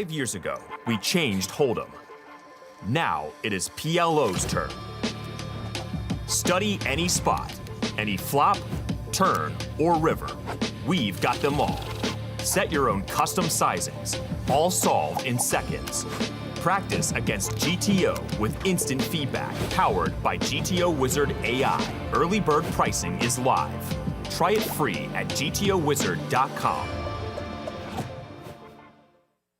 5 years ago, we changed Hold'em. Now it is PLO's turn. Study any spot, any flop, turn, or river. We've got them all. Set your own custom sizings, all solved in seconds. Practice against GTO with instant feedback powered by GTO Wizard AI. Early bird pricing is live. Try it free at gtowizard.com.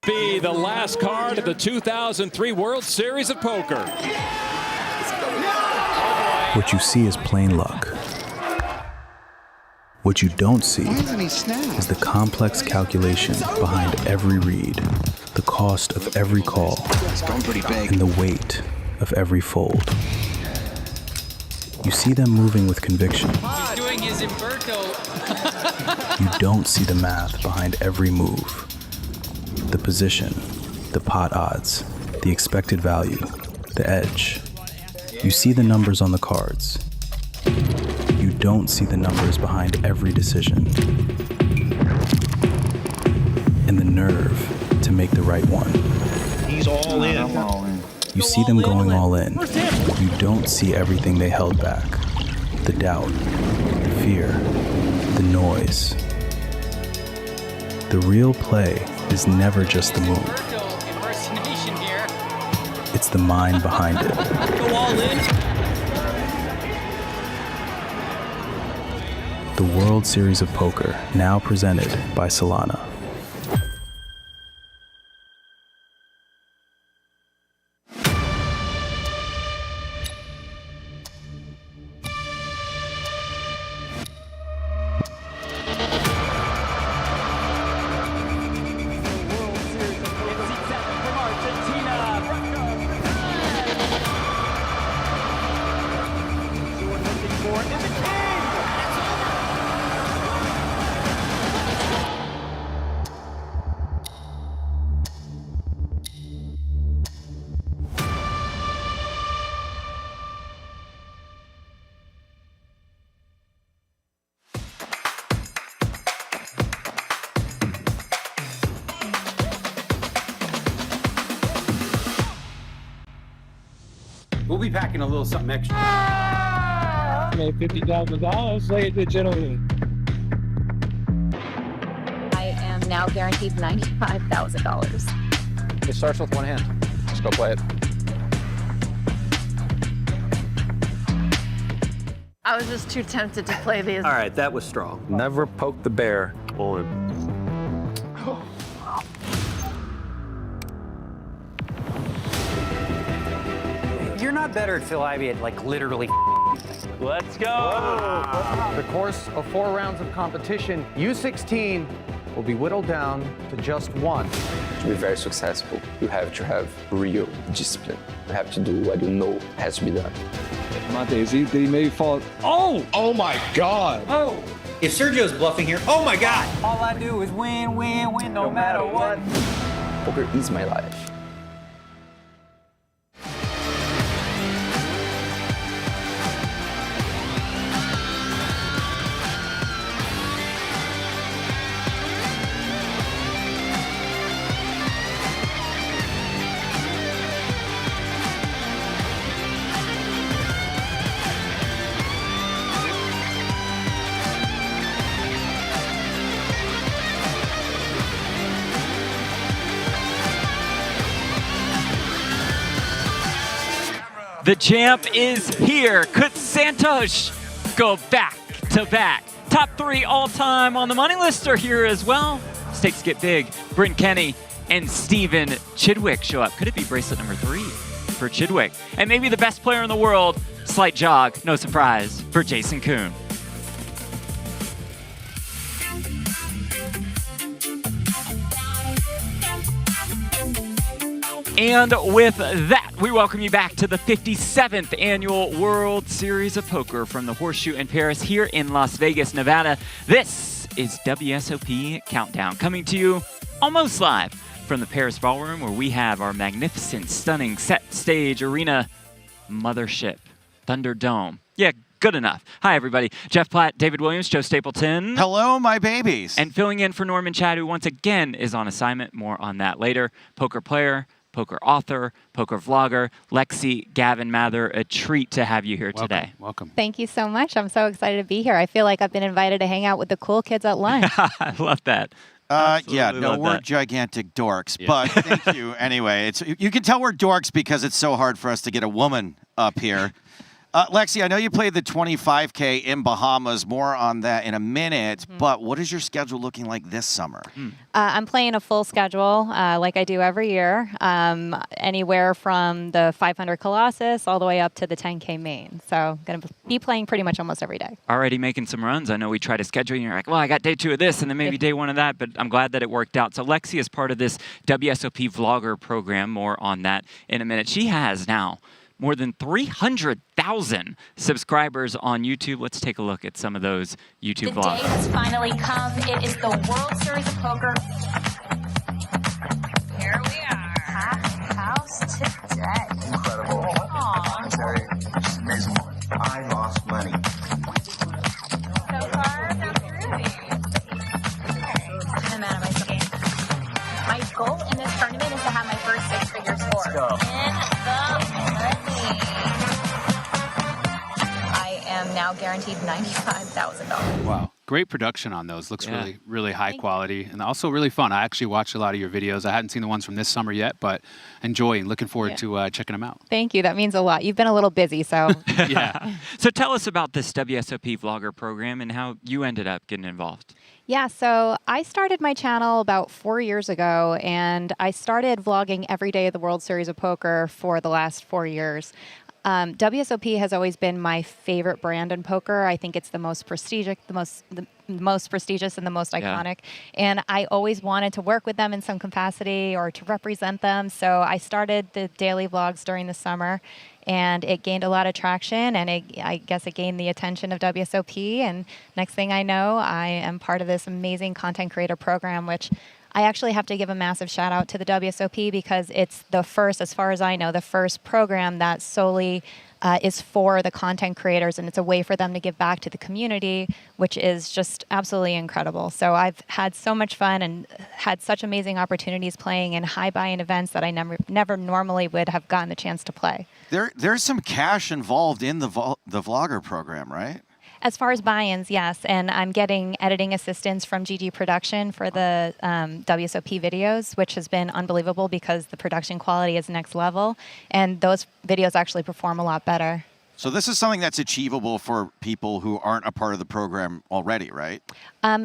Be the last card of the 2003 World Series of Poker. What you see is plain luck. What you don't see is the complex calculation behind every read, the cost of every call, and the weight of every fold. You see them moving with conviction. He's doing his Umberto. You don't see the math behind every move. The position, the pot odds, the expected value, the edge. You see the numbers on the cards. You don't see the numbers behind every decision. And the nerve to make the right one. He's all in. You see them going all in. You don't see everything they held back. The doubt, the fear, the noise. The real play is never just the move. It's the mind behind it. Go all in. The World Series of Poker, now presented by Solana. We'll be packing a little something extra. Made $50,000, ladies and gentlemen. I am now guaranteed $95,000. It starts with one hand. Let's go play it. I was just too tempted to play these. All right, that was strong. Never poke the bear. You're not better at Phil Ivey at like literally. Let's go. The course of 4 rounds of competition, U16 will be whittled down to just one. To be very successful, you have to have real discipline. You have to do what you know has to be done. Monte, did he maybe fall? Oh! Oh my God! Oh! If Sergio's bluffing here, oh my God! All I do is win, win, win, no matter what. Poker is my life. The champ is here. Could Santosh go back to back? Top 3 all-time on the money list are here as well. Stakes get big. Bryn Kenny and Steven Chidwick show up. Could it be bracelet number 3 for Chidwick? And maybe the best player in the world, slight jog, no surprise, for Jason Kuhn. And with that, we welcome you back to the 57th Annual World Series of Poker from the Horseshoe in Paris here in Las Vegas, Nevada. This is WSOP Countdown, coming to you almost live from the Paris Ballroom, where we have our magnificent, stunning set, stage, arena, mothership, Thunderdome. Yeah, good enough. Hi, everybody. Jeff Platt, David Williams, Joe Stapleton. Hello, my babies. And filling in for Norman Chad, who once again is on assignment. More on that later. Poker player, poker author, poker vlogger, Lexi Gavin Mather. A treat to have you here today. Welcome. Thank you so much. I'm so excited to be here. I feel like I've been invited to hang out with the cool kids at lunch. I love that. Yeah, no, love we're that. gigantic dorks, but thank you anyway. You can tell we're dorks because it's so hard for us to get a woman up here. Lexi, I know you played the 25K in Bahamas. More on that in a minute, but what is your schedule looking like this summer? I'm playing a full schedule like I do every year, anywhere from the 500 Colossus all the way up to the 10K main. So going to be playing pretty much almost every day. Already making some runs. I know we try to schedule you, and you're like, well, I got day 2 of this, and then maybe day 1 of that, but I'm glad that it worked out. So Lexi is part of this WSOP vlogger program. More on that in a minute. She has now more than 300,000 subscribers on YouTube. Let's take a look at some of those YouTube vlogs. The day has finally come. It is the World Series of Poker. Here we are. Half house today. Incredible. Aww. She's an amazing woman. I lost money. So far, so groovy. I'm out of my game. My goal in this tournament is to have my first 6-figure score. Let's go. In the money. I am now guaranteed $95,000. Wow. Great production on those. Looks really high quality and also really fun. I actually watched a lot of your videos. I hadn't seen the ones from this summer yet, but enjoying, looking forward to checking them out. Thank you. That means a lot. You've been a little busy, so. Yeah. So tell us about this WSOP vlogger program and how you ended up getting involved. Yeah, so I started my channel about 4 years ago, and I started vlogging every day of the World Series of Poker for the last 4 years. WSOP has always been my favorite brand in poker. I think it's the most prestigious, the most prestigious and the most iconic. And I always wanted to work with them in some capacity or to represent them. So I started the daily vlogs during the summer, and it gained a lot of traction, and I guess it gained the attention of WSOP. And next thing I know, I am part of this amazing content creator program, which I actually have to give a massive shout out to the WSOP because it's the first, as far as I know, the first program that solely is for the content creators, and it's a way for them to give back to the community, which is just absolutely incredible. So I've had so much fun and had such amazing opportunities playing in high buy-in events that I never normally would have gotten the chance to play. There's some cash involved in the vlogger program, right? As far as buy-ins, yes, and I'm getting editing assistance from GG Production for the WSOP videos, which has been unbelievable because the production quality is next level, and those videos actually perform a lot better. So this is something that's achievable for people who aren't a part of the program already, right?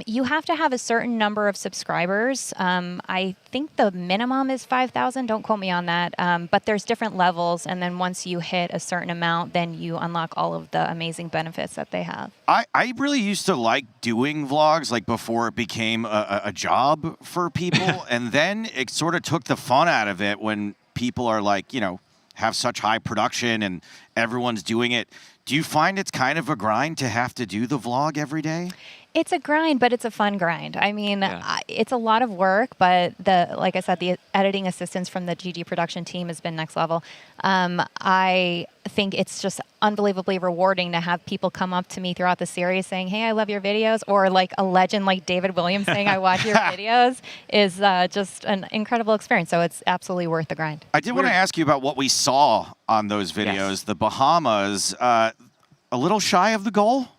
You have to have a certain number of subscribers. I think the minimum is 5,000. Don't quote me on that. But there's different levels, and then once you hit a certain amount, then you unlock all of the amazing benefits that they have. I really used to like doing vlogs, like before it became a job for people, and then it sort of took the fun out of it when people are like, you know, have such high production and everyone's doing it. Do you find it's kind of a grind to have to do the vlog every day? It's a grind, but it's a fun grind. I mean, it's a lot of work, but like I said, the editing assistance from the GG production team has been next level. I think it's just unbelievably rewarding to have people come up to me throughout the series saying, hey, I love your videos, or like a legend like David Williams saying, I watch your videos, is just an incredible experience. So it's absolutely worth the grind. I did want to ask you about what we saw on those videos. Yes. The Bahamas, a little shy of the goal?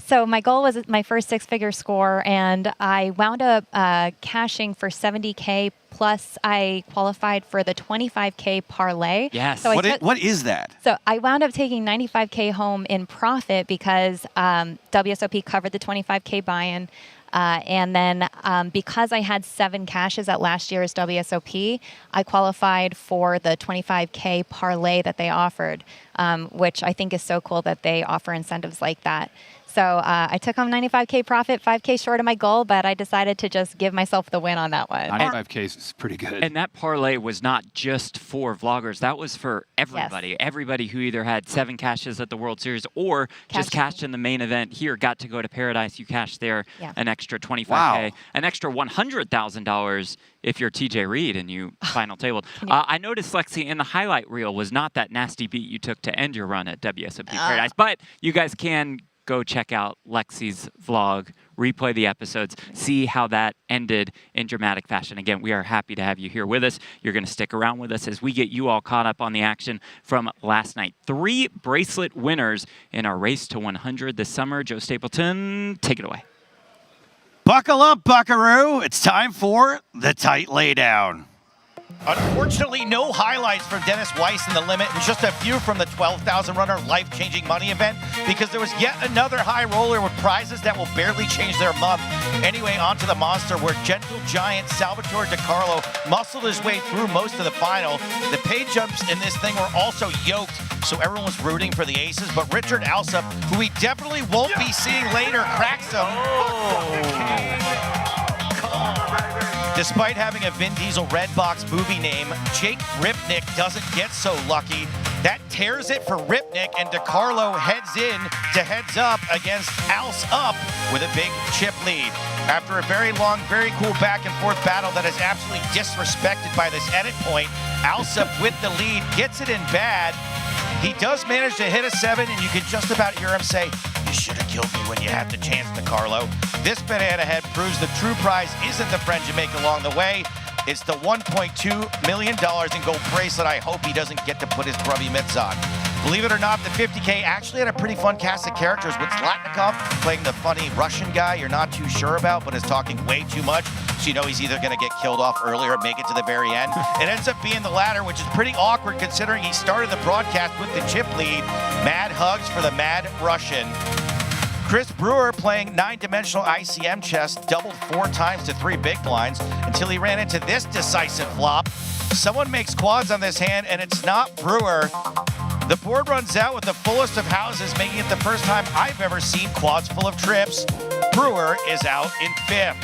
So my goal was my first 6-figure score, and I wound up cashing for $70K, plus I qualified for the $25K parlay. Yes. So what is that? So I wound up taking $95K home in profit because WSOP covered the $25K buy-in. And then because I had 7 cashes at last year's WSOP, I qualified for the $25K parlay that they offered, which I think is so cool that they offer incentives like that. So I took home 95K profit, 5K short of my goal, but I decided to just give myself the win on that one. 95K is pretty good. And that parlay was not just for vloggers. That was for everybody. Yes. Everybody who either had 7 cashes at the World Series or just cashed in the main event here, got to go to Paradise. You cashed there an extra 25K, Wow. an extra $100,000 if you're TJ Reed and you final tabled. I noticed, Lexi, in the highlight reel was not that nasty beat you took to end your run at WSOP Paradise. But you guys can go check out Lexi's vlog, replay the episodes, see how that ended in dramatic fashion. Again, we are happy to have you here with us. You're going to stick around with us as we get you all caught up on the action from last night. 3 bracelet winners in our race to 100 this summer. Joe Stapleton, take it away. Buckle up, buckaroo. It's time for the tight laydown. Unfortunately, no highlights from Dennis Weiss in the limit and just a few from the 12,000 runner life-changing money event because there was yet another high roller with prizes that will barely change their month. Anyway, on to the monster where gentle giant Salvatore DiCarlo muscled his way through most of the final. The pay jumps in this thing were also yoked, so everyone was rooting for the aces, but Richard Alsop, who we definitely won't be seeing later, cracks them. Despite having a Vin Diesel Red Box movie name, Jake Ripnick doesn't get so lucky. That tears it for Ripnick, and DiCarlo heads in to heads up against Alce Up with a big chip lead. After a very long, very cool back and forth battle that is absolutely disrespected by this edit point, Alce Up with the lead gets it in bad. He does manage to hit a 7, and you can just about hear him say, "You should have killed me when you had the chance, DiCarlo." This banana head proves the true prize isn't the friends you make along the way. It's the $1.2 million in gold bracelet I hope he doesn't get to put his grubby mitts on. Believe it or not, the 50K actually had a pretty fun cast of characters with Zlatnikov playing the funny Russian guy you're not too sure about but is talking way too much, so you know he's either going to get killed off early or make it to the very end. It ends up being the latter, which is pretty awkward considering he started the broadcast with the chip lead. Mad hugs for the mad Russian. Chris Brewer playing 9-dimensional ICM chess doubled 4 times to 3 big blinds until he ran into this decisive flop. Someone makes quads on this hand and it's not Brewer. The board runs out with the fullest of houses, making it the first time I've ever seen quads full of trips. Brewer is out in 5th.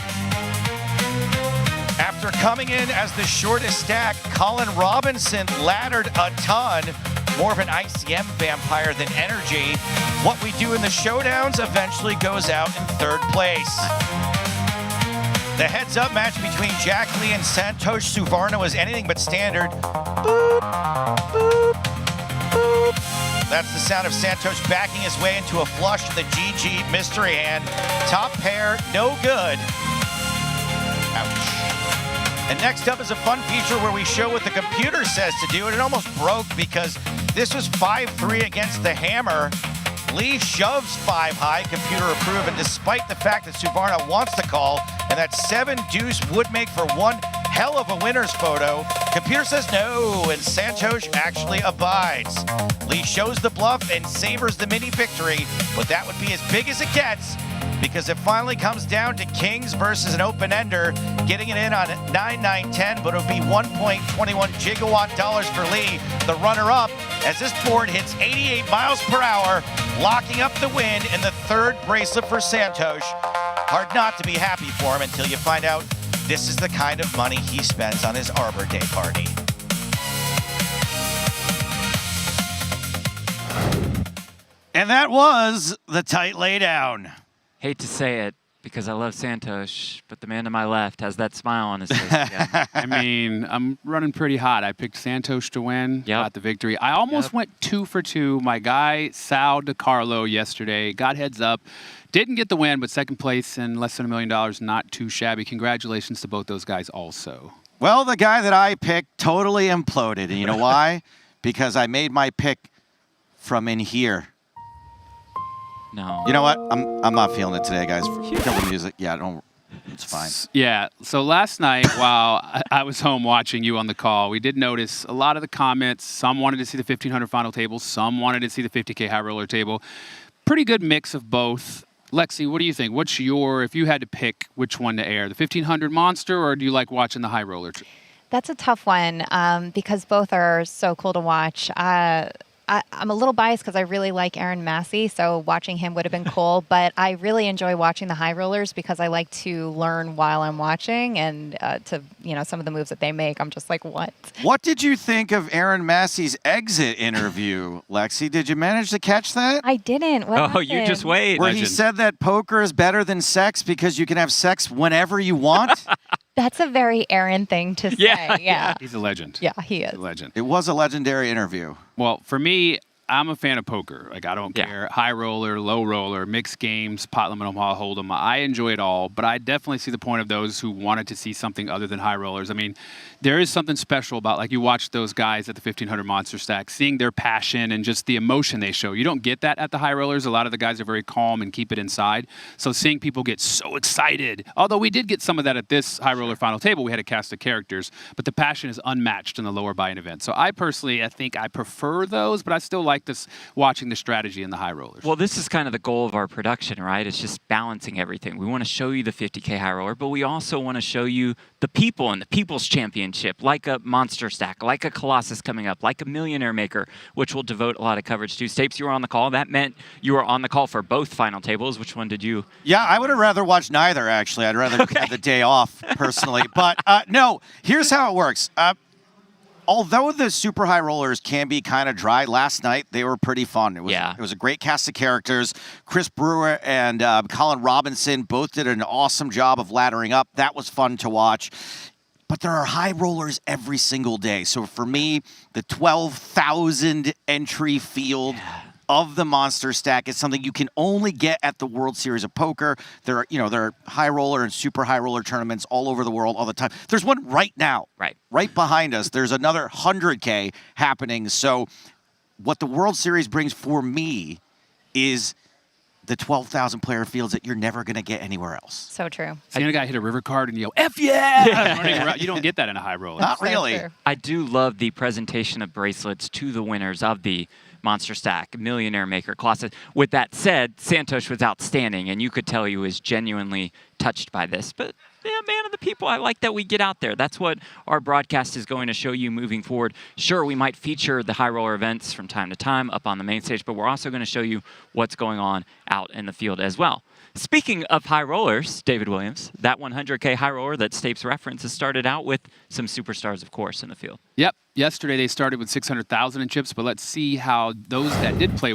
After coming in as the shortest stack, Colin Robinson laddered a ton. More of an ICM vampire than energy. What we do in the showdowns eventually goes out in 3rd place. The heads-up match between Jack Lee and Santosh Suvarna was anything but standard. Boop, boop, boop. That's the sound of Santosh backing his way into a flush to the GG mystery hand. Top pair, no good. Ouch. And next up is a fun feature where we show what the computer says to do, and it almost broke because this was 5-3 against the hammer. Lee shoves 5 high, computer approved, and despite the fact that Suvarna wants to call, and that 7 deuce would make for one hell of a winner's photo, computer says no, and Santosh actually abides. Lee shows the bluff and savors the mini victory, but that would be as big as it gets, because it finally comes down to kings versus an open-ender, getting it in on 9-9-10, but it'll be $1.21 gigawatt dollars for Lee, the runner-up, as this board hits 88 miles per hour, locking up the win in the 3rd bracelet for Santosh. Hard not to be happy for him until you find out this is the kind of money he spends on his Arbor Day party. And that was the tight laydown. Hate to say it because I love Santosh, but the man to my left has that smile on his face again. I mean, I'm running pretty hot. I picked Santosh to win, got the victory. I almost went 2 for 2. My guy, Sal DiCarlo, yesterday got heads up. Didn't get the win, but 2nd place and less than $1 million, not too shabby. Congratulations to both those guys also. Well, the guy that I picked totally imploded. And you know why? Because I made my pick from in here. No. You know what? I'm not feeling it today, guys. Kill the music. Yeah, don't. It's fine. Yeah. So last night, while I was home watching you on the call, we did notice a lot of the comments. Some wanted to see the 1500 final table. Some wanted to see the 50K high roller table. Pretty good mix of both. Lexi, what do you think? What's your, if you had to pick which one to air, the 1500 monster, or do you like watching the high roller? That's a tough one because both are so cool to watch. I'm a little biased because I really like Aaron Massey, so watching him would have been cool. But I really enjoy watching the high rollers because I like to learn while I'm watching, and some of the moves that they make, I'm just like, what? What did you think of Aaron Massey's exit interview, Lexi? Did you manage to catch that? I didn't. What happened? You just wait. Where he said that poker is better than sex because you can have sex whenever you want? That's a very Aaron thing to say. Yeah. He's a legend. Yeah, he is. He's a legend. It was a legendary interview. Well, for me, I'm a fan of poker. Like, I don't care. High roller, low roller, mixed games, pot limit 'em, hold 'em. I enjoy it all, but I definitely see the point of those who wanted to see something other than high rollers. I mean, there is something special about, like, you watch those guys at the 1500 Monster Stack, seeing their passion and just the emotion they show. You don't get that at the high rollers. A lot of the guys are very calm and keep it inside. So seeing people get so excited, although we did get some of that at this high roller final table, we had a cast of characters, but the passion is unmatched in the lower buy-in event. So I personally, I think I prefer those, but I still like this watching the strategy in the high rollers. Well, this is kind of the goal of our production, right? It's just balancing everything. We want to show you the 50K high roller, but we also want to show you the people and the People's Championship, like a Monster Stack, like a Colossus coming up, like a Millionaire Maker, which we'll devote a lot of coverage to. Stapes, you were on the call. That meant you were on the call for both final tables. Which one did you? Yeah, I would have rather watched neither, actually. I'd rather have the day off, personally. But no, here's how it works. Although the super high rollers can be kind of dry, last night they were pretty fun. It was a great cast of characters. Chris Brewer and Colin Robinson both did an awesome job of laddering up. That was fun to watch. But there are high rollers every single day. So for me, the 12,000 entry field of the Monster Stack is something you can only get at the World Series of Poker. There are high roller and super high roller tournaments all over the world all the time. There's one right now. Right behind us. There's another 100K happening. So what the World Series brings for me is the 12,000 player fields that you're never going to get anywhere else. So true. Seeing a guy hit a river card and yell, F yeah! Running around, you don't get that in a high roller. Not really. I do love the presentation of bracelets to the winners of the Monster Stack, Millionaire Maker, Colossus. With that said, Santosh was outstanding, and you could tell he was genuinely touched by this. But yeah, man of the people, I like that we get out there. That's what our broadcast is going to show you moving forward. Sure, we might feature the high roller events from time to time up on the main stage, but we're also going to show you what's going on out in the field as well. Speaking of high rollers, David Williams, that 100K high roller that Stapes references started out with some superstars, of course, in the field. Yep. Yesterday they started with 600,000 in chips, but let's see how those that did play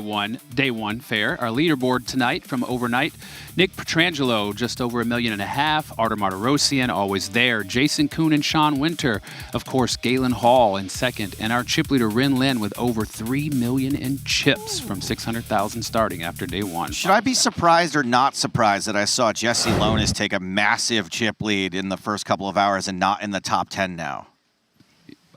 day one fare. Our leaderboard tonight from overnight: Nick Petrangelo, just over $1.5 million. Artur Martirosyan, always there. Jason Kuhn and Sean Winter. Of course, Galen Hall in second. And our chip leader, Rin Lin, with over $3 million in chips from 600,000 starting after day one. Should I be surprised or not surprised that I saw Jesse Lonis take a massive chip lead in the first couple of hours and not in the top 10 now?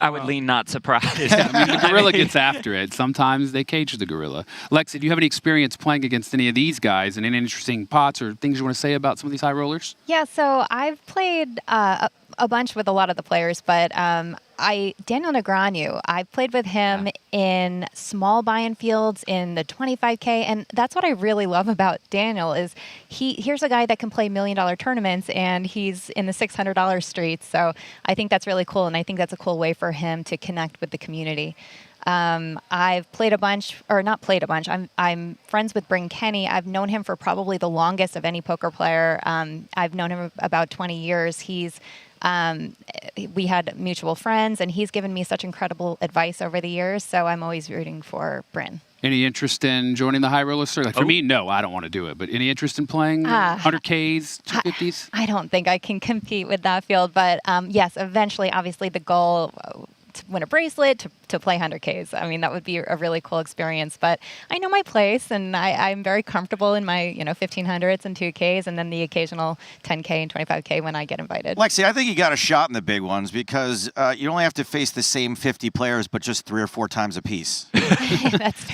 I would lean not surprised. I mean, the gorilla gets after it. Sometimes they cage the gorilla. Lexi, do you have any experience playing against any of these guys and any interesting pots or things you want to say about some of these high rollers? Yeah, so I've played a bunch with a lot of the players, but Daniel Negreanu, I played with him in small buy-in fields in the 25K, and that's what I really love about Daniel is here's a guy that can play $1 million tournaments, and he's in the $600 streets. So I think that's really cool, and I think that's a cool way for him to connect with the community. I've played a bunch, or not played a bunch. I'm friends with Bryn Kenny. I've known him for probably the longest of any poker player. I've known him about 20 years. We had mutual friends, and he's given me such incredible advice over the years. So I'm always rooting for Bryn. Any interest in joining the high roller circuit? Like for me, no, I don't want to do it. But any interest in playing 100Ks, 250s? I don't think I can compete with that field. But yes, eventually, obviously, the goal to win a bracelet, to play 100Ks. I mean, that would be a really cool experience. But I know my place, and I'm very comfortable in my 1500s and 2Ks, and then the occasional 10K and 25K when I get invited. Lexi, I think you got a shot in the big ones because you only have to face the same 50 players, but just 3 or 4 times a piece.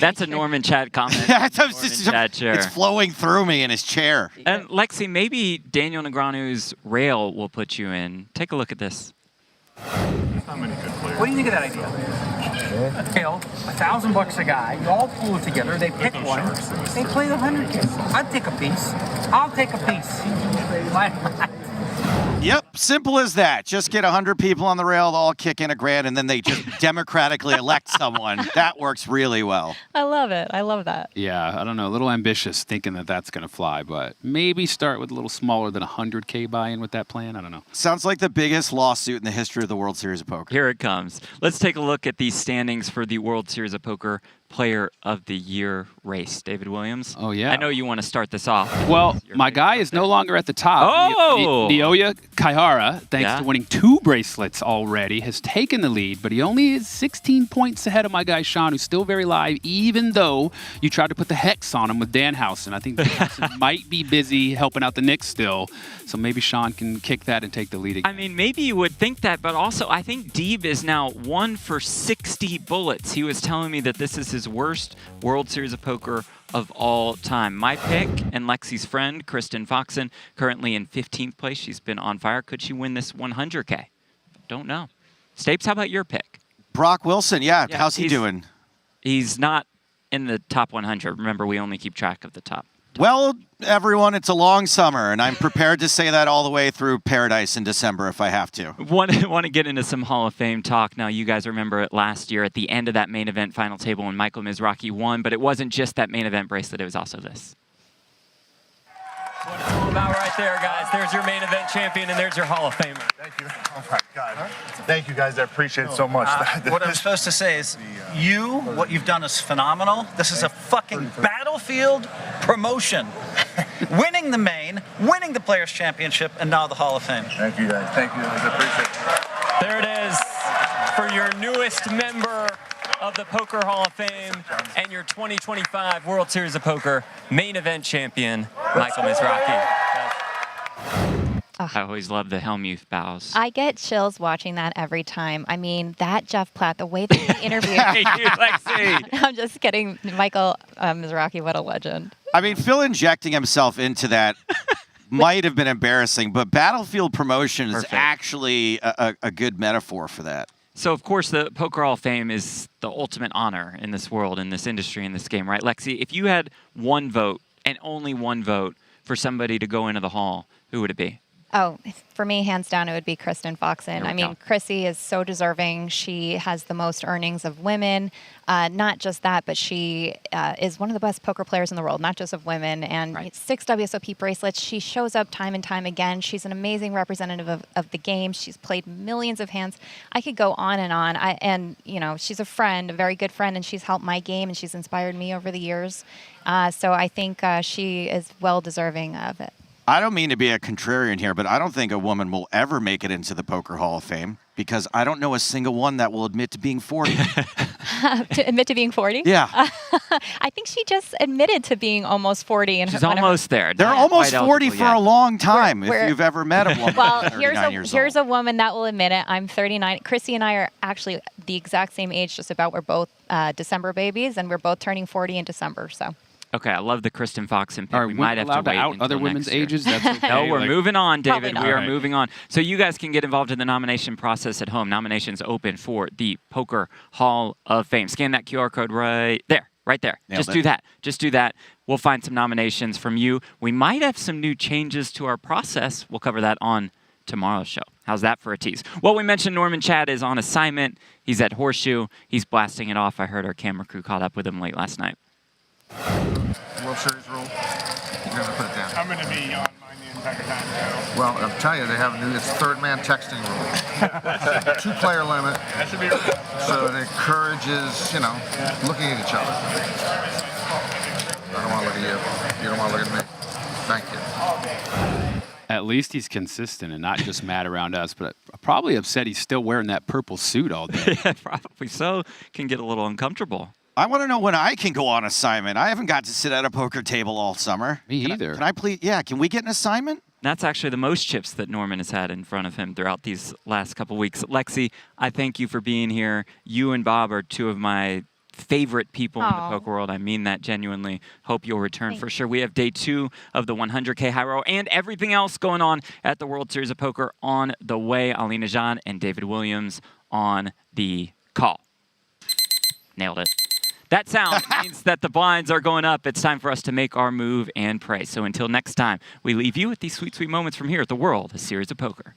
That's a Norman Chad comment. It's flowing through me in his chair. And Lexi, maybe Daniel Negreanu's rail will put you in. Take a look at this. What do you think of that idea? Bill, $1,000 a guy. You all pool it together. They pick one. They play the 100K. I'd take a piece. I'll take a piece. Yep, simple as that. Just get 100 people on the rail, they'll all kick in $1,000, and then they just democratically elect someone. That works really well. I love it. I love that. Yeah, I don't know. A little ambitious thinking that that's going to fly, but maybe start with a little smaller than 100K buy-in with that plan. I don't know. Sounds like the biggest lawsuit in the history of the World Series of Poker. Here it comes. Let's take a look at these standings for the World Series of Poker Player of the Year race. David Williams. Oh, yeah. I know you want to start this off. Well, my guy is no longer at the top. Oh! Naoya Kaihara, thanks to winning 2 bracelets already, has taken the lead, but he only is 16 points ahead of my guy Sean, who's still very live, even though you tried to put the hex on him with Danhausen. I think Danhausen might be busy helping out the Knicks still, so maybe Sean can kick that and take the lead again. I mean, maybe you would think that, but also I think Deeb is now 1 for 60 bullets. He was telling me that this is his worst World Series of Poker of all time. My pick and Lexi's friend, Kristen Foxen, currently in 15th place. She's been on fire. Could she win this 100K? Don't know. Stapes, how about your pick? Brock Wilson, yeah. How's he doing? He's not in the top 100. Remember, we only keep track of the top. Well, everyone, it's a long summer, and I'm prepared to say that all the way through Paradise in December if I have to. Want to get into some Hall of Fame talk. Now, you guys remember it last year at the end of that main event final table when Michael Mizrachi won, but it wasn't just that main event bracelet. It was also this. What it's all about right there, guys. There's your main event champion, and there's your Hall of Famer. Thank you. Oh, my God. Thank you, guys. I appreciate it so much. What I'm supposed to say is, what you've done is phenomenal. This is a fucking battlefield promotion. Winning the main, winning the Players' Championship, and now the Hall of Fame. Thank you, guys. Thank you, guys. I appreciate it. There it is for your newest member of the Poker Hall of Fame and your 2025 World Series of Poker main event champion, Michael Mizrachi. I always love the Helmuth bows. I get chills watching that every time. I mean, that Jeff Platt, the way that he interviewed. Thank you, Lexi. I'm just kidding. Michael Mizrachi, what a legend. I mean, Phil injecting himself into that might have been embarrassing, but battlefield promotion is actually a good metaphor for that. So, of course, the Poker Hall of Fame is the ultimate honor in this world, in this industry, in this game, right? Lexi, if you had one vote and only one vote for somebody to go into the Hall, who would it be? Oh, for me, hands down, it would be Kristen Foxen. I mean, Chrissy is so deserving. She has the most earnings of women. Not just that, but she is one of the best poker players in the world, not just of women. And 6 WSOP bracelets. She shows up time and time again. She's an amazing representative of the game. She's played millions of hands. I could go on and on. And, you know, she's a friend, a very good friend, and she's helped my game, and she's inspired me over the years. So I think she is well deserving of it. I don't mean to be a contrarian here, but I don't think a woman will ever make it into the Poker Hall of Fame because I don't know a single one that will admit to being 40. To admit to being 40? Yeah. I think she just admitted to being almost 40. And She's almost there. They're almost 40 for a long time if you've ever met a woman. Well, 39 years here's a woman that will admit it. I'm 39. Chrissy and I are actually the exact same age, just about. We're both December babies, and we're both turning 40 in December. So. Okay, I love the Kristen Foxen pick. Are we might have to allowed wait out until other women's next year. ages? That's okay. No, we're moving on, David. We are Right. moving on. So you guys can get involved in the nomination process at home. Nominations open for the Poker Hall of Fame. Scan that QR code right there. Right there. Nailed Just it. do that. Just do that. We'll find some nominations from you. We might have some new changes to our process. We'll cover that on tomorrow's show. How's that for a tease? Well, we mentioned Norman Chad is on assignment. He's at Horseshoe. He's blasting it off. I heard our camera crew caught up with him late last night. World Series rule. You're going to put it down. I'm going to be on mine the entire time now. Well, I'll tell you, they have a new, it's third man texting rule. 2-player limit. That should be So it encourages, you know, looking at each other. I don't want to look at you. You don't want to look at me. Thank you. At least he's consistent and not just mad around us, but probably upset he's still wearing that purple suit all day. Yeah, probably so. Can get a little uncomfortable. I want to know when I can go on assignment. I haven't got to sit at a poker table all summer. Me either. Can I please? Yeah, can we get an assignment? That's actually the most chips that Norman has had in front of him throughout these last couple weeks. Lexi, I thank you for being here. You and Bob are two of my favorite people in the poker world. I mean that genuinely. Hope you'll return for sure. We have day 2 of the 100K high roll and everything else going on at the World Series of Poker on the way. Alina Jean and David Williams on the call. Nailed it. That sound means that the blinds are going up. It's time for us to make our move and pray. So until next time, we leave you with these sweet, sweet moments from here at the World Series of Poker.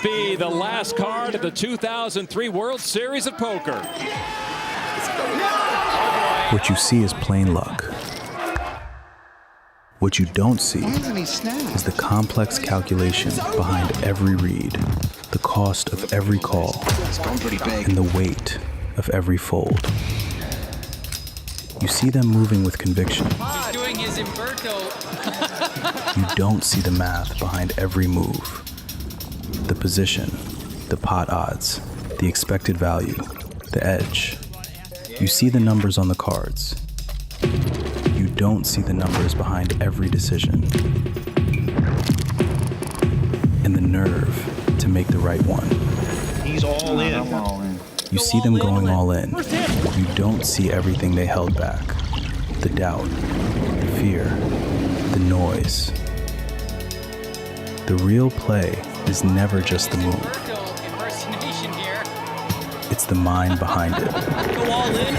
Be the last card of the 2003 World Series of Poker. What you see is plain luck. What you don't see is the complex calculation behind every read, the cost of every call, and the weight of every fold. You see them moving with conviction. He's doing his Umberto. You don't see the math behind every move. The position, the pot odds, the expected value, the edge. You see the numbers on the cards. You don't see the numbers behind every decision. And the nerve to make the right one. He's all in. You see them going all in. You don't see everything they held back. The doubt, the fear, the noise. The real play is never just the move. It's the mind behind it. Go all in.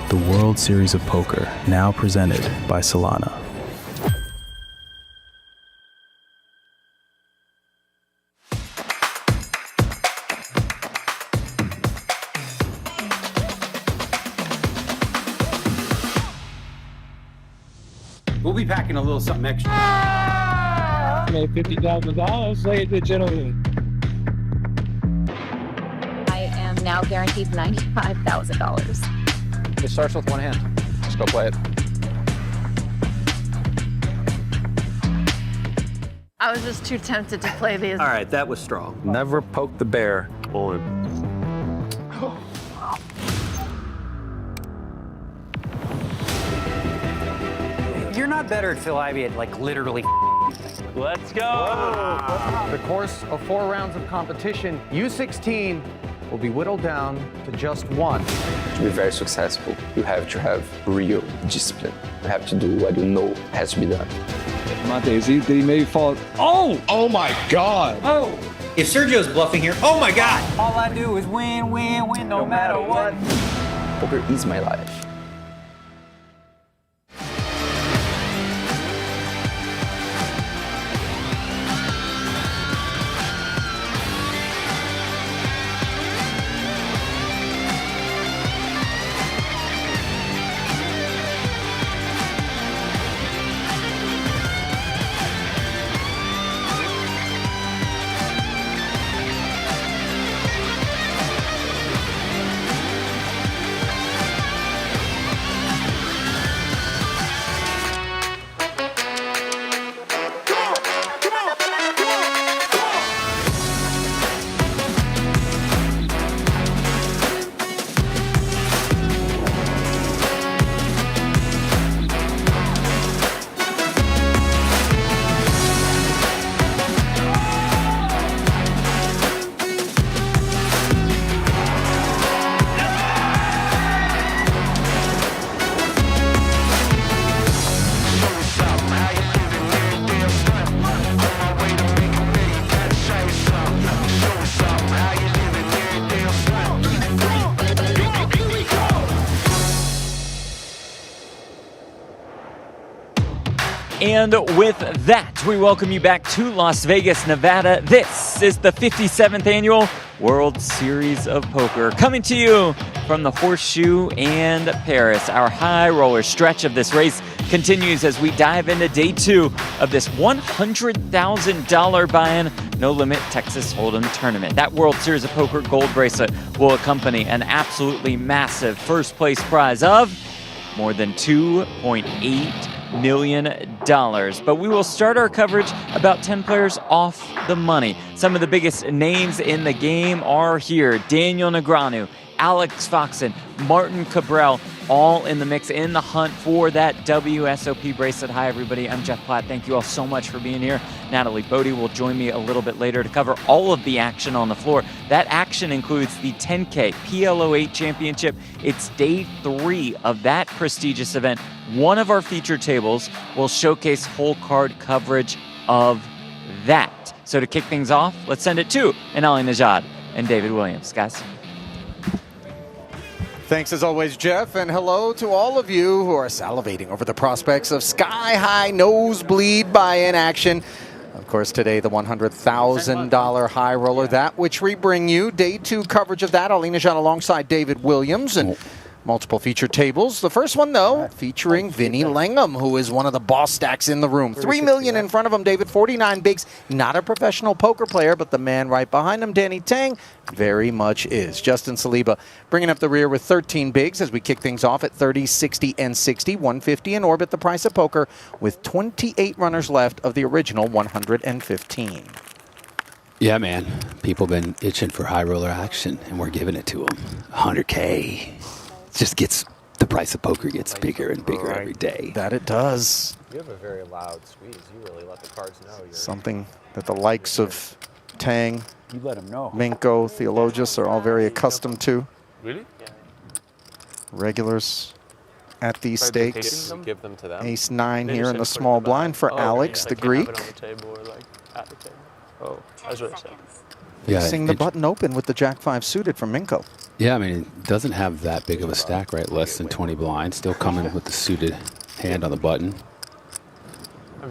The World Series of Poker, now presented by Solana. We'll be packing a little something extra. Made $50,000, ladies and gentlemen. I am now guaranteed $95,000. It starts with one hand. Let's go play it. I was just too tempted to play these. All right, that was strong. Never poke the bear. All in. You're not better at Phil Ivey at like literally. Let's go. The course of 4 rounds of competition, U16 will be whittled down to just one. To be very successful, you have to have real discipline. You have to do what you know has to be done. Monte, did he maybe fall? Oh! Oh my God! Oh! If Sergio's bluffing here, oh my God! All I do is win, win, win, no matter what. Poker is my life. And with that, we welcome you back to Las Vegas, Nevada. This is the 57th annual World Series of Poker, coming to you from the Horseshoe and Paris. Our high roller stretch of this race continues as we dive into day 2 of this $100,000 buy-in No Limit Texas Hold'em tournament. That World Series of Poker gold bracelet will accompany an absolutely massive first place prize of more than $2.8 million. But we will start our coverage about 10 players off the money. Some of the biggest names in the game are here. Daniel Negreanu, Alex Foxen, Martin Cabral, all in the mix, in the hunt for that WSOP bracelet. Hi, everybody. I'm Jeff Platt. Thank you all so much for being here. Natalie Bodie will join me a little bit later to cover all of the action on the floor. That action includes the 10K PLO8 Championship. It's day 3 of that prestigious event. One of our feature tables will showcase whole card coverage of that. So to kick things off, let's send it to Anali Najad and David Williams. Guys. Thanks as always, Jeff, and hello to all of you who are salivating over the prospects of sky-high nosebleed buy-in action. Of course, today, the $100,000 high roller, that which we bring you. Day 2 coverage of that. Ali Najad alongside David Williams and multiple feature tables. The first one, though, featuring Vinny Langham, who is one of the boss stacks in the room. $3 million in front of him, David, 49 bigs. Not a professional poker player, but the man right behind him, Danny Tang, very much is. Justin Saliba bringing up the rear with 13 bigs as we kick things off at 30, 60, and 60. 150 in orbit, the price of poker, with 28 runners left of the original 115. Yeah, man. People been itching for high roller action, and we're giving it to them. 100K. Just gets, the price of poker gets bigger and bigger every day. That it does. You have a very loud squeeze. You really let the cards know. Something that the likes of Tang, You let them know. Minko, Theologus are all very accustomed to. Really? Yeah. Regulars at these stakes. Give them to them. Ace 9 here in the small blind for Alex, the Greek. Oh, that's what I said. Yeah, Seeing the button open with the Jack 5 suited from Minko. Yeah, I mean, it doesn't have that big of a stack, right? Less than 20 blinds. Still coming with the suited hand on the button.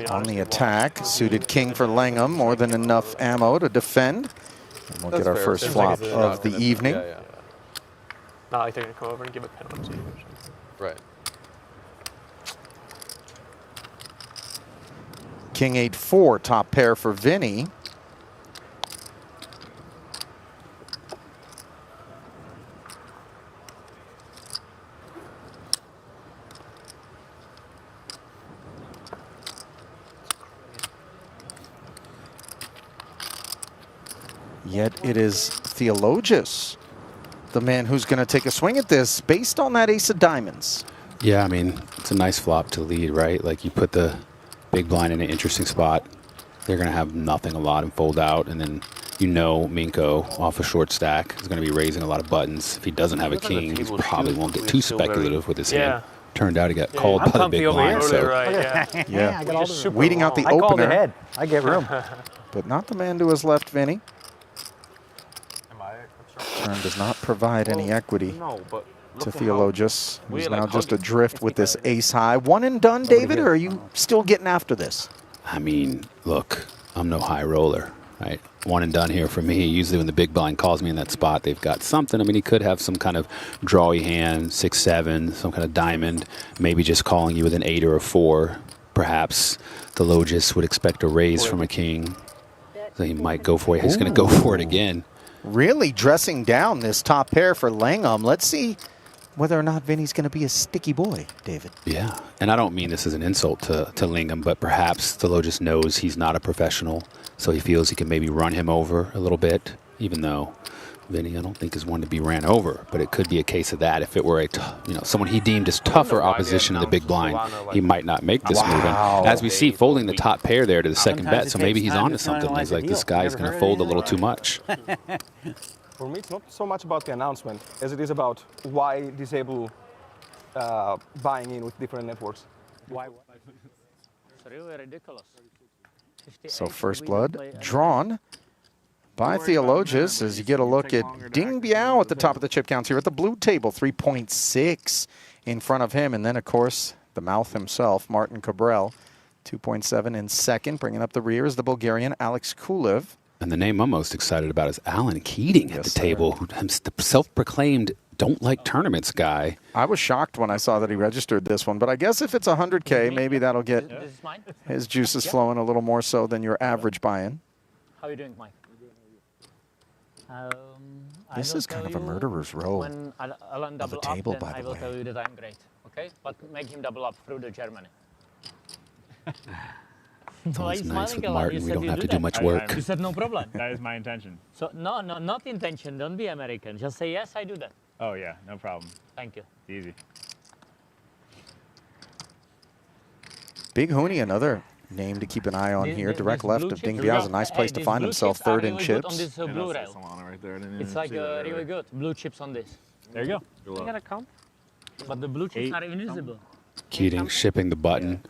On the attack, suited king for Langham, more than enough ammo to defend. And we'll get our first flop of the evening. Not like they're going to come over and give a penalty or something. Right. King 8-4, top pair for Vinny. Yet it is Theologus, the man who's going to take a swing at this based on that ace of diamonds. Yeah, I mean, it's a nice flop to lead, right? Like, you put the big blind in an interesting spot. They're going to have nothing a lot and fold out. And then you know Minko off a short stack is going to be raising a lot of buttons. If he doesn't have a king, he probably won't get too speculative with his hand. Turned out he got called by the big blind. So. Yeah, weeding out the opener. I called ahead. I get room. But not the man to his left, Vinny. Turn does not provide any equity to Theologus, who's now just adrift with this ace high. One and done, David, or are you still getting after this? I mean, look, I'm no high roller, right? One and done here for me. Usually when the big blind calls me in that spot, they've got something. I mean, he could have some kind of drawy hand, 6-7, some kind of diamond, maybe just calling you with an 8 or a 4. Perhaps Theologus would expect a raise from a king. So he might go for it. He's going to go for it again. Really dressing down this top pair for Langham. Let's see whether or not Vinny's going to be a sticky boy, David. Yeah, and I don't mean this as an insult to Langham, but perhaps Theologus knows he's not a professional, so he feels he can maybe run him over a little bit, even though Vinny, I don't think, is one to be ran over. But it could be a case of that. If it were someone he deemed as tougher opposition to the big blind, he might not make this move. And as we see, folding the top pair there to the second bet, so maybe he's onto something. He's like, this guy's going to fold a little too much. For me, it's not so much about the announcement as it is about why disable buying in with different networks. Why? It's really ridiculous. So first blood drawn by Theologus as you get a look at Ding Biao at the top of the chip counts here at the blue table, 3.6 in front of him. And then, of course, the mouth himself, Martin Cabral, 2.7 in second. Bringing up the rear is the Bulgarian Alex Kulev. And the name I'm most excited about is Alan Keating at the table, who the self-proclaimed don't like tournaments guy. I was shocked when I saw that he registered this one, but I guess if it's 100K, maybe that'll get his juices flowing a little more so than your average buy-in. How are you doing, Mike? This is kind of a murderer's row When Alan of a double table, up, then by I the will way. tell you that I'm great. Okay, but make him double up through the Germany. It's always he's nice smiling with a lot. Martin. You We said don't you have to do do much that. work. You said no problem. That is my intention. So no, not intention. Don't be American. Just say yes, I do that. Oh yeah, no problem. Thank you. Easy. Big Hooney, another name to keep an eye on here. Direct left of Ding Biao is a nice place to find himself, third in chips. On this blue rail. Right there. It's like really good. Blue chips on this. There you go. You gotta come. But the blue chips are invisible. Keating shipping the button.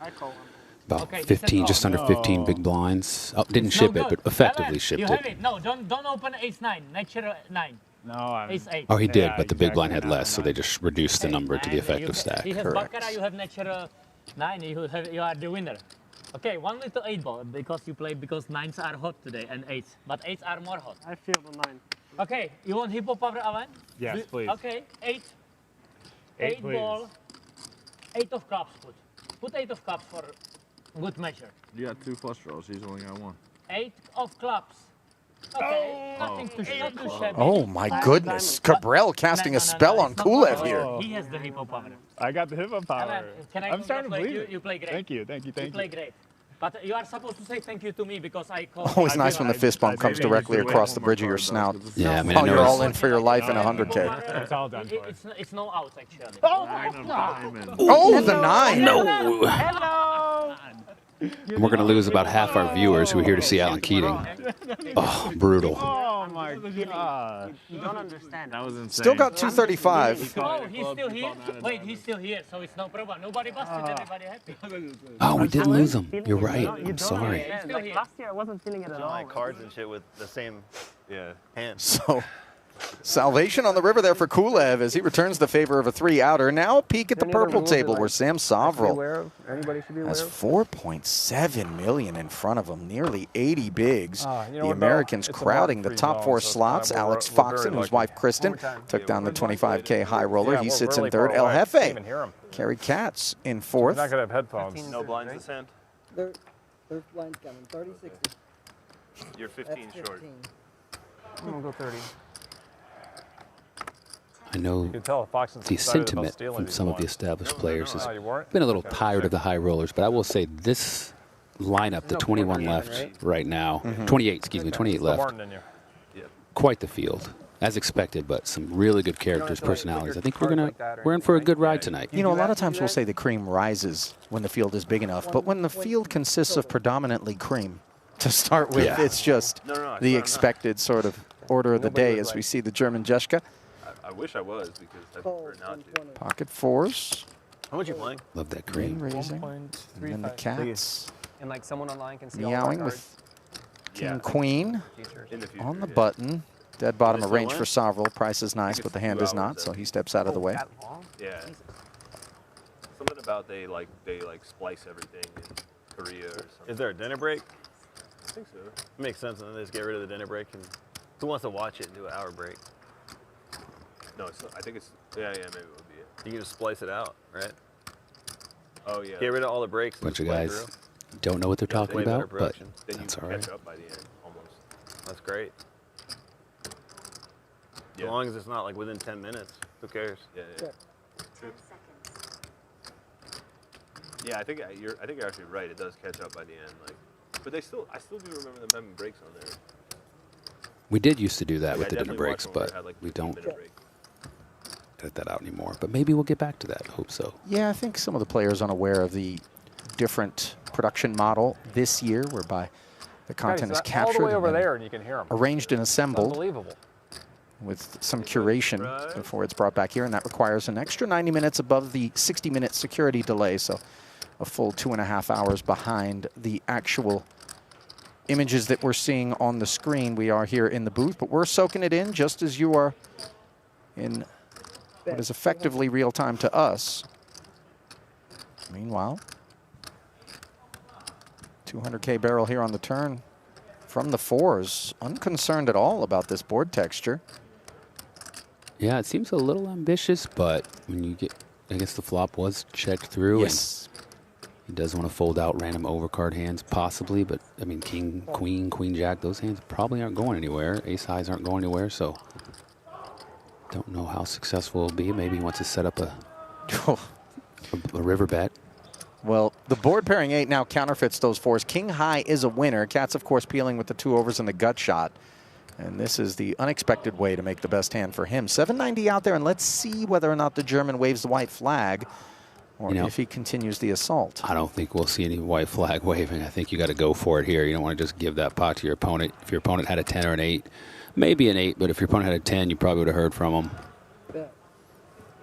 About Okay, 15, just under 15 big blinds. Oh, didn't ship it, but effectively shipped you it. have it. No, don't open ace 9. Natural 9. No, I'm... Ace 8. Oh, he did, but the big blind had less, so they just reduced the number to the effective stack. He has baccarat, you have natural 9. You are the winner. Okay, 1 little 8 ball because you play because 9s are hot today and 8s, but 8s are more hot. I feel the 9. Okay, you want hippo power, Alan? Yes, please. Okay, 8. 8 please. Ball. 8 of cups put. Put 8 of cups for good measure. You got 2 flush draws. He's only got 1. 8 of clubs. Okay, nothing to shabby. Oh my goodness. Cabrel casting a spell on Kulev here. He has the hippo power. I got the hippo power. Alan, can I I'm starting to believe you? it. You play great. Thank you, thank you, thank You play great. But you are supposed to say thank you to me because I called. Always nice when the fist bump comes directly across the bridge of your snout. Yeah, I mean, While I know you're it's- all in for your life in 100K. It's all done for. It's no out actually. Oh, the 9. No. Hello. And we're going to lose about half our viewers who are here to see Alan Keating. Oh, brutal. Oh my god. You don't understand. That was insane. Still got 235. Oh, he's still here? Wait, he's still here, so it's no problem. Nobody busted, everybody happy. Oh, we did lose him. You're right. I'm sorry. Like last year, I wasn't feeling it at all. Like cards and shit with the same hand. So, salvation on the river there for Kulev as he returns the favor of a 3-outer. Now a peek at the purple table where Sam Sovrel has 4.7 million in front of him, nearly 80 bigs. The Americans crowding the top 4 slots. Alex Foxen and his wife Kristen took down the 25K high roller. He sits in third. El Jefe carried Katz in fourth. Not gonna have headphones. No blinds this hand. There's blinds coming. 30, 60. You're 15 short. I'm gonna go 30. I know can tell Foxen's the excited about sentiment stealing from these some of the ones. established players has you weren't? been a little tired of the high rollers, but I will say this lineup, the 21 left right now, 28, excuse me, 28 left, Martin in you. quite the field, as expected, but some really good characters, personalities. I think we're in for a good ride tonight. You know, a lot of times we'll say the cream rises when the field is big enough, but when the field consists of predominantly cream to start with, it's just the expected sort of order of the day as we see the German Jeschke. I wish I was because I prefer not to. Pocket 4s. How much you playing? Love that cream. Raising. And then the Cats And like someone online can see all our meowing cards. with King Queen In the future, on the button. Dead bottom of range for Sovrel. Price is nice, but the hand is not, so he steps out of the way. Yeah. Something about they like splice everything in Korea or something. Is there a dinner break? I think so. It makes sense, and then they just get rid of the dinner break. And who wants to watch it and do an hour break? No, it's not, I think it's maybe it would be it. You can just splice it out, right? Oh yeah. Get rid of all the breaks. Bunch of guys don't know what they're talking about, but that's all right. Catch up by the end, almost. That's great. As long as it's not like within 10 minutes, who cares? Yeah. Yeah, I think you're actually right. It does catch up by the end, like, but I still do remember them having breaks on there. We did used to do that with I the dinner definitely breaks, watched one where but it had, like, we 15 don't minute break. edit that out anymore. But maybe we'll get back to that. I hope so. Yeah, I think some of the players unaware of the different production model this year, whereby the content is captured all the way over and then there, and you can hear them. arranged and assembled Unbelievable. with some curation before it's brought back here, and that requires an extra 90 minutes above the 60-minute security delay, so a full 2.5 hours behind the actual images that we're seeing on the screen. We are here in the booth, but we're soaking it in just as you are in what is effectively real time to us. Meanwhile, 200K barrel here on the turn from the fours. Unconcerned at all about this board texture. Yeah, it seems a little ambitious, but when you get, I guess the flop was checked through. Yes. And he does want to fold out random overcard hands, possibly, but I mean, king, queen, jack, those hands probably aren't going anywhere. Ace highs aren't going anywhere, so don't know how successful it'll be. Maybe he wants to set up a river bet. Well, the board pairing 8 now counterfeits those fours. King high is a winner. Cat's, of course, peeling with the 2 overs and the gut shot. And this is the unexpected way to make the best hand for him. 790 out there, and let's see whether or not the German waves the white flag or if he continues the assault. I don't think we'll see any white flag waving. I think you got to go for it here. You don't want to just give that pot to your opponent. If your opponent had a 10 or an 8, maybe an 8, but if your opponent had a 10, you probably would have heard from him.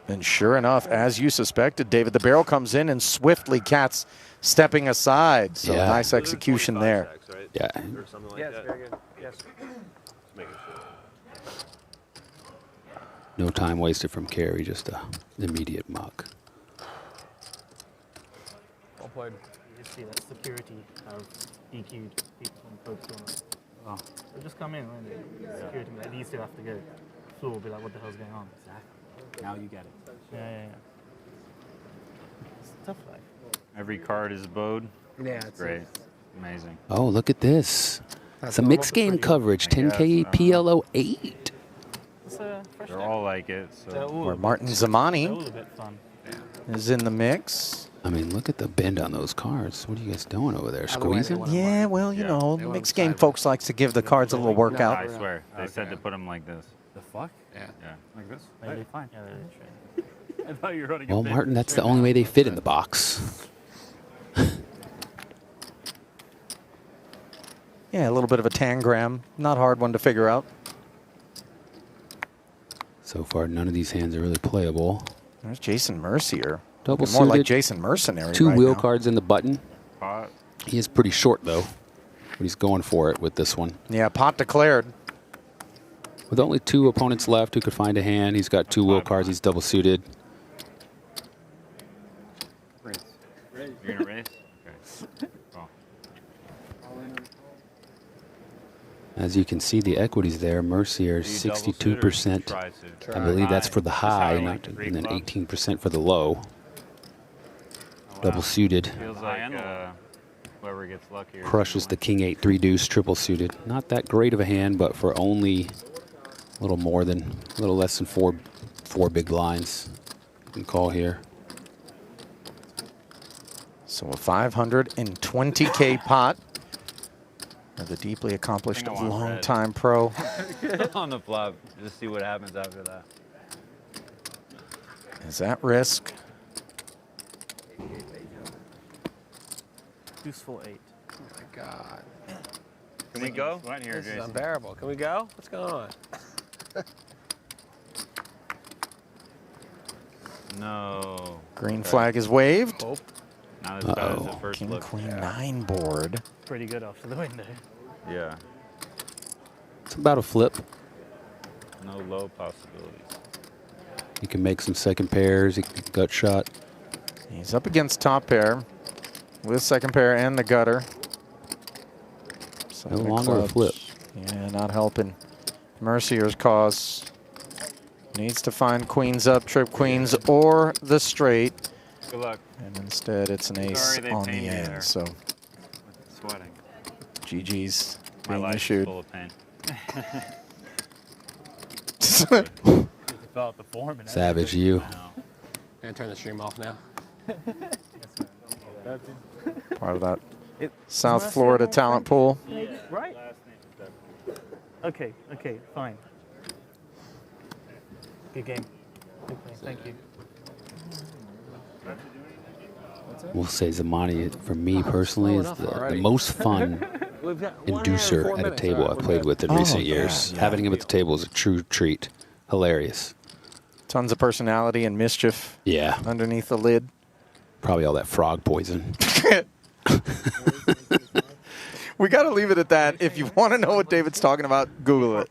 And sure enough, as you suspected, David, the barrel comes in and swiftly Cat's stepping aside. So nice execution there. Stacks, right? Yeah. Or something like Yes, that. very good. Yes. Just making sure. No time wasted from Carey, just an immediate muck. Well played. You just see that security of EQ'd people and folks on it. Oh. They just come in, won't they? Security, like, these two have to go. Floor will be like, what the hell's going on? Exactly. Now you get it. Yeah. It's tough life. Every card is bowed. Yeah, it's great. Amazing. Oh, look at this. It's a mixed game coverage, 10K PLO 8. They're all like it. So. Where Martin Zamani a bit fun. is in the mix. I mean, look at the bend on those cards. What are you guys doing over there? Squeezing? Yeah, well, you know, mixed game folks likes to give the cards a little workout. I swear. They said to put them like this. The fuck? Yeah. Like this? Maybe. Fine. Yeah, they're I thought you were running a Well, bit. Martin, that's the only way they fit in the box. Yeah, a little bit of a tangram. Not a hard one to figure out. So far, none of these hands are really playable. There's Jason Mercier. Double Looking more like suited, Jason Mercenary 2 right wheel now. cards in the button. Pot. He is pretty short, though. But he's going for it with this one. Yeah, pot declared. With only 2 opponents left who could find a hand, he's got 2 wheel cards. He's double suited. Race. You're gonna race? Okay. Well. As you can see, the equities there. Mercier, Do you double suit or 62%. tri-suit? I believe that's for the high, like not, 3 and then clubs? 18% for the low. Double suited. Feels like whoever gets luckier. Crushes the king 8 3 deuce triple suited. Not that great of a hand, but for only a little less than four big blinds you can call here. So a 520K pot of the deeply accomplished I want longtime pro. On the flop, just see what happens after that. Is at risk. Deuce full 8. Oh my God. Can we go? This is unbearable. Can we go? What's going on? No. Green flag is waved. Not as bad as the Uh-oh, first King, look. Queen 9 board. Pretty good after the window. Yeah. It's about a flip. No low possibilities. You can make some second pairs. You can gut shot. He's up against top pair with second pair and the gutter. No Seven longer a clubs. flip. Yeah, not helping Mercier's cause. Needs to find queens up, trip queens, or the straight. Good luck. And instead, it's an ace Sorry they on the paid me end. there. So Sweating. GG's My being life's issued. full of pain. Develop the form and Savage, you. Gonna turn the stream off now. Part of that South Florida talent pool. Right. Okay, fine. Good game. Good game. Thank you. We'll say Zamani, for me personally, is the most fun We've got 1 hour and inducer 4 at a minutes. table All right, I've we're played good. with in Oh, recent yeah, years. yeah. Having him at the table is a true treat. Hilarious. Tons of personality and mischief Yeah. underneath the lid. Probably all that frog poison. We got to leave it at that. If you want to know what David's talking about, Google it.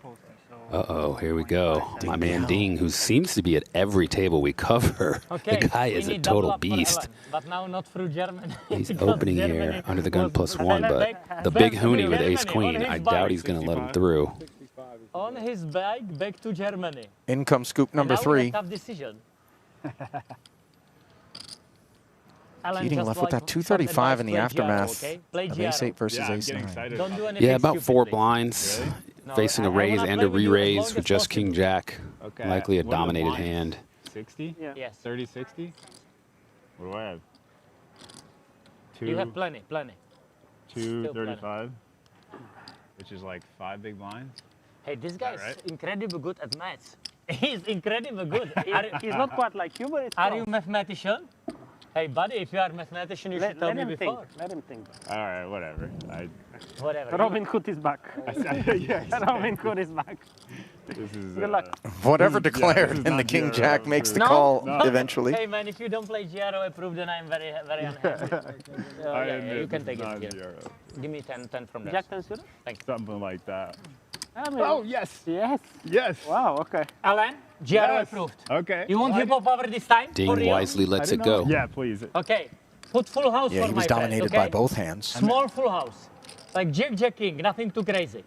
Uh-oh, here we go. My man Ding, who seems to be at every table we cover. Okay, the guy is a total beast. But now not through Germany. He's opening here under the gun +1, but the big Hoonie with ace-queen, I doubt he's going to let him through. On his back to Germany. In comes scoop number 3. Tough decision. Keating left with that 235 in the aftermath of ace-8 versus ace-9. Yeah, about 4 blinds, facing a raise and a re-raise with just king-jack. Likely a dominated hand. 60? Yeah. Yes. 30, 60? What do I have? You have plenty. 235, which is like 5 big blinds. Hey, this guy is incredibly good at maths. He's incredibly good. He's not quite like you, but it's Are you a mathematician? Hey, buddy, if you are a mathematician, you should tell me before. Let him think. All right, whatever. Whatever. Robin Hood is back. Yes. Robin Hood is back. This is, Good luck. Whatever declared, and the king-jack makes the call eventually. Hey, man, if you don't play Giro approved, then I'm very, very unhappy. You can take it. Here. Give me 10 from there. Jack 10 suited? Thanks. Something like that. Oh, yes. Yes. Yes. Wow, okay. Alan, Giro approved. Okay. You want hip-hop power this time? Ding wisely lets it go. Yeah, please. Okay. Put full house Yeah, for he my was dominated friend, okay? by both hands. Small full house. Like Jack King, nothing too crazy.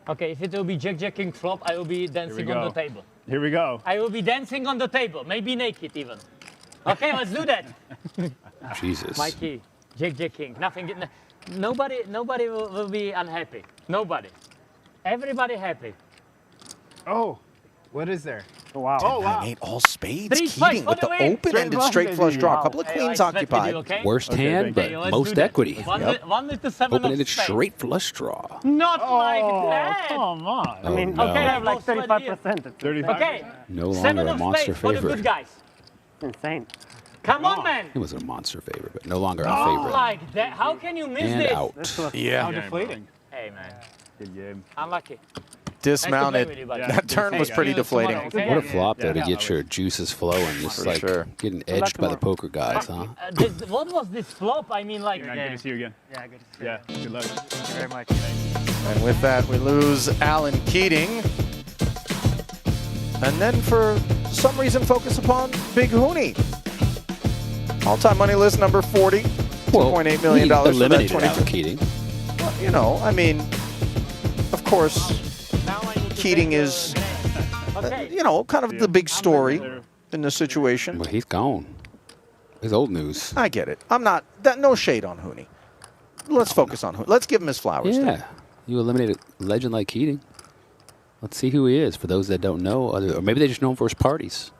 Okay, if it will be Jack King flop, I will be dancing on the table. Here we go. I will be dancing on the table, maybe naked even. Okay, let's do that. Jesus. Mikey, Jack King, nothing. Nobody will be unhappy. Nobody. Everybody happy. Oh, what is there? Oh, wow. Oh, wow. 8 all spades. Keating with the win. open-ended straight flush draw. A couple of queens occupied. Okay? Worst hand, but most equity. One with the 7 of Open-ended spades. straight flush draw. Not like that. Come on. I mean, okay, I have like 35%. 35? Okay. No Seven longer a of monster spades for the favorite. good guys. Insane. Come on, man. It was a monster favorite, but no longer a Not favorite. like that. How can you miss And this? out. Yeah. How deflating. Hey, man. Good game. Unlucky. Dismounted. Nice to play with you, buddy. That turn was pretty deflating. What a flop, though, to get your juices flowing. Just like getting edged by the poker guys, huh? What was this flop? I mean, like. Good to see you again. Yeah, good to see you. Yeah, good luck. Thank you very much. And with that, we lose Alan Keating. And then for some reason, focus upon Big Hoonie. All-time money list number 40. $2.8 million for that eliminated 22. Alan Keating. Well, you know, I mean, of course, Keating is, you know, kind of the big story in this situation. Well, he's gone. He's old news. I get it. I'm not, no shade on Hoonie. Let's focus on Hoonie. Let's give him his flowers. Yeah. You eliminated a legend like Keating. Let's see who he is for those that don't know, or maybe they just know him for his parties.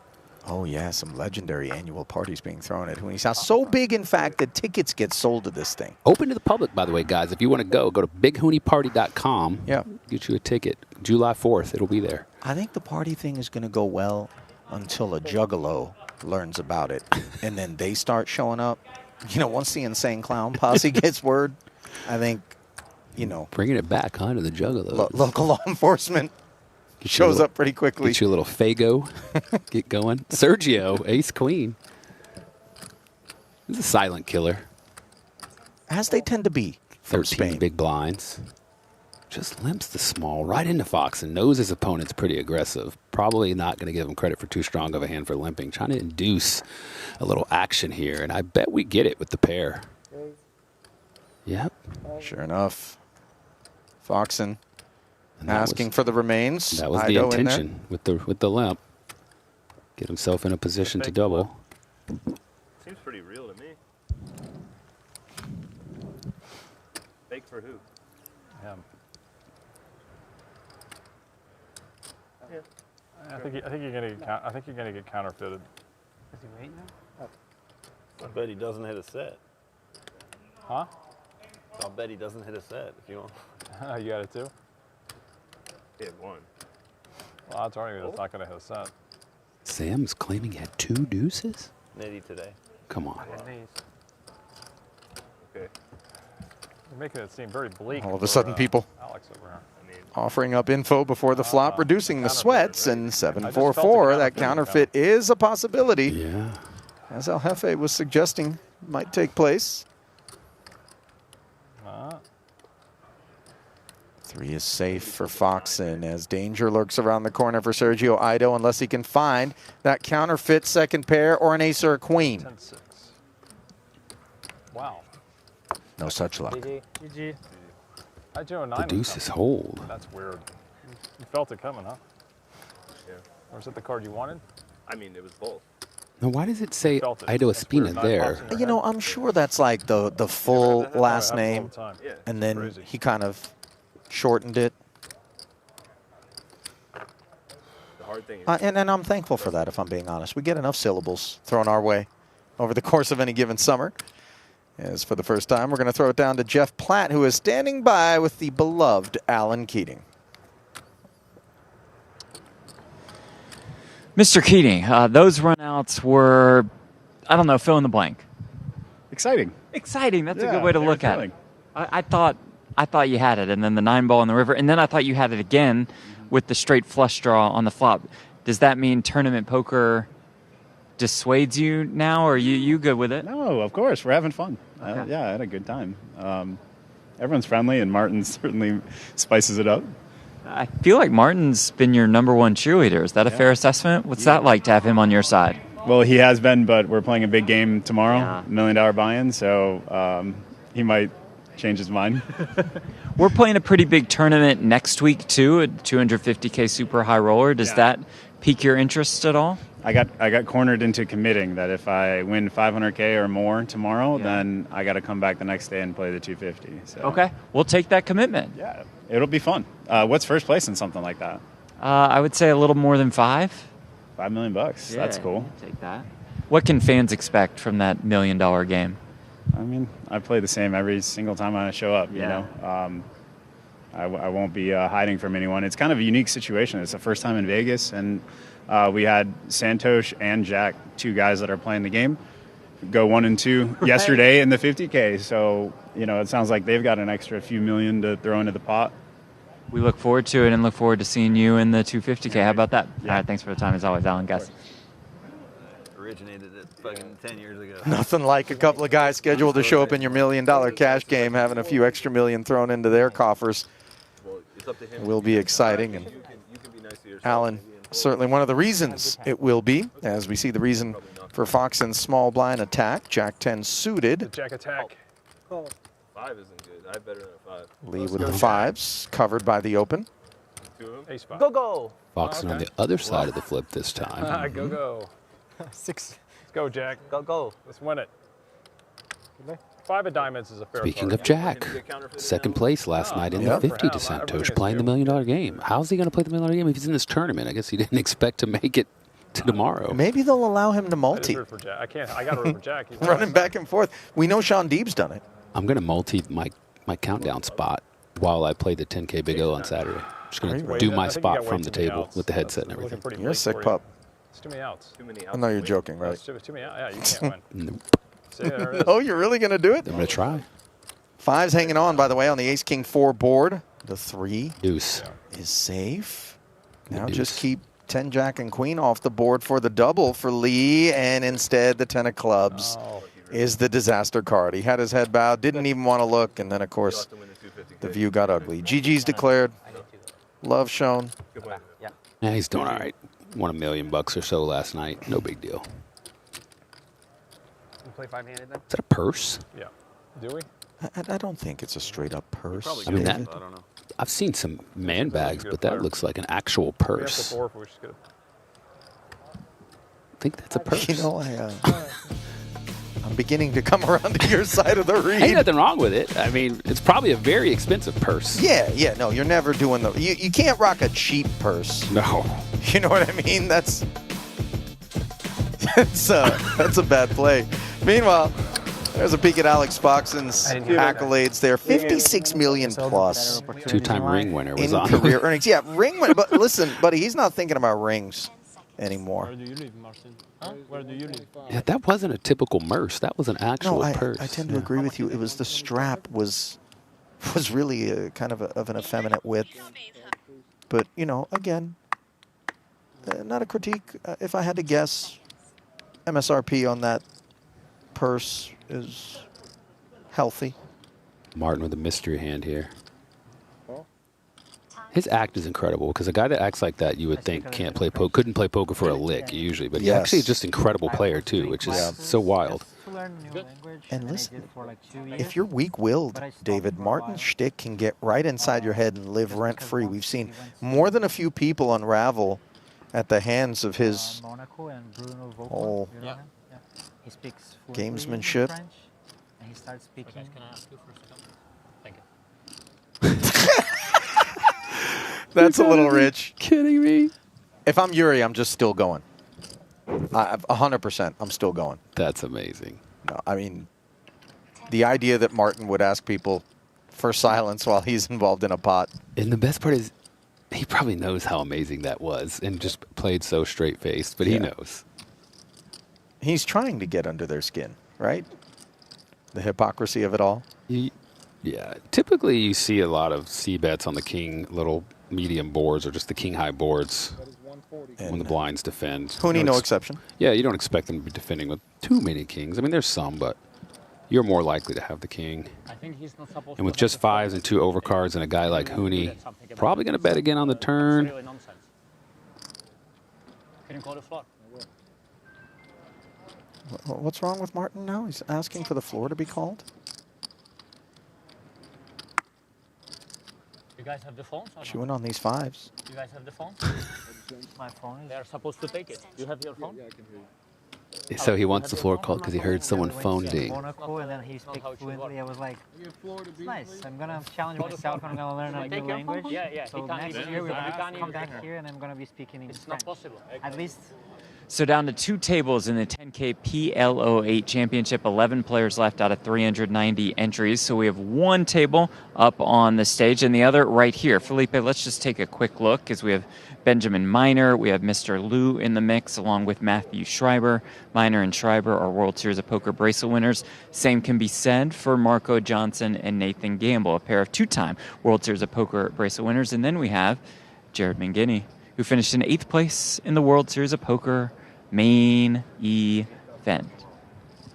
Oh, yeah, some legendary annual parties being thrown at Hoonie. Sounds so big, in fact, that tickets get sold to this thing. Open to the public, by the way, guys. If you want to go to bighooneyparty.com. Yeah. Get you a ticket. July 4th, it'll be there. I think the party thing is going to go well until a juggalo learns about it, and then they start showing up. You know, once the Insane Clown Posse gets word, I think, you know. Bringing it back, huh, to the juggalos. Local law enforcement shows up pretty quickly. Get you a little Fago. Get going. Sergio, ace queen. He's a silent killer. As they tend to be. 13 big blinds. Just limps the small right into Fox and knows his opponent's pretty aggressive. Probably not going to give him credit for too strong of a hand for limping. Trying to induce a little action here, and I bet we get it with the pair. Yep. Sure enough. Foxen asking for the remains. That was the intention with the limp. Get himself in a position to double. Seems pretty real to me. Fake for who? Him. Yeah. I think you're gonna get counterfeited. Is he waiting now? I bet he doesn't hit a set. Huh? I'll bet he doesn't hit a set if you want. You got it too? He had one. Well, I'll tell you, it's not gonna hit a set. Sam's claiming he had 2 deuces? Nitty today. Come on. Okay. You're making it seem very bleak. All of a sudden, people Alex over here. offering up info before the flop, reducing the sweats, and 7-4-4. That counterfeit is a possibility. Yeah. As El Jefe was suggesting might take place. 3 is safe for Foxen as danger lurks around the corner for Sergio Ido unless he can find that counterfeit second pair or an ace or a queen. 10-6. Wow. No such luck. GG. I drew a 9. The deuce is hold. That's weird. You felt it coming, huh? Yeah. Or is it the card you wanted? I mean, it was both. Now, why does it say Ido Espina there? You know, I'm sure that's like the full last name, Yeah. and then he kind of shortened it. The hard thing is And I'm thankful for that, if I'm being honest. We get enough syllables thrown our way over the course of any given summer. As for the first time, we're going to throw it down to Jeff Platt, who is standing by with the beloved Alan Keating. Mr. Keating, those runouts were, I don't know, fill in the blank. Exciting. Exciting. That's a Yeah, good way to very look at thrilling. it. I thought you had it, and then the 9-ball in the river, and then I thought you had it again with the straight flush draw on the flop. Does that mean tournament poker dissuades you now, or are you good with it? No, of course. We're having fun. Okay. Yeah, I had a good time. Everyone's friendly, and Martin certainly spices it up. I feel like Martin's been your number one cheerleader. Is that a fair assessment? What's that like to have him on your side? Well, he has been, but we're playing a big game tomorrow, $1 million buy-in, so he might change his mind. We're playing a pretty big tournament next week, too, a 250K super high roller. Does that pique your interest at all? I got cornered into committing that if I win 500K or more tomorrow, then I got to come back the next day and play the 250. So. Okay, we'll take that commitment. Yeah, it'll be fun. What's first place in something like that? I would say a little more than 5. $5 million. That's cool. Take that. What can fans expect from that $1 million game? I mean, I play the same every single time I show up. You know, I won't be hiding from anyone. It's kind of a unique situation. It's the first time in Vegas, and we had Santosh and Jack, 2 guys that are playing the game, go 1 and 2 yesterday in the 50K. So, you know, it sounds like they've got an extra few million to throw into the pot. We look forward to it and look forward to seeing you in the 250K. How about that? All right, thanks for the time as always, Alan. Guys. Originated it fucking 10 years ago. Nothing like a couple of guys scheduled to show up in your $1 million cash game, having a few extra million thrown into their coffers. It will be exciting. And Alan, certainly one of the reasons it will be, as we see the reason for Foxen's small blind attack. Jack 10 suited. Jack attack. 5 isn't good. I have better than a 5. Lead with the 5s, covered by the open. Ace 5. Go, go. Foxen on the other side of the flip this time. Go, go. 6. Let's go, Jack. Go, go. Let's win it. 5 of diamonds is a fair Speaking card. of Jack, second place last night in the 50 to Santosh, playing the $1 million game. How's he going to play the $1 million game if he's in this tournament? I guess he didn't expect to make it to tomorrow. Maybe they'll allow him to multi. I just root for Jack. I can't. I got to root for Jack. He's Running back and forth. We know Sean Deeb's done it. I'm going to multi my countdown spot while I play the 10K Big O on Saturday. I'm just going to do my spot from the table with the headset and everything. You're a sick pup. It's too many outs. Too many outs. I know you're joking, right? Too many outs. Yeah, you can't win. Nope. See, there it is. Oh, you're really going to do it? I'm going to try. 5's hanging on, by the way, on the Ace-King-4 board. The 3 Deuce is safe. The Now deuce. just keep 10 Jack and Queen off the board for the double for Lee, and instead the 10 of clubs is the disaster card. He had his head bowed, didn't even want to look, and then, of course, the view got ugly. GG's declared. Love shown. Yeah, he's doing all right. Won $1 million or so last night. No big deal. You play 5-handed then? Is that a purse? Yeah. Do we? I don't think it's a straight-up purse. I mean, David. that, I've seen some man bags, but that looks like an actual purse. I think that's a purse. You know, I'm beginning to come around to your side of the read. Ain't nothing wrong with it. I mean, it's probably a very expensive purse. Yeah, no, you're never doing the. You can't rock a cheap purse. No. You know what I mean? That's a bad play. Meanwhile, there's a peek at Alex Foxen's accolades there. 56 million plus. 2-time ring winner was in on. career earnings. Yeah, ring winner. But listen, buddy, he's not thinking about rings anymore. Where do you live, Martin? Huh? Where do you live? Yeah, that wasn't a typical merce. That was an actual No, purse. I tend to agree with you. It was the strap was really a kind of an effeminate width. But, you know, again, not a critique. If I had to guess, MSRP on that purse is healthy. Martin with a mystery hand here. His act is incredible because a guy that acts like that you would think couldn't play poker for a lick usually, but he's actually just an incredible player too, which is so wild. And listen, if you're weak-willed, David, Martin's shtick can get right inside your head and live rent-free. We've seen more than a few people unravel at the hands of his whole gamesmanship. He starts speaking. Can I ask you for a second? Thank you. That's a little rich. Kidding me? If I'm Yuri, I'm just still going. 100%, I'm still going. That's amazing. No, I mean, the idea that Martin would ask people for silence while he's involved in a pot. And the best part is, he probably knows how amazing that was and just played so straight-faced, but he knows. He's trying to get under their skin, right? The hypocrisy of it all. Yeah, typically you see a lot of C-bets on the king little medium boards or just the king-high boards when the blinds defend. Hooney, no exception. Yeah, you don't expect them to be defending with too many kings. I mean, there's some, but you're more likely to have the king. I think he's not supposed and with just fives and 2 overcards and a guy like Hooney, probably going to bet again on the turn. Really nonsense. Can you call the floor? What's wrong with Martin now? He's asking for the floor to be called? You guys have the phones? Chewing on these fives. You guys have the phone? My phone. They are supposed to take it. You have your phone? Yeah, I can hear you. So he wants the floor called because he heard someone phone ding. Monaco, and then he speaks fluently. I was like, it's nice. I'm going to challenge myself and I'm going to learn a new language. Yeah. So next year we're going to come back here and I'm going to be speaking English. It's not possible. At least. So down to 2 tables in the 10K PLO8 Championship, 11 players left out of 390 entries. So we have 1 table up on the stage and the other right here. Felipe, let's just take a quick look because we have Benjamin Miner, we have Mr. Liu in the mix along with Matthew Schreiber. Miner and Schreiber are World Series of Poker bracelet winners. Same can be said for Marco Johnson and Nathan Gamble, a pair of 2-time World Series of Poker bracelet winners. And then we have Jared Mangini, who finished in 8th place in the World Series of Poker main event.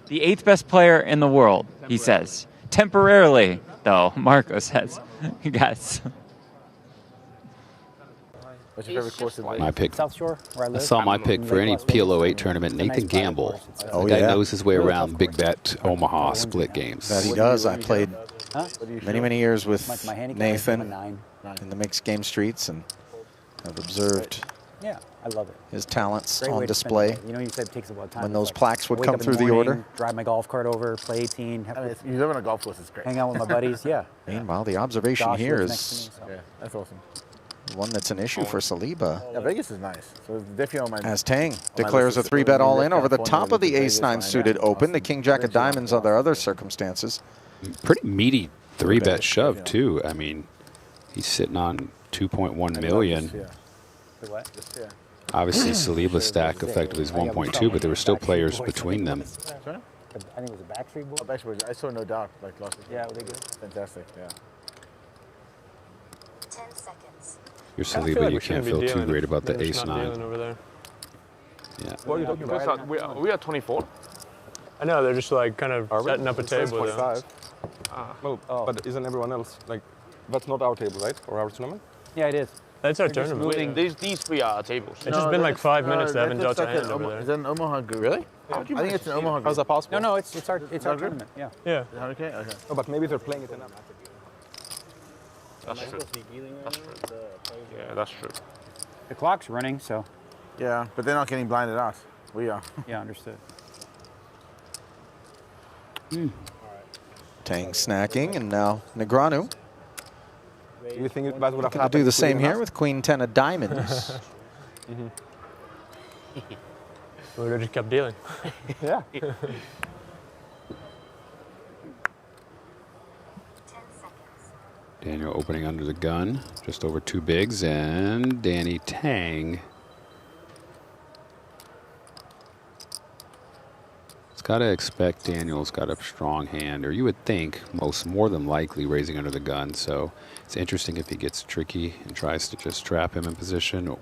The 8th best player in the world, he says. Temporarily, though, Marco says. You guys. What's your favorite course in Vegas? My pick. South Shore, where I live. I saw my pick for any PLO8 tournament, Nathan Gamble. The guy knows his way around big bet Omaha split games. That he does. I played many years with Nathan in the mixed game streets and have observed I love it. his talents Great way on to display. spend the day. You know, you said it takes a lot of time. When It's those like, plaques would wake come up in through the morning, order. Drive my golf cart over, play 18. You live on a golf course, it's great. Hang out with my buddies, yeah. Meanwhile, the observation Josh here lives is next to me, so. Yeah, that's awesome. one that's an issue for Saliba. Yeah, Vegas is nice. So it's definitely on my. As Tang declares a 3-bet all-in over the top of the ace-9 suited open. The king-jack of diamonds under other circumstances. Pretty meaty 3-bet shove, too. I mean, he's sitting on 2.1 million. What? Obviously, Saliba's stack effectively is 1.2, but there were still players between them. I think it was a Backstreet Boy. Oh, Backstreet Boys. I saw No Doubt like last week. Yeah, were they good? Fantastic, yeah. 10 seconds. You're Saliba, you can't feel too great about the ace-9. Over there. Yeah. What are you talking about? We are 24. I know, they're just like kind of setting up a table. 25. But isn't everyone else, like, that's not our table, right? Or our tournament? Yeah, it is. That's our tournament. These 3 are tables. It's just been like 5 minutes. They haven't dealt a hand over there. Is that an Omaha group? Really? I think it's an Omaha group. How's that possible? No, it's our tournament, yeah. Yeah. Okay, okay. No, but maybe they're playing it in a match. That's true. That's true. Yeah, that's true. The clock's running, so. Yeah, but they're not getting blinded out. We are. Yeah, understood. Tang snacking, and now Negreanu. You think that would have Going to happened do the if we same didn't here ask? with Queen-10 of diamonds. We would have just kept dealing. Yeah. Daniel opening under the gun, just over 2 bigs, and Danny Tang. It's got to expect Daniel's got a strong hand, or you would think more than likely raising under the gun. So it's interesting if he gets tricky and tries to just trap him in position,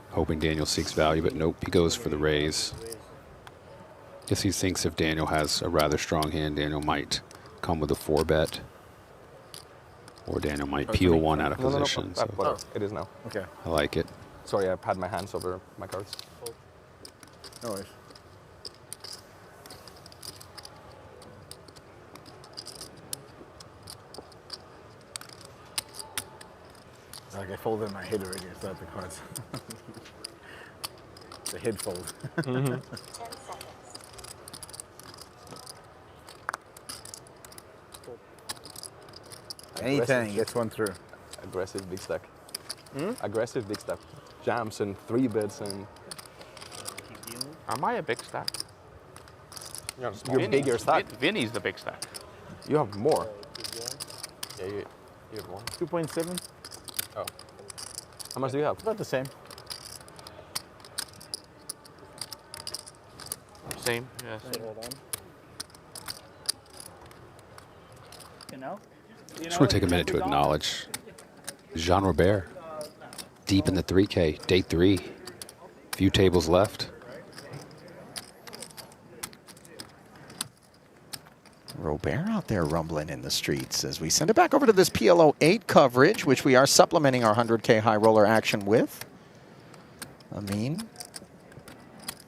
hoping Daniel seeks value, but nope, he goes for the raise. Guess he thinks if Daniel has a rather strong hand, Daniel might come with a 4-bet. Or Daniel might peel one out of position. So It is now. Okay. I like it. Sorry, I had my hands over my cards. No worries. It's like I folded my head already. It's not the cards. The head fold. Mhm. Anything gets one through. Aggressive big stack. Aggressive big stack. Jams and 3-bets and. Am I a big stack? You're bigger stack. Vinny's the big stack. You have more. Yeah, you have one. 2.7. Oh. How much do you have? About the same. Same, yes. You know? Just want to take a minute to acknowledge Jean Robert, deep in the 3K, day 3, few tables left. Robert out there rumbling in the streets as we send it back over to this PLO 8 coverage, which we are supplementing our 100K high roller action with. Amin.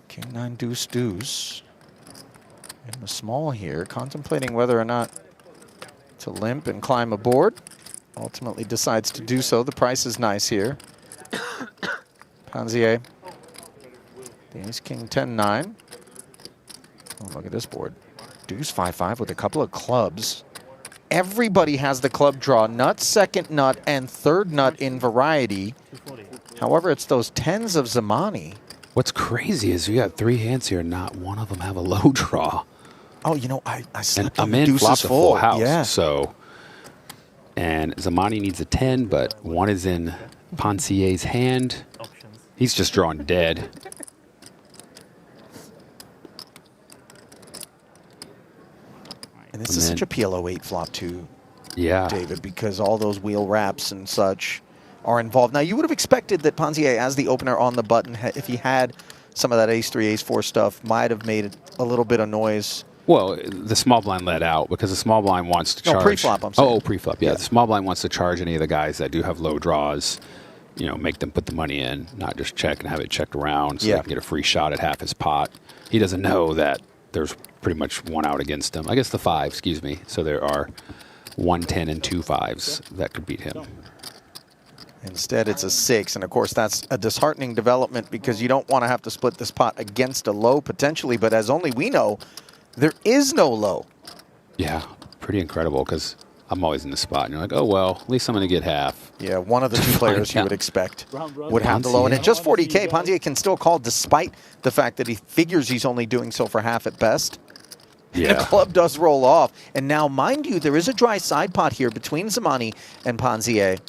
King 9 deuce deuce. In the small here, contemplating whether or not to limp and climb aboard. Ultimately decides to do so. The price is nice here. Panzier. The ace king 10-9. Oh, look at this board. Deuce 5-5 with a couple of clubs. Everybody has the club draw. Nut, second nut, and third nut in variety. However, it's those 10s of Zamani. What's crazy is you got 3 hands here, not one of them have a low draw. Oh, you know, I slept and on the Amin deuce flops is a full house. Yeah. So, and Zamani needs a 10, but one is in Pansier's hand. He's just drawing dead. And this is such a PLO 8 flop too, Yeah. David, because all those wheel wraps and such are involved. Now, you would have expected that Panzier, as the opener on the button, if he had some of that ace-3, ace-4 stuff, might have made a little bit of noise. Well, the small blind let out because the small blind wants to charge. No, pre-flop, I'm saying. Oh, pre-flop, yeah. The small blind wants to charge any of the guys that do have low draws, you know, make them put the money in, not just check and have it checked around so they can get a free shot at half his pot. He doesn't know that there's pretty much one out against him. I guess the 5, excuse me. So there are 1 10 and 2 5s that could beat him. Instead, it's a 6, and of course, that's a disheartening development because you don't want to have to split this pot against a low potentially, but as only we know, there is no low. Yeah, pretty incredible because I'm always in the spot, and you're like, oh, well, at least I'm going to get half. Yeah, one of the 2 players you would expect would have the low. And at just 40K, Panzier can still call despite the fact that he figures he's only doing so for half at best. Yeah. The club does roll off. And now, mind you, there is a dry side pot here between Zamani and Panzier.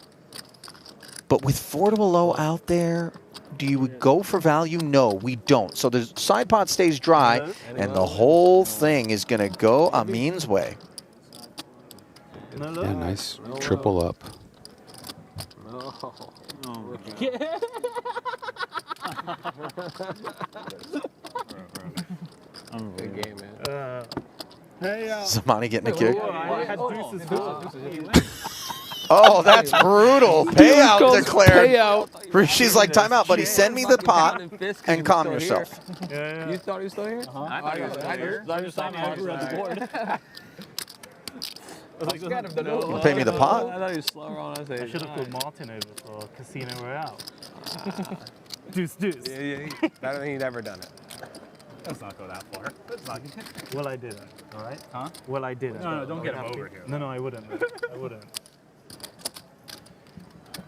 But with 4 to a low out there, do you go for value? No, we don't. So the side pot stays dry, and the whole thing is going to go Amin's way. Yeah, nice triple up. Good game, man. Zamani getting a kick. I had Oh, that's brutal. Payout declared. Payout. She's like, timeout, buddy. Send me the pot and calm yourself. You thought he was still here? I thought he was here. I just thought he was on the board. You pay me the pot? I thought he was slower on us. I should have put Martin over for Casino Royale. Deuce, deuce. I don't think he'd ever done it. Let's not go that far. Let's not. Well, I didn't. All right? Huh? Well, I didn't. No, don't get him over here. No, I wouldn't. I wouldn't.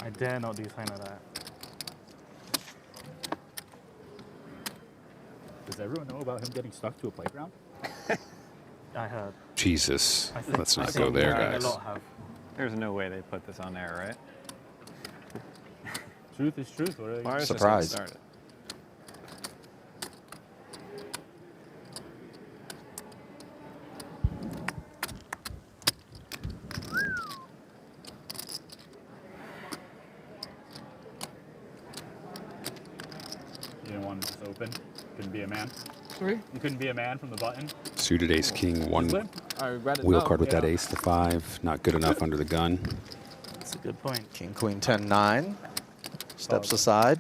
I dare not do something like that. Does everyone know about him getting stuck to a playground? I heard. Jesus. I think- Let's I not think go there, a guys. lot have. There's no way they put this on there, right? Truth is truth. What are you Surprise. You didn't want to just open? Couldn't be a man? Sorry? You couldn't be a man from the button? Suited ace king, one I read it. wheel No, card with that yeah. ace to 5. Not good enough under the gun. Good point. King, queen, 10, 9. Steps aside.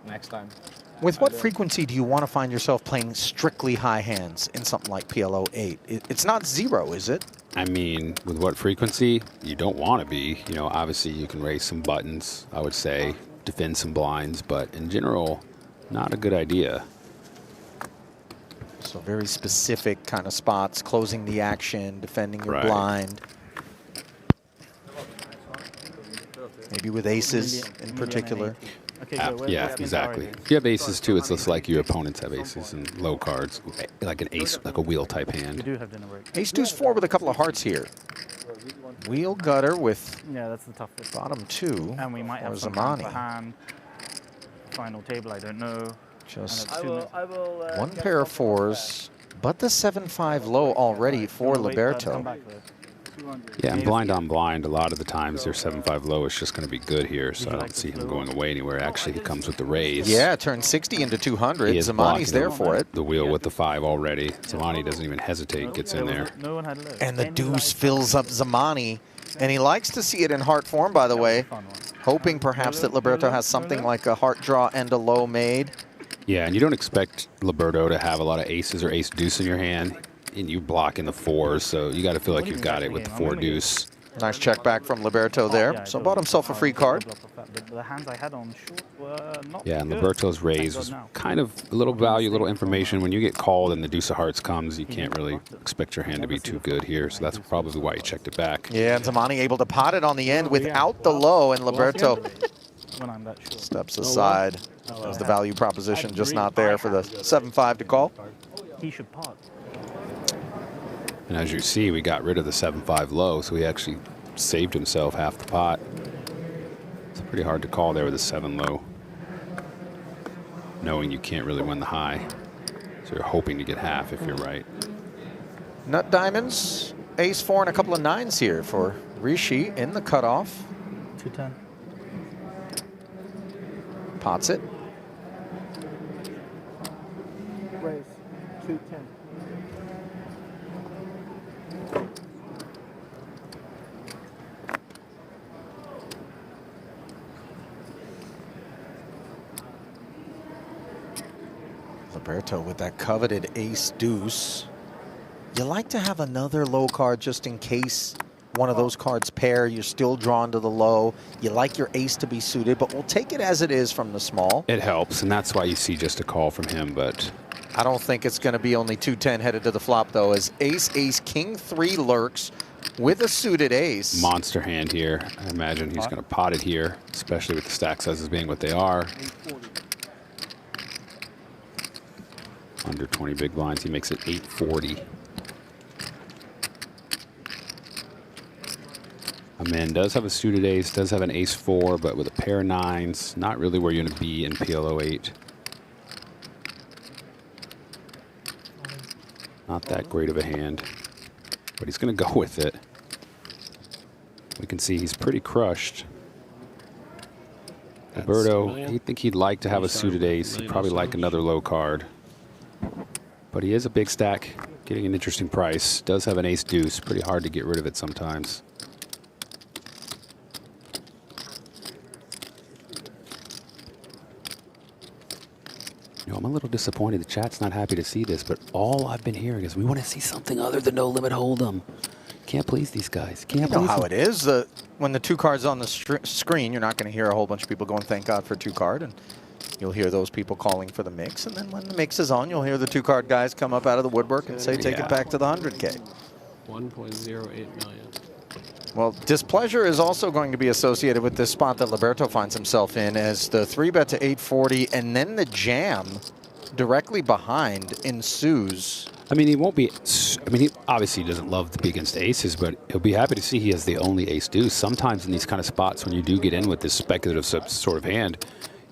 Next time. With what frequency do you want to find yourself playing strictly high hands in something like PLO 8? It's not 0, is it? I mean, with what frequency? You don't want to be. You know, obviously you can raise some buttons, I would say, defend some blinds, but in general, not a good idea. So very specific kind of spots, closing the action, defending your Right. blind. Maybe with aces in particular. Yeah, exactly. If you have aces too, it's just like your opponents have aces and low cards, like an ace, like a wheel type hand. do have dinner break. Ace deuce 4 with a couple of hearts here. Wheel gutter with Yeah, that's the toughest. bottom 2. And we might or have some Zamani. for hand. Final table, I don't know. Just And it's 2 minutes. one pair of 4s, but the 7-5 low already for Liberto. Yeah, and blind on blind, a lot of the times their 7-5 low is just going to be good here, so I don't see him going away anywhere. Actually, he comes with the raise. Yeah, turn 60 into 200. He is Zamani's there blocking for it. the wheel with the 5 already. Zamani doesn't even hesitate, gets in there. And the deuce fills up Zamani. And he likes to see it in heart form, by the way. Hoping perhaps that Liberto has something like a heart draw and a low made. Yeah, and you don't expect Liberto to have a lot of aces or ace deuce in your hand, and you block in the 4s, so you got to feel like you've got it with the 4 deuce. Nice check back from Liberto there. So bought himself a free card. The hands I had on short were not Yeah, and good. Liberto's raise was kind of a little value, a little information. When you get called and the deuce of hearts comes, you can't really expect your hand to be too good here, so that's probably why he checked it back. Yeah, and Zamani able to pot it on the end without the low, and Liberto When I'm that short. steps aside. As the value proposition just not there for the 7-5 to call. He should pot. And as you see, we got rid of the 7-5 low, so he actually saved himself half the pot. It's pretty hard to call there with a 7 low, knowing you can't really win the high. So you're hoping to get half if you're right. Nut diamonds, ace 4 and a couple of 9s here for Rishi in the cutoff. 210. Pots it. Raise 210. Liberto with that coveted ace deuce. You like to have another low card just in case one of those cards pair. You're still drawn to the low. You like your ace to be suited, but we'll take it as it is from the small. It helps, and that's why you see just a call from him, but I don't think it's going to be only 210 headed to the flop, though, as ace, ace, king 3 lurks with a suited ace. monster hand here. I imagine he's going to pot it here, especially with the stack sizes being what they are. Under 20 big blinds, he makes it 840. A man does have a suited ace, does have an ace 4, but with a pair of 9s, not really where you're going to be in PLO 8. Not that great of a hand, but he's going to go with it. We can see he's pretty crushed. Alberto, he'd think he'd like to have a suited ace. He'd probably like another low card. But he is a big stack, getting an interesting price. Does have an ace deuce, pretty hard to get rid of it sometimes. You know, I'm a little disappointed. The chat's not happy to see this, but all I've been hearing is we want to see something other than no limit hold'em. Can't please these guys. Can't You know please how them. it is. When the 2 cards on the screen, you're not going to hear a whole bunch of people going, thank God for 2 card. And you'll hear those people calling for the mix. And then when the mix is on, you'll hear the 2 card guys come up out of the woodwork and say, take it back to the 100K. 1.08 million. Well, displeasure is also going to be associated with this spot that Liberto finds himself in, as the 3-bet to 840 and then the jam directly behind ensues. I mean, he won't be. I mean, he obviously doesn't love to be against aces, but he'll be happy to see he has the only ace deuce. Sometimes in these kind of spots, when you do get in with this speculative sort of hand,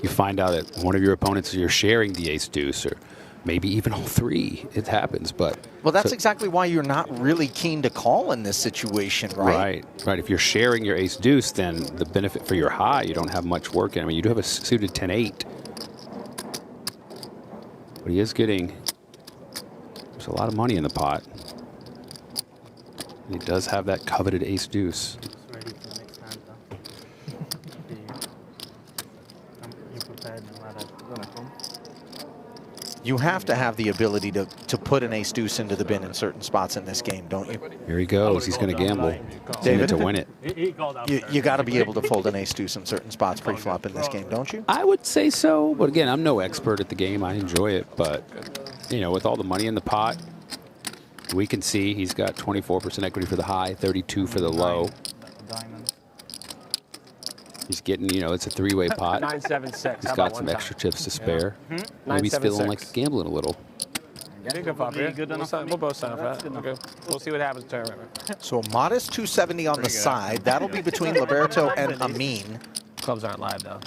you find out that one of your opponents, you're sharing the ace deuce, or maybe even all 3. It happens, but well, that's exactly why you're not really keen to call in this situation, right? Right. If you're sharing your ace deuce, then the benefit for your high, you don't have much work in. I mean, you do have a suited 10-8, but he is getting. There's a lot of money in the pot. He does have that coveted ace deuce. Ready for the next hand now. You prepared no matter. You have to have the ability to put an ace deuce into the bin in certain spots in this game, don't you? Here he goes. He's going to gamble. David, to win it. You got to be able to fold an ace deuce in certain spots pre-flop in this game, don't you? I would say so, but again, I'm no expert at the game. I enjoy it, but you know, with all the money in the pot, we can see he's got 24% equity for the high, 32 for the low. He's getting, you know, it's a three-way pot. 976. He's got some extra chips to spare. Maybe he's feeling like gambling a little. Be a good flop here. We'll both sign up for that. Okay. We'll see what happens to tournament. So a modest 270 on the side. That'll be between Liberto and Amin. Clubs aren't live though.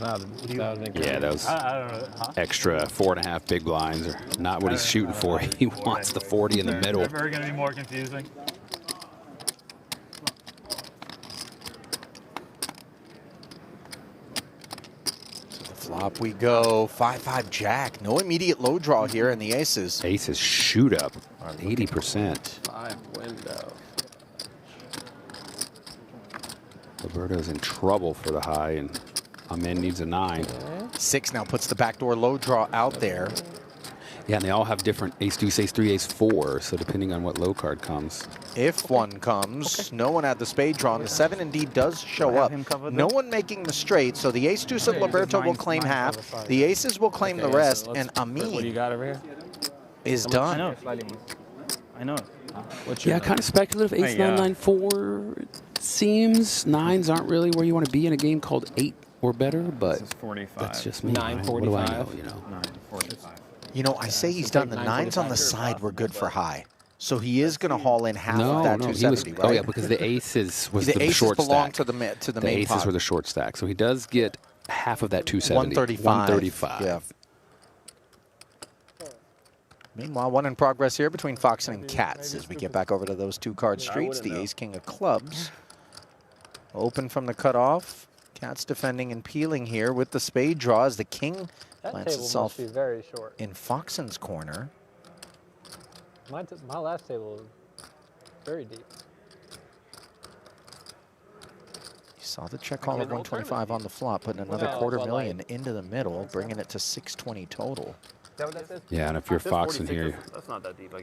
Yeah, those extra 4.5 big blinds are not what he's shooting for. He wants the 40 in the middle. They're very going to be more confusing. Flop we go. 5-5 jack. No immediate low draw here in the aces. Aces shoot up on 80%. 5 window. Roberto's in trouble for the high, and Amin needs a 9. 6 now puts the backdoor low draw out there. Yeah, and they all have different ace deuce, ace 3, ace 4. So depending on what low card comes. If one comes, no one had the spade drawn. The 7 indeed does show up. No one making the straight, so the ace deuce of Liberto will claim half. The aces will claim the rest, and Amin what do you got over here? is done. I know. Yeah, kind of speculative. Ace 9, 9, 4. It seems 9s aren't really where you want to be in a game called 8 or better, but that's just me. 945. What do I know, you know? 945. You know, I say he's done the 9s on the side were good for high. So he is going to haul in half of that 270, right? Oh, yeah, because the aces was the aces short belong stack. to the main pot. The aces were the short stack. So he does get half of that 270. 135. Yeah. Meanwhile, one in progress here between Foxen and Cats as we get back over to those two-card streets. The ace-king of clubs. Open from the cutoff. Cats defending and peeling here with the spade draw as the king plants itself must be very short. in Foxen's corner. My last table is very deep. You saw the check call of 125 on the flop, putting another $250,000 into the middle, bringing it to 620 total. Yeah, and if you're Foxen here,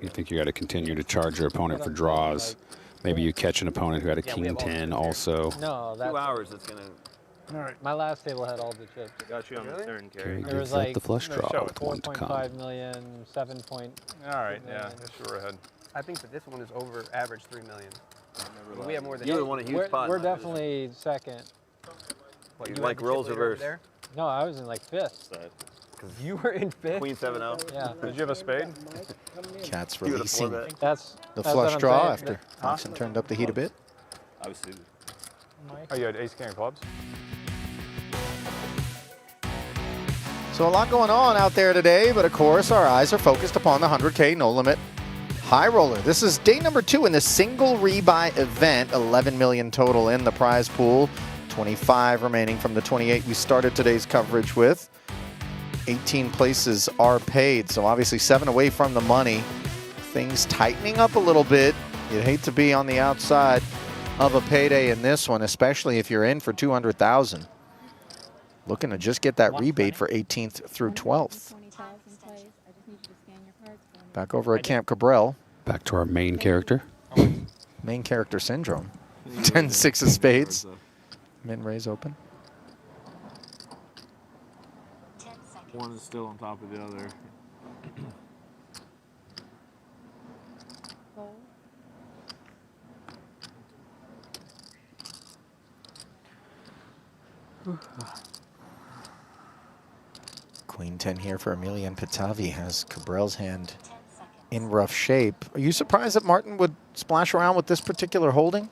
you think you got to continue to charge your opponent for draws. Maybe you catch an opponent who had a king 10 also. No, that's 2 hours. It's gonna. All right. My last table had all the chips. Got you on the turn, Kerry. There was Gives up like the flush draw with one to come. 4.5 million, 7 point. All right, yeah, sure ahead. I think that this one is over average 3 million. We have more than You would want a huge pot. We're definitely second. What, You like rolls reverse. No, I was in like 5th. You were in 5th? Queen 7-0. Yeah. Did you have a spade? Cats You had a releasing 4-bet. That's the what flush I'm draw saying. after Foxen turned up the heat a bit. Obviously. Oh, you had ace king of clubs? So a lot going on out there today, but of course our eyes are focused upon the 100K no limit high roller. This is day number 2 in the single rebuy event. 11 million total in the prize pool. 25 remaining from the 28 we started today's coverage with. 18 places are paid, so obviously 7 away from the money. Things tightening up a little bit. You'd hate to be on the outside of a payday in this one, especially if you're in for 200,000. Looking to just get that rebate for 18th through 12th. Back over at Camp Cabral. Back to our main character. Main character syndrome. 10-6 of spades. Min raise open. One is still on top of the other. Queen 10 here for Emilian Pitavi has Cabral's hand in rough shape. Are you surprised that Martin would splash around with this particular holding?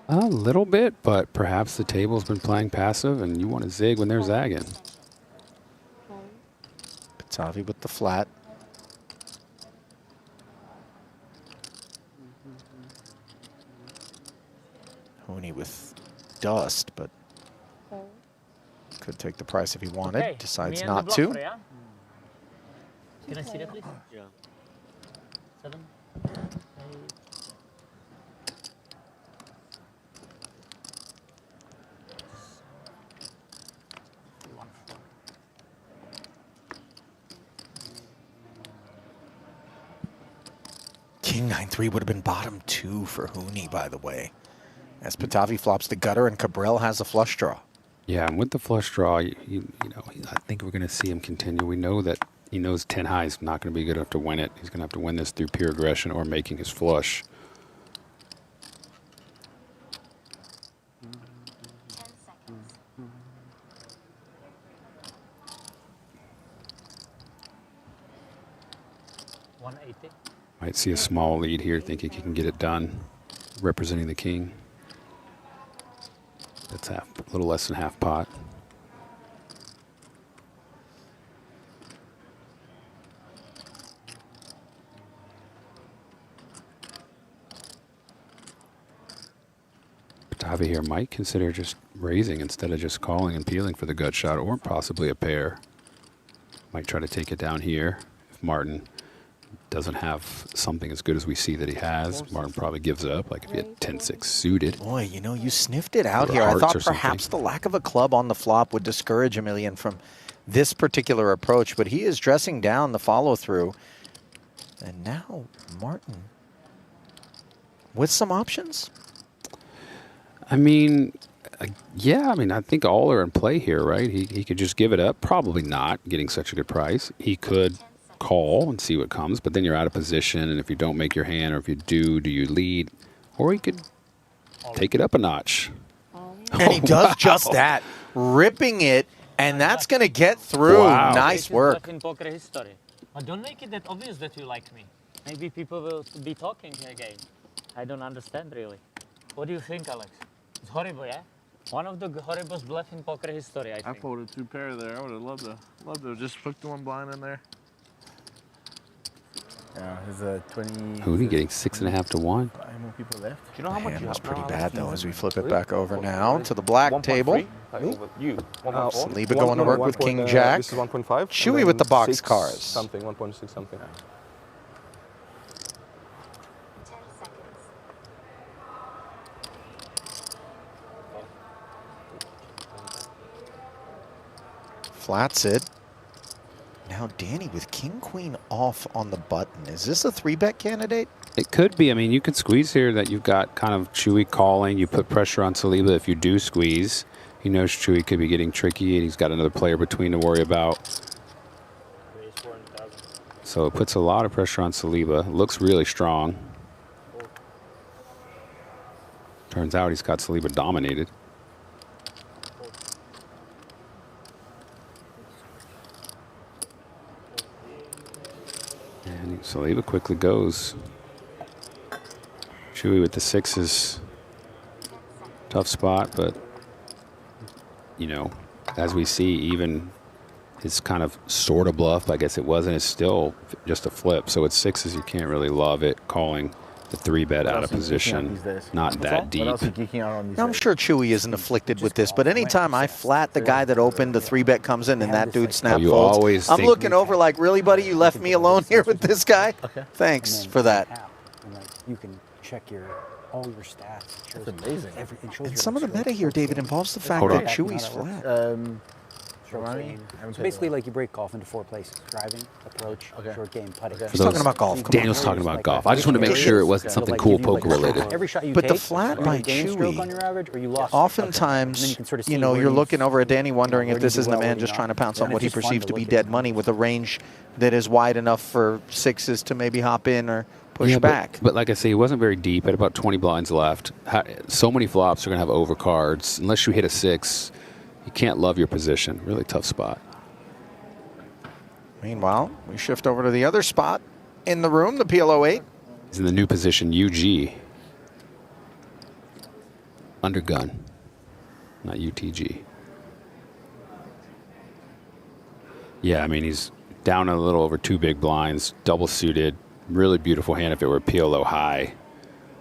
A little bit, but perhaps the table's been playing passive and you want to zig when they're zagging. Pitavi with the flat. Hooney with dust, but could take the price if he wanted. Okay, Decides me and not the to. bluffer, yeah? Can I see that, please? Yeah. 7, 8, King 9-3 would have been bottom 2 for Hooney, by the way. As Patavi flops the gutter and Cabral has a flush draw. Yeah, and with the flush draw, you know, I think we're going to see him continue. We know that he knows 10 high is not going to be good enough to win it. He's going to have to win this through pure aggression or making his flush. Might see a small lead here, thinking he can get it done, representing the king. That's a little less than half pot. Patavi here might consider just raising instead of just calling and peeling for the gut shot, or possibly a pair. Might try to take it down here if Martin doesn't have something as good as we see that he has. Martin probably gives up, like if he had 10-6 suited. Boy, you know, you sniffed it out here. I thought perhaps the lack of a club on the flop would discourage Emilian from this particular approach, but he is dressing down the follow-through. And now Martin with some options. I mean, yeah, I mean, I think all are in play here, right? He could just give it up. Probably not, getting such a good price. He could call and see what comes, but then you're out of position, and if you don't make your hand, or if you do you lead? Or he could take it up a notch. And he does just that, ripping it, and that's going to get through. Wow. Nice work. In poker history. But don't make it that obvious that you like me. Maybe people will be talking again. I don't understand really. What do you think, Alex? It's horrible, yeah? One of the horriblest bluff in poker history, I think. I folded 2 pair there. I would have loved to just put the 1 blind in there. Yeah, there's a 20. Hooney getting 6.5 to 1. 5 more people left. Do you know how much Hand you was have pretty now, bad, Alex? though, as we flip it back over now to the black 1.3? table. You. 1.4? Saliba going to work with King Jack. This is 1.5. Chewy with the box 6 cars. Something, 1.6 something. Flats it. Now Danny with King Queen off on the button. Is this a 3-bet candidate? It could be. I mean, you could squeeze here that you've got kind of Chewy calling. You put pressure on Saliba if you do squeeze. He knows Chewy could be getting tricky, and he's got another player between to worry about. So it puts a lot of pressure on Saliba. Looks really strong. Turns out he's got Saliba dominated. And Saliba quickly goes. Chewy with the 6s. Tough spot, but, you know, as we see, even his kind of sort of bluff, I guess it wasn't, it's still just a flip. So it's 6s, you can't really love it, calling the 3-bet out of position, not that deep. Now, I'm sure Chewy isn't afflicted with this, but anytime I flat the guy that opened, the 3-bet comes in and that dude snap folds, I'm looking over like, really, buddy, you left me alone here with this guy? Thanks for that. You can check all your stats. That's amazing. And some of the meta here, David, involves the fact that Chewy's flat. So basically, like, you break golf into 4 places: driving, approach, short game, putting. He's talking about golf. Daniel's talking about golf. I just wanted to make sure it wasn't something cool poker related. But the flat by Chewy, oftentimes, you know, you're looking over at Danny wondering if this isn't a man just trying to pounce on what he perceives to be dead money with a range that is wide enough for 6s to maybe hop in or push back. But like I say, he wasn't very deep at about 20 blinds left. So many flops are going to have overcards. Unless you hit a 6, you can't love your position. Really tough spot. Meanwhile, we shift over to the other spot in the room, the PLO8. He's in the new position, UG. Under gun, not UTG. Yeah, I mean, he's down a little over 2 big blinds, double suited. Really beautiful hand if it were PLO high.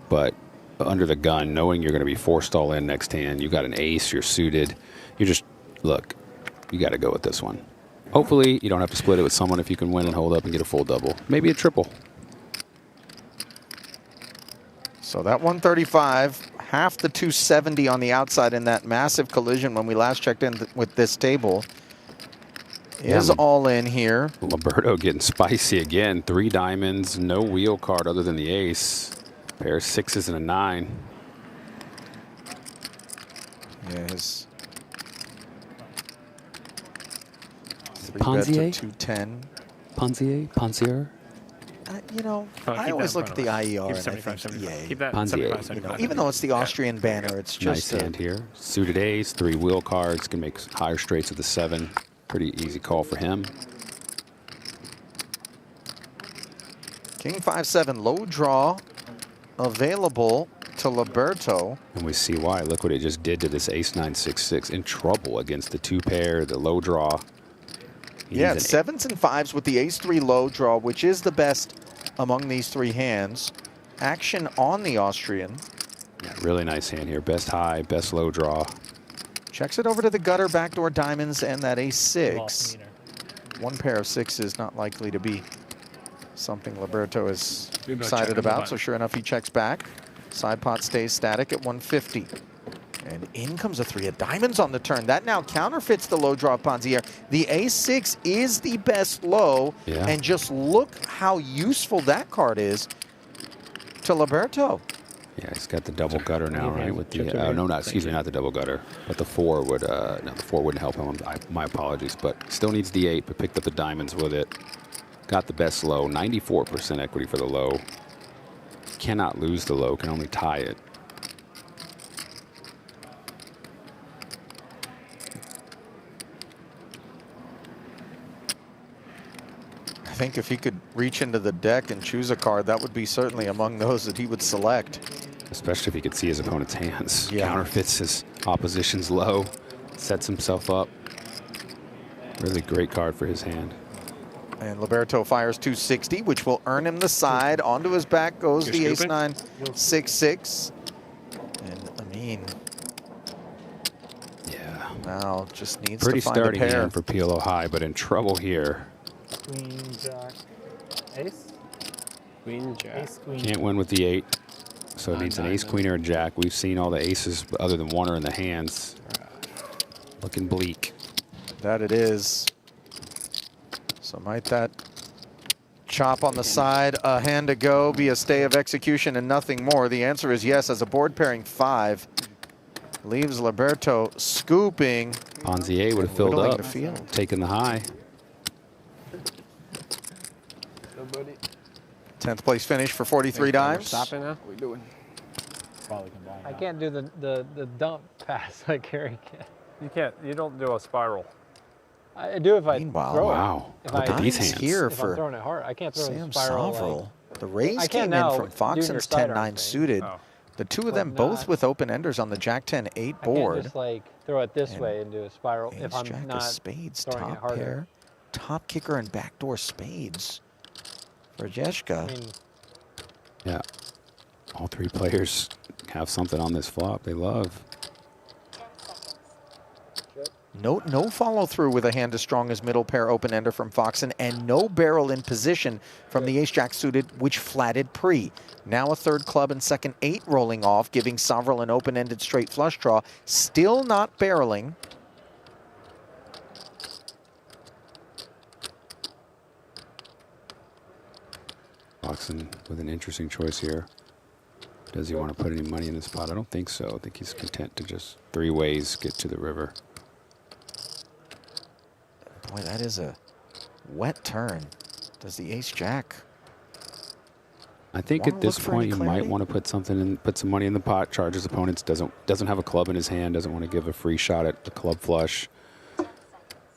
But under the gun, knowing you're going to be forced all in next hand, you got an ace, you're suited. You just, look, you got to go with this one. Hopefully, you don't have to split it with someone if you can win and hold up and get a full double. Maybe a triple. So that 135, half the 270 on the outside in that massive collision when we last checked in with this table. is all in here. Liberto getting spicy again. 3 diamonds, no wheel card other than the ace. Pair of 6s and a 9. Yeah, his Ponzier? 210. Ponzier? You know, Oh, I keep always that look in at the front of IER Keep and I 75, think 75. EA. Keep that Ponzier. 75, You 75. know, even though it's the Austrian banner, it's just Nice hand here. Suited ace, 3 wheel cards, can make higher straights with the 7. Pretty easy call for him. King 5-7 low draw available to Liberto. And we see why. Look what it just did to this ace 9-6-6. In trouble against the 2 pair, the low draw. Yeah, 7s and 5s with the ace-3 low draw, which is the best among these 3 hands. Action on the Austrian. Yeah, really nice hand here. Best high, best low draw. Checks it over to the gutter, backdoor diamonds, and that ace-6. 1 pair of 6s not likely to be something Liberto is excited about, so sure enough, he checks back. Side pot stays static at 150. And in comes a 3 of diamonds on the turn. That now counterfeits the low draw of Ponzier. The ace-6 is the best low, and just look how useful that card is to Liberto. Yeah, he's got the double gutter now, right? With the no, excuse me, not the double gutter, but the 4 would no, the 4 wouldn't help him. My apologies, but still needs the 8, but picked up the diamonds with it. Got the best low, 94% equity for the low. Cannot lose the low, can only tie it. I think if he could reach into the deck and choose a card, that would be certainly among those that he would select. Especially if he could see his opponent's hands. Yeah. Counterfeits his opposition's low, sets himself up. Really great card for his hand. And Liberto fires 260, which will earn him the side. Onto his back goes the ace-9, 6-6. And Amin. Yeah. Now just needs Pretty to find a starting pair. hand for PLO high, but in trouble here. Queen, jack, ace. Queen, jack. Ace, queen. Can't win with the 8. So it needs an ace, queen, or a jack. We've seen all the aces other than 1 are in the hands. Looking bleak. That it is. So might that chop on the side, a hand to go, be a stay of execution and nothing more? The answer is yes, as a board pairing 5 leaves Liberto scooping. Ponzier would have filled whittling up, the field. taking the high. 10th place finish for 43 dimes. Stopping now? What are we doing? I can't do the dump pass like Harry can. You can't. You don't do a spiral. I do if I Meanwhile, throw wow. it. If Look I, at these hands. Here if for I'm throwing it hard, I can't throw Sam a spiral. Sovrel. Like, The raise I came can't in now from Foxen's doing your sidearm 10-9 suited. Oh. The 2 of But them both not- with open enders on the Jack 10-8 I can't board. just like throw it this And way and do a spiral if I'm Jack not of spades, throwing it top harder. pair, top kicker, and backdoor spades for Jeshka. I mean, Yeah. All 3 players have something on this flop they love. No follow through with a hand as strong as middle pair open ender from Foxen, and no barrel in position from the ace jack suited, which flatted pre. Now a 3rd club and second 8 rolling off, giving Sovrel an open ended straight flush draw. Still not barreling. Foxen with an interesting choice here. Does he want to put any money in this pot? I don't think so. I think he's content to just 3 ways get to the river. Boy, that is a wet turn. Does the ace jack? I think Wanna at this look for point any you might clarity? want to put something in, put some money in the pot. Charge his opponents. Doesn't have a club in his hand. Doesn't want to give a free shot at the club flush.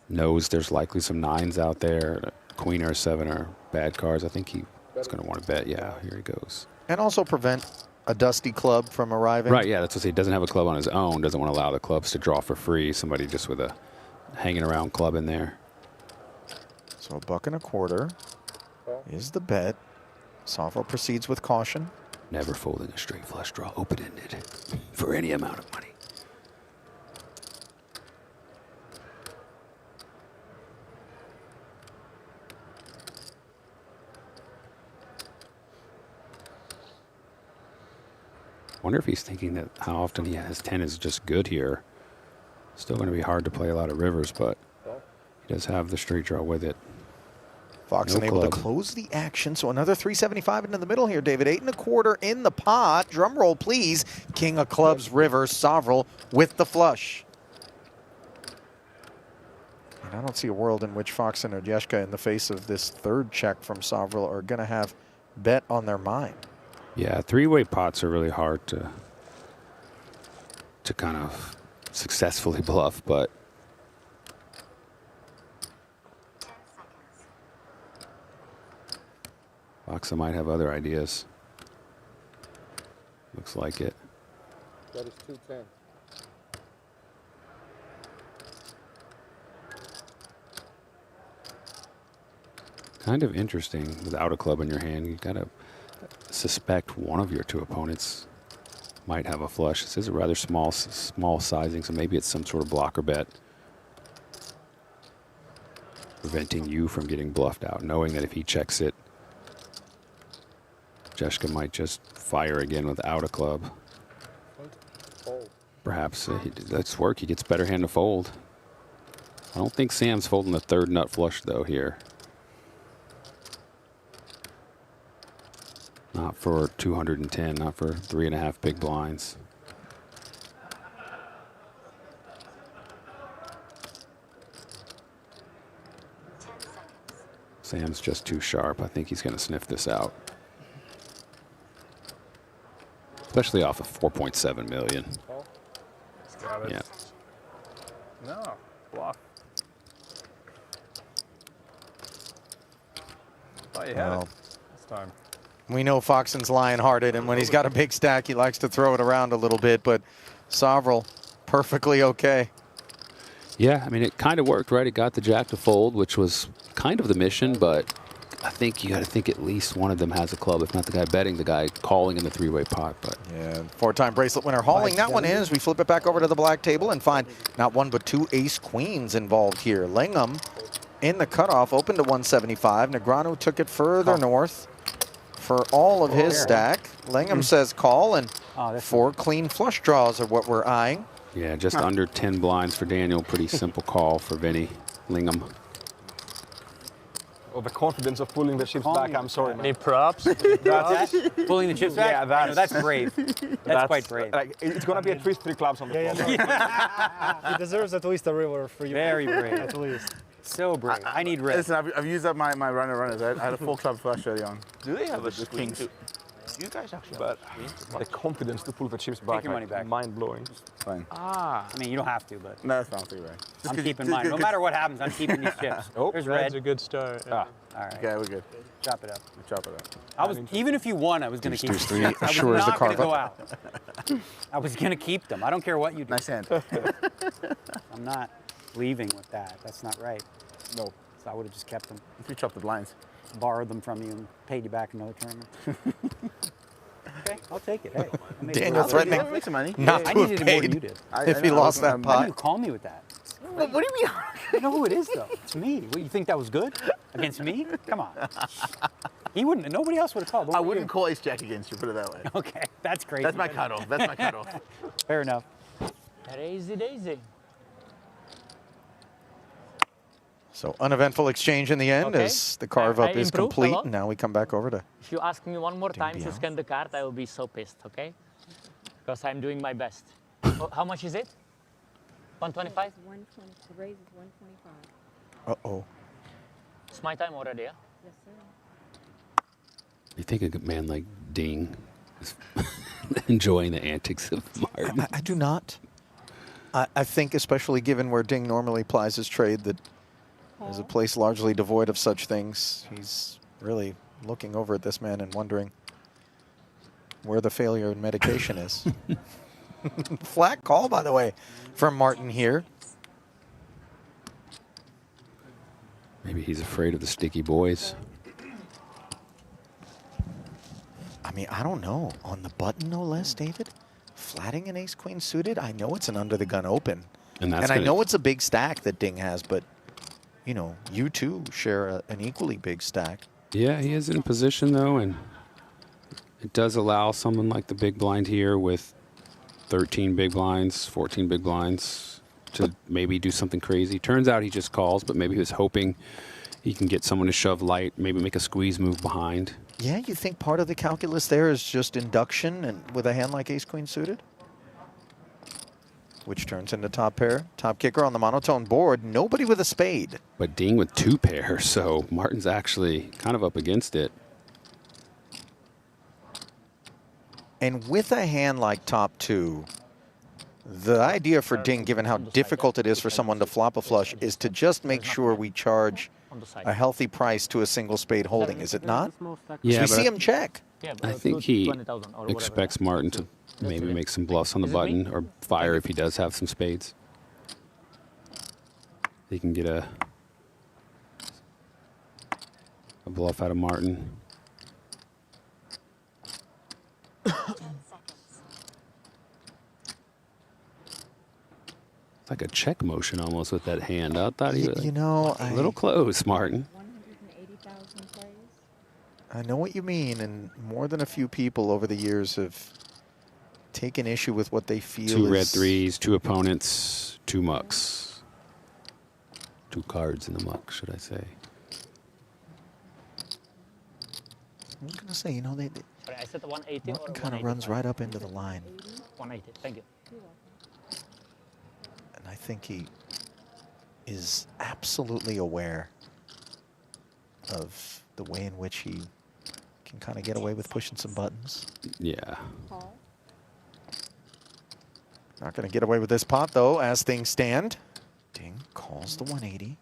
Knows there's likely some 9s out there. A queen or a 7 are bad cards. I think he's going to want to bet. Yeah, here he goes. And also prevent a dusty club from arriving. Right. Yeah, that's what I say. He doesn't have a club on his own. Doesn't want to allow the clubs to draw for free. Somebody just with a hanging around club in there. So $1.25 is the bet. Sovrel proceeds with caution. Never folding a straight flush draw, open-ended, for any amount of money. Wonder if he's thinking that how often he has 10 is just good here. Still going to be hard to play a lot of rivers, but He does have the straight draw with it. Fox No unable to club. close the action, so another 375 into the middle here, David. 8 1/4 in the pot. Drum roll, please. King of clubs, river, Sovril with the flush. And I don't see a world in which Fox and Ojeshka, in the face of this third check from Sovril, are going to have bet on their mind. Yeah, three-way pots are really hard to kind of successfully bluff, but Foxa might have other ideas. Looks like it. That is 210. Kind of interesting without a club in your hand. You gotta suspect one of your two opponents might have a flush. This is a rather small sizing, so maybe it's some sort of blocker bet, preventing you from getting bluffed out, knowing that if he checks it, Jeshka might just fire again without a club. Perhaps that's work. He gets better hand to fold. I don't think Sam's folding the third nut flush though here. Not for 210, not for 3.5 big blinds. Sam's just too sharp. I think he's going to sniff this out. Especially off of 4.7 million. Got it. Yeah. No, bluff. Thought you had Well, it this time. We know Foxen's lion-hearted, and when he's got a big stack, he likes to throw it around a little bit, but Sovril, perfectly okay. Yeah, I mean, it kind of worked, right? It got the jack to fold, which was kind of the mission, but I think you got to think at least one of them has a club. If not the guy betting, the guy calling in the three-way pot. But yeah, four-time bracelet winner hauling that one in as we flip it back over to the black table and find not one but two ace-queens involved here. Lingham in the cutoff, opened to 175. Negreanu took it further north for all of his stack. Lingham says call, and 4 clean flush draws are what we're eyeing. yeah, just under 10 blinds for Daniel. Pretty simple call for Vinny Lingham. Oh, the confidence of pulling the chips back, I'm sorry, man. Any props? Pulling the chips back? Yeah, that's brave. That's quite brave. Like, it's going to be at least 3 clubs on the floor. He deserves at least a river for you. Very brave. At least. So brave. I need red. Listen, I've used up my runners. I had a 4 club flush early on. Do they have with the kings? You guys actually. But the confidence to pull the chips back, your money back. mind-blowing. Fine. I mean, you don't have to, but No, that's not too right. I'm keeping mine. No matter what happens, I'm keeping these chips. Oh, there's Red's red. a good start. Yeah. All right. Okay, we're good. Chop it up. We chop it up. I was even if you won, I was going to keep Deuce them. three I was assures the not going to carve go up. out. I was going to keep them. I don't care what you do. Nice hand. I'm not leaving with that. That's not right. No. So I would have just kept them. If you chop the blinds. Borrowed them from you and paid you back another tournament. Okay, I'll take it. Hey, I made Daniel it. threatening Make some money. not I to have needed it more than you paid did. if he lost that Why do pot. you call me with that? What do you mean? I know who it is, though. It's me. What, you think that was good against me? Come on. He wouldn't. Nobody else would have called. I wouldn't call ace jack against you, put it that way. Okay, that's crazy. That's my cutoff. That's my cutoff. Fair enough. Crazy daisy. So uneventful exchange in the end Okay. as the carve up I is improved a complete. lot. And now we come back over to If you ask me one more time to Biao. scan the card, I will be so pissed, okay? Because I'm doing my best. How much is it? 125? 120. The raise is 125. uh-oh. It's my time already, yeah? Yes, sir. You think a good man like Ding is enjoying the antics of Martin? I do not. I think, especially given where Ding normally plies his trade, that is a place largely devoid of such things. He's really looking over at this man and wondering where the failure in medication is. Flat call, by the way, from Martin here. Maybe he's afraid of the sticky boys. I mean, I don't know. On the button, no less, David? Flatting an ace-queen suited? I know it's an under-the-gun open. And I know it's a big stack that Ding has, but, you know, you too share an equally big stack. Yeah, he is in position, though, and it does allow someone like the big blind here with 13 big blinds, 14 big blinds to maybe do something crazy. Turns out he just calls, but maybe he was hoping he can get someone to shove light, maybe make a squeeze move behind. Yeah, you think part of the calculus there is just induction and with a hand like ace-queen suited? Which turns into top pair. Top kicker on the monotone board. Nobody with a spade. But Ding with 2 pairs, so Martin's actually kind of up against it. And with a hand like top 2, the idea for Ding, given how difficult it is for someone to flop a flush, is to just make sure we charge a healthy price to a single spade holding, is it not? Yeah, we see him check. I think he expects Martin to maybe make some bluffs on the button or fire if he does have some spades. He can get a bluff out of Martin. It's like a check motion almost with that hand. I thought he was a little close, Martin. I know what you mean, and more than a few people over the years have taken issue with what they feel 2 red is 3s, 2 opponents, 2 mucks. 2 cards in the muck, should I say. I was going to say, you know, Sorry, I said 180 or Martin kind of runs right up into the line. 180, thank you. And I think he is absolutely aware of the way in which he can kind of get away with pushing some buttons. Yeah. Not going to get away with this pot, though, as things stand. Ding calls the 180.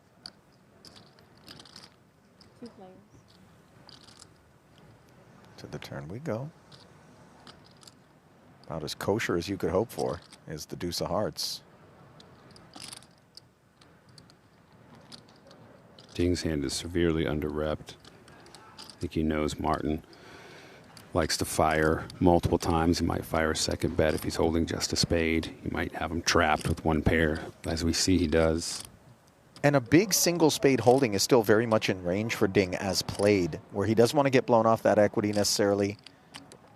To the turn we go. About as kosher as you could hope for is the deuce of hearts. Ding's hand is severely under-repped. I think he knows Martin likes to fire multiple times. He might fire a second bet if he's holding just a spade. He might have him trapped with 1 pair, as we see he does. And a big single spade holding is still very much in range for Ding as played, where he doesn't want to get blown off that equity necessarily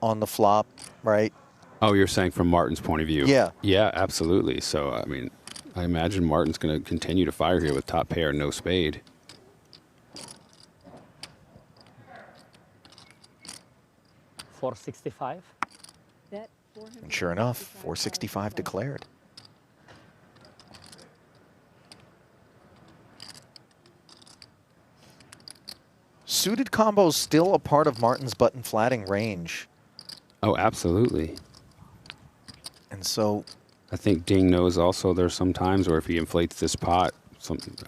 on the flop, right? Oh, you're saying from Martin's point of view? Yeah. Yeah, absolutely. So, I mean, I imagine Martin's going to continue to fire here with top pair, no spade. $465. And sure enough, 465 declared. Suited combos still a part of Martin's button flatting range. Oh, absolutely. And so I think Ding knows also there's some times where if he inflates this pot,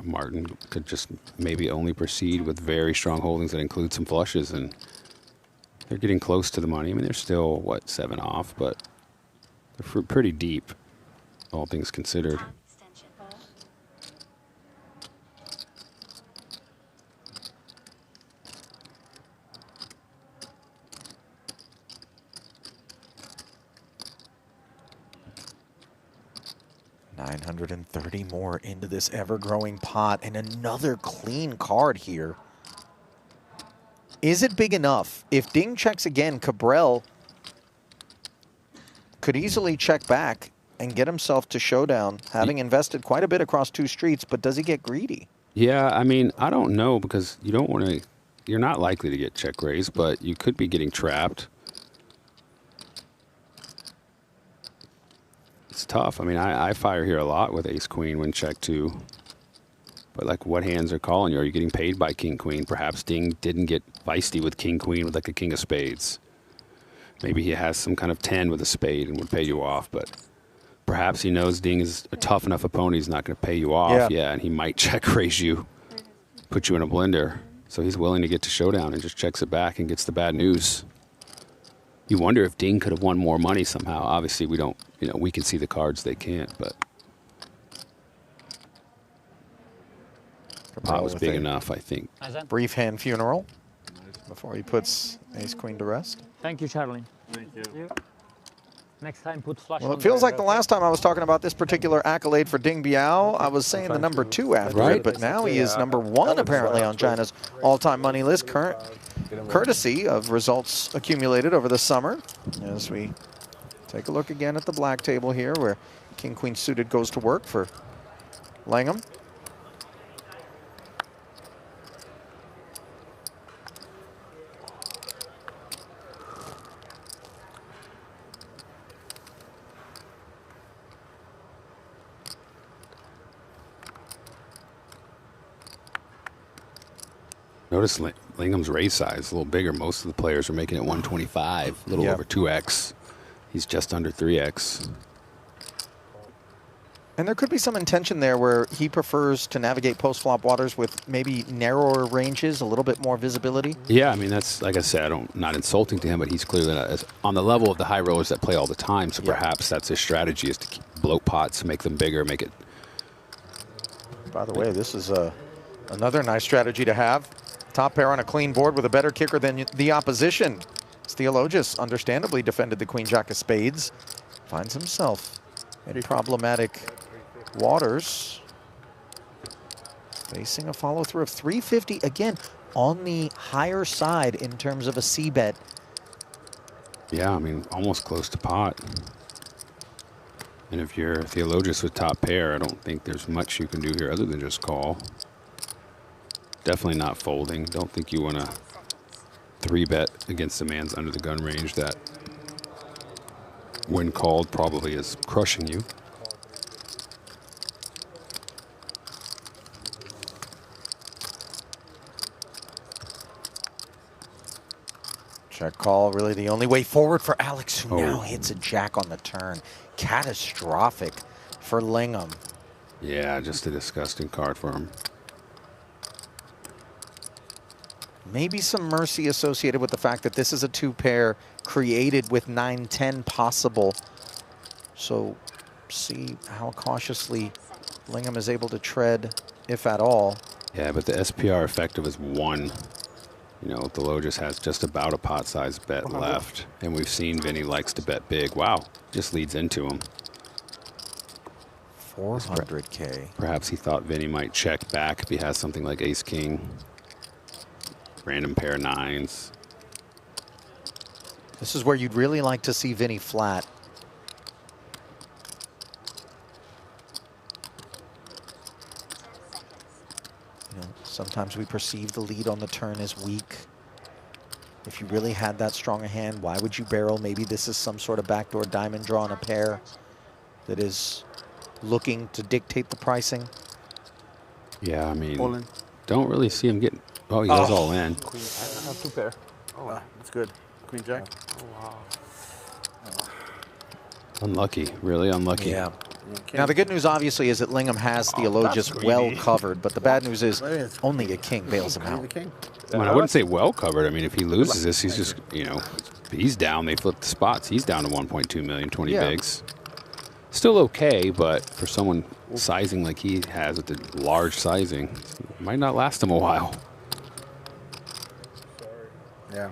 Martin could just maybe only proceed with very strong holdings that include some flushes, and they're getting close to the money. I mean, they're still, what, 7 off, but they're pretty deep, all things considered. $930 more into this ever-growing pot, and another clean card here. Is it big enough? If Ding checks again, Cabral could easily check back and get himself to showdown, having invested quite a bit across 2 streets, but does he get greedy? Yeah, I mean, I don't know, because you don't want to, you're not likely to get check raised, but you could be getting trapped. It's tough. I mean, I fire here a lot with ace-queen when check 2. But, like, what hands are calling you? Are you getting paid by king-queen? Perhaps Ding didn't get feisty with king-queen with, like, a king of spades. Maybe he has some kind of 10 with a spade and would pay you off, but perhaps he knows Ding is a tough enough opponent he's not going to pay you off. Yeah, and he might check raise you, put you in a blender. So he's willing to get to showdown and just checks it back and gets the bad news. You wonder if Ding could have won more money somehow. Obviously, we don't, you know, we can see the cards, they can't, but the pot was big enough, I think. Brief hand funeral before he puts ace-queen to rest. Thank you, Charlie. Thank you. Next time, put flush. Well, it feels like the last time I was talking about this particular accolade for Ding Biao, I was saying the number 2 after it, but now he is number 1 apparently on China's all-time money list, courtesy of results accumulated over the summer. As we take a look again at the black table here, where king-queen suited goes to work for Langham. Notice Lingham's raise size a little bigger. Most of the players are making it 125, a little over 2x. He's just under 3x. And there could be some intention there where he prefers to navigate post-flop waters with maybe narrower ranges, a little bit more visibility. Yeah, I mean, that's, like I said, not insulting to him, but he's clearly not on the level of the high rollers that play all the time. So perhaps that's his strategy, is to bloat pots, make them bigger, make it. By the way, this is another nice strategy to have. Top pair on a clean board with a better kicker than the opposition. Theologis understandably defended the Queen Jack of Spades. Finds himself in problematic waters. Facing a follow through of 350, again, on the higher side in terms of a C bet. Yeah, I mean, almost close to pot. And if you're Theologis with top pair, I don't think there's much you can do here other than just call. Definitely not folding. Don't think you want to 3-bet against a man's under the gun range that, when called, probably is crushing you. Check call, really the only way forward for Alex, who now hits a jack on the turn. Catastrophic for Lingham. Yeah, just a disgusting card for him. Maybe some mercy associated with the fact that this is a 2-pair created with 9-10 possible. So see how cautiously Lingham is able to tread, if at all. Yeah, but the SPR effective is 1. You know, Theologis has just about a pot-sized bet left. And we've seen Vinny likes to bet big. Wow, just leads into him. 400K. Perhaps he thought Vinny might check back if he has something like ace-king. Random pair 9s. This is where you'd really like to see Vinny flat. You know, sometimes we perceive the lead on the turn as weak. If you really had that strong a hand, why would you barrel? Maybe this is some sort of backdoor diamond draw on a pair that is looking to dictate the pricing. Yeah, I mean, don't really see him getting. Oh, he goes all in. Queen, I have 2 pair. Oh, that's good. Queen Jack. Oh, wow. Unlucky, really unlucky. Yeah. Now, the good news, obviously, is that Lingham has Theologis well covered, but the bad news is only a king bails him out. I mean, I wouldn't say well covered. I mean, if he loses this, he's just, you know, he's down. They flip the spots. He's down to 1.2 million, 20 bigs. Still okay, but for someone sizing like he has with the large sizing, it might not last him a while. Yeah.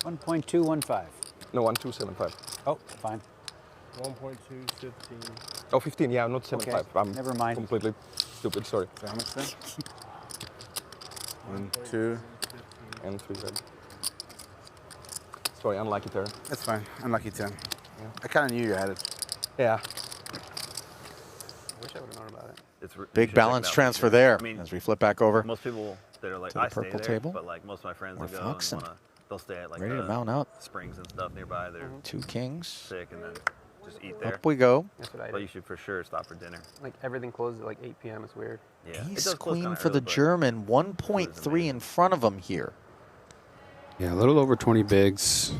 1.215. No, 1275. Oh, fine. 1.2, 15. Oh, 15, yeah, not 75. I'm never mind. Completely stupid, sorry. So how much then? 1, 2, and 3 red. Sorry, unlucky turn. That's fine. Unlucky turn. Yeah. I kind of knew you had it. Yeah. I wish I would have known about it. Big balance transfer there, I mean, as we flip back over. Most people that are like, to the I stay purple there, table. but like most of my friends Or that go and Foxen. they'll stay at like Ready to the mount up. springs and stuff nearby. They're 2 kings. sick and then just eat there. Up we go. That's what I But did. you should for sure stop for dinner. Like everything closes at like 8 p.m. It's weird. Yeah. It Ace does close queen kinda for the early, but German, 1.3 in front of him here. Yeah, a little over 20 bigs.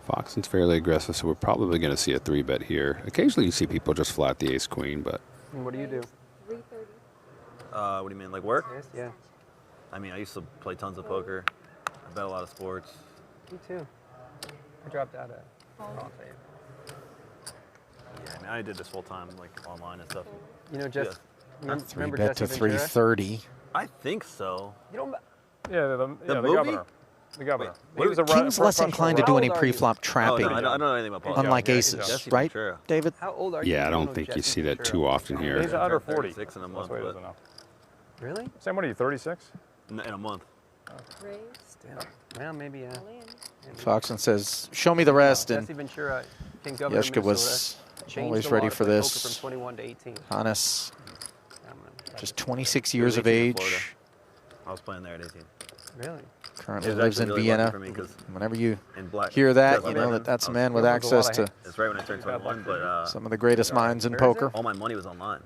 Foxen's fairly aggressive, so we're probably going to see a 3-bet here. Occasionally you see people just flat the ace-queen, but... And what do you do? 3:30. What do you mean, like work? Yes, yeah. I mean, I used to play tons of poker. I bet a lot of sports. Me too. I dropped out of it. Yeah, I mean, I did this full time, like online and stuff. You know, just remember 3-bet to Jesse Ventura? 330. I think so. You don't. Yeah, the movie? governor. The governor. Wait, He was a King's less inclined to do any pre-flop trapping, Oh, no, I don't know anything about politics. unlike Yeah, aces, Jesse right, Ventura. David? How old are you? Yeah, I You don't know think you Jesse see that Ventura. too often here. He's under 40. 36 in a That's month. why he But doesn't know. Really? Sam, what are you, 36? in a month. Raise. Well, maybe yeah. Foxen says, show me the rest, and Jesse Ventura, King Governor of Yeshka was Minnesota, changed always the ready law to for play this. poker from 21 to 18. Hannes Just 26 years of age. I was playing there at 18. Really? Currently It was lives in actually really lucky Vienna. for me 'cause Whenever you in black- hear that, because you I'm know veteran, that's a I was- man with access to That's right when I turned 21, but some of the greatest minds in poker. all my money was online.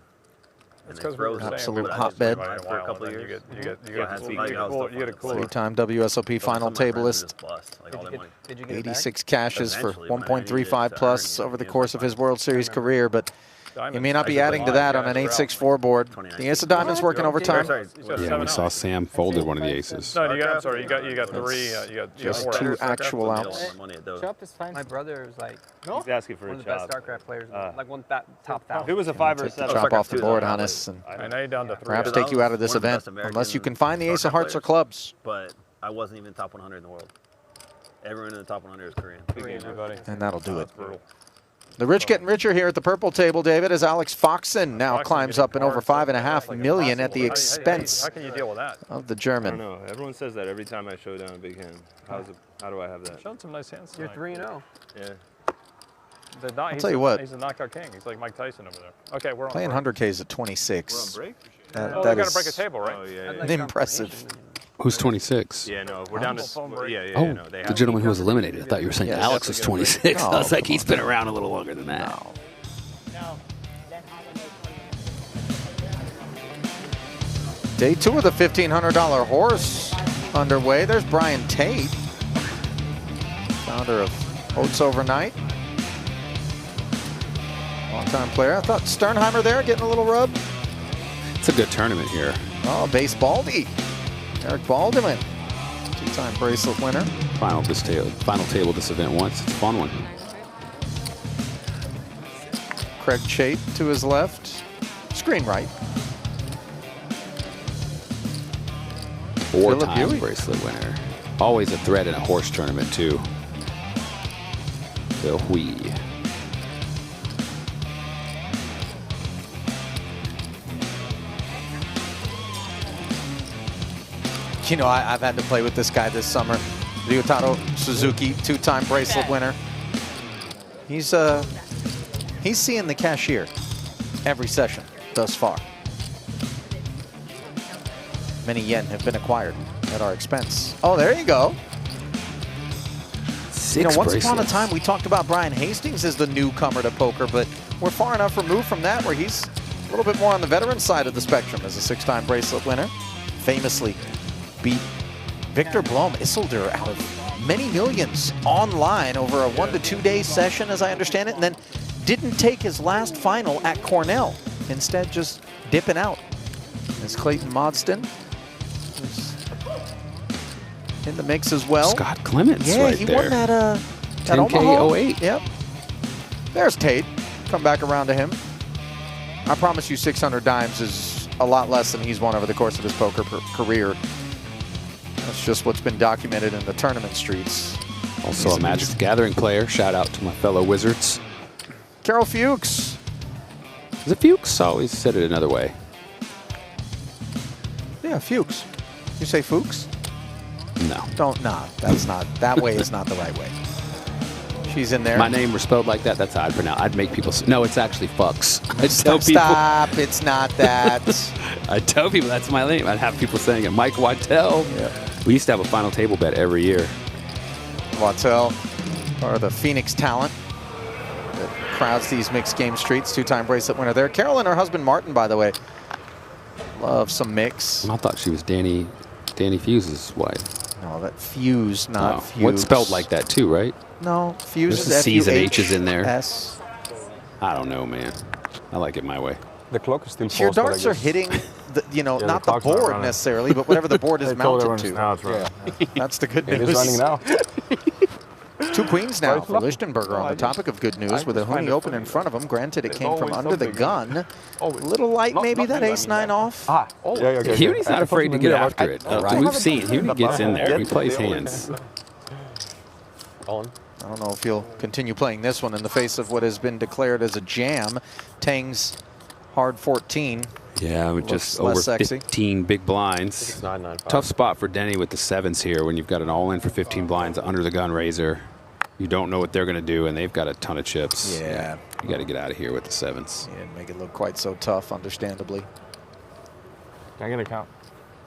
And they 'cause we were froze it. Absolute But I just hotbed. played for a couple of You years. get So I had some money, I was still playing. Three-time WSOP final tableist. Like all that money. Did you get it back? 86 cashes for Eventually, when I needed 1.35 to earn, plus over the course of his World Series career, but he may not be Diamonds. adding to that on an 8-6-4 board. The ace of diamonds working overtime. Yeah, we saw Sam folded one of the aces. No, you got. I'm sorry. You got three. You got Just four. two actual outs. Chop is fine. My brother was like He's asking for one a of the best chop. StarCraft players, like one top 1,000. If it was a 5 or a Take the 7, chop off the board, Hannes, and I know you're down to 3. perhaps take you out of this event, unless you can find the ace of hearts or clubs. But I wasn't even top 100 in the world. Everyone in the top 100 is Korean. And that'll do it. The rich getting richer here at the purple table, David, as Alex Foxen now climbs up and over $5.5 million at the expense How can you deal with that? of the I German. don't know. Everyone says that every time I show down a big hand. How do I have that? Showing some nice hands. You're tonight. 3-0. Yeah. I'll tell you what. He's a knockout king. He's like Mike Tyson over there. Okay, we're on Playing break. 100Ks at 26. We're on break? Oh, That they got to break a is table, right? Oh, yeah. impressive. Who's 26? Yeah, no, we're down to. Yeah, Oh, no, they the have gentleman who was eliminated. I thought you were saying Yes. Alex is 26. I was like, he's been around a little longer than that. Day 2 of the $1,500 horse underway. There's Brian Tate, founder of Oats Overnight. Long-time player. I thought Sternheimer there getting a little rub. It's a good tournament here. Oh, Base Baldy. Eric Baldiman, two-time bracelet winner. Final table this event once. It's a fun one. Craig Chape to his left. Screen right. Four-time Buick. bracelet winner. Always a threat in a horse tournament, too. Phil Hui. You know, I've had to play with this guy this summer. Ryutaro Suzuki, two-time bracelet winner. He's seeing the cashier every session thus far. Many yen have been acquired at our expense. Oh, there you go. You know, once upon a time, we talked about Brian Hastings as the newcomer to poker, but we're far enough removed from that where he's a little bit more on the veteran side of the spectrum as a six-time bracelet winner. Famously beat Victor Blom Isildur out of many millions online over a 1 to 2 day session, as I understand it, and then didn't take his last final at Cornell, instead just dipping out. As Clayton Modston is in the mix as well. Scott Clements, yeah, right he there. won that 10K Omaha. 08. Yep. There's Tate. Come back around to him. I promise you 600 dimes is a lot less than he's won over the course of his poker career. That's just what's been documented in the tournament streets. Also a Magic the Gathering player. Shout out to my fellow Wizards. Carol Fuchs. Is it Fuchs? I always said it another way. Yeah, Fuchs. You say Fuchs? No. Don't, that's not, that way is not the right way. She's in there. My name was spelled like that. That's how I'd pronounce. I'd make people say, no, it's actually Fucks. I'd Stop, tell people. stop, it's not that. I'd tell people that's my name. I'd have people saying it. Mike Waddell. Yeah. We used to have a final table bet every year. Waddell, or the Phoenix talent that crowds these mixed game streets. Two-time bracelet winner there. Carol and her husband Martin, by the way, love some mix. I thought she was Danny Fuse's wife. No, that Fuse, not Fuchs. What's spelled like that too, right? No, Fuse There's is C's and H's in there. S. I don't know, man. I like it my way. The clock is still Your darts are hitting, the, not the board necessarily, but whatever the board is mounted to. Now it's running. Yeah. That's the good news. It is running now. 2 queens now for Lichtenberger on the topic of good news with a Huni open in front of him. Granted, it came from under the gun. A little light maybe, that ace-9 off. Huni's not afraid to get after it. We've seen Huni gets in there. He plays hands. I don't know if he'll continue playing this one in the face of what has been declared as a jam. Tang's hard 14. Yeah, with just over less sexy. 15 big blinds. Tough spot for Denny with the sevens here when you've got an all-in for 15 blinds under the gun razor. You don't know what they're going to do, and they've got a ton of chips. Yeah. You got to get out of here with the sevens. Yeah, make it look quite so tough, understandably. Can I get a count?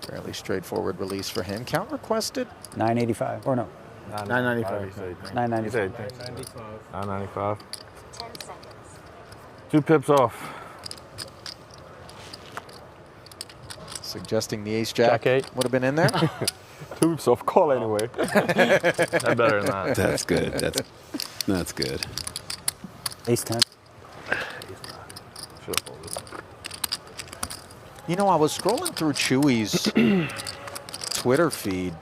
Fairly straightforward release for him. Count requested? 985. Or no. 995. 995. 995. 2 pips off. Suggesting the ace jack, Jack 8 would have been in there. 2 pips off. Call anyway. That's better than that. That's good. That's good. Ace 10. You know, I was scrolling through Chewy's Twitter feed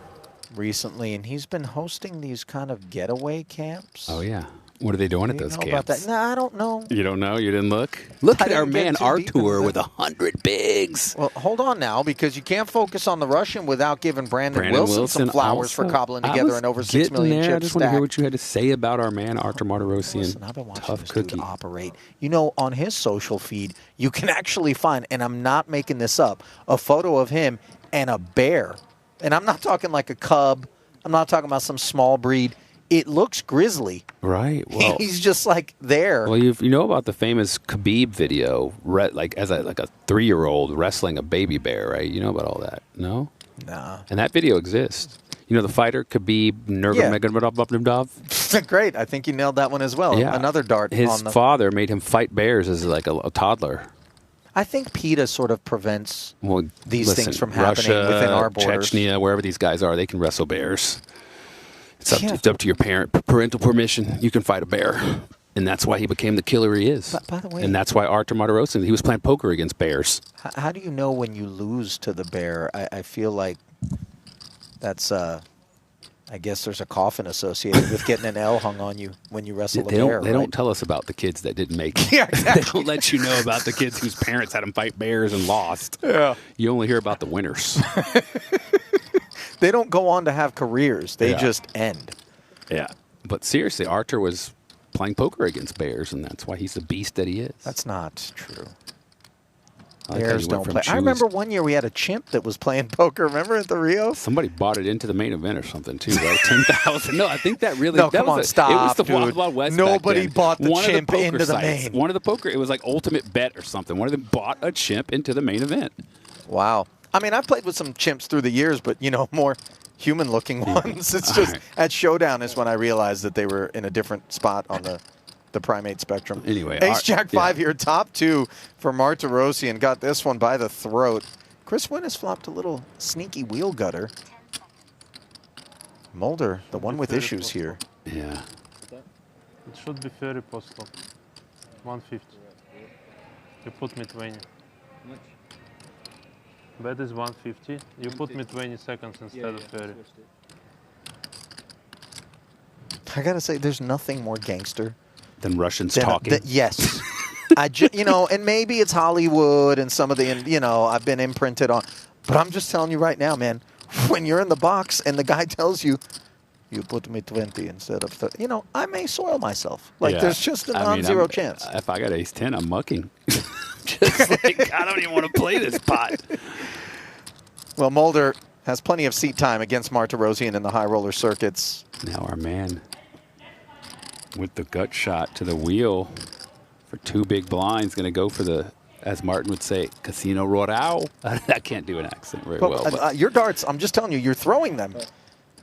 recently, and he's been hosting these kind of getaway camps. Oh, yeah. What are they doing at Do you those know about camps? that? No, I don't know. You don't know? You didn't look? Look I at our didn't get man too deep into Artur that. with 100 bigs. Well, hold on now, because you can't focus on the Russian without giving Brandon, Brandon Wilson some flowers for also- cobbling I together was an over 6 getting million there. I chip just want to hear stack. what you had to say about our man Artur Martirosyan. Listen, I've been watching Tough this dude cookie. operate. You know, on his social feed, you can actually find, and I'm not making this up, a photo of him and a bear. And I'm not talking like a cub. I'm not talking about some small breed. It looks grizzly. Right. Well, He's just like there. well, you know about the famous Khabib video, like as a 3-year-old wrestling a baby bear, right? You know about all that? No. Nah. And that video exists. You know the fighter Khabib Nurmagomedov? Yeah. Great. I think you nailed that one as well. Yeah. Another dart His on the... father made him fight bears as like a toddler. I think PETA sort of prevents Well, these listen, things from happening Russia, within our borders. Chechnya, wherever these guys are, they can wrestle bears. Yeah. It's up to your parental permission. You can fight a bear. And that's why he became the killer he is. By the way- and that's why Artur Martirosyan, he was playing poker against bears. How do you know when you lose to the bear? I feel like that's, I guess there's a coffin associated with getting an L hung on you when you wrestle a bear. They don't tell us about the kids that didn't make it. Yeah, exactly. They don't let you know about the kids whose parents had them fight bears and lost. Yeah. You only hear about the winners. They don't go on to have careers. They Yeah. just end. Yeah. But seriously, Artur was playing poker against bears, and that's why he's the beast that he is. That's not true. I like how Bears you went don't from play. I Chewy's- remember one year we had a chimp that was playing poker. Remember at the Rio? Somebody bought it into the main event or something too, right? 10,000. No, I think that really. No, that come was on, It stop, was the dude. Wild Wild West. back Nobody then. bought the One of chimp poker into the sites, main. One of the poker. It was like Ultimate Bet or something. One of them bought a chimp into the main event. Wow. I mean, I've played with some chimps through the years, but, you know, more human-looking ones. It's All just right. at Showdown is when I realized that they were in a different spot on the primate spectrum. Anyway, Ace-Jack 5 here, top 2 for Martirosyan. Got this one by the throat. Chris Wynn has flopped a little sneaky wheel gutter. Mulder, the one with issues here. Yeah. It should be 30 post stop. 150. You put me 20. Bet is 150. You put me 20 seconds instead of 30. I got to say, there's nothing more gangster Than Russians than talking. yes. You know, and maybe it's Hollywood and some of the, you know, I've been imprinted on. But I'm just telling you right now, man, when you're in the box and the guy tells you, you put me 20 instead of 30, you know, I may soil myself. Like, Yeah. there's just a I mean, non-zero I'm- chance. If I got ace 10, I'm mucking. Just like, I don't even want to play this pot. Well, Mulder has plenty of seat time against Martirosyan in the high roller circuits. Now our man with the gut shot to the wheel for 2 big blinds, going to go for the, as Martin would say, Casino Royale. I can't do an accent very well. But Your darts, I'm just telling you, you're throwing them,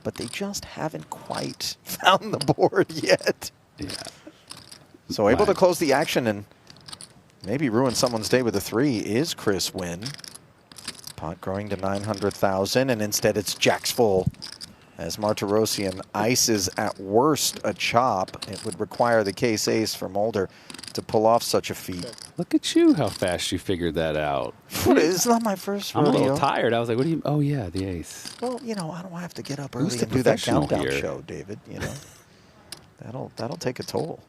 but they just haven't quite found the board yet. Yeah. So able to close the action and maybe ruin someone's day with a 3 is Chris Wynn. Pot growing to 900,000, and instead it's jacks full. As Martirosyan ices at worst a chop, it would require the case ace for Mulder to pull off such a feat. Look at you, how fast you figured that out. It's not my first I'm a rodeo. little tired. I was like, what do you, oh yeah, the ace. Well, you know, I don't have to get up Who's early the and do that professional countdown here? show, David. You know, that'll take a toll.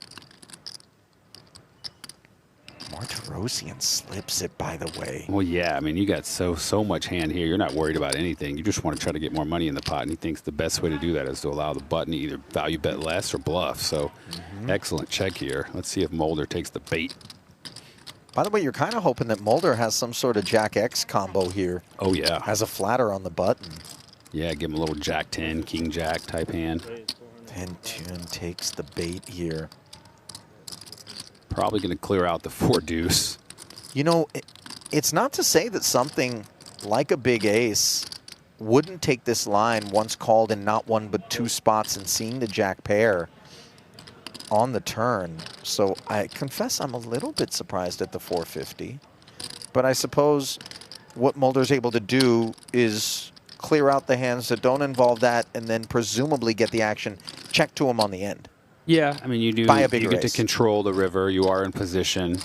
Martirosyan slips it, by the way. Well, yeah, I mean, you got so much hand here. You're not worried about anything. You just want to try to get more money in the pot, and he thinks the best way to do that is to allow the button to either value bet less or bluff. So, excellent check here. Let's see if Mulder takes the bait. By the way, you're kind of hoping that Mulder has some sort of Jack X combo here. Oh, yeah. Has a flatter on the button. Yeah, give him a little Jack 10, King Jack type hand. And Tune takes the bait here. Probably going to clear out the 4 deuce. You know, it's not to say that something like a big ace, wouldn't take this line once called in not one but two spots and seeing the jack pair on the turn. So I confess I'm a little bit surprised at the 450. But I suppose what Mulder's able to do is clear out the hands that don't involve that and then presumably get the action checked to him on the end. Yeah, I mean, you do. By a You bigger get to ace. control the river. You are in position.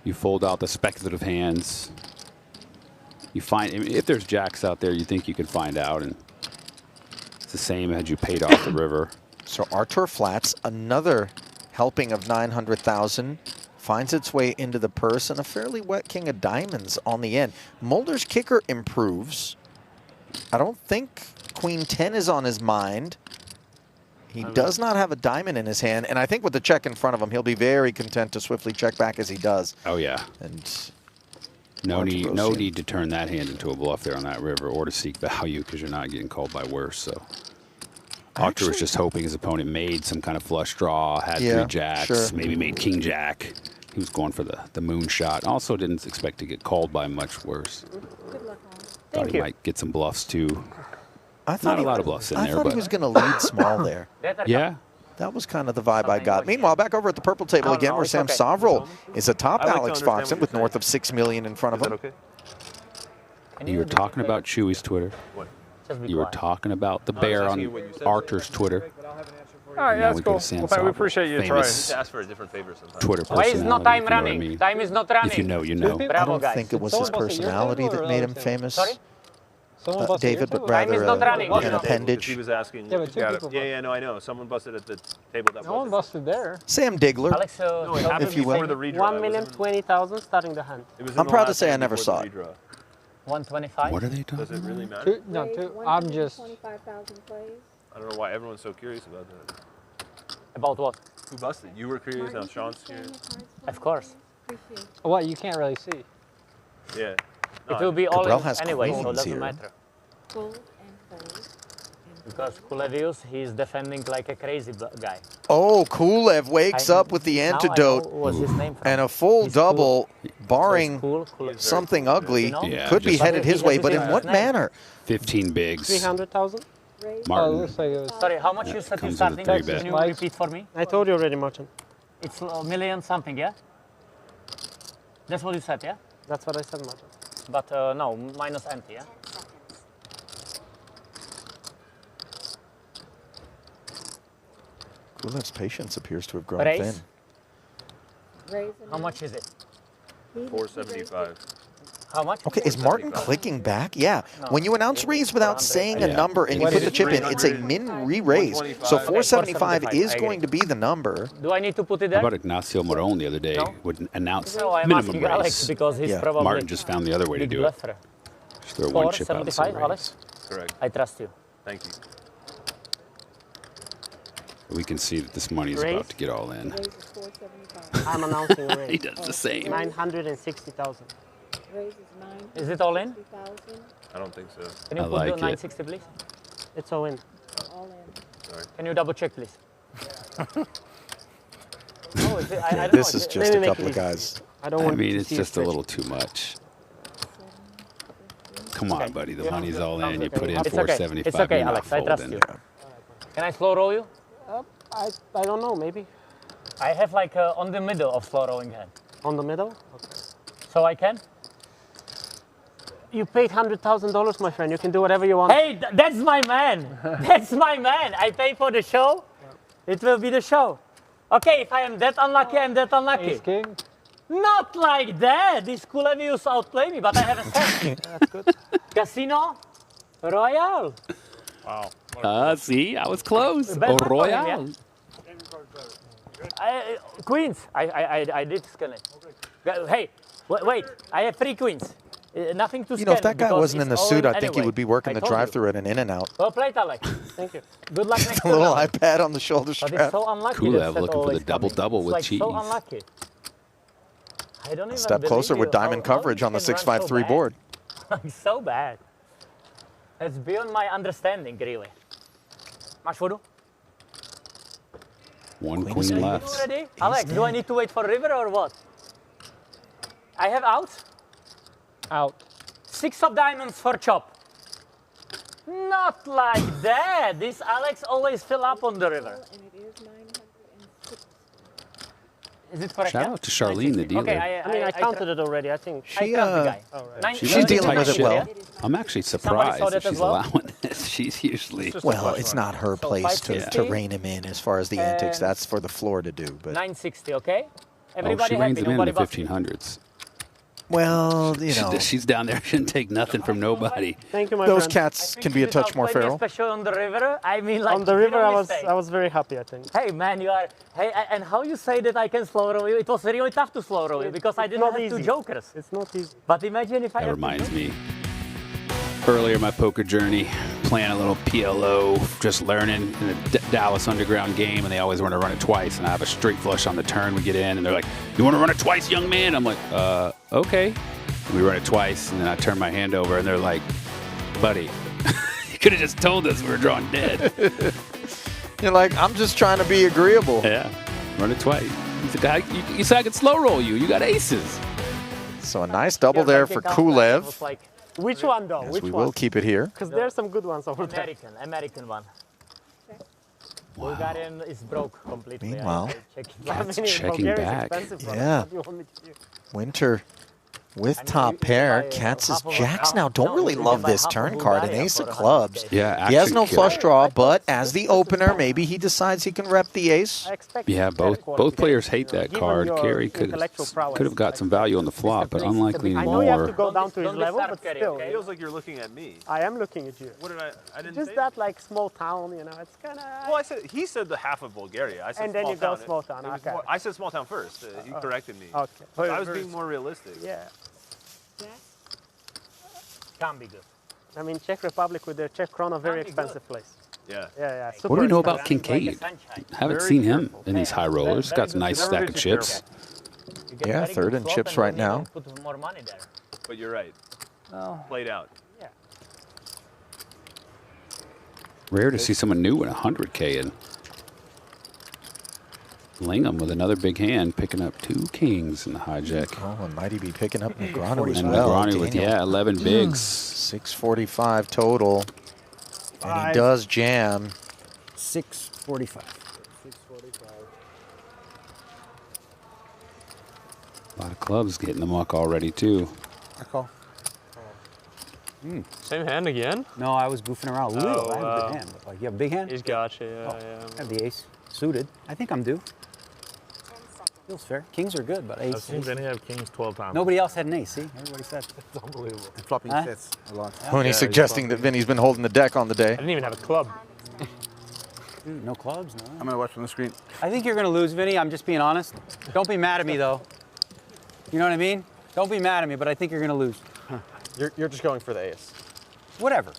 You fold out the speculative hands. You find, I mean, if there's jacks out there, you think you can find out, and it's the same as you paid off the river. So Artur flats, another helping of 900,000, finds its way into the purse, and a fairly wet king of diamonds on the end. Mulder's kicker improves. I don't think Queen 10 is on his mind. He does not have a diamond in his hand, and I think with the check in front of him, he'll be very content to swiftly check back as he does. Oh yeah. And no need to turn that hand into a bluff there on that river, or to seek value because you're not getting called by worse. So Artur was just hoping his opponent made some kind of flush draw, had three jacks, maybe made king jack. He was going for the moon shot. Also didn't expect to get called by much worse. Thought he might get some bluffs too. Not a lot of bluffs in there. I thought he was going to lead small there. Yeah. That was kind of the vibe I got. Meanwhile, back over at the purple table again, where Sam Sovrel is atop Alex Foxen with north of $6 million in front of him. You were talking about Chewy's Twitter. What? You were talking about the bear on Artur's Twitter. All right, Now that's we go cool. to Sam Well, we Sovrel, appreciate you trying. famous Ask for a different favor sometimes. Twitter Why is no personality, time if you know what I running? mean. Time is not running. If you know, you know. I don't think it was his personality that made him famous, David, but rather an appendage. He was asking. Yeah, but two people yeah, no, I know. Someone busted at the table that No one busted there. Sam Digler, Alex, No, it happened if you will. before the redraw. 1,020,000 starting the hand. I'm proud to say I never saw it. 125. What are they talking Does it really about? matter? No, I'm just. 25,000 plays. I don't know why everyone's so curious about that. About what? Who busted? You were curious, now Sean's curious. Of course. What, you can't really see. Yeah. It will be all Cabral in has anyway, so it queens doesn't here. matter. Fold and fold. Because Kulevius, he's defending like a crazy guy. Oh, Kulev wakes up with the Now I know antidote what's his name from. and a full He's double, cool. barring Kulev. something ugly. You know? Yeah, Could be just headed his way, but in everything what is manner? 15 bigs. 300,000? Martin. looks like it was. Sorry, how much Yeah, you said you comes with a starting? three bet. Can you repeat for me? I told you already, Martin. It's a million something, yeah? That's what you said, yeah? That's what I said, Martin. But no, minus empty, yeah? Kulev's patience appears to have grown Raise? thin. How much is it? 475. How much? Okay, is Martin clicking back? Yeah. When you announce raise without saying a number and you put the chip in, it's a min re-raise. So 475 is going to be the number. Do I need to put it How there? about Ignacio Moron the other day would announce No, I'm minimum asking Alex raise. because he's probably Martin just found the other way to big do it. bluffer. Just throw one chip out and say 475, raise. Alex? Correct. I trust you. Thank you. We can see that this money is Raise? about to get all in. Raise is 475. I'm announcing a raise. He does the same. 960,000. Raise is 9. Is it all in? 60,000. I don't think so. Can you I put like the it. 960, please? It's all in. All in. Sorry. Can you double check, please? Oh, is it, I don't This know. is just a couple of guys. I don't I want mean, to it's see just a stretch. little too much. Come on, buddy. The money's all in. You put in It's okay. 475. It's okay, you're not Alex. I trust folding. you. Can I slow roll you? I don't know, maybe. I have like on the middle of slow rolling hand. On the middle? Okay. So I can? You paid $100,000, my friend. You can do whatever you want. Hey, that's my man. That's my man. I pay for the show. It will be the show. Okay, if I am that unlucky, I'm that unlucky. Ace king. Not like that. These Kulevius outplay me, but I have a set. That's good. Casino Royale. Wow. See, I was close. Bad Oh, luck for him, Royale. Queens. I did scan it. Hey, wait. I have 3 queens. Nothing to scan. You know, if that guy because wasn't in the it's all suit, I in think he anyway. would be working I the told you. drive-through at an In-N-Out. Well played, Alex. Thank you. Good luck next A little time. iPad on the shoulder But it's strap. so unlucky. Kulev that set looking for the always double-double coming. with It's like so cheese. unlucky. I don't even Step believe closer with you. diamond How coverage you on the can run 653 so board. bad? Like so bad. It's beyond my understanding, really. Much voodoo? One queen left. Already? Alex, do I need to wait for river or what? I have outs? Out. 6 of diamonds for chop. Not like that. This Alex always fill up on the river. Is it correct? Shout out to Charlene, the dealer. Okay, I mean, I counted it already. I think. She, She's dealing with it well. I'm actually surprised saw that that she's as well? allowing this. She's usually... Well, it's not her place to 560. rein him in as far as the antics. That's for the floor to do. But 960, okay? Oh, Everybody she reins happy, him in the nobody buffing. 1500s. well, you know, She's down there. She didn't take nothing from nobody. Thank you, my those friend. cats can be a touch more feral. Especially on the river. I mean, like On the river, I was very happy. I think. Hey man, you are. Hey, and how you say that I can slow roll you? It was really tough to slow roll you because I didn't not have two easy. jokers. It's not easy. But imagine if I. That had reminds me. Earlier in my poker journey, playing a little PLO, just learning in a Dallas Underground game, and they always want to run it twice. And I have a straight flush on the turn. We get in, and they're like, "You want to run it twice, young man?" I'm like, okay. And we run it twice, and then I turn my hand over, and they're like, "Buddy, you could have just told us we were drawing dead." You're like, I'm just trying to be agreeable. Yeah, run it twice. You said I could slow roll you. You got aces. So a nice double there for Kulev. Like, which one though? Yes, Which we one? will keep it here. Because there's some good ones over there. American one. Bulgarian is broke completely. Meanwhile, Cats checking back. Yeah. Winter with top pair. Cats is jacks now. Don't really love this turn card. An ace of clubs. Yeah, he has no action flush killer. draw, but as the opener, maybe he decides he can rep the ace. Yeah, both players hate that card. Carey could have got some value on the flop, but unlikely I know you have to anymore. go down to his level, but still. It feels like you're looking at me. I am looking at you. What did I didn't Just say that like small town, you know, it's kind of. Well, he said the half of Bulgaria. I said And then small you go town. small town, It was okay. more- I said small town first. He corrected me. Okay. So I was being more realistic. Yeah. Can be good. I mean, Czech Republic with their Czech krona, very expensive place. Yeah. Yeah. What do we know super about expensive. Kincaid? Haven't seen him in these high rollers. Got a nice stack of chips. Yeah, third in chips right now. Put more money there. But you're right. Played out. Yeah. Rare to see someone new in 100K in. Lingham with another big hand, picking up 2 kings in the hijack. Oh, and might he be picking up Negrano as And well. Negrano with, Daniel. 11 bigs. 645 total. And he does jam. 645. A lot of clubs getting the muck already, too. I call. Same hand again? No, I was goofing around a little. I have a wow. good hand. But like, you have a big hand? He's got you, yeah, Oh, yeah. I have the ace suited. I think I'm due. Feels fair. Kings are good, but ace. I've seen Vinny have kings 12 times. Nobody else had an ace, see? Everybody said. It's unbelievable. Flopping Huh? sets a lot. When he's suggesting that Vinny's been holding the deck on the day. I didn't even have a club. Dude, no clubs, no. I'm going to watch from the screen. I think you're going to lose, Vinny. I'm just being honest. Don't be mad at me, though. You know what I mean? Don't be mad at me, but I think you're going to lose. You're just going for the ace. Whatever.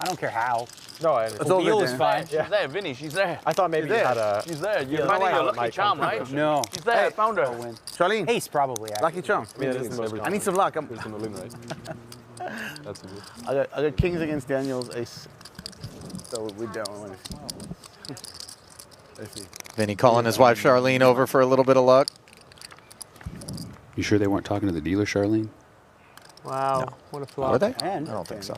I don't care how. No, I The deal is fine. She's there, Vinny, she's there. I thought maybe you had a. She's there. You're Yeah, finding no, your I- lucky my charm, right? concentration. No. She's there, found her. I'll win. Charlene. Ace, probably, actually. Lucky charm. I mean, it is I need some luck. I'm, There's some right? That's a good. I got kings against Daniel's ace. So we don't want to. Let's see. Vinny calling his wife Charlene over for a little bit of luck. You sure they weren't talking to the dealer, Charlene? Wow, what a flop. Are they? And I don't think so.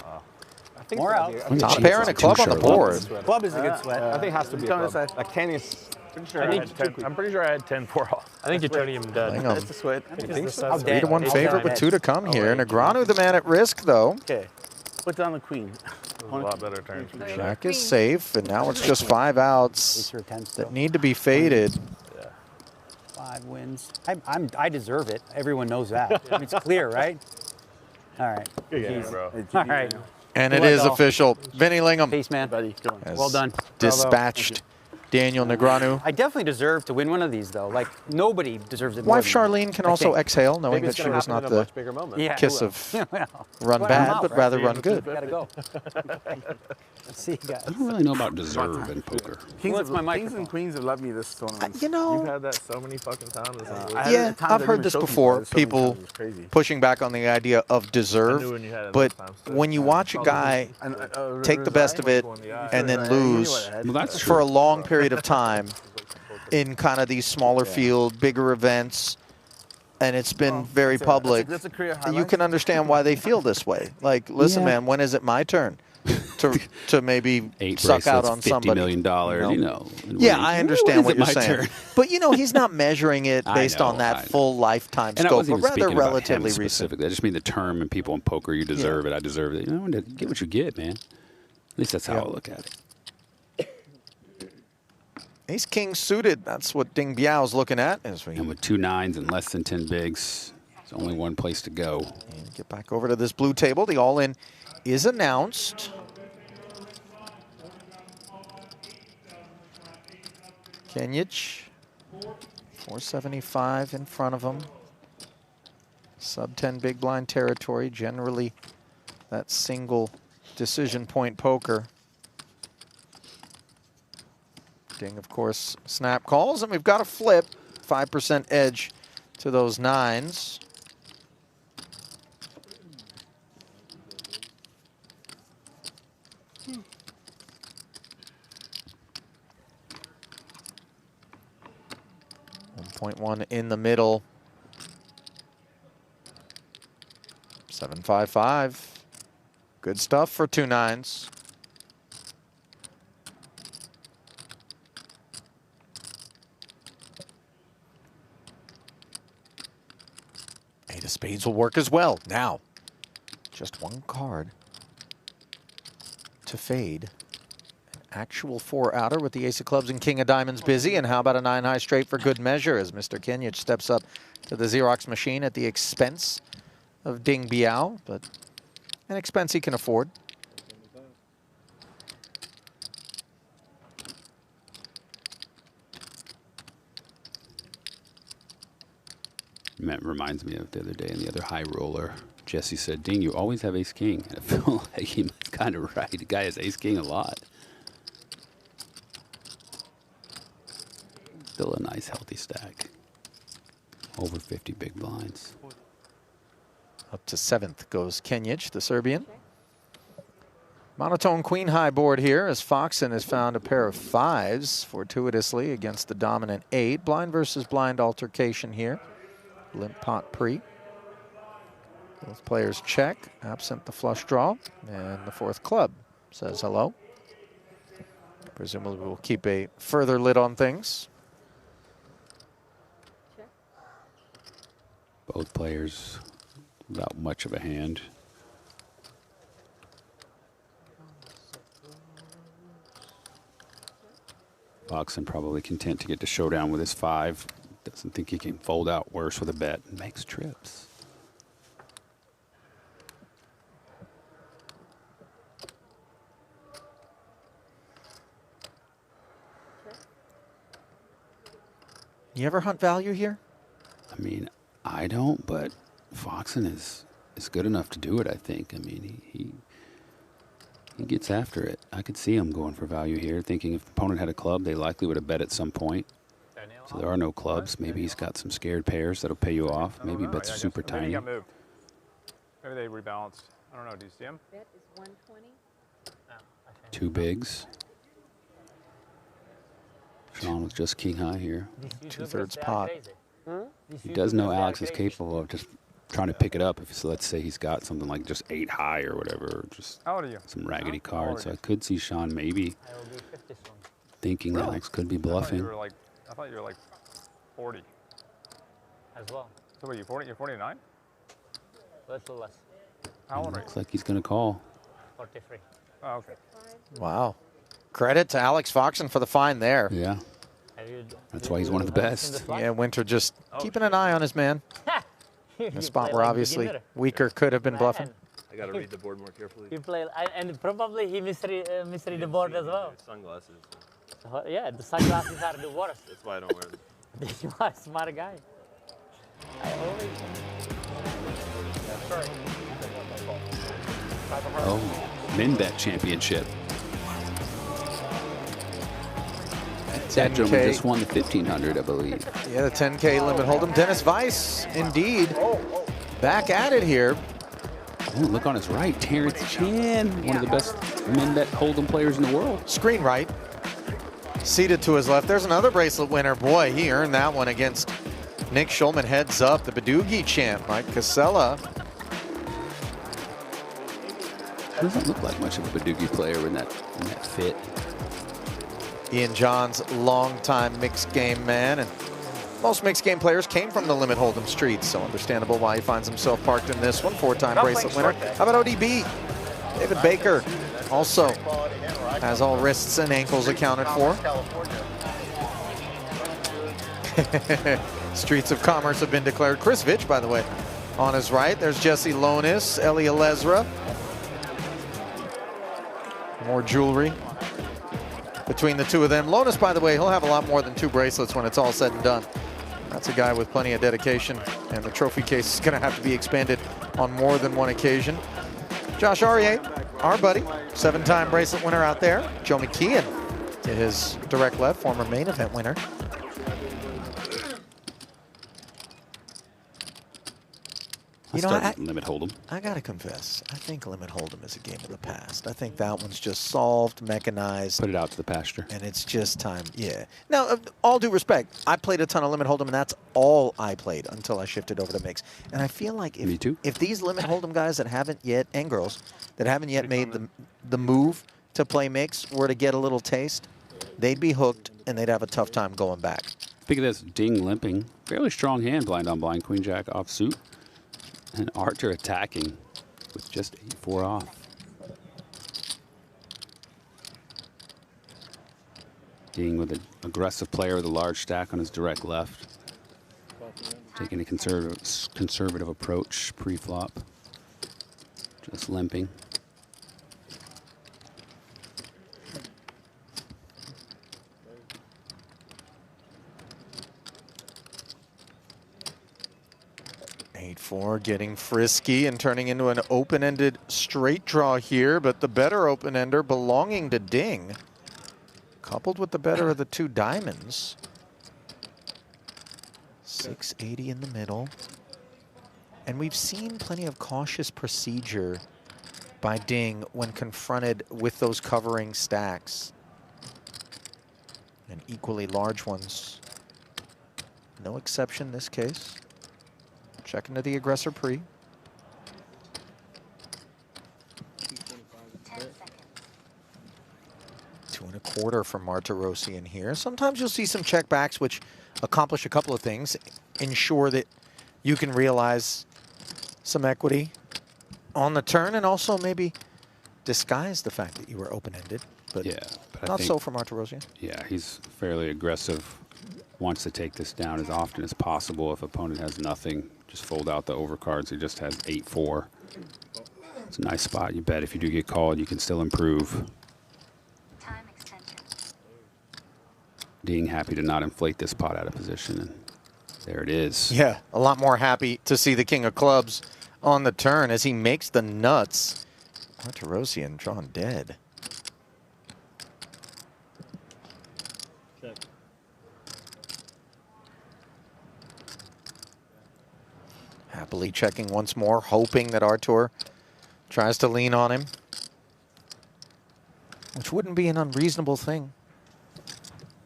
I think More so. out. When did Top she pair get and a two club on the Charlottes? board. Club is a good sweat. I think it has to be a Come on club. this side. Like tennis. Pretty sure I'm pretty sure I had 10-4 off. I think you're turning him dead. Hang on. It's a sweat. You think so? How 3-1 dead. favorite with 2 to come here. Negrano the man at risk, though. Okay. Put down the queen. A lot better turns. Jack is safe, and now it's just 5 outs Ace or 10 still. that need to be faded. 5 wins. I deserve it. Everyone knows that. I mean, it's clear, right? All right. Good game, Jeez. bro. All right. And Good it is luck, all. official. Vinny Lingham Peace, man. Buddy, go on. has Well done. dispatched Daniel Negrano. I definitely deserve to win one of these, though. Like, nobody deserves it more Wife than me, Charlene can I also think. exhale, knowing Maybe that it's she gonna was happen not in a the much bigger moment. Yeah. kiss of Well, run well, bad, I'm out, but right? rather run good. Gotta go. Let's see, guys. I don't really know about deserve in poker. Kings, my kings microphone? and queens have loved me this tournament. You know, You've had that so many fucking times. It's unbelievable. I had yeah, a time I've that heard even this showed me before. so many People times, it's crazy. pushing back on the idea of deserve, when you had it but those times, too. when you watch a guy And, take the best of it and then lose Well, that's for true. a long period of time in kind of these smaller field, bigger events, and it's been very public, that's a career you highlight. can understand why they feel this way. Like, listen, Yeah. man, when is it my turn to maybe 8 suck out bracelets, on $50 somebody? million, you know. Yeah, I understand what When you're is it my saying. turn? But, you know, he's not measuring it I based on know, I that know. full lifetime And I scope, wasn't but even rather speaking about him relatively recent. specifically. I just mean the term and people in poker, you deserve it, I deserve it. You know, get what you get, man. At least that's how I look at it. Ace King suited. That's what Ding Biao's looking at. And with 2 9s and less than 10 bigs, there's only one place to go. And get back over to this blue table. The all-in is announced. Kenyich, 475 in front of him. Sub 10 big blind territory. Generally, that single decision point poker. Ding, of course, snap calls, and we've got a flip. 5% edge to those 9s. .1 in the middle. 755. Good stuff for 2 9s. Eight of spades will work as well. Now, just one card to fade. An actual 4-outer with the ace of clubs and king of diamonds busy. And how about a 9 high straight for good measure as Mr. Kenyich steps up to the Xerox machine at the expense of Ding Biao, but an expense he can afford. That reminds me of the other day in the other high roller. Jesse said, Ding, you always have ace king. And I feel like he's kind of right. The guy has ace king a lot. Still a nice healthy stack. Over 50 big blinds. Up to 7th goes Kenyich, the Serbian. Monotone queen high board here as Foxen has found a pair of 5s fortuitously against the dominant 8. Blind versus blind altercation here. Limp pot pre. Both players check, absent the flush draw, and the 4th club says hello. Presumably we'll keep a further lid on things. Both players without much of a hand. Foxen probably content to get to showdown with his 5. Doesn't think he can fold out worse with a bet. Makes trips. You ever hunt value here? I mean, I don't, but Foxen is good enough to do it, I think. I mean, he gets after it. I could see him going for value here, thinking if the opponent had a club, they likely would have bet at some point. So there are no clubs. Maybe he's got some scared pairs that'll pay you off. Maybe he bets super Maybe tiny. he got moved. Maybe they rebalanced. I don't know. Do you see him? Bet is 120. 2 bigs. Sean was just king high here. 2/3 pot. He does know Alex is capable of just trying to pick it up. If so, let's say he's got something like just 8 high or whatever, or just How old are you? some raggedy cards. So I could see Sean maybe thinking Really? Alex could be I bluffing. thought you were like 40. As well. So what, you 40? You're 49? Little less. How old are you? Looks like he's going to call. 43. Oh, okay. Wow. Credit to Alex Foxen for the find there. Yeah. That's why he's one of the best. Yeah, Winter just keeping an eye on his man. A spot where obviously weaker could have been bluffing. I got to read the board more carefully. You play, and probably he misread the board as well. Sunglasses. Yeah, the sunglasses are the worst. That's why I don't wear them. You are a smart guy. I always. Oh, min bet championship. That gentleman just won the 1500, I believe. Yeah, the 10K limit hold'em. Dennis Weiss, indeed, back at it here. Oh, look on his right, Terrence Chan, one of the best min bet hold'em players in the world. Screen right. Seated to his left. There's another bracelet winner. Boy, he earned that one against Nick Schulman heads up. The Badoogie champ, Mike Casella. Doesn't look like much of a Badoogie player in that fit. Ian John's longtime mixed game man, and most mixed game players came from the Limit Hold'em streets, so understandable why he finds himself parked in this one. 4-time bracelet winner. How about ODB? David Baker also has all wrists and ankles accounted for. Streets of Commerce have been declared. Chris Vitch, by the way, on his right. There's Jesse Lonis, Eli Alezra. More jewelry between the two of them. Lonis, by the way, he'll have a lot more than 2 bracelets when it's all said and done. That's a guy with plenty of dedication, and the trophy case is going to have to be expanded on more than one occasion. Josh Aurier, our buddy, 7-time bracelet winner out there. Joe McKeon to his direct left, former main event winner. You know, Limit Hold'em. I gotta confess, I think Limit Hold'em is a game of the past. I think that one's just solved, mechanized. Put it out to the pasture. And it's just time, yeah. Now, all due respect, I played a ton of Limit Hold'em, and that's all I played until I shifted over to Mix. And I feel like if these Limit Hold'em guys that haven't yet, and girls, that haven't yet made the move to play Mix were to get a little taste, they'd be hooked, and they'd have a tough time going back. Speaking of this, Ding limping. Fairly strong hand, blind on blind, Queen Jack off suit. And Archer attacking with just 8-4 off. Ding with an aggressive player with a large stack on his direct left. Taking a conservative approach pre-flop. Just limping. Getting frisky and turning into an open-ended straight draw here, but the better open-ender belonging to Ding. Coupled with the better of the 2 diamonds. 680 in the middle. And we've seen plenty of cautious procedure by Ding when confronted with those covering stacks. And equally large ones. No exception in this case. Check into the aggressor pre. 2 1/4 from Martirosyan here. Sometimes you'll see some checkbacks which accomplish a couple of things. Ensure that you can realize some equity on the turn, and also maybe disguise the fact that you were open-ended. But, yeah, but not so for Martirosyan. Yeah, he's fairly aggressive. Wants to take this down as often as possible. If opponent has nothing, just fold out the overcards. He just has 8-4. It's a nice spot. You bet if you do get called, you can still improve. Ding happy to not inflate this pot out of position, and there it is. Yeah, a lot more happy to see the King of Clubs on the turn as he makes the nuts. Martirosyan drawn dead. Happily checking once more, hoping that Artur tries to lean on him, which wouldn't be an unreasonable thing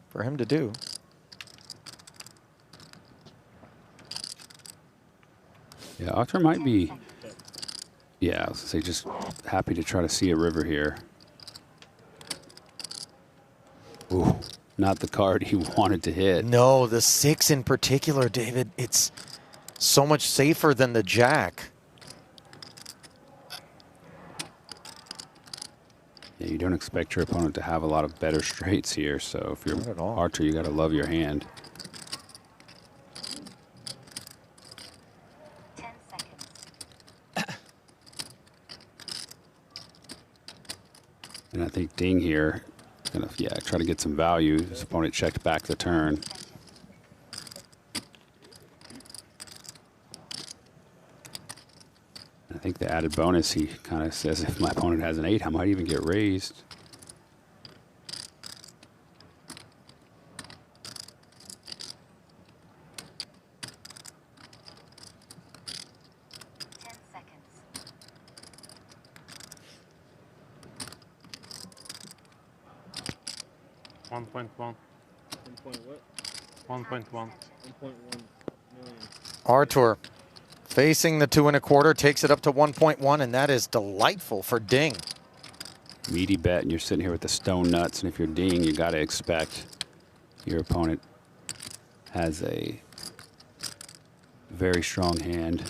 for him to do. Yeah, Artur might be, yeah, I was gonna say just happy to try to see a river here. Ooh, not the card he wanted to hit. No, the 6 in particular, David, it's so much safer than the Jack. Yeah, you don't expect your opponent to have a lot of better straights here, so if you're Archer, you got to love your hand. 10 seconds. And I think Ding here, gonna try to get some value. His opponent checked back the turn. I think the added bonus, he kind of says, if my opponent has an 8, I might even get raised. One point what? 1.1. 1.1. Artur facing the 2 1/4, takes it up to 1.1, and that is delightful for Ding. Meaty bet, and you're sitting here with the stone nuts, and if you're Ding, you got to expect your opponent has a very strong hand.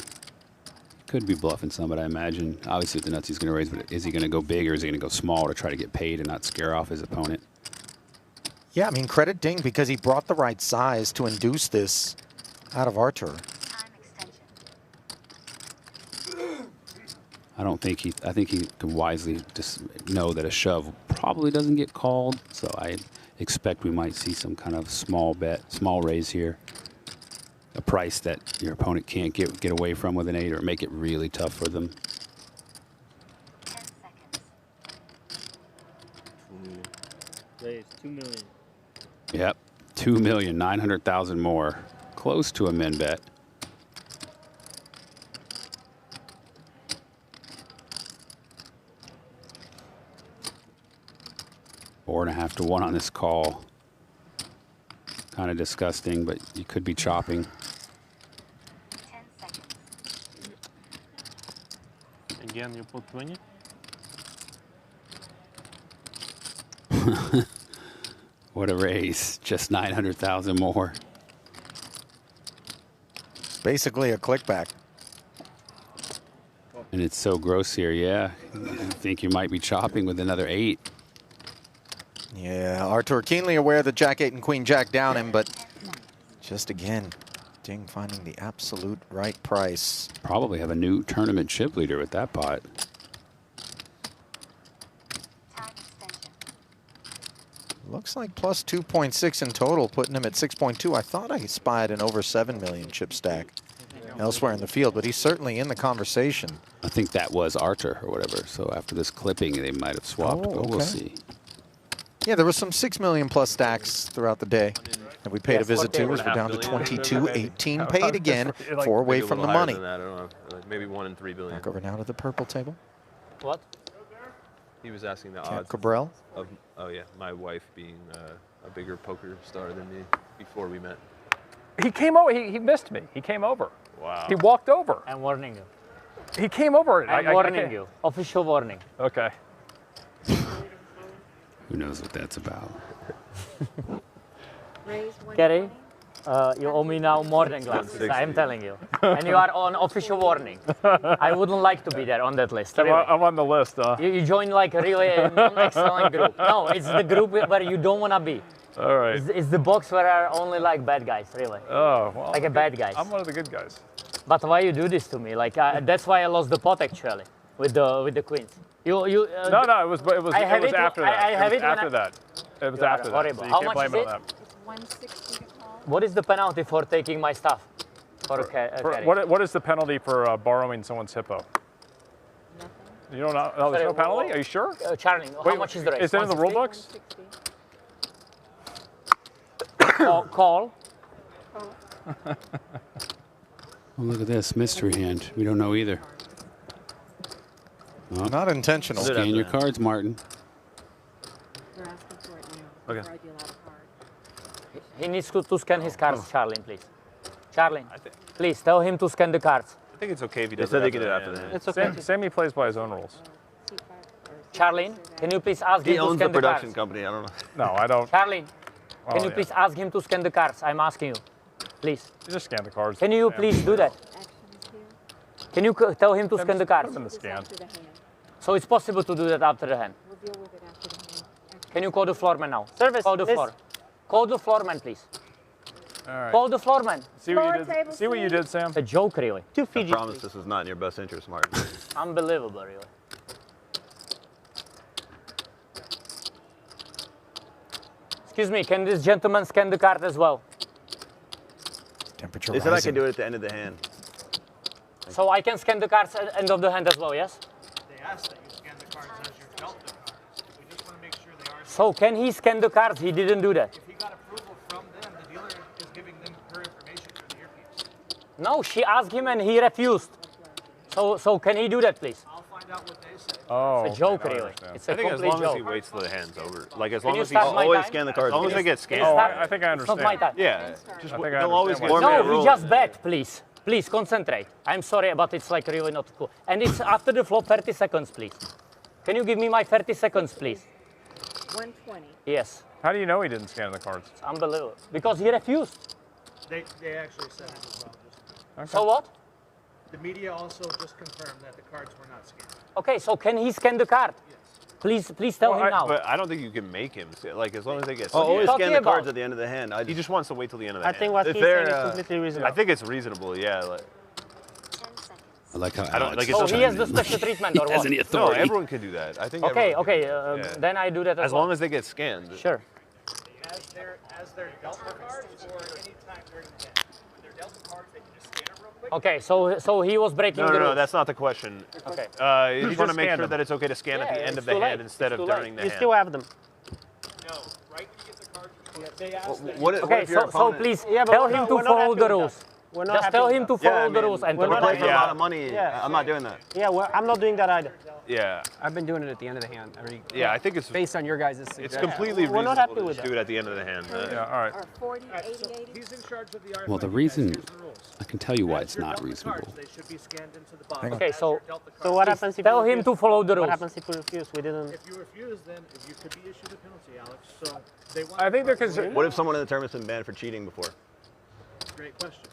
Could be bluffing some, but I imagine, obviously with the nuts he's going to raise, but is he going to go big or is he going to go small to try to get paid and not scare off his opponent? Yeah, I mean, credit Ding because he brought the right size to induce this out of Artur. I think he can wisely just know that a shove probably doesn't get called, so I expect we might see some kind of small bet, small raise here. A price that your opponent can't get away from with an 8 or make it really tough for them. 10 seconds. Raise 2 million. Yep, 2,900,000 more. Close to a min bet. $4.5 to 1 on this call. Kind of disgusting, but you could be chopping. 10 seconds. Again, you put 20. What a raise. Just 900,000 more. Basically a clickback. And it's so gross here, yeah. I think you might be chopping with another 8. Yeah, Artur keenly aware that Jack 8 and Queen Jack down him, but just again, Ding finding the absolute right price. Probably have a new tournament chip leader with that pot. Looks like plus 2.6 in total, putting him at 6.2. I thought I spied an over 7 million chip stack elsewhere in the field, but he's certainly in the conversation. I think that was Artur or whatever, so after this clipping, they might have swapped, but we'll see. Yeah, there was some 6 million plus stacks throughout the day that we paid a visit to as we're down to 22.18. Paid again, 4 away from the money. I don't know, like maybe 1 in 3 billion. Back over now to the purple table. What? He was asking the Cap odds Cabral? of, oh yeah, my wife being a bigger poker star than me before we met. He came over. He missed me. He came over. Wow. He walked over. I'm warning you. He came over. I'm warning you. Official warning. Okay. Who knows what that's about? Gary, you owe me now more than glasses, I'm telling you. And you are on official warning. I wouldn't like to be there on that list. Really. I'm on the list. You join like really a non-excellent group. No, it's the group where you don't want to be. All right. It's the box where are only like bad guys, really. Oh, well. Like a bad guys. I'm one of the good guys. But why you do this to me? Like that's why I lost the pot actually with the queens. No, it was after that. I have it after that. It was after that. Horrible. So you How can't much blame is it it? on that. It's 160 to call. What is the penalty for taking my stuff? What is the penalty for borrowing someone's hippo? You don't know? Oh, there's no penalty? Are you sure? Charlie, how much is the race? Is it in the rule books? Call. Oh, look at this mystery hand. We don't know either. Oh. Not intentional. Scan your cards, Martin. They're asking for it now. Okay. Before I deal out a card. He needs to scan his cards, Charlene, please. Charlene, please tell him to scan the cards. I think it's okay if he does said it they could do it after the hand. It's okay. Sammy plays by his own rules. Charlene, can you please ask He him to owns the scan the production cards? company. I don't know. No, I don't. Charlene, Oh, can you yeah. please ask him to scan the cards? I'm asking you. Please. You just scan the cards. Can you please do that? Can you tell him to scan the cards? In the scan. So it's possible to do that after the hand. We'll deal with it after the hand. Can you call the floorman now? Service. Call the floor. Call the floorman, please. All right. Call the floorman. See what you did. See what you did, Sam. A joke, really. I promise this is not in your best interest, Martin. Unbelievable, really. Excuse me, can this gentleman scan the card as well? Temperature They said rising. I could do it at the end of the hand. So I can scan the cards at the end of the hand as well, yes? They asked that you scan the cards as you dealt the cards. We just want to make sure they are. So can he scan the cards? He didn't do that. If he got approval from them, the dealer is giving them her information through the earpiece. No, she asked him and he refused. So can he do that, please? I'll find out what they say. Oh, It's a joke, okay, now I really. understand. It's a I think as complete long as he joke. waits till the hand's over, like as Can long you as he start my always time? scan the cards. As long as they get scanned. Oh, I think I It's understand. not my time. Yeah, just I think I they'll always get. understand No, he just bet, please. Please concentrate. I'm sorry, but it's like really not cool. And it's after the flop, 30 seconds, please. Can you give me my 30 seconds, please? 120. Yes. How do you know he didn't scan the cards? It's unbelievable. Because he refused. They actually said it as well. Just, So what? the media also just confirmed that the cards were not scanned. Okay, so can he scan the card? Please tell him now. But I don't think you can make him. Like as long as they get. Always Talking scan the cards about- at the end of the hand. He just wants to wait till the end of the I hand. think what If he's they're, saying is completely reasonable. I think it's reasonable. Yeah. Like, I like how I don't Alex like. is So he has the chiming in. special treatment He or has what? any No, authority. everyone can do that. I think. Okay, everyone can okay. do that. Yeah. Then I do that as As well. long as they get scanned. Sure. As they're dealt the cards or any time during the hand. When they're dealt the cards, they can just scan it real quick. Okay, so he was breaking No, the no, no, rules. that's not the question. Okay. You just want to make scanned sure them. that it's okay to scan at Yeah, the end it's of the too hand late. instead It's of too late. during the You hand. still have them. No, right when you get the cards, they asked that. What Okay, if your so opponent? please Yeah, but tell we're him not- to we're not follow happy the with rules. that. We're not Just happy tell with him that. to follow the I mean, rules and we're to playing for a Yeah. lot of money. Yeah. I'm not doing that. Yeah, well, I'm not doing that either. Yeah. I've been doing it at the end of the hand. Yeah, I think it's based on your guys' it's suggestion. completely We're not reasonable happy to with just do it at the end of the hand. Yeah, all right. Or 40, 80, 80. He's in charge of the RFID. Well, the guys. reason Here's the rules. I can tell you why As it's you're not dealt the reasonable. cards, they should be scanned into the box. Hang on. Okay, As so you're dealt the So cards. what happens if tell we him refuse? to follow the What rules. happens if we refuse? We didn't. If you refuse, then you could be issued a penalty, Alex. So they want. I think they're cards. concerned. What if someone in the tournament's been banned for cheating before? Great question.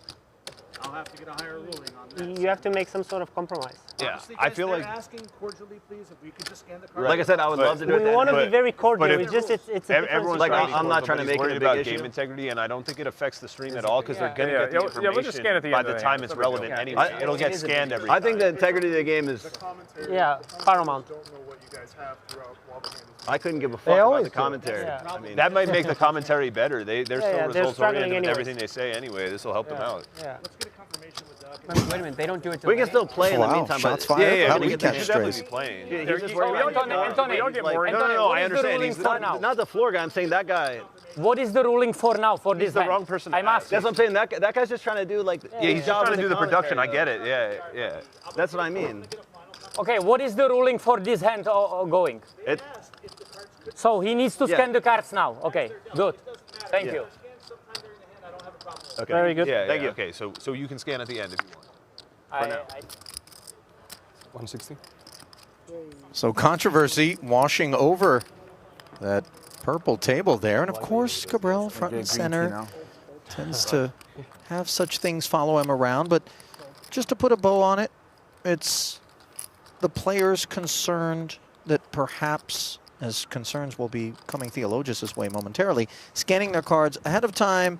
I'll have to get a higher ruling on that. You have to make some sort of compromise. Yeah, Honestly, I guys, feel they're like asking cordially, please, if we could just scan the cards. Like I said, I would love to do it. We want to be but- very but cordial. if- It's just it's a different everyone's Like, trying to I'm be not cordial, trying to but make he's it a worried big about issue. game integrity, and I don't think it affects the stream at all because they're Yeah, going to get the yeah, information we'll just scan at the by end the of the time hand. it's It's no big relevant deal. anyway. I- It'll it get is a scanned big every deal. I time. think the integrity of the game is. Yeah, paramount. Don't know what you guys have throughout while the game is. I couldn't give a fuck They about always the do. commentary. Yeah. I mean, That might make the commentary better. They're Yeah, still they're results struggling oriented with anyways. everything they say anyway. This will help them out. Yeah. Let's get a confirmation with Doug. Wait a minute, they don't do it till we can the still end? play in the Wow, meantime. shots but fired. yeah, How yeah, we yeah, catch he's strays. definitely playing. He's just So, worried about Anthony, the don't get like, more no, into no, it. no, what I is the understand. ruling He's for now? not the floor guy. I'm saying that guy. What is the ruling for now for this the hand? wrong person to I'm ask. asking. That's what I'm saying. That guy's just trying to do like Yeah, he's job trying to in do the production. I commentary, get it. Yeah, yeah. That's what I mean. Okay, what is the ruling for this hand going? It, So he needs to Yeah. scan the cards now. Okay, good. Thank Yeah. you. Okay. Very good. Yeah, Thank yeah, you. Okay, so you can scan at the end if you want. I, 160. So controversy washing over that purple table there. And of course, Cabral front and center tends to have such things follow him around. But just to put a bow on it, it's the players concerned that perhaps, as concerns will be coming Theologus' way momentarily, scanning their cards ahead of time,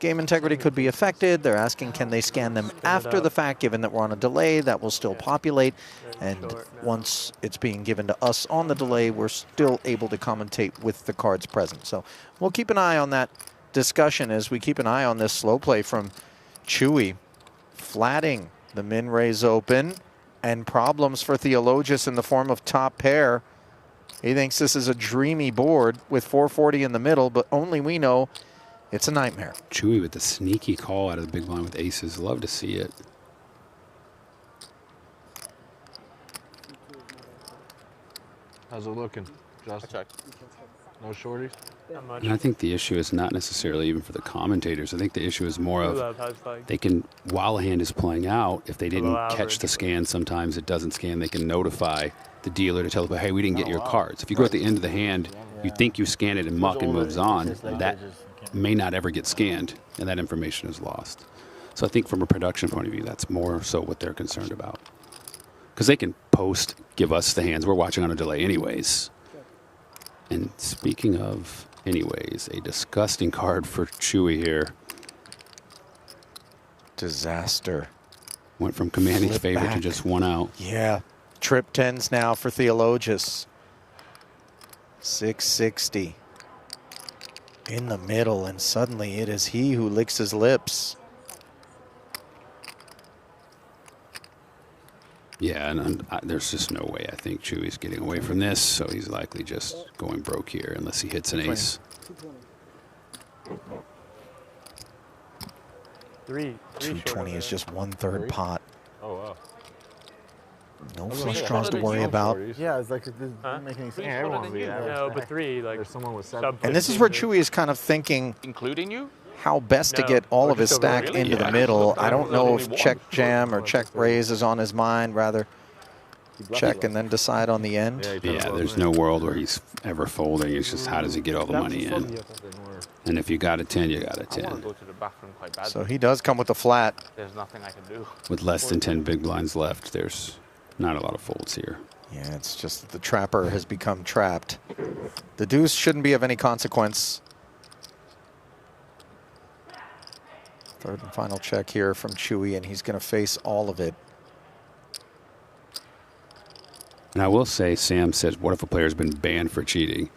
game integrity could be affected. They're asking, can they scan them after the fact, given that we're on a delay, that will still populate. And once it's being given to us on the delay, we're still able to commentate with the cards present. So we'll keep an eye on that discussion as we keep an eye on this slow play from Chewy, flatting the min-raise open, and problems for Theologus in the form of top pair. He thinks this is a dreamy board with 440 in the middle, but only we know it's a nightmare. Chewy with the sneaky call out of the big blind with aces. Love to see it. How's it looking, Justin? No shorties? And I think the issue is not necessarily even for the commentators. I think the issue is more of they can, while a hand is playing out, if they didn't catch the scan, sometimes it doesn't scan, they can notify the dealer to tell them, hey, we didn't get your cards. If you go at the end of the hand, you think you scan it and muck and moves on, that may not ever get scanned, and that information is lost. So I think from a production point of view, that's more so what they're concerned about. Because they can post, give us the hands. We're watching on a delay anyways. And speaking of anyways, a disgusting card for Chewy here. Disaster. Went from commanding Flip favorite to back. just one out. Yeah. Trip 10s now for Theologus. 660. In the middle, and suddenly it is he who licks his lips. Yeah, and there's just no way I think Chewy's getting away from this, so he's likely just going broke here unless he hits an ace. 220 is just 1/3 pot. Oh, wow. No flush draws to worry about. Yeah, it's like it doesn't make any sense. Yeah, everyone would be No, but 3, like, There's someone with And this is where Chewy is kind of thinking including you, how best to No. get all Or of his just over stack really? into Yeah. the middle. I don't know Only if one. check jam or check raise is on his mind. Rather check and then decide on the end. Yeah, there's no world where he's ever folding. It's just how does he get all the money in? And if you got a 10, you got a I want 10. to go to the bathroom quite badly. So he does come with the flat. There's nothing I can do. With less than 10 big blinds left, there's not a lot of folds here. Yeah, it's just that the trapper has become trapped. The deuce shouldn't be of any consequence. Third and final check here from Chewy, and he's going to face all of it. And I will say, Sam says, what if a player's been banned for cheating?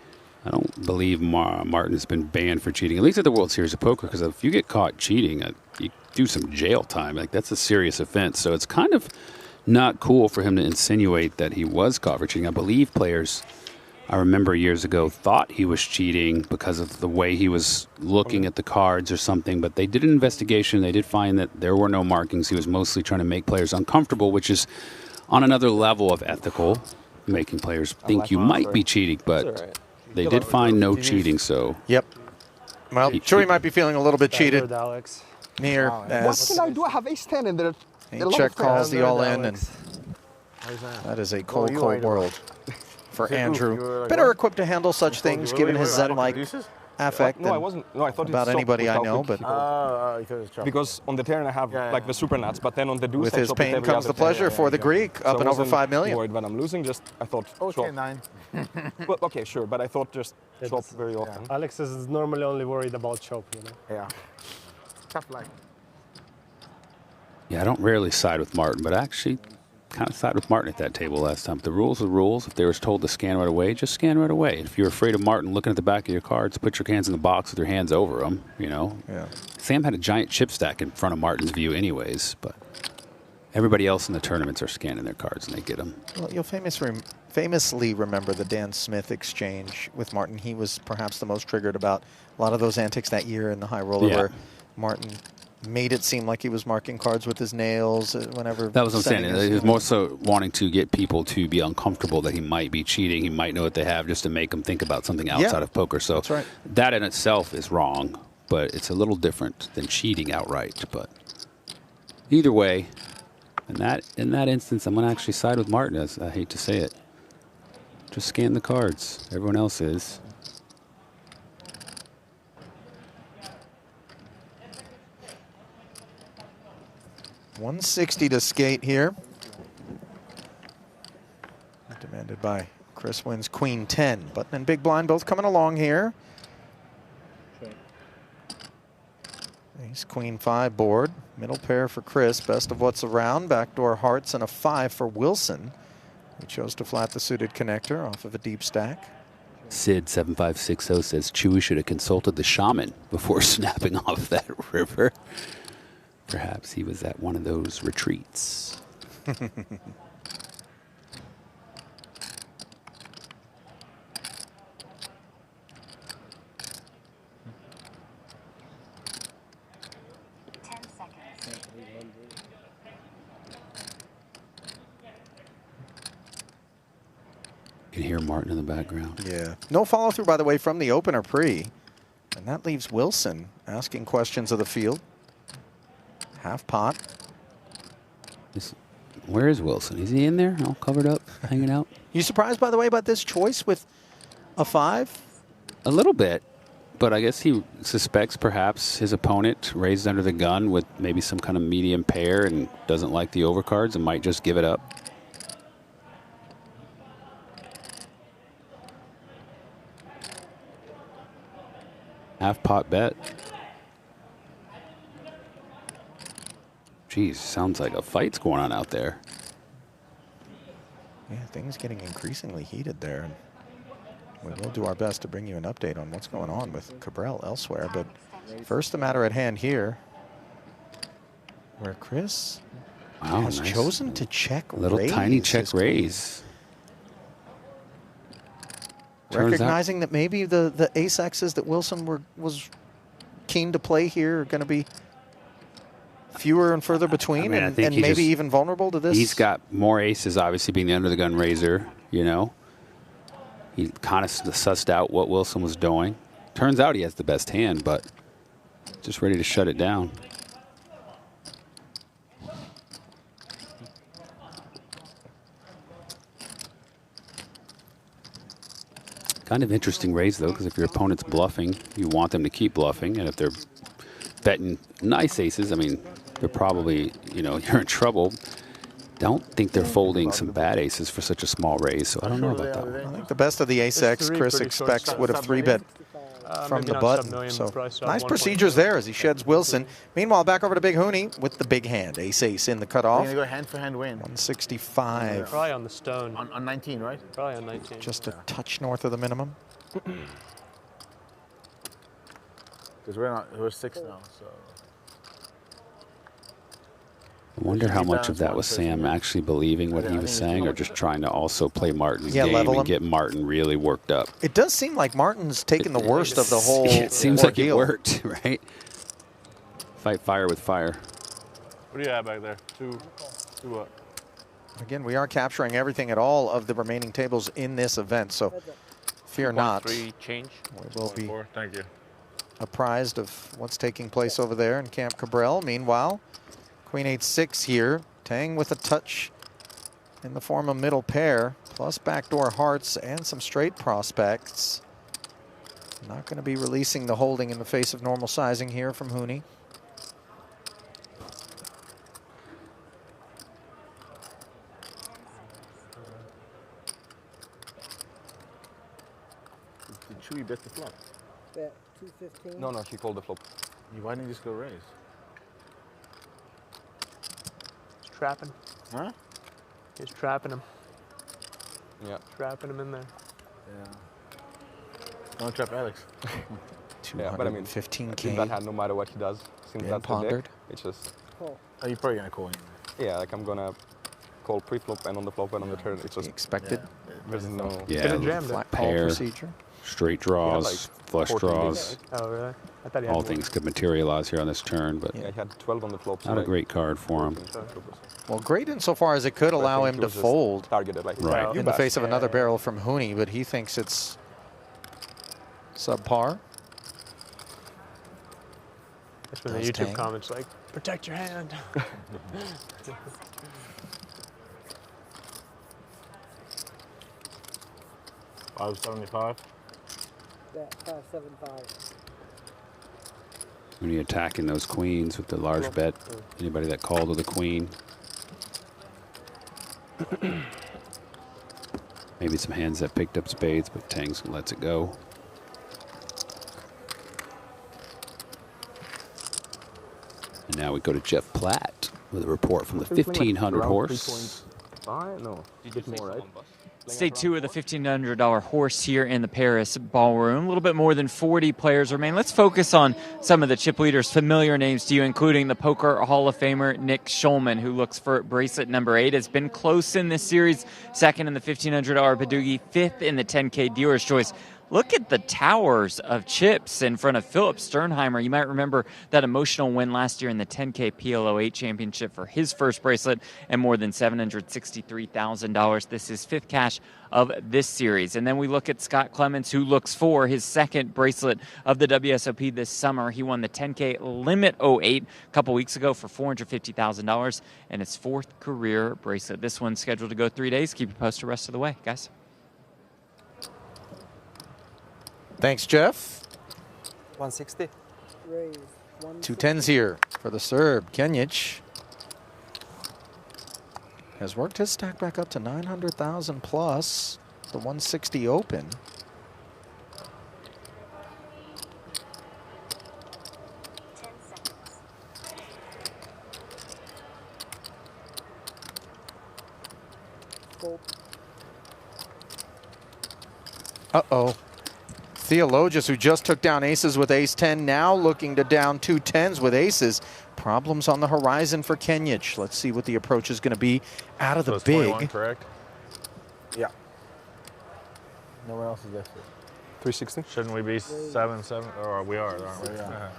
I don't believe Martin has been banned for cheating, at least at the World Series of Poker, because if you get caught cheating, you do some jail time. Like, that's a serious offense. So it's kind of not cool for him to insinuate that he was caught for cheating. I believe players, I remember years ago, thought he was cheating because of the way he was looking at the cards or something, but they did an investigation. They did find that there were no markings. He was mostly trying to make players uncomfortable, which is on another level of ethical, making players think you might be cheating, but they did find no cheating, so. Yep. Well, Chewy might be feeling a little bit cheated Alex. near What as can I do? I have ace-10 in there. he check calls the all-in, and that is a cold, cold world for Andrew. Better equipped to handle such things, given his Zen-like affect No, I wasn't. No, I thought about it stopped anybody I know, without but because on the turn I have like the super nuts, but then on the deuce with I his chop with pain every comes other the pleasure pair. for the Greek, So up I and over wasn't 5 million. worried when I'm losing, just I thought Okay, swap. 9. Well, okay, sure, but I thought just swap very often. Alex is normally only worried about chop, you know. Yeah. Tough line. Yeah, I don't rarely side with Martin, but I actually kind of side with Martin at that table last time. The rules are rules. If they were told to scan right away, just scan right away. If you're afraid of Martin looking at the back of your cards, put your hands in the box with your hands over them, you know. Yeah. Sam had a giant chip stack in front of Martin's view anyways, but everybody else in the tournaments are scanning their cards and they get them. Well, you'll famously remember the Dan Smith exchange with Martin. He was perhaps the most triggered about a lot of those antics that year in the high roller where Martin made it seem like he was marking cards with his nails whenever. That was what I'm saying. He was more so wanting to get people to be uncomfortable that he might be cheating. He might know what they have just to make them think about something outside of poker. So that's right. That in itself is wrong, but it's a little different than cheating outright. But either way, in that instance, I'm going to actually side with Martin. As I hate to say it. Just scan the cards. Everyone else is. $160 to skate here. Demanded by Chris wins Queen 10. Button and big blind both coming along here. Ace Queen 5 board. Middle pair for Chris. Best of what's around. Backdoor hearts and a 5 for Wilson, who chose to flat the suited connector off of a deep stack. Sid7560 says Chewy should have consulted the shaman before snapping off that river. Perhaps he was at one of those retreats. You can hear Martin in the background. Yeah. No follow through, by the way, from the opener pre. And that leaves Wilson asking questions of the field. Half pot. Where is Wilson? Is he in there, all covered up, hanging out? You surprised, by the way, about this choice with a 5? A little bit, but I guess he suspects perhaps his opponent raised under the gun with maybe some kind of medium pair and doesn't like the overcards and might just give it up. Half pot bet. Geez, sounds like a fight's going on out there. Yeah, things getting increasingly heated there. We will do our best to bring you an update on what's going on with Cabral elsewhere. But first, the matter at hand here, where Chris has nice. chosen to check Little raise tiny check his raise. recognizing that maybe the ace-X's that Wilson was keen to play here are going to be fewer and further between, I think and he maybe just- even vulnerable to this? He's got more aces, obviously, being the under-the-gun raiser, you know. He kind of sussed out what Wilson was doing. Turns out he has the best hand, but just ready to shut it down. Kind of interesting raise, though, because if your opponent's bluffing, you want them to keep bluffing. And if they're betting nice aces, I mean, they're probably, you know, you're in trouble. Don't think they're folding some bad aces for such a small raise, so I don't know about that one. I think the best of the ace-X Chris expects would have 3-bet from maybe the not button. sub-million, So probably sub nice 1.2. procedures there as he sheds Wilson. Meanwhile, back over to Big Hooney with the big hand. Ace-ace in the We're cutoff. going to go hand for hand win. 165. Probably on the stone. On 19, right? Probably on 19. Just a touch north of the minimum. Because we're 6 now, so. I wonder how much of that was Sam actually believing what he was saying or just trying to also play Martin's game level him. and get Martin really worked up. It does seem like Martin's taken the worst of the whole It seems like it ordeal. worked, right? Fight fire with fire. What do you have back there? Two what? Again, we are capturing everything at all of the remaining tables in this event, so fear not. 3 change. We will be Thank you. apprised of what's taking place over there in Camp Cabral. Meanwhile, Queen 8-6 here, Tang with a touch in the form of middle pair, plus backdoor hearts and some straight prospects. Not going to be releasing the holding in the face of normal sizing here from Hooney. Should we bet the flop? Bet 215. No, he called the flop. Why didn't you just go raise? He's trapping. Huh? He's trapping him. Yeah. Trapping him in there. Yeah. Don't trap Alex. Yeah, but I mean, 15K. I think that hand, no matter what he does, since Been that's the pondered. deck, it's just. Oh. Are you probably gonna call him? Yeah, like I'm gonna call pre-flop and on the flop and on the turn. It's just expected. There's no. Yeah, flat call pair, procedure. straight draws, flush 14 draws. bigs. Oh, really? I thought he had All more. things could materialize here on this turn, but Yeah, he had 12 on the flop. so not a like great card for him. Well, great insofar as it could But I allow think him he to was just fold targeted like Right. in the face of another barrel from Hooney, but he thinks it's subpar. That's when the Does YouTube Tang. comments like, protect your hand. 575. Bet 575. When you're attacking those queens with the large bet, anybody that called with a queen. Maybe some hands that picked up spades, but Tang's lets it go. And now we go to Jeff Platt with a report from the 1500 horse. 3.5? No, a bit more, right? Day 2 of the $1,500 horse here in the Paris Ballroom. A little bit more than 40 players remain. Let's focus on some of the chip leaders, familiar names to you, including the Poker Hall of Famer Nick Schulman, who looks for bracelet number 8. Has been close in this series, second in the $1,500 Badoogie, fifth in the 10K Dealer's Choice. Look at the towers of chips in front of Philip Sternheimer. You might remember that emotional win last year in the 10K PLO8 championship for his first bracelet and more than $763,000. This is fifth cash of this series. And then we look at Scott Clements, who looks for his second bracelet of the WSOP this summer. He won the 10K Limit 08 a couple weeks ago for $450,000 and his fourth career bracelet. This one's scheduled to go 3 days. Keep you posted the rest of the way, guys. Thanks, Jeff. 160. Raise. 2 10s here for the Serb. Kenjic has worked his stack back up to 900,000 plus the 160 open. Uh-oh. Theologus, who just took down aces with ace-10, now looking to down 2 10s with aces. Problems on the horizon for Kenjic. Let's see what the approach is going to be out of the it's big. 21, correct? Yeah. No one else is there. 360. Shouldn't we be 7-7? Or we are, aren't we? Yeah.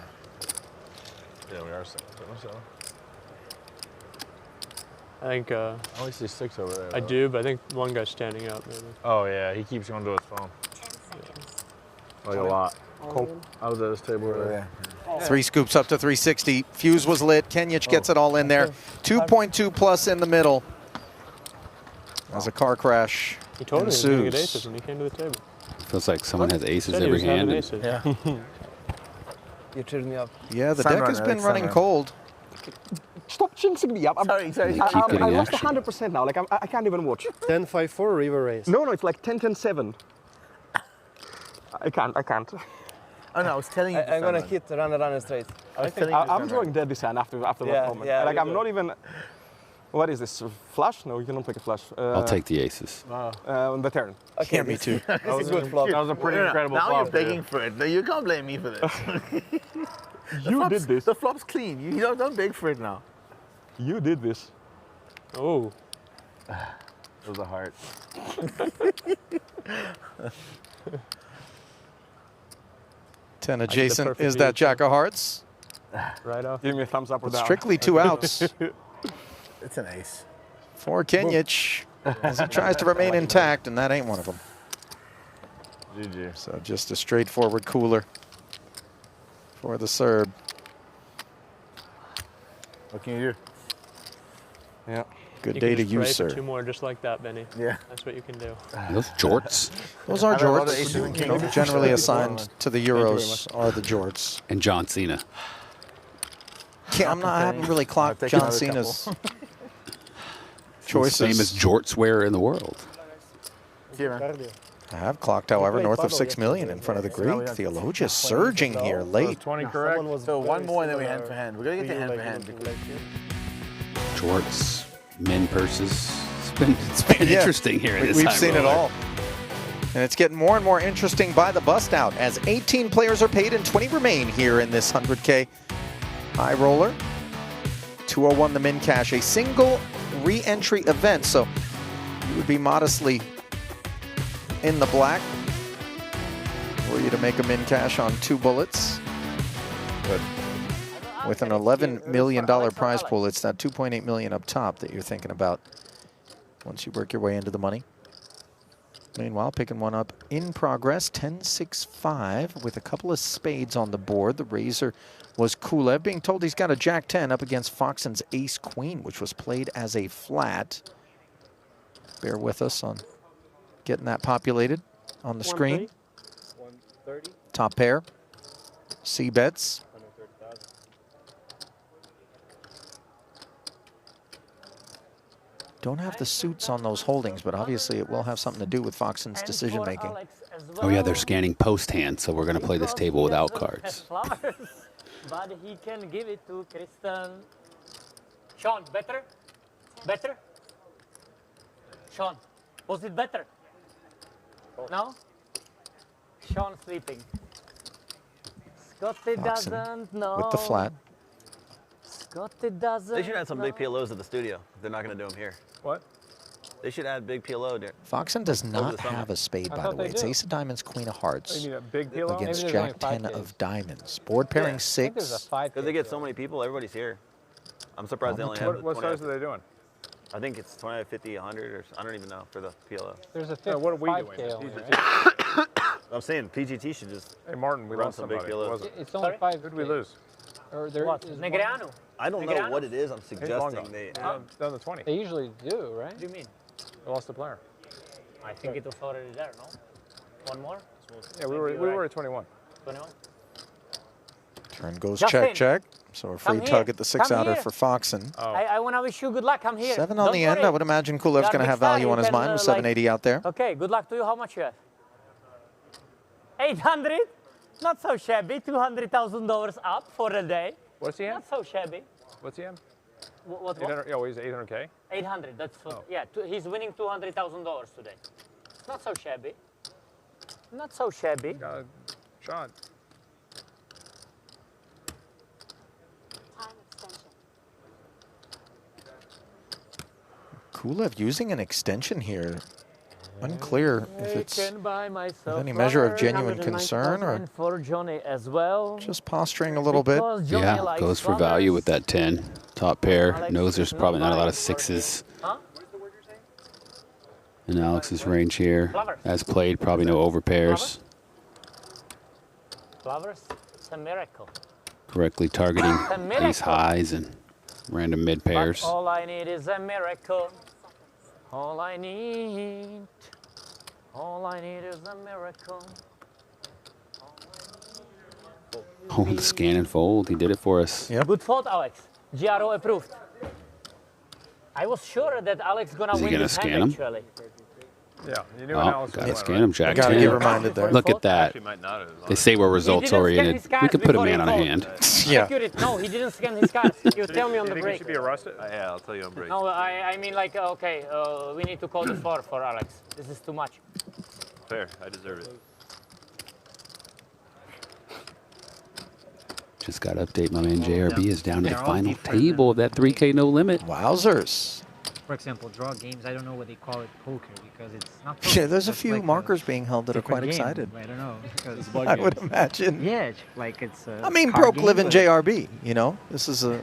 Yeah, we are 7-7. I think. I only see 6 over there. I do, but I think one guy's standing up. Maybe. Oh yeah, he keeps going to his phone. Like a lot. I was at this table over there. 3 scoops up to 360. Fuse was lit. Kenyich gets it all in there. 2.2 plus in the middle. As a car crash He told me he was going to get ensues. aces when he came to the table. Feels like someone has aces Said he every was having hand. aces. Yeah. You cheered me up. Yeah, the deck has been running cold. Stop jinxing me up. Sorry. I lost 100% now. Like I can't even watch. 10-5-4 river race. No, it's like 10-10-7. I can't. Oh no, I was telling you. I'm gonna hit run straight. I'm drawing dead this hand after that moment. Yeah, like I'm not even. What is this? Flush? No, you cannot take a flush. I'll take the aces. The turn. Okay, Yeah, me too. This is a good flop. That was a pretty incredible now flop. you're begging for it. No, you can't blame me for this. You did this. The flop's clean. You don't beg for it now. You did this. Oh. It was a heart. 10 adjacent is that Jack of Hearts. Right off. Give me a thumbs up or With down. strictly 2 outs It's an ace. for Kenyich as he tries to remain intact, and that ain't one of them. GG. So just a straightforward cooler for the Serb. What can you do? Yeah. Good You day can to just you, pray for sir. 2 more just like that, Benny. Yeah. That's what you can do. Those jorts. Those are I've had a lot of aces jorts. and You know, kings. generally assigned to the Euros are the jorts. And John Cena. I haven't really clocked I'll take John another Cena's Choices. Famous jorts wearer in the world. Here, man. I have clocked, however, north of 6 million in front of the Greek. Theologius surging here late. 20 correct. So one more and then we hand for hand. We're going to get to hand for hand. Because Jorts, men purses. It's been Yeah. interesting here. In this We've high seen it roller. all. And it's getting more and more interesting by the bust out as 18 players are paid and 20 remain here in this 100K high roller. 201 the min cash, a single re-entry event. So you would be modestly in the black for you to make a min cash on 2 bullets. But with an $11 million prize pool, it's that $2.8 million up top that you're thinking about once you work your way into the money. Meanwhile, picking one up in progress, 10-6-5 with a couple of spades on the board. The raiser was Kulev, being told he's got a Jack-10 up against Foxen's Ace-Queen, which was played as a flat. Bear with us on getting that populated on the screen. 130. Top pair, C-bets. Don't have the suits on those holdings, but obviously it will have something to do with Foxen's decision making. Oh yeah, they're scanning post hand, so we're going to play this table without cards. But he can give it to Kristen. Sean, better? Better? Sean, was it better? No? Sean sleeping. Scotty doesn't know. With the flat. Scotty doesn't They should add some big know. PLOs at the studio. They're not going to do them here. What? They should add big PLO there. Foxen does Over not the summer. have a spade, I by thought the way. they It's do. ace of diamonds, queen of hearts. You need a big PLO? Against Maybe there's Jack only 10 5Ks. of diamonds. Board pairing 6. Because they get so many people, everybody's here. I'm surprised they only have What 20. size are they doing? I think it's 25, 50, 100, or I don't even know for the PLO. There's a No, what are we 5K doing? only, right? I'm saying PGT should just Hey, Martin, we run lost some big somebody. What was PLOs. it? It's only Sorry? 5. Who did we lose? Or there What? is Negreanu? I don't know Negreanu? what it is. I'm He's long suggesting gone. they. Down to 20. They usually do, right? What do you mean? We lost the player. I think it was already there, no? One more? Yeah, we were at 21. 21? Turn goes Justin, check, check. So a free come tug here. at the 6-outer Here. for Foxen. I want to wish you good luck. Come here. 7 on Don't the end. worry. I would imagine Kulev's You are going to big have star. value You on his can, mind with like- 780 out there. Okay, good luck to you. How much you have? 800? Not so shabby. $200,000 up for a day. What's he at? Not so shabby. What's he at? What? 800, oh, he's 800K? 800. That's yeah. He's winning $200,000 today. Not so shabby. Not so shabby. Got a shot. Kulev using an extension here. Unclear if it's Can buy myself any measure of genuine 190,000 concern or for Johnny as well. just posturing a little bit. Because Johnny Yeah, likes goes for flowers. value with that 10. top pair. Knows there's probably not a lot of sixes in Alex's range here. As played, probably no overpairs. Flowers, it's a miracle. Correctly targeting ace highs and random mid pairs. But all I need is a miracle. All I need is a miracle. Oh, the scan and fold. He did it for us. Yep. Good thought, Alex. GRO approved. I was sure that Alex gonna Is he win gonna this hand scan him? actually. Yeah, you knew Oh, Alex gotta scan him, Jack Gotta 10. get reminded there. Look at that. Actually might not have. They say we're results oriented. We could put a man on a hand. Yeah. No, he didn't scan his cards. You tell me on the You think he break. should be arrested? Yeah, I'll tell you on break. No, I mean like, okay, we need to call the floor for Alex. This is too much. Fair, I deserve it. Just got to update my man JRB is down to the final table of that 3K no limit. Wowzers. For example, draw games, I don't know what they call it poker because it's not poker. Yeah, there's a It's few like markers being held that are quite different game. excited. I don't know. because- I would imagine. Yeah, it's like it's a I mean, card Broke live in game, JRB, you know? This is a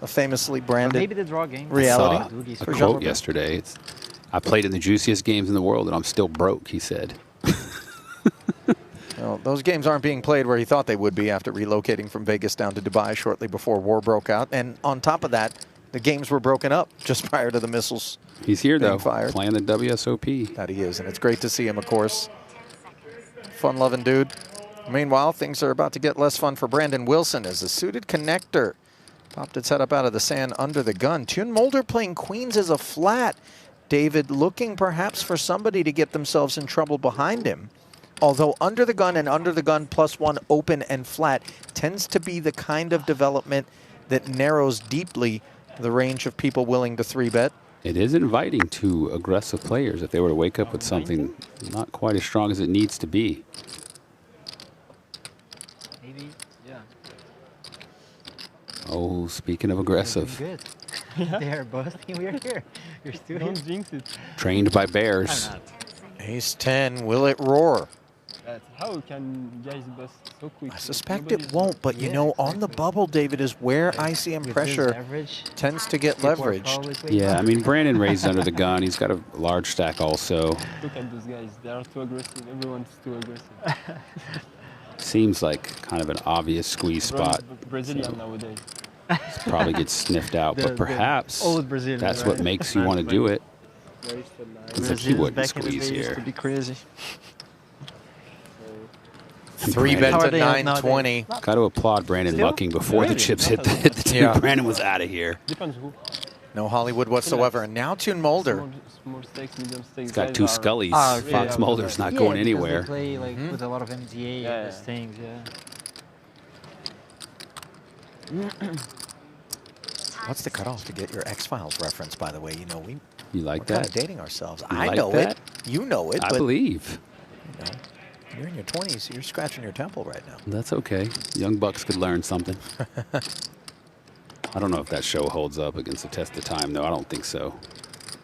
famously branded maybe the draw game. reality. I saw for a Jean quote Robert. yesterday. I played in the juiciest games in the world and I'm still broke, he said. Well, those games aren't being played where he thought they would be after relocating from Vegas down to Dubai shortly before war broke out. And on top of that, the games were broken up just prior to the missiles. He's here, being though, fired. playing the WSOP. That he is, and it's great to see him, of course. Fun-loving dude. Meanwhile, things are about to get less fun for Brandon Wilson as the suited connector popped its head up out of the sand under the gun. Tune Mulder playing queens as a flat. David looking perhaps for somebody to get themselves in trouble behind him. Although under the gun and under the gun +1 open and flat tends to be the kind of development that narrows deeply the range of people willing to 3-bet. It is inviting to aggressive players if they were to wake up with something not quite as strong as it needs to be. Maybe, yeah. Oh, speaking of aggressive, Good. They're busting. We're here. You're still Don't jinx it. trained by bears. Ace 10, will it roar? How can guys bust so quick? I suspect it won't, but you know, on the bubble, David, is where ICM pressure tends to get leveraged. Yeah, I mean, Brandon raised under the gun. He's got a large stack also. Look at those guys. They are too aggressive. Everyone's too aggressive. Seems like kind of an obvious squeeze spot. Brazilian nowadays. Probably gets sniffed out, but perhaps old Brazilian, that's what makes you want to do it. Looks like he wouldn't back in the squeeze day used here. to be crazy. 3-bet to 920. Got to applaud Brandon lucking before the chips hit the tube. Yeah. Brandon was out of here. Depends who. No Hollywood whatsoever. And now Tune Mulder. Small stakes, medium stakes. He's got guys two are- Scullys. Fox Mulder's not going anywhere. They play like with a lot of MTA and those things, What's the cutoff to get your X-Files reference, by the way? You know, You like we're kind that? of dating ourselves. You I like know that? it. You know it. I but, believe. You know, you're in your 20s. You're scratching your temple right now. That's okay. Young Bucks could learn something. I don't know if that show holds up against the test of time, though. I don't think so.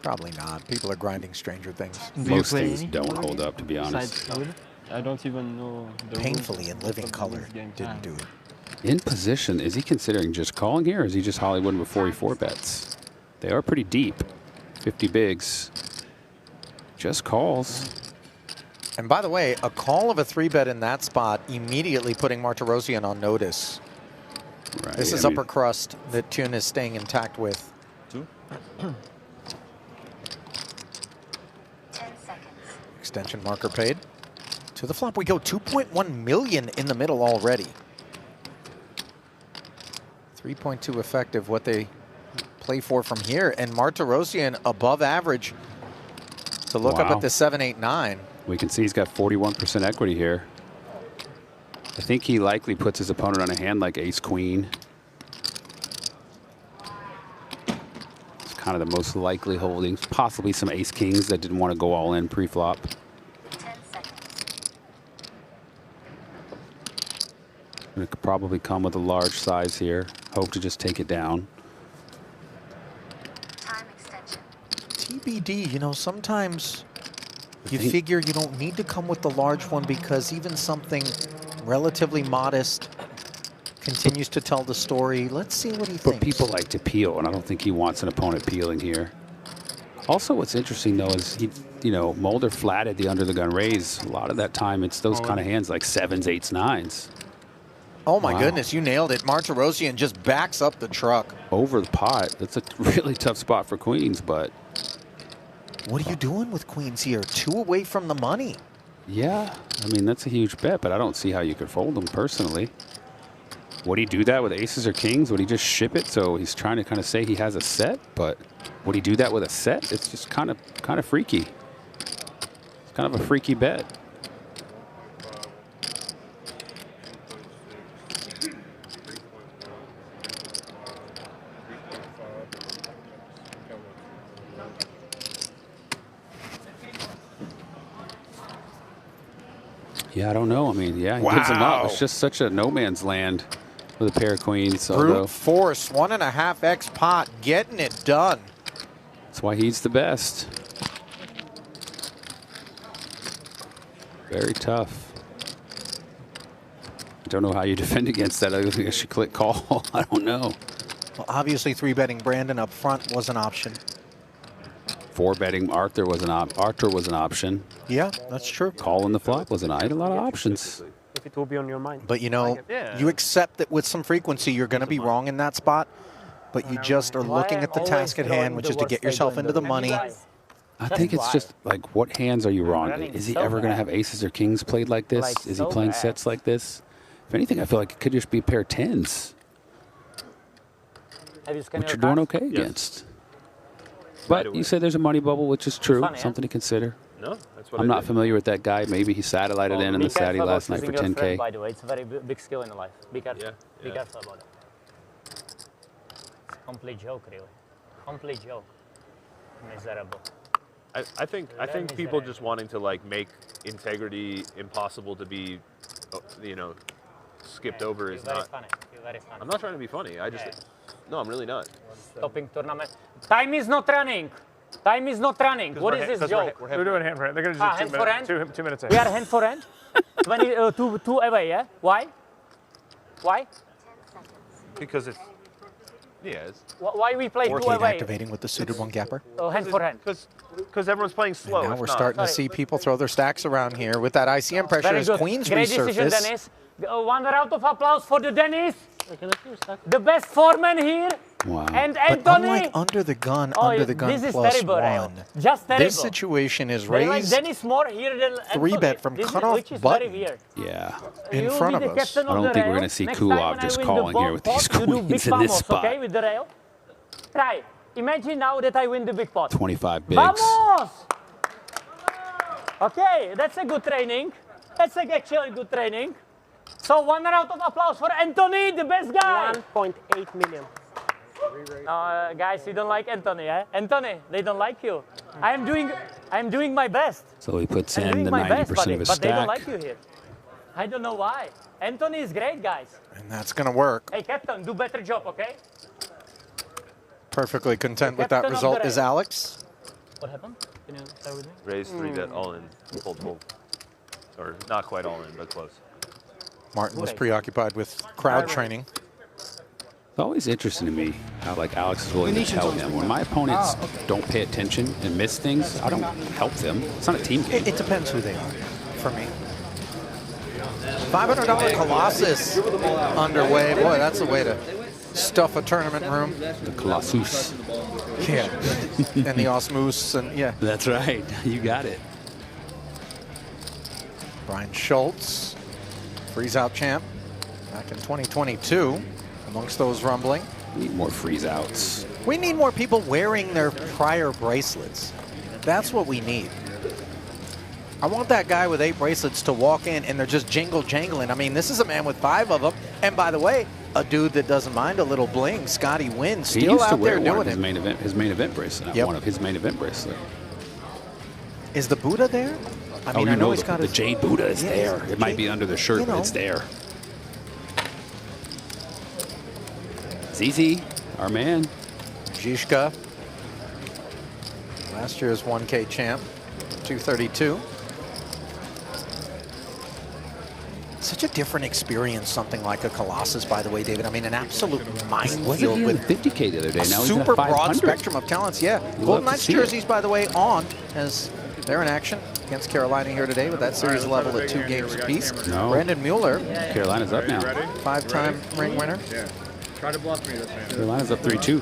Probably not. People are grinding Stranger Things. Most things don't hold up, to be honest. I don't even know. The Painfully rules in living of color this game. didn't do it. In position, is he considering just calling here, or is he just Hollywood before he 4-bets? They are pretty deep. 50 bigs. Just calls. And by the way, a call of a 3-bet in that spot immediately putting Martirosyan on notice. Right, This is upper crust that Tune is staying intact with. 2. Extension marker paid. To the flop we go. 2.1 million in the middle already. 3.2 effective, what they play for from here. And Martirosyan above average to look up Wow. at the 7-8-9. We can see he's got 41% equity here. I think he likely puts his opponent on a hand like ace-queen. It's kind of the most likely holdings. Possibly some ace-kings that didn't want to go all in pre-flop. It could probably come with a large size here. Hope to just take it down. TBD, you know, sometimes you figure you don't need to come with the large one because even something relatively modest continues to tell the story. Let's see what he But thinks. people like to peel, and I don't think he wants an opponent peeling here. Also, what's interesting, though, is Mulder flatted the under the gun raise. A lot of that time, it's those kind of hands like 7s, 8s, 9s. Oh, my goodness, you nailed it. Martirosyan just backs up the truck. Over the pot. That's a really tough spot for queens, but... What are you doing with queens here? 2 away from the money. Yeah, I mean, that's a huge bet, but I don't see how you could fold them personally. Would he do that with aces or kings? Would he just ship it? So he's trying to kind of say he has a set, but would he do that with a set? It's just kind of freaky. It's kind of a freaky bet. Yeah, I don't know. I mean, yeah, he gives him up. It's just such a no man's land with a pair of queens. Brute force, 1.5x pot, getting it done. That's why he's the best. Very tough. I don't know how you defend against that. I think I should click call. I don't know. Well, obviously, 3-betting Brandon up front was an option. 4-betting Arthur was an option. Yeah, that's true. Calling the flop was I had a lot of options. If it will be on your mind. But, you accept that with some frequency, you're going to be wrong in that spot. But you just are looking at the task at hand, which is to get yourself into the money. I think it's just like, what hands are you wrong? Is he ever going to have aces or kings played like this? Is he playing sets like this? If anything, I feel like it could just be a pair of 10s. Which you're doing okay against. But you say there's a money bubble, which is true. Something to consider. No, that's what I'm not familiar with that guy. Maybe he satellited in the Saturday last night for 10K. By the way, it's a very big skill in life. Be careful. Be careful about it. It's a complete joke, really. Complete joke. Miserable. I think people just wanting to like make integrity impossible to be, skipped over is not. Funny. You're very funny. I'm not trying to be funny. No, I'm really not. Stopping tournament. Time is not running. Time is not running. What is this joke? We're doing hand for hand. They're going to do hand 2 minutes. We are hand for hand. 2 away. Yeah. Why? Why? Because it's. Yeah. Why we play 2 away? Activating with the suited 1 gapper. Hand for hand. Because everyone's playing slow. And now we're starting to see people throw their stacks around here with that ICM pressure as queens Great resurface. decision, Dennis. 1 round of applause for the Dennis. The best foreman here. Wow. And But Anthony. unlike under the gun this is plus terrible, 1, just terrible. this situation is They like raised Dennis more here than Anthony. 3-bet from cutoff which is button. very weird. Yeah. In front of us. I don't think we're going to see Kulov just calling here with these queens in this spot. Okay, with the rail. Try. Imagine now that I win the big pot. 25 bigs. Vamos! Okay, that's a good training. That's actually good training. So 1 round of applause for Anthony, the best guy. 1.8 million. Guys, you don't like Anthony, eh? Anthony, they don't like you. I'm doing my best. So he puts I'm in doing the my 90% best, buddy, of his but stack. they don't like you here. I don't know why. Anthony is great, guys. And that's going to work. Hey, Captain, do better job, okay? Perfectly content with that result is Alex. What happened? Can you start with me? Raise 3-bet all in. Fold. Or not quite all in, but close. Martin was preoccupied with crowd training. It's always interesting to me how Alex is willing to tell him. When my opponents don't pay attention and miss things, I don't help them. It's not a team game. It depends who they are, for me. $500 Colossus underway. Boy, that's the way to stuff a tournament room. The Colossus. Yeah. And the Osmoose, and yeah. That's right. You got it. Brian Schultz, freeze-out champ, back in 2022, amongst those rumbling. We need more freeze-outs. We need more people wearing their prior bracelets. That's what we need. I want that guy with 8 bracelets to walk in and they're just jangling. I mean, this is a man with 5 of them. And by the way, a dude that doesn't mind a little bling. Scotty Wynn still out there doing it. His main event bracelet, not one of his main event bracelet. Is the Buddha there? I mean, I know he's got the Jade Buddha is there. It might be under the shirt, but it's there. ZZ, our man. Zizka, last year's 1K champ, 232. Such a different experience, something like a Colossus, by the way, David. I mean, an absolute Wasn't minefield he in with 50K the other day? a Now he's in a super broad 500. spectrum of talents. Yeah, You love Golden to Knights see it. jerseys, by the way, on as they're in action against Carolina here today with that series level at 2 games apiece. No. Brandon Mueller, Carolina's up now. 5-time ring winner. Yeah. Try to bluff me this man. Carolina's up 3-2.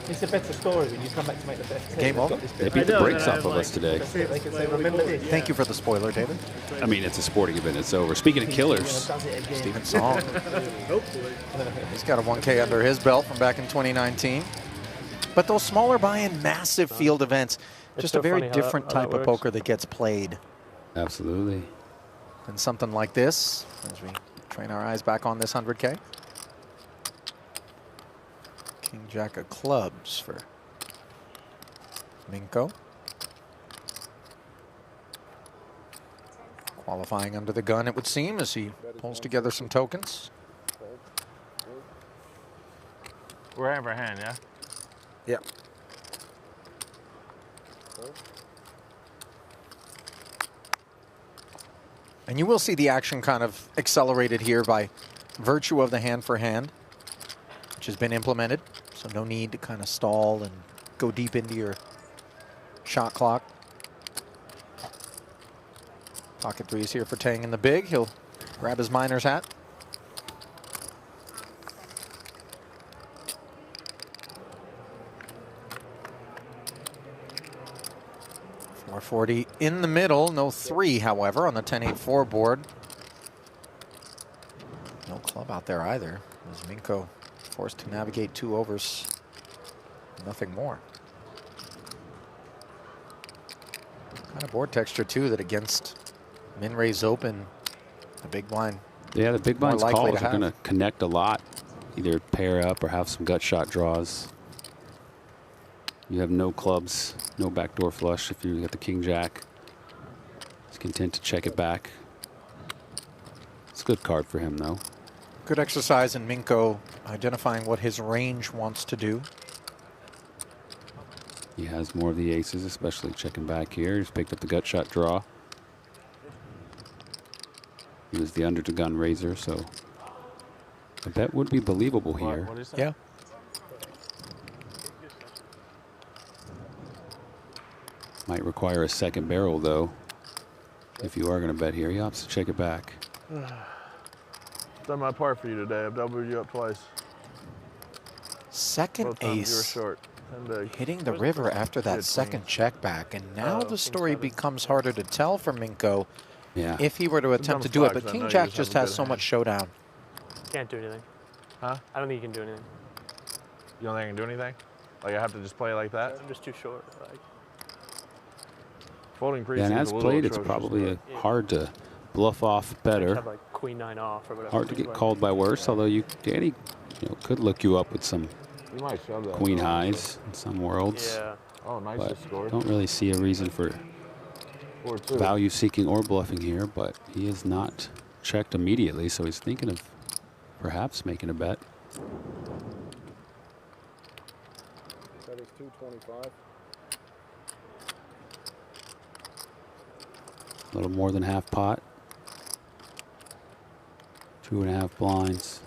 It's a better story when you come back to make the best team. Game over. They beat the brakes off of us today. They can say, remember this. Thank you for the spoiler, David. I mean, it's a sporting event. It's over. Speaking of killers, Steven Song. He's got a 1K under his belt from back in 2019. But those smaller buy-in, massive field events, just a very different type of poker that gets played. Absolutely. And something like this, as we train our eyes back on this 100K. King Jack of clubs for Minko. Qualifying under the gun, it would seem, as he pulls together some tokens. We're having a hand, yeah? Yep. And you will see the action kind of accelerated here by virtue of the hand for hand, which has been implemented. So no need to kind of stall and go deep into your shot clock. Pocket threes here for Tang in the big. He'll grab his miner's hat. .440 in the middle. No 3, however, on the 10-8-4 board. No club out there either. As Minko forced to navigate 2 overs. Nothing more. Kind of board texture, too, that against min raise open, the big blind. Yeah, the big more blind's likely calls to are going to connect a lot. Either pair up or have some gut shot draws. You have no clubs, no backdoor flush if you got the king jack. He's content to check it back. It's a good card for him, though. Good exercise in Minko identifying what his range wants to do. He has more of the aces, especially checking back here. He's picked up the gut shot draw. He was the under to gun raiser, so a bet would be believable here. What is that? Yeah. Might require a second barrel, though. If you are going to bet here, he opts to check it back. Done my part for you today. I've doubled you up twice. Second Both times you were ace short. And big. hitting the river after that second check back. And now the story becomes harder to tell for Minko Yeah. if he were to attempt to do it. But King Jack just has so much showdown. Can't do anything. Huh? I don't think you can do anything. You don't think I can do anything? Like I have to just play like that? I'm just too short. Like, Folding pre Yeah, and seems as a little played, it's atrocious, probably but- hard to bluff off better. have like queen 9 off or whatever. Hard to get called by worse, although Danny could look you up with some You might shove that. queen highs in some worlds. Yeah. Oh, nice But score. don't really see a reason for 4-2. value seeking or bluffing here, but he is not checked immediately, so he's thinking of perhaps making a bet. That is 225. A little more than half pot. 2.5 blinds.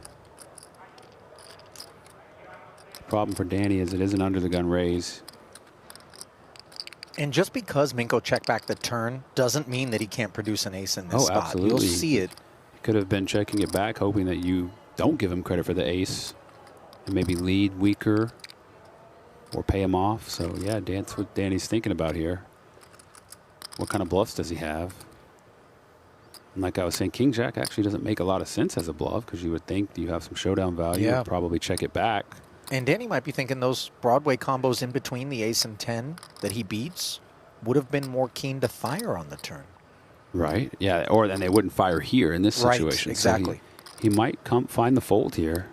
Problem for Danny is it isn't under the gun raise. And just because Minko checked back the turn doesn't mean that he can't produce an ace in this spot. Absolutely. You'll see it. He could have been checking it back, hoping that you don't give him credit for the ace and maybe lead weaker or pay him off. So yeah, that's what Danny's thinking about here. What kind of bluffs does he have? And like I was saying, King Jack actually doesn't make a lot of sense as a bluff because you would think you have some showdown value. Yeah. You'd probably check it back. And Danny might be thinking those Broadway combos in between the ace and 10 that he beats would have been more keen to fire on the turn. Right. Yeah. Or then they wouldn't fire here in this Right, situation. exactly. So he might come find the fold here.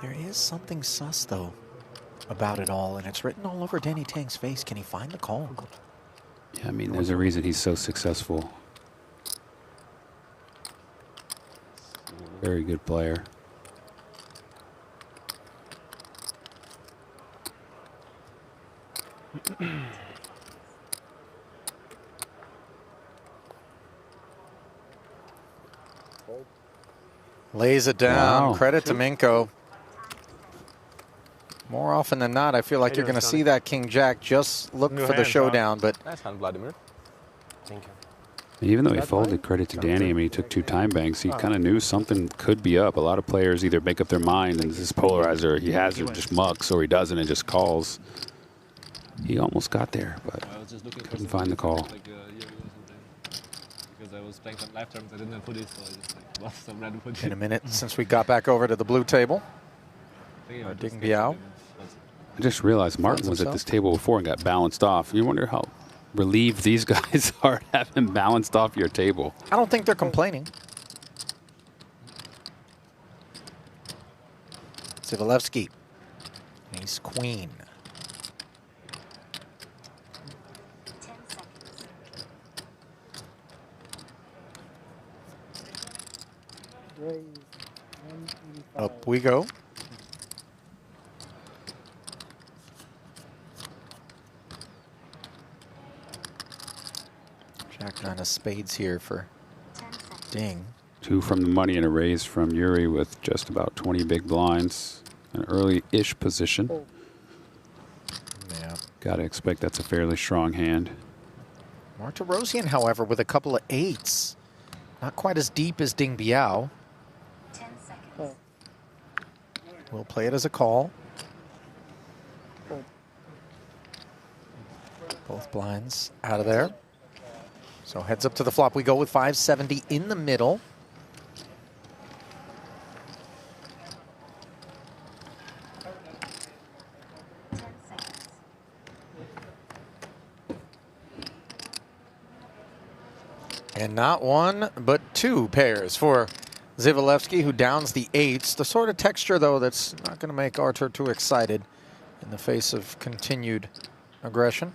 There is something sus, though, about it all, and it's written all over Danny Tang's face. Can he find the call? Yeah, I mean, there's a reason he's so successful. Very good player. Lays it down. Wow. Credit to Minko. More often than not, I feel like you're going to see that King Jack just look New for the hand, showdown, but Nice hand, Vladimir. Thank you. Even though he folded, credit to Danny. I mean, he took 2 time banks. He kind of knew something could be up. A lot of players either make up their mind and this polarizer he has it just mucks, or he doesn't and just calls. He almost got there, but couldn't find the call. Because I was playing some live terms, I didn't have footage, so I just lost some random footage. in a minute since we got back over to the blue table. Ding Biao. I just realized Martin was at this table before and got balanced off. You wonder how relieved these guys are to have him balanced off your table. I don't think they're complaining. Zivalevsky. Ace queen. Up we go. Jack 9 of spades here for Ding. 2 from the money and a raise from Yuri with just about 20 big blinds. An early-ish position. Yeah. Got to expect that's a fairly strong hand. Martirosian, however, with a couple of 8s. Not quite as deep as Ding Biao. 10 seconds. We'll play it as a call. Both blinds out of there. So heads up to the flop. We go with 570 in the middle. And not 1, but 2 pairs for Zivalevsky, who downs the 8s. The sort of texture, though, that's not going to make Artur too excited in the face of continued aggression.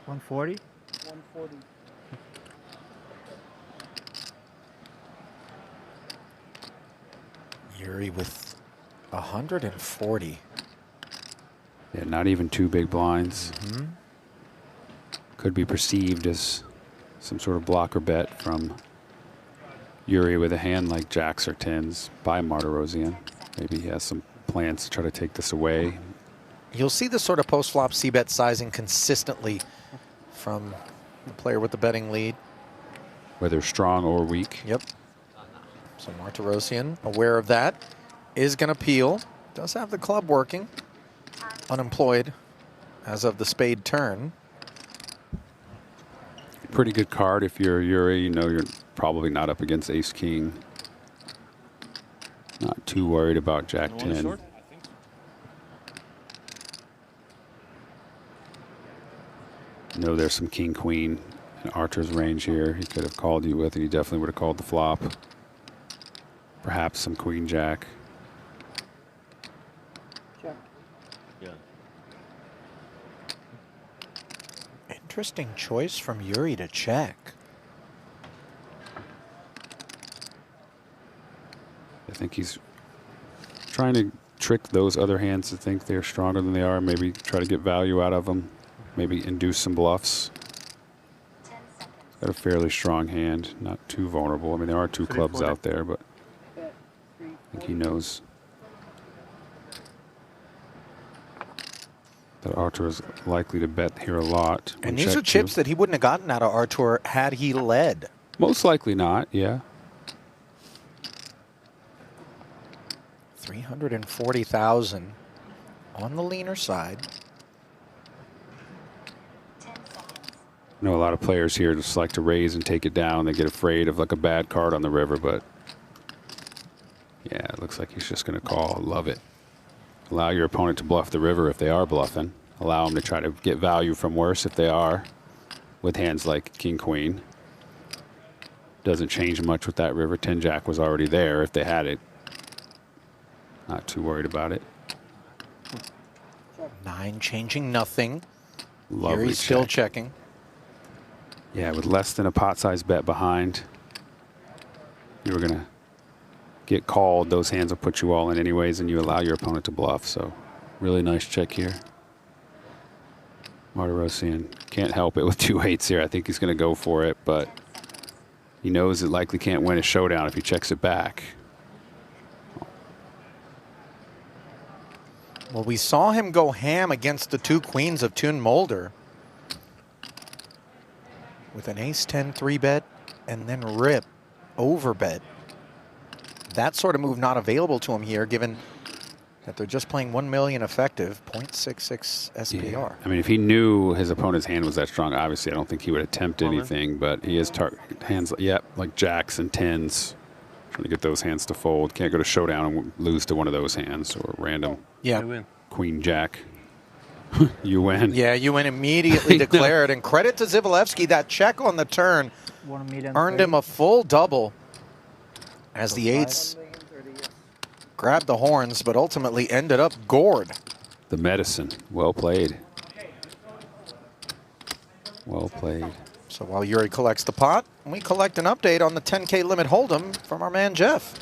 $140? 140. Yuri with 140. Yeah, not even 2 big blinds. Mm-hmm. Could be perceived as some sort of blocker bet from Yuri with a hand like jacks or 10s by Martirosian. Maybe he has some plans to try to take this away. You'll see the sort of post-flop c-bet sizing consistently from the player with the betting lead. Whether strong or weak. Yep. So Martirosian, aware of that, is going to peel. Does have the club working. Unemployed as of the spade turn. Pretty good card if you're Yuri. You know you're probably not up against ace-king. Not too worried about jack 10. Know there's some king-queen in Artur's range here. He could have called you with, and he definitely would have called the flop. Perhaps some queen-jack. Check. Yeah. Interesting choice from Yuri to check. I think he's trying to trick those other hands to think they're stronger than they are. Maybe try to get value out of them. Maybe induce some bluffs. Got a fairly strong hand, not too vulnerable. I mean, there are 2 clubs out there, but I think he knows that Artur is likely to bet here a lot. And these are chips that he wouldn't have gotten out of Artur had he led. Most likely not, yeah. 340,000 on the leaner side. I know a lot of players here just like to raise and take it down. They get afraid of like a bad card on the river, but yeah, it looks like he's just going to call. Love it. Allow your opponent to bluff the river if they are bluffing. Allow them to try to get value from worse if they are, with hands like king-queen. Doesn't change much with that river. 10-jack was already there if they had it. Not too worried about it. 9 changing nothing. Lovely Yuri's still check. checking. Yeah, with less than a pot-sized bet behind, you were going to get called, those hands will put you all in anyways, and you allow your opponent to bluff. So really nice check here. Martirosyan can't help it with 2-8s here. I think he's going to go for it, but he knows it likely can't win a showdown if he checks it back. Well, we saw him go ham against the 2 queens of Tune Mulder with an ace-10 3-bet and then rip overbet. That sort of move not available to him here, given that they're just playing 1 million effective, 0.66 SPR. Yeah. I mean, if he knew his opponent's hand was that strong, obviously I don't think he would attempt anything, but he is hands, like jacks and 10s. Trying to get those hands to fold. Can't go to showdown and lose to one of those hands or random queen jack. You win. Yeah, you win immediately declared. And credit to Zivlevsky, that check on the turn earned him a full double as the 8s grabbed the horns, but ultimately ended up gored. The medicine. Well played. Well played. So while Yuri collects the pot, we collect an update on the 10K limit hold'em from our man Jeff.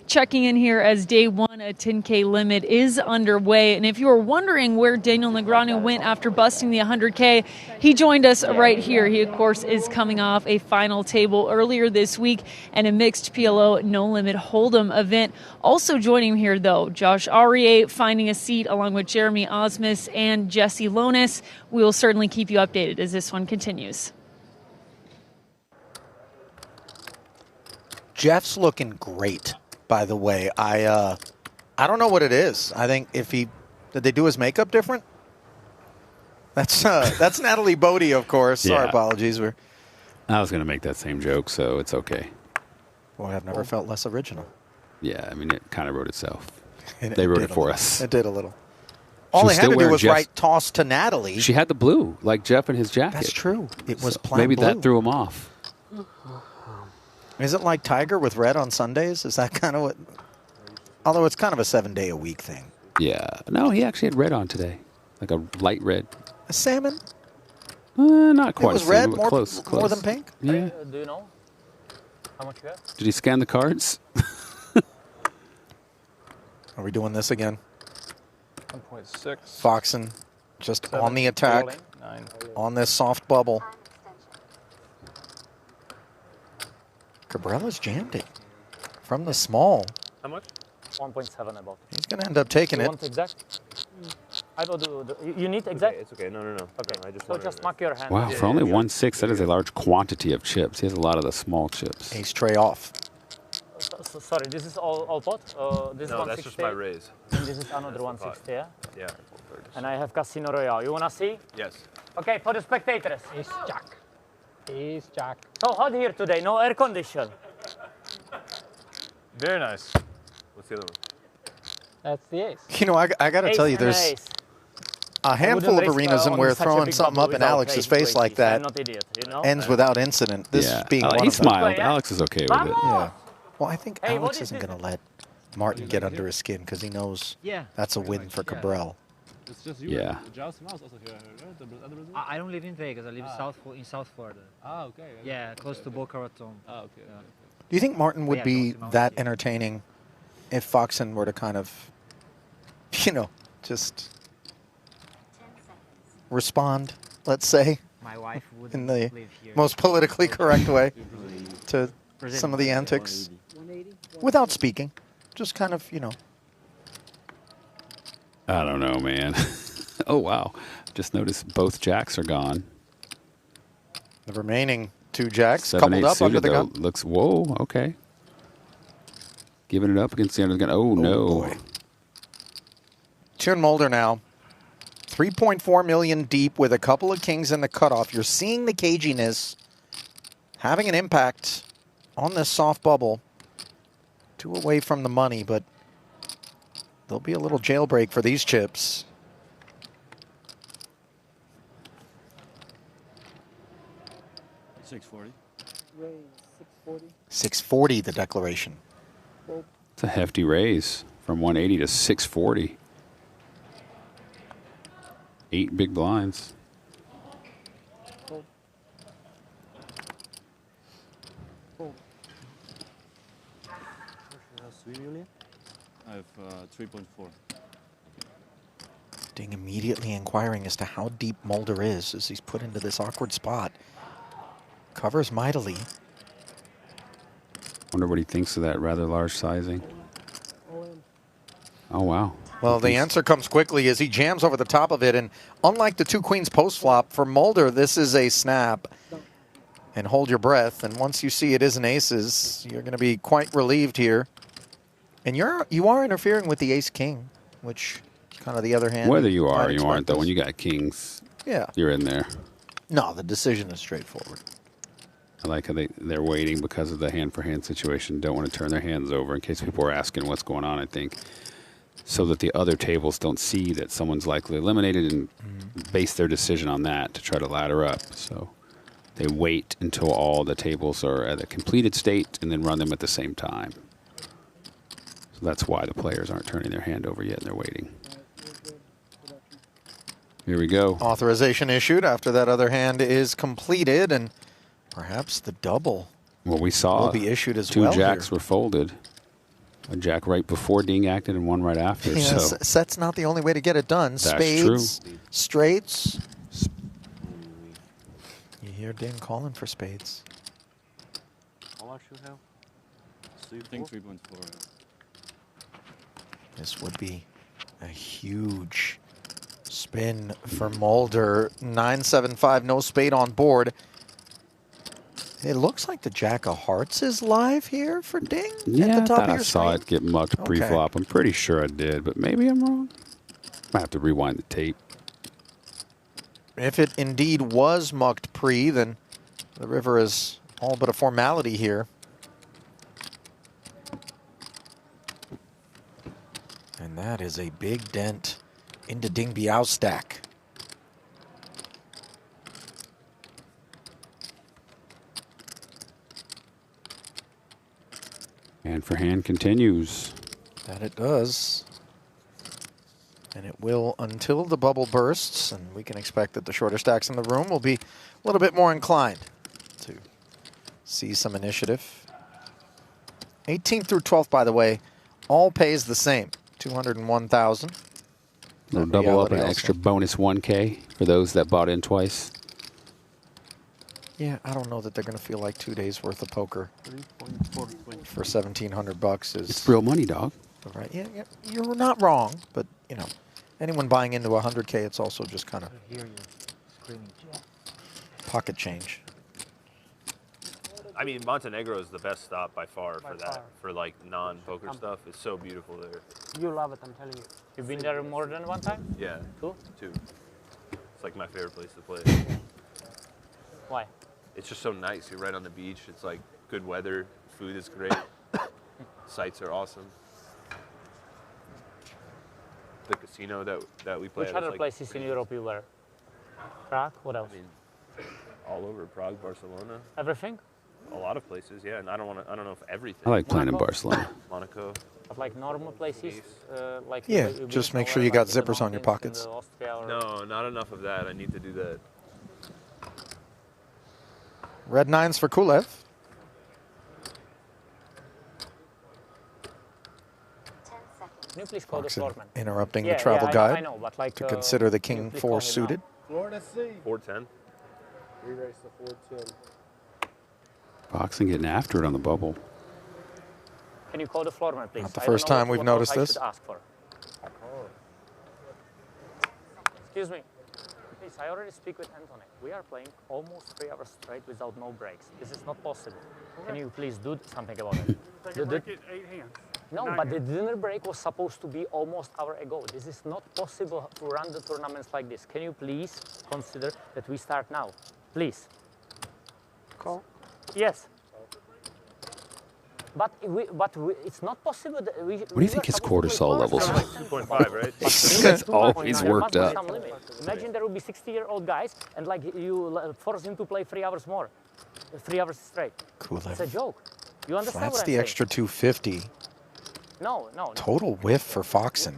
Checking in here as day 1 at 10K limit is underway. And if you were wondering where Daniel Negreanu went after busting the 100K, he joined us right here. He, of course, is coming off a final table earlier this week and a mixed PLO no limit hold'em event. Also joining here, though, Josh Aurier finding a seat along with Jeremy Osmus and Jesse Lonis. We will certainly keep you updated as this one continues. Jeff's looking great. By the way, I don't know what it is. I think did they do his makeup different? That's Natalie Bodie, of course. Yeah. Our apologies. I was going to make that same joke, so it's okay. Boy, I've never felt less original. Yeah, I mean, it kind of wrote itself. They wrote it for us. It did a little. All they had to do was write toss to Natalie. She had the blue, like Jeff in his jacket. That's true. It was so plain maybe blue. that threw him off. Is it like Tiger with red on Sundays? Is that kind of what? Although it's kind of a 7-day-a-week thing. Yeah. No, he actually had red on today, like a light red. A salmon? Not quite. It was a salmon, red, but more close. than pink? Yeah. Do you know how much you have? Did he scan the cards? Are we doing this again? 1.6. Foxen, just 7, on the attack, 9. on this soft bubble. Cabrella's jammed it from the small. How much? 1.7 about. He's going to end up taking You it. want exact? I will do. You need exact? It's okay. No. Okay. No, I just so just mark your hand. Wow, for only 1.6, that is a large quantity of chips. He has a lot of the small chips. Ace tray off. Sorry, this is all pot? This No, is that's just my raise. And this is another 160, yeah? Yeah. And I have Casino Royale. You want to see? Yes. Okay, for the spectators. Ace jack. Ace jack. So hot here today, no air condition. Very nice. What's the other one? That's the ace. You know, I got to tell you, there's a handful of arenas in where throwing something up in Alex's face like that ends without incident. This being one he of them. smiled. Alex is okay with it. Yeah. Well, I think Alex isn't going to let Martin get under his skin because he knows that's a win for Cabral. It's just you. Yeah. Joust Mouse also here, right? The other Brazil? I don't live in Vegas. I live in South Florida. Ah, okay. Yeah, close to Boca Raton. Ah, okay. Yeah. Do you think Martin would be that entertaining if Foxen were to kind of, just respond, let's say, My wife would in the live here. most politically correct way to some of the antics without speaking? Just kind of, I don't know, man. Oh, wow. Just noticed both jacks are gone. The remaining 2 jacks 7, coupled 8 up under suited, the though. gun. Looks, whoa, okay. Giving it up against the under the gun. Oh, no. Boy. Tune Mulder now. 3.4 million deep with a couple of kings in the cutoff. You're seeing the caginess having an impact on this soft bubble. 2 away from the money, but there'll be a little jailbreak for these chips. $640. 640, the declaration. It's a hefty raise from 180 to 640. 8 big blinds. I have 3.4. Ding immediately inquiring as to how deep Mulder is as he's put into this awkward spot. Covers mightily. Wonder what he thinks of that rather large sizing. Oh, wow. Well, the answer comes quickly as he jams over the top of it. And unlike the two queens post flop, for Mulder, this is a snap. And hold your breath. And once you see it is an aces, you're going to be quite relieved here. And you are interfering with the ace king, which is kind of the other hand. Whether you are or you aren't, though, when you got kings, yeah, you're in there. No, the decision is straightforward. I like how they're waiting because of the hand-for-hand situation. Don't want to turn their hands over in case people are asking what's going on, I think. So that the other tables don't see that someone's likely eliminated and base their decision on that to try to ladder up. So they wait until all the tables are at a completed state and then run them at the same time. So that's why the players aren't turning their hand over yet and they're waiting. Here we go. Authorization issued after that other hand is completed, and perhaps the double well, we saw will be issued as two well. Two jacks were folded. A jack right before Ding acted and one right after. Yeah, so set's not the only way to get it done. That's Spades, true. Straights. You hear Ding calling for spades. How much you have? I think 3.4. This would be a huge spin for Mulder. 9-7-5, no spade on board. It looks like the jack of hearts is live here for Ding. Yeah, at the top I of your saw screen. it get mucked pre-flop. I'm pretty sure I did, but maybe I'm wrong. Might have to rewind the tape. If it indeed was mucked pre, then the river is all but a formality here. And that is a big dent into Ding Biao's stack. Hand for hand continues. That it does. And it will until the bubble bursts, and we can expect that the shorter stacks in the room will be a little bit more inclined to see some initiative. 18th through 12th, by the way, all pays the same, 201,000. We'll double up an extra bonus 1K for those that bought in twice. Yeah, I don't know that they're going to feel like 2 days worth of poker for $1,700 is. It's real money, dog. Right? Yeah, you're not wrong, but you know, anyone buying into 100K, it's also just kind of pocket change. I mean, Montenegro is the best stop by far for that, for like non-poker stuff. It's so beautiful there. You love it, I'm telling you. You've been there more than one time? Yeah. Two? Two. It's like my favorite place to play. Why? It's just so nice. You're right on the beach. It's like good weather. Food is great. Sights are awesome. The casino that we play Which at other is like places in Europe you were? Prague? What else? I mean, all over. Prague, Barcelona. Everything? A lot of places, yeah. And I don't know if everything. I like playing in Monaco? Barcelona. Monaco. But like normal places, like Yeah, just make sure you got zippers on your pockets. No, not enough of that. I need to do that. Red nines for Kulev. Can you please call the floorman? Interrupting Yeah, the travel I guide know, but like, to consider the king please 4 call him suited. Florida C. 410. Re-race the 410. Boxing getting after it on the bubble. Can you call the floorman, please? Not the I don't first know time we've what noticed I this. should ask for. Excuse me. Please, I already speak with Anthony. We are playing almost 3 hours straight without no breaks. This is not possible. Can you please do something about it? Take a break at 8 hands. No, but the dinner break was supposed to be almost an hour ago. This is not possible to run the tournaments like this. Can you please consider that we start now? Please. Call? Yes. But it's not possible that we. What do you think his cortisol levels are? 2.5, right? That's always worked up. Imagine there will be 60-year-old guys and like you force him to play 3 hours more, 3 hours straight. Cool. It's a joke. You understand That's what I'm the saying? extra 250. No. Total whiff for Foxen.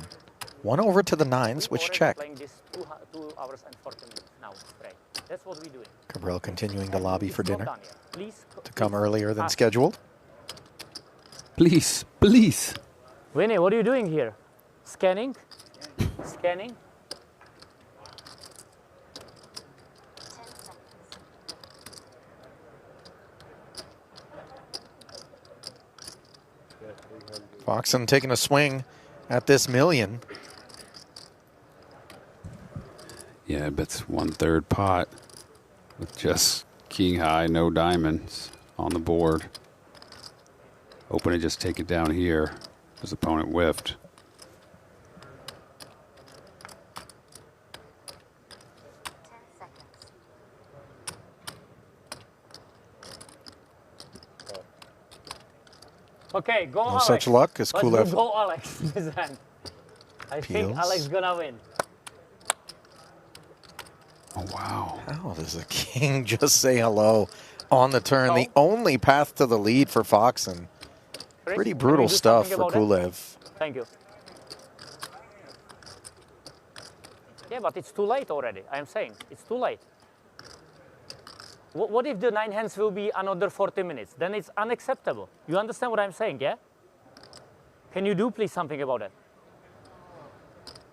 1 over to the nines, which check. Playing this 2 hours and 40 minutes now straight. That's what we're doing. Cabral continuing to lobby for dinner Please to come earlier than scheduled. Please, please. Winnie, what are you doing here? Scanning? Scanning? Foxen taking a swing at this million. Yeah, I bet's 1/3 pot with just king high, no diamonds on the board. Hoping to just take it down here. His opponent whiffed. Okay, go No Alex. such luck as Let's Kulev go Alex this hand. I think peels. Alex gonna win. Oh, wow. How does the king just say hello on the turn? The only path to the lead for Foxen. Chris, Pretty can we brutal do stuff something for about that? Kulev. Thank you. Yeah, but it's too late already. I am saying it's too late. What if the 9 hands will be another 40 minutes? Then it's unacceptable. You understand what I'm saying, yeah? Can you do please something about that?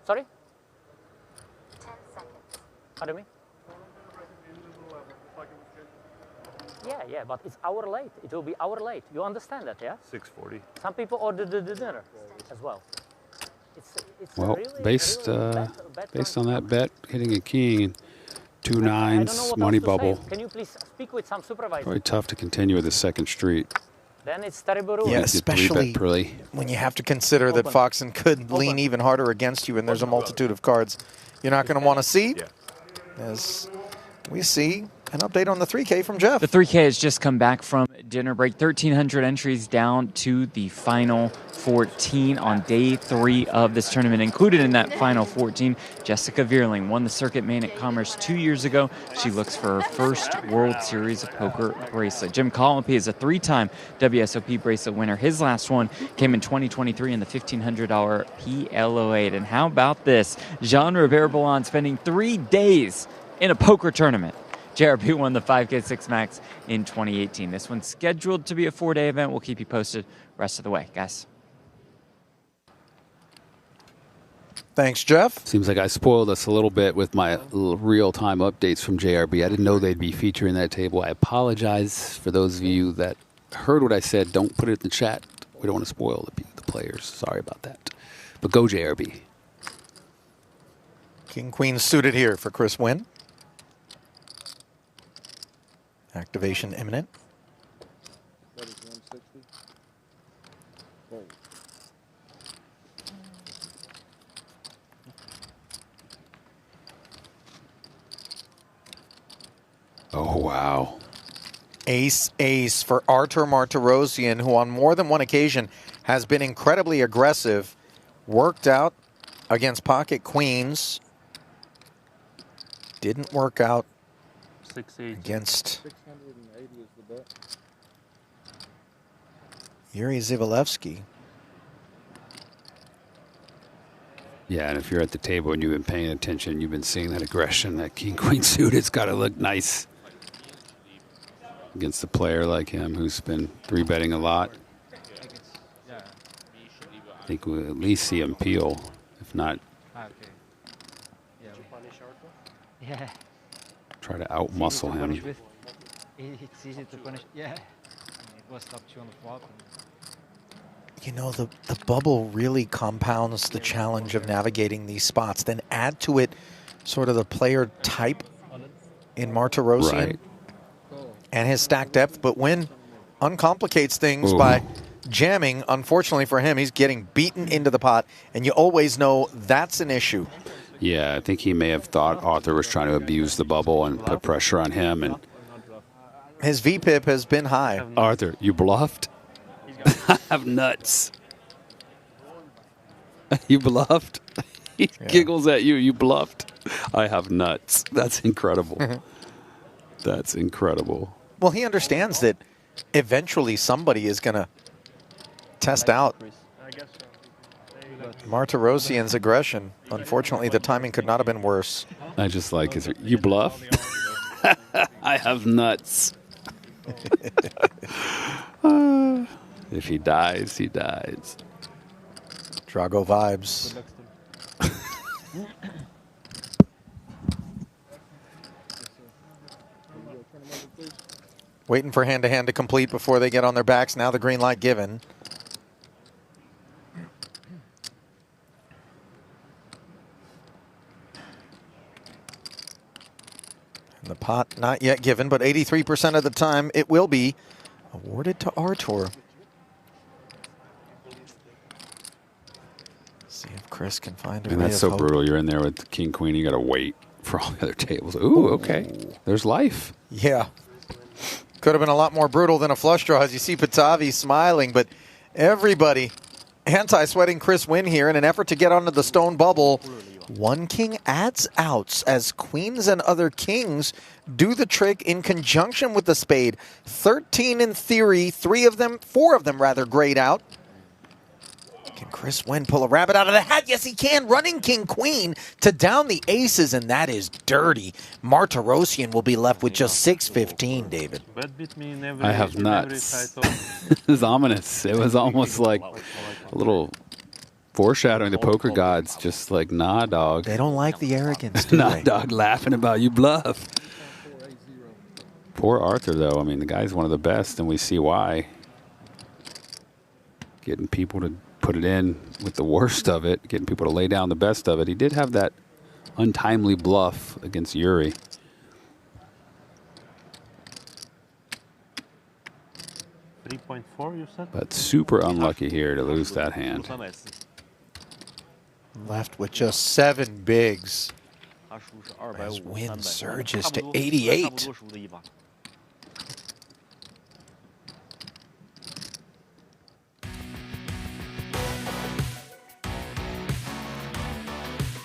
Sorry? 10 seconds. Pardon me? Yeah, but it's hour late. It will be hour late. You understand that, yeah? 6:40. Some people ordered the dinner as well. It's Well, really, based really based on that bet, hitting a king and 2 9s, money bubble. Can you please speak with some supervisor? Probably tough to continue with the second street. Then it's terrible rule. Yeah, Makes it 3-bet especially when you have to consider that Foxen could lean even harder against you and there's a multitude of cards you're not going to want to see. As we see an update on the 3K from Jeff. The 3K has just come back from dinner break. 1,300 entries down to the final 14 on day 3 of this tournament. Included in that final 14, Jessica Vierling won the Circuit Main at Commerce 2 years ago. She looks for her first World Series of Poker bracelet. Jim Colopy is a 3-time WSOP bracelet winner. His last one came in 2023 in the $1,500 PLO8. And how about this? Jean Robert Ballon spending 3 days in a poker tournament. JRB won the 5K 6 Max in 2018. This one's scheduled to be a 4-day event. We'll keep you posted rest of the way, guys. Thanks, Jeff. Seems like I spoiled us a little bit with my real-time updates from JRB. I didn't know they'd be featuring that table. I apologize for those of you that heard what I said. Don't put it in the chat. We don't want to spoil the players. Sorry about that. But go JRB. King Queen suited here for Chris Wynn. Activation imminent. That is 160. Fold. Oh, wow. Ace, ace for Artur Martirosyan, who on more than one occasion has been incredibly aggressive. Worked out against pocket queens. Didn't work out against 680 is the bet. Yuri Zivalevsky. Yeah, and if you're at the table and you've been paying attention, you've been seeing that aggression, that king-queen suit. It's got to look nice against a player like him who's been 3-betting a lot. I think we'll at least see him peel, if not Yeah. try to out-muscle him. It's easy to punish. Yeah. It was top 2 on the flop. You know, the bubble really compounds the challenge of navigating these spots. Then add to it sort of the player type in Martirosyan Right. and his stack depth. But Wynn uncomplicates things by jamming. Unfortunately for him, he's getting beaten into the pot, and you always know that's an issue. Yeah, I think he may have thought Arthur was trying to abuse the bubble and put pressure on him. And his VPIP has been high. Arthur, you bluffed? I have nuts. You bluffed? He giggles at you. You bluffed. I have nuts. That's incredible. That's incredible. Well, he understands that eventually somebody is going to test out Martirosyan's aggression. Unfortunately, the timing could not have been worse. I just like his, you bluff? I have nuts. If he dies, he dies. Drago vibes. Waiting for hand-to-hand to complete before they get on their backs. Now the green light given. And the pot not yet given, but 83% of the time it will be awarded to Artur. See if Chris can find a And ray that's of so hope. brutal. You're in there with King Queen. You got to wait for all the other tables. Ooh, okay. There's life. Yeah. Could have been a lot more brutal than a flush draw, as you see Patavi smiling, but everybody anti-sweating Chris Wynn here in an effort to get onto the stone bubble. One king adds outs as queens and other kings do the trick in conjunction with the spade. 13 in theory, four of them grayed out. Can Chris Wynn pull a rabbit out of the hat? Yes, he can. Running king queen to down the aces, and that is dirty. Martirosian will be left with just 6-15, David. Bet beat me in every, I have in not. every title. It was ominous. It was almost like a little foreshadowing the poker gods. Just like, nah, dog. They don't like the arrogance, do Nah, they? dog, laughing about you bluff. Poor Arthur, though. I mean, the guy's one of the best, and we see why. Getting people to put it in with the worst of it, getting people to lay down the best of it. He did have that untimely bluff against Yuri. $3.4, you said? But super unlucky here to lose that hand. Left with just 7 bigs. As Wynn surges to 88.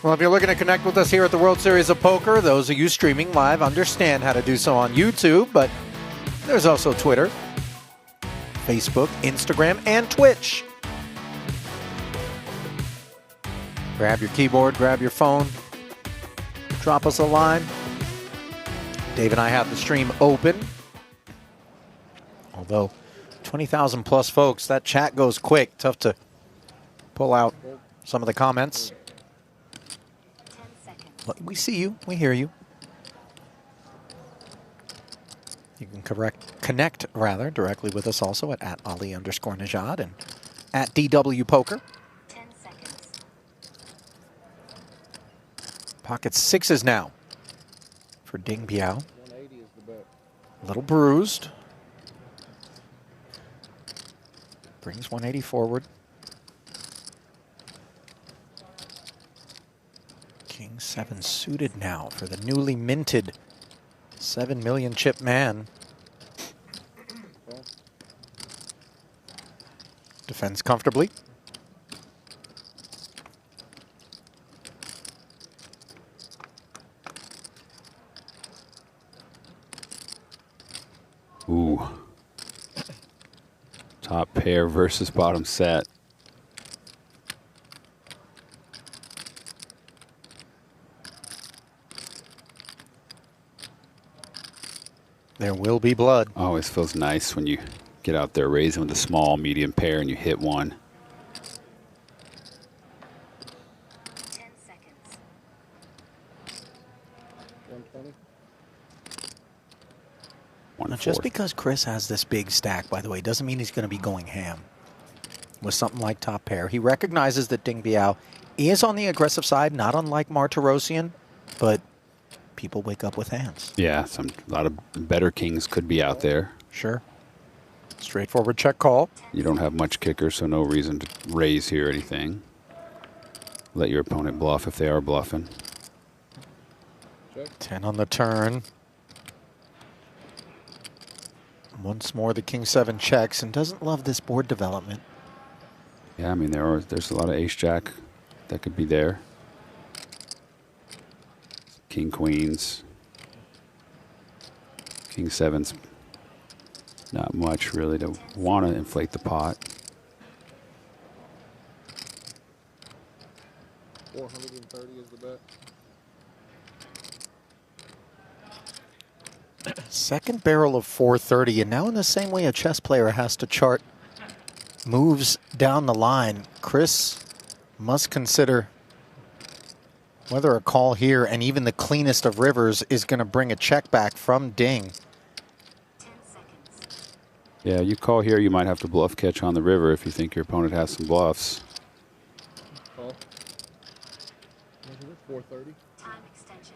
Well, if you're looking to connect with us here at the World Series of Poker, those of you streaming live understand how to do so on YouTube, but there's also Twitter, Facebook, Instagram, and Twitch. Grab your keyboard, grab your phone, drop us a line. Dave and I have the stream open. Although 20,000 plus folks, that chat goes quick. Tough to pull out some of the comments. We see you. We hear you. You can connect directly with us also at @Ali_Najad and at DW Poker. 10 seconds. Pocket sixes now for Ding Biao. A little bruised. Brings 180 forward. King 7 suited now for the newly minted 7 million chip man. Defends comfortably. Ooh. Top pair versus bottom set. There will be blood. Always feels nice when you get out there raising with a small, medium pair and you hit one. 10 seconds. 120. Now, just because Chris has this big stack, by the way, doesn't mean he's going to be going ham with something like top pair. He recognizes that Ding Biao is on the aggressive side, not unlike Martirosian, but people wake up with hands. Yeah, a lot of better kings could be out there. Sure. Straightforward check call. You don't have much kicker, so no reason to raise here or anything. Let your opponent bluff if they are bluffing. 10 on the turn. Once more, the King 7 checks and doesn't love this board development. Yeah, I mean, there's a lot of ace-jack that could be there. King Queens. King 7's not much really to want to inflate the pot. 430 is the bet. Second barrel of 430, and now in the same way a chess player has to chart moves down the line, Chris must consider whether a call here and even the cleanest of rivers is going to bring a check back from Ding. Yeah, you call here, you might have to bluff catch on the river if you think your opponent has some bluffs. Call. 430. Time extension.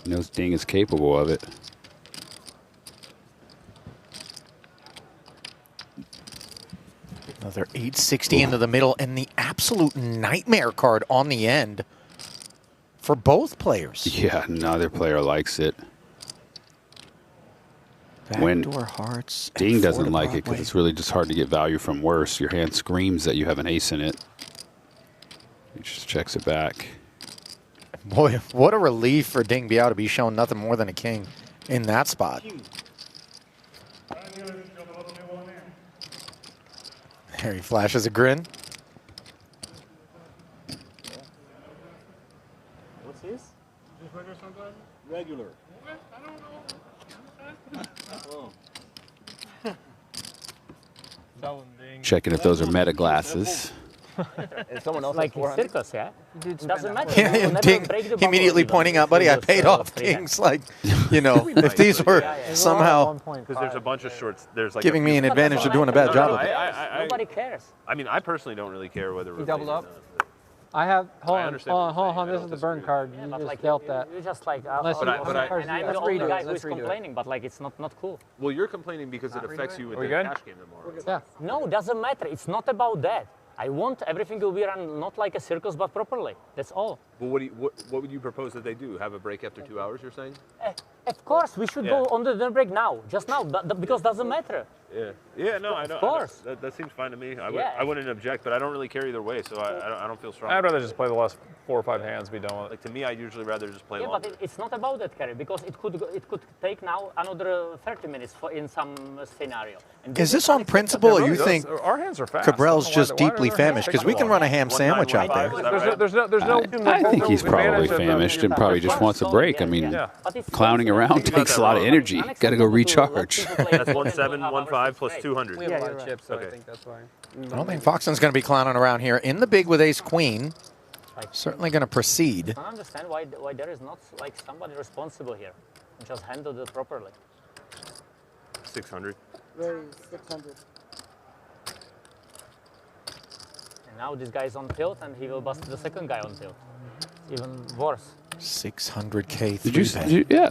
He knows Ding is capable of it. Another 860 into the middle, and the absolute nightmare card on the end for both players. Yeah, neither player likes it. When Backdoor hearts. Ding doesn't like it because it's really just hard to get value from worse. Your hand screams that you have an ace in it. He just checks it back. Boy, what a relief for Ding Biao to be shown nothing more than a king in that spot. There he flashes a grin. What's this? Regular. Checking if those are meta glasses. And someone else Like has 400. circus, yeah? It doesn't matter. Yeah, You and never Ding break the bubble immediately even pointing if out, buddy, you I just, paid off free hand. kings. Like, you know, if these were somehow Because there's a bunch of shorts. There's like giving me an advantage of doing a bad job of it. Nobody cares. I mean, I personally don't really care whether we're doubled playing up? or not. I have, hold I on, understand hold what on, you're hold on, saying. this is the burn card. You But just like, dealt that. you just like, Unless But I- and I'm the let's only redo it, guy who let's is redo it. complaining, but like it's not cool. Well, you're complaining because it affects you with Are we the good? cash game tomorrow. Yeah. No, doesn't matter. It's not about that. I want everything to be run not like a circus, but properly. That's all. Well, what would you propose that they do? Have a break after 2 hours, you're saying? Of course, we should go on the dinner break now, just now, because doesn't matter. Yeah. Yeah, no, I know. Of course. That seems fine to me. Yeah. I wouldn't object, but I don't really care either way, so I don't feel strong. I'd rather just play the last 4 or 5 hands, be done with it. Like, to me, I'd usually rather just play Yeah, longer. but it's not about that, Kerry, because it could take now another 30 minutes in some scenario. And Is this on principle, or you think Our hands are fast. Cabrel's I don't know just why deeply their hands famished? take Because we so can long. run a ham sandwich out there. There's no I think he's probably advantage of famished and probably just wants a break. I mean, Yeah. clowning around takes a lot of energy. Got to go recharge. That's 1.715 plus 200. We have a lot of chips, so I Okay. think that's why. I don't think Foxton's going to be clowning around here. In the big with ace-queen, certainly going to proceed. I don't understand why there is not like somebody responsible here and just handled it properly. 600. Ready, 600. And now this guy is on tilt and he will bust the second guy on tilt. Even worse. 600K Did you? three-bet. Yeah.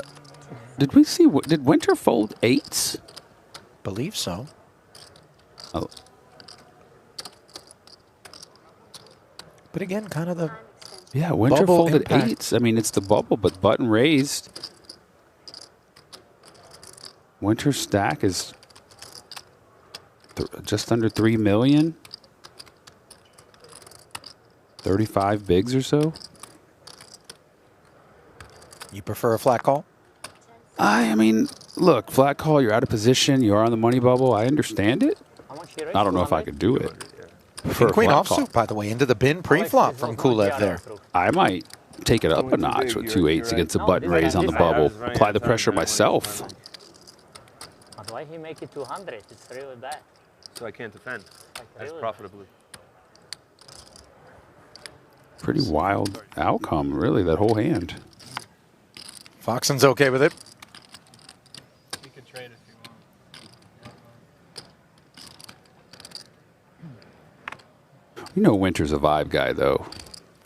Did we see? Did Winter fold eights? Believe so. Oh. But again, kind of the Yeah, Winter bubble folded impact. eights. I mean, it's the bubble, but button raised. Winter's stack is just under 3 million. 35 bigs or so. You prefer a flat call? I mean, look, flat call, you're out of position, you are on the money bubble. I understand it. I don't know if I could do it. For a Queen flat call. offsuit, by the way, into the bin pre-flop from Kulev there. I might take it up a notch with 2-8s against a button raise on the bubble. Apply the pressure myself. But why he make it 200? It's really bad. So I can't defend as really? profitably. Pretty wild outcome, really, that whole hand. Foxton's okay with it. You could trade if you want. You know Winter's a vibe guy, though.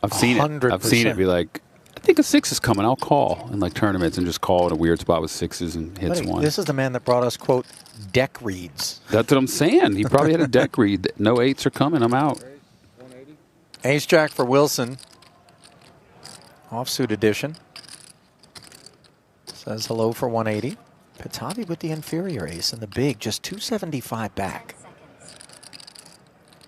I've seen it. I've 100%. seen it be like, I think a 6 is coming. I'll call in like tournaments and just call in a weird spot with 6s and hits Buddy, one. this is the man that brought us, quote, deck reads. That's what I'm saying. He probably had a deck read. That no 8s are coming. I'm out. Ace-jack for Wilson. Offsuit edition. Says hello for 180. Patavi with the inferior ace and the big, just 275 back.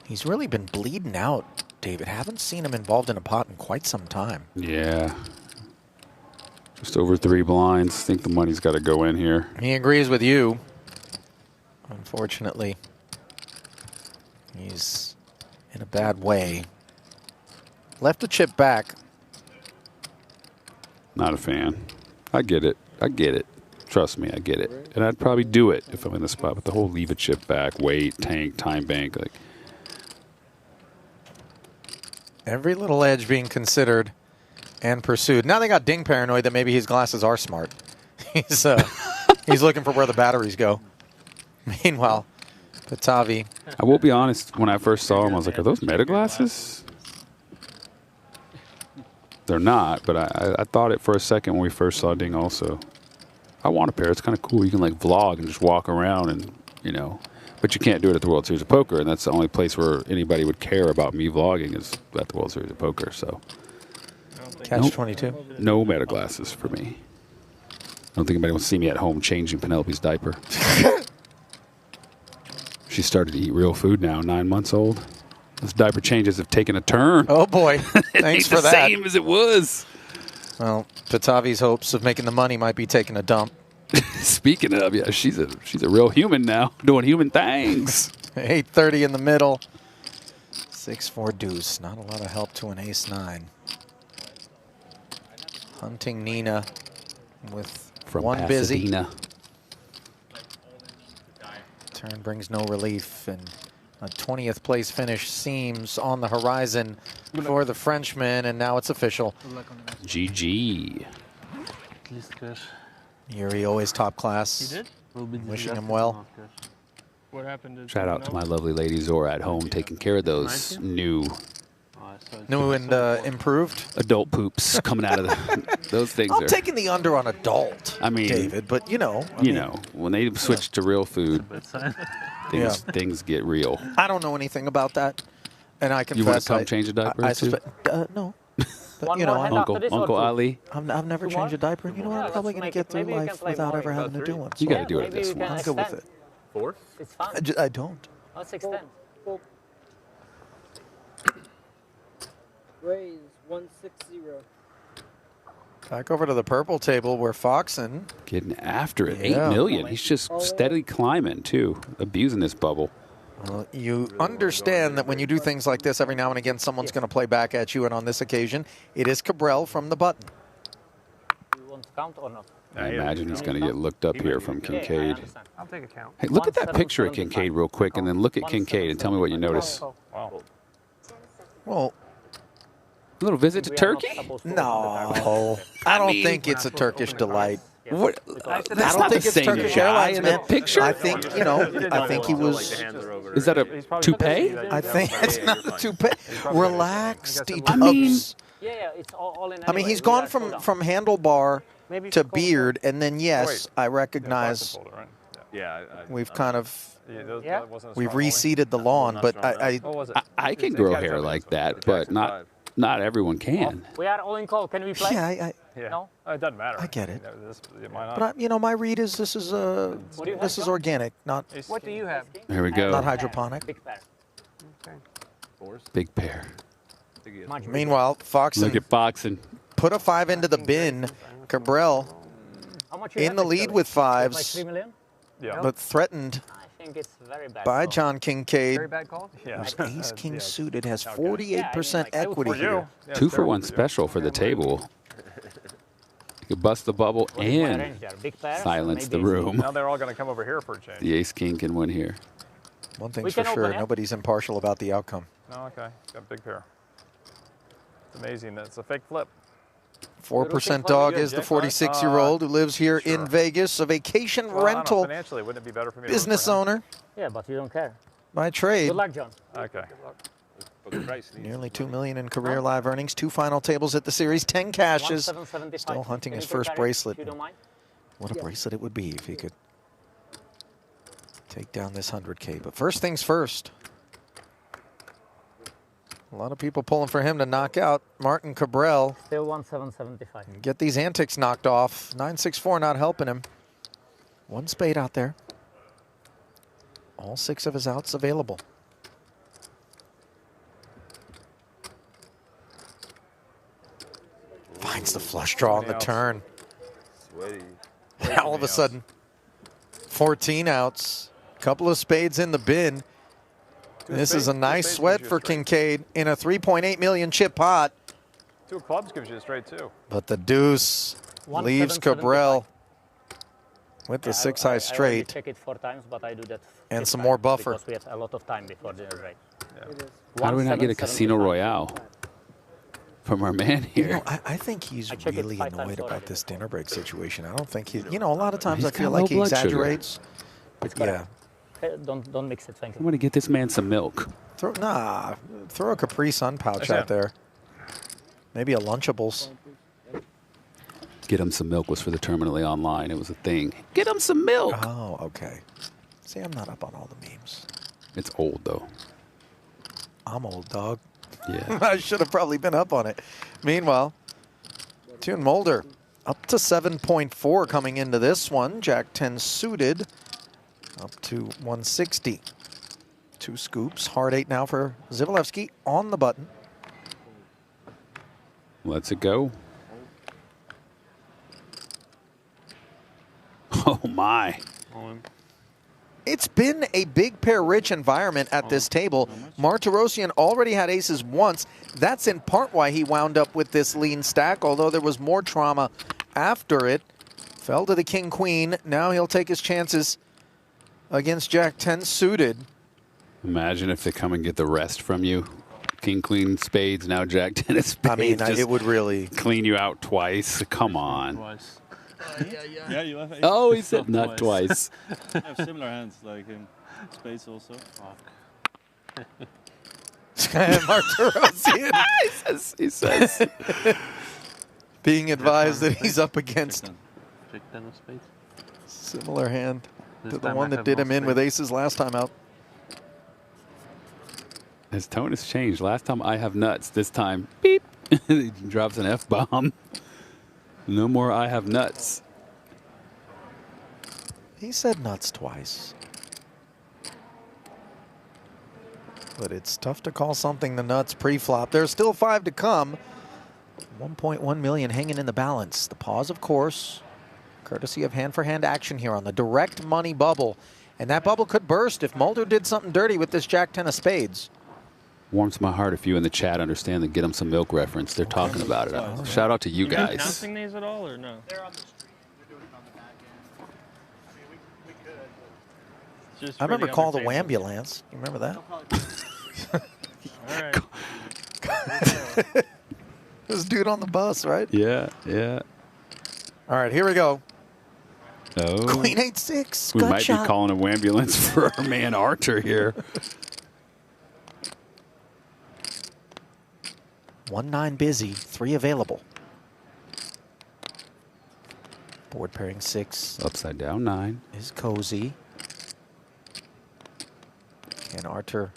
He's really been bleeding out, David. Haven't seen him involved in a pot in quite some time. Yeah. Just over 3 blinds. Think the money's got to go in here. He agrees with you. Unfortunately, he's in a bad way. Left a chip back. Not a fan. I get it. I get it. Trust me, I get it. And I'd probably do it if I'm in the spot. But the whole leave a chip back, wait, tank, time bank, like. Every little edge being considered and pursued. Now they got ding paranoid that maybe his glasses are smart. He's looking for where the batteries go. Meanwhile, Patavi. I will be honest, when I first saw them, I was like, are those Meta glasses? They're not, but I thought it for a second when we first saw Ding also. I want a pair. It's kind of cool. You can like vlog and just walk around and, you know. But you can't do it at the World Series of Poker, and that's the only place where anybody would care about me vlogging is at the World Series of Poker. So, Catch-22. No Meta glasses for me. I don't think anybody wants to see me at home changing Penelope's diaper. She started to eat real food now, 9 months old. Those diaper changes have taken a turn. Oh, boy. Thanks for that. Same as it was. Well, Patavi's hopes of making the money might be taking a dump. Speaking of, yeah, she's a real human now, doing human things. 8:30 in the middle. 6-4 deuce. Not a lot of help to an ace-9. Hunting Nina with From one Pasadena. busy. Turn brings no relief, and a 20th place finish seems on the horizon for the Frenchman, and now it's official. GG. Yuri always top class. He did? Wishing him well. What happened? Shout out to my lovely lady Zora at home taking care of those new and improved adult poops coming out of those things. I'm taking the under on adult, I mean, David, but you know. When they switch to real food, things get real. I don't know anything about that, and I confess. You want to come change a diaper too? No. But, you know, Uncle Ali. I've never changed a diaper, and you know what? I'm probably going to get through life without ever having to do one. You got to do it this one. I'm good with it. 4? It's fun. I don't. Let's extend. Raise 160. Back over to the purple table where Foxen Getting after it. Yeah. 8 million. He's just steadily climbing, too. Abusing this bubble. Well, you understand that when you do things like this, every now and again, someone's going to play back at you, and on this occasion, it is Cabral from the button. You want to count or not? I imagine he's going to get looked up here from Kincaid. I'll take a count. Hey, look at that picture of Kincaid real quick, and then look at Kincaid and tell me what you notice. Wow. Well, a little visit to Turkey? No, I don't think it's a Turkish delight. What? I don't think it's Turkish Airlines in the picture. I think I think he was. Is that a toupee? I think it's not a toupee. Relaxed. I mean, it's all in. I mean, he's gone from handlebar to beard, and then yes, I recognize. We've kind of we've reseeded the lawn, but I can grow hair like that, but not everyone can. We are all in call. Can we play? Yeah, No? It doesn't matter. I get it. Why not? But my read is this is organic, not. What do you have? Here we go. Not hydroponic. Big pair. Okay. Big pair. Meanwhile, Foxen. Look at Foxen. Put a 5 into the bin. Cabral in the lead with 5s. Like 3 million? Yeah. But threatened I think it's very bad. by John Kincaid. Very bad call? Yeah. Ace King suited has 48% equity here. 2 for 1 special for the table. You could bust the bubble and silence the room. Now they're all going to come over here for a change. The Ace King can win here. One thing's for sure, nobody's impartial about the outcome. Oh, okay. Got a big pair. It's amazing. That's a fake flip. 4% dog is the 46-year-old who lives here in Vegas, a vacation rental financially, wouldn't it be better for me business owner Yeah, but you don't care. by trade. Good luck, John. Okay. Nearly $2 million in career live earnings, 2 final tables at the series, 10 cashes. 1775. Still hunting Can his you first take bracelet. if you don't mind? What a bracelet it would be if he could take down this 100K. But first things first. A lot of people pulling for him to knock out Martin Cabral. Still 1775. Get these antics knocked off. 964 not helping him. 1 spade out there. All 6 of his outs available. Finds the flush draw on the turn. All of a sudden, 14 outs. Couple of spades in the bin. This is a nice sweat for Kincaid in a 3.8 million chip pot. 2 of clubs gives you a straight 2. But the deuce leaves Cabral with the 6 high I straight. check it 4 times, but I do that. And 5th some time more buffer. Because we have a lot of time before dinner break. How do we not get a Casino Royale from our man here? You know, I think he's really annoyed about this dinner break situation. I don't think he, you know, a lot of times He's I feel got like low he blood sugar. exaggerates. But yeah. Don't mix it, thank I'm you. going to get this man some milk. Throw a Capri Sun pouch out there. Maybe a Lunchables. Get him some milk was for the terminally online. It was a thing. Get him some milk. Oh, okay. See, I'm not up on all the memes. It's old, though. I'm old, dog. Yeah. I should have probably been up on it. Meanwhile, Tune Mulder up to 7.4 coming into this one. Jack 10 suited up to 160. 2 scoops. Hard 8 now for Zivalevsky on the button. Let's it go. Oh, my. It's been a big pair rich environment at this table. Martirosyan already had aces once. That's in part why he wound up with this lean stack, although there was more trauma after it. Fell to the king queen. Now he'll take his chances against Jack 10 suited. Imagine if they come and get the rest from you. King, queen, spades, now Jack 10 of spades. I mean, Just it would really clean you out twice. Come on. Twice. Yeah, you have Oh, he said nut twice. I have similar hands like him. Spades also. Fuck. Martirosyan. he says. Being advised that he's up against Check 10 of spades. similar hand This to the time one I that have did no him in with spades. aces last time out. His tone has changed. Last time I have nuts. This time, beep. He drops an F-bomb. No more I have nuts. He said nuts twice. But it's tough to call something the nuts pre-flop. There's still 5 to come. 1.1 million hanging in the balance. The pause, of course, courtesy of hand-for-hand action here on the direct money bubble. And that bubble could burst if Mulder did something dirty with this Jack 10 of spades. Warms my heart if you in the chat understand the Get 'em Some Milk reference. They're talking about it. Shout out to you guys. Announcing these at all or no? They're on the stream. They're doing it on the back end. I mean, we could. Just I remember really Call the undertake. Wambulance. You remember that? All right. This dude on the bus, right? Yeah, yeah. All right, here we go. Oh. Queen 8-6. We Gut might shot. be calling an ambulance for our man Archer here. 1-9 busy, 3 available. Board pairing 6 Upside down 9. is cozy. Can Archer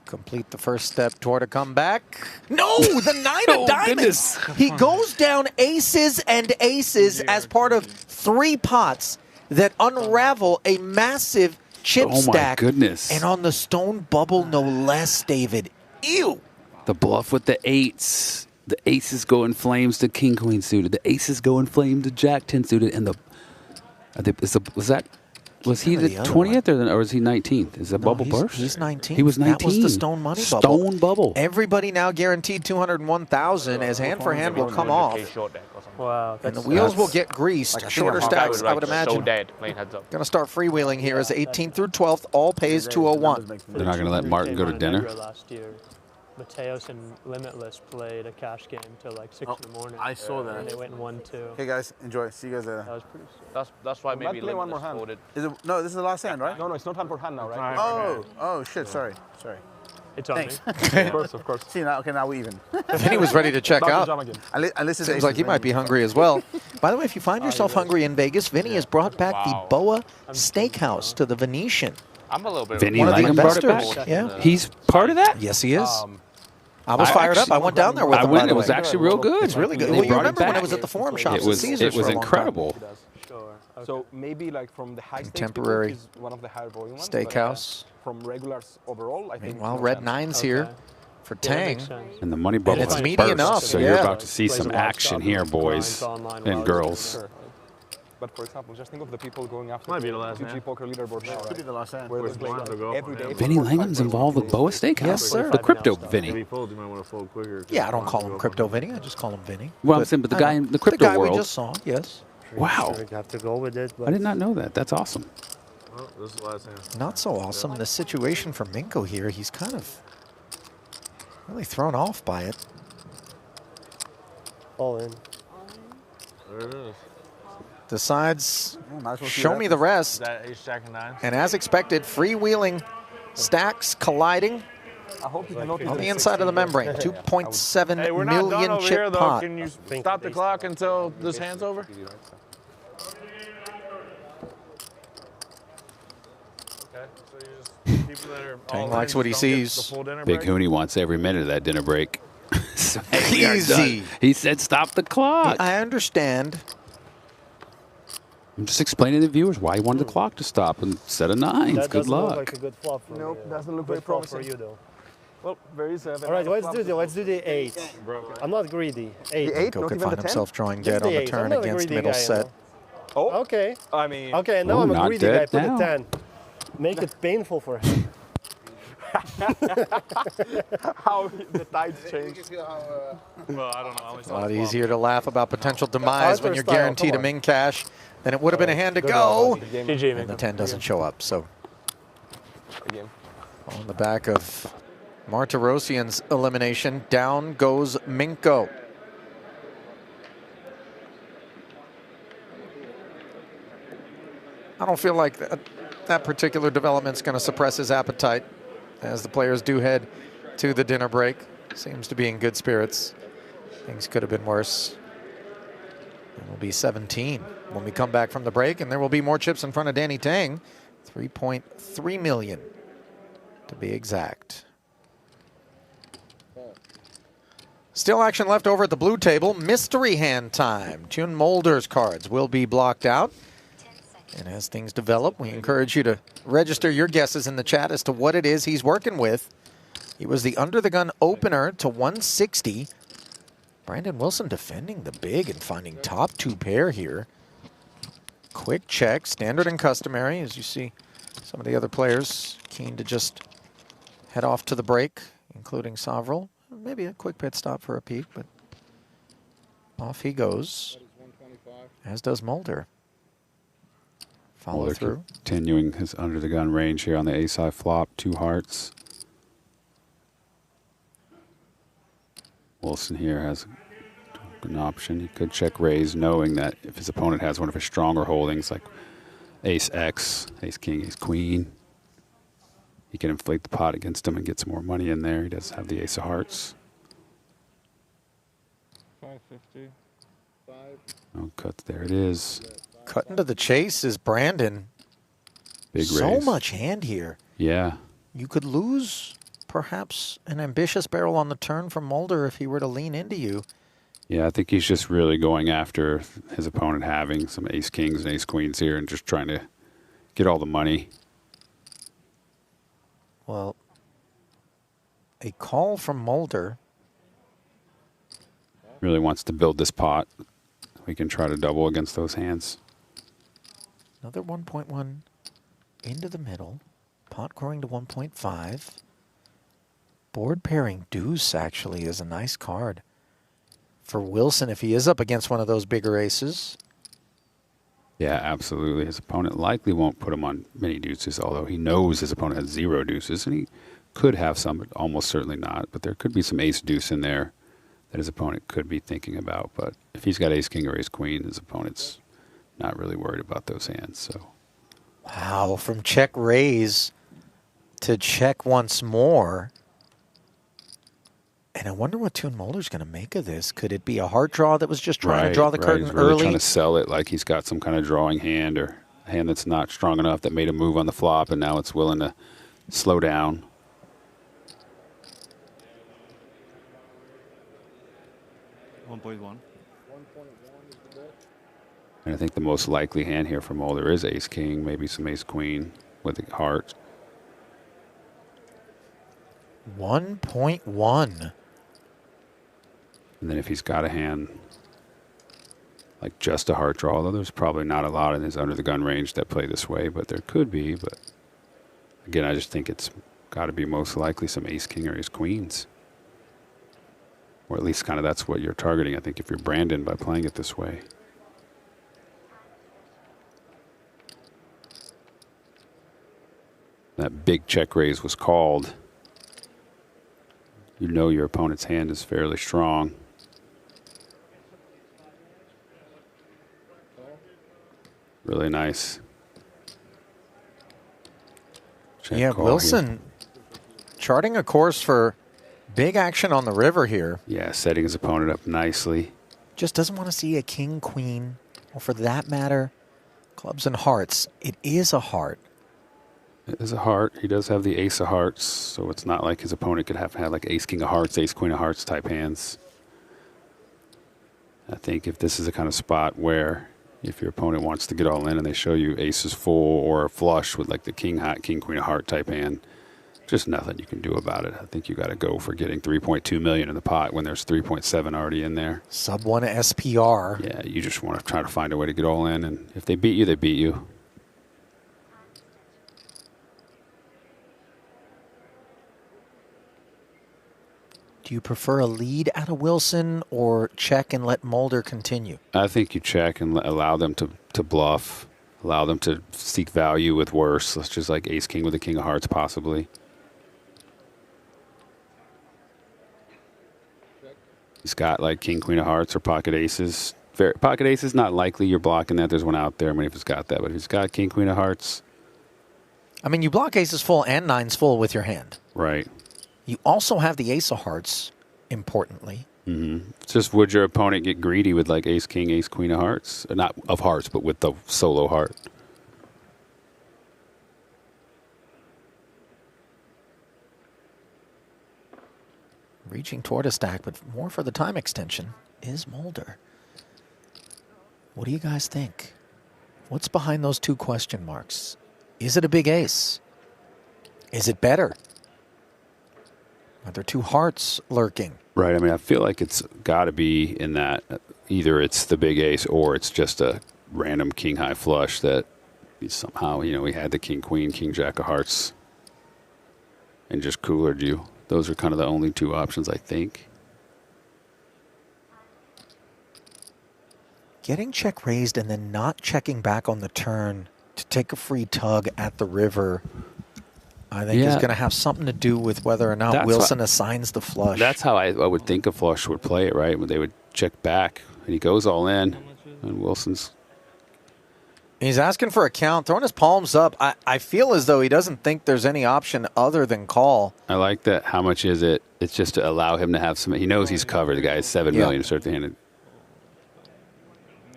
complete the first step toward a comeback? No, the 9 of diamonds. He goes down aces and aces as part of 3 pots that unravel a massive chip Oh my stack. goodness. And on the stone bubble, no less, David. Ew. The bluff with the 8s. The aces go in flames to King Queen suited. The aces go in flames to Jack 10 suited. And was he the 20th or was he 19th? Is that bubble burst? He's 19. He was 19. That was the stone money bubble. Stone bubble. Everybody now guaranteed 201,000 as hand for hand will come off. Wow. And the wheels will get greased. Shorter stacks, I would imagine. So dead, playing heads up. Going to start freewheeling here as 18th through 12th all pays 201. They're not going to let Martin go to dinner. Last year, Mateos and Limitless played a cash game till like 6 in the morning. I saw that. And they went 1-2. Okay, guys, enjoy. See you guys later. That was pretty sick. That's why We maybe might play one more Limitless hand. folded. Is it, no, this is the last hand, right? No, no, it's not hand for hand now, right? Oh, shit, sorry. It's on Thanks. me. Of course. See, now, okay, now we even. Vinny was ready to check out. Unless it's Seems like he might be hungry as well. By the way, if you find yourself hungry in Vegas, Vinny has brought back the Boa Steakhouse to the Venetian. I'm a little bit. Vinny One of the Langham brought it investors. back? Yeah. He's part of that? Yes, he is. I was fired up. I went down there with him. I by went. the It was way. actually real good. It's really good. They Well, you brought it remember when back. I was at the Forum Shops It at was. Caesars It was for a long time. incredible. Sure. Okay. So maybe like from the high stakes Contemporary people is one of the higher volume ones, but, Steakhouse. from regulars overall, I think. Meanwhile, no red chance. nines here for Tang. And the money bubble it's has meaty burst, enough, so yeah. you're about to see some action here, boys and girls. Sure. But for example, just think of the people going after Might be the last GG hand. poker leaderboard now, Could be the last hand. Where Where the they play blinds will go. every day. Vinny Langham's involved with Boa Steakhouse. Yes, sir. The crypto Vinny. If he folds, you might want to fold quicker. Yeah, I don't call him Crypto Vinny. I just call him Vinny. Well, I'm But saying, but the I guy know. in the crypto the guy world. we just saw, yes. Wow. You have to go with it. I did not know that. That's awesome. Well, this is the last hand. Not so awesome. The situation for Minko here, he's kind of really thrown off by it. All in. There it is. Decides, might as well see show what me the happens. rest. Is that ace jack and nine? And as expected, freewheeling stacks colliding I hope you can notice on the inside of the membrane. 2.7 Hey, we're not done million over chip here, though. pot. Can you stop the clock until this hand's over? Okay, so you just people that are Tang all likes in what he just don't get sees. the full dinner Big break? Hooney wants every minute of that dinner break. So, hey, we are Easy. done. He said stop the clock. I understand. I'm just explaining to the viewers why he wanted the clock to stop instead of nines. That Good doesn't look luck. like a good flop for Nope, me. doesn't look Good very flop promising. for you though. Well, there is a All right, let's do the 8. I'm not greedy. 8. The 8, Minko not could even find the 10? himself drawing Just dead on the 8. turn I'm not a against greedy middle guy, set. Oh, Okay. I mean, Okay, now Oh, I'm a not greedy guy. dead Put now. a 10. Make it painful for him. how the tides change. Well, I don't know. I only A saw lot the flop. easier to laugh about potential demise when Arthur you're style, guaranteed a come on. min cash than it would have been a hand to Good go. job, GG, And the 10 doesn't show up. So Game. on the back of Martirosyan's elimination, down goes Minko. I don't feel like that particular development's going to suppress his appetite as the players do head to the dinner break. Seems to be in good spirits. Things could have been worse. It will be 17 when we come back from the break, and there will be more chips in front of Danny Tang. 3.3 million to be exact. Still action left over at the blue table. Mystery hand time. Tune Mulder's cards will be blocked out. And as things develop, we encourage you to register your guesses in the chat as to what it is he's working with. He was the under-the-gun opener to 160. Brandon Wilson defending the big and finding top 2 pair here. Quick check, standard and customary, as you see some of the other players keen to just head off to the break, including Sovril. Maybe a quick pit stop for a peek, but off he goes, as does Mulder. Follow Mulder through. Continuing his under the gun range here on the ace-high flop. 2 hearts. Wilson here has an option. He could check raise, knowing that if his opponent has one of his stronger holdings, like ace X, ace king, ace queen, he can inflate the pot against him and get some more money in there. He does have the ace of hearts. 550. No cuts. There it is. Cutting to the chase is Brandon. Big So raise. much hand here. Yeah. You could lose perhaps an ambitious barrel on the turn from Mulder if he were to lean into you. Yeah, I think he's just really going after his opponent having some ace kings and ace queens here and just trying to get all the money. Well, a call from Mulder. Really wants to build this pot. We can try to double against those hands. Another 1.1 into the middle. Pot growing to 1.5. Board pairing deuce actually is a nice card for Wilson if he is up against one of those bigger aces. Yeah, absolutely. His opponent likely won't put him on many deuces, although he knows his opponent has 0 deuces, and he could have some, but almost certainly not. But there could be some ace deuce in there that his opponent could be thinking about. But if he's got ace king or ace queen, his opponent's not really worried about those hands. So, Wow, from check raise to check once more. And I wonder what Tune Mulder's going to make of this. Could it be a heart draw that was just trying to draw the curtain He's really early? trying to sell it like he's got some kind of drawing hand or a hand that's not strong enough that made a move on the flop, and now it's willing to slow down. And I think the most likely hand here for Mulder is ace king, maybe some ace queen with a heart. 1.1. And then if he's got a hand like just a heart draw, although there's probably not a lot in his under the gun range that play this way, but there could be. But again, I just think it's got to be most likely some ace king or ace queens. Or at least kind of that's what you're targeting, I think, if you're Brandon by playing it this way. that big check raise was called, you know your opponent's hand is fairly strong. Really nice. Check Yeah, call Wilson here. charting a course for big action on the river here. Yeah, setting his opponent up nicely. Just doesn't want to see a king, queen, or for that matter, clubs and hearts. It is a heart. It is a heart. He does have the ace of hearts, so it's not like his opponent could have had like ace, king of hearts, ace, queen of hearts type hands. I think if this is a kind of spot where if your opponent wants to get all in and they show you aces full or a flush with like the king, hot, king, queen of heart type hand, just nothing you can do about it. I think you got to go for getting 3.2 million in the pot when there's 3.7 already in there. Sub 1 SPR. Yeah, you just want to try to find a way to get all in, and if they beat you, they beat you. Do you prefer a lead out of Wilson or check and let Mulder continue? I think you check and allow them to bluff, allow them to seek value with worse. Let's just like ace king with the king of hearts possibly. He's got like king, queen of hearts or pocket aces. Pocket aces, not likely you're blocking that. There's one out there. I mean, if he's got that, but if he's got king, queen of hearts. I mean, you block aces full and nines full with your hand. Right. You also have the ace of hearts, importantly. It's just, would your opponent get greedy with like ace, king, ace, queen of hearts? Not of hearts, but with the solo heart. Reaching toward a stack, but more for the time extension is Mulder. What do you guys think? What's behind those two question marks? Is it a big ace? Is it better? Are there two hearts lurking? Right. I mean, I feel like it's got to be in that either it's the big ace or it's just a random king high flush that somehow, you know, he had the king queen, king jack of hearts and just coolered you. Those are kind of the only two options, I think. Getting check raised and then not checking back on the turn to take a free tug at the river, I think is going to have something to do with whether or not Wilson assigns the flush. That's how I would think a flush would play it, right? They would check back, and he goes all in, and Wilson's... He's asking for a count, throwing his palms up. I feel as though he doesn't think there's any option other than call. I like that. How much is it? It's just to allow him to have some... He knows he's covered. The guy is $7 million to start the hand.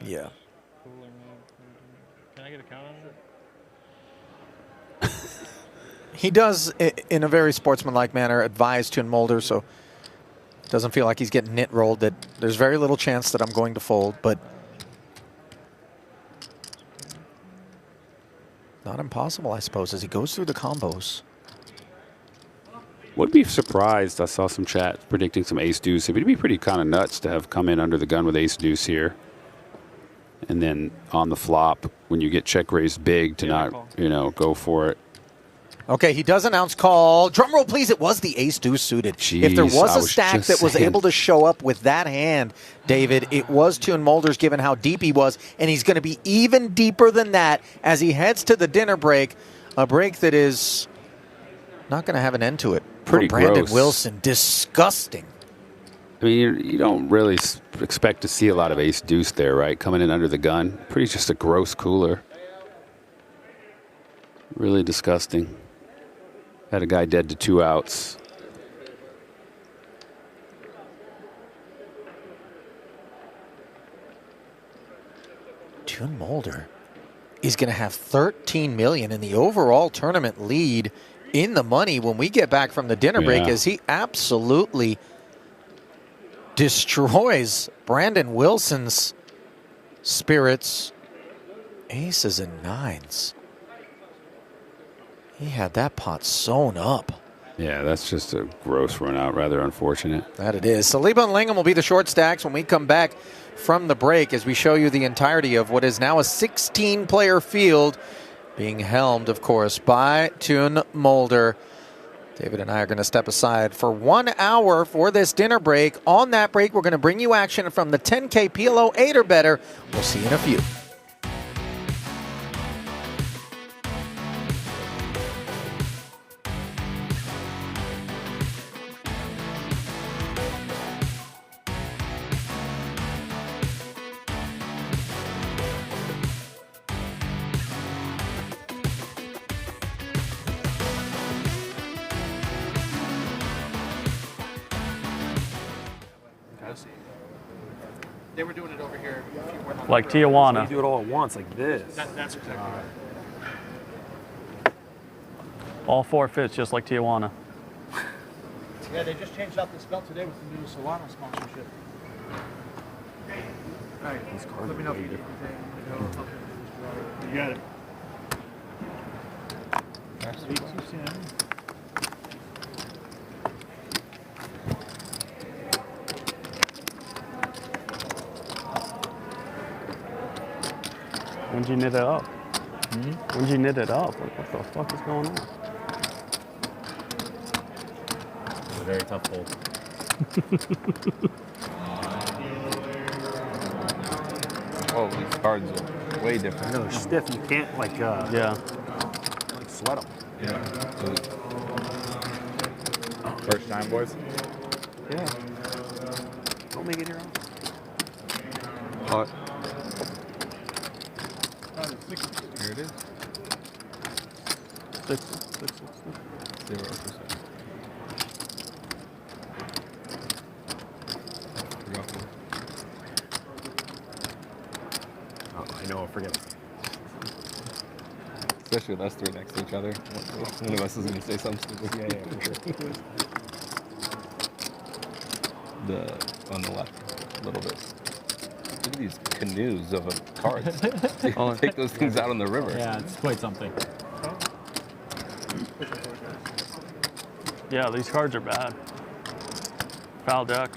Yeah. Can I get a count on it? He does, in a very sportsmanlike manner, advise to Mulder, so it doesn't feel like he's getting nit rolled, that there's very little chance that I'm going to fold, but not impossible, I suppose, as he goes through the combos. Would be surprised. I saw some chat predicting some ace-deuce. It would be pretty kind of nuts to have come in under the gun with ace-deuce here. And then on the flop, when you get check raised big, to not, you know, go for it. Okay, he does announce call. Drum roll, please. It was the ace-deuce suited. Jeez, if there was a stack that was able to show up with that hand, David, it was Tune Mulder's, given how deep he was. And he's going to be even deeper than that as he heads to the dinner break. A break that is not going to have an end to it. Pretty for Brandon gross. Wilson. Disgusting. I mean, you don't really expect to see a lot of ace-deuce there, right? Coming in under the gun. Pretty just a gross cooler. Really disgusting. Had a guy dead to 2 outs. Tune Mulder is going to have $13 million in the overall tournament lead in the money when we get back from the dinner break, as he absolutely destroys Brandon Wilson's spirits. Aces and nines. He had that pot sewn up. Yeah, that's just a gross run out. Rather unfortunate. That it is. Saliba and Lingham will be the short stacks when we come back from the break, as we show you the entirety of what is now a 16-player field, being helmed, of course, by Tune Mulder. David and I are going to step aside for 1 hour for this dinner break. On that break, we're going to bring you action from the 10K PLO 8 or better. We'll see you in a few. see. They were doing it over here. A few more Like Tijuana. So you do it all at once, like this. That's exactly right. All 4 fits, just like Tijuana. Yeah, they just changed out this belt today with the new Solana sponsorship. All right, let me know if you need anything. You got it. Speak too soon. When'd you knit it up? When'd you knit it up? Like, what the fuck is going on? It's a very tough hole. Oh, these cards are way different. No, they're stiff. You can't like yeah, like sweat them. Yeah. First time, boys. Yeah. Don't make it your own. Hot. Here it is. 0%. Oh, I know, I forget. Especially with us three next to each other. One of us is going to say something stupid. Yeah, for sure. On the left, a little bit. Look at these canoes of cards. Take those things out on the river. Yeah, it's quite something. Yeah, these cards are bad. Foul deck.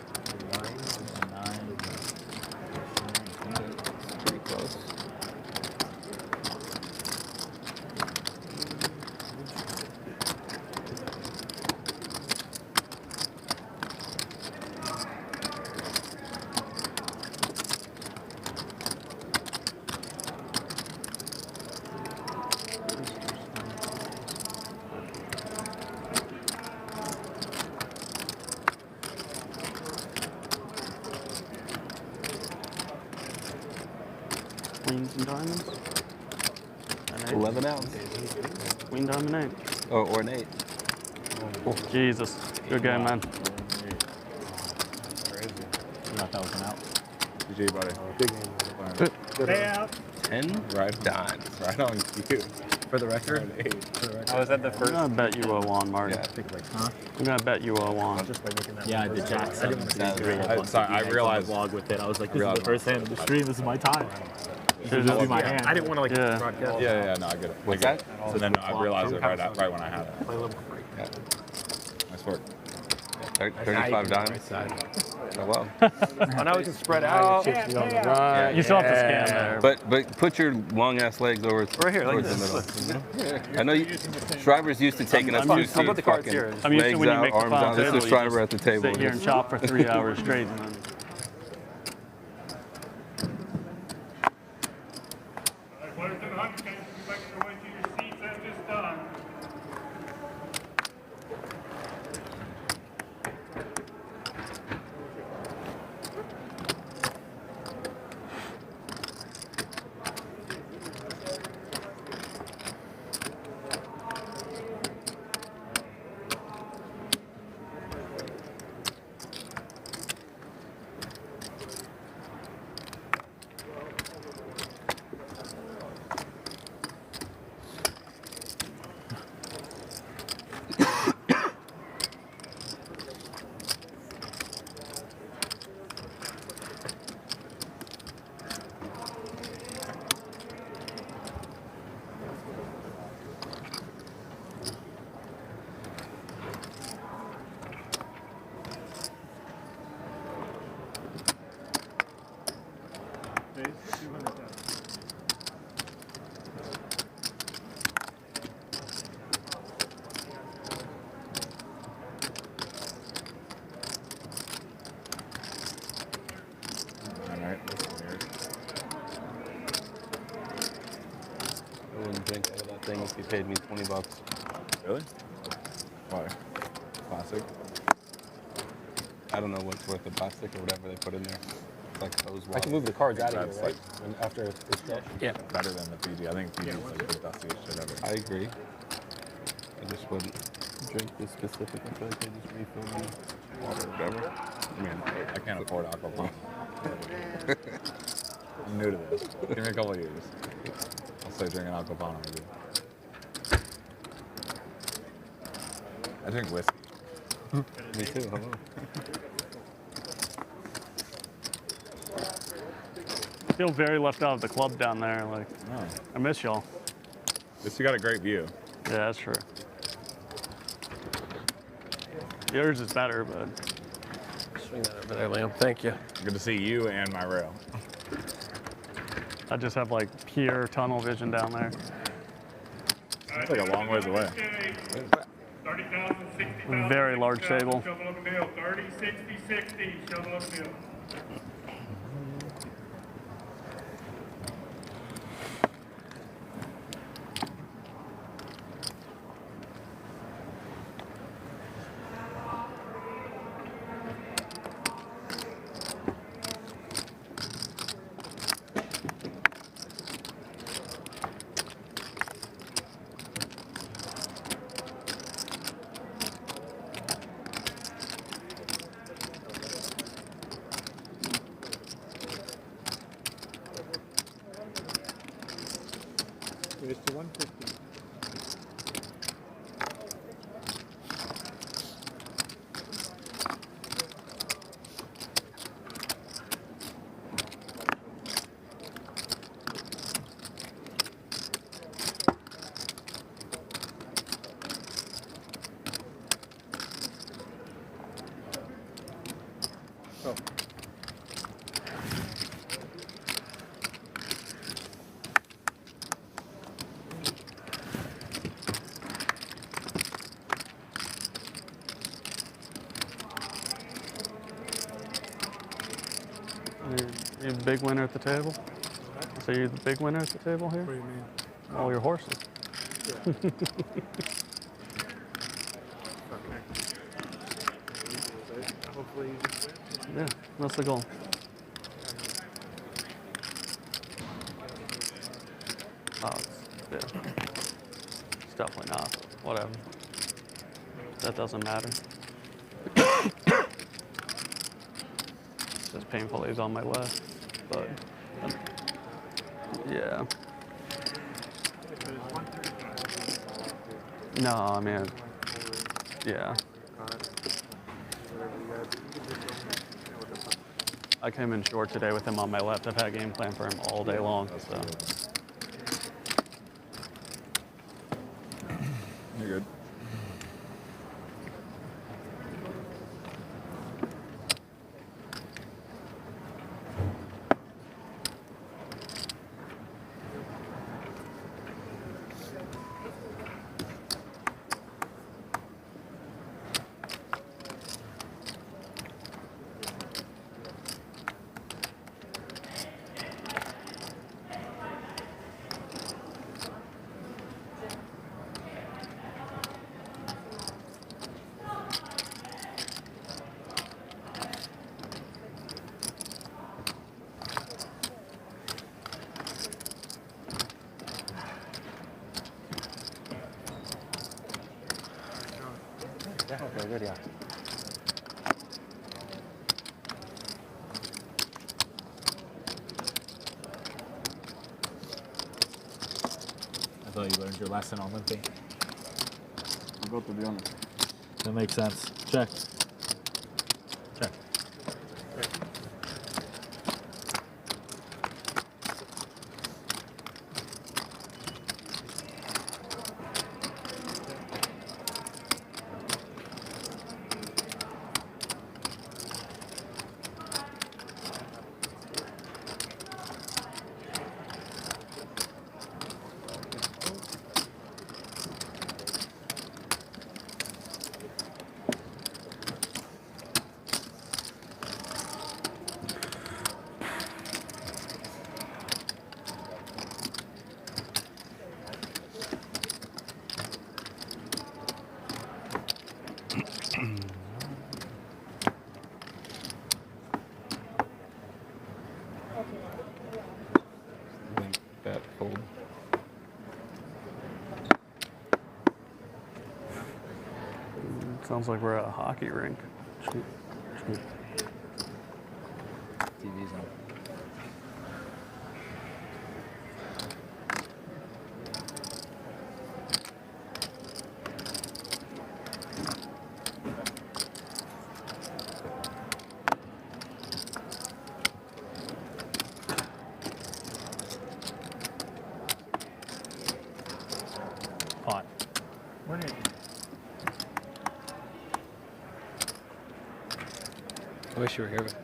Pretty close. Queens and diamonds. An 11 ounce. Queen, diamond, 8. Oh, or an 8. Oh, Jesus. Good game, man. Crazy. You thought that was an out. GG, buddy. Big game. Stay out. 10 right dimes. Right on cue. For the record? Oh, is that the first? I'm gonna bet you owe on, Marty. Yeah, I think like, Huh? I'm gonna bet you owe on. Just by making that. Yeah, the Jack 763. Sorry, I realized. Vlog with it. I was like, this is the first hand of the stream. This is my time. Should've This is just- my hand. I didn't want to like Yeah. broadcast. Yeah, no, I get it. What's that? So then I realized it right when I had it. Yeah. Nice work. 35 dimes. Oh, well. Oh, now we can spread out. You still have to scan there. But put your long ass legs over Right here, like towards this. the middle. I know Shriver's used to taking us I'm two used to- seats, fucking I'm used to legs when you out, make the arms final out. This table, is you Shriver just at the table. sit here and chop for 3 hours straight. And then I wouldn't drink out of that thing if you paid me $20. Really? Why? Classic. I don't know what's worth the plastic or whatever they put in there. It's like hose water. I can move the cards out of That's here, right? And after it's done. Yeah. Better than the PG. I think PG is like the dustiest shit ever. I agree. I just wouldn't drink this specific. I feel like they just refill me water or whatever. I mean, I can't afford aquaponics. I'm new to this. Give me a couple of years. I'll start drinking aquaponics with you. I drink whiskey. Me too. Hello. I feel very left out of the club down there. Like, I miss y'all. At least you got a great view. Yeah, that's true. Yours is better, but. Swing that over there, Liam. Thank you. Good to see you and my rail. I just have like pure tunnel vision down there. It's like a long ways away. 30,000, 60,000. Very large table. Shovel up a mill. 30, 60, 60. Shovel up a mill. Here's to 150. Oh. You're the big winner at the table? So you're the big winner at the table here? What do you mean? All your horses. Yeah. Hopefully you just win. Yeah, that's the goal. Oh, yeah. It's definitely not. Whatever. That doesn't matter. It's just painful he's on my left, but yeah. No, I mean, yeah. I came in short today with him on my left. I've had a game plan for him all day long, so. You're good. Yeah, very good, yeah. I thought you learned your lesson on limping. I got to be honest. That makes sense. Check. Check. That fold. Sounds like we're at a hockey rink. TV's on. Pot. What is it? I wish you were here with me.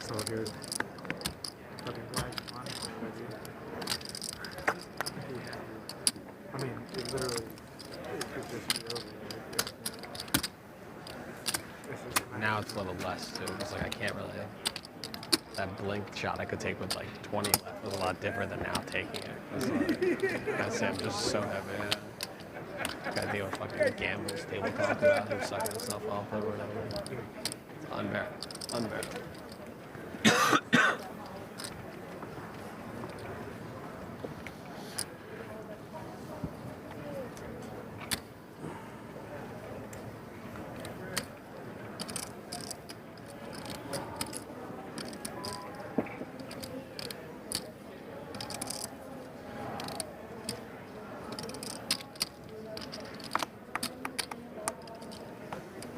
So here. I mean, it literally could just be over. Now it's a little less too. It's like I can't really. That blink shot I could take with like 20 left was a lot different than now taking it. I say I'm just so heavy. Gotta deal with fucking gambles, tabletop about him sucking himself off or whatever. It's unbearable. Unbearable.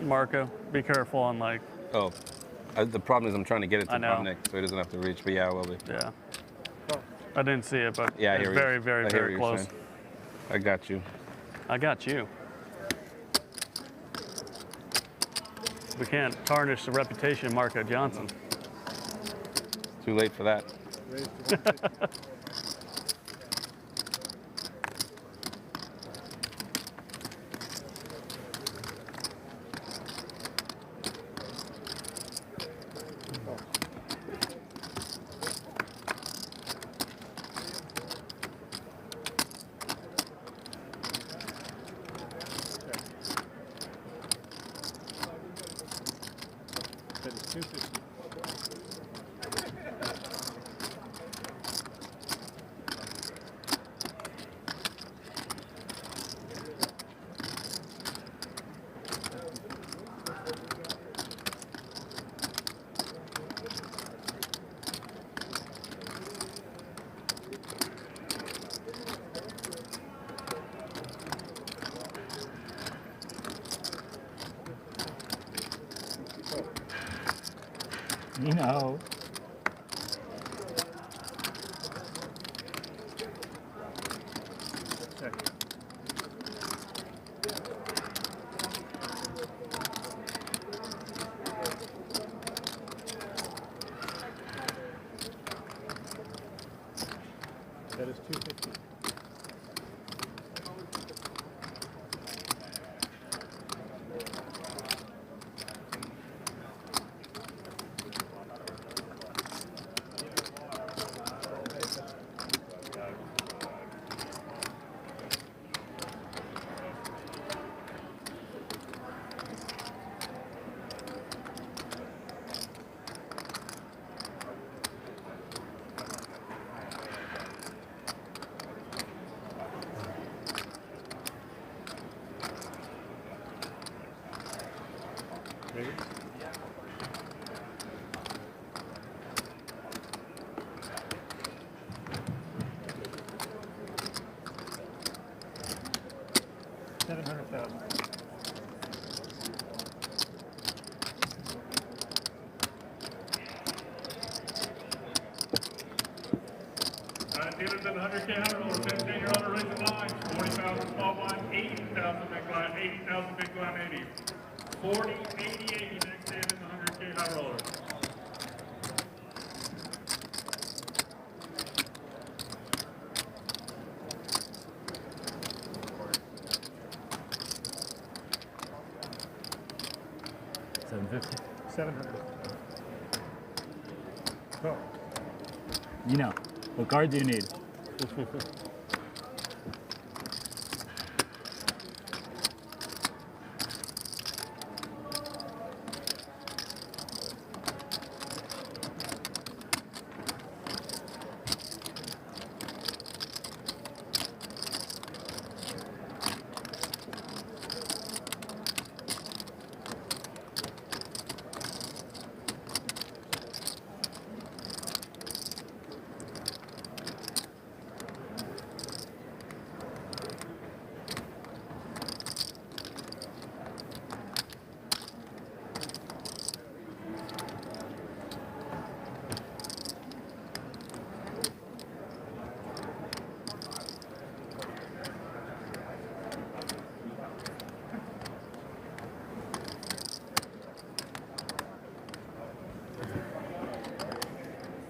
Marco, be careful on like. Oh, the problem is I'm trying to get it I to know. front Nick, so he doesn't have to reach. But yeah, I will be. Yeah. I didn't see it, but Yeah, I it's hear very, you. very, I hear very what you're close. saying. I got you. I got you. We can't tarnish the reputation of Marco Johnson. Too late for that. That is 250. You know. That is 250. Ready? $700,000. Dealers in the 100K high roller, 15-year-old racing lines, 40,000 small blind, 80,000 big blind, 80,000 big blind, 80. 40, 80, 80 next in the 100K high roller. $750. 700. Oh. You know. What card do you need?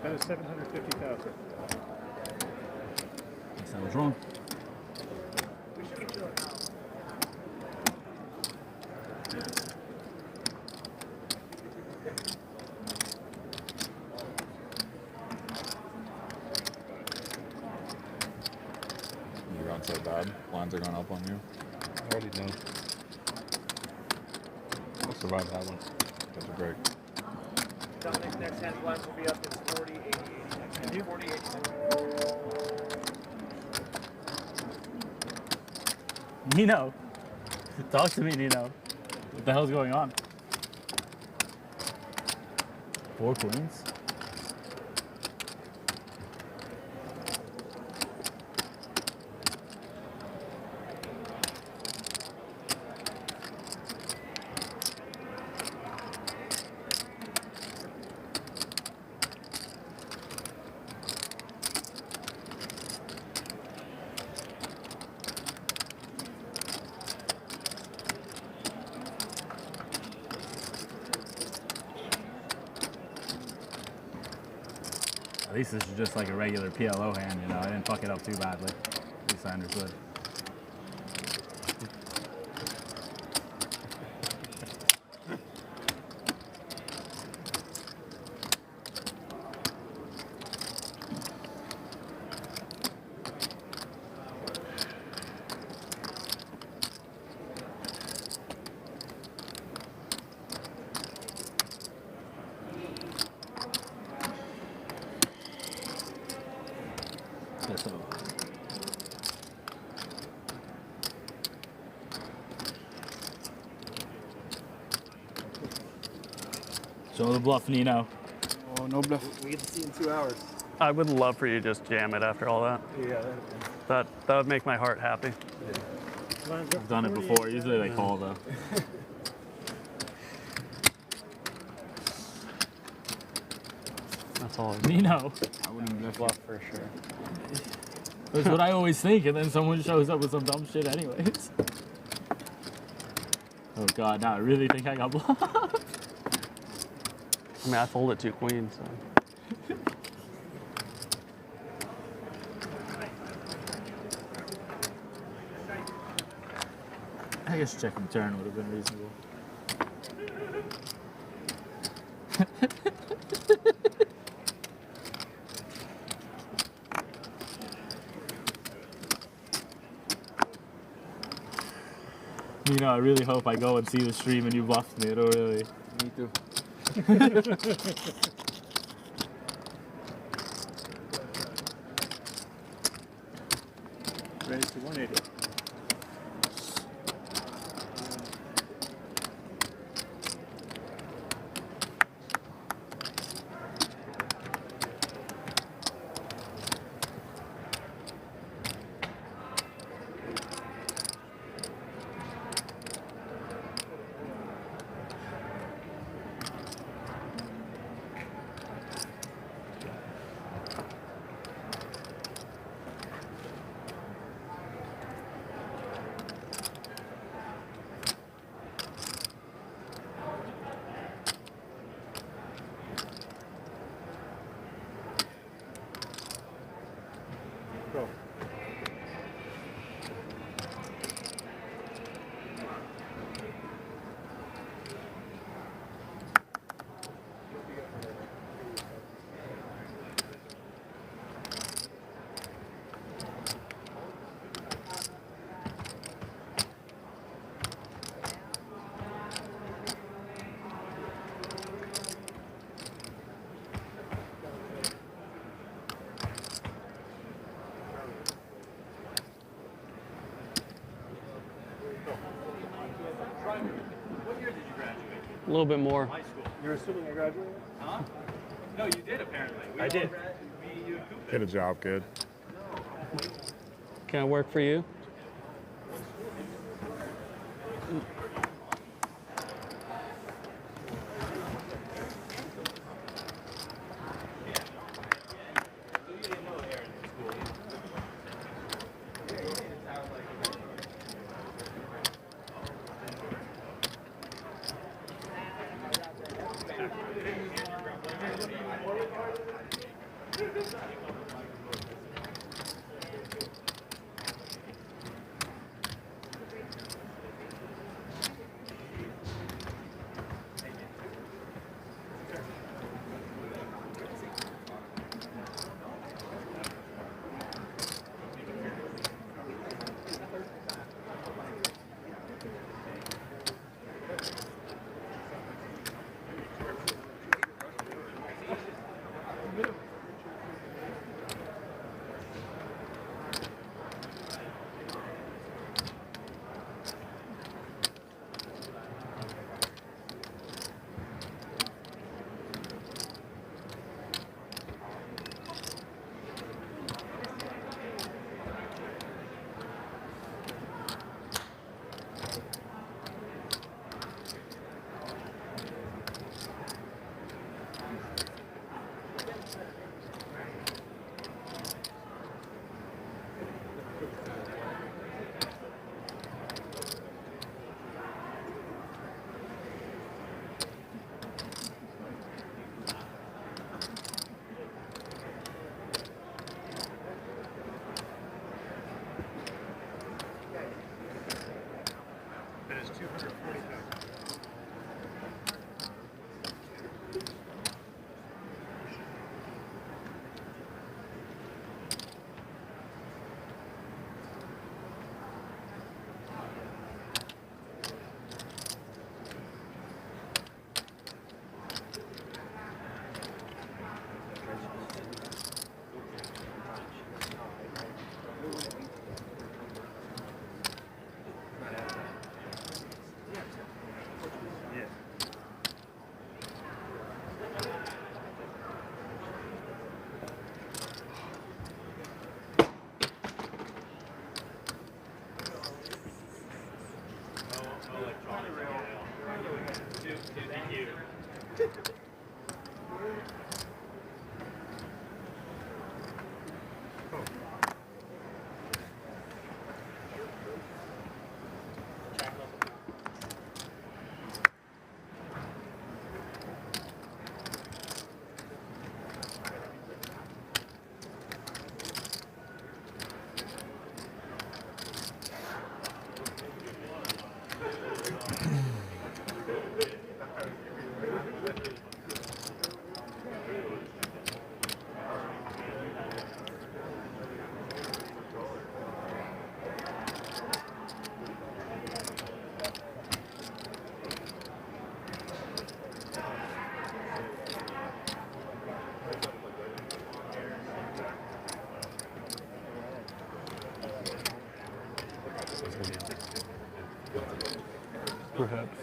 That is 750,000. Guess I was wrong. You run so bad. Lines are going up on you. Already done. I'll survive that one. That's a break. Dominic's next hand blinds will be up. It's 40, 80, 80. Next hand, 40, 80. Nino. Talk to me, Nino. What the hell's going on? 4 queens? At least this is just like a regular PLO hand, you know. I didn't fuck it up too badly. At least I understood. Show the bluff, Nino. Oh, no bluff. We get to see in 2 hours. I would love for you to just jam it after all that. Yeah. That would make my heart happy. I've done it before. Usually they call though. That's all. Nino. I wouldn't bluff for sure. That's what I always think, and then someone shows up with some dumb shit anyways. Oh god, now I really think I got bluffed. I mean, I folded 2 queens, so. I guess checking turn would have been reasonable. You know, I really hope I go and see the stream and you bluffed me. I don't really. Me too. Raise to 180. Go. What year did you graduate? A little bit more. High school. You're assuming I graduated? Huh? No, you did apparently. I did. Get a job, kid. Can I work for you? That is 240 pounds. Perhaps.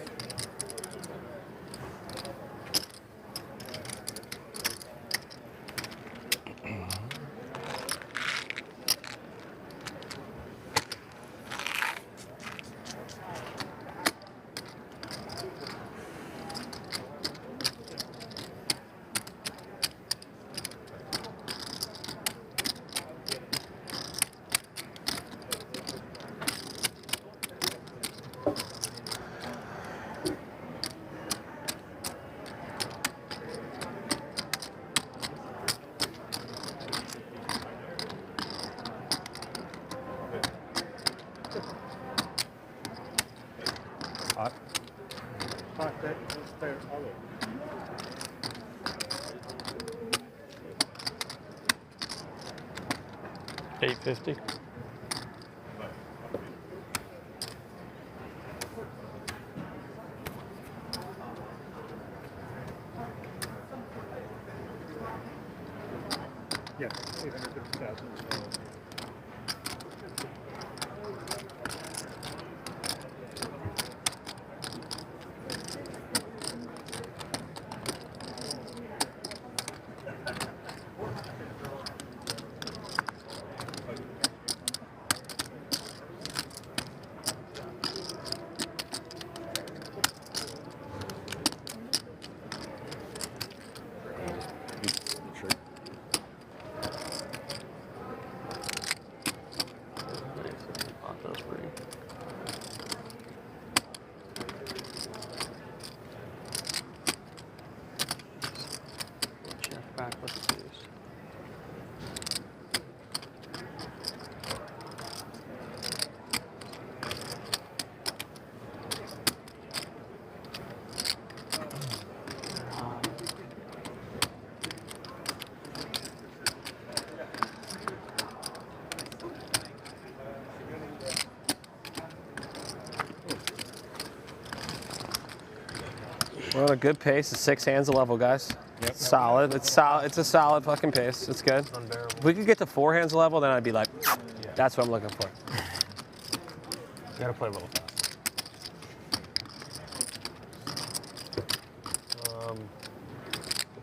Hot. Hot, that's fair. Olive. $8.50. Yeah, 850,000. Check back with the boost. a good pace. It's 6 hands a level, guys. Yep. Solid. It's solid. It's a solid fucking pace. It's good. If we could get to 4 hands a level, then I'd be like, that's what I'm looking for. You gotta play a little fast.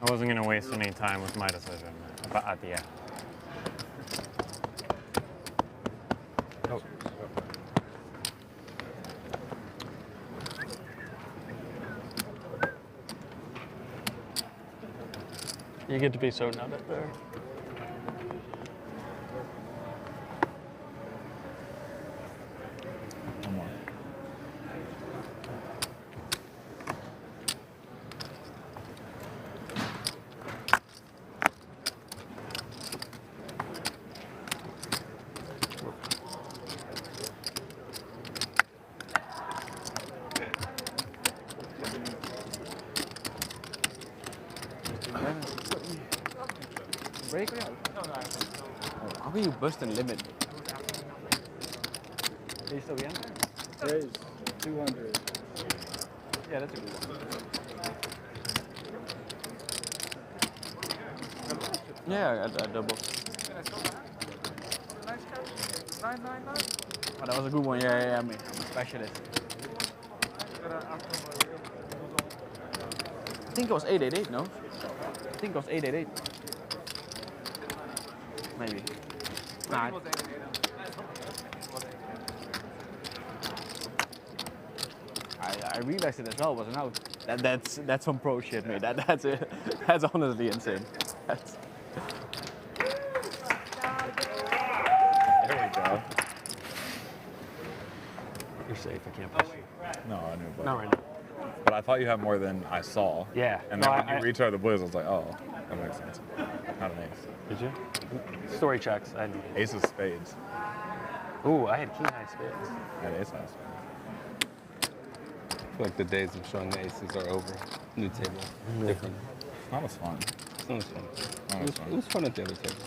I wasn't gonna waste any time with my decision at the end. Oh. You get to be so nutted there. Break it out. How can you burst and limit? Are you still behind there? Raise 200. Yeah, that's a good one. Yeah, I double. Oh, that was a good one. Yeah, I'm a specialist. I think it was 888, no? I think it was 888. Maybe. Nah. I realized it as well, wasn't out. That's some pro shit, mate. That's it. That's honestly insane. That's... There we go. You're safe. I can't push you. No, I knew. But Not right now. But I thought you had more than I saw. Yeah. And then No, when you recharged the blues, I was like, oh, that makes sense. Not an ace. Did you? Story checks. I knew. Ace of spades. Ooh, I had king high spades. I had ace high spades. I feel like the days of showing the aces are over. New table. Different. Not as fun. It's not as fun. Not as fun. It was fun at the other table.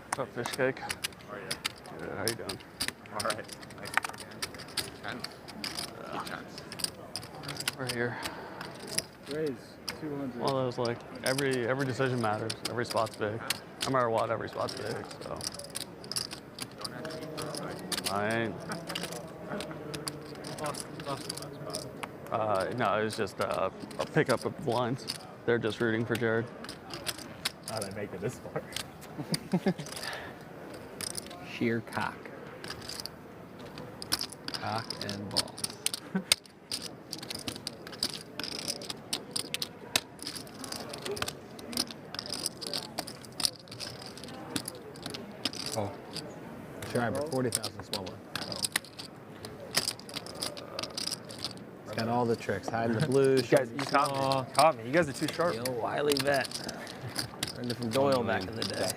What's up, fish cake? How are you? Good. How you doing? All right. We're here. Raise 200. Well, it was like every decision matters. Every spot's big. No matter what, every spot's big. So. No, it was just a pickup of lines. They're just rooting for Jared. How'd I make it this far? Sheer cock. Cock and balls. Oh. Try for 40,000 small one. It's got all the tricks. Hiding the blue. You guys, you caught me. You guys are too sharp. The old wily vet. Learned it from Doyle back in the day.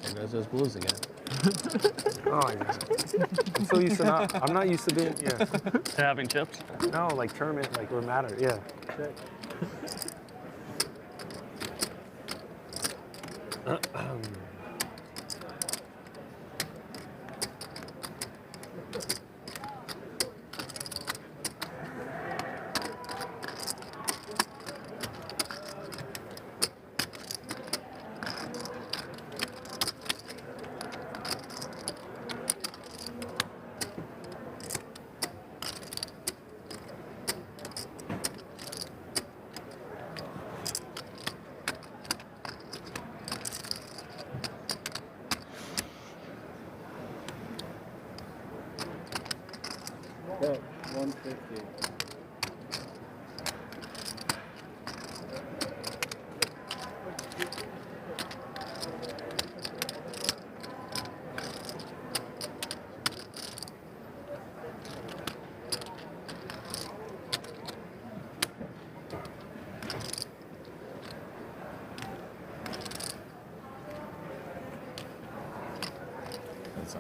There goes those blues again. Oh, yeah. I'm so used to I'm not used to being, To having chips? No, like tournament, like what matter, yeah. Bet 150. That's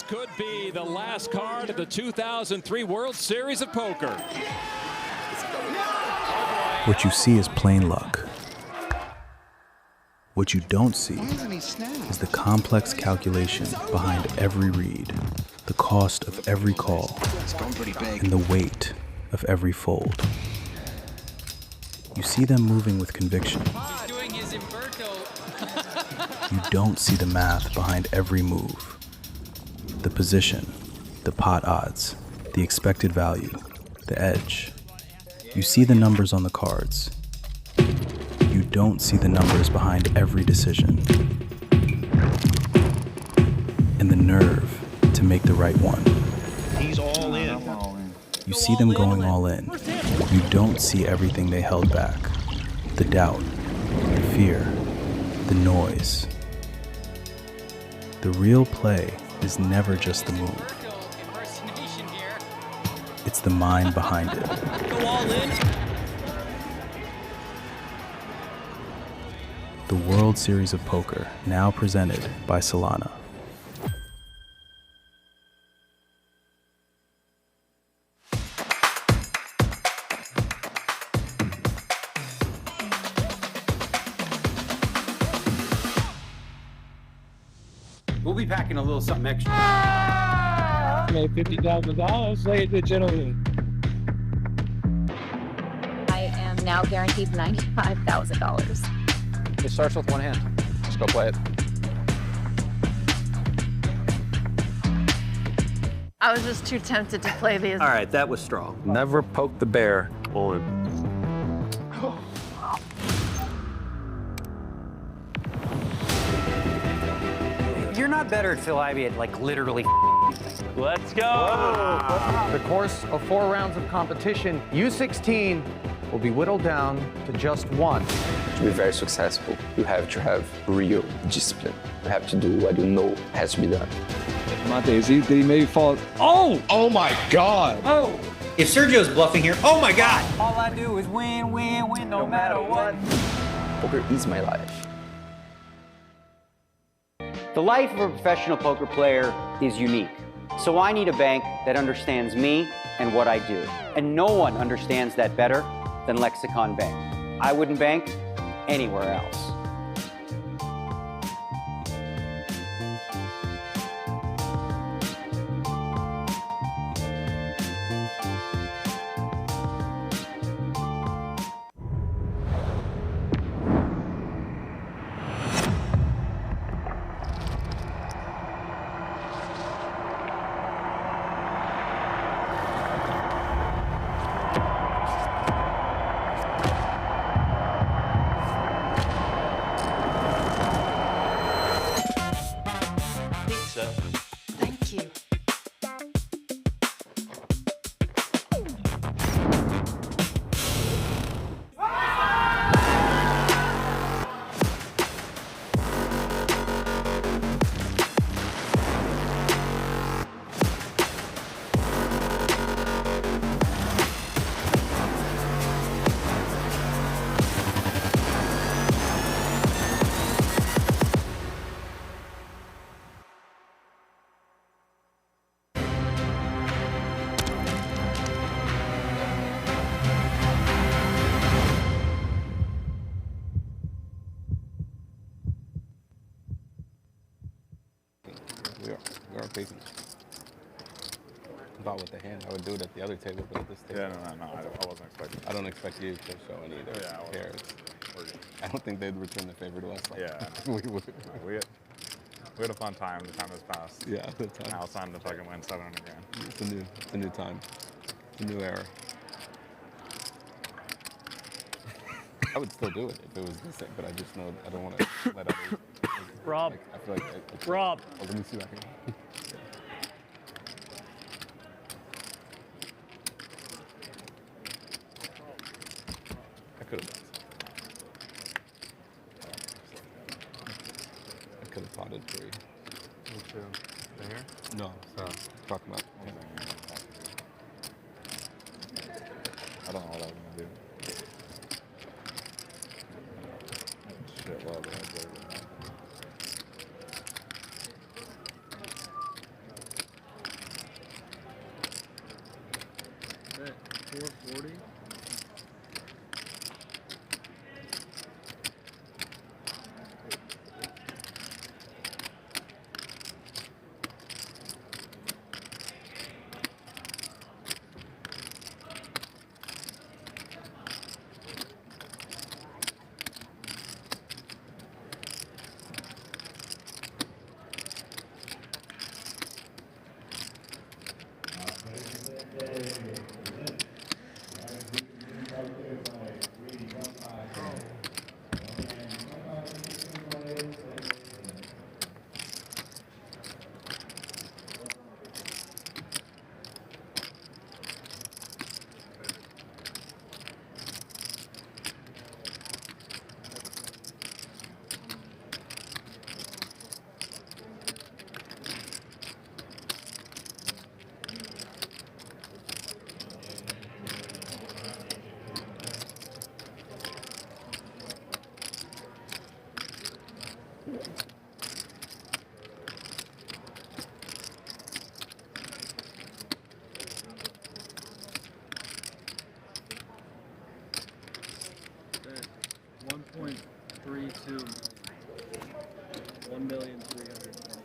could be the last card of the 2003 World Series of Poker. What you see is plain luck. What you don't see is the complex calculation behind every read, the cost of every call, and the weight of every fold. You see them moving with conviction. You don't see the math behind every move. The position, the pot odds, the expected value, the edge. You see the numbers on the cards. You don't see the numbers behind every decision. And the nerve to make the right one. He's all in. You see them going all in. You don't see everything they held back. The doubt, the fear, the noise. The real play is never just the move. It's the mind behind it. Go all in. The World Series of Poker, now presented by Solana. We'll be packing a little something extra. Made $50,000, ladies and gentlemen. I am now guaranteed $95,000. It starts with one hand. Just go play it. I was just too tempted to play these. All right, that was strong. Never poke the bear. All in. You're not better at Phil Ivey at like literally. Let's go. The course of 4 rounds of competition, U16 will be whittled down to just one. To be very successful, you have to have real discipline. You have to do what you know has to be done. My daisy, did he maybe fall? Oh! Oh my God! Oh! If Sergio's bluffing here, oh my God! All I do is win, win, win, no matter what. Poker is my life. The life of a professional poker player is unique. So I need a bank that understands me and what I do. And no one understands that better than Lexicon Bank. I wouldn't bank anywhere else. Thank you. We aren't thinking. Not with the hand. I would do it at the other table, but at this table. Yeah, no. I wasn't expecting. I don't expect you to show any either. Yeah, I cares. I don't think they'd return the favor to us. Yeah. We had a fun time. The time has passed. Yeah, the time. Now it's time to fucking win 700 grand. It's a new time. It's a new era. I would still do it if it was the same, but I just know I don't want to let others. Rob. I feel like Rob. Oh, let me see what I can. I could have done something. I could have potted 3. Which here? No, talk about. I don't know what I was gonna do. Shit, love it. 440. $1.32 million. 1,320,000.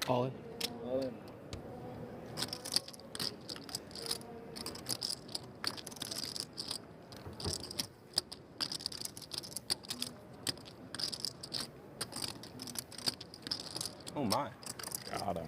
All in. All in. Oh my. Got him.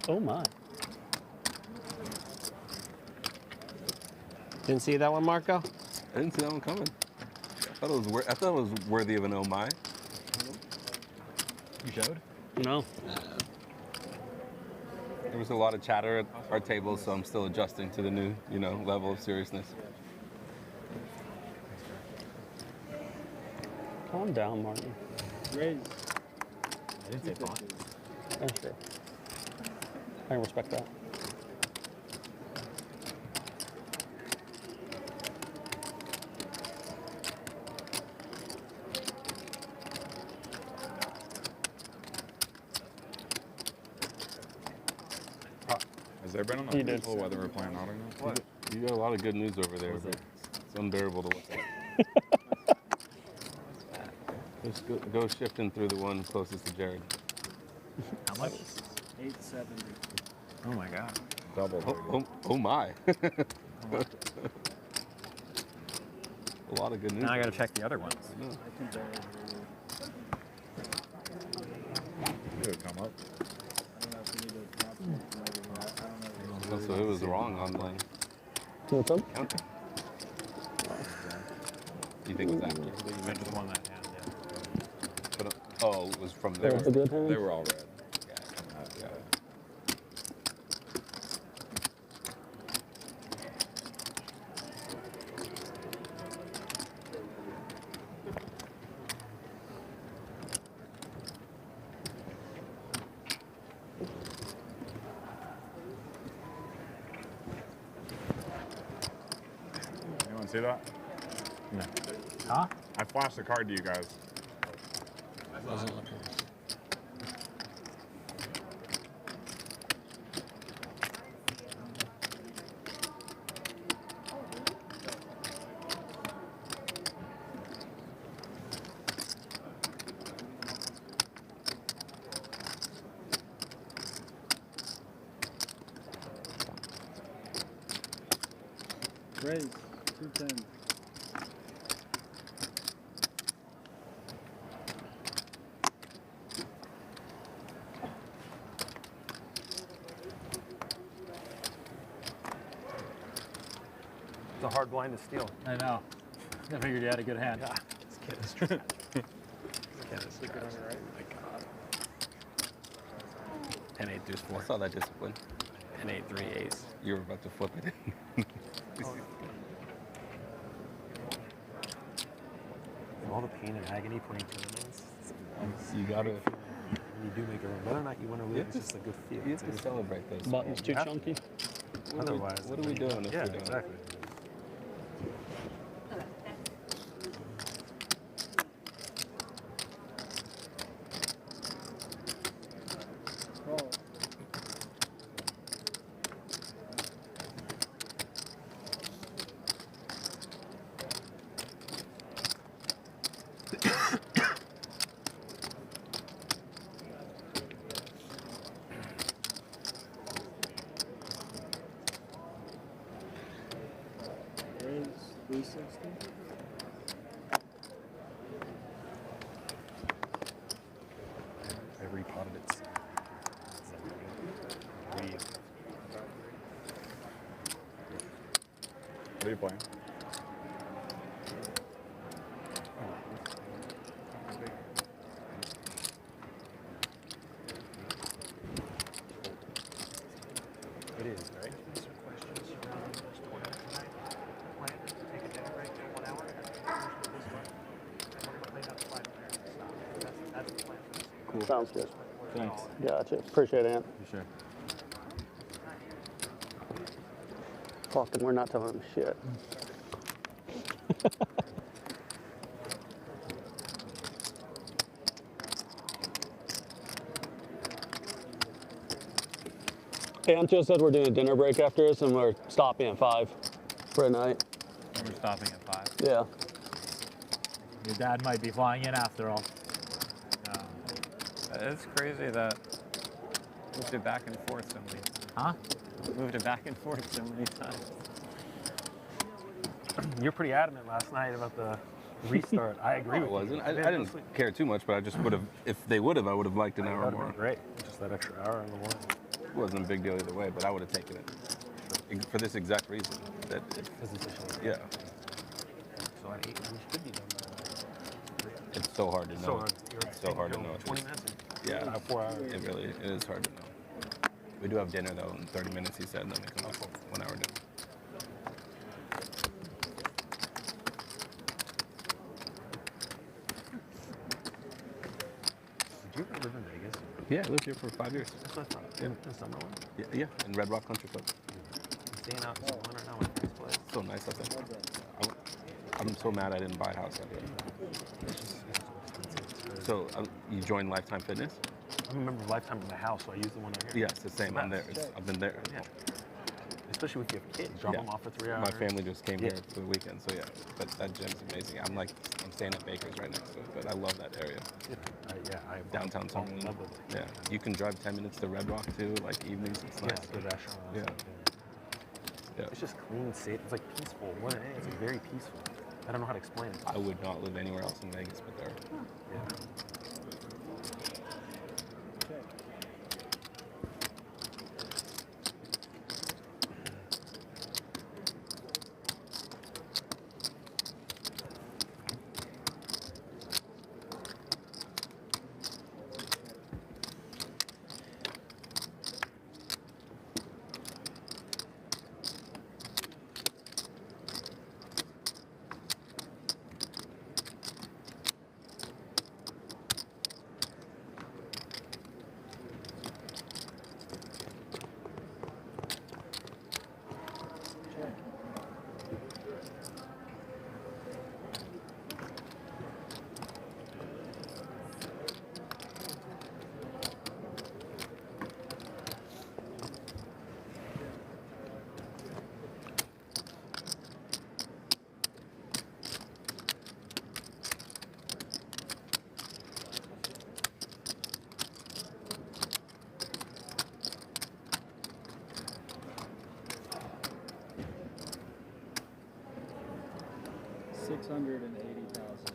Oh my. Didn't see that one, Marco? I didn't see that one coming. I thought it was worthy of an oh my. You showed? No. There was a lot of chatter at our table, so I'm still adjusting to the new, level of seriousness. Calm down, Martin. Raise. I didn't say font. Oh, sure. I can respect that. Has there been You enough did. people whether we're playing out or not? What? You got a lot of good news over there, but it's unbearable to look at. Just go shifting through the one closest to Jared. How much? 870. Oh my god. Double. Oh my. A lot of good news. Now I gotta check the other ones. I know. I can barely hear you. It would come up. I don't know if you need to drop something over here. I don't know. So it was wrong on the What's up? counter. You think it was after? You went to the one that hand, yeah. But, oh, it was from There there. was a good hand? They were all red. Yeah. Anyone see that? No. Huh? I flashed the card to you guys. Wasn't looking. Raise. 210. It's a hard blind to steal. I know. I figured you had a good hand. Yeah. This kid is trash. This kid is trash. Oh my God. 10-8 deuce 4. I saw that discipline. 10-8 3 ace. You were about to flip it. All the pain and agony playing tournaments. You gotta. When you do make a run, whether or not you win or lose, it's just a good feel. You have to celebrate those. Button's too chunky. Otherwise, what are we doing if yeah, we don't? Exactly. Where's 360? I repotted it. What are you playing? It is, right? Cool. Sounds good. Thanks. Gotcha. Appreciate it, Ant. For sure. Fucking, we're not telling him shit. Hey, Ant just said we're doing a dinner break after this and we're stopping at 5 for a night. We're stopping at 5. Yeah. Your dad might be flying in after all. It's crazy that moved it back and forth so many times. Huh? Moved it back and forth so many times. You're pretty adamant last night about the restart. I agree with I wasn't. you. I didn't care too much, but I just would have, if they would have, I would have liked an hour That'd more. been great. Just that extra hour in the morning. It wasn't a big deal either way, but I would have taken it. For this exact reason. That yeah. So at 8, we should be done. It's so hard to know. So hard. It's so hard to know. 20 minutes. Yeah. 4 hours. It really it is hard to know. We do have dinner though in 30 minutes, he said, and then we come up 1 hour dinner. Did you live in Vegas? Yeah, I lived here for 5 years. That's what I thought. Yeah. In Summerlin? Yeah, in Red Rock Country Club. Staying out in Summerlin now, my first place. So nice up there. I'm so mad I didn't buy a house out there. So you joined Lifetime Fitness? I remember Lifetime in my house, so I use the one right here. Yeah, it's the same. I'm there. I've been there. Yeah. Especially with your kids. Drop them off for 3 hours. My family just came here for the weekend, so yeah. But that gym's amazing. I'm staying at Baker's right next to it, but I love that area. Downtown Summerlin. Yeah. You can drive 10 minutes to Red Rock too, like evenings. It's nice. Good restaurants. Yeah. Yeah. It's just clean, safe. It's like peaceful. More than anything, it's like very peaceful. I don't know how to explain it. I would not live anywhere else in Vegas but there. Yeah. $680,000.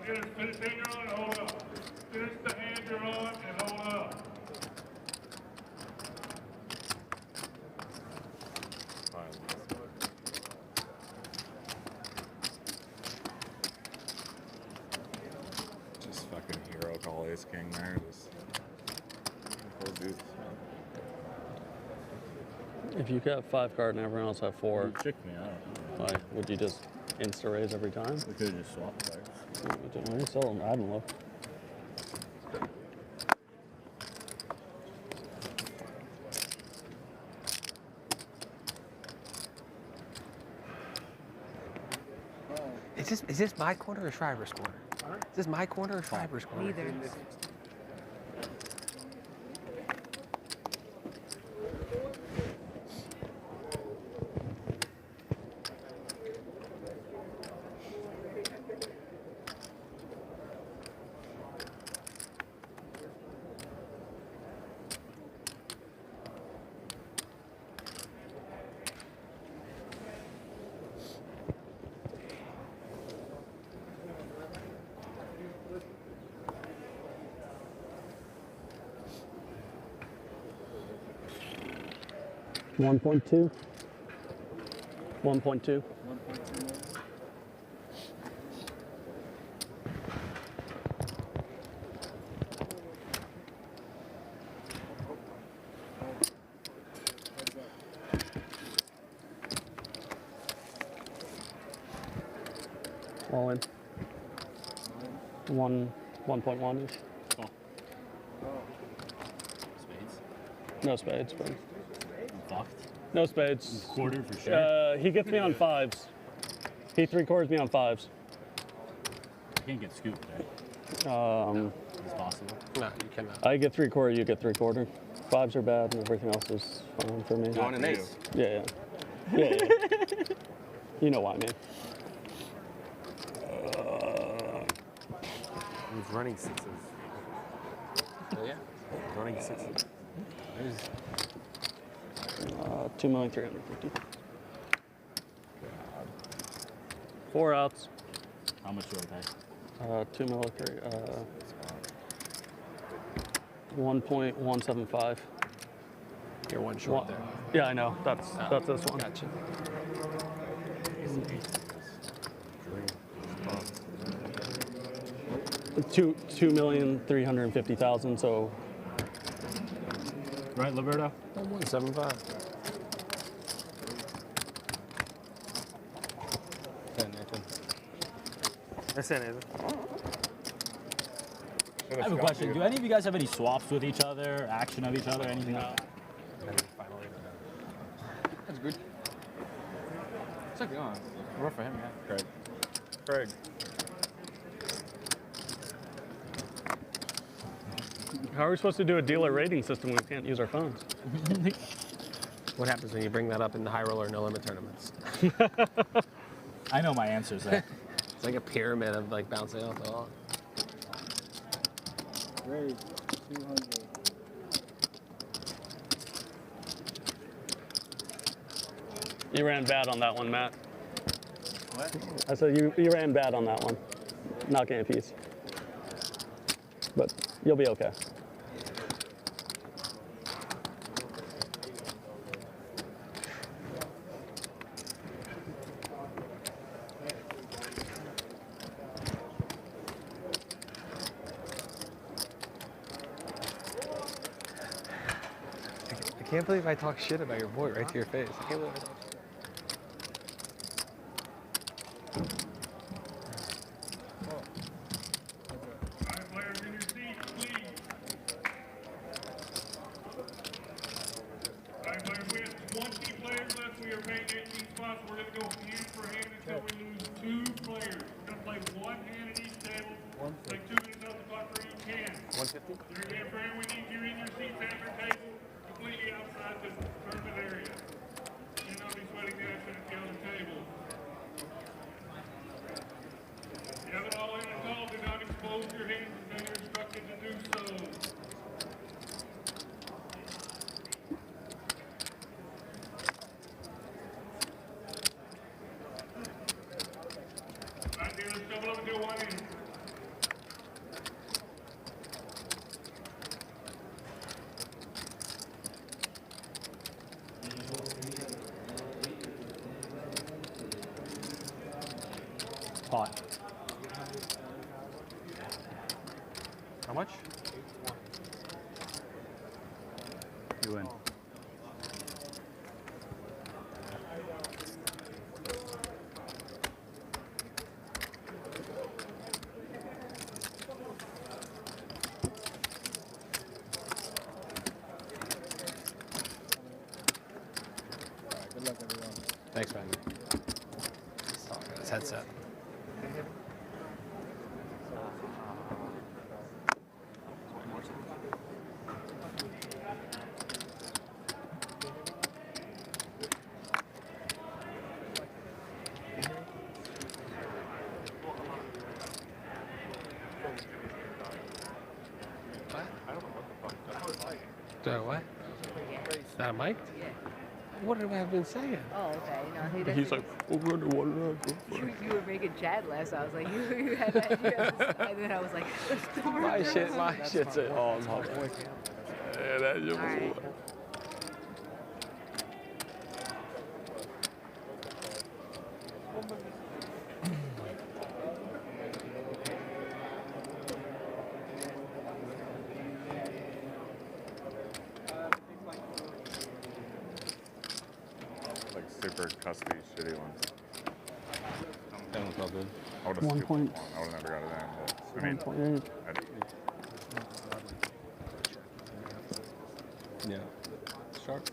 Just finish the hand you're on and hold up. Finish the hand you're on and hold up. Just fucking hero call ace king there. Just close dudes. If you have 5 card and everyone else have 4, You tricked me out. like, would you just insta raise every time? We could have just swapped cards. We're still adding low. Is this my corner or Schreiber's corner? Is this my corner or Schreiber's corner? Neither. $1.2. 1.2. All in. 1.1 ish. Spades. No spades, but Fucked. no spades. Quarter for sure. He gets me on 5s. He 3/4s me on 5s. You can't get scooped there. It's possible. No, you cannot. I get 3/4, you get 3/4. 5s are bad, and everything else is fine for me. You want an ace? Yeah. You know what I mean. He's running 6s. Oh, yeah. He's running 6s. 2,350,000. 4 outs. How much do I pay? 2 mil, 1.175. You're one short there. Yeah, I know. That's this one. Gotcha. Two million 350,000. So. Right, Liberto? 1.75. 10, Nathan. That's it, Nathan. I have a question. Do any of you guys have any swaps with each other, action of each other, anything like that? That's good. It's like, rough for him, yeah. Craig. How are we supposed to do a dealer rating system when we can't use our phones? What happens when you bring that up in the high roller no limit tournaments? I know my answers there. It's like a pyramid of like bouncing off the wall. Great. 200. You ran bad on that one, Matt. What? I said you ran bad on that one. Not getting a piece. But you'll be okay. I can't believe I talk shit about your boy right to your face. I can't believe I talk shit. pot. How much? You win. Good luck, everyone. Thanks, man. This headset. What? Is that a mic? What have I been saying? Oh, okay. No, he doesn't. He's like, over the water. You were making Chad last. I was like, you had that. And then I was like, My shit's it. Oh, I'm hot. Yeah, that's your right. Like super cuspy, shitty ones. That one's all good. I would have One scooped point. one. I would have never got it in. But, I mean, 1.8. Yeah. Sharp.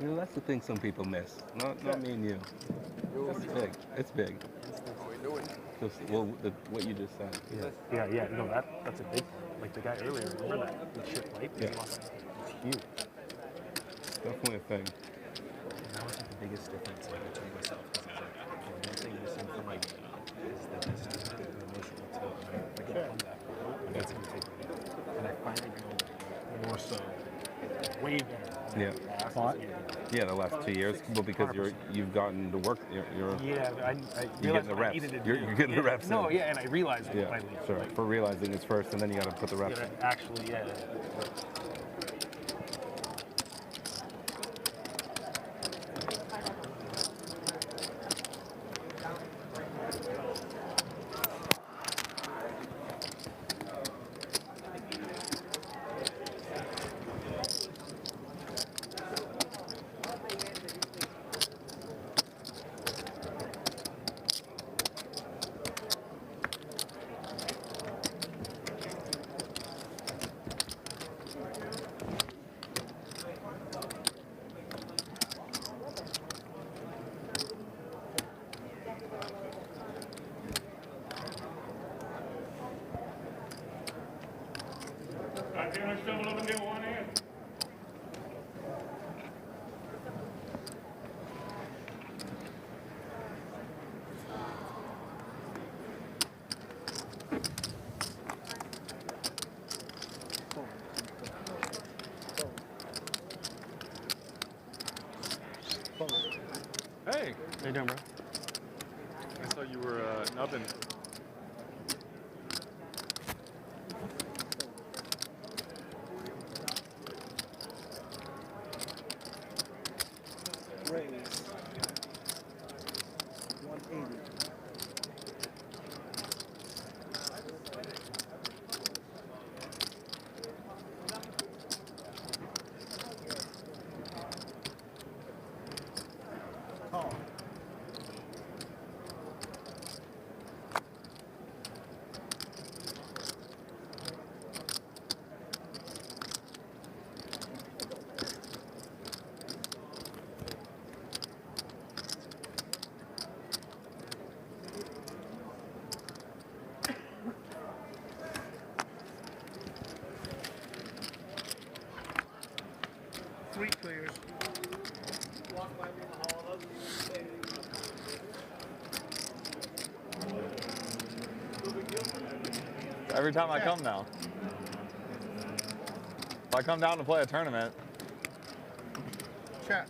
You know, that's the thing some people miss. Not me and you. It's big. It's big. What you just said. Yeah. No, that's a big one. Like the guy earlier, remember that the chip light? Yeah. It's huge. It's definitely a thing. And that was like the biggest difference between myself. Because it's like, okay, one thing missing from my game is that this is an emotional tilt. And if I get on that flow, that's going to take me down. And I finally know more so, way better. Yeah. Yeah, the last 2 years. Well, because you've gotten to work. You're getting the reps. You're getting the reps. No, yeah, and I realized it Yeah, finally. sure. Like, For realizing it's first, and then you got to put the reps in. actually, yeah. I can shovel up and get one in. Hey! How you doing, bro? I saw you were nubbing. Raise. 180. Call. Three clears. Every time I come now. If I come down to play a tournament, Chat.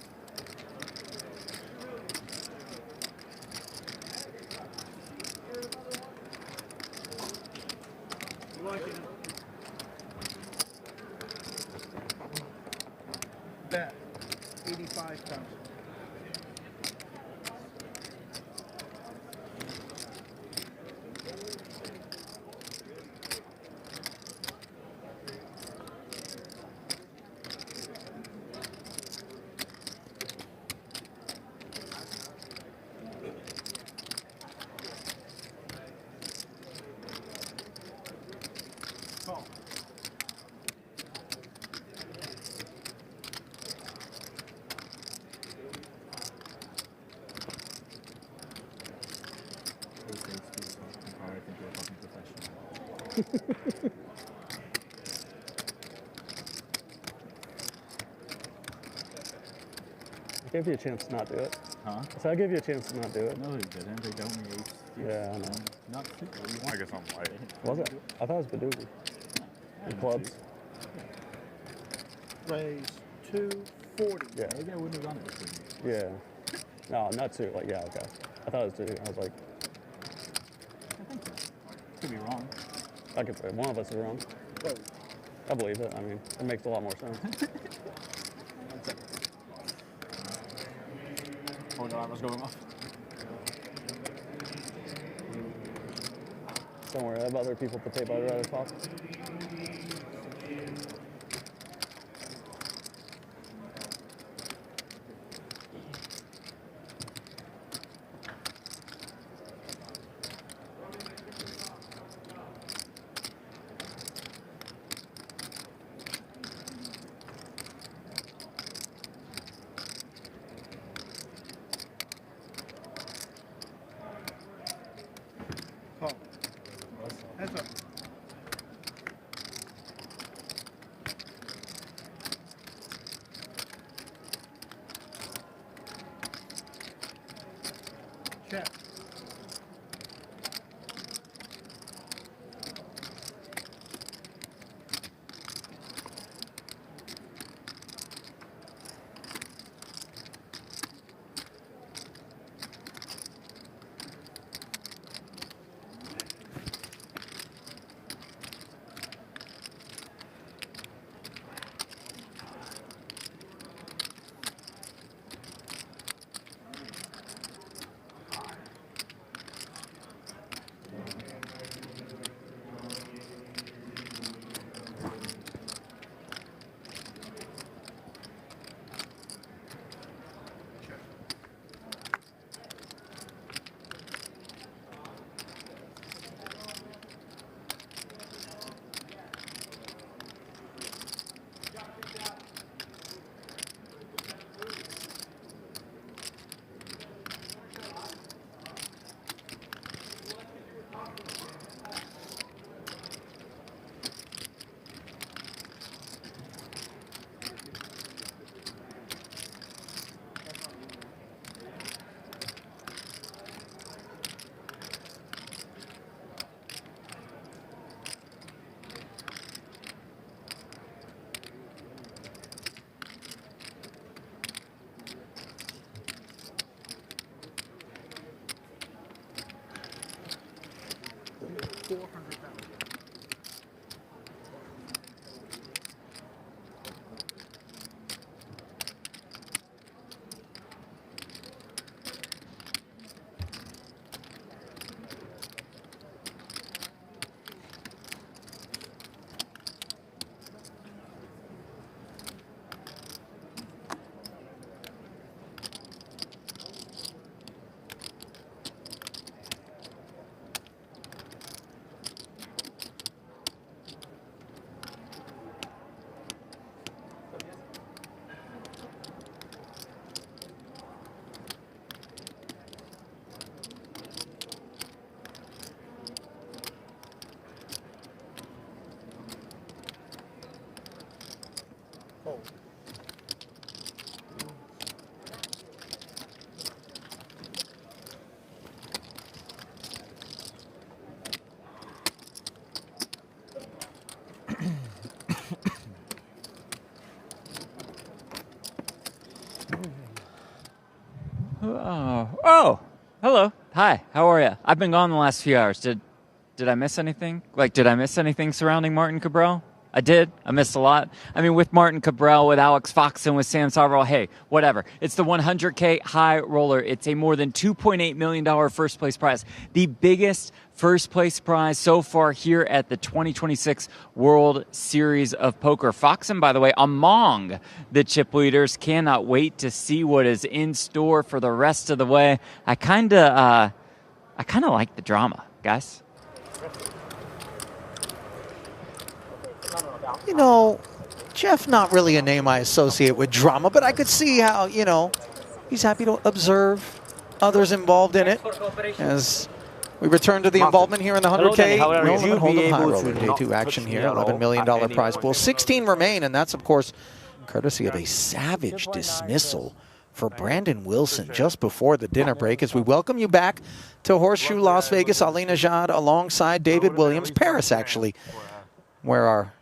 I gave you a chance to not do it. Huh? So I gave you a chance to not do it. No, he didn't. They dealt me ace. Yeah, I know. Not super. I guess I'm right. Was it? I thought it was Badoogie. The clubs. Raise 240. Yeah. Maybe I wouldn't have done it this week. Yeah. No, not two. Like, yeah, okay. I thought it was two. I was like, Could be wrong. I could say one of us is wrong. I believe it. I mean, it makes a lot more sense. Oh, no, I was going off. Don't worry, I have other people to tape. I'd rather talk. Call. Heads up. Check. Oh, hello. Hi, how are you? I've been gone the last few hours. Did I miss anything? Like, did I miss anything surrounding Martin Cabral? I did. I missed a lot. I mean, with Martin Cabral, with Alex Foxen, with Sam Sarval, hey, whatever. It's the 100K high roller. It's a more than $2.8 million first place prize. The biggest first place prize so far here at the 2026 World Series of Poker. Foxen, by the way, among the chip leaders. Cannot wait to see what is in store for the rest of the way. I kind of like the drama, guys. You know, Jeff, not really a name I associate with drama, but I could see how, you know, he's happy to observe others involved in it. As we return to the involvement here in the 100K No Limit Hold'em High Roller Day 2 action here, $11 million prize pool. 16 remain, and that's, of course, courtesy of a savage dismissal for Brandon Wilson just before the dinner break. As we welcome you back to Horseshoe Las Vegas, Ali Najad alongside David Williams, Paris actually, where our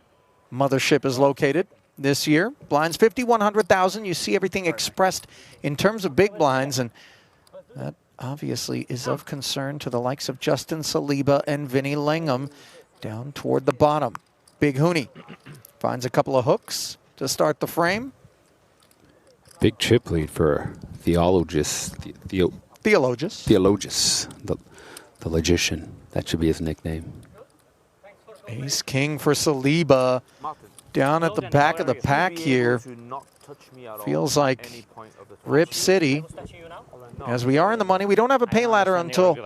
mothership is located this year. Blinds 50, 100,000. You see everything expressed in terms of big blinds, and that obviously is of concern to the likes of Justin Saliba and Vinny Langham down toward the bottom. Big Hooney finds a couple of hooks to start the frame. Big chip lead for Theologist, the logician. That should be his nickname. Ace King for Saliba. Down at the back of the pack here. Feels like Rip City. As we are in the money, we don't have a pay ladder until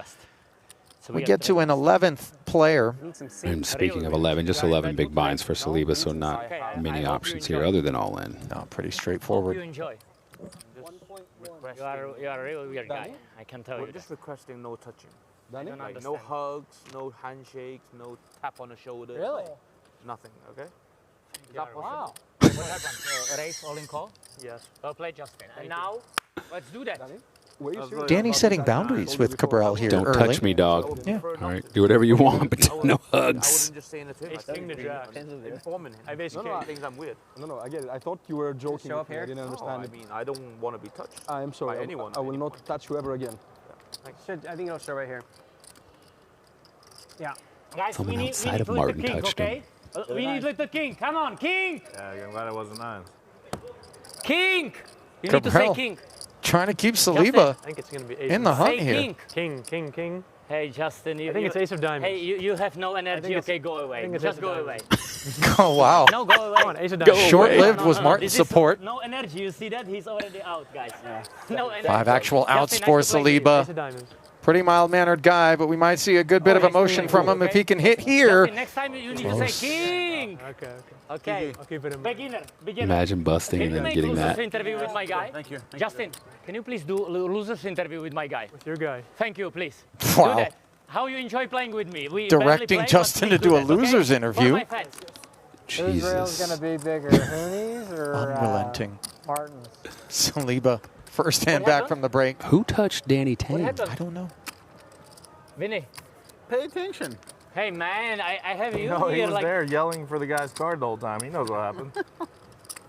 we get to an 11th player. And speaking of 11, just 11 big binds for Saliba, so not many options here other than all in. No, pretty straightforward. You are a real weird guy. I can tell you. We're just requesting no touching. Like, no hugs, no handshakes, no tap on the shoulder. Really? Nothing, okay? Is that wow. What happened? Race all in call? Yes. Well played, Justin. And now, let's do that. Danny setting boundaries with Cabral here Don't early. touch me, dog. Yeah. All right, do whatever you want, but no hugs. just saying it to him. Informing him. I basically thinks I'm weird. No, I get it. I thought you were joking. Show up here? I didn't understand I mean, I don't want to be touched. I am sorry. By anyone. I will not touch you ever again. I think I'll show right here. Yeah. Guys, Someone we need outside of to Martin the king, touched okay? him. We need little king. Come on, king! Yeah, I'm glad it wasn't nine. King! You need to say Cabral king. trying to keep Saliba I think it's gonna be in the hunt say here. king. King. Hey, Justin, I think it's ace of diamonds. Hey, you have no energy. Okay, go away. Just go away. Oh, wow. No, go away. Come on, ace of diamonds. Short-lived was Martin's This is support. No energy. You see that? He's already out, guys. No energy. 5 actual outs Justin, for nice to play with you. Ace of Saliba. diamonds. Pretty mild-mannered guy, but we might see a good bit of emotion from him if he can hit here. Justin, next time you need to say king. Okay. I'll keep it in. Beginner. Imagine busting Can and you then make getting losers that. interview with my guy? Thank you. Justin, can you please do losers interview with my guy? With your guy. Thank you, please. Wow. Do that. How you enjoy playing with me? We Directing barely play, Justin but to do a please that, okay? losers For interview. my fans. Israel's Jesus. going to be bigger, Hoonies or Unrelenting. Martins? Saliba, first hand back from the break. Who touched Danny What Tang? happened? I don't know. Vinny. Pay attention. Hey man, I have you No, he here was like. there yelling for the guy's card the whole time. He knows what happened.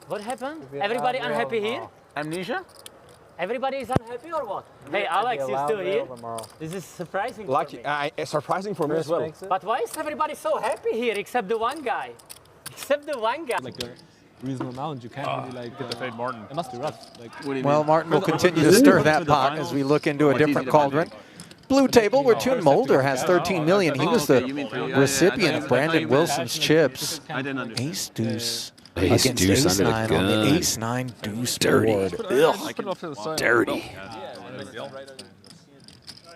What happened? Everybody unhappy here? Amnesia? Everybody is unhappy or what? Hey, Alex, you still here? This is surprising for me. Surprising for me as well. But why is everybody so happy here except the one guy? Except the one guy. Like a reasonable amount, you can't really like Get the fade Martin. It must be rough. Like, Well, Martin will continue to stir that pot as we look into a different cauldron. Blue table, where Toon Mulder has 13 million. He was the recipient of Brandon Wilson's chips. Ace deuce Ace against deuce ace under the 9 on the gun. ace 9 deuce Dirty. board. Ugh. Dirty.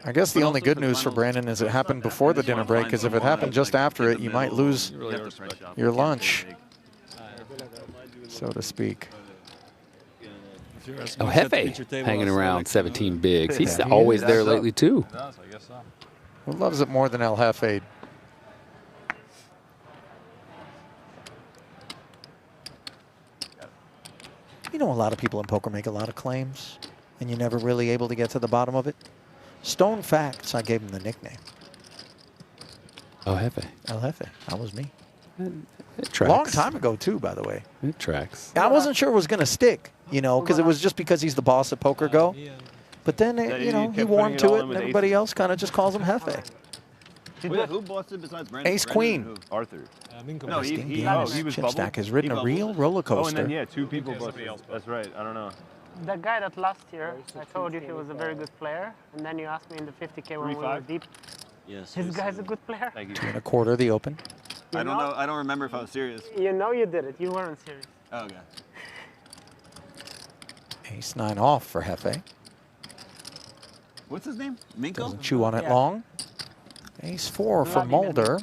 I guess the only good news for Brandon is it happened before the dinner break, because if it happened just after it, you might lose your lunch, so to speak. Oh, Hefe hanging around 17 bigs. He's always there lately, too. Who loves it more than El Jefe? You know, a lot of people in poker make a lot of claims, and you're never really able to get to the bottom of it. Stone Facts, I gave him the nickname. Oh, Hefe. El Jefe, that was me. It tracks. Long time ago, too, by the way. It tracks. I wasn't sure it was going to stick, you know, because it was just because he's the boss at Poker Go. But then, you know, he warmed to it, and everybody else kind of just calls him Jefe. Who busted besides Brandon? Ace Brandon queen. Arthur. No, Ding he Dial's he was chip bubbled? stack has ridden He a bubbled? real roller Oh, and coaster. then, yeah, 2 people busted. That's right. I don't know. The guy that last year, I told you he was a very good player, and then you asked me in the 50K when we were 3-5? deep. Yes. This guy's a good player. Thank you. 2.25 the open. I don't know. I don't remember if I was serious. You know you did it. You weren't serious. Oh, okay. Ace 9 off for Hefe. What's his name? Minko? Doesn't chew on it Yeah. long. Ace 4 for Bloody Mulder.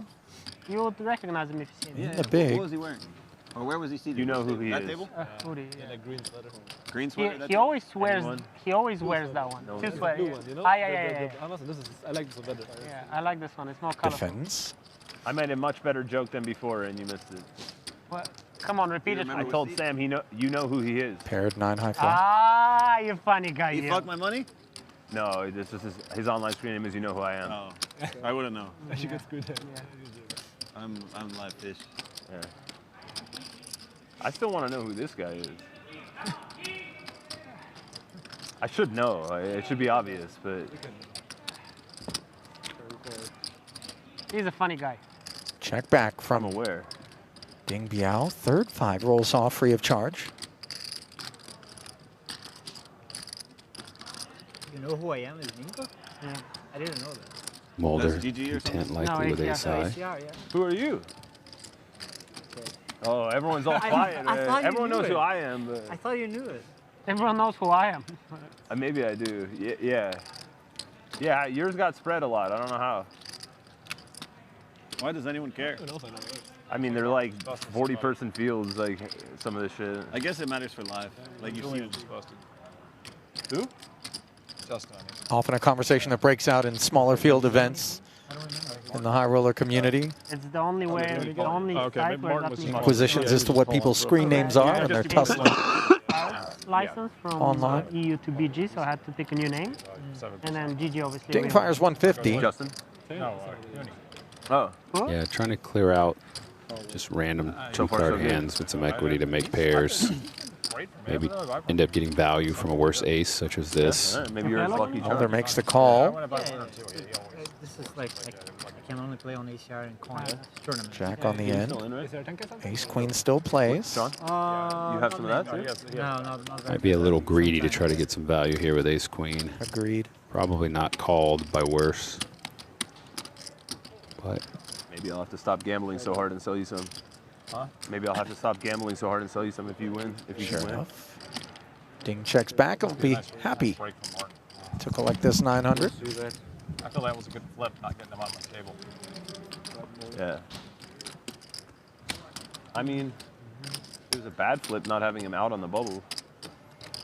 You would recognize him if you see him. In the big. What was he wearing? Or where was he seated? You know who he that is. Table? Woody, Yeah, that green sweater. Green sweater? He, that he table? always wears. Anyone? He always wears that one. No, Two the sweater. Blue one, you know? Yeah. Honestly, I like this one better. Yeah, I like this one. It's more colorful. Defends. I made a much better joke than before, and you missed it. What? Come on, repeat it. remember I told Sam you know who he is. Paired 9 high fly. Ah, you funny guy. He you. fucked my money? No, this is his online screen name is You Know Who I Am. Oh, I wouldn't know. She gets good at I'm live fish. Yeah. I still want to know who this guy is. I should know. It should be obvious, but He's a funny guy. Check back I'm from aware. Ding Biao. Third 5 rolls off free of charge. You know who I am is Minko? Yeah. I didn't know that. Mulder, That's GG or intent something? likely No, with ACR. ace high. ACR, yeah. Who are you? Oh, everyone's all quiet. I thought you Everyone knew knows it. who I am, but I thought you knew it. Everyone knows who I am. maybe I do. Yeah, yours got spread a lot. I don't know how. Why does anyone care? I mean, they're like 40-person fields, like some of this shit. I guess it matters for live. Like you see. Who? Often a conversation that breaks out in smaller field events in the high roller community. It's the only way, the only site where that means Inquisitions as to what people's screen names are and their tussling. license from Online. EU to BG, so I had to pick a new name. And then GG obviously. Ding wins. fires 150. Justin? Oh. Yeah, trying to clear out just random So far, two-card so good. hands with some equity to make pairs. Maybe end up getting value from a worse ace, such as this. Maybe you're as lucky. Mulder makes the call. This is like I can only play on ACR and coin tournament. Jack on the end. Still in, right? Ace queen still plays. Sean? You have some of that too? No, not very Might be a little greedy to try to get some value here with ace queen. Agreed. Probably not called by worse. But Maybe I'll have to stop gambling so hard and sell you some. Huh? Maybe I'll have to stop gambling so hard and sell you some if you win. If you Sure can win. enough. Ding checks back. I'll be happy to collect this 900. I feel that was a good flip, not getting them on my table. Yeah. I mean, it was a bad flip not having him out on the bubble.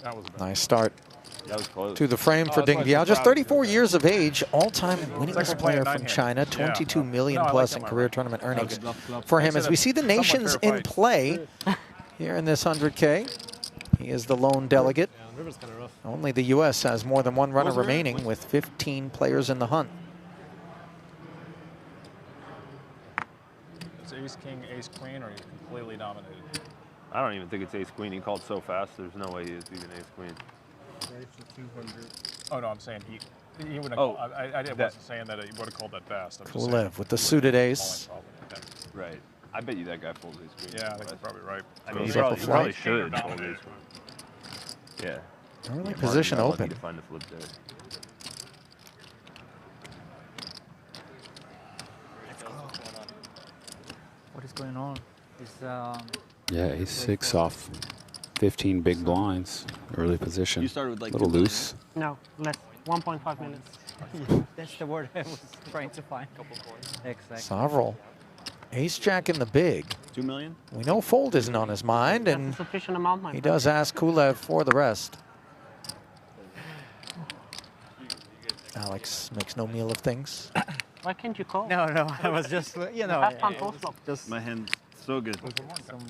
That was bad. Nice start That was close. to the frame for Ding Biao. Just 34 years of age, all-time winningest player from China, 22 million plus in career tournament earnings for him. As we see the nations in play here in this 100K, he is the lone delegate. River's kind of rough. Only the U.S. has more than one runner remaining with 15 players in the hunt. It's ace, king, ace, queen, or are you completely dominated? I don't even think it's ace queen. He called so fast. There's no way he is even ace queen. Oh no, I'm saying he would have. Oh, I wasn't saying that he would have called that fast. I'm just saying Kulev with the suited ace. Right. I bet you that guy folds ace queen. Yeah, I think you're probably right. I mean, he Throws up a probably flight. should fold ace queen. Yeah. Early Yeah, position Martin got lucky open. to find the flip there. What is going on? Is yeah, ace 6 off 15 big blinds. Early position. You started with like a little 2 million, loose. No, less. 1.5 minutes. that's the word I was trying to find. Exactly. Sovereign. Ace Jack in the big. 2 million? We know fold isn't on his mind, That's and a sufficient amount, my he friend. does ask Kulev for the rest. Alex makes no meal of things. Why can't you call? No, I was just, you know. Have fun post flop. Just My hand's so good.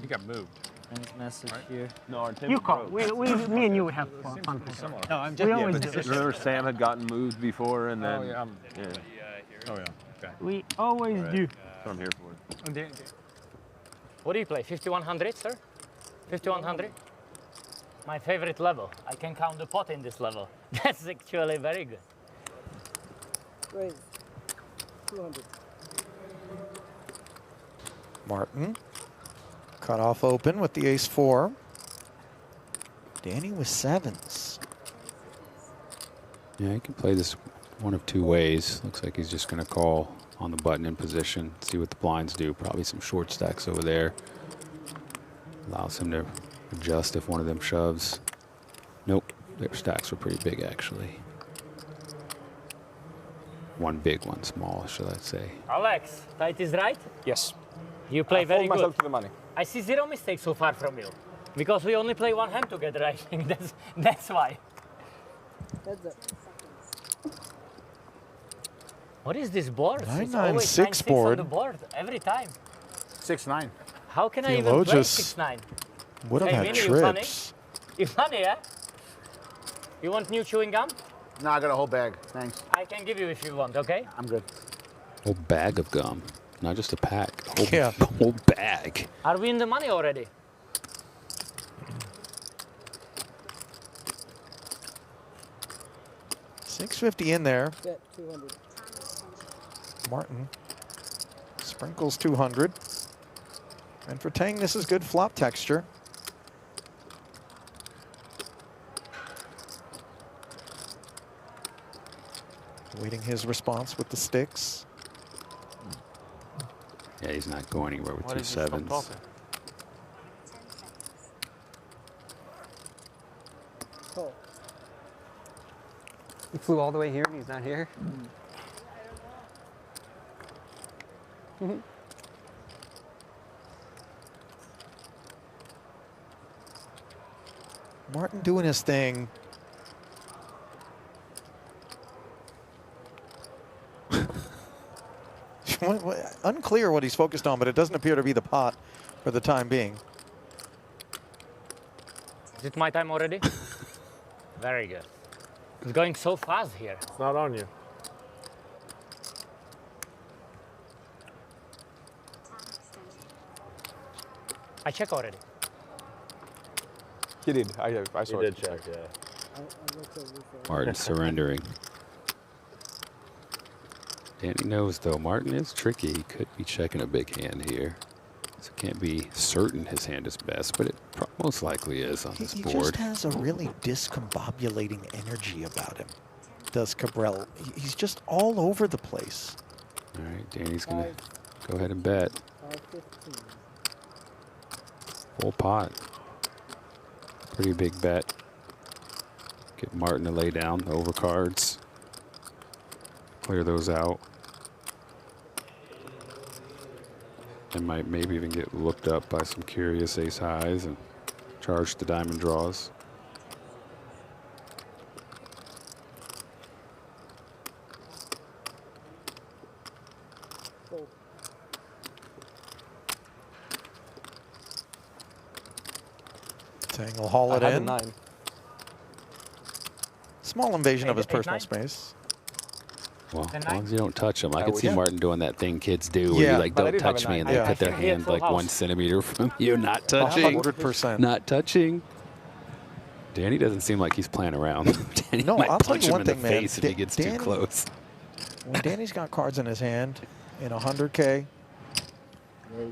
He got moved. message here. No, our You call. Me and you have fun post flop. No, I'm We just. always but do. remember Sam had gotten moved before, and then Oh yeah. yeah, Oh yeah. Okay. We always do. that's what I'm here for. What do you play? 5100, sir? 5100? My favorite level. I can count the pot in this level. That's actually very good. Raise. 200. Martin. Cut off open with the ace-4. Danny with 7s. Yeah, he can play this one of two ways. Looks like he's just going to call on the button in position, see what the blinds do. Probably some short stacks over there. Allows him to adjust if one of them shoves. Nope, their stacks were pretty big actually. One big, one small, should I say. Alex, tight is right? Yes. You play very hold myself good. to the money. I see 0 mistakes so far from you. Because we only play one hand together, I think. That's why. What is this board? It's always 9-9-6 9-6 board. on the board every time. 6-9. How can I even play Theologus 6-9? would have Hey, had Vinny, you funny? trips. You funny, yeah? You want new chewing gum? No, I got a whole bag. Thanks. I can give you if you want, okay? I'm good. Whole bag of gum, not just a pack. Whole, Yeah. Whole bag. Are we in the money already? $650 in there. Bet 200. Martin sprinkles 200. And for Tang, this is good flop texture. Waiting his response with the sticks. Yeah, he's not going anywhere with Why two did you stop sevens. talking? Call. He flew all the way here and he's not here? Martin doing his thing. Unclear what he's focused on, but it doesn't appear to be the pot for the time being. Is it my time already? Very good. It's going so fast here. It's not on you. I check already. He did. I saw He it. did check, yeah. Martin surrendering. Danny knows though, Martin is tricky. He could be checking a big hand here. So can't be certain his hand is best, but it most likely is on this He board. just has a really discombobulating energy about him, does Cabral. He's just all over the place. All right, Danny's gonna go ahead and bet. 515. Full pot. Pretty big bet. Get Martin to lay down the overcards. Clear those out. And might maybe even get looked up by some curious ace highs and charge the diamond draws. Fold. Tang will haul it I have a in. 9. Small invasion of his Eight, personal nine? space. Well, Then as long as you don't touch them. I could would, see yeah. Martin doing that thing kids do where Yeah. you like, But I don't did have a touch me, and nine. they Yeah. put their I think he had hand full like 1 house. centimeter from you. Not touching. 100%. Not touching. Danny doesn't seem like he's playing around. Danny No, might I'll tell punch you him one in thing, the man. face if he gets too Danny- close. When Danny's got cards in his hand in 100K,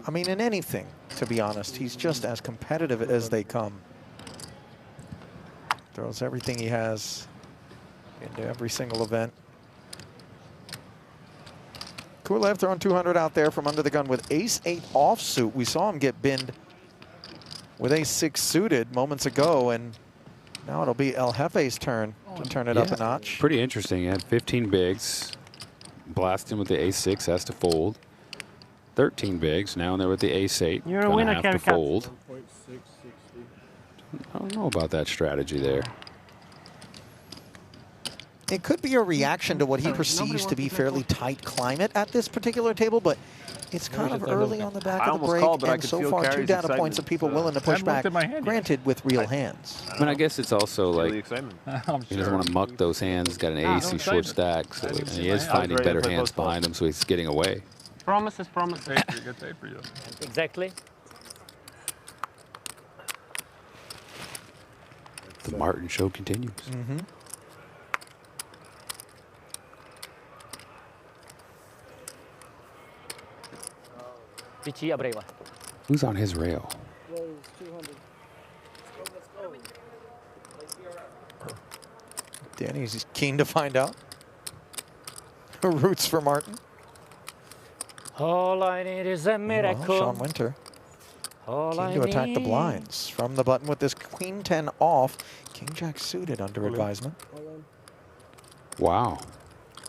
I mean, in anything, to be honest, he's just as competitive as they come. Throws everything he has into every single event. Kulev throwing 200 out there from under the gun with ace-8 offsuit. We saw him get binned with ace-6 suited moments ago, and now it'll be El Jefe's turn to turn it up a notch. Pretty interesting. He had 15 bigs. Blasting with the ace-6 has to fold. 13 bigs. Now they're with the ace-8. You're a Gonna winner, have to Kevin. fold. 1.660. I don't know about that strategy there. It could be a reaction to what he perceives to be fairly tight climate at this particular table, but it's kind of early on the back I of the almost break, called, but I and could so feel far 2 Carrie's data points excitement, of people so- willing to I push haven't back, looked at my hand yet. granted with real hands. I mean, I guess it's also Feel the like excitement. I'm he doesn't want to muck those hands. He's got an ace, don't he's say short that. stack, so, I didn't and see he my is hand. finding I was ready better to play hands both behind him, so he's getting away. Promises, promises. Good day for you. Exactly. The Martin show continues. Mm-hmm. Cici Abreva. Who's on his rail? Raise 200. Danny's keen to find out who roots for Martin. All I need is a miracle. Well, Sean Winter All keen I to attack the need. blinds from the button with this Queen 10 off. King Jack suited under advisement. Wow.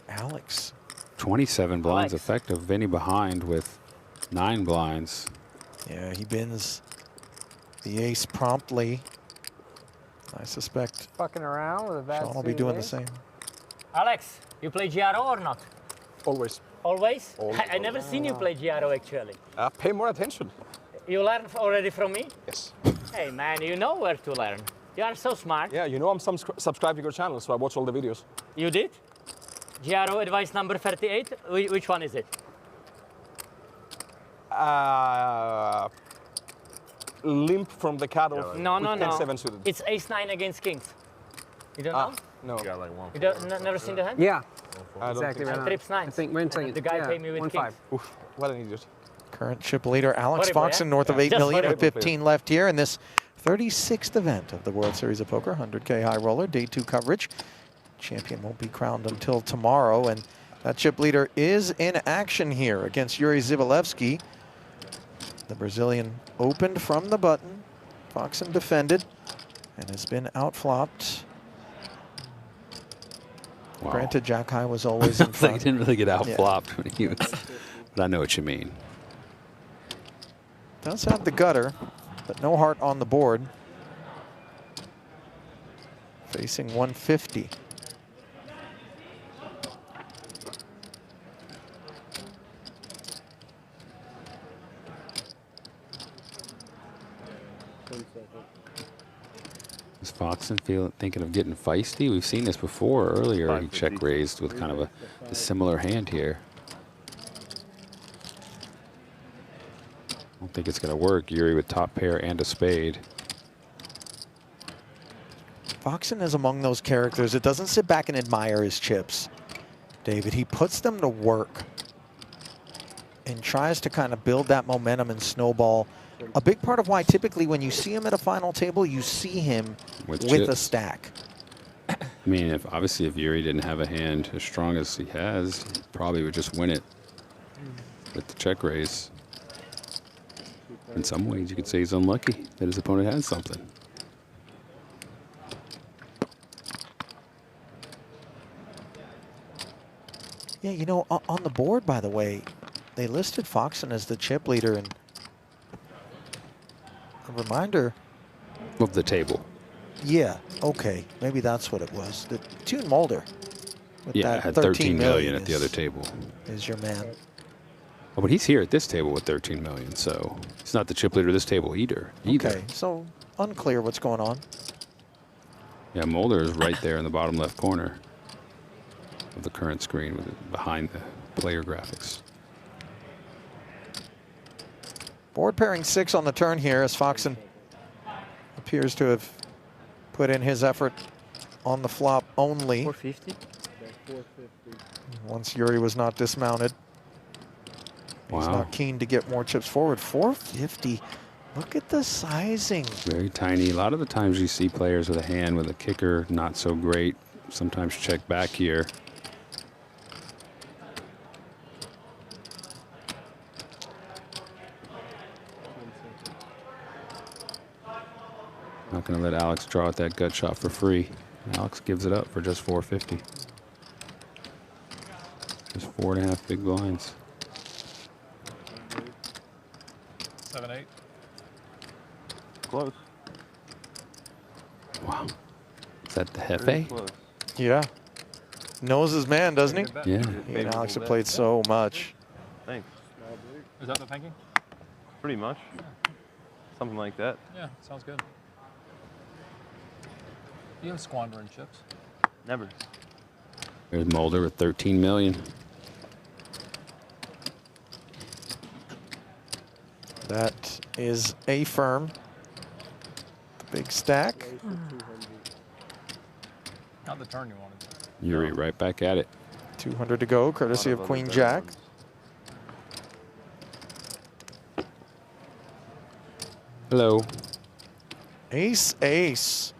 Alex. 27 blinds effective. Vinny behind with 9 blinds. Yeah, he bins the ace promptly. I suspect Fucking around with a bad Sean will be doing the same. Alex, you play GRO or not? Always. Always? Always. I never seen you play GRO actually. Pay more attention. You learned already from me? Yes. Hey man, you know where to learn. You are so smart. Yeah, you know I'm subscribed to your channel, so I watch all the videos. You did? GRO advice number 38? Which one is it? Limp from the cutoff. No, no, with no. 10-7 suited. It's ace-9 against kings. You don't know? No. You got like 1. You don't, never seen the hand? Yeah. I don't Exactly think right. And trips 9. I think we're saying The guy yeah, paid me with 1-5. kings. Oof, what an idiot. Current chip leader Alex Horrible, Foxen, yeah? north of Yeah. 8 Just million with horrible. 15 left here in this 36th event of the World Series of Poker, 100K high roller, day 2 coverage. Champion won't be crowned until tomorrow, and that chip leader is in action here against Yuri Zivalevsky. The Brazilian opened from the button. Foxen defended and has been outflopped. Wow. Granted, Jack High was always in He front. didn't really get Yeah. outflopped when he was, but I know what you mean. Does have the gutter, but no heart on the board. Facing 150. Is Foxen thinking of getting feisty? We've seen this before earlier. He check raised with kind of a similar hand here. I don't think it's going to work. Yuri with top pair and a spade. Foxen is among those characters that doesn't sit back and admire his chips, David. He puts them to work and tries to kind of build that momentum and snowball. A big part of why typically when you see him at a final table, you see him with a chips. stack. I mean, obviously if Yuri didn't have a hand as strong as he has, he probably would just win it with the check raise. In some ways, you could say he's unlucky that his opponent has something. Yeah, you know, on the board, by the way, they listed Foxen as the chip leader, and a reminder. Of the table. Yeah, okay, maybe that's what it was. The Tune Mulder. With Yeah, that had 13 million at the is- other table. Is your man. Oh, but he's here at this table with 13 million, so he's not the chip leader of this table either. Okay, so unclear what's going on. Yeah, Mulder is right there in the bottom left corner of the current screen with behind the player graphics. Board pairing 6 on the turn here as Foxen appears to have put in his effort on the flop only. 450? 450. Once Yuri was not dismounted. He's Wow. not keen to get more chips forward. 450. Look at the sizing. Very tiny. A lot of the times you see players with a hand with a kicker not so great. Sometimes check back here. Not going to let Alex draw out that gut shot for free. Alex gives it up for just 450. Just 4.5 big blinds. 7-8. Close. Wow. Is that the Hefe? Yeah. Knows his man, doesn't he? Yeah. He and Alex have played so much. Thanks. Is that the thinking? Pretty much. Something like that. Yeah, sounds good. You don't squandering chips. Never. There's Mulder with 13 million. That is a firm. Big stack. Not the turn you wanted. Yuri right back at it. 200 to go, courtesy of Queen Jack. Hello. Ace, ace.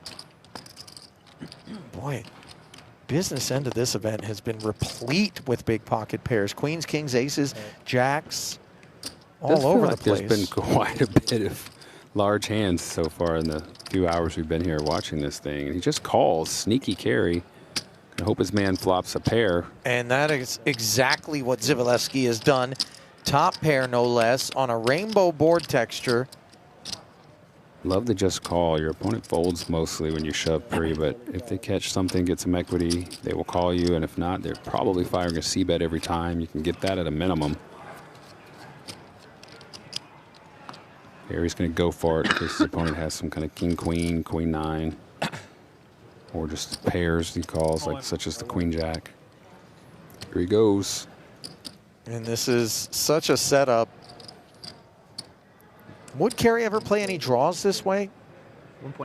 Boy, business end of this event has been replete with big pocket pairs. Queens, kings, aces, jacks, all over the place. There's been quite a bit of large hands so far in the few hours we've been here watching this thing. And he just calls, sneaky carry. I hope his man flops a pair. And that is exactly what Zivalevsky has done. Top pair, no less, on a rainbow board texture. Love to just call. Your opponent folds mostly when you shove pre, but if they catch something, get some equity, they will call you. And if not, they're probably firing a C-bet every time. You can get that at a minimum. Harry's going to go for it in case his opponent has some kind of king, queen, queen, nine. Or just pairs he calls, like such as the queen, jack. Here he goes. And this is such a setup. Would Kerry ever play any draws this way?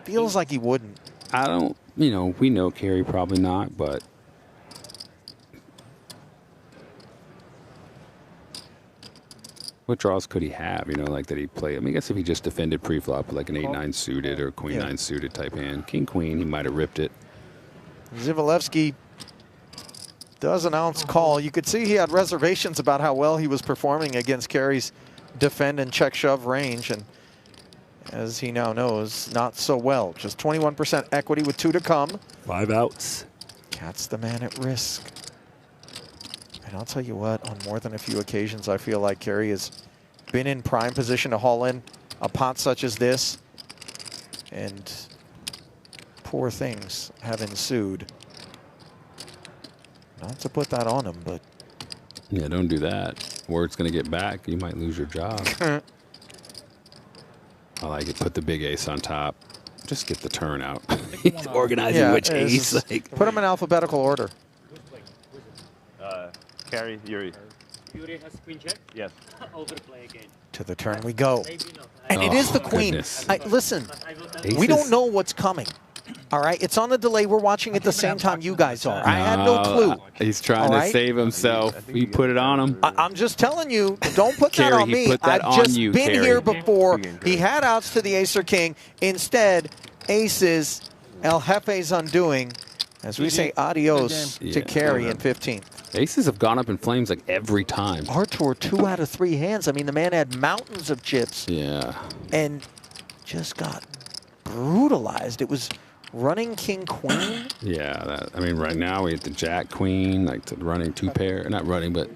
Feels like he wouldn't. I don't, you know, we know Kerry probably not, but what draws could he have, you know, like that he play? I mean, I guess if he just defended pre-flop with like an 8-9 suited or queen-9 suited type hand. King-queen, he might have ripped it. Zivalevsky does announce call. You could see he had reservations about how well he was performing against Kerry's defend and check shove range, and as he now knows, not so well. Just 21% equity with 2 to come. 5 outs. Cat's the man at risk. And I'll tell you what, on more than a few occasions, I feel like Kerry has been in prime position to haul in a pot such as this, and poor things have ensued. Not to put that on him, but yeah, don't do that. Word's going to get back. You might lose your job. I like it. Put the big ace on top. Just get the turn out. He's organizing which ace. Like. Put them in alphabetical order. Carry, Yuri. Yuri has queen check? Yes. Overplay again. To the turn we go. And it is the queen. Listen, Aces. we don't know what's coming. All right, it's on the delay. We're watching at the same time you guys are. I had no clue. He's trying to save himself. He put it on him. I'm just telling you, don't put that on me. Put that I've just on you, been Kerry. here before. He had outs to the ace or king. Instead, aces, El Jefe's undoing. As we say adios to Kerry in 15th. Aces have gone up in flames like every time. Artur, 2 out of 3 hands. I mean, the man had mountains of chips. Yeah. And just got brutalized. It was running king queen. Yeah, I mean, right now we hit the jack queen, like the running 2 pair. Not running, but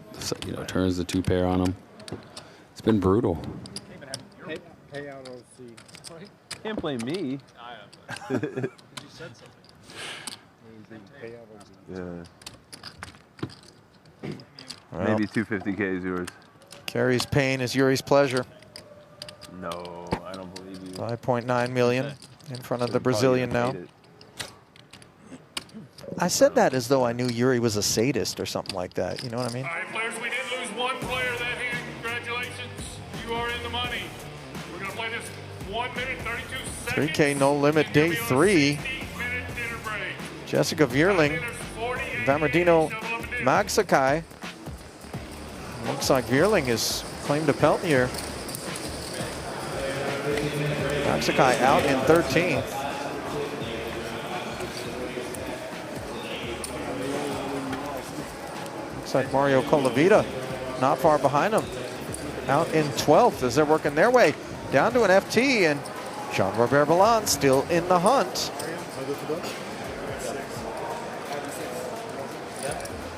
you know, turns the 2 pair on him. It's been brutal. Payout OC. Can't blame me. You said something. Yeah. Well, Maybe 250K is yours. Kerry's pain is Yuri's pleasure. No, I don't believe you. 5.9 million in front of the Brazilian now. I said that as though I knew Yuri was a sadist or something like that. You know what I mean? All right, players, we did lose 1 player that hand. Congratulations. You are in the money. We're going to play this 1 minute, 32 seconds. 3K no limit day 3. Jessica Vierling, Vamadino Magsakai. Looks like Vierling has claimed a pelt here. Magsakai out in 13th. Looks like Mario Colavita not far behind him. Out in 12th as they're working their way down to an FT, and Jean-Robert Ballon still in the hunt.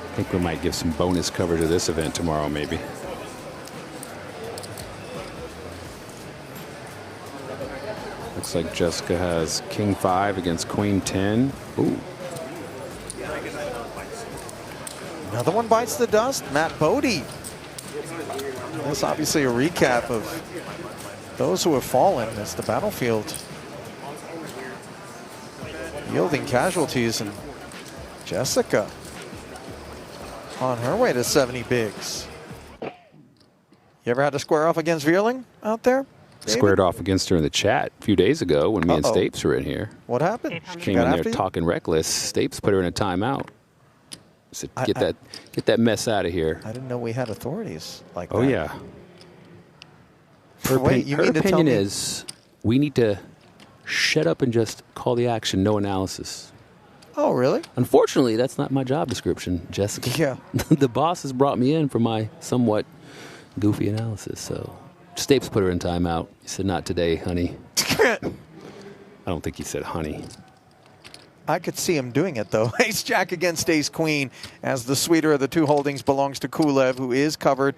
I think we might give some bonus coverage of this event tomorrow, maybe. Looks like Jessica has king 5 against queen 10. Ooh. Another one bites the dust. Matt Bodie. That's obviously a recap of those who have fallen as the battlefield yielding casualties, and Jessica on her way to 70 bigs. You ever had to square off against Vierling out there, David? Squared off against her in the chat a few days ago when me and Stapes were in here. What happened? She came in there talking reckless. Stapes put her in a timeout. Said, get that mess out of here. I didn't know we had authorities like that. Oh, yeah. Her Wait, you mean to tell opinion me is we need to shut up and just call the action, no analysis. Oh, really? Unfortunately, that's not my job description, Jessica. Yeah. The boss has brought me in for my somewhat goofy analysis, so Stapes put her in timeout. He said, not today, honey. I don't think he said honey. I could see him doing it, though. Ace-Jack against Ace-Queen, as the sweeter of the two holdings belongs to Kulev, who is covered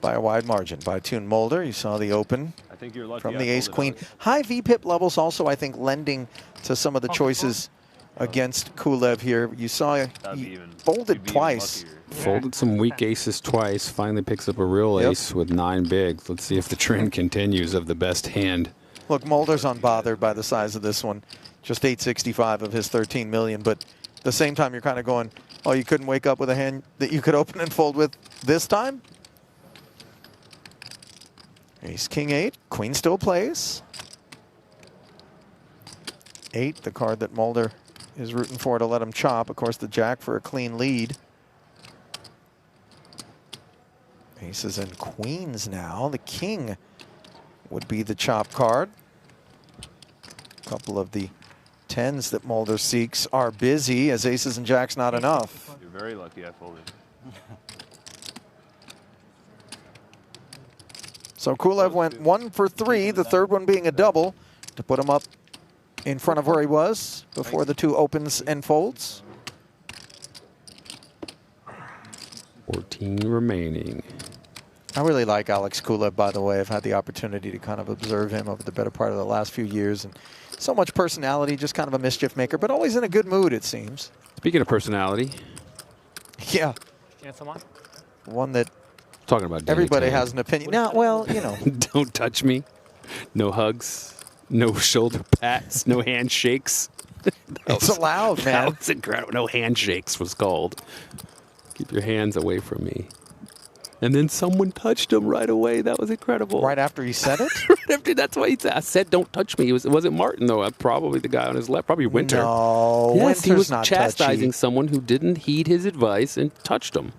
by a wide margin by Toon Mulder. You saw the open I think you're lucky from I the folded Ace-Queen. out. High VPIP levels also, I think, lending to some of the choices against Kulev here. You saw he folded twice. Folded some weak aces twice, finally picks up a real ace with 9 bigs. Let's see if the trend continues of the best hand. Look, Mulder's unbothered by the size of this one. Just 865 of his 13 million, but at the same time, you're kind of going, oh, you couldn't wake up with a hand that you could open and fold with this time? Ace, King 8, Queen still plays. 8, the card that Mulder is rooting for to let him chop. Of course, the Jack for a clean lead. Aces and Queens now. The King would be the chop card. A couple of the 10s that Mulder seeks are busy, as Aces and Jacks not enough. You're very lucky I folded. So Kulev went 1 for 3, the third one being a double, to put him up in front of where he was before the two opens and folds. 14 remaining. I really like Alex Kulev, by the way. I've had the opportunity to kind of observe him over the better part of the last few years. And so much personality, just kind of a mischief maker, but always in a good mood, it seems. Speaking of personality. Yeah. One that talking about Danny everybody Tang. has an opinion. Now, well, you know. Don't touch me. No hugs. No shoulder pats. No handshakes. It's allowed, man. That was incredible. No handshakes was called. Keep your hands away from me. And then someone touched him right away. That was incredible. Right after he said it? Right after, that's why he said, I said, don't touch me. It wasn't Martin, though. Probably the guy on his left. Probably Winter. No, yes, Winter's he was not chastising touchy. someone who didn't heed his advice and touched him.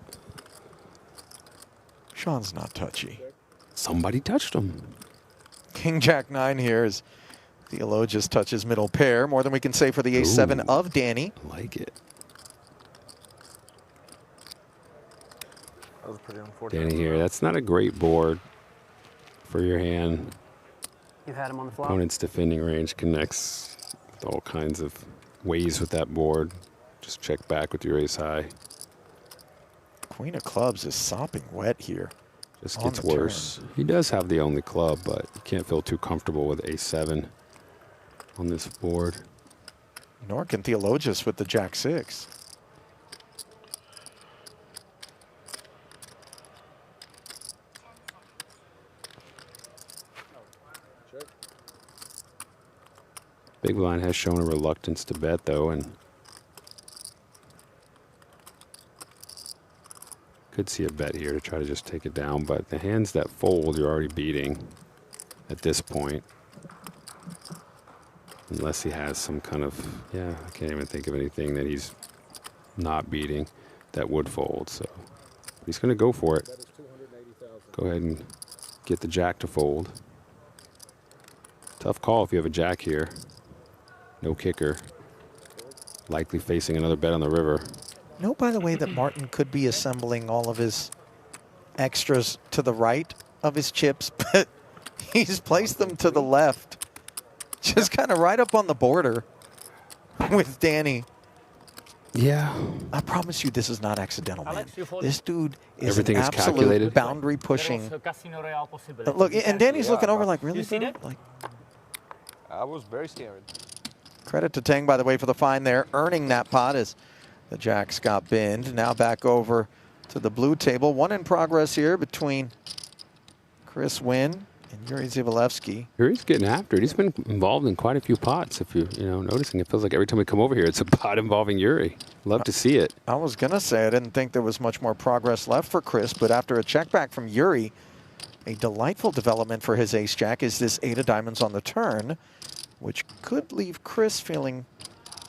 Sean's not touchy. Somebody touched him. King Jack 9 here as Theolo just touches middle pair. More than we can say for the Ace 7 of Danny. Like it. That was pretty unfortunate. Danny here. That's not a great board for your hand. You've had him on the flop. Opponent's defending range connects with all kinds of ways with that board. Just check back with your ace high. Queen of clubs is sopping wet here. Just on gets the turn. worse. He does have the only club, but you can't feel too comfortable with ace 7 on this board. Nor can Theologus with the Jack 6. Big blind has shown a reluctance to bet, though, and could see a bet here to try to just take it down, but the hands that fold, you're already beating at this point. Unless he has some kind of, yeah, I can't even think of anything that he's not beating that would fold, so he's going to go for it. Go ahead and get the Jack to fold. Tough call if you have a Jack here. No kicker. Likely facing another bet on the river. Know, by the way, that Martin could be assembling all of his extras to the right of his chips, but he's placed them to the left. Just kind of right up on the border with Danny. Yeah. I promise you this is not accidental, man. This dude is Everything an is absolute calculated. boundary pushing. Look, and Danny's looking over like, really, bro? Like, I was very scared. credit to Tang, by the way, for the find there, earning that pot as the Jacks got binned. Now back over to the blue table. One in progress here between Chris Wynn and Yuri Zivalevsky. Yuri's getting after it. He's been involved in quite a few pots. If you noticing, it feels like every time we come over here, it's a pot involving Yuri. Love to see it. I was going to say I didn't think there was much more progress left for Chris, but after a check back from Yuri, a delightful development for his ace-jack is this 8 of diamonds on the turn, which could leave Chris feeling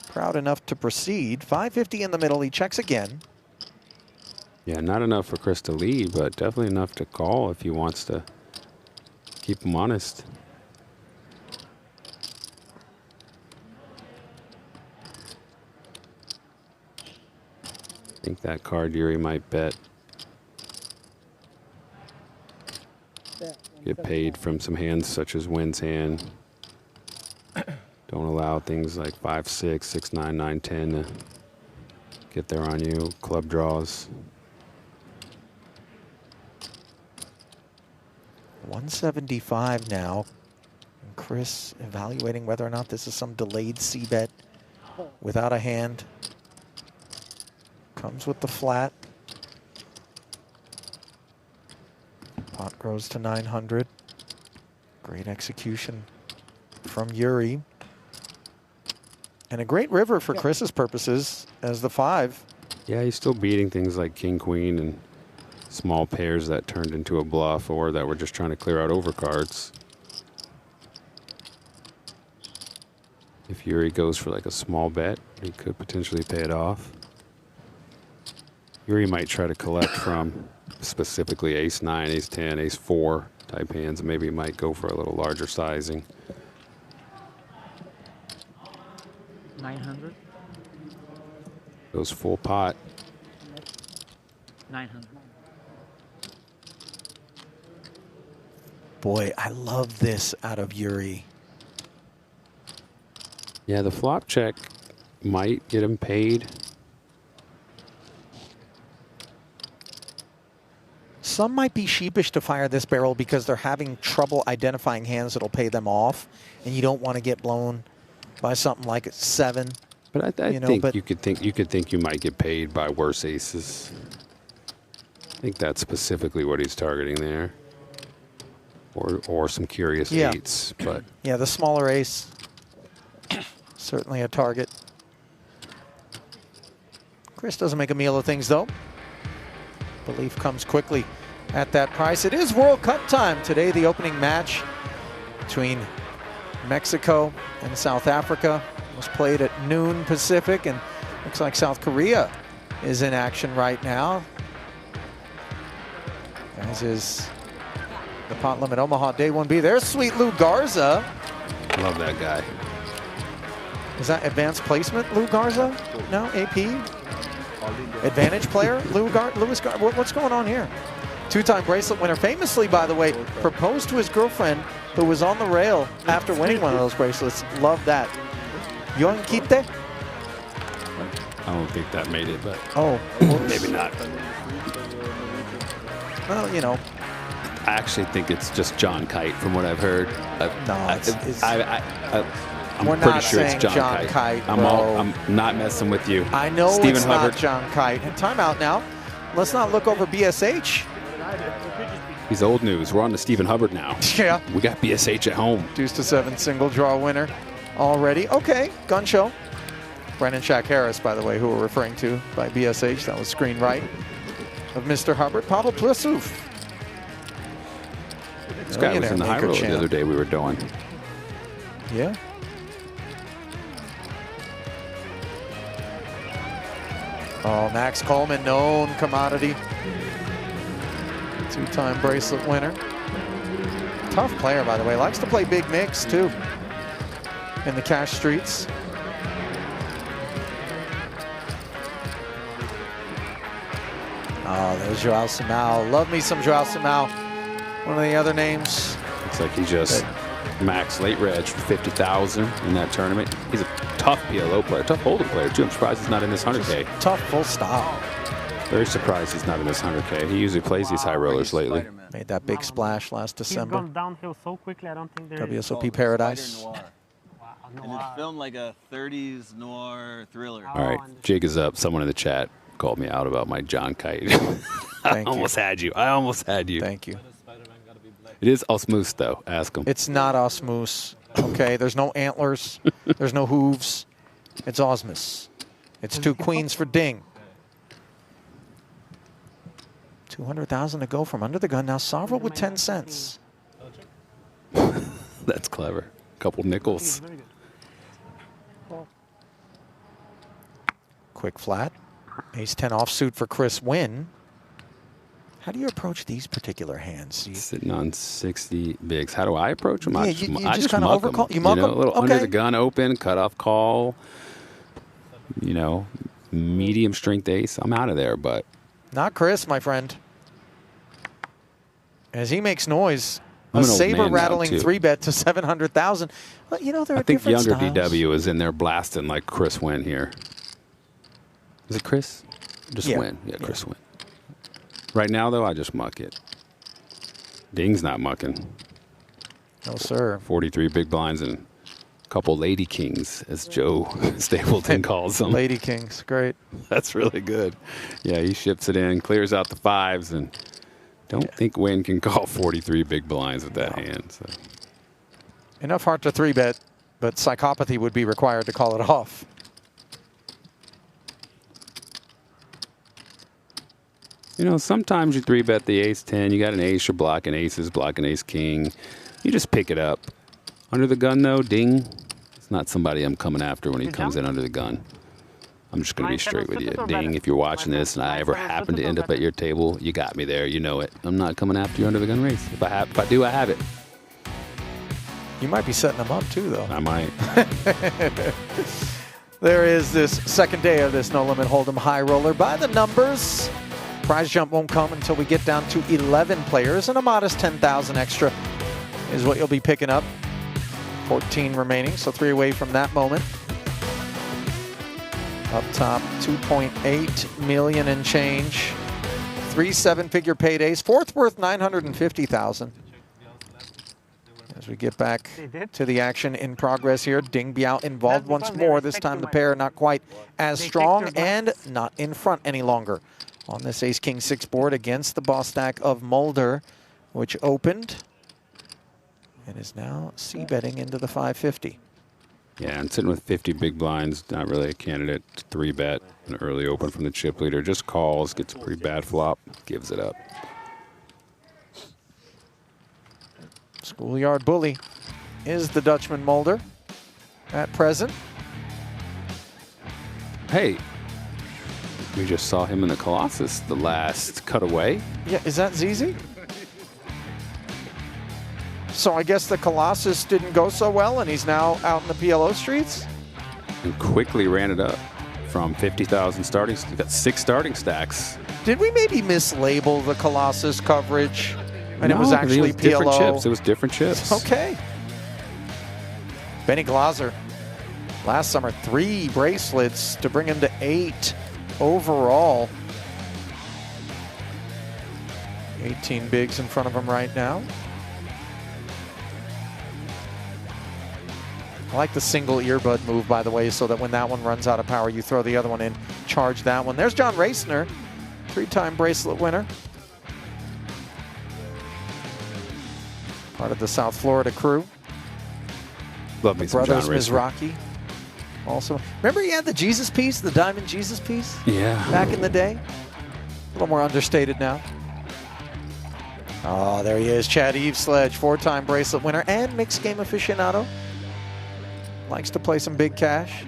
proud enough to proceed. 550 in the middle. He checks again. Yeah, not enough for Chris to lead, but definitely enough to call if he wants to keep him honest. think that card Yuri might bet. Get paid from some hands such as Wynn's hand. Don't allow things like 5-6, 6-9, 9-10 to get there on you. Club draws. 175 now. And Chris evaluating whether or not this is some delayed C-bet without a hand. Comes with the flat. Pot grows to 900. Great execution from Yuri. And a great river for Chris's purposes as the 5. Yeah, he's still beating things like king, queen, and small pairs that turned into a bluff or that were just trying to clear out overcards. If Yuri goes for like a small bet, he could potentially pay it off. Yuri might try to collect from specifically ace-9, ace-10, ace-4 type hands. Maybe he might go for a little larger sizing. 900. Goes full pot. 900. Boy, I love this out of Yuri. Yeah, the flop check might get him paid. Some might be sheepish to fire this barrel because they're having trouble identifying hands that'll pay them off, and you don't want to get blown by something like a 7. But I think you could think you might get paid by worse aces. I think that's specifically what he's targeting there, or some curious 8s. But yeah, the smaller ace certainly a target. Chris doesn't make a meal of things though. Belief comes quickly at that price. It is World Cup time today. The opening match between Mexico and South Africa was played at noon Pacific, and looks like South Korea is in action right now, as is the Pot Limit Omaha Day 1B. There's Sweet Lou Garza. Love that guy. Is that advanced placement, Lou Garza? No, AP? Advantage player, Louis Garza. What's going on here? Two-time bracelet winner, famously, by the way, proposed to his girlfriend who was on the rail after winning one of those bracelets. Love that. Yon Kite? I don't think that made it, but maybe not. Well, you know. I actually think it's just John Kite from what I've heard. I'm we're pretty not sure it's saying John Kite, I'm not messing with you. I know Stephen it's Hubbard. not John Kite. And timeout now. Let's not look over BSH. He's old news. We're on to Stephen Hubbard now. Yeah. We got BSH at home. Deuce to 7 single draw winner already. Okay, gun show. Brennan Shack Harris, by the way, who we're referring to by BSH. That was screen right of Mr. Hubbard. Pavel Plesov. This guy was in the high roller the other day we were doing. Yeah. Oh, Max Coleman, known commodity. Two-time bracelet winner. Tough player, by the way. Likes to play big mix, too, in the cash streets. Oh, there's Joao Simao. Love me some Joao Simao. One of the other names. Looks like he just maxed late reg for 50,000 in that tournament. He's a tough PLO player, tough hold'em player, too. I'm surprised he's not in this 100K. Just tough, full stop. Very surprised he's not in this 100K. He usually plays these high rollers lately. Made that big splash last December. He's gone downhill so quickly, I don't think there is. WSOP Paradise. And it's filmed like a 30s noir thriller. All right, jig is up. Someone in the chat called me out about my John Kite. I almost had you. I almost had you. Thank you. It is osmoose, though. Ask him. It's not osmoose. Okay, there's no antlers. There's no hooves. It's osmus. It's 2 queens for ding. 200,000 to go from under the gun. Now Sovereign with 10 cents. That's clever. Couple nickels. Quick flat. Ace-10 offsuit for Chris Wynn. How do you approach these particular hands? Sitting on 60 bigs. How do I approach them? Yeah, I you just kind of overcall. You muck them? A little Okay. under the gun open, cut off call. You know, medium strength ace, I'm out of there. But not Chris, my friend. As he makes noise, I'm a an old saber man now, rattling too. 3-bet to 700,000. But you know there are I think different younger styles. DW is in there blasting like Chris Wynn here. Is it Chris? Just Yeah. Wynn. Yeah, Chris Wynn. Right now, though, I just muck it. Ding's not mucking. No, sir. 43 big blinds and a couple Lady Kings, as Joe Stapleton calls them. Lady Kings, great. That's really good. Yeah, he ships it in, clears out the fives, and don't think Wynn can call 43 big blinds with that hand. So. Enough heart to 3-bet, but psychopathy would be required to call it off. You know, sometimes you 3-bet the ace-10. You got an ace, you're blocking aces, blocking ace-king. You just pick it up. Under the gun, though, ding. It's not somebody I'm coming after when he comes in under the gun. I'm just going to be straight with you. Ding, if you're watching this and I ever happen to end up at your table, you got me there. You know it. I'm not coming after you under the gun race. If I do, I have it. You might be setting them up, too, though. I might. There is this second day of this No Limit Hold'em High Roller. By the numbers, prize jump won't come until we get down to 11 players, and a modest 10,000 extra is what you'll be picking up. 14 remaining, so 3 away from that moment. Up top, 2.8 million and change. 3 7-figure paydays. Fourth worth 950,000. As we get back to the action in progress here, Ding Biao involved once more. This time the pair not quite as strong and not in front any longer on this Ace-King-6 board against the boss stack of Mulder, which opened and is now c-betting into the 550. Yeah, and sitting with 50 big blinds, not really a candidate. 3-bet, an early open from the chip leader. Just calls, gets a pretty bad flop, gives it up. Schoolyard bully is the Dutchman Mulder at present. Hey, we just saw him in the Colossus, the last cutaway. Yeah, is that ZZ? So I guess the Colossus didn't go so well, and he's now out in the PLO streets? And quickly ran it up from 50,000 starting. He got 6 starting stacks. Did we maybe mislabel the Colossus coverage? And no, it was actually PLO? Different chips. It was different chips. Okay. Benny Glaser, last summer, 3 bracelets to bring him to 8 overall. 18 bigs in front of him right now. I like the single earbud move, by the way, so that when that one runs out of power, you throw the other one in, charge that one. There's John Racner, 3-time bracelet winner. Part of the South Florida crew. Love me some Brothers John Racner. Mizrachi. Also, remember he had the Jesus piece, the diamond Jesus piece? Yeah. Back in the day. A little more understated now. Oh, there he is, Chad Evesledge, 4-time bracelet winner and mixed game aficionado. Likes to play some big cash.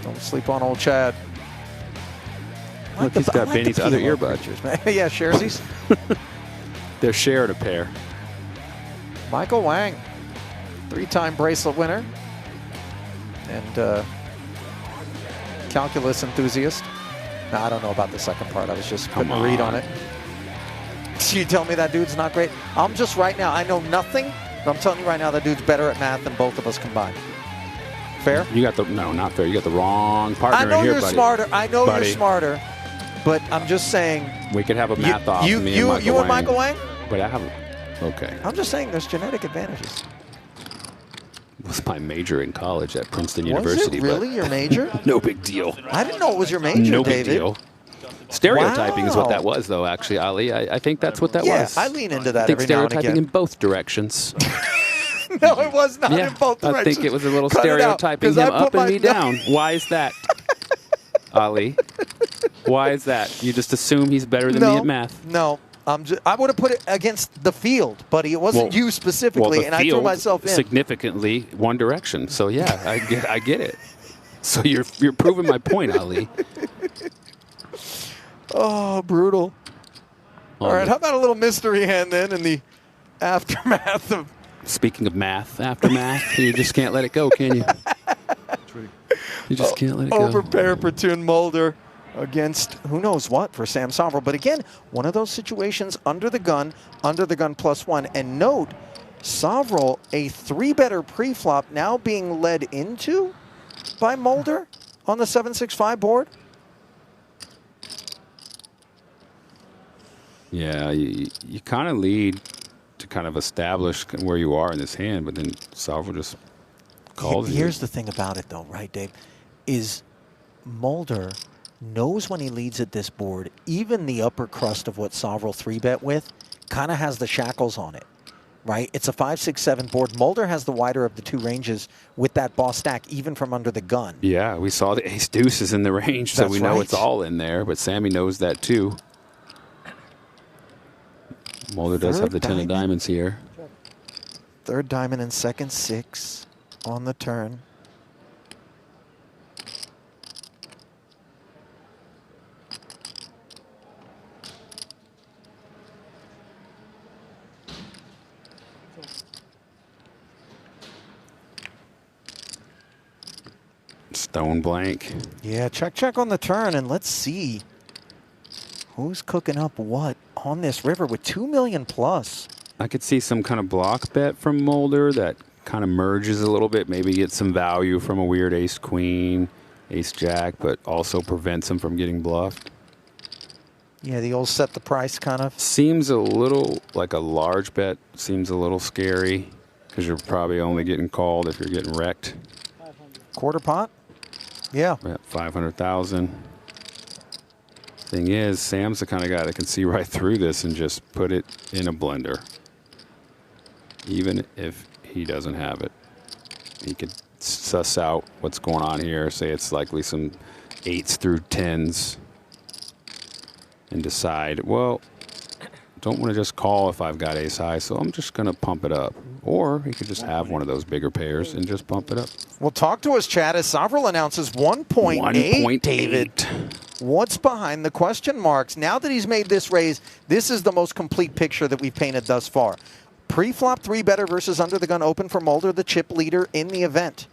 Don't sleep on old Chad. Look, he's got Benny's other earbud. Yeah, Sharesies. They're shared a pair. Michael Wang, 3-time bracelet winner and calculus enthusiast. No, I don't know about the second part. I was just putting a read on it. You tell me that dude's not great? I'm just right now, I know nothing, but I'm telling you right now that dude's better at math than both of us combined. Fair? You got the, no, not fair. You got the wrong partner I know in here, you're buddy. smarter. I know Buddy. you're smarter, but I'm just saying. We could have a math off. You and Michael Wang? But I haven't. Okay. I'm just saying there's genetic advantages. It was my major in college at Princeton Was University. it really your major? No big deal. I didn't know it was your major, No David. big deal. Stereotyping is what Wow. that was, though, actually, Ali. I think that's what that Yeah, was. I lean into that I think every now and stereotyping again. in both directions. No, it was not Yeah, in both directions. I think it was a little Cut it out, stereotyping 'cause I him put up and my- me down. Why is that, Ali? Why is that? You just assume he's better than me at math. No, I would have put it against the field, buddy. It wasn't you specifically, the and I threw field myself in. significantly one direction. So yeah, I get it. So you're proving my point, Ali. Oh, brutal. All right, how about a little mystery hand then in the aftermath of... Speaking of math, aftermath, you just can't let it go, can you? You just can't let it go. Overpair Platoon Mulder against who knows what for Sam Soverel. But again, one of those situations under the gun +1. And note, Soverel, a 3-better pre-flop now being led into by Mulder on the 7-6-5 board. Yeah, you kind of lead to kind of establish where you are in this hand, but then Soverel just calls you. Here's the thing about it, though, right, Dave? Is Mulder knows when he leads at this board, even the upper crust of what Soverel 3-bet with kind of has the shackles on it, right? It's a 5-6-7 board. Mulder has the wider of the two ranges with that boss stack, even from under the gun. Yeah, we saw the ace deuces in the range, so That's we know right. it's all in there, but Sammy knows that too. Mulder does have the 10 of diamonds here. Third diamond and second 6 on the turn. Stone blank. Yeah, check on the turn, and let's see who's cooking up what on this river with 2 million plus. I could see some kind of block bet from Mulder that kind of merges a little bit, maybe get some value from a weird ace queen, ace jack, but also prevents him from getting bluffed. Yeah, the old set the price kind of. Seems a little like a large bet, seems a little scary because you're probably only getting called if you're getting wrecked. Quarter pot? Yeah. 500,000. Thing is, Sam's the kind of guy that can see right through this and just put it in a blender. Even if he doesn't have it. He could suss out what's going on here, say it's likely some 8s through 10s, and decide, well, don't want to just call if I've got ace high, so I'm just going to pump it up. Or he could just have one of those bigger pairs and just pump it up. Well, talk to us, Chad, as Soverel announces 1.8, David. What's behind the question marks? Now that he's made this raise, this is the most complete picture that we've painted thus far. Pre-flop 3-better versus under the gun open for Mulder, the chip leader in the event.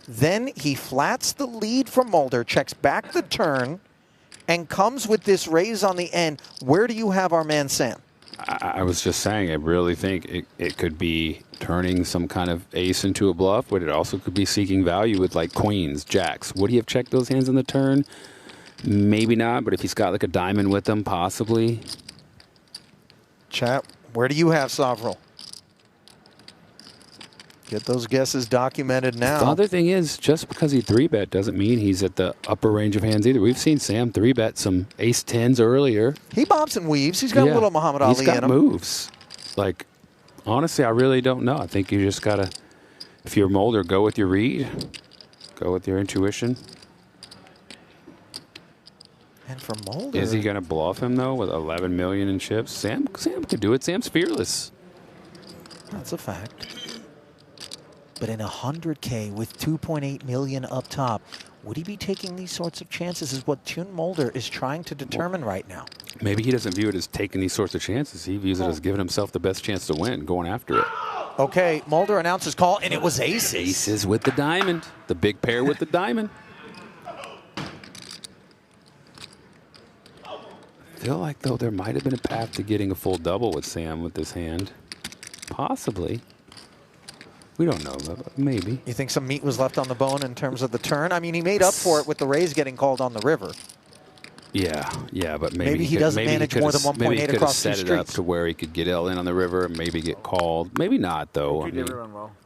Then he flats the lead from Mulder, checks back the turn, and comes with this raise on the end. Where do you have our man Sam? I was just saying, I really think it could be turning some kind of ace into a bluff, but it also could be seeking value with like queens, jacks. Would he have checked those hands on the turn? Maybe not, but if he's got like a diamond with him, possibly. Chat, where do you have Soverel? Get those guesses documented now. The other thing is, just because he 3-bet doesn't mean he's at the upper range of hands either. We've seen Sam 3-bet some ace 10s earlier. He bobs and weaves. He's got a little Muhammad Ali in him. He's got moves. Like, honestly, I really don't know. I think you just got to, if you're Mulder, go with your read. Go with your intuition. And for Mulder. Is he going to bluff him, though, with 11 million in chips? Sam could do it. Sam's fearless. That's a fact. But in 100K with 2.8 million up top, would he be taking these sorts of chances is what Tune Mulder is trying to determine right now. Maybe he doesn't view it as taking these sorts of chances. He views it as giving himself the best chance to win, going after it. Okay, Mulder announces call, and it was aces. Aces with the diamond. The big pair with the diamond. I feel like, though, there might have been a path to getting a full double with Sam with this hand. Possibly. We don't know, but maybe. You think some meat was left on the bone in terms of the turn? I mean, he made up for it with the raise getting called on the river. Yeah, but maybe he doesn't manage more than 1.8 across two set it up streets. to where he could get in on the river and maybe get called. Maybe not, though. I mean,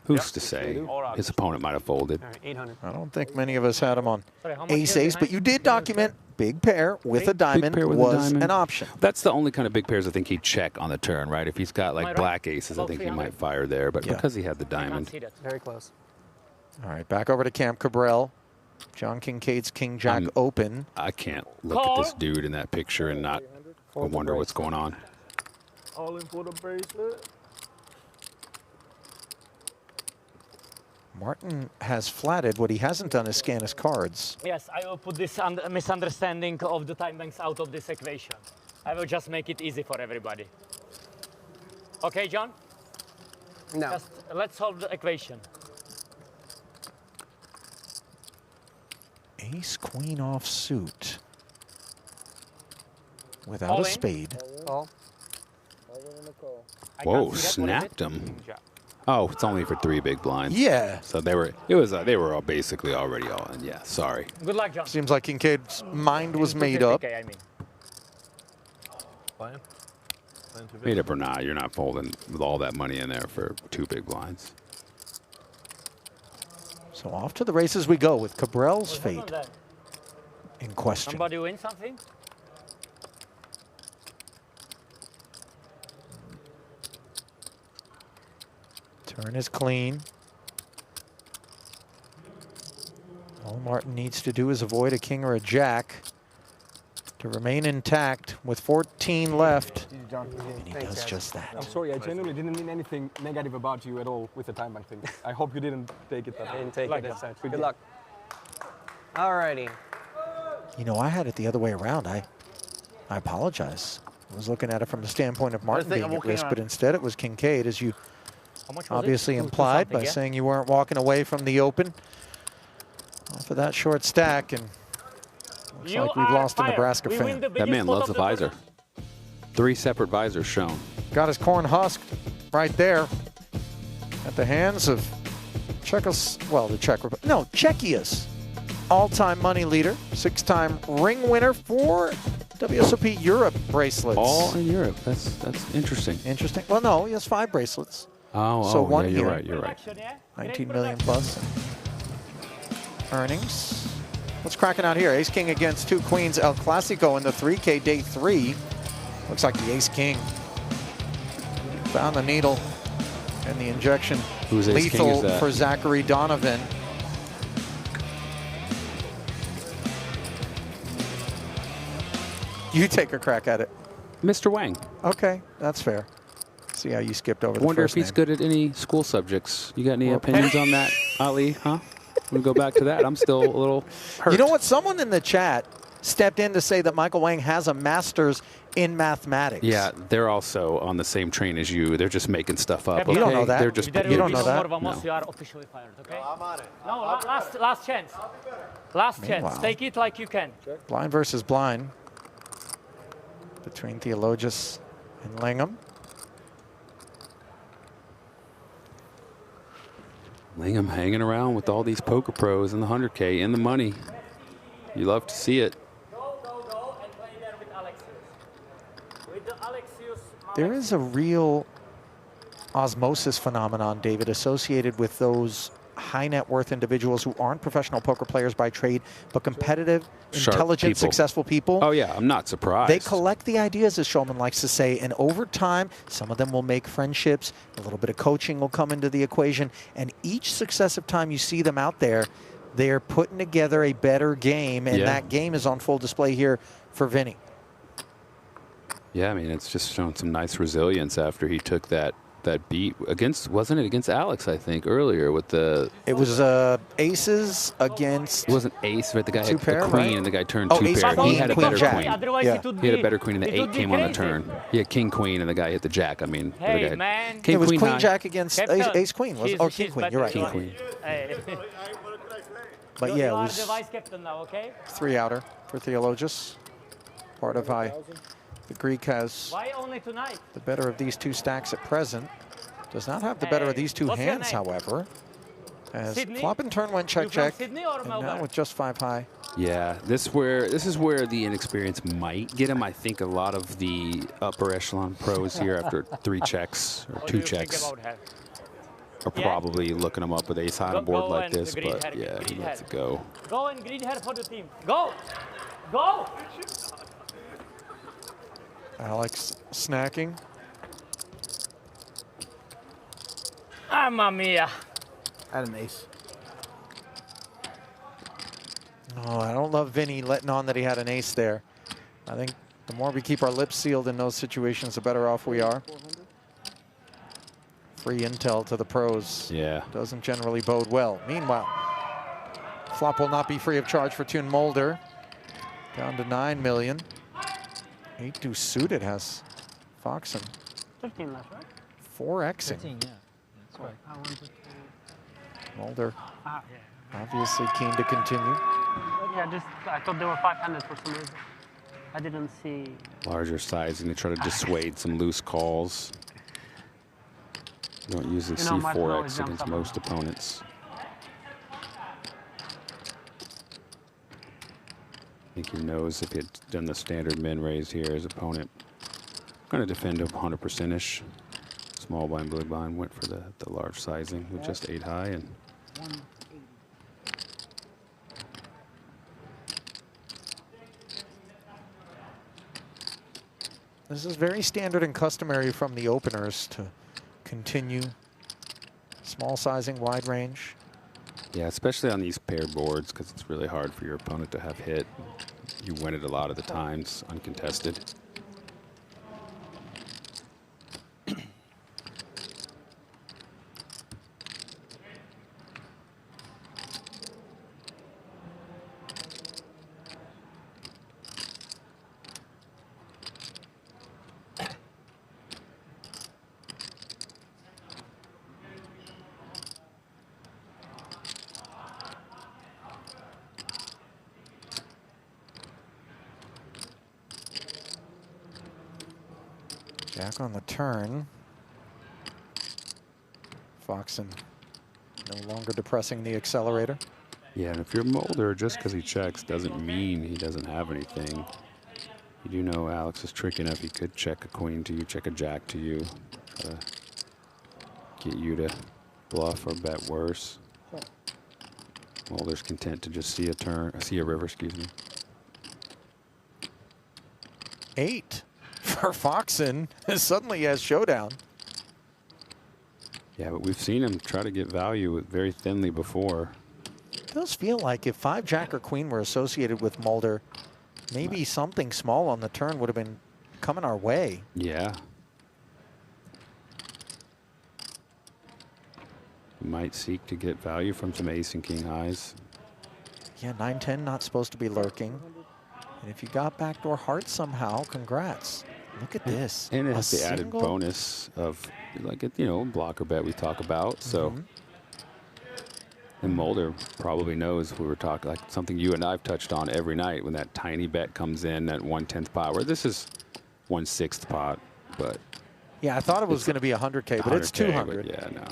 who's to say? His opponent might have folded. 800. I don't think many of us had him on ace, but you did document big pair with a diamond was an option. That's the only kind of big pairs I think he'd check on the turn, right? If he's got like black aces, I think he might fire there, but because he had the diamond. Very close. All right, back over to Cam Cabral. John Kincaid's King Jack open. I can't look at this dude in that picture and not wonder what's going on. All in for the bracelet. Martin has flatted. What he hasn't done is scan his cards. Yes, I will put this misunderstanding of the time banks out of this equation. I will just make it easy for everybody. Okay, John? No. Just let's solve the equation. Ace, queen offsuit. Without a spade. Whoa, snapped him. Oh, it's only for 3 big blinds. Yeah. So they were all basically already all in. Yeah, sorry. Good luck, John. Seems like Kincaid's mind was made up. I mean. Made up or not, you're not folding with all that money in there for 2 big blinds. So off to the races we go with Cabril's fate in question. Somebody win something? Turn is clean. All Martin needs to do is avoid a king or a jack to remain intact with 14 left. And he does just that. I'm sorry, I genuinely didn't mean anything negative about you at all with the time bank thing. I hope you didn't take it that way. Didn't take it as such. Good luck. Alrighty. You know, I had it the other way around. I apologize. I was looking at it from the standpoint of Martin being at risk, but instead it was Kincaid, as you obviously implied by saying you weren't walking away from the open off of that short stack. And looks like we've lost a Nebraska fan. That man loves a visor. 3 separate visors shown. Got his corn husked right there at the hands of Czechia's all-time money leader, 6-time ring winner for WSOP Europe bracelets. All in Europe. That's interesting. Interesting. Well, no, he has 5 bracelets. So one yeah, here. you're right. 19 million plus earnings. What's cracking out here? Ace King against 2 queens. El Clasico in the 3K day 3. Looks like the Ace King found the needle and the injection. Who's Ace King is lethal that? for Zachary Donovan. You take a crack at it. Mr. Wang. Okay, that's fair. See how you skipped over the Wonder if first he's name. good at any school subjects. You got any opinions on that, Ali? Huh? We'll go back to that. I'm still a little hurt. You know what? Someone in the chat stepped in to say that Michael Wang has a master's in mathematics. Yeah, they're also on the same train as you. They're just making stuff up. You don't know that. They're just You don't know that. No. You are officially fired, okay? No, I'm on it. No, last chance. Last chance. Take it like you can. Blind versus blind between Theologus and Langham. Langham hanging around with all these poker pros in the 100K in the money. You love to see it. Go and play there with Alexius. With the Alexius. There is a real osmosis phenomenon, David, associated with those high net worth individuals who aren't professional poker players by trade, but competitive, Sharp intelligent, people. successful people. Oh, yeah, I'm not surprised. They collect the ideas, as Shulman likes to say, and over time, some of them will make friendships, a little bit of coaching will come into the equation, and each successive time you see them out there, they're putting together a better game, and that game is on full display here for Vinny. Yeah, I mean, it's just shown some nice resilience after he took that beat against, wasn't it against Alex, I think, earlier with the... It was aces against... It wasn't ace, right? The guy had the pair, queen, right? and the guy turned Oh, 2 ace pair. queen, He had a queen better jack. queen. Otherwise it would He had a be- better queen, and the it would 8 be came on the crazy. turn. He had king, queen, and the guy hit the jack. I mean, the Hey, guy had man. king, It was queen, queen high. jack against ace queen, was or king queen. You're right. King, queen. Hey. But yeah, it you are was the vice captain now, okay? 3 outer for Theologus. Part of how the Greek has Why only tonight? the better of these 2 stacks at present. Does not have the better of these 2 What's your hands, name? however. As Sydney? flop and turn went You check, from check. Sydney or And Melbourne? now with just 5 high. Yeah, this is where the inexperience might get him. I think a lot of the upper echelon pros here after 3 checks or What 2 do you think checks about her? are probably looking him up with ace high on a board Go like and this. greet But her, yeah, he greet lets her. it go. Go and greet her for the team. Go! Go! Alex snacking. Mamma mia. I had an ace. Oh, I don't love Vinny letting on that he had an ace there. I think the more we keep our lips sealed in those situations, the better off we are. Free intel to the pros. Yeah. Doesn't generally bode well. Meanwhile, flop will not be free of charge for Toon Mulder. Down to 9 million. 8-2 suited has Foxen. 15 left, right? 4xing. 15, yeah. That's right. Mulder Ah, Obviously keen to continue. Yeah, just I thought they were 500 for some reason. I didn't see. Larger sizing to try to dissuade some loose calls. You don't usually see 4x against most opponents. I think he knows if he had done the standard min raise here, his opponent going to defend up 100%ish. Small blind, big blind went for the large sizing with just 8 high and. This is very standard and customary from the openers to continue small sizing, wide range. Yeah, especially on these paired boards because it's really hard for your opponent to have hit. You win it a lot of the times uncontested. Jack on the turn. Foxen no longer depressing the accelerator. Yeah, and if you're Mulder, just because he checks doesn't mean he doesn't have anything. You do know Alex is tricky enough. He could check a queen to you, check a jack to you, try to get you to bluff or bet worse. Mulder's content to just see a river, excuse me. 8 for Foxen. Suddenly he has showdown. Yeah, but we've seen him try to get value very thinly before. It does feel like if 5 jack or queen were associated with Mulder, maybe something small on the turn would have been coming our way. Yeah. We might seek to get value from some ace and king highs. Yeah, 9-10 not supposed to be lurking. And if you got backdoor hearts somehow, congrats. Look at this. And it has the added bonus of, like, you know, blocker bet we talk about. So, and Mulder probably knows we were talking, like something you and I've touched on every night when that tiny bet comes in at 1/10 pot, where this is 1/6 pot, but. Yeah, I thought it was going to be 100K, but it's 200. But yeah, no.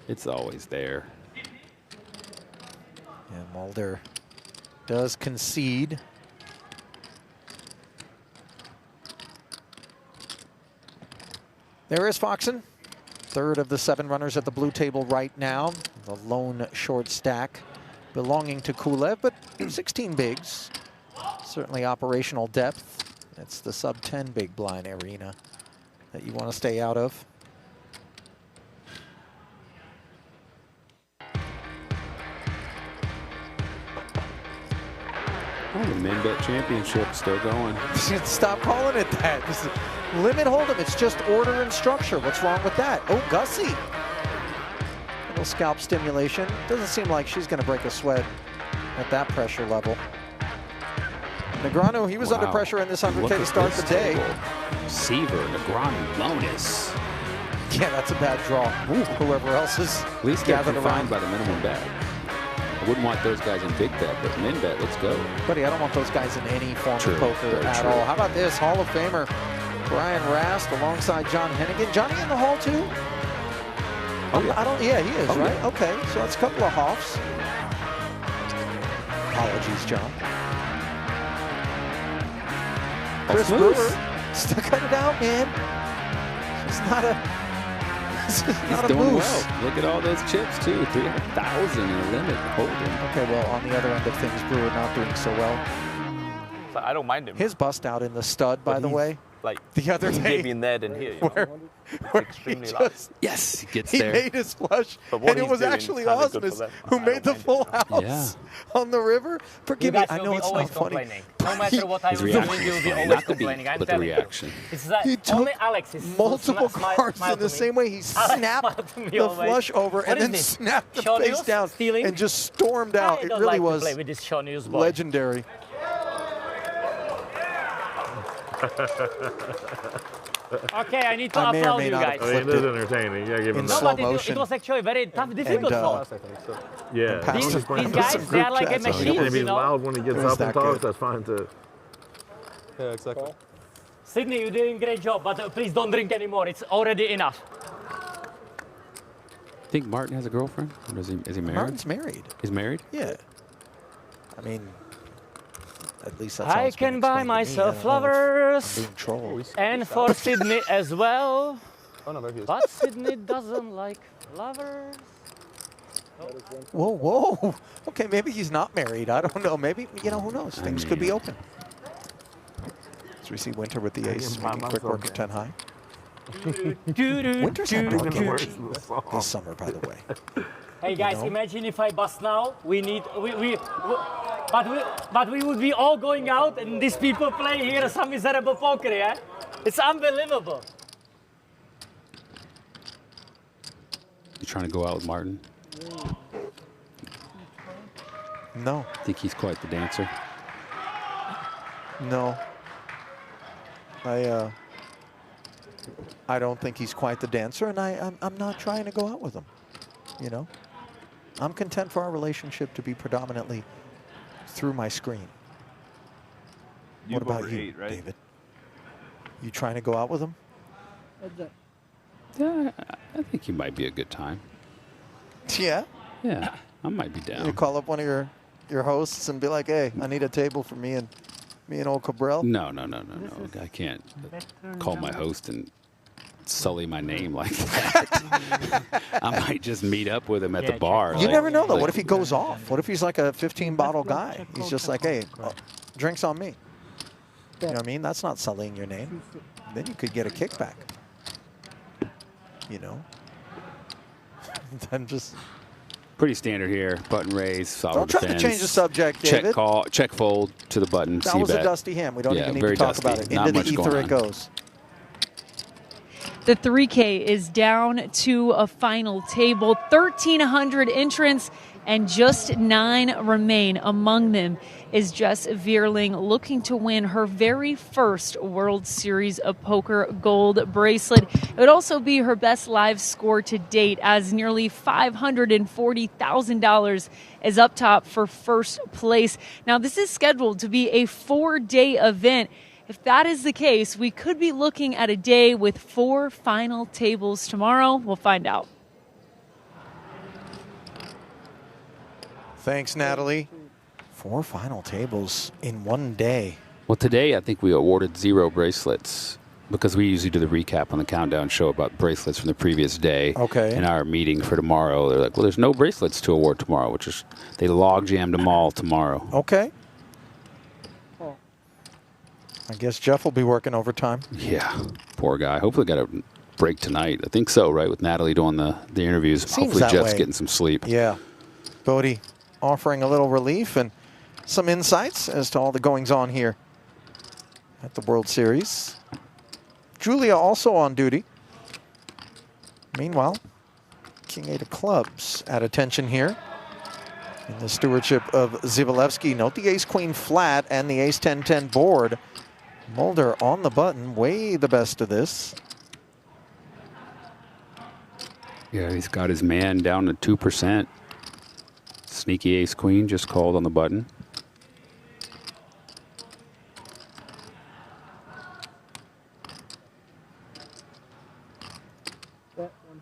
It's always there. Yeah, Mulder does concede. There is Foxen, third of the 7 runners at the blue table right now. The lone short stack belonging to Kulev, but 16 bigs. Certainly operational depth. That's the sub 10 big blind arena that you want to stay out of. Oh, the Men Bet Championship still going. Stop calling it that. This is limit hold'em. It's just order and structure. What's wrong with that? Oh, Gussie. Little scalp stimulation. Doesn't seem like she's going to break a sweat at that pressure level. Negreanu, he was under pressure in this 100K to start the day. Seaver, Negreanu, bonus. Yeah, that's a bad draw. Ooh, whoever else is at least gathered around by the minimum bet. I wouldn't want those guys in big bet, but min bet, let's go. Buddy, I don't want those guys in any form of poker at all. How about this? Hall of Famer Brian Rast alongside John Hennigan. Johnny in the hall too? Oh, yeah. I don't. Yeah, he is, oh, right? Yeah. Okay, so that's a couple of Hoffs. Apologies, John. Chris Brewer, still cut it out, man. It's not a. He's doing well. Look at all those chips too. 300,000 in a limit holding. Okay, well, on the other end of things, Brewer not doing so well. So I don't mind him. His bust out in the stud, by the way. Like the other day, maybe in there than here. You know? Where extremely he loud. Yes, he gets he there. made his flush, and it was actually Osmus who made the full house on the river. Forgive me, I know it's not funny. No matter what I will do, you'll be always complaining. I'm telling you. It's like He took only Alex is multiple cards in the same way. He snapped the flush over and then snapped the face down and just stormed out. It really was legendary. Okay, I need to I may or applaud may you not guys. have I mean, it flipped is it entertaining. Yeah, give him in that. slow But motion. it was actually very tough, difficult And, song. Yeah. and passed These it guys, some they are group like a chats. machine, And if you he's know. loud when he gets It was up and that talks, good. that's fine too. Yeah, exactly. Sydney, you're doing a great job, but please don't drink anymore. It's already enough. Think Martin has a girlfriend? Or is he married? Martin's married. He's married? Yeah. I mean, at least that's how I it's been can buy explained to me. I myself don't know if flowers, I'm being trolled. and for Sydney as well. Oh, no, there he is. But Sydney doesn't like flowers. Whoa, whoa. Okay, maybe he's not married. I don't know. Maybe, you know, who knows? Things could be open. So we see Winter with the ace, making quick work at 10 high. Winter's had dark energy this summer, by the way. Hey guys, know? imagine if I bust now. But we would be all going out, and these people play here some miserable poker, yeah? It's unbelievable. You trying to go out with Martin? No. Think he's quite the dancer? No. I don't think he's quite the dancer, and I'm not trying to go out with him, you know? I'm content for our relationship to be predominantly through my screen. You What have about over you, 8, right? David? You trying to go out with him? Yeah, I think he might be a good time. Yeah? Yeah, I might be down. You call up one of your hosts and be like, hey, I need a table for me and old Cabral? No. I can't call my host and sully my name like that. I might just meet up with him at the bar. You never know, though. What if he goes off? What if he's like a 15-bottle guy? He's just like, hey, drinks on me. You know what I mean? That's not sullying your name. Then you could get a kickback. You know? Then just... Pretty standard here. Button raise, solid Don't try defense. to change the subject, Check David. call, check fold to the button. That was a dusty hand. We don't even need to talk about it. Into the ether it goes. The 3K is down to a final table. 1,300 entrants and just 9 remain. Among them is Jess Vierling, looking to win her very first World Series of Poker gold bracelet. It would also be her best live score to date, as nearly $540,000 is up top for first place. Now, this is scheduled to be a 4-day event. If that is the case, we could be looking at a day with 4 final tables tomorrow. We'll find out. Thanks, Natalie. 4 final tables in one day. Well, today I think we awarded 0 bracelets because we usually do the recap on the countdown show about bracelets from the previous day. Okay. In our meeting for tomorrow, they're like, well, there's no bracelets to award tomorrow, which is, they log jammed them all tomorrow. Okay. I guess Jeff will be working overtime. Yeah, poor guy. Hopefully got a break tonight. I think so, right? With Natalie doing the interviews. Seems Hopefully that Jeff's way. getting some sleep. Yeah. Bodie offering a little relief and some insights as to all the goings on here at the World Series. Julia also on duty. Meanwhile, King 8 of clubs at attention here. In the stewardship of Zivalevsky. Note the ace-queen flat and the ace-10-10 board. Mulder on the button, way the best of this. Yeah, he's got his man down to 2%. Sneaky ace-queen just called on the button.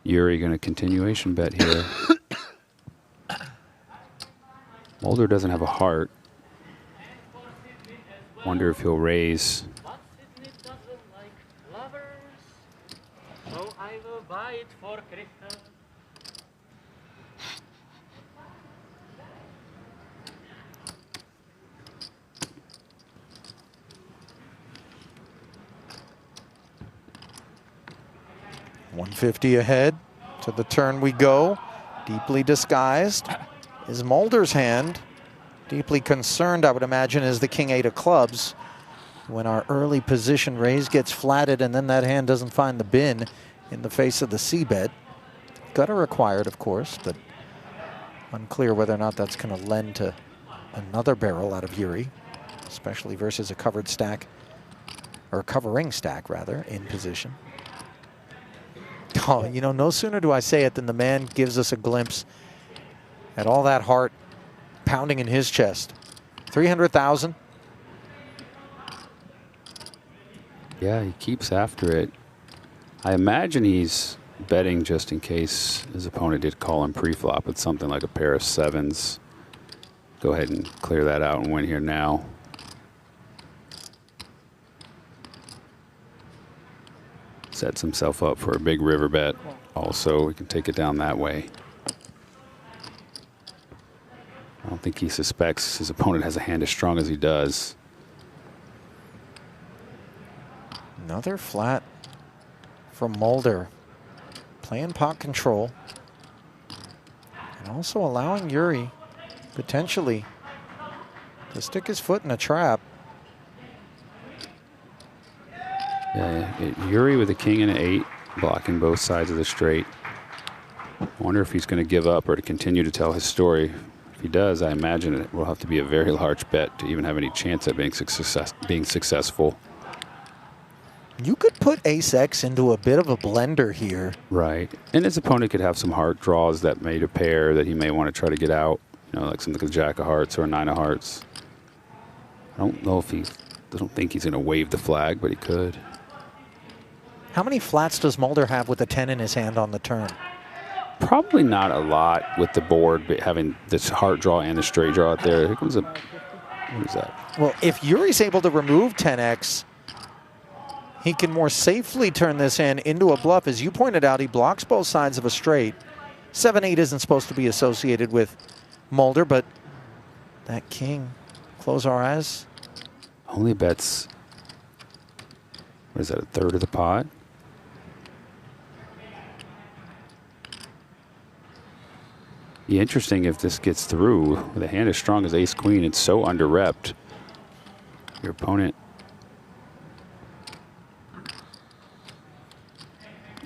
Yuri going to continuation bet here. Mulder doesn't have a heart. Wonder if he'll raise. So I will buy it for Christmas. $150 ahead. To the turn we go. Deeply disguised is Mulder's hand. Deeply concerned, I would imagine, is the King 8 of clubs. When our early position raise gets flatted and then that hand doesn't find the bin in the face of the c-bet. Gutter required, of course, but unclear whether or not that's going to lend to another barrel out of Yuri, especially versus a covered stack or covering stack rather, in position. Oh, you know, no sooner do I say it than the man gives us a glimpse at all that heart pounding in his chest. 300,000. Yeah, he keeps after it. I imagine he's betting just in case his opponent did call him pre-flop with something like a pair of sevens. Go ahead and clear that out and win here now. Sets himself up for a big river bet. Also, we can take it down that way. I don't think he suspects his opponent has a hand as strong as he does. Another flat from Mulder. Playing pot control. And also allowing Yuri potentially to stick his foot in a trap. Yeah, Yuri with a king and an 8, blocking both sides of the straight. I wonder if he's going to give up or to continue to tell his story. If he does, I imagine it will have to be a very large bet to even have any chance at being successful. You could put ace-X into a bit of a blender here. Right. And his opponent could have some heart draws that made a pair that he may want to try to get out. You know, like something like a jack of hearts or a 9 of hearts. I don't know if I don't think he's going to wave the flag, but he could. How many flats does Mulder have with a 10 in his hand on the turn? Probably not a lot with the board, but having this heart draw and the straight draw out there. Here comes a, what is that? Well, if Yuri's able to remove 10x, he can more safely turn this hand into a bluff. As you pointed out, he blocks both sides of a straight. 7-8 isn't supposed to be associated with Mulder, but that king, close our eyes. Only bets, what is that, a third of the pot? Be interesting if this gets through. With a hand as strong as ace-queen, it's so under-repped. Your opponent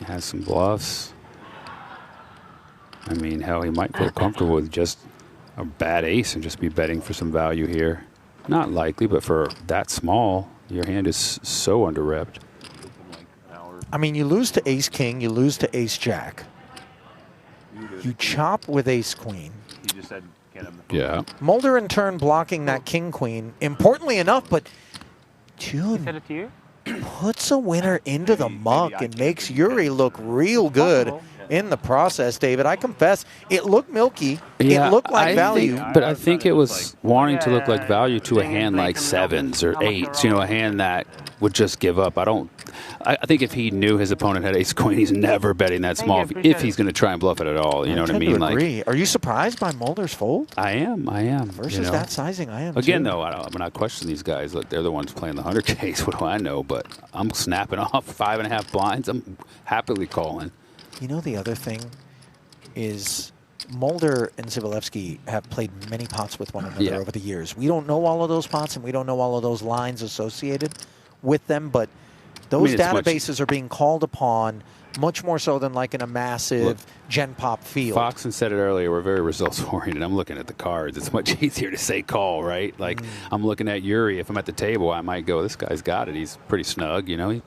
has some bluffs. I mean, hell, he might feel comfortable with just a bad ace and just be betting for some value here. Not likely, but for that small, your hand is so under-repped. I mean, you lose to ace-king, you lose to ace-jack. You chop with ace-queen. He just said, get him. Yeah. Mulder in turn blocking that king-queen. Importantly enough, but June puts a winner into the muck and makes Yuri look real good in the process, David. I confess, it looked milky. Yeah, it looked like value. But I think it was wanting to look like value to a hand like sevens or eights, you know, a hand that would just give up. I think if he knew his opponent had ace queen, he's never betting that small if he's going to try and bluff it at all. You know what I mean? Agree. Are you surprised by Mulder's fold? I am. Versus that sizing, I am Again, too. though, I'm not questioning these guys. Look, they're the ones playing the 100Ks. What do I know? But I'm snapping off 5.5 blinds. I'm happily calling. You know, the other thing is Mulder and Zivalevsky have played many pots with one another over the years. We don't know all of those pots, and we don't know all of those lines associated with them, but those databases are being called upon much more so than like in a massive Gen Pop field. Foxon said it earlier, we're very results-oriented. I'm looking at the cards. It's much easier to say call, right? Like, I'm looking at Yuri. If I'm at the table, I might go, this guy's got it. He's pretty snug, you know.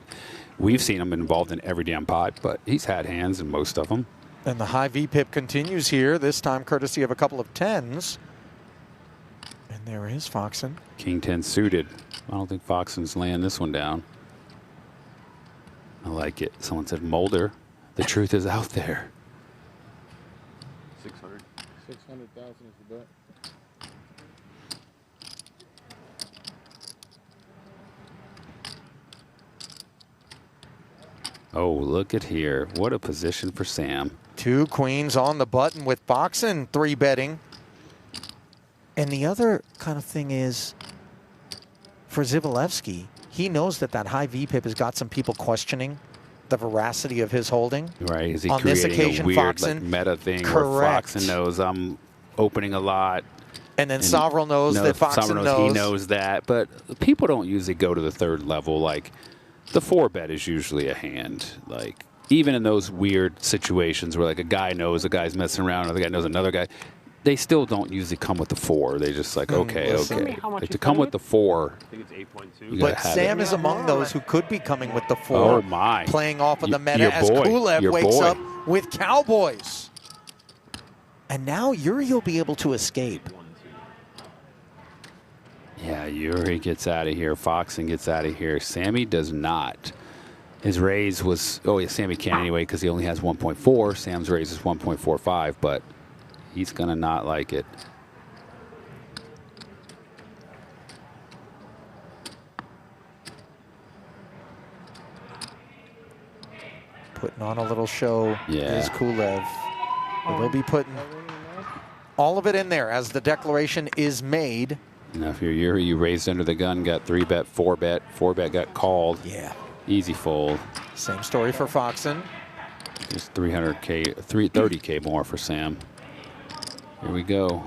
We've seen him involved in every damn pot, but he's had hands in most of them. And the high VPIP continues here, this time courtesy of a couple of 10s. And there is Foxon. King 10 suited. I don't think Foxon's laying this one down. I like it. Someone said Mulder. The truth is out there. 600. 600,000 is the bet. Oh, look at here. What a position for Sam. 2 queens on the button with Foxon 3-betting. And the other kind of thing is, for Zivalevsky, he knows that high VPIP has got some people questioning the veracity of his holding. Right. Is he on creating this occasion, a weird Foxon, meta thing correct. where Foxon knows I'm opening a lot? And then Sovereign knows that Foxon knows. He knows that. But people don't usually go to the third level. Like, the 4-bet is usually a hand. Like, even in those weird situations where, like, a guy knows a guy's messing around, another guy knows another guy, they still don't usually come with the 4. They just like, okay, listen. okay. Like to come with the 4. I think it's 8.2. You gotta But have Sam it. is among those who could be coming with the 4. Oh, my. Playing off of the meta Your as boy. Kulev Your wakes boy. up with Cowboys. And now Yuri will be able to escape. Yeah, Yuri gets out of here. Foxen gets out of here. Sammy does not. His raise was, oh yeah, Sammy can anyway because he only has 1.4. Sam's raise is 1.45, but he's going to not like it. Putting on a little show Yeah. is Kulev. But he'll be putting all of it in there as the declaration is made. Now, if you're Yuri, you raised under the gun, got 3-bet, 4-bet. 4-bet got called. Yeah. Easy fold. Same story for Foxen. Just 300K, 330K more for Sam. Here we go.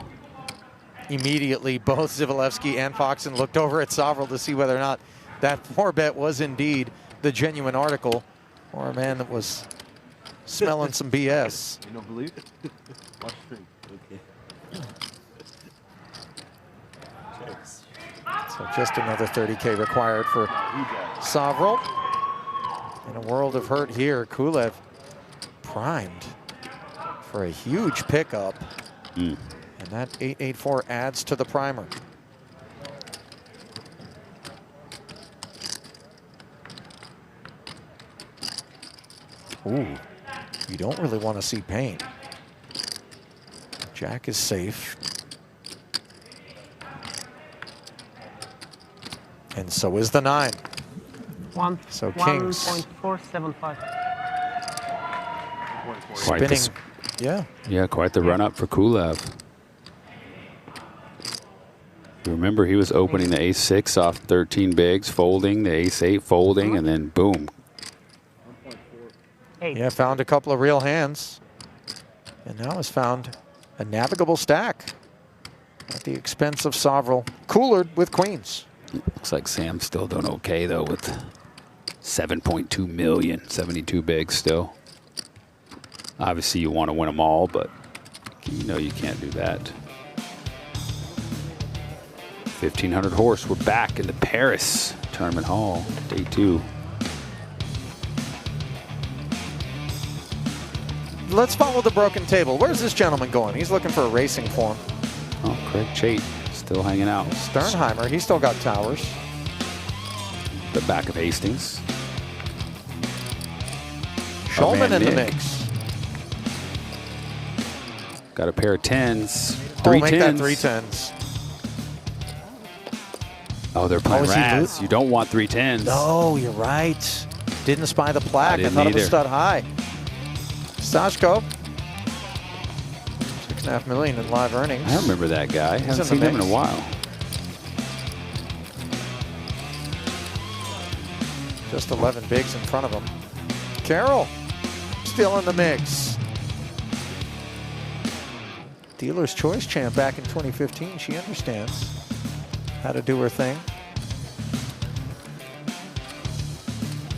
Immediately, both Zivalevsky and Foxen looked over at Sovrel to see whether or not that 4-bet was indeed the genuine article or a man that was smelling some BS. You don't believe it? Watch stream. Okay. So just another 30K required for Sovrel. In a world of hurt here, Kulev primed for a huge pickup. And that 884 adds to the primer. Ooh, you don't really want to see pain. Jack is safe. And so is the 9. So Kings. 1.475. Quite the Spinning. Yeah. Yeah, quite the run up for Kulev. You remember he was opening the ace-6 off 13 bigs, folding, the ace-8 folding, and then boom. Yeah, found a couple of real hands. And now has found a navigable stack at the expense of Sovrel. Coolered with queens. Looks like Sam's still doing okay, though, with 7.2 million, 72 bigs still. Obviously, you want to win them all, but you know you can't do that. 1,500 horse. We're back in the Paris Tournament Hall, day 2. Let's follow the broken table. Where's this gentleman going? He's looking for a racing form. Oh, Craig Chait still hanging out. Sternheimer, he's still got towers. The back of Hastings. Shulman in the Nick. mix. Got a pair of 10s. Oh, Three make that 10s. 3 10s. Oh, they're playing is he Raz. You don't want 3 10s. No, you're right. Didn't spy the plaque. I didn't thought it was either. stud high. Stashko. 6.5 million in live earnings. I remember that guy. He's Haven't in the seen him in a mix. while. Just 11 bigs in front of him. Carol, still in the mix. Dealer's Choice champ back in 2015. She understands how to do her thing.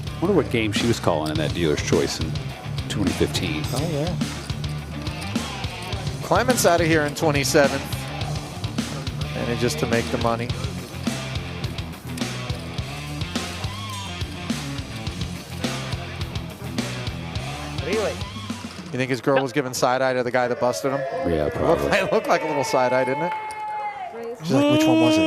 I wonder what game she was calling in that Dealer's Choice in 2015. Oh, yeah. Clement's out of here in 27th. And it just to make the money. Really? You think his girl was giving side-eye to the guy that busted him? Yeah, probably. It looked like a little side-eye, didn't it? She's like, which one was it?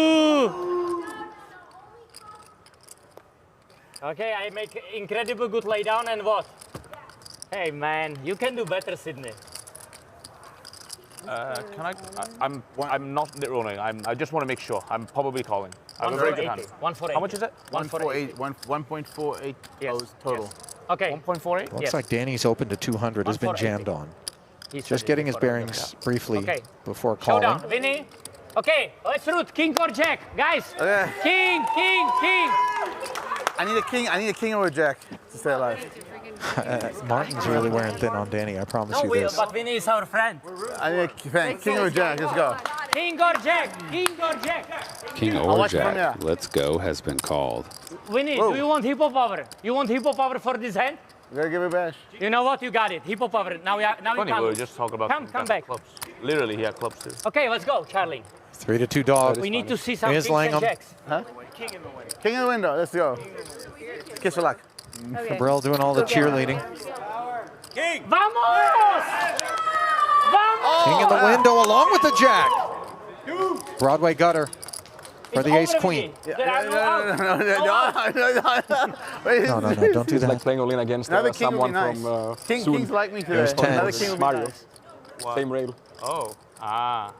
Okay, I make incredible good laydown and what? Hey man, you can do better, Sydney. I'm not rolling. I just want to make sure. I'm probably calling. I have a very good hand. 148. How much is it? 1.48 total. Okay. 1.48. Looks like Danny's open to 200 has been jammed on. Just getting his bearings briefly Okay. before calling. Showdown, Vinny. Okay, let's root king or jack, guys. King, king, king. I need a king or a jack to stay alive. Martin's really wearing thin on Danny, I promise No, you Will, this. but Vinny is our friend. I need a king or a jack. Let's go. King or jack, king or jack. King I'll or watch from Jack. Let's go has been called. Vinny, do you want hippo power? You want hippo power for this hand? You gotta give it back. You know what? You got it. Hip hop over it. Now you Funny, come. we were just talking about Come back. clubs. Literally, he had clubs too. Okay, let's go, Charlie. 3-2 dog. We need to see some Here's kings and Langham. jacks. Huh? King in the window. Let's go. Kiss for luck. Cabral doing all the cheerleading. King! Vamos! Vamos! King in the window along with the jack. Broadway gutter for the ace queen. No, No, don't do that. Like playing all in against Another king someone would be nice. from Kings like me today. There's 10. Another king would be Mario. nice. Same rail. Oh. Ah.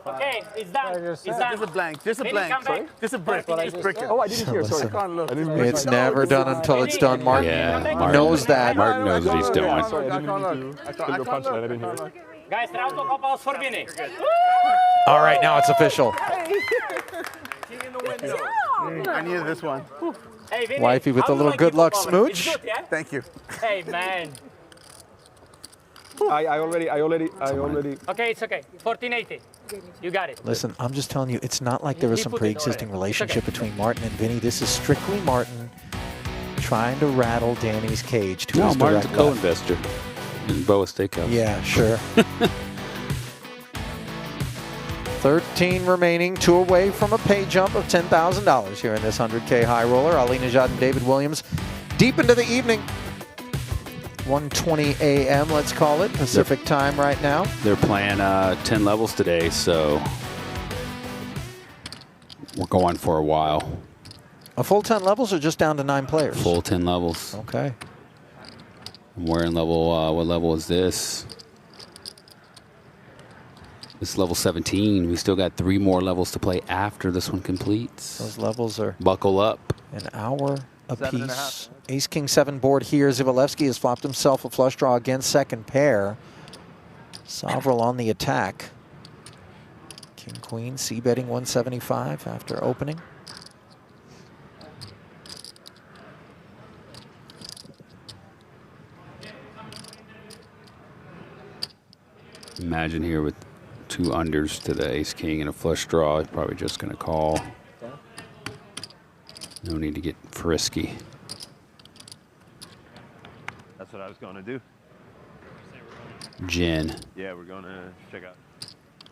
Okay, it's done. It's done. Just a blank. Just a Vinny, blank. come back. Just a brick. Just brick it. Oh, I didn't hear. Sorry. Listen, I can't look. It's never done until it's done. Martin knows that. Martin knows what he's doing. Sorry, I didn't mean to kill your punchline. I didn't hear. Guys, round of applause for Vinny. All right, now it's official. I needed this one. Hey, Vinny, Wifey with how a you little like good hip luck hop over? It's smooch. good, yeah? Thank you. Hey, man. I already. Okay, it's okay. 1480. You got it. Listen, I'm just telling you, it's not like there was some pre-existing relationship between Martin and Vinny. This is strictly Martin trying to rattle Danny's cage to No, his Martin's a direct left. co-investor in Boa Steakhouse. Yeah, sure. 13 remaining, 2 away from a pay jump of $10,000 here in this 100K high roller. Ali Najad and David Williams deep into the evening. 1:20 a.m., let's call it, Pacific time right now. They're playing 10 levels today, so we're going for a while. A full 10 levels or just down to 9 players? Full 10 levels. Okay. And we're in level, what level is this? This is level 17. We still got 3 more levels to play after this one completes. Those levels are buckle up. An hour apiece. Ace King 7 board here. Zivalevsky has flopped himself a flush draw against second pair. Sovrel on the attack. King Queen C betting 175 after opening. Imagine here with 2 unders to the ace king and a flush draw, he's probably just going to call. No need to get frisky. That's what I was going to do. Gin. Yeah, we're going to check out.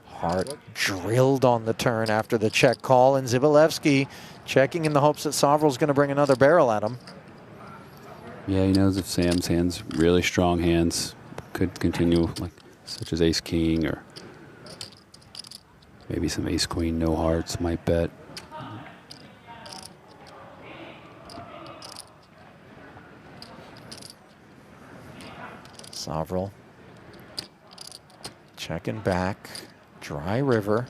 Hart drilled on the turn after the check call, and Zivalevsky checking in the hopes that Sovrel's going to bring another barrel at him. Yeah, he knows if Sam's hands, really strong hands, could continue, like such as ace king or maybe some ace queen, no hearts, might bet. Sovrel checking back, dry river.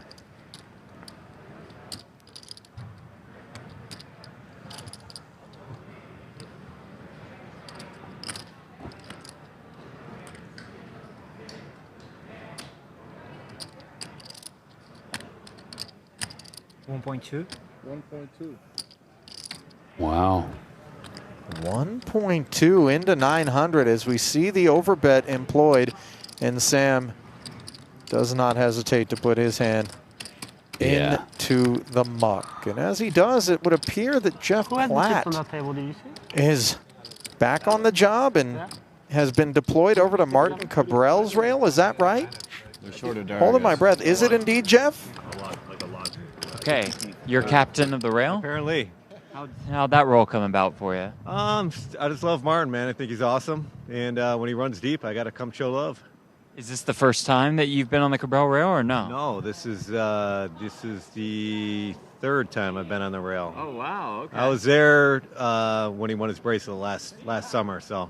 $1.2. 1.2. Wow. 1.2 into 900 as we see the overbet employed, and Sam does not hesitate to put his hand into the muck. And as he does, it would appear that Jeff Who had the Platt chips on that table, did you see? is back on the job and has been deployed over to Martin Cabral's rail. Is that right? Holding my breath. Is it indeed, Jeff? Okay, you're captain of the rail? Apparently. How'd that roll come about for you? I just love Martin, man. I think he's awesome. And when he runs deep, I got to come show love. Is this the first time that you've been on the Cabral rail or no? No, this is the 3rd time I've been on the rail. Oh, wow. Okay. I was there when he won his bracelet last summer, so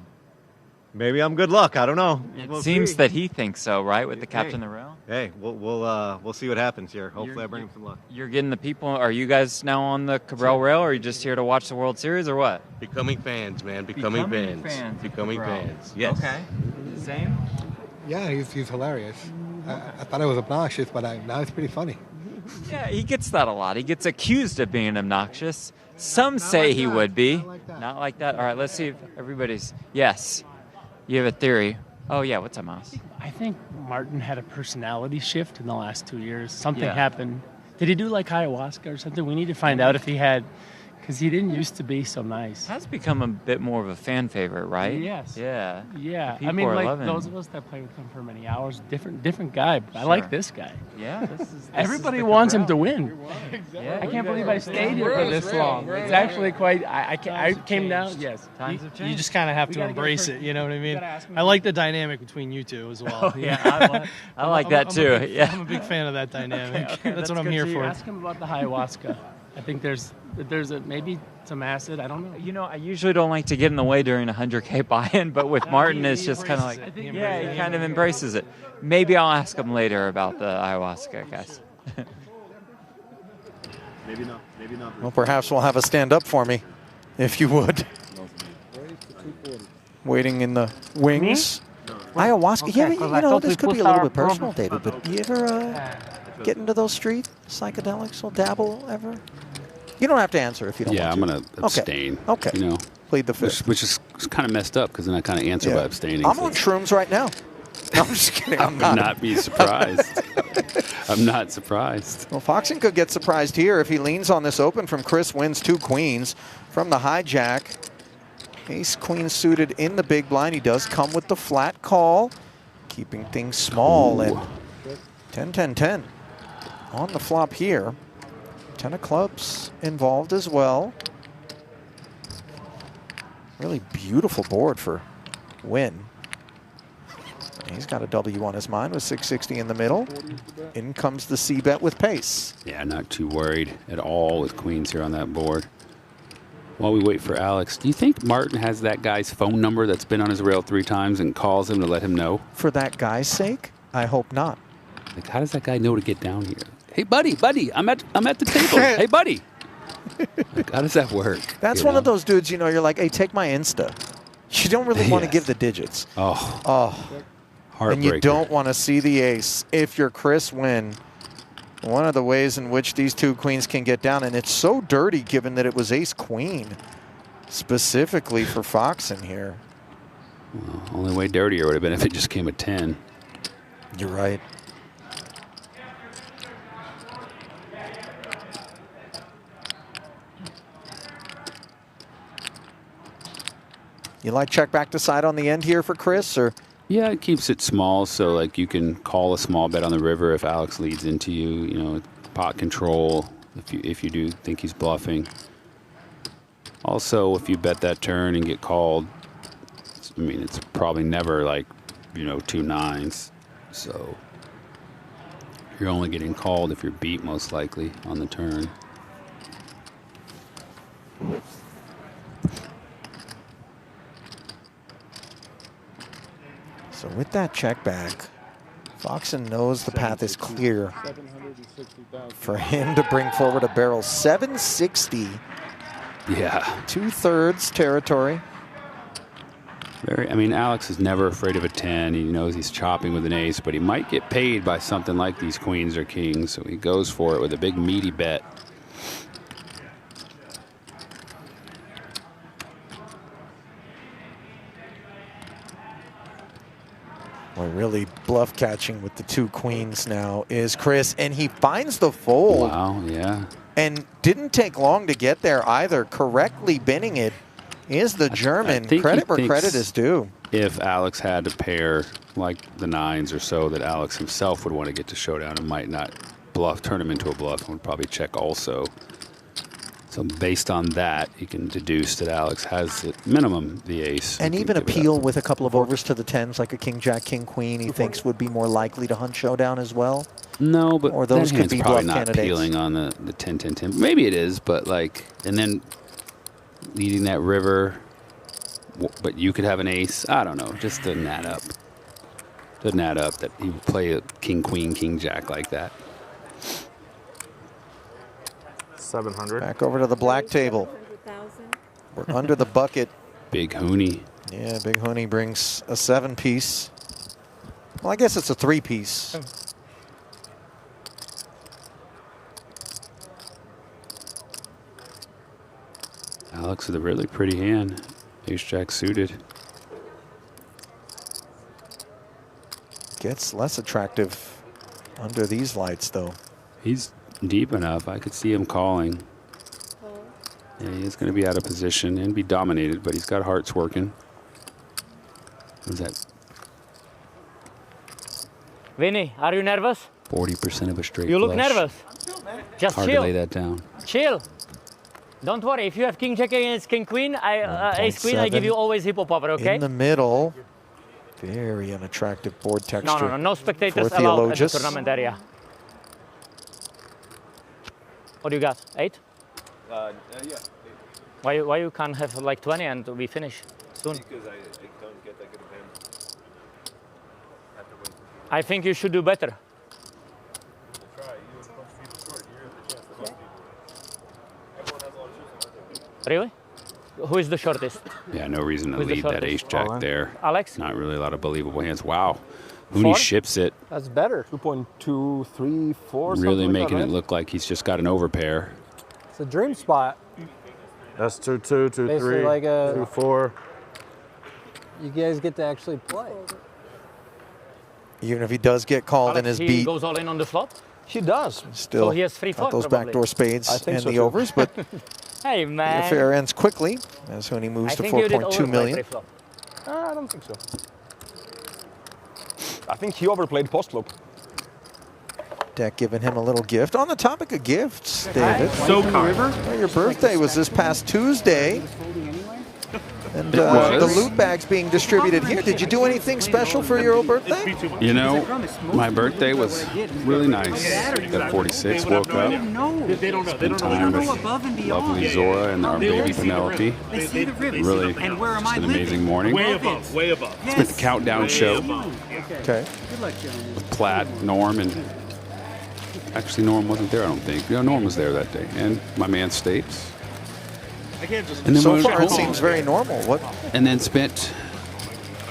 maybe I'm good luck. I don't know. It We'll seems see. that he thinks so, right, with the captain of the rail? Hey, we'll see what happens here. Hopefully, I bring him some luck. You're getting the people. Are you guys now on the Cabral rail, or are you just here to watch the World Series, or what? Becoming fans, man. Becoming fans. Becoming Cabral. fans. Yes. Okay. Same? Yeah, he's hilarious. I thought it was obnoxious, but now it's pretty funny. Yeah, he gets that a lot. He gets accused of being obnoxious. Some say he would be. Not like that. All right, let's see if everybody's... Yes. You have a theory. Oh, yeah. What's up, Miles? I think Martin had a personality shift in the last 2 years. Something Yeah. happened. Did he do like ayahuasca or something? We need to find out if he had because he didn't used to be so nice. Has become a bit more of a fan favorite, right? Yes. Yeah. Yeah. People I mean, are like loving those of us that play with him for many hours, different guy. But I like Sure. this guy. Yeah. This is Everybody wants him to win. Yeah. I can't believe I stayed here for this long. It's actually quite. I came down. Yes. Times have changed. You just kind of have We to gotta get embrace first- it. You know what I mean? gotta ask him I like the dynamic between you two as well. Yeah, I like that too. Yeah. I'm a big fan of that dynamic. Okay, that's what I'm good. here So for. Ask him about the ayahuasca. I think there's maybe some acid. I don't know. You know, I usually don't like to get in the way during a 100K buy-in, but with Martin, it's just kind of like, yeah, he kind of embraces it. Maybe I'll ask him later about the ayahuasca, guys. Maybe not. Maybe not. Well, perhaps we'll have a stand up for me, if you would. Waiting in the wings. Ayahuasca. Okay, Yeah, 'cause you I know, thought this we could be put a little our bit personal, problem- David, but you ever get into those street psychedelics or dabble ever? You don't have to answer if you don't Yeah, want I'm to. going to abstain. Okay. You know, Plead the fifth. which is kind of messed up because then I kind of answer by abstaining. I'm so on shrooms right now. No, I'm just kidding. I I'm would not. not be surprised. I'm not surprised. Well, Foxen could get surprised here if he leans on this open from Chris, wins 2 queens from the hijack. Ace queen suited in the big blind. He does come with the flat call, keeping things small. And 10-10-10 on the flop here. 10 of clubs involved as well. Really beautiful board for Win. He's got a W on his mind with 660 in the middle. In comes the C-bet with pace. Yeah, not too worried at all with queens here on that board. While we wait for Alex, do you think Martin has that guy's phone number that's been on his rail 3 times and calls him to let him know? For that guy's sake, I hope not. Like, how does that guy know to get down here? Hey, buddy, I'm at the table. Hey, buddy. Like, how does that work? That's you one know? of those dudes, you know, you're like, hey, take my Insta. You don't really want to give the digits. Oh. And you Heartbreaker. don't want to see the ace. If you're Chris Wynn, one of the ways in which these 2 queens can get down, and it's so dirty given that it was ace-queen specifically for Foxen here. Well, only way dirtier would have been if it just came a 10. You're right. You like check back to side on the end here for Chris, or? Yeah, it keeps it small, so like you can call a small bet on the river if Alex leads into you. You know, pot control if you do think he's bluffing. Also, if you bet that turn and get called, I mean, it's probably never like, you know, 2 9s. So you're only getting called if you're beat, most likely, on the turn. So with that check back, Foxen knows the path is clear for him to bring forward a barrel. 760. Yeah. 2/3 territory. I mean, Alex is never afraid of a 10. He knows he's chopping with an ace, but he might get paid by something like these queens or kings, so he goes for it with a big meaty bet. Boy, really bluff catching with the 2 queens now is Chris, and he finds the fold. Wow, yeah. And didn't take long to get there either. Correctly binning it is the German. Credit where credit is due. If Alex had a pair like the 9s or so, that Alex himself would want to get to showdown and might not bluff, turn him into a bluff, and would probably check also. So based on that, you can deduce that Alex has at minimum the ace. And even appeal with a couple of overs to the 10s, like a king, jack, king, queen, he thinks would be more likely to hunt showdown as well. No, but or those that could hand's be probably bluff not candidates. appealing on the 10-10-10. Maybe it is, but like, and then leading that river, but you could have an ace. I don't know. Just doesn't add up. Doesn't add up that he would play a king, queen, king, jack like that. 700. Back over to the black table. We're under the bucket. Big Hooney. Yeah, Big Hooney brings a 7-piece. Well, I guess it's a 3-piece. Alex with a really pretty hand. Ace jack suited. Gets less attractive under these lights, though. He's deep enough. I could see him calling. Yeah, he is going to be out of position and be dominated, but he's got hearts working. What's that? Vinny, are you nervous? 40% of a straight You look flush. nervous. Just Hard chill. to lay that down. Chill. Don't worry. If you have king jack against king queen, ace queen, I give you always hippo popper, okay? In the middle. Very unattractive board texture. No spectators for allowed at the Theologus. tournament area. What do you got? 8? Yeah. Why you can't have like 20 and we finish soon? Because I don't get that good of hand. I think you should do better. We'll try. You have a bunch of people short. You have the chance to most people. Everyone has a lot of shoes. Really? Who is the shortest? Yeah, no reason to Who's the lead that shortest? ace jack there. Alex? Not really a lot of believable hands. Wow. Uni 4? ships it, That's better. 2.234. really something like making that, it right? look like he's just got an overpair. It's a dream spot. That's 2-2, 2-3, Basically like a 2-4. You guys get to actually play. Even if he does get called in his he beat, goes all in on the flop? He does. still So he has free got flop, those probably. backdoor spades I think and so the too. overs, but Hey, the man. affair ends quickly as Huni moves I to think you did 4.2 overplay million. pre-flop. I don't think so. I think he overplayed post-flop. Deck giving him a little gift. On the topic of gifts, David. So kind. Well, your birthday was this past Tuesday. And the was. loot bags being distributed here. Did you do anything special for your birthday? You know, my birthday was really nice. Got 46, woke up. They don't know. They don't Spent know. time with above and beyond. lovely Zora and our baby Penelope. They see the ribbons. Really And where am just I an living? amazing morning. Way above. Way above. Spent the countdown show Okay. Good luck, gentlemen. with Platt, Norm, and actually Norm wasn't there, I don't think. Yeah, Norm was there that day, and my man Stapes. I can't just. And then So went far, it home. seems very normal. What? And then spent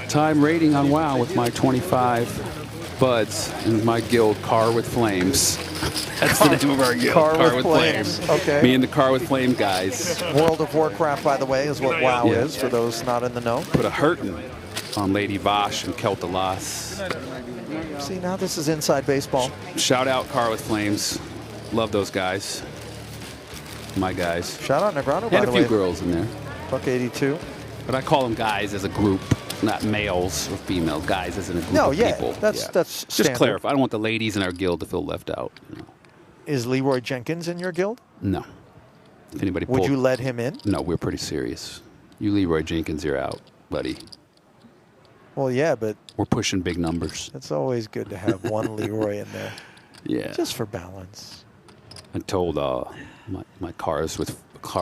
time raiding on WoW with my 25 buds in my guild, Car with Flames. That's the name of our guild, Car with Flames. Okay. Me and the Car with Flame guys. World of Warcraft, by the way, is what WoW Yeah. is, for those not in the know. Put a hurtin' on Lady Vosh and Keltalas. See, now this is inside baseball. Shout out Car with Flames. Love those guys. My guys. Shout out Negrano, by And the a few way. girls in there. Buck 82. But I call them guys as a group, not males or females. Guys as in a group No, of yeah, people. that's Just standard. clarify. I don't want the ladies in our guild to feel left out. You know. Is Leroy Jenkins in your guild? No. If anybody Would pulled, you let him in? No, we're pretty serious. You Leroy Jenkins, you're out, buddy. Well, yeah, but We're pushing big numbers. it's always good to have one Leroy in there, Yeah. just for balance. I told my Car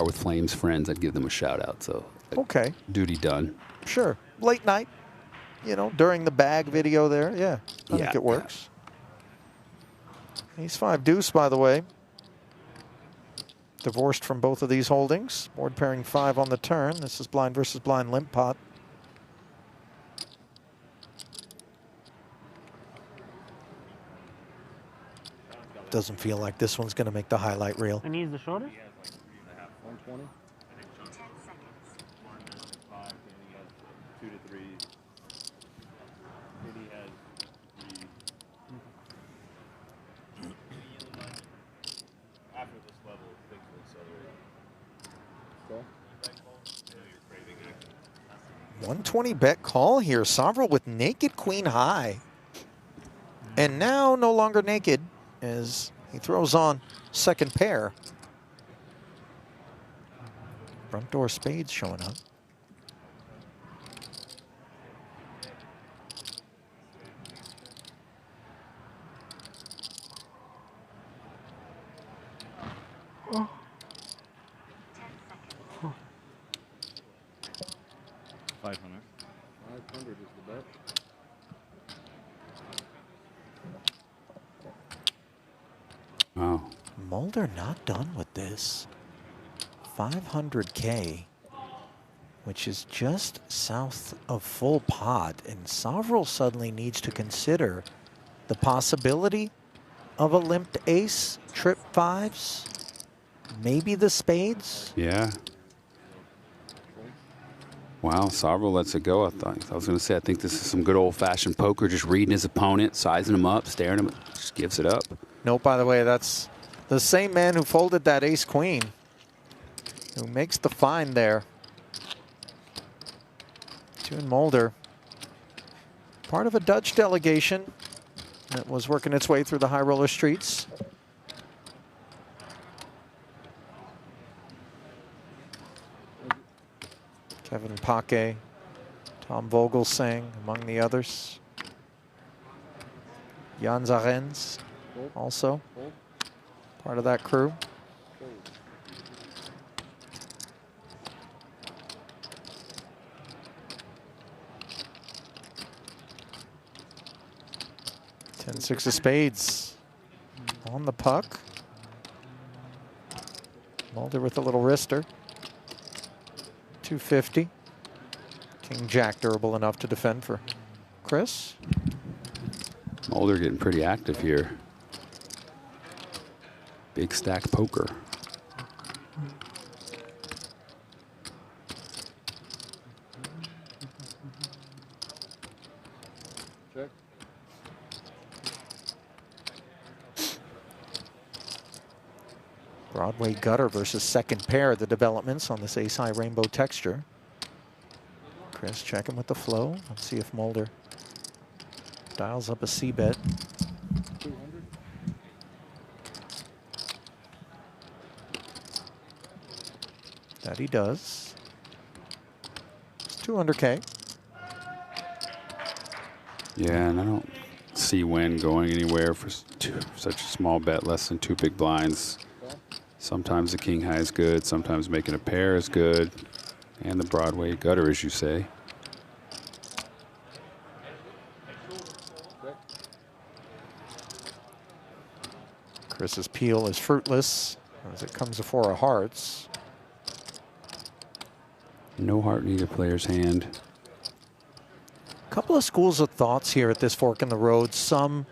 with Flames friends I'd give them a shout out. So Okay, duty done. sure. Late night, during the bag video there. Yeah, I think Yeah. it works. Ace 5 deuce, by the way. Divorced from both of these holdings. Board pairing 5 on the turn. This is blind versus blind limp pot. Doesn't feel like this one's going to make the highlight reel. And he's the shortest? 120. 2 to 3. He has 3. After this level, things will accelerate. 120 bet call here. Sovereign with naked queen high. And now no longer naked as he throws on second pair. Front door spades showing up. Oh. 500. 500 is the bet. Wow. Mulder not done with this. 500K, which is just south of full pot, and Sovrel suddenly needs to consider the possibility of a limped ace, trip fives, maybe the spades. Yeah. Wow, Sovereign lets it go. I was going to say, I think this is some good old-fashioned poker, just reading his opponent, sizing him up, staring him, just gives it up. Note, by the way, that's the same man who folded that ace queen. who makes the find there. Tune Mulder, part of a Dutch delegation that was working its way through the high roller streets. Kevin Pake, Tom Vogelsang, among the others. Jan Zarens, also part of that crew. Ten-6 of spades on the puck. Mulder with a little wrister. 250. King Jack durable enough to defend for Chris. Mulder getting pretty active here. Big stack poker. Check. Broadway gutter versus second pair, the developments on this ace-high rainbow texture. Chris checking with the flow. Let's see if Mulder dials up a C-bet. 200. That he does. It's 200K. Yeah, and I don't see Wynn going anywhere for such a small bet, less than 2 big blinds. Sometimes the king high is good, sometimes making a pair is good, and the Broadway gutter, as you say. Chris's peel is fruitless as it comes to 4 of hearts. No heart in either player's hand. A couple of schools of thoughts here at this fork in the road. Some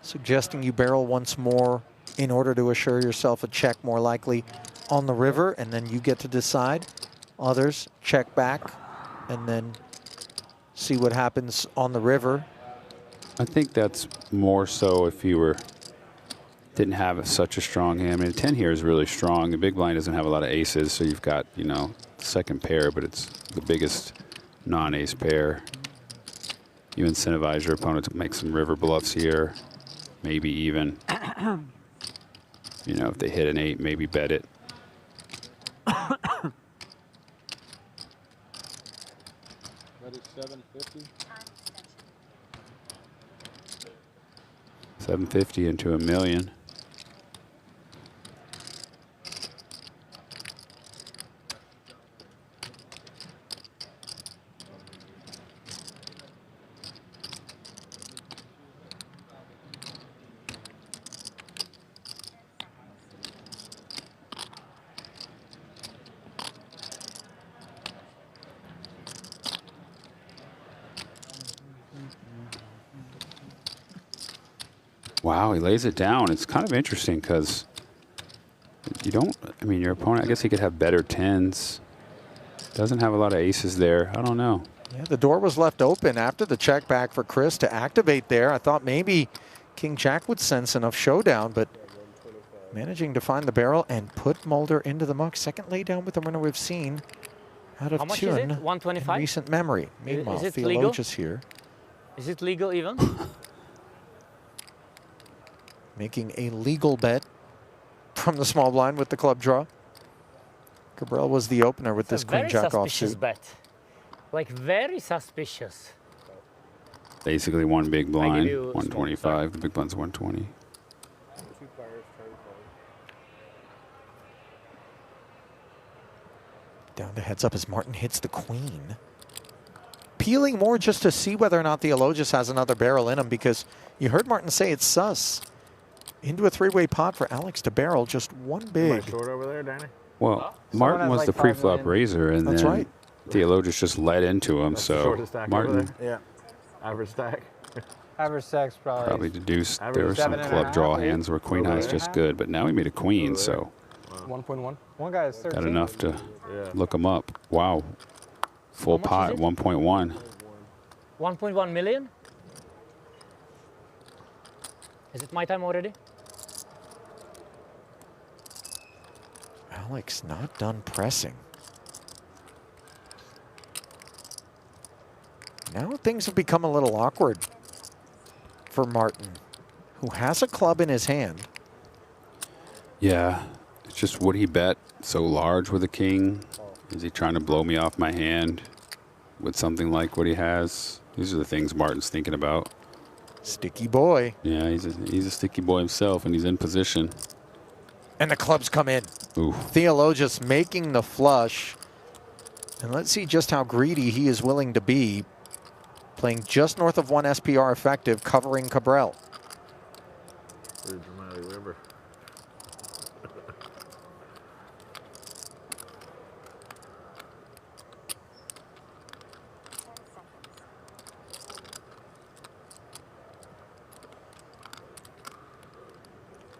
suggesting you barrel once more in order to assure yourself a check more likely on the river, and then you get to decide. Others check back and then see what happens on the river. I think that's more so if you didn't have such a strong hand. I mean, 10 here is really strong. The big blind doesn't have a lot of aces, so you've got, you know, second pair, but it's the biggest non-ace pair. You incentivize your opponent to make some river bluffs here, maybe even. You know, if they hit an 8, maybe bet it. That is 750. 750 into $1 million. Wow, he lays it down. It's kind of interesting because you don't, I mean, your opponent, I guess he could have better 10s. Doesn't have a lot of aces there. I don't know. Yeah, the door was left open after the check back for Chris to activate there. I thought maybe King Jack would sense enough showdown, but managing to find the barrel and put Mulder into the muck. Second laydown with the winner we've seen out of How much is it? tune 125? in recent memory. Meanwhile, Is it legal? Theologius here Is it legal even? making a legal bet from the small blind with the club draw. Cabral was the opener with this Queen Jack suspicious offsuit. bet. Like very suspicious. Basically one big blind, you 125. The big blind's 120. Down to heads up as Martin hits the queen. Peeling more just to see whether or not Theologius has another barrel in him, because you heard Martin say it's sus. Into a 3-way pot for Alex to barrel, just one big. Am I short over there, Danny? Well, Martin was the pre-flop raiser, and That's then right. Theologius just led into him, That's the so shortest stack over Martin there? Yeah. Average stack. Average stack's probably deduced Average there were some 7.5. club draw hands where queen high is just good, but now he made a queen, so 1.1. One guy is 13. got enough to look him up. Wow. Full pot, 1.1. 1.1 million? Is it my time already? Alex not done pressing. Now things have become a little awkward for Martin, who has a club in his hand. Yeah, it's just would he bet so large with a king? Is he trying to blow me off my hand with something like what he has? These are the things Martin's thinking about. Sticky boy. Yeah, he's a sticky boy himself, and he's in position. And the clubs come in. Ooh. Theologis making the flush. And let's see just how greedy he is willing to be. Playing just north of 1 SPR effective, covering Cabral. Pretty dramatic river.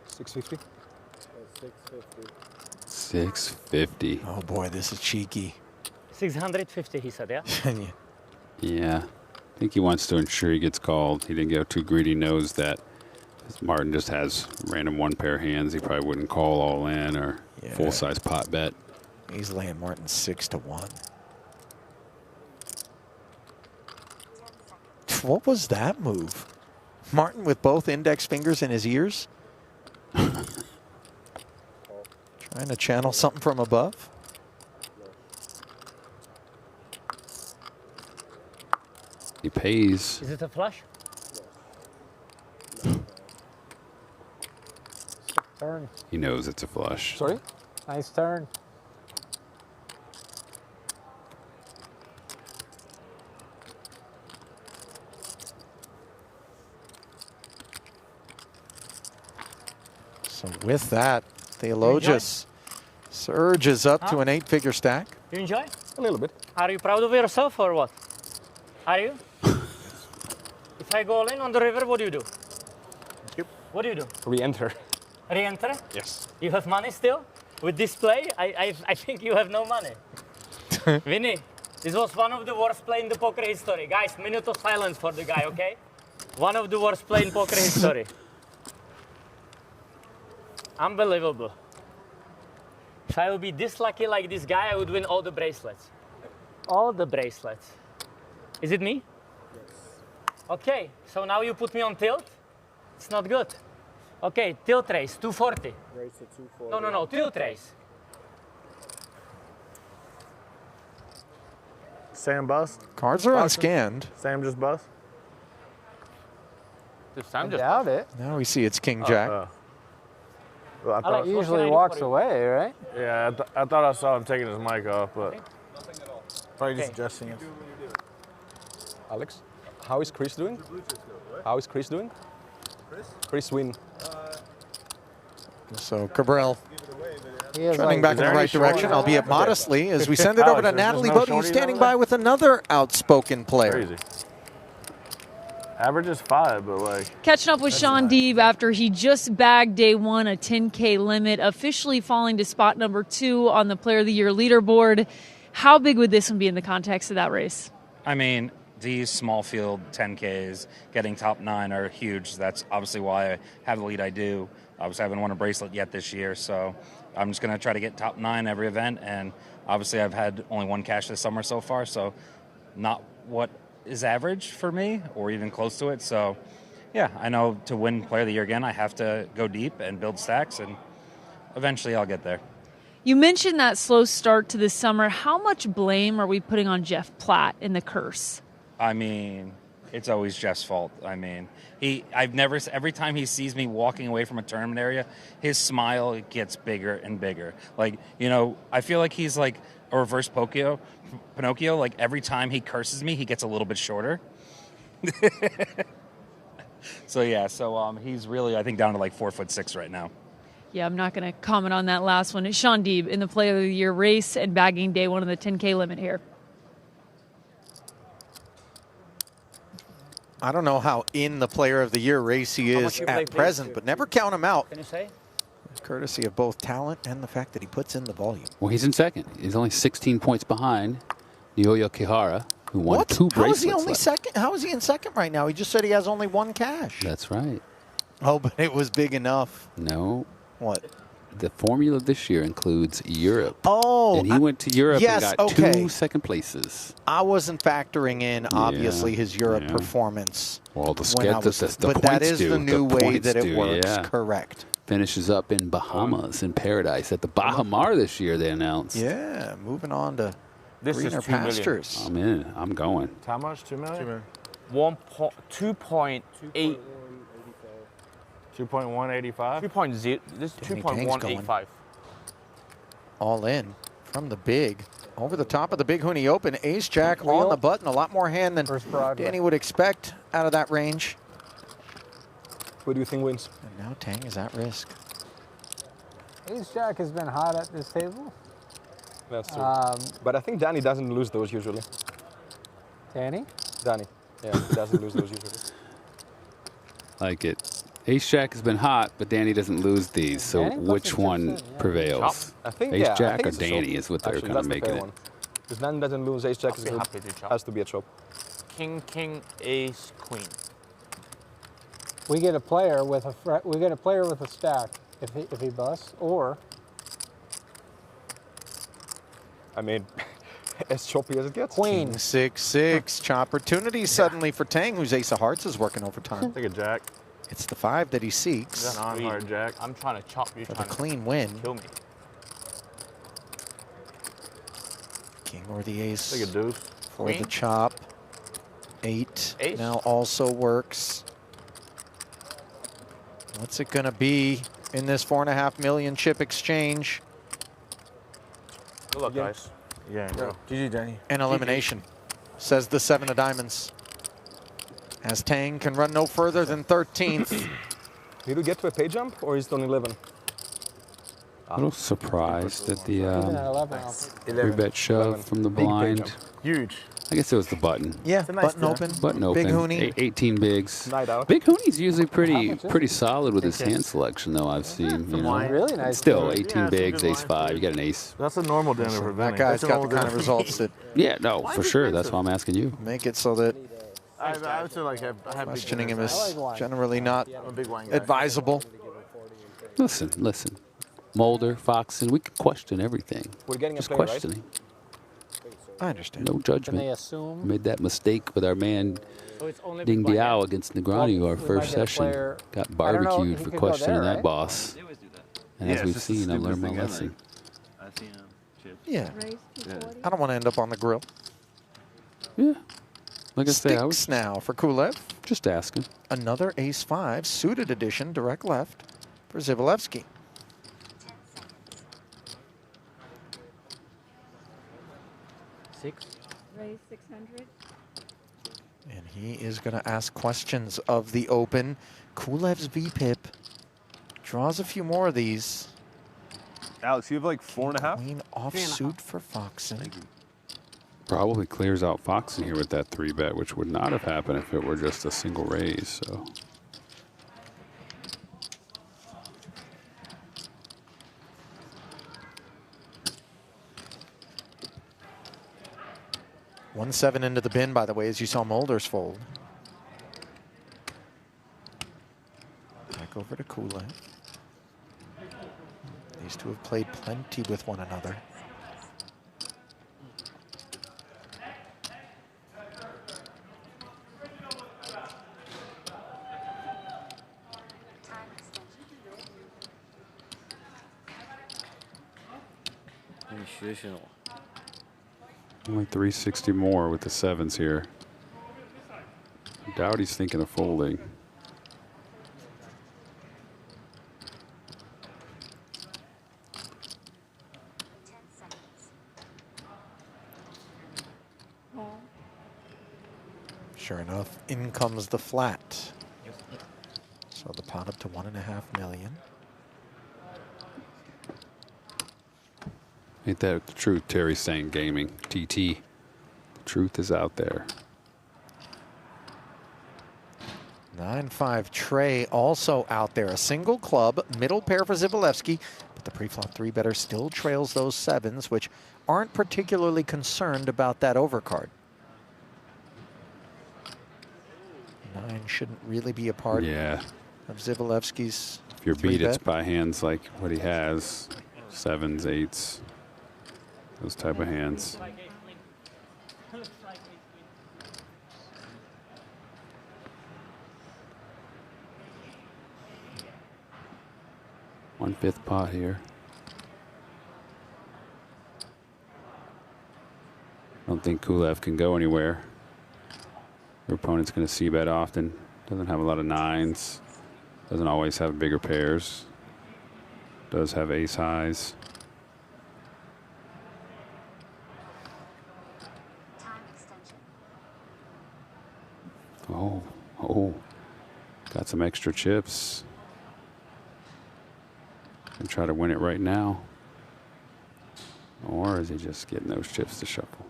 $650. 650. Oh boy, this is cheeky. 650, he said, yeah? Yeah. I think he wants to ensure he gets called. He didn't go too greedy. Knows that Martin just has random one pair hands. He probably wouldn't call all in or full size pot bet. He's laying Martin 6-1. What was that move? Martin with both index fingers in his ears? Trying to channel something from above? He pays. Is it a flush? Turn. He knows it's a flush. Sorry? Nice turn. So with that, Theologis surges up to an 8-figure stack. You enjoy? A little bit. Are you proud of yourself or what? Are you? If I go all in on the river, what do you do? Yep. What do you do? Re-enter. Re-enter? Yes. You have money still? With this play, I think you have no money. Vinny, this was one of the worst play in the poker history. Guys, minute of silence for the guy, okay? One of the worst play in poker history. Unbelievable. If I would be this lucky like this guy, I would win all the bracelets. All the bracelets. Is it me? Yes. Okay, so now you put me on tilt? It's not good. Okay, tilt raise, 240. Raise to 240. No, tilt raise. Sam bust? Cards are unscanned. Sam just bust? I doubt it. Now we see it's King Jack. Well, I thought, He usually walks away, right? yeah, I thought I saw him taking his mic off, but Probably just adjusting it. Alex, how is Chris doing? How is Chris doing? Chris win. So Cabral He is trending like- back in the right direction, albeit modestly, as we send it over to Natalie Bodie, who's standing by with another outspoken player. crazy. Average is 5, but like. Catching up with Sean Deeb after he just bagged day one, a 10K limit, officially falling to spot number 2 on the Player of the Year leaderboard. How big would this one be in the context of that race? I mean, these small field 10Ks, getting top 9 are huge. That's obviously why I have the lead I do. Obviously, I haven't won a bracelet yet this year, so I'm just going to try to get top 9 every event. And obviously, I've had only 1 cash this summer so far, so not what is average for me or even close to it. So, yeah, I know to win Player of the Year again, I have to go deep and build stacks, and eventually I'll get there. You mentioned that slow start to the summer. How much blame are we putting on Jeff Platt in the curse? I mean, it's always Jeff's fault. I mean, every time he sees me walking away from a tournament area, his smile gets bigger and bigger. Like, you know, I feel like he's like a reverse Pinocchio. Like every time he curses me, he gets a little bit shorter. So he's really, I think, down to like 4'6" right now. Yeah, I'm not going to comment on that last one. It's Sean Deeb in the Player of the Year race and bagging day one of the 10K limit here. I don't know how in the Player of the Year race he is at present, but never count him out. Can you say? Courtesy of both talent and the fact that he puts in the volume. Well, he's in second. He's only 16 points behind Nyoya Kihara, who won 2 bracelets. How is he only left. second? How is he in second right now? He just said he has only 1 cash. That's right. Oh, but it was big enough. No. What? the formula this year includes Europe. Oh, and he went to Europe yes, and got okay. 2 second places. I wasn't factoring in, obviously, his Europe performance. Well, the when I schedule, was- the but points that is do. the new way points that it do, works. yeah. Correct. Finishes up in Bahamas, in paradise. At the Bahamar this year, they announced. Yeah, moving on to This is greener 2 million. pastures. I'm in. I'm going. How much? 2 million? 2.8. 2.185? 2.0. This is Danny Tang's 2.185. All in from the big. Over the top of the Big Hooney Open. Ace Jack on the button. A lot more hand than Danny would expect out of that range. Who do you think wins? And now Tang is at risk. Ace Jack has been hot at this table. That's true. But I think Danny doesn't lose those usually. Danny? Danny. Yeah, he doesn't lose those usually. Like it. Ace Jack has been hot, but Danny doesn't lose these. So Danny which one prevails? I think, Ace I Jack think or it's a Danny chop. is what they're Actually, kind of that's the making fair it. one. If Danny doesn't lose, Ace Jack is be good. happy to chop. Has to be a chop. King, ace, queen. We get a player with a stack if he busts, or I mean, as choppy as it gets. Queen. 6-6. Opportunity suddenly for Tang, whose ace of hearts is working overtime. Take a jack. It's the 5 that he seeks. Non-hard jack. I'm trying to chop you. For the Trying clean to win. kill me. King or the ace. Take a deuce. For Queen. the chop. 8 Ace. now also works. What's it going to be in this 4.5 million chip exchange? Good luck, guys. Yeah, bro. GG, Danny. An elimination, says the 7 of diamonds. As Tang can run no further than 13th. Did we get to a pay jump, or is it on 11? A little surprised at the even at 11. 3-bet shove from the blind. Huge. I guess it was the button. Yeah, a nice button open. Button open. Big Hooney. 18 bigs. Night out. Big Hooney's usually pretty solid with his hand selection, though. I've seen. You know. Really nice. Still, game. 18 bigs, ace 5. You got an ace. That's a normal dinner for Vinny. That guy's That's a got the normal kind of dinner. results that Yeah, no, for sure. That's why I'm asking you. make it so that I would say like I have questioning him big is generally not I'm a big wine guy. advisable. Listen. Mulder, Foxen, we can question everything. We're getting Just a player, right? questioning. I understand. No Can judgment. they assume? Made that mistake with our man So it's only Ding big blind. Diao against Negrani, Well, our we might first get a session. player- Got I don't know, barbecued he for could go questioning there, that right? boss. And Yeah, as it's we've just the seen, I've learned stupidest my thing ever. lesson. I see him. Chips. Yeah. I don't want to end up on the grill. Yeah. Like I say, I was Sticks now for Kulev. just asking. Another ace 5, suited edition, direct left for Zivalevsky. Raise 600. And he is going to ask questions of the open. Kulev's VPIP draws a few more of these. Alex, you have like 4.5? Queen offsuit for Foxen. Probably clears out Foxen here with that 3-bet, which would not have happened if it were just a single raise. So. One 7 into the bin, by the way, as you saw Mulder's fold. Back over to Kulev. These two have played plenty with one another. Only 360 more with the 7s here. Doubt he's thinking of folding. Sure enough, in comes the flat. So the pot up to 1.5 million. Ain't that the truth, Terry's saying gaming. TT. The truth is out there. 9-5 Trey also out there. A single club, middle pair for Zivalevsky, but the pre-flop 3-better still trails those 7s, which aren't particularly concerned about that overcard. 9 shouldn't really be a part Yeah. of Zivalevsky's If you're beat, bet. it's by hands like what he has, 7s, 8s, those type of hands. One fifth pot here. I don't think Kulev can go anywhere. Your opponent's going to see bet often. Doesn't have a lot of 9s. Doesn't always have bigger pairs. Does have ace highs. Oh, got some extra chips. And try to win it right now. Or is he just getting those chips to shuffle?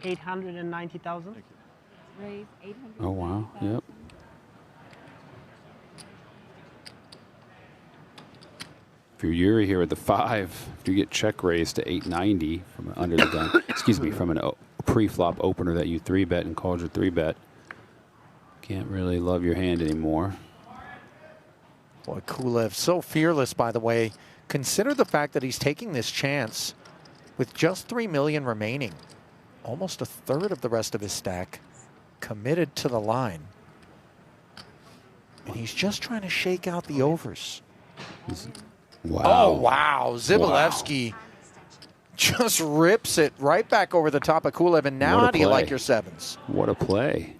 $890,000. Raise 800. Oh, wow. Yep. If you're Yuri here at the 5, if you get check raised to 890 from under the gun, excuse me, from a pre-flop opener that you 3-bet and called your 3-bet, can't really love your hand anymore. Boy, Kulev, so fearless, by the way. Consider the fact that he's taking this chance with just 3 million remaining. Almost a third of the rest of his stack committed to the line. And he's just trying to shake out the overs. Wow. Oh, wow. Zibalevsky just rips it right back over the top of Kulev. And now, What a how do you play. like your 7s? What a play.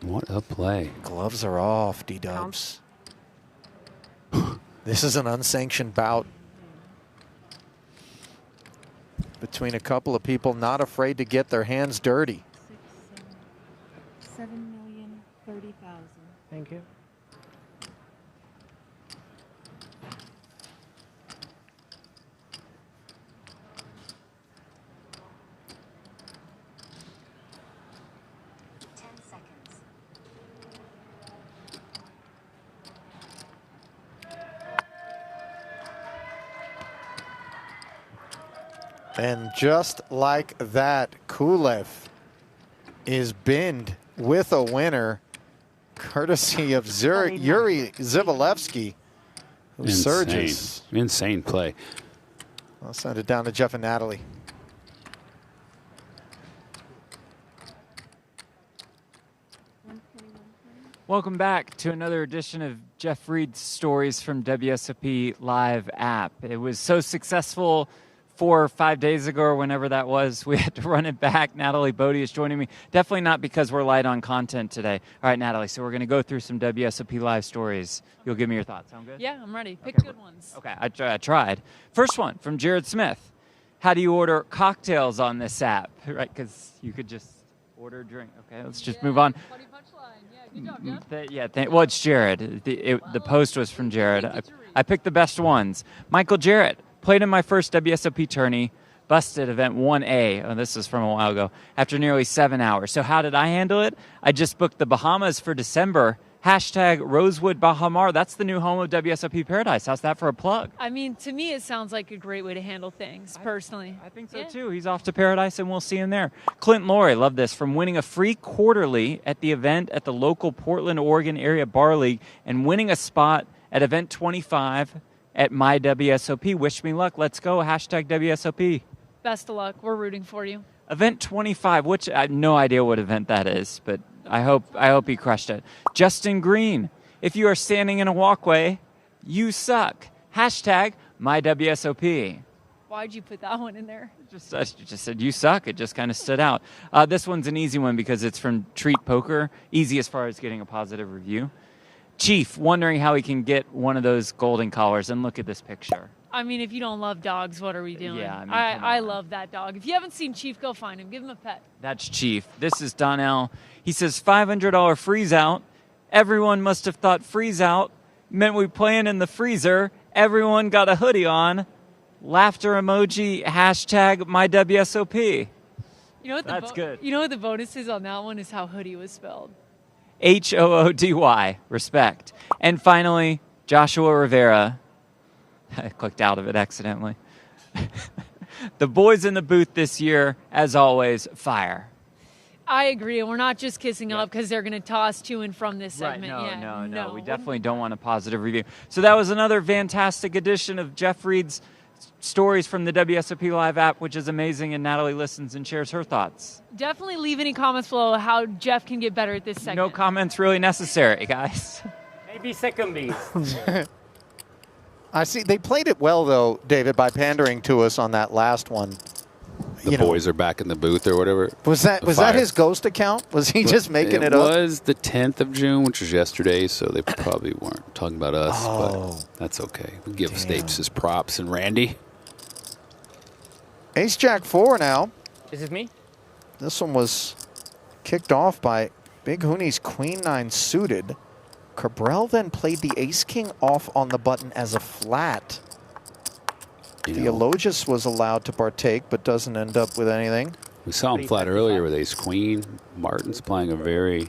What a play. Gloves are off, D-dubs. This is an unsanctioned bout between a couple of people not afraid to get their hands dirty. 7,030,000. Thank you. And just like that, Kulev is binned with a winner, courtesy of Yuri Zibalevsky, who surges. Insane play. I'll send it down to Jeff and Natalie. Welcome back to another edition of Jeff Reed's Stories from WSOP Live app. It was so successful 4 or 5 days ago or whenever that was, we had to run it back. Natalie Bodie is joining me. Definitely not because we're light on content today. All right, Natalie, so we're going to go through some WSOP Live stories. You'll give me your thoughts. Sound good? Yeah, I'm ready. Pick good ones. Okay, I tried. First one from Jared Smith. How do you order cocktails on this app? Right, because you could just order a drink. Okay, let's just move on. Funny punchline. Yeah, good job, Jeff. Well, it's Jared. The post was from Jared. I picked the best ones. Michael Jarrett. Played in my first WSOP tourney, busted event 1A. Oh, this is from a while ago. After nearly 7 hours. So how did I handle it? I just booked the Bahamas for December. Hashtag Rosewood Bahamar. That's the new home of WSOP Paradise. How's that for a plug? I mean, to me, it sounds like a great way to handle things, personally. I think so, too. He's off to Paradise, and we'll see him there. Clint Laurie, love this, from winning a free quarterly at the event at the local Portland, Oregon area bar league and winning a spot at event 25 at my WSOP. Wish me luck. Let's go. Hashtag WSOP. Best of luck. We're rooting for you. Event 25, which I have no idea what event that is, but I hope he crushed it. Justin Green, if you are standing in a walkway, you suck. Hashtag my WSOP. Why'd you put that one in there? I just said you suck. It just kind of stood out. This one's an easy one because it's from Treat Poker. Easy as far as getting a positive review. Chief, wondering how he can get one of those golden collars. And look at this picture. I mean, if you don't love dogs, what are we doing? Yeah, I mean, I love that dog. If you haven't seen Chief, go find him. Give him a pet. That's Chief. This is Donnell. He says $500 freeze out. Everyone must have thought freeze out meant we playing in the freezer. Everyone got a hoodie on. Laughter emoji. Hashtag my WSOP. You know what That's good. You know what the bonus is on that one is how hoodie was spelled. HOODY. Respect. And finally, Joshua Rivera. I clicked out of it accidentally. The boys in the booth this year, as always, fire. I agree. And we're not just kissing up because they're going to toss to and from this segment. Right. Yeah, No. We definitely don't want a positive review. So that was another fantastic edition of Jeff Reed's stories from the WSOP Live app, which is amazing. And Natalie listens and shares her thoughts. Definitely leave any comments below how Jeff can get better at this segment. No comments really necessary, guys. Maybe second base. I see. They played it well, though, David, by pandering to us on that last one. The boys are back in the booth or whatever. Was that his ghost account? Was he just making it up? It was the 10th of June, which was yesterday, so they probably weren't talking about us, but that's okay. We give Stapes his props and Randy. Ace Jack 4 now. Is it me? This one was kicked off by Big Hooney's Queen 9 suited. Cabral then played the Ace King off on the button as a flat. Theologus was allowed to partake, but doesn't end up with anything. We saw him flat earlier with Ace Queen. Martin's playing a very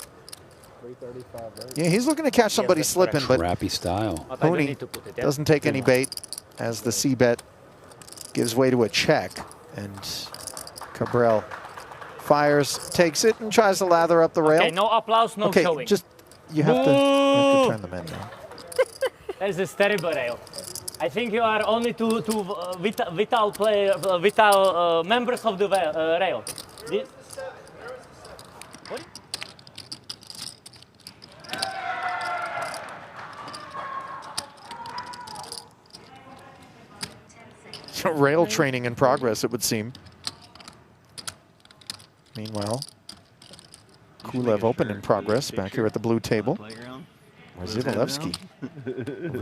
Yeah, he's looking to catch somebody slipping, but crappy style. Hooney doesn't take any bait as the C-bet gives way to a check. And Cabral fires, takes it, and tries to lather up the rail. Okay, no applause, no showing. Just you have to turn them in now. That is a terrible rail. I think you are only two vital members of the rail. What? Rail training in progress, it would seem. Meanwhile, Kulev Open in progress back here at the blue table. Where Zivalevsky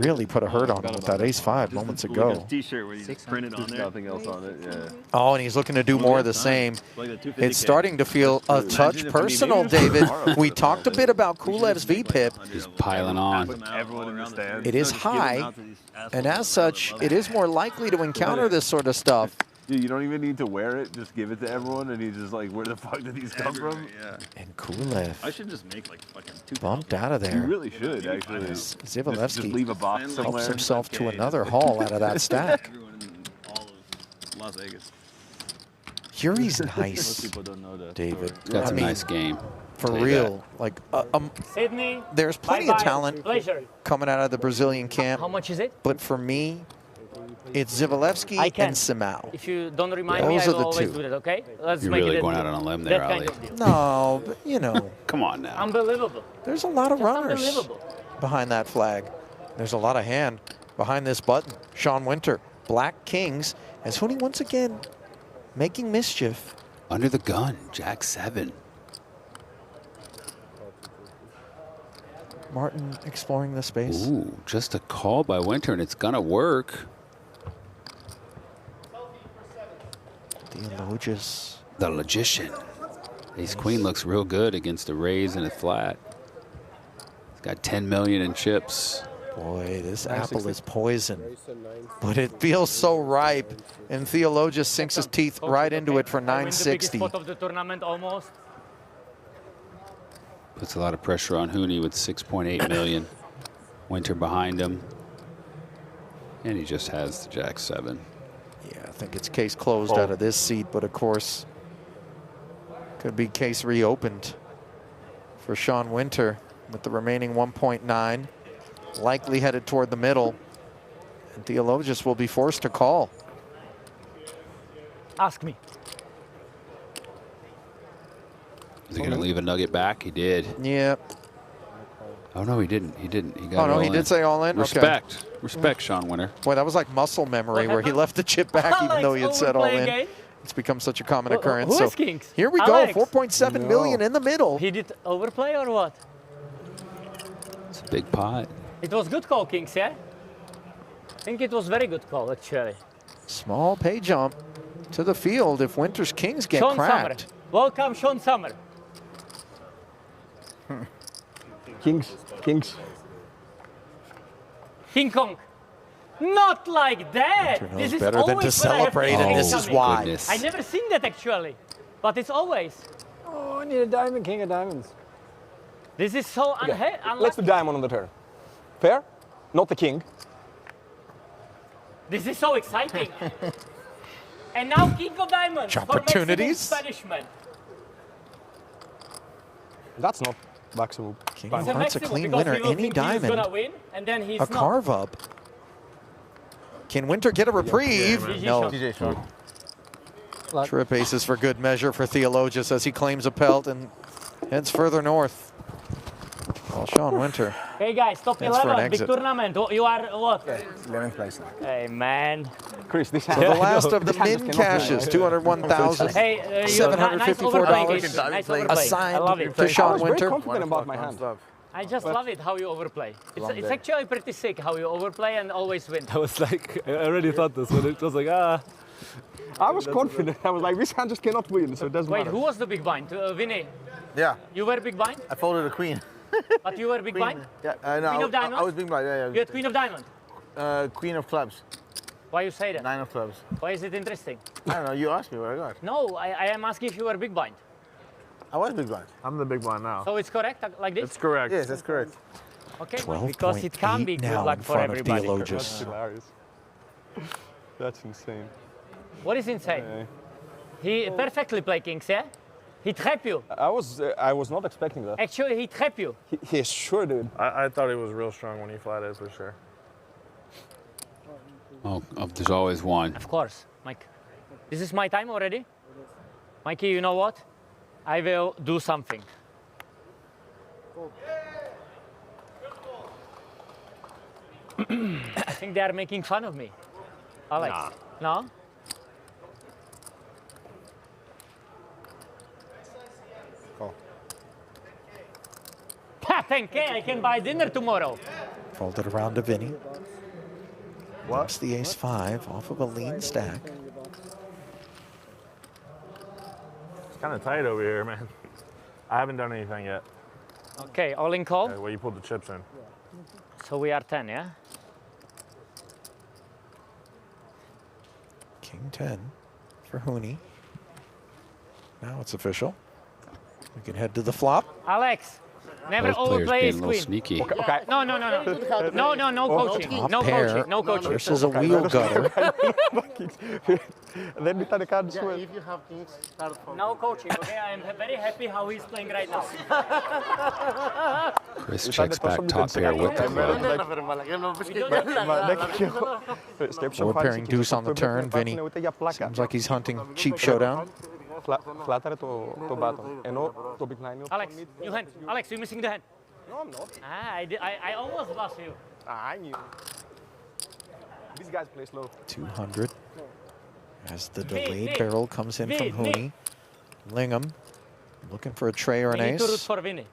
really put a hurt on him with that ace-5 moments ago. Like a T-shirt where you printed on there. Nothing else on it. Yeah. Oh, and he's looking to do more of the same. It's starting to feel a touch personal, David. We talked a bit about Kulev's VPIP. He's piling on. Everyone in the stands. It is high, and as such, it is more likely to encounter this sort of stuff. Dude, you don't even need to wear it. Just give it to everyone, and he's just like, where the fuck did these come from? Yeah. And Kulev I should just make like fucking 2 bumped out of there. You really should, actually. Zivalevsky leave a box somewhere. helps himself to another haul out of that stack. Everyone in all of Las Vegas. Yuri's nice, Most people don't know that. David. That's a nice game. For Play real. Like, Sydney. there's plenty of talent Pleasure. coming out of the Brazilian camp. How much is it? But for me, it's Zivalevsky and Simao. If you don't remind me, I Those are will the always two. do that, okay? Let's You're make really it going out on a limb there, that kind Ali. of deal. No, but you know. Come on now. Unbelievable. There's a lot of Just runners unbelievable. behind that flag. There's a lot of hand behind this button. Sean Winter, Black Kings, as Hooney once again making mischief. Under the gun, Jack 7. Martin exploring the space. Ooh, just a call by Winter, and it's gonna work. Theologus. The Logician. Ace Queen looks real good against a raise and a flat. He's got 10 million in chips. Boy, this apple is poison, but it feels so ripe. And Theologus sinks his teeth right into it for I win the biggest 960. spot of the tournament almost. Puts a lot of pressure on Hooney with 6.8 million. Winter behind him. And he just has the Jack 7. Yeah, I think it's case closed out of this seat, but of course, could be case reopened for Sean Winter with the remaining 1.9. Likely headed toward the middle. And Theologus will be forced to call. Ask me. Is he going to leave a nugget back? He did. Yeah. Oh, no, he didn't. He didn't. He got Oh, no, it he all did say all in? Okay. Respect. Respect, Sean Winter. Boy, that was like muscle memory where he left the chip back even though he had said all in. It's become such a common occurrence. Who So is Kings? here we Alex. go, 4.7 million in the middle. He did overplay or what? It's a big pot. It was good call, Kings, yeah? I think it was very good call, actually. Small pay jump to the field if Winter's Kings get Sean cracked. Summer. Welcome, Sean Summer. Kings. King Kong. Not like that. Winter knows This is better than always to when I have celebrate, things and this is coming. why. Goodness. I never seen that actually, but it's always. Oh, I need a diamond, king of diamonds. This is so unlucky. Let's do diamond on the turn. Fair? Not the king. This is so exciting. And now king of diamonds for maximum Opportunities. punishment. That's not maximum. King of It's a Hearts a maximum clean because winner. he will Any think he's diamond. gonna win, and then he's A not. carve up. Can Winter get a reprieve? No. Trip aces for good measure for Theologus as he claims a pelt and heads further north. Well, Sean Winter. Hey guys, top Heads for an 11, big exit. tournament. You are what? 11th place now. Hey man. Chris, this So the last of the min cashes, Hey, you nice overplay, Chris. Nice overplay. I assigned love it. to Sean I was very Winter. confident about my hand. I just love it how you overplay. It's actually pretty sick how you overplay and always win. I was like, I already thought this, but it was like, ah. I was confident. I was like, this hand just cannot win, so it doesn't Wait, matter. who was the big blind? Vinny? Yeah. You were big blind? I folded a queen. But you were big blind? Yeah, no, Queen of diamond? I was big blind, yeah. You had queen of diamond? Queen of clubs. Why you say that? 9 of clubs. Why is it interesting? I don't know, you asked me what I got. No, I am asking if you were big blind. I was big blind. I'm the big blind now. So it's correct like this? It's correct. Yes, that's correct. Okay, because it can be good luck for everybody. That's hilarious. That's insane. What is insane? He perfectly played kings, yeah? He trapped you. I was not expecting that. Actually, he trapped you. He sure did. I thought he was real strong when he flatted for sure. Oh, there's always one. Of course, Mike. This is my time already. Mikey, you know what? I will do something. I think they are making fun of me. Alex. No? Ha, 10K, I can buy dinner tomorrow. Folded around to Vinny. What's the ace-5 off of a lean stack? It's kind of tight over here, man. I haven't done anything yet. Okay, all in call. Okay, well, you pulled the chips in. So we are 10, yeah? King 10 for Hooney. Now it's official. We can head to the flop. Alex, never Those players overplay being his a little queen. sneaky. Okay. No, no, no, no. No, no, no coaching. Top No pair coaching. No coaching. versus a wheel gutter. And then we thought the card Yeah, if you have kings, start from. No coaching, okay? I am very happy how he's playing right now. Chris checks back top pair with the club. We're pairing deuce on the turn. Vinny seems like he's hunting cheap showdown. Flatter to bottom. And no to big nine. Alex, new hand. Alex, you're missing the hand. No, I'm not. I almost lost you. I knew. These guys play slow. 200 as the Nick, delayed Nick, barrel comes in from Nick, Hooney. Lingham looking for a tray or an We need to root ace. for Vinny.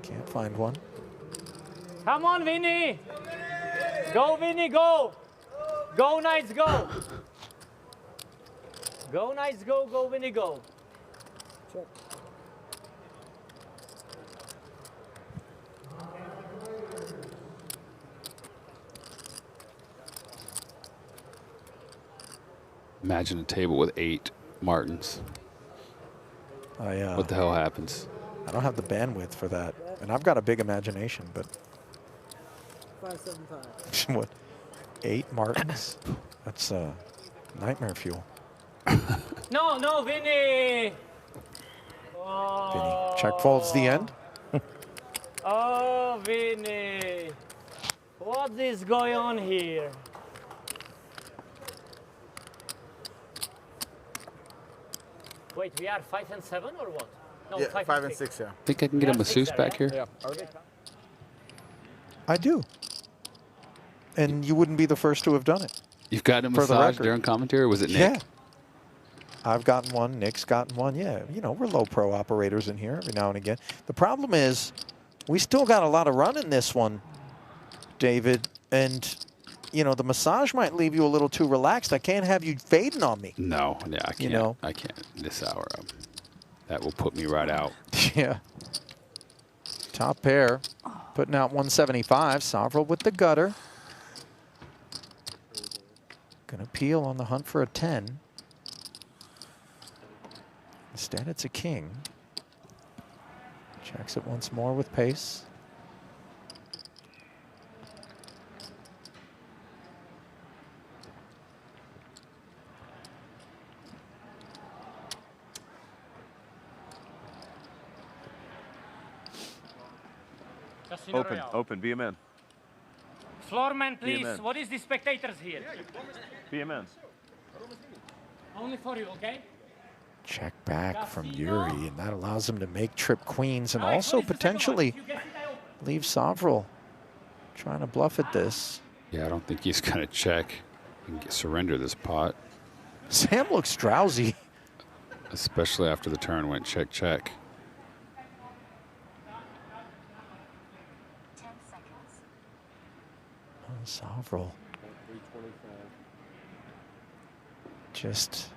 Can't find one. Come on, Vinny. Go, Vinny, go. Go, Knights, go. Go, Knights, go. Go, Vinny, go. Imagine a table with 8 Martins. What the hell happens? I don't have the bandwidth for that. And I've got a big imagination, but 575. what? 8 Martins? That's nightmare fuel. No, no, Vinny. Vinny check folds the end. Oh, Vinny. What is going on here? Wait, we are 5 and 7 or what? No, Yeah, 5 5 and and 6, yeah. Think I can get a masseuse back here? Yeah. I do. And you wouldn't be the first to have done it. You've got a For the massage record. during commentary, or was it Nick? Yeah. I've gotten one. Nick's gotten one. Yeah, you know, we're low pro operators in here every now and again. The problem is we still got a lot of run in this one, David. And, you know, the massage might leave you a little too relaxed. I can't have you fading on me. No, yeah, I can't. You know? I can't this hour. That will put me right out. Yeah. Top pair, putting out 175. Sovereign with the gutter. Gonna peel on the hunt for a 10. Instead, it's a king. Checks it once more with pace. Casino Open, Royale. open, be a man. Floorman, Be a please. man. What is the spectators here? Be a man. Only for you, okay? Check back from Yuri, and that allows him to make trip queens and also potentially leave Sovril trying to bluff at this. Yeah, I don't think he's going to check and surrender this pot. Sam looks drowsy. Especially after the turn went check, check. 10 seconds. Sovril just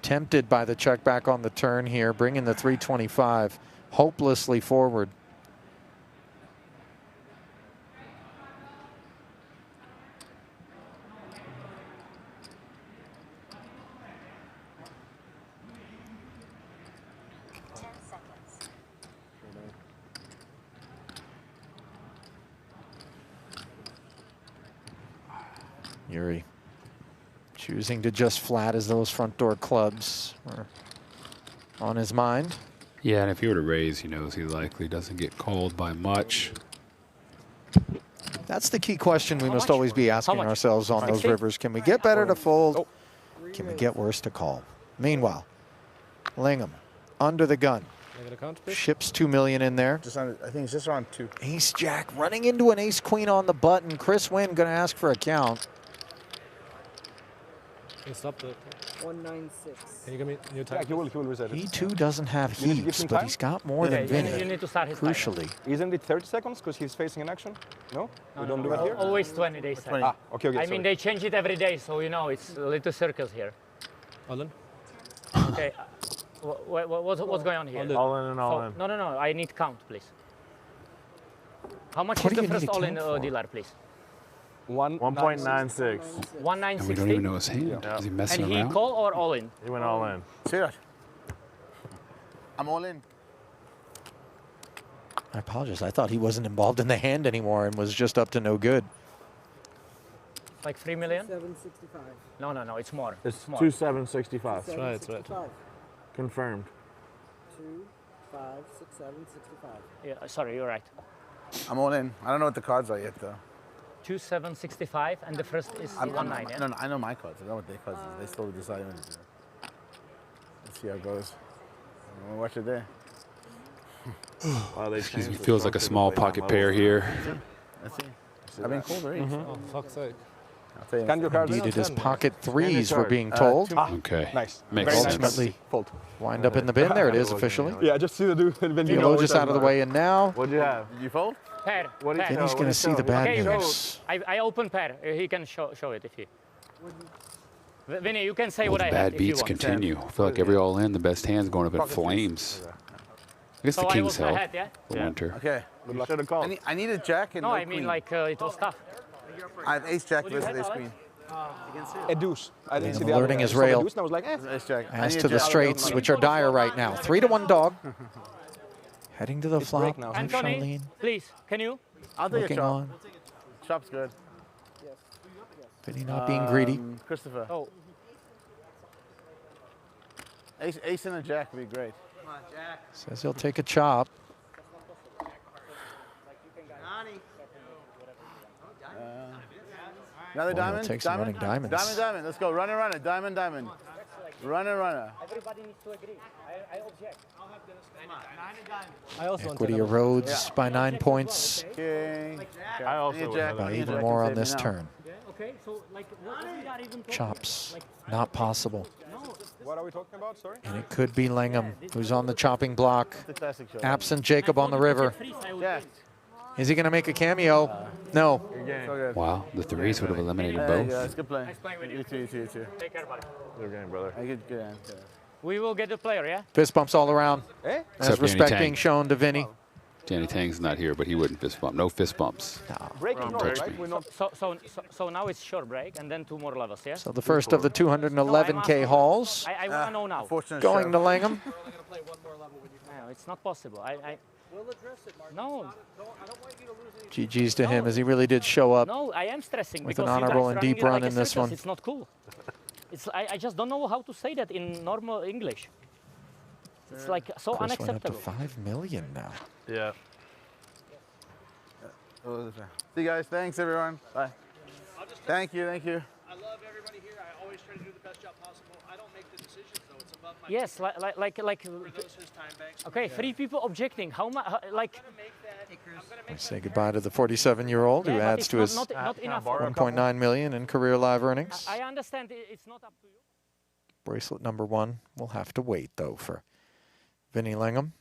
tempted by the check back on the turn here, bringing the 325 hopelessly forward. Yuri choosing to just flat as those front door clubs were on his mind. Yeah, and if he were to raise, he knows he likely doesn't get called by much. That's the key question we must always be asking ourselves on those rivers. Can we get better to fold? Can we get worse to call? Meanwhile, Lingham under the gun. Ships 2 million in there. Just under, I think it's just around 2. Ace Jack running into an ace queen on the button. Chris Wynn going to ask for a count. Can you stop the 196. Can you give me your time? Yeah, he will reset it. He too doesn't have You need to give heaps, him but time? he's got more than Vinny. You need to start his timer. Crucially. Isn't it 30 seconds because he's facing an action? No? We don't do it here? Always 20 days. Ah, okay, okay. I mean, they change it every day, so you know, it's little circles here. All Okay. What's going on here? All in and all in. No, no, no. I need count, please. How much What is do the you need first a all-in count for? dealer, please? 1.96. 1.960. And we don't even know his hand. Is he messing And around? he call or all in? He went all in. See that? I'm all in. I apologize. I thought he wasn't involved in the hand anymore and was just up to no good. Like 3 million? 765. No, no, no. It's more. It's more. 2,765. That's right, that's right. 765. Confirmed. 2, 5, 6, 7, 65. Yeah, sorry, you're right. I'm all in. I don't know what the cards are yet, though. 2,765, and the first is 1.9. Yeah? No, I know my cards. I know what their cards is. They still decide when to do it. Let's see how it goes. We'll watch it there. Wow, they Excuse me, changed the feels like a structure small to play pocket down pair low. here. Let's see. I've been called already. Oh, fuck's sake. I'll tell you. Can your cards? Indeed, it is pocket your threes, we're card. being told. Okay. Nice. Makes Very sense. Ultimately, Fold. wind up in the bin. There it is officially. Yeah, I just see the dude. Yellow just out of the way, and now What'd you have? Did you fold? Pair. What did pair. you Vinny's show? going to see the bad Okay, news. I open pair. He can show it if he. Vinny, you can say Well, what the I bad have if you beats want. continue. I feel like every all in, the best hand's going up in flames. I guess So the I king's was my held head, yeah? for winter. Okay. You should have called. I need a jack and No, no I mean queen. like it was tough. I have ace jack What do you versus have, ace Alex? queen. A deuce. I didn't see And the other alerting guy. his I saw the rail. deuce and I was like, Ace jack. I as need to a the jack. straights, which are dire right now. 3-1 dog. Heading to the It's break flop. now. Anthony, Charlene please, can you? I'll take a looking chop. on. Chop's good. Vinny not being greedy. Christopher. Oh, Ace and a jack would be great. Says he'll take a chop. Another Boy, diamond? he'll take some Diamond? running diamonds. Diamond, diamond. Let's go. Runner, runner. Diamond, diamond. Runner, runner. everybody needs to agree. I object. I also Equity want erodes by 9 points. King. I also Need a would jack. have By Need a even jack more to on save me this now. turn. Okay, so like what we got even talking? Chops. Not possible. what are we talking about? Sorry? And it could be Lingham, who's on the chopping block. The classic shot. Absent Jacob on the river. Yeah. Is he going to make a cameo? No. So good. Wow, the threes would have eliminated There you go. both. It's good play. Nice playing with You too, you too, you too. Take care, buddy. Good game, brother. Good answer. We will get the player, yeah? Fist bumps all around. Eh? As Except respect Danny being Tang. shown to Vinny. Danny Tang's not here, but he wouldn't fist bump. No fist bumps. Breaking Touch noise, me. right? We're not. So now it's short break and then 2 more levels, yeah? So the first of the 211K hauls I want to know now. Fortunate going shove. to Langham. No, it's not possible. We'll address it, Mark. No, I don't want you to lose it. GG's to him as he really did show up. no, I am stressing With because an you guys honorable and running deep it run like a in this circus. one. It's not cool. I just don't know how to say that in normal English. It's like so Chris went up to unacceptable. 5 million now. Yeah. See you guys. Thanks, everyone. Bye. Thank you. Thank you. I love everybody here. I always try to do the best job possible. I don't make the decisions, though. It's above my Yes, like For those whose time banks. okay, 3 people objecting. How much? Like. We say goodbye to the 47-year-old who adds to his not enough. 1.9 million in career live earnings. I understand it's not up to you. Bracelet number 1 will have to wait, though, for Vinny Lingham.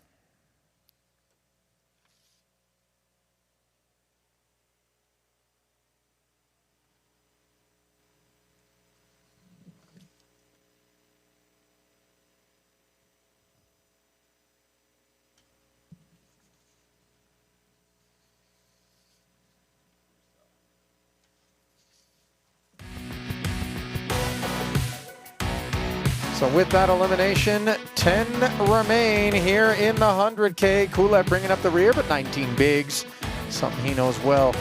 So with that elimination, 10 remain here in the 100K. Koulet bringing up the rear, but 19 bigs. Something he knows well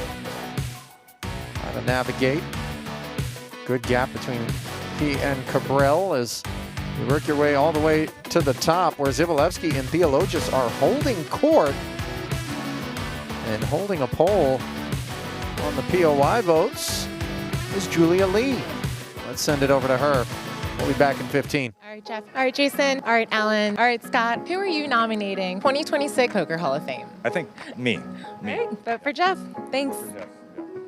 how to navigate. Good gap between he and Cabral as you work your way all the way to the top, where Zivalevsky and Theologis are holding court and holding a poll on the POI votes is Julia Lee. Let's send it over to her. We'll be back in 15. All right, Jeff. All right, Jason. All right, Alan. All right, Scott. Who are you nominating 2026 Poker Hall of Fame? I think me. Right, vote for Jeff. Thanks.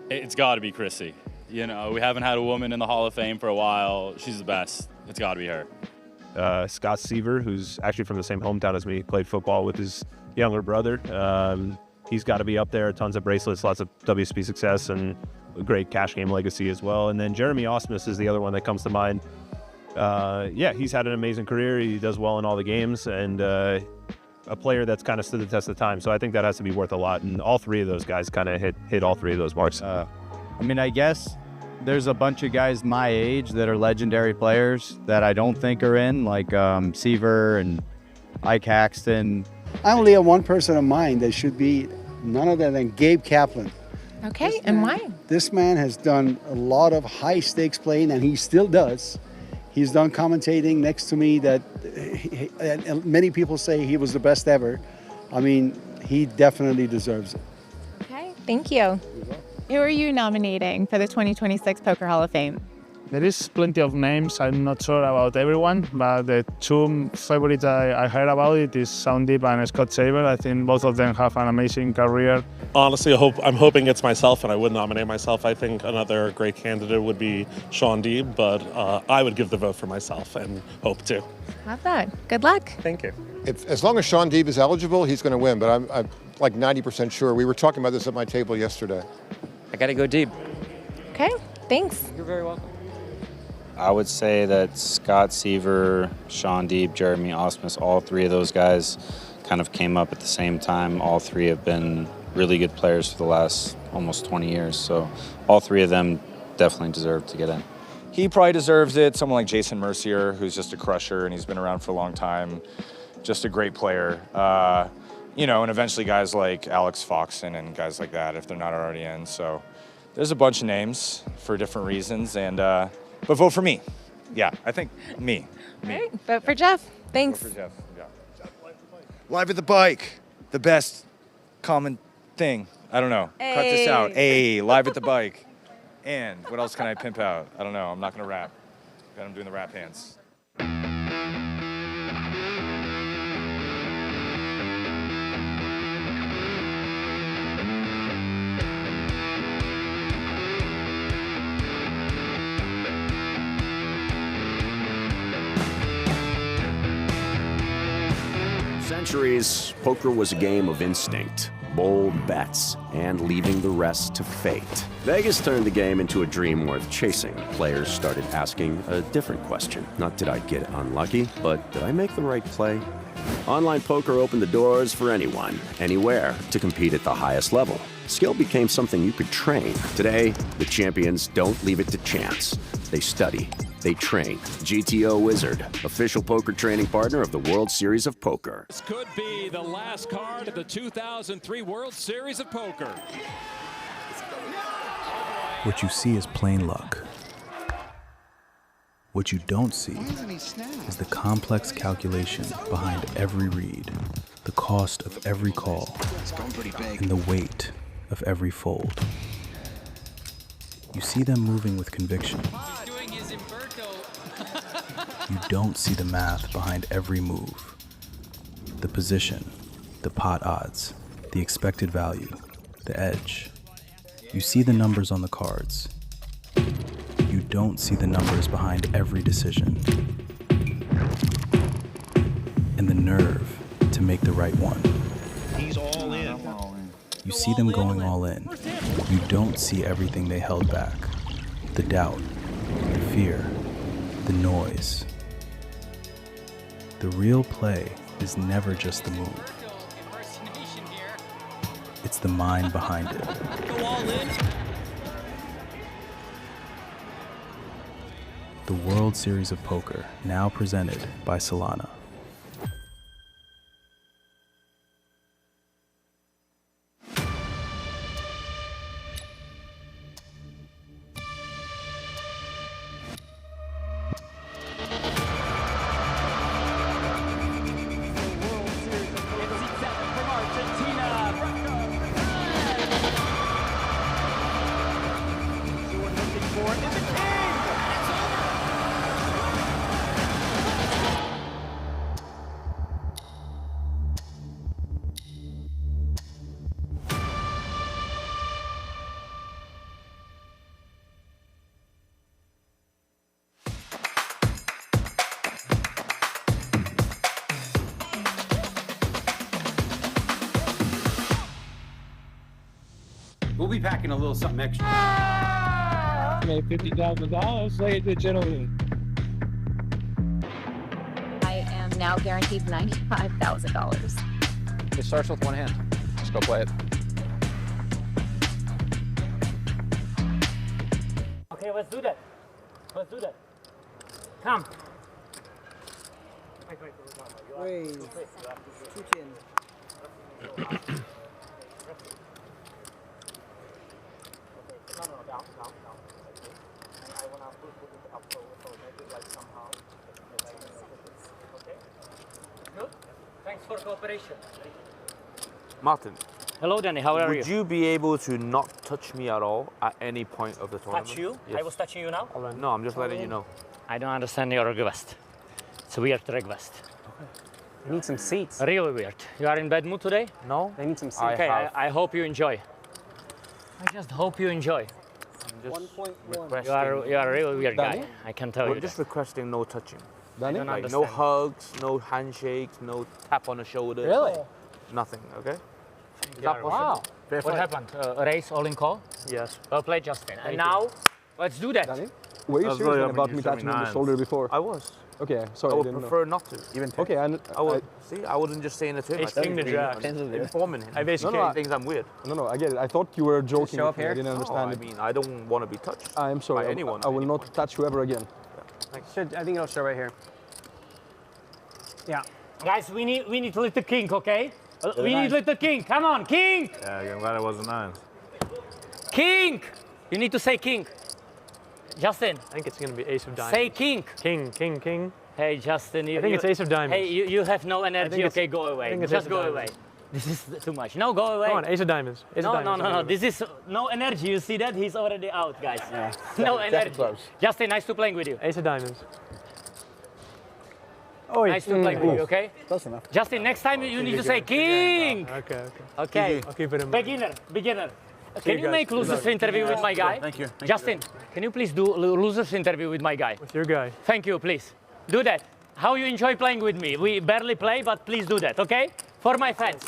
It's got to be Chrissy. You know, we haven't had a woman in the Hall of Fame for a while. She's the best. It's got to be her. Scott Seaver, who's actually from the same hometown as me, played football with his younger brother. He's got to be up there. Tons of bracelets, lots of WSP success, and a great cash game legacy as well. And then Jeremy Osmus is the other one that comes to mind. Yeah, he's had an amazing career. He does well in all the games, and a player that's kind of stood the test of time. So I think that has to be worth a lot. And all 3 of those guys kind of hit all 3 of those marks. I mean, I guess there's a bunch of guys my age that are legendary players that I don't think are in, like Seaver and Ike Haxton. I only have one person in mind that should be none other than Gabe Kaplan. Okay, and why? This man has done a lot of high-stakes playing, and he still does. He's done commentating next to me that and many people say he was the best ever. I mean, he definitely deserves it. Okay, thank you. Who are you nominating for the 2026 Poker Hall of Fame? There is plenty of names. I'm not sure about everyone, but the 2 favorites I heard about it is Sounddeep and Scott Saber. I think both of them have an amazing career. Honestly, I'm hoping it's myself, and I would nominate myself. I think another great candidate would be Sean Deeb, but I would give the vote for myself and hope to. Love that. Good luck. Thank you. As long as Sean Deeb is eligible, he's going to win, but I'm like 90% sure. We were talking about this at my table yesterday. I got to go Deeb. Okay, thanks. You're very welcome. I would say that Scott Seaver, Sean Deeb, Jeremy Osmus, all 3 of those guys kind of came up at the same time. All 3 have been really good players for the last almost 20 years. So all 3 of them definitely deserve to get in. He probably deserves it. Someone like Jason Mercier, who's just a crusher and he's been around for a long time. Just a great player. You know, and eventually guys like Alex Foxen and guys like that, if they're not already in. So there's a bunch of names for different reasons, and but vote for me. Yeah, I think me. Right, vote for Jeff. Thanks. Vote for Jeff, yeah. Live at the bike, the best common thing. I don't know. Cut this out. Hey, live at the bike. And what else can I pimp out? I don't know. I'm not going to rap. I'm doing the rap hands. Centuries, poker was a game of instinct, bold bets, and leaving the rest to fate. Vegas turned the game into a dream worth chasing. Players started asking a different question. Not did I get unlucky, but did I make the right play? Online poker opened the doors for anyone, anywhere, to compete at the highest level. Skill became something you could train. Today, the champions don't leave it to chance. They study. They train. GTO Wizard, official poker training partner of the World Series of Poker. This could be the last card of the 2003 World Series of Poker. What you see is plain luck. What you don't see is the complex calculation behind every read, the cost of every call, and the weight of every fold. You see them moving with conviction. You don't see the math behind every move. The position, the pot odds, the expected value, the edge. You see the numbers on the cards. You don't see the numbers behind every decision. And the nerve to make the right one. He's all in. You see them going all in. You don't see everything they held back. The doubt, the fear, the noise. The real play is never just the move. It's the mind behind it. Go all in. The World Series of Poker, now presented by Solana. We'll be packing a little something extra. Made $50,000. Ladies and gentlemen. I am now guaranteed $95,000. It starts with one hand. Just go play it. Okay, let's do that. Let's do that. Come. Wait, two chin. Down. And I want to put it up so make it like somehow. Okay? Good? Thanks for cooperation. Martin. Hello, Danny. How are you? Would you be able to not touch me at all at any point of the tournament? Touch you? Yes. I was touching you now? No, I'm just letting you know. I don't understand your request. It's a weird request. I need some seats. Really weird. You are in bad mood today? No. They need some seats. Okay, I hope you enjoy. I just hope you enjoy. You are a really weird guy. I can tell you. We're just requesting no touching. Danny? Like no hugs, no handshakes, no tap on the shoulder. Really? Nothing, okay? Is Yeah, that possible? wow. Fair What fight. happened? A race all in call? Yes. Well played, Justin. And now, let's do that. Danny, were you serious then about me touching on the shoulder before? I was. Okay, sorry. I would didn't prefer know. not to. Okay, I would. See, I wasn't just saying it to him. Ace king to jack. Informing him. I basically- He thinks I'm weird. No, I get it. I thought you were joking. show with up me. here? I didn't understand No, it. I mean, I don't want to be touched. I'm sorry. By anyone. I will not touch you ever again. I think it'll show right here. Yeah. Guys, we need little king, okay? Really We need nice. little king. Come on, king! Yeah, I'm glad I wasn't 9. King! You need to say king. Justin. I think it's going to be ace of diamonds. Say king. King. Hey, Justin. I think it's ace of diamonds. Hey, you have no I energy. think it's- Okay, go I away. think it's Just ace of go away. diamonds. This is too much. No, go away. Come on, ace of diamonds. Ace No, of diamonds. no. This is no energy. You see that? He's already out, guys. No That's energy. close. Justin, nice to playing with you. Ace of diamonds. Nice to play with you, okay? Close enough. Justin, next time you need to say king. Okay. I'll keep it in mind. Beginner. See Can you you guys. make Good losers luck. interview with my guy? Thank you. Justin, can you please do losers interview with my guy? With your guy. Thank you, please. Do that. How you enjoy playing with me? We barely play, but please do that, okay? For my fans.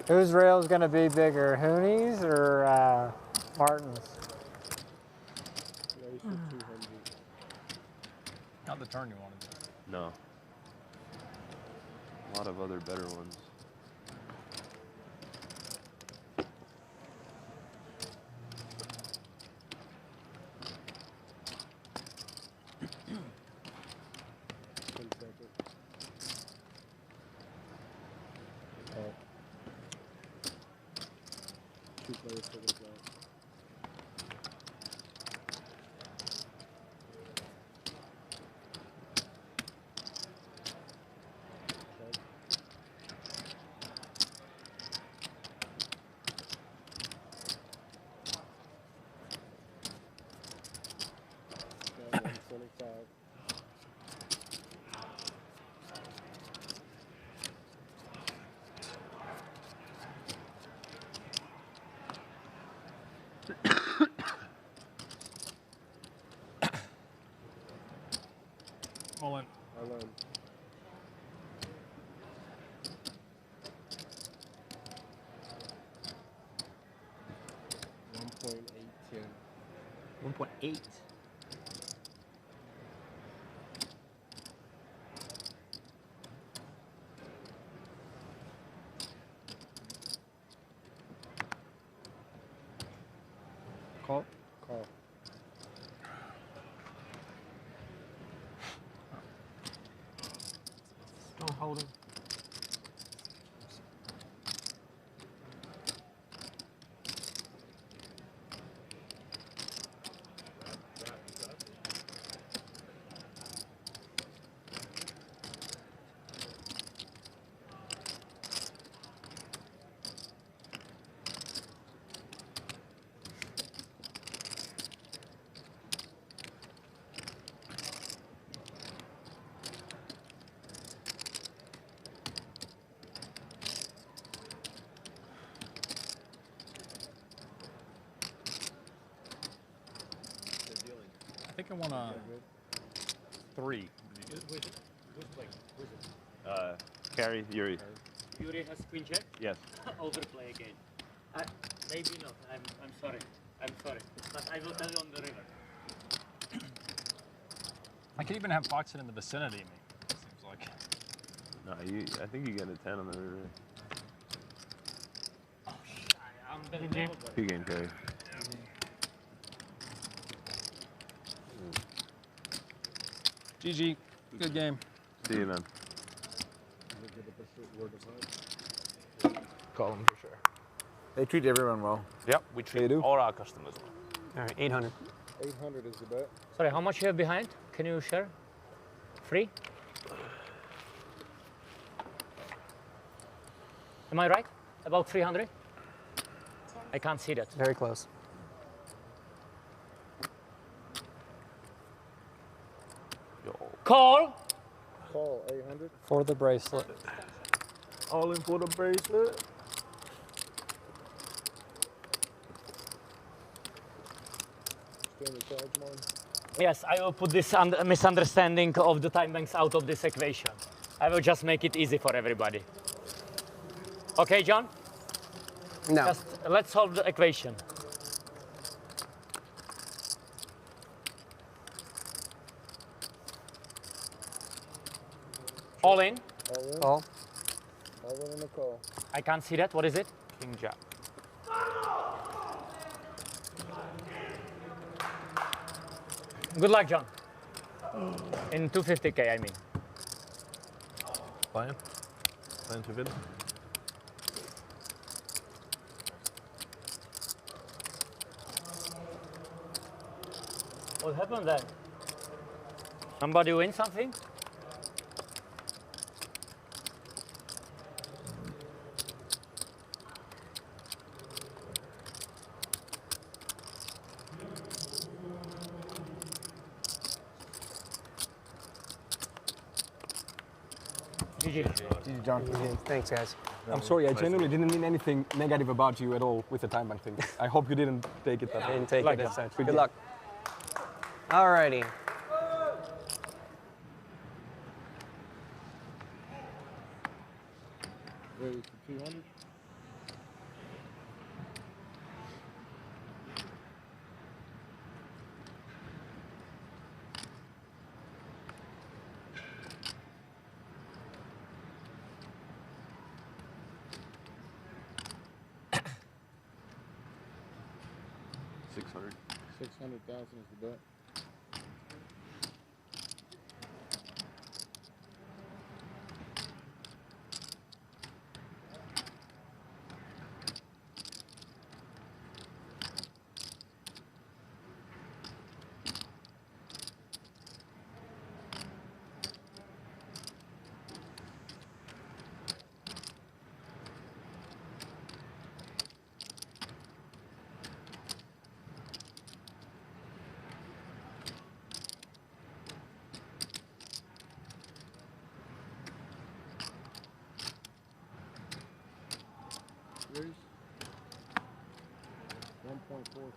Whose rail's going to be bigger, Hooney's or Martin's? Not the turn you wanted. No. A lot of other better ones. Two players for this round. All in. All in. One point eight. Call. Call. Still holding. I think I want a 3. Who's playing? Who's it? Carry, Yuri. Yuri has queen check? Yes. Overplay again. Maybe not. I'm sorry. I'm sorry. But I will tell you on the river. I could even have Foxen in the vicinity of me, it seems like. No, I think you get a 10 on the river. Unbelievable. Two game carry. GG. Good game. See you, man. Call them for sure. They treat everyone well. Yep, we treat all our customers well. All right, 800. 800 is the bet. Sorry, how much you have behind? Can you share? Free? Am I right? About 300? I can't see that. Very close. Call. Call 800. For the bracelet. All in for the bracelet. Still in the charge, man. Yes, I will put this misunderstanding of the time banks out of this equation. I will just make it easy for everybody. Okay, John? No. Just let's solve the equation. All in? All in. Call. All in and a call. I can't see that. What is it? King Jack. Good luck, John. In 250K, I mean. Playing to vid. What happened then? Somebody win something? GG, John. Thanks, guys. I'm sorry, I genuinely didn't mean anything negative about you at all with the time bank thing. I hope you didn't take it that way. Didn't take Like it as that. such. Good luck. All righty. Wait, it's 200? $600. 600,000 is the bet.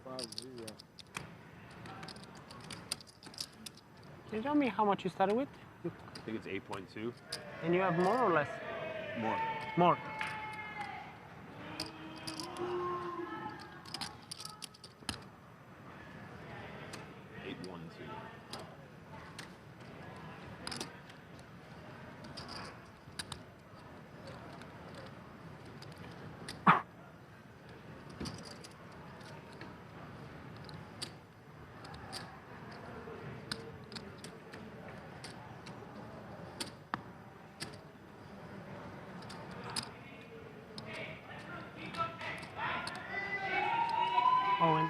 150. Can you tell me how much you started with? I think it's 8.2. And you have more or less? More. More. Owen.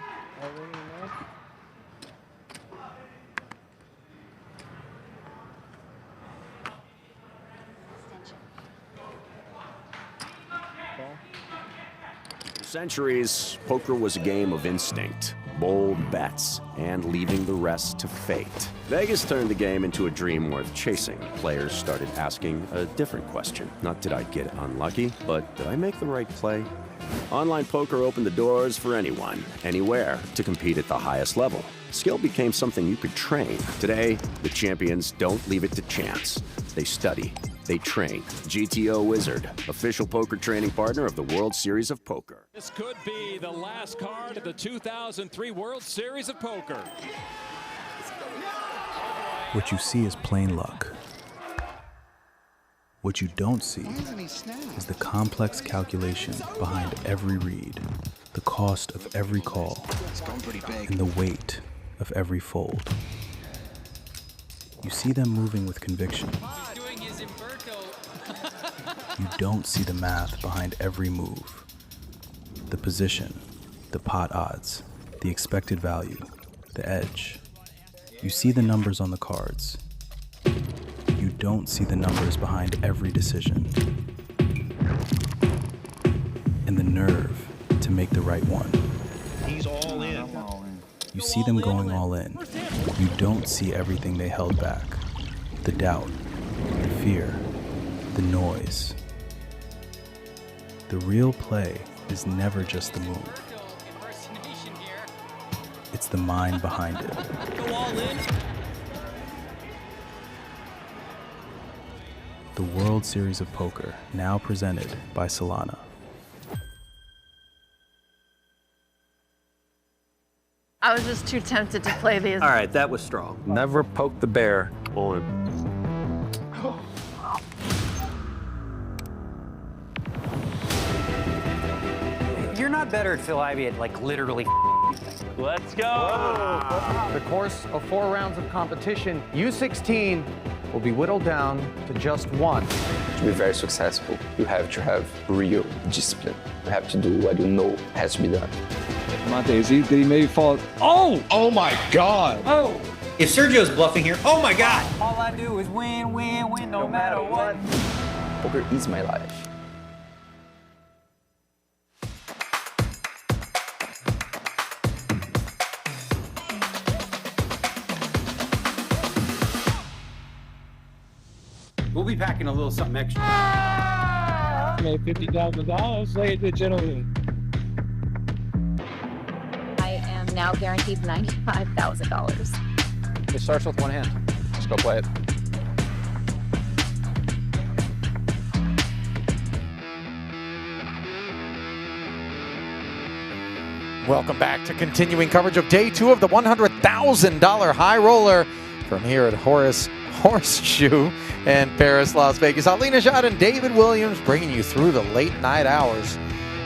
For centuries, poker was a game of instinct, bold bets, and leaving the rest to fate. Vegas turned the game into a dream worth chasing. Players started asking a different question. Not did I get unlucky, but did I make the right play? Online poker opened the doors for anyone, anywhere, to compete at the highest level. Skill became something you could train. Today, the champions don't leave it to chance. They study, they train. GTO Wizard, official poker training partner of the World Series of Poker. This could be the last card of the 2003 World Series of Poker. What you see is plain luck. What you don't see is the complex calculation behind every read, the cost of every call, and the weight of every fold. You see them moving with conviction. You don't see the math behind every move, the position, the pot odds, the expected value, the edge. You see the numbers on the cards. You don't see the numbers behind every decision. And the nerve to make the right one. He's all in. You see them going all in. You don't see everything they held back. The doubt, the fear, the noise. The real play is never just the move. It's the mind behind it. Go all in. The World Series of Poker, now presented by Solana. I was just too tempted to play these. All right, that was strong. Never poke the bear. All in. You're not better at Phil Ivey at like literally. Let's go. The course of 4 rounds of competition, U16 will be whittled down to just one. To be very successful, you have to have real discipline. You have to do what you know has to be done. Monte, did he maybe fall? Oh! Oh my God! Oh! If Sergio's bluffing here, oh my God! All I do is win, win, win, no matter what. Poker is my life. We'll be packing a little something extra. Made $50,000, ladies and gentlemen. I am now guaranteed $95,000. It starts with one hand. Let's go play it. Welcome back to continuing coverage of day 2 of the $100,000 high roller from here at Horseshoe and Paris, Las Vegas. Ali Najad and David Williams bringing you through the late night hours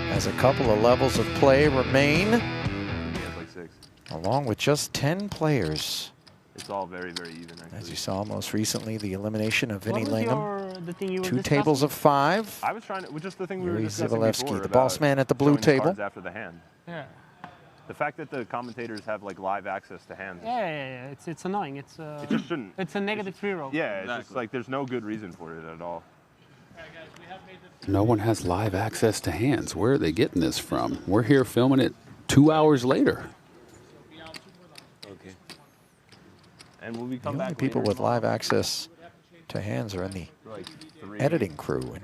as a couple of levels of play remain, Like 6. along with just 10 players. It's all very, very even, actually. As you saw most recently, the elimination of Vinny What was Lingham. the thing you were 2 discussing? tables of 5. I was trying to, just the thing we were Yuri discussing Zivalevsky, before the boss man at the blue showing table. cards after the hand. Yeah. The fact that the commentators have like live access to hands. Yeah. It's annoying. It's It just shouldn't. It's a negative free roll. Yeah, it's just like there's no good reason for it at all. No one has live access to hands. Where are they getting this from? We're here filming it 2 hours later. Okay. And will we The come only back people later with live access to hands are in the like 3. editing crew and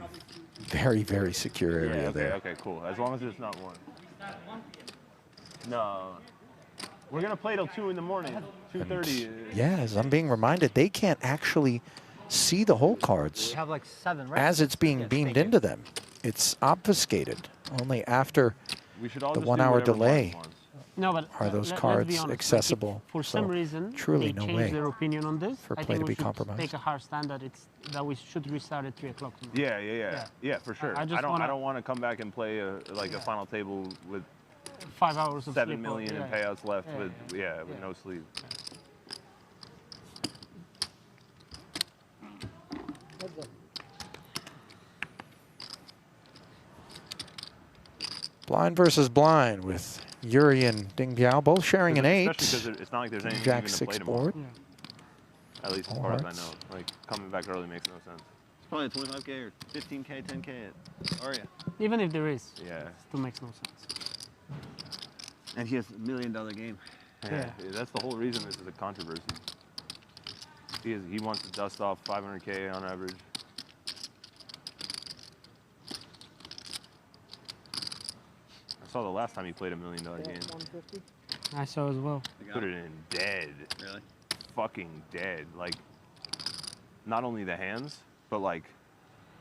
very, very secure area Yeah, okay, there. okay, cool. As long as it's not one. No. We're going to play till 2 in the morning. 2:30. Yeah, as I'm being reminded, they can't actually see the hole cards We have like 7, right? as it's being beamed into them. It's obfuscated. Only after We should all the just 1 do hour whatever Martin delay wants. No, but are those let's be cards honest, like, accessible. if for some So reason truly they no change way their opinion on this, for I play think to we be should compromised. take a hard stand that we should restart at 3 o'clock. Yeah, for sure. I just I wanna- don't want to come back and play a final table with 5 hours of 7 sleep. million in payouts left with no sleep. Blind versus blind with Yuri and Ding Biao both sharing an 8. Especially because it's not like there's anything Jack even to 6 play tomorrow. board. At least as All far as I hearts. know. Like, coming back early makes no sense. It's probably a 25K or 15K, 10K at Aria. Even if there is, Yeah. it still makes no sense. And he has $1 million game. Yeah, that's the whole reason this is a controversy. He wants to dust off 500K on average. I saw the last time he played $1 million game. I saw as well. Put it in dead. Really? Fucking dead. Like, not only the hands, but like,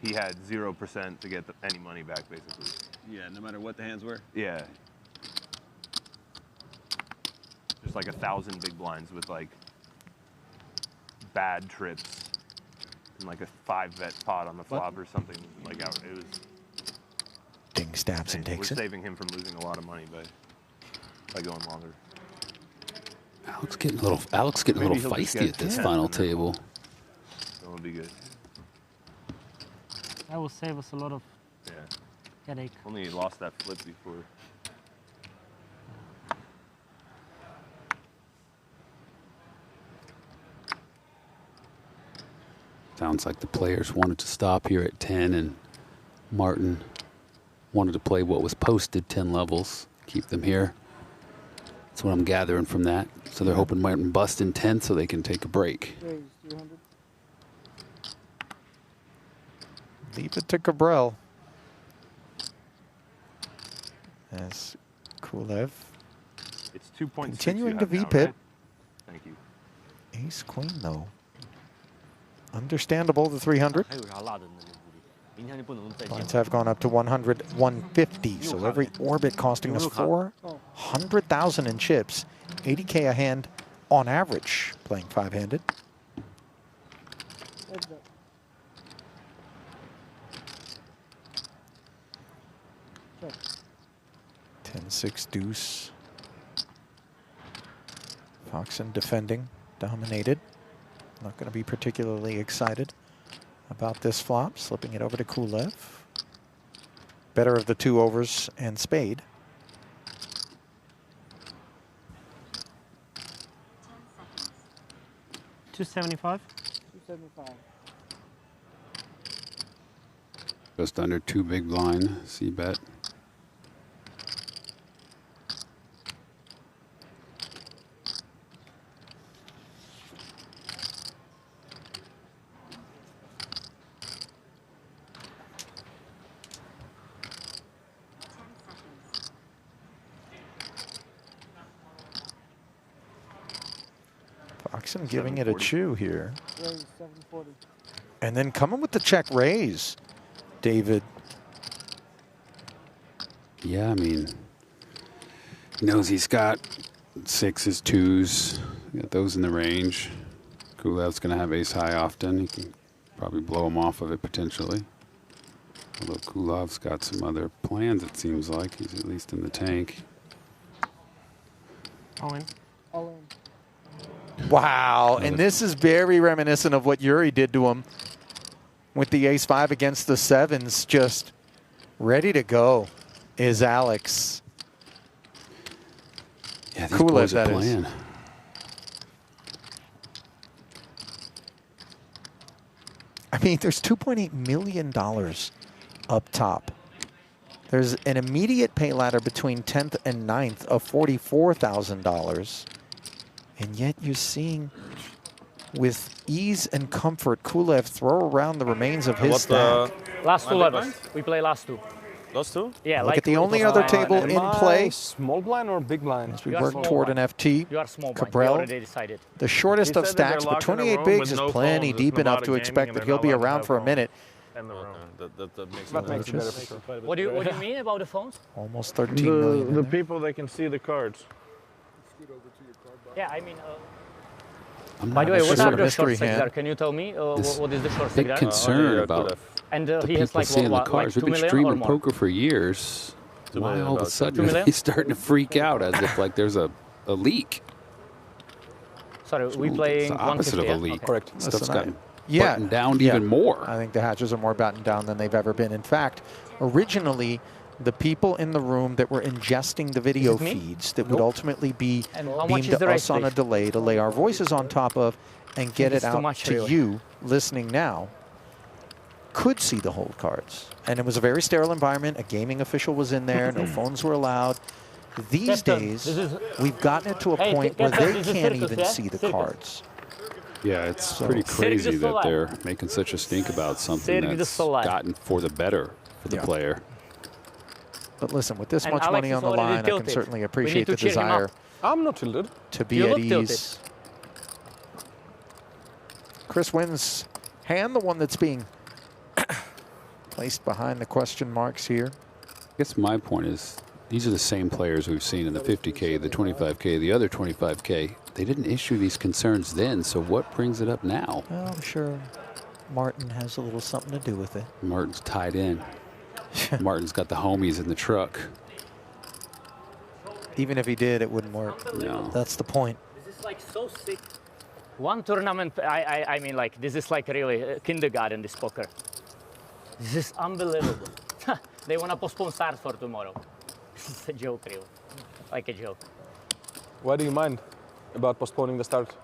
he had 0% to get any money back, basically. Yeah, no matter what the hands were. Yeah. Just like 1,000 big blinds with like bad trips and like a 5-bet pot on the flop or something. Like, it was. Ding stabs and takes We're it. saving him from losing a lot of money by going longer. Alex getting a little Maybe he'll just feisty get at this 10 final and then table. That'll be good. That will save us a lot of headache. Only he lost that flip before. Sounds like the players wanted to stop here at 10, and Martin wanted to play what was posted 10 levels, keep them here. That's what I'm gathering from that. So they're hoping Martin busts in 10 so they can take a break. Leave it to Cabral. As Kulev It's 2.6. continuing you to have now, V-pit. right? Thank you. Ace Queen though. Understandable, the 300. Blinds have gone up to 100, 150. So every orbit costing us 400,000 in chips. 80K a hand on average, playing 5-handed. Check. 10-6 deuce. Foxen defending, dominated. Not going to be particularly excited about this flop. Slipping it over to Kulev. Better of the 2 overs and spade. $275. 275. Just under 2 big blind, C-bet. Foxen giving it a chew here. Raise 740. And then coming with the check raise, David. Yeah, I mean, he knows he's got 6s, 2s, got those in the range. Kulev's going to have ace high often. He can probably blow him off of it potentially. Although Kulev's got some other plans, it seems like. He's at least in the tank. All in. All in. Wow, and this is very reminiscent of what Yuri did to him with the ace-5 against the 7s. Just ready to go is Alex. Yeah, these Kulev, boys are that is. playing. I mean, there's $2.8 million up top. There's an immediate pay ladder between 10th and 9th of $44,000. And yet you're seeing, with ease and comfort, Kulev throw around the remains of his stack. Last 2 levels. We play last 2. Those two? Yeah, Look like at the only other table in play. Small blind or big blind? As we work toward an FT, You are small blind. We Cabral, already decided. the shortest He of said that they're stacks, but locked in a 28 room bigs with is no plenty phones. deep It's enough Nevada to gaming expect and that they're he'll not be allowed to around have for a phones minute. in the room. That makes That makes it better Just for sure. What do you mean about the phones? Almost 13 million. in The there. people that can see the cards. Yeah, I mean. I'm By not the way, what sure. are the short mystery stacks hand. there? Can you tell me This what is the short stack Big there? concern about And the he has people like seeing what, the cards. like 2 We've been million or streaming more? poker for years. $2 Why million all of a about sudden 2 million? he's starting to freak out as if like there's a leak? Sorry, we It's playing the opposite of a 150, yeah? leak. Okay. Correct. Stuff's Listen, gotten Yeah, buttoned down yeah. even more. I think the hatches are more battened down than they've ever been. In fact, originally, the people in the room that were ingesting the video feeds that would ultimately be And how much beamed is the to race us on a fee? delay to lay our voices on top of and get It's it too out much, to really. you listening now could see the hold cards. And it was a very sterile environment. A gaming official was in there. No phones were allowed. These Captain, days, this is- we've gotten it to a Hey, point where Captain, they this is can't circus, even yeah? see the Circus. cards. Yeah, it's So- pretty crazy Cirque du that Soleil. they're making such a stink about something Cirque du that's Soleil. gotten for the better for the Yeah. player. But listen, with this And much Alex money is on the already line, I can tilted. certainly We appreciate need to the cheer him up. desire I'm not tilted. to be You at look tilted. ease. Chris Wynn's hand, the one that's being placed behind the question marks here. I guess my point is these are the same players we've seen in the 50K, the 25K, the other 25K. They didn't issue these concerns then, so what brings it up now? Well, I'm sure Martin has a little something to do with it. Martin's tied in. Martin's got the homies in the truck. Even if he did, it wouldn't work. No. That's the point. This is like so sick. One tournament, I mean, like, this is like really kindergarten, this poker. This is unbelievable. They want to postpone start for tomorrow. It's a joke, really. Like a joke. Why do you mind about postponing the start?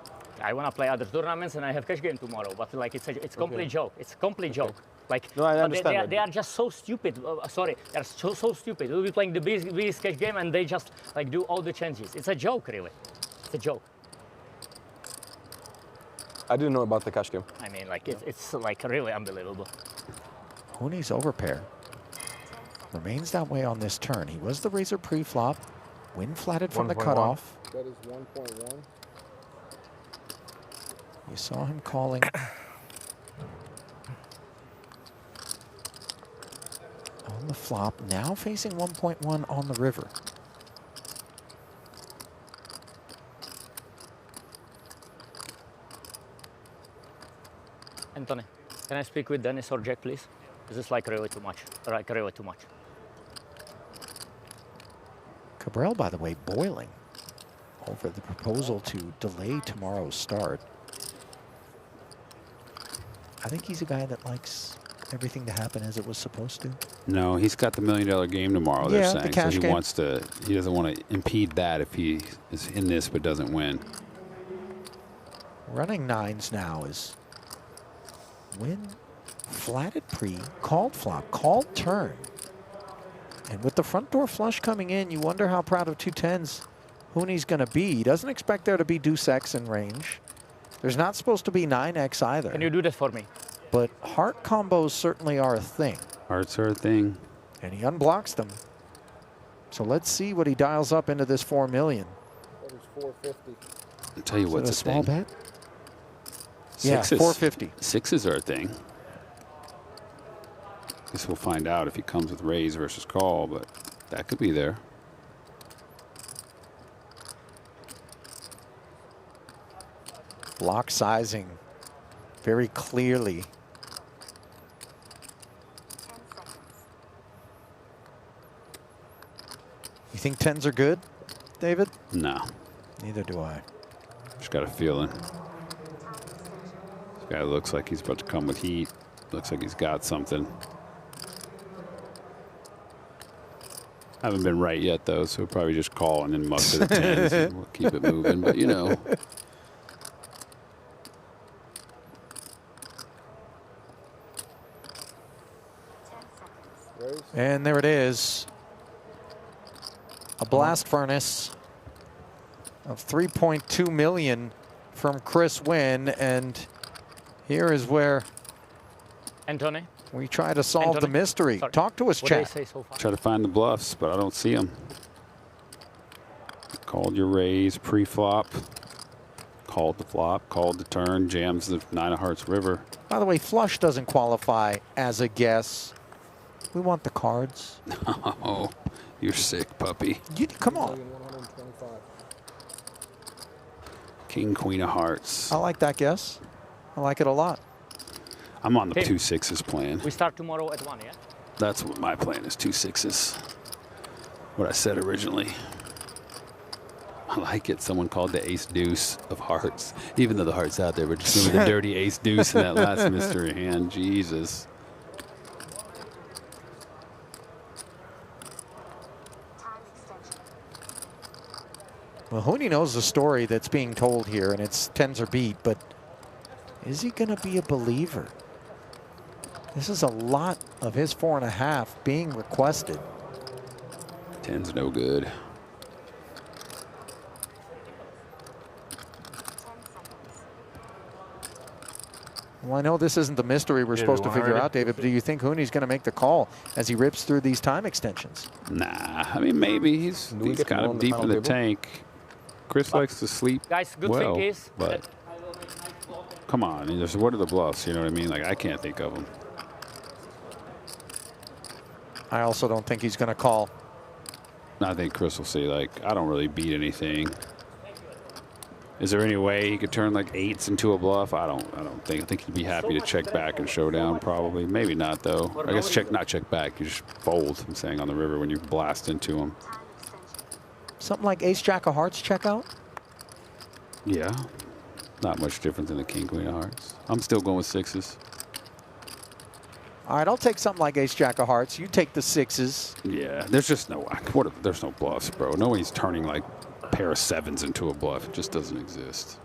I want to play other tournaments and I have cash game tomorrow, but like it's complete joke. It's a complete joke. Like No, I but understand that. they are just so stupid. Sorry, they're so stupid. We'll be playing the biggest cash game and they just like do all the changes. It's a joke, really. It's a joke. I didn't know about the cash game. I mean, like it's like really unbelievable. Hooney's overpair remains that way on this turn. He was the razor pre-flop. Win flatted from the 1.1. cutoff. That is 1.1. You saw him calling. On the flop, now facing 1.1 on the river. Anthony, can I speak with Dennis or Jack, please? This is like really too much. Like really too much. Cabral, by the way, boiling over the proposal to delay tomorrow's start. I think he's a guy that likes everything to happen as it was supposed to. No, he's got the $1 million game tomorrow, they're Yeah, the saying. cash So he game. wants to, he doesn't want to impede that if he is in this but doesn't win. Running nines now is win, flatted pre, called flop, called turn. And with the front door flush coming in, you wonder how proud of 210s Hooney's going to be. He doesn't expect there to be deuce X in range. There's not supposed to be 9X either. Can you do that for me? But heart combos certainly are a thing. Hearts are a thing. And he unblocks them. So let's see what he dials up into this 4 million. That is 450. I'll tell you Is what's it a small thing. bet? Yeah, 450. Sixes are a thing. Guess we'll find out if he comes with raise versus call, but that could be there. Block sizing very clearly. You think 10s are good, David? No. Neither do I. Just got a feeling. This guy looks like he's about to come with heat. Looks like he's got something. Haven't been right yet, though, so we'll probably just call and then muck to the 10s and we'll keep it moving. But, you know. And there it is. A blast furnace of 3.2 million from Chris Wynn. And here is where Anthony? We try to solve the mystery. Sorry. Talk to us, What did I chat. say so far? Try to find the bluffs, but I don't see them. Called your raise pre-flop. Called the flop. Called the turn. Jams the 9 of hearts river. By the way, flush doesn't qualify as a guess. We want the cards. Oh, you're sick, puppy. Come on. King, queen of hearts. I like that guess. I like it a lot. I'm on the Hey. 2 6s plan. We start tomorrow at 1, yeah? That's what my plan is, 2 6s. What I said originally. I like it. Someone called the ace deuce of hearts. Even though the heart's out there, we're just doing the dirty ace deuce in that last mystery hand. Jesus. Well, Hooney knows the story that's being told here, and it's tens are beat, but is he going to be a believer? This is a lot of his 4.5 being requested. 10's no good. Well, I know this isn't the mystery we're supposed to figure out, David, but do you think Hooney's going to make the call as he rips through these time extensions? Nah, I mean, maybe he's kind of deep in the tank. Chris likes to sleep Guys, good well, thing is but come on, what are the bluffs? You know what I mean? Like, I can't think of them. I also don't think he's going to call. I think Chris will say, like, I don't really beat anything. Is there any way he could turn like 8s into a bluff? I don't think. I think he'd be happy to check back and showdown probably. Maybe not though. I guess not check back. You just fold. I'm saying on the river when you blast into him. Something like ace jack of hearts check out? Yeah. Not much different than the king queen of hearts. I'm still going with 6s. All right, I'll take something like ace jack of hearts. You take the 6s. Yeah. There's just no there's no bluffs, bro. No one's turning like a pair of 7s into a bluff. It just doesn't exist.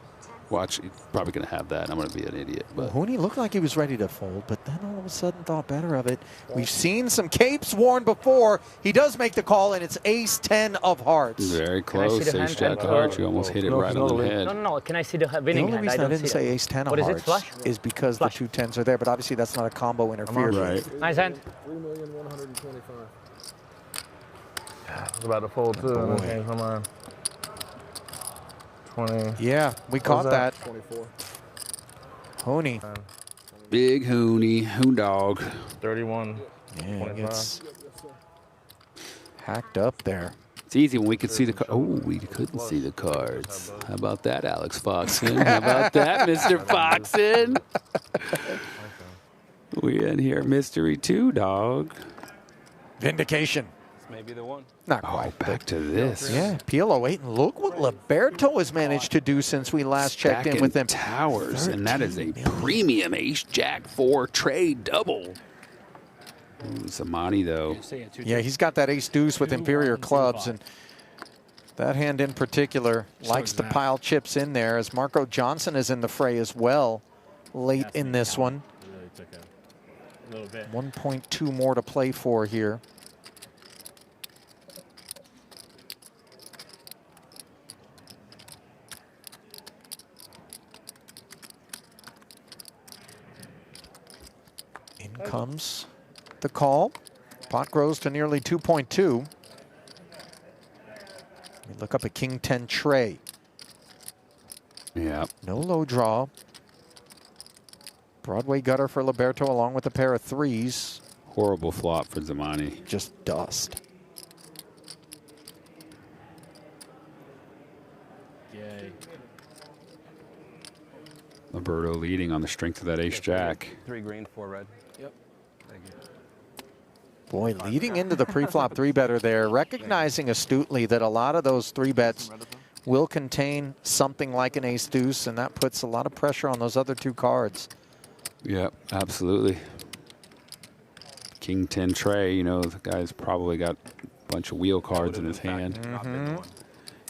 Watch, he's probably going to have that, and I'm going to be an idiot. But Hooney looked like he was ready to fold, but then all of a sudden thought better of it. We've seen some capes worn before. He does make the call, and it's ace 10 of hearts. Very close. Ace jack of hearts. You almost hit it right on the head. No. Can I see the winning hand? The only reason I didn't say ace 10 of What is hearts it, flush? is because the 2 10s are there, but obviously that's not a combo interference. Right. Nice hand. 3,125,000. I was about to fold too, and then changed my mind. 20. Yeah, we caught that. 24. Hooney. Big Hooney. Hoon dog. 31. Yeah, 25. gets hacked up there. It's easy when we could see the cards. Oh, we couldn't see the cards. How about that, Alex Foxen? How about that, Mr. Foxen? We in here, mystery 2, dog. Vindication. Maybe the one. Not quite. Back to this. Yeah, PL08. And look what Liberto has managed to do since we last checked in with him. Towers, and that is a premium ace jack 4 trade double. Zamani, though. Yeah, he's got that ace deuce with inferior clubs, and that hand in particular likes to pile chips in there, as Marco Johnson is in the fray as well late in this one. 1.2 more to play for here. In comes the call. Pot grows to nearly 2.2. We look up a king 10 tray. Yeah. No low draw. Broadway gutter for Liberto along with a pair of 3s. Horrible flop for Zamani. Just dust. Yay. Liberto leading on the strength of that ace jack. 3 green, 4 red. Yep. Boy, leading into the pre-flop 3-better there, recognizing astutely that a lot of those 3-bets will contain something like an ace deuce, and that puts a lot of pressure on those other 2 cards. Yep, absolutely. King 10 tray, you know, the guy's probably got a bunch of wheel cards in his hand.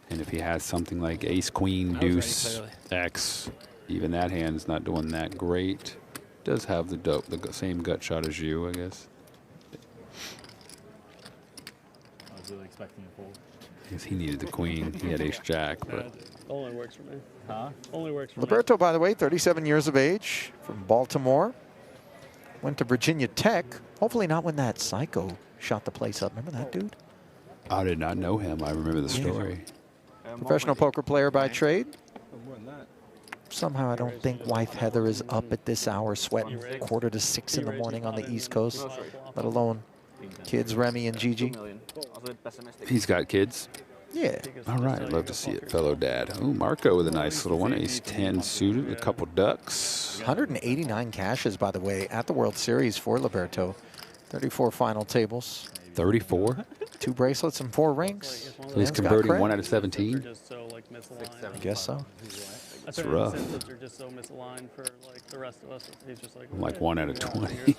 And if he has something like ace, queen, deuce, X, even that hand's not doing that great. Does have the same gut shot as you, I guess. I was really expecting a fold. Because he needed the queen. He had ace jack, but Only works for me. Huh? Only works for Liberto, by the way, 37 years of age, from Baltimore. Went to Virginia Tech. Hopefully not when that psycho shot the place up. Remember that dude? I did not know him. I remember the story. Professional poker player by trade. Somehow I don't think wife Heather is up at this hour sweating 5:45 in the morning on the East Coast, let alone kids Remy and Gigi. He's got kids? Yeah. All right, love to see it, fellow dad. Oh, Marco with a nice little one, ace-10 suited, a couple ducks. 189 cashes, by the way, at the World Series for Liberto. 34 final tables. 34? 2 bracelets and 4 rings. So he's converting 1 out of 17? I guess so. It's rough. Are just so misaligned for like the rest of us. He's just like, I'm like 1 out of 20.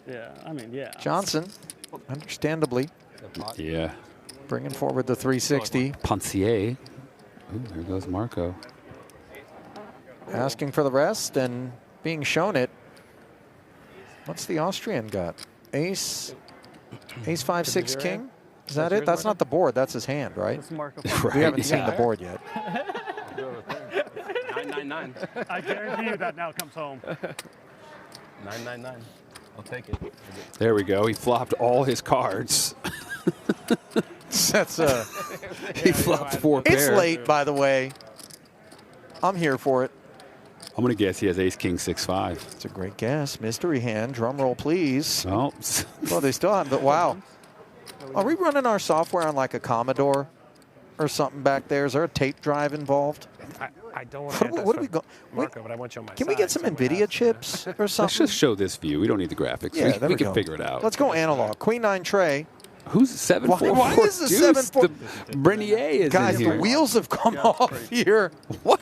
Yeah, I mean, yeah. Johnson, understandably. Yeah. Bringing forward the 360. Pontier. Ooh, there goes Marco. Asking for the rest and being shown it. What's the Austrian got? Ace 5, 6, king? Is that it? That's not the board. That's his hand, right? We haven't seen the board yet. 999. I guarantee you that now comes home. 999. I'll take it. There we go. He flopped all his cards. That's a. He flopped 4 pairs. It's late, by the way. I'm here for it. I'm going to guess he has ace, king, 6, 5. It's a great guess. Mystery hand. Drum roll, please. Oh. Well, they still have, but wow. Are we running our software on like a Commodore or something back there? Is there a tape drive involved? I don't want to. What do we go? Marco, but I want you on my Can we get some NVIDIA chips or something? Let's just show this view. We don't need the graphics. Yeah, we can figure it out. Let's go analog. Queen 9 tray. Who's 7-4? Why is the 7-4? Brenier is Guys, in here. the wheels have come off here. What?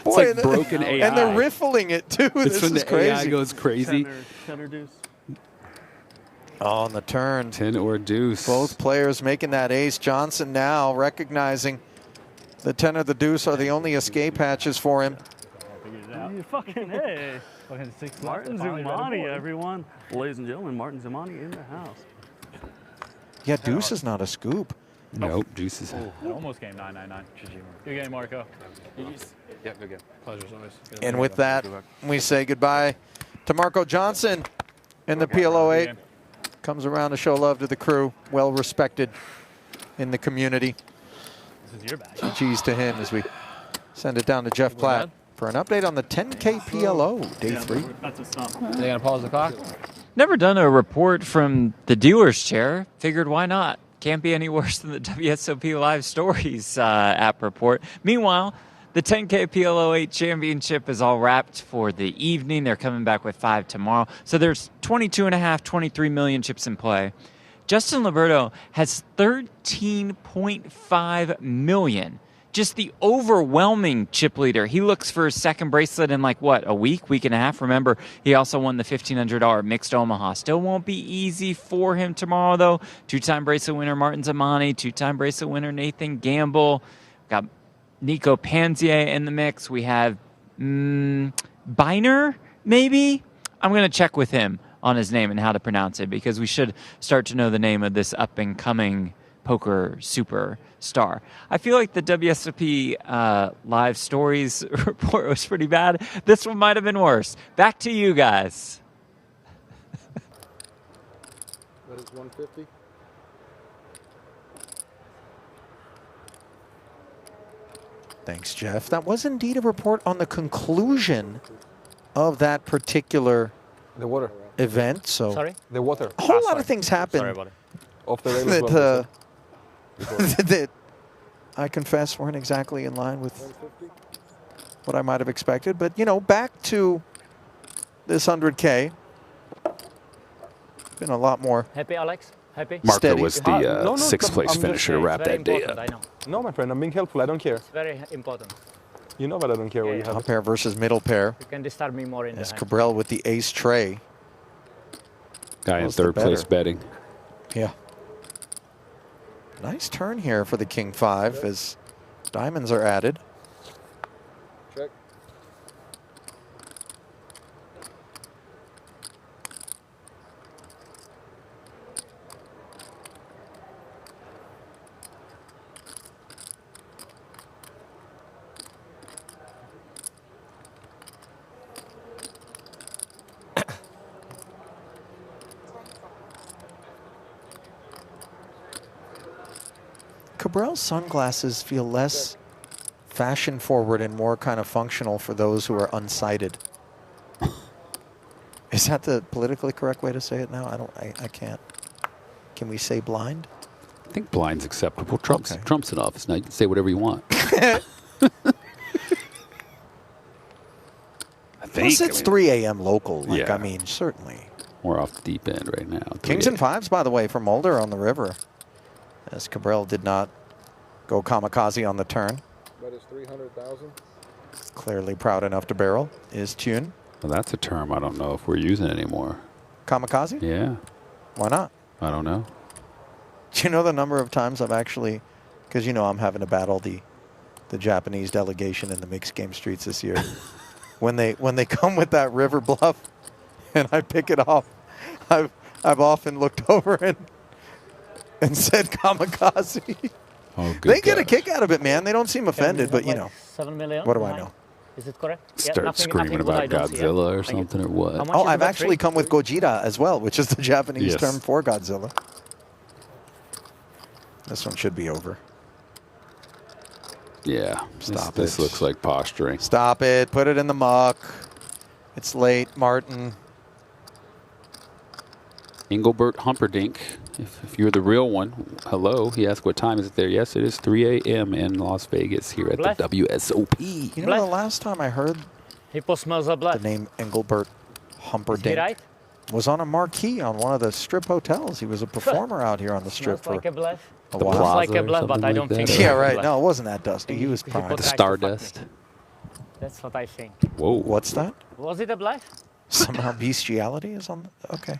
Boy, It's like broken AI. And they're riffling it too. It's This when is the crazy. AI goes crazy. Tenor deuce. On the turn. 10 or deuce. Both players making that ace. Johnson now recognizing the 10 or the deuce are the only escape hatches for him. You fucking hey. Martin Zumani, everyone. Ladies and gentlemen, Martin Zumani in the house. Yeah, deuce is not a scoop. Nope, deuce is. It almost came 999. Good game, Marco. Yeah, good game. Pleasure as always. And with that, we say goodbye to Marco Johnson in the PLO8. Comes around to show love to the crew. Well respected in the community. This is your bag. GG's to him as we send it down to Jeff Platt for an update on the 10K PLO, day 3. That's a stop. Are they going to pause the clock? Never done a report from the dealer's chair. Figured why not? Can't be any worse than the WSOP Live Stories app report. Meanwhile, the 10K PLO8 championship is all wrapped for the evening. They're coming back with 5 tomorrow. So there's 22.5, 23 million chips in play. Justin Liberto has 13.5 million. Just the overwhelming chip leader. He looks for his second bracelet in like, what, a week and a half? Remember, he also won the $1,500 mixed Omaha. Still won't be easy for him tomorrow, though. 2-time bracelet winner Martin Zamani, 2-time bracelet winner Nathan Gamble. Got Nico Panzier in the mix. We have Biner, maybe? I'm going to check with him on his name and how to pronounce it because we should start to know the name of this up-and-coming poker superstar. I feel like the WSOP Live Stories report was pretty bad. This one might have been worse. Back to you guys. That is 150. Thanks, Jeff. That was indeed a report on the conclusion of that particular event. So Sorry? The water. A whole lot of things happened. Sorry about it. Off the rails that, well, that I confess weren't exactly in line with what I might have expected. But, you know, back to this 100K. Been a lot more. Happy, Alex? Happy? Marco Steady. was the sixth place finisher to wrap that day up. I know. No, my friend, I'm being helpful. I don't care. It's very important. You know that I don't care where you have Top it. pair versus middle pair. You can disturb me more in the As hand. Cabral with the ace tray. Guy in Was the third place better. betting. Yeah. Nice turn here for the King 5 as diamonds are added. Check. Cabral's sunglasses feel less fashion forward and more kind of functional for those who are unsighted. Is that the politically correct way to say it now? I can't. Can we say blind? I think blind's acceptable. Trump's in office now. You can say whatever you want. Plus, it's 3 a.m. local. Like, Yeah. I mean, certainly. We're off the deep end right now. Kings and fives, by the way, for Mulder on the river. As Cabral did not go kamikaze on the turn. That is 300,000. Clearly proud enough to barrel is Tune. Well, that's a term I don't know if we're using anymore. Kamikaze? Yeah. Why not? I don't know. Do you know the number of times I've actually, because you know I'm having to battle the Japanese delegation in the mixed game streets this year. when they come with that river bluff and I pick it off, I've often looked over and said kamikaze. Oh, good They get a kick out of it, man. They don't seem offended, but you know. 7 million. What do I know? Is it correct? Start screaming about Godzilla or something or what? Oh, I've actually come with Gojira as well, which is the Japanese Yes. term for Godzilla. This one should be over. Yeah. Stop This it. looks like posturing. Stop it. Put it in the muck. It's late, Martin. Engelbert Humperdinck, if you're the real one, hello. He asked what time is it there. Yes, it is 3 a.m. in Las Vegas here at Bless. the WSOP. You know, the last time I heard People smells a blood. the name Engelbert Humperdinck right? was on a marquee on one of the strip hotels. He was a performer out here on the strip Smells like for a bluff. a The while. Smells like Plaza a or bluff, but something I like don't that, think or- it's Yeah, a right. bluff. No, it wasn't that dusty. He was People prime. The tried to fuck Stardust. me. That's what I think. Whoa. What's that? Was it a bluff? Somehow bestiality is on the, okay.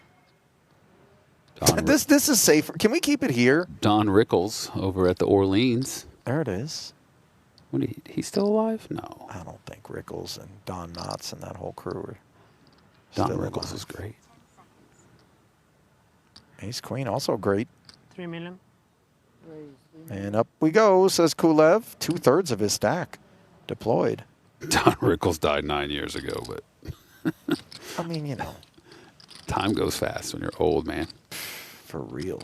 Don, This is safer. Can we keep it here? Don Rickles over at the Orleans. There it is. What, he's still alive? No. I don't think Rickles and Don Knotts and that whole crew are Don still Rickles alive. is great. Ace Queen also great. 3 million. And up we go, says Kulev. 2/3 of his stack deployed. Don Rickles died 9 years ago, but I mean, you know, time goes fast when you're old, man. for real.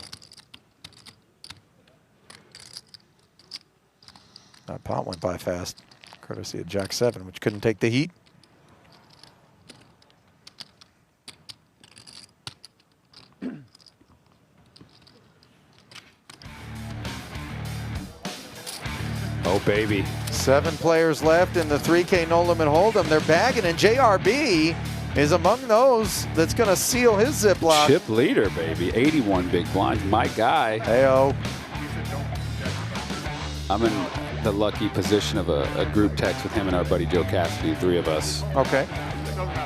That pot went by fast, courtesy of Jack 7, which couldn't take the heat. Oh, baby. 7 players left in the 3K No Limit Hold'em. They're bagging, and JRB is among those that's going to seal his Ziploc. Chip leader, baby. 81 big blinds. My guy. Heyo. I'm in the lucky position of a group text with him and our buddy Joe Cassidy, 3 of us. Okay.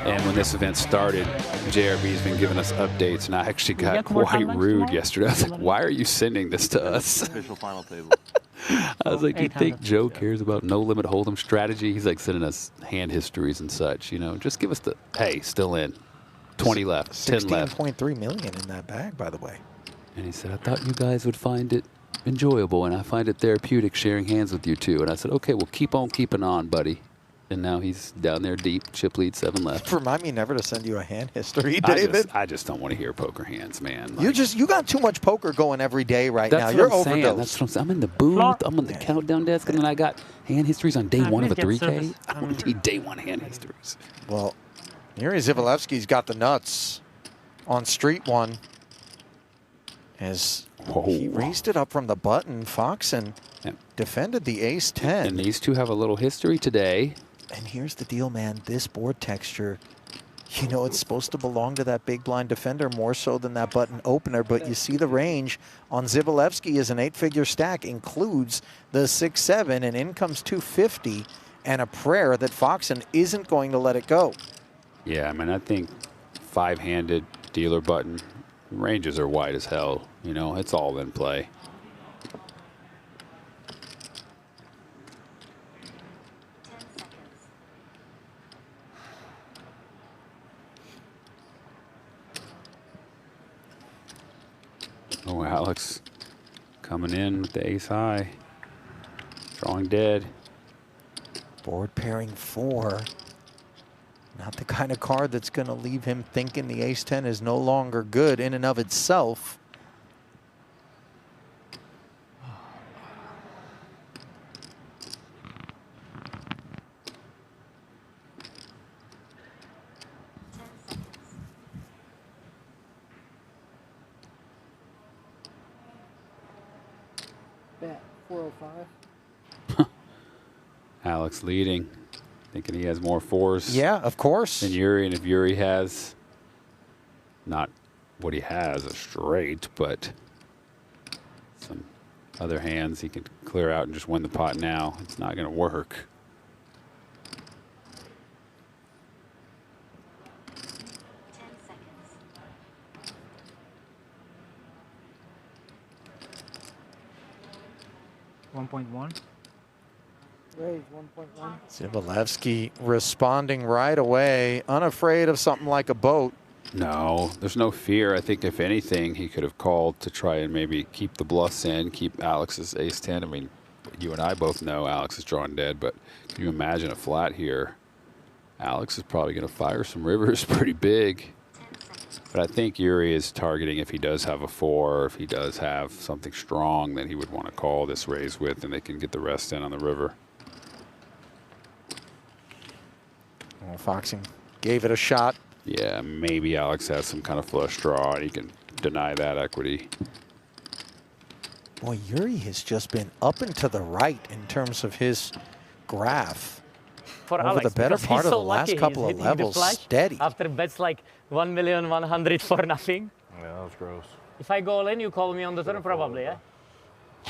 And when this event started, JRB's been giving us updates, and I actually got quite rude yesterday. I was like, why are you sending this to us? Official final table. I was like, do you think Joe cares about no limit hold'em strategy? He's like sending us hand histories and such, you know. Just give us the, hey, still in. 20 left, 10 left. 16.3 million in that bag, by the way. And he said, I thought you guys would find it enjoyable, and I find it therapeutic sharing hands with you too. And I said, okay, well, keep on keeping on, buddy. And now he's down there deep. Chip lead, 7 left. Remind me never to send you a hand history, David. I just don't want to hear poker hands, man. You got too much poker going every day right That's now. what You're I'm saying. overdosed. That's what I'm saying. I'm in the booth. I'm on the countdown desk, and then I got hand histories on day 1 of a 3K. I don't need day 1 hand histories. Well, Yuri Zivalevsky's got the nuts on Street 1. As he raised it up from the button, Foxen defended the ace-10. And these two have a little history today. And here's the deal, man. This board texture, you know, it's supposed to belong to that big blind defender more so than that button opener, but you see the range on Zivalevsky is an 8-figure stack, includes the 6-7, and in comes 250, and a prayer that Foxen isn't going to let it go. Yeah, I mean, I think 5-handed dealer button ranges are wide as hell. You know, it's all in play. Oh, Alex coming in with the ace high. Drawing dead. Board pairing 4. Not the kind of card that's going to leave him thinking the ace-10 is no longer good in and of itself. 405. Alex leading, thinking he has more fours. Yeah, of course. Than Yuri, and if Yuri has not what he has, a straight, but some other hands he can clear out and just win the pot now. It's not going to work. $1.1. Raise 1.1. Zibalewski responding right away, unafraid of something like a boat. No, there's no fear. I think if anything, he could have called to try and maybe keep the bluffs in, keep Alex's ace-10. I mean, you and I both know Alex is drawing dead, but can you imagine a flat here? Alex is probably going to fire some rivers pretty big. But I think Yuri is targeting if he does have a 4, or if he does have something strong that he would want to call this raise with, and they can get the rest in on the river. Well, Foxing gave it a shot. Yeah, maybe Alex has some kind of flush draw, and he can deny that equity. Boy, Yuri has just been up and to the right in terms of his graph. For over Alex, the better because part he's of so the last lucky, couple he's of hitting the levels, flush steady. After bets like 1,100,000 for nothing. Yeah, that was gross. If I go all in, you call me on the turn, probably, yeah?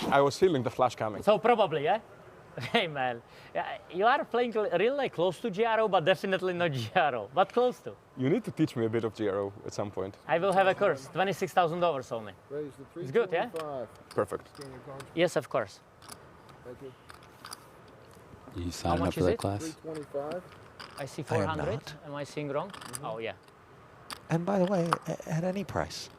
I was feeling the flash coming. So probably, yeah? Hey, man. Yeah, you are playing really close to GRO, but definitely not GRO, but close to. You need to teach me a bit of GRO at some point. I will have a course, $26,000 only. Raise the It's good, yeah? Perfect. Yes, of course. Thank you. You signing up for that class? 325. I see I am 400. not. Am I seeing wrong? Oh, yeah. And by the way, at any price.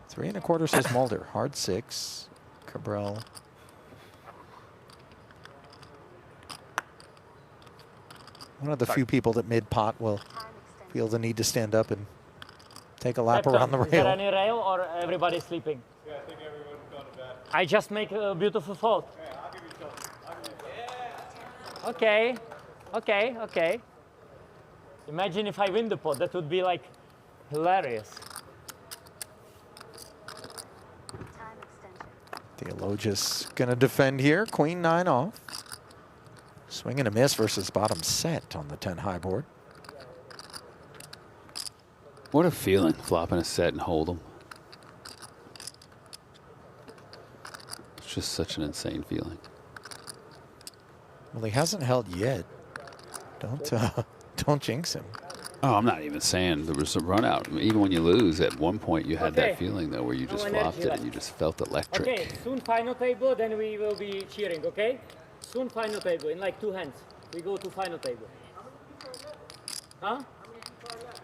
3 1/4 says Mulder. Hard 6. Cabral. One of the few people that mid-pot will feel the need to stand up and take a lap Captain, around the is there rail. any rail or everybody sleeping? Yeah, I think everyone's gone to bed. I just make a beautiful fold. Yeah, I'll give you some. Okay, okay, okay. Imagine if I win the pot, that would be like hilarious. Theologus gonna defend here. Queen 9 off. Swing and a miss versus bottom set on the 10 high board. What a feeling, flopping a set and hold 'em. It's just such an insane feeling. Well, he hasn't held yet. Don't jinx him. Oh, I'm not even saying there was a run out. Even when you lose, at one point you had Okay. that feeling though where you just No flopped energy it and you just felt electric. Okay, soon final table, then we will be cheering, okay? Soon final table, in like 2 hands. We go to final table. Huh?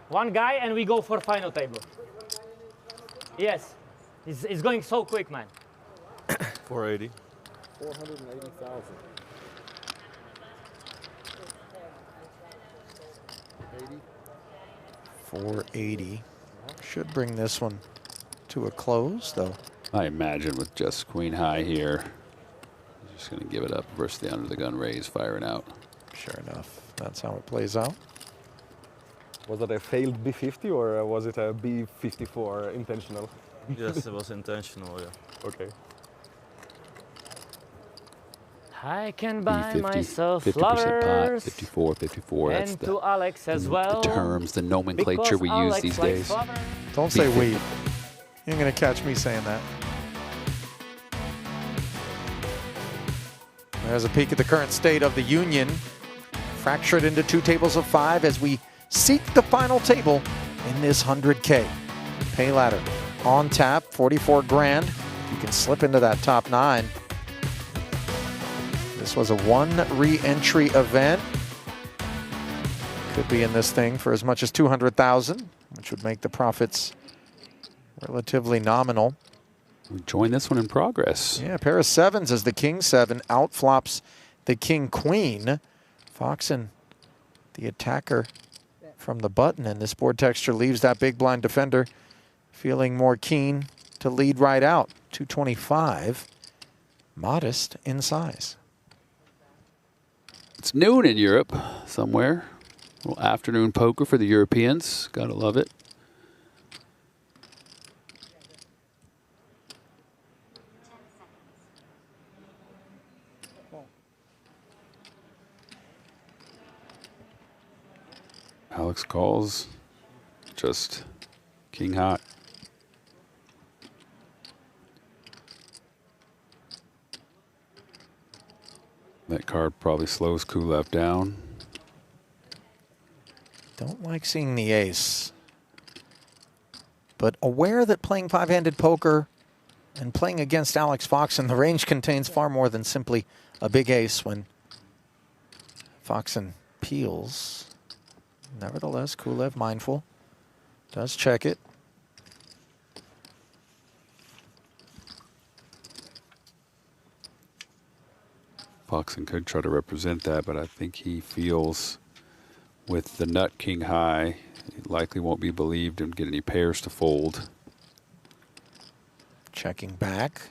1 guy and we go for final table. Yes. It's going so quick, man. 480. 480,000. 80. 480. Should bring this one to a close, though. I imagine with just queen high here, just going to give it up versus the under the gun raise, firing out. Sure enough, that's how it plays out. Was that a failed B50 or was it a B54 intentional? Yes, it was intentional, yeah. Okay. I can buy B50, myself 50% pot, flowers. 54, 54. That's And to Alex as well. the terms, the nomenclature we use Alex these likes days. flowers. Don't say we. You ain't gonna catch me saying that. There's a peek at the current state of the union. Fractured into 2 tables of 5 as we seek the final table in this 100K. Pay ladder on tap, 44 grand. You can slip into that top 9. This was a 1 re-entry event. Could be in this thing for as much as 200,000, which would make the profits relatively nominal. We join this one in progress. Yeah, a pair of 7s as the king 7 outflops the king queen. Foxen, the attacker from the button, and this board texture leaves that big blind defender feeling more keen to lead right out. 225, modest in size. It's noon in Europe somewhere. A little afternoon poker for the Europeans. Gotta love it. Alex calls just king hot. That card probably slows Kulev down. Don't like seeing the ace. But aware that playing five-handed poker and playing against Alex Foxen, the range contains far more than simply a big ace when Foxen peels. Nevertheless, Kulev mindful, does check it. Foxen could try to represent that, but I think he feels with the nut king high, he likely won't be believed and get any pairs to fold. Checking back.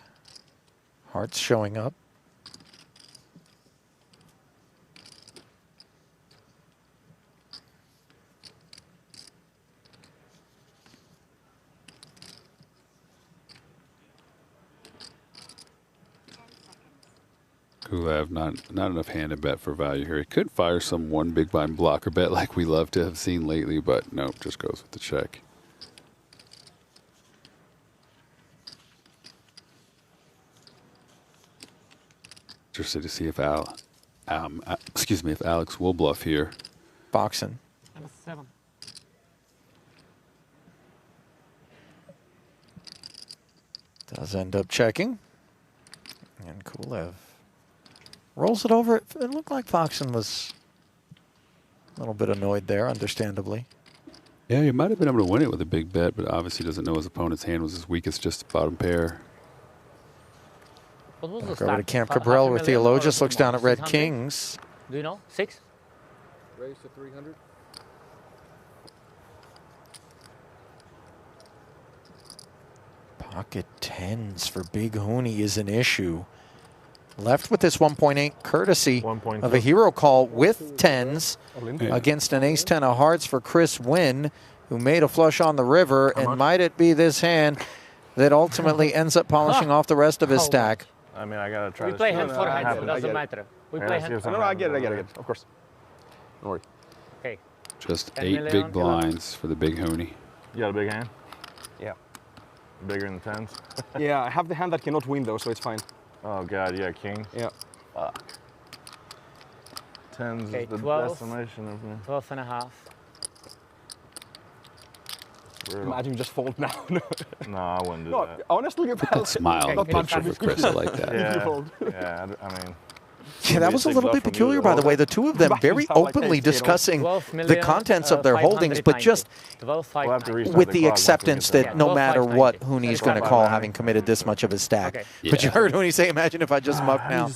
Hearts showing up. Kulev, not enough hand to bet for value here. He could fire some one big blind blocker bet like we love to have seen lately, but nope, just goes with the check. Interested to see if if Alex will bluff here. Foxen. Number 7. Does end up checking. And Kulev rolls it over. It looked like Foxen was a little bit annoyed there, understandably. Yeah, he might have been able to win it with a big bet, but obviously doesn't know his opponent's hand was as weak as just the bottom pair. What was the Back over to stack? Camp Half a Cabral where million or Theologus looks down at red 600? kings. Do you know? 6? Raise to 300. Pocket tens for Big Hooney is an issue. Left with this 1.8 courtesy of a hero call with tens against an ace-10 of hearts for Chris Wynn, who made a flush on the river. And might it be this hand that ultimately ends up polishing off the rest of his stack? I mean, I gotta try We to play see hand what for hand, so it happens. doesn't matter. We play hand for No, I get it, of course. Don't worry. Okay. Just 10 8 million, big blinds for the Big Hooney. You got a big hand? Yeah. Bigger than tens? Yeah, I have the hand that cannot win though, so it's fine. Oh god, yeah, king. Yeah. Fuck. Tens Okay, is the 12, decimation of me. 12 and a half. Brutal. Imagine you just fold now. No, I wouldn't do No, that. honestly, if That smile in the picture for Chris, I like that. Yeah, I mean. Yeah, that was a little bit peculiar, by the way. The two of them very openly discussing the contents of their holdings, but just with the acceptance that no matter what, Hooney's going to call, having committed this much of his stack. But you heard Hooney say, imagine if I just muck now.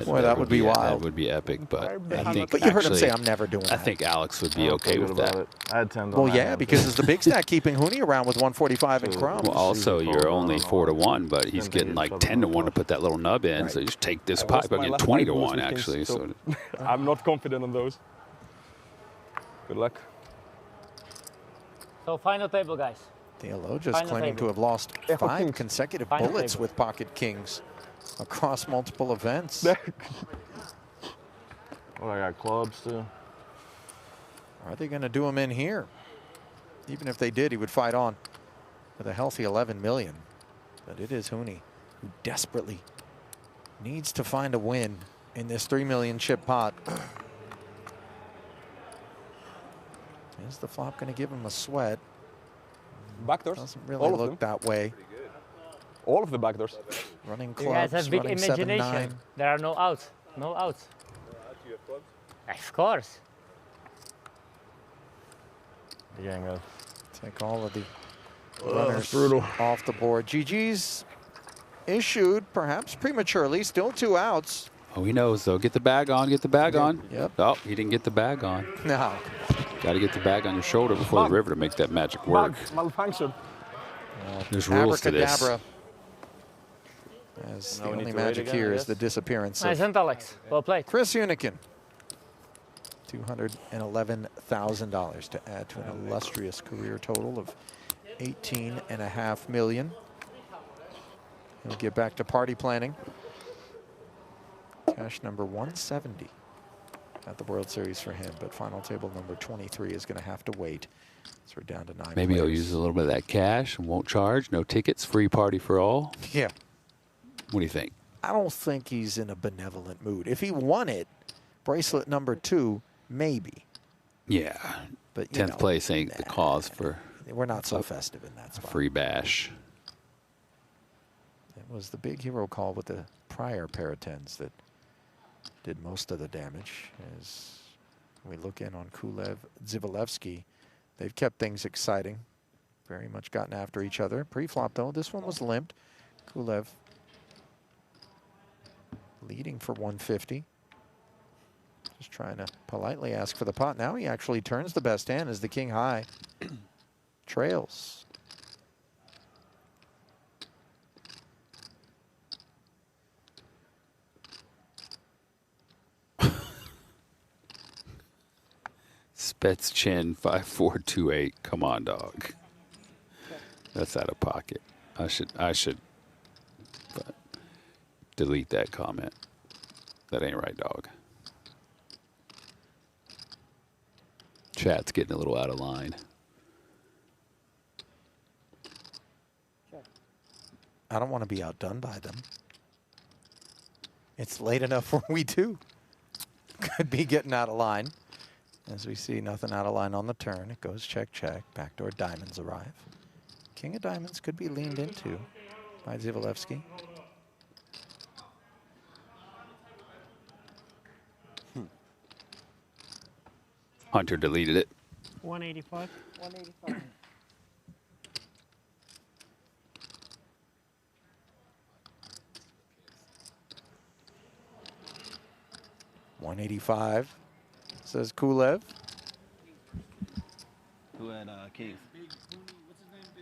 Boy, that would be wild. That would be epic, but I think But you heard him say, I'm never doing that. I think Alex would be okay with that. I had 10 Well, yeah, because it's the big stack keeping Hooney around with 145 and crumbs. Well, also, you're only 4-1, but he's getting like 10-1 to put that little nub in, so you just take this pot, but get 20-1 actually. So I'm not confident on those. Good luck. So final table, guys. Theologus Final claiming to table. have lost 5 consecutive Final bullets table. with pocket kings across multiple events. Oh, I got clubs too. Are they going to do him in here? Even if they did, he would fight on with a healthy 11 million. But it is Hooney who desperately needs to find a win in this 3 million chip pot. Is the flop going to give him a sweat? Backdoors? Doesn't really All of look that way. All of the backdoors. Running You guys clubs, have big running imagination. 7-9. There are no outs. No outs. Of course. Again, guys. Take all of the runners off the board. GG's issued, perhaps prematurely, still 2 outs. oh, he knows though. Get the bag on. Get the bag on. Yep. Oh, he didn't get the bag on. No. Got to get the bag on your shoulder before the river to make that magic work. Malfunction. There's rules to this. Abracadabra. As the only magic here is the disappearance Nice of and Alex. Well played. Chris Unikin. $211,000 to add to an illustrious career total of $18.5 million. He'll get back to party planning. Cash number 170 at the World Series for him, but final table number 23 is going to have to wait. So we're down to 9 Maybe he'll players. use a little bit of that cash and won't charge. No tickets, free party for all. Yeah. What do you think? I don't think he's in a benevolent mood. If he won it, bracelet number 2, maybe. Yeah. But 10th place ain't the cause for. We're not so festive in that spot. Free bash. It was the big hero call with the prior pair of 10s that did most of the damage. As we look in on Kulev, Zivalevsky, they've kept things exciting. Very much gotten after each other. Pre-flop though, this one was limped. Kulev leading for 150. Just trying to politely ask for the pot. Now he actually turns the best hand as the king high trails. Spets chin 5428. Come on, dog. That's out of pocket. I should delete that comment. That ain't right, dog. Chat's getting a little out of line. I don't want to be outdone by them. It's late enough where we too could be getting out of line. As we see nothing out of line on the turn, it goes check, check. Backdoor diamonds arrive. King of diamonds could be leaned into by Zivalevsky. Hunter deleted it. 185. 185. $185, says Kulev. Who had kings?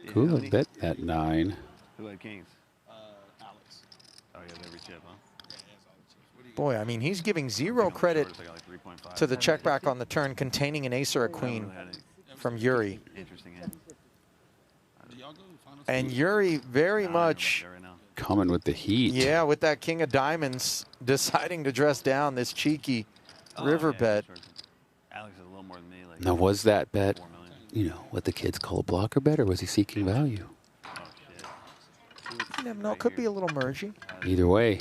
Cool, I bet at 9. Who had kings? Alex. Oh, yeah, every chip, huh? Boy, I mean, he's giving zero credit to the check back on the turn containing an ace or a queen from Yuri. Interesting hand. And Yuri very much coming with the heat. Yeah, with that king of diamonds deciding to dress down this cheeky river bet. Alex is a little more than me. Like Now, was that bet, you know, what the kids call a blocker bet, or was he seeking value? You never know, it could be a little mergy. Either way,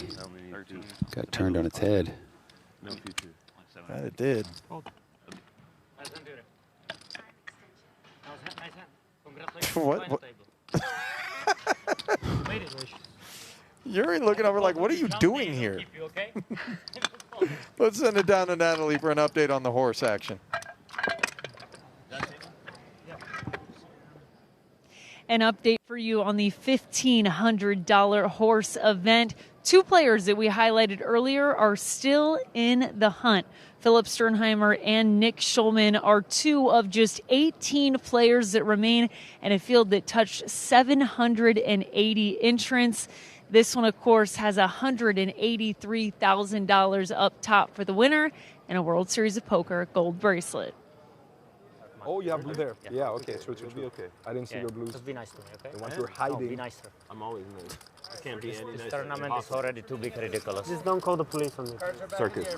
got turned on its head. No future. That it did. What? Yuri looking over like, what are you doing here? Let's send it down to Natalie for an update on the horse action. An update for you on the $1,500 horse event. 2 players that we highlighted earlier are still in the hunt. Philip Sternheimer and Nick Schulman are 2 of just 18 players that remain in a field that touched 780 entrants. This one, of course, has $183,000 up top for the winner and a World Series of Poker gold bracelet. Oh, you have blue there. Yeah, okay, true. Okay. I didn't see your blues. Just be nice to me, okay? The ones you're hiding. Be nicer. I'm always nice. I can't be any This nicer. tournament is already too big ridiculous. Just don't call the police on me. Circus.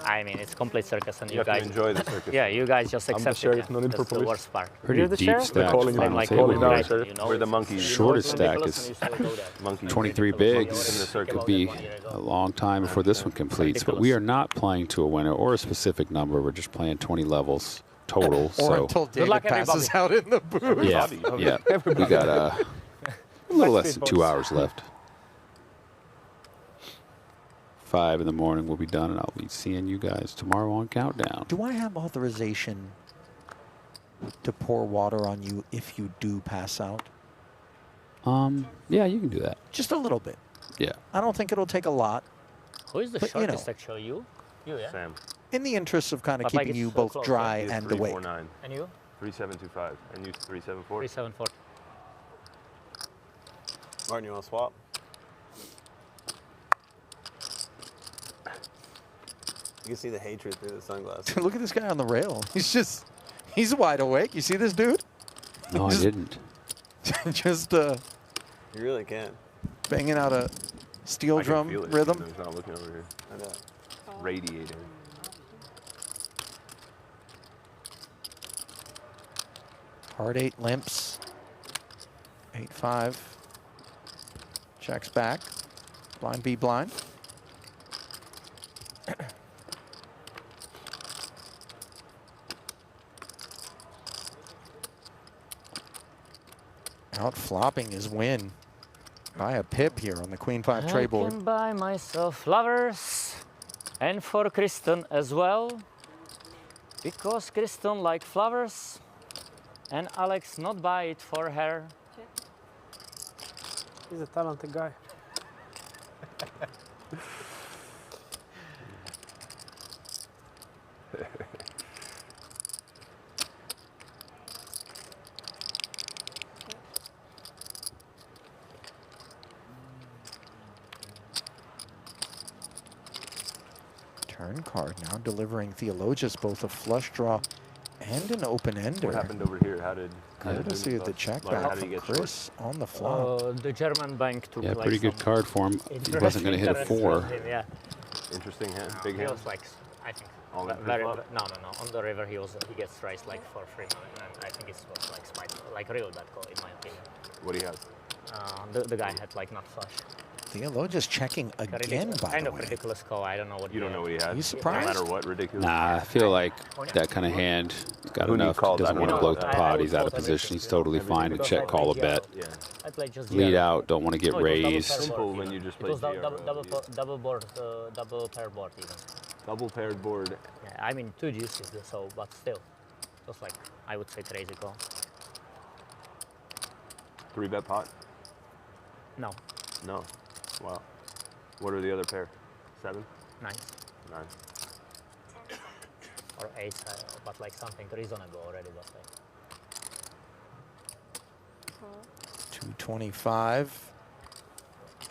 I mean, it's complete circus, and You you have to guys enjoy the circus. Yeah, you guys just I'm the accept sheriff, it. no need That's for the police. worst part. Pretty You're the deep sheriff? stack. calling down, Like calling down, right, sheriff. you know, We're the monkeys. Shortest stack ridiculous, is and you still go there. Monkeys. 23 In bigs. the circus. Could be a long time before this one completes, but we are not playing to a winner or a specific number. We're just playing 20 levels total. Or So until David passes out in the booth. yeah, yeah. We got a little less than 2 hours left. 5 in the morning we'll be done, and I'll be seeing you guys tomorrow on Countdown. Do I have authorization to pour water on you if you do pass out? Yeah, you can do that. Just a little bit. Yeah. I don't think it'll take a lot. Who is the But, you shortest know. actually? You, yeah? Sam. In the interest of kind of But, like, keeping it's you so both close, dry He is and awake. 349. And you? 3725. And you 374. 374. Martin, you want to swap? You can see the hatred through the sunglasses. Look at this guy on the rail. He's wide awake. You see this dude? No, I didn't. Just You really can. banging out a steel I can drum feel it, rhythm. even though he's not looking over here. Radiating. Hard 8 limps. 8-5. Checks back. Blind B blind. Out flopping his win by a pip here on the Queen 5 tray I board. can buy myself flowers, and for Kristen as well, because Kristen like flowers, and Alex not buy it for her. He's a talented guy. Turn card now delivering Theologus both a flush draw and an open ender. What happened over here? How did? Courtesy of the check back from Chris on the flop. The German bank took Yeah, like pretty good some card for him. He wasn't going to hit a interest 4. with him, yeah. Interesting hand, big He hand. was like, I think, All in very, pre-flop? no. On the river, he gets raised like for free, and I think it was like spite, like real bad call in my opinion. What do you have? The guy had like not flush. Theologus checking again, by kind the of way. ridiculous call. I don't know what. You don't know what he had. You surprised? No matter what, ridiculous. Nah, I feel like that kind of hand, he's got Who do you enough. call He doesn't that want to one? bloat the I pot. would He's out call of that position. He's totally fine to check call a bet. Yeah. I played just Lead GR. out, don't want to get No, it was raised. Simple when you just It play was GR. double board, double pair board even. Double paired board. Yeah, I mean 2 juices, so but still, it was like I would say crazy call. 3-bet pot? No, No. Wow. What are the other pair? 7? 9 9. or 8, but like something reasonable already. But like. 225.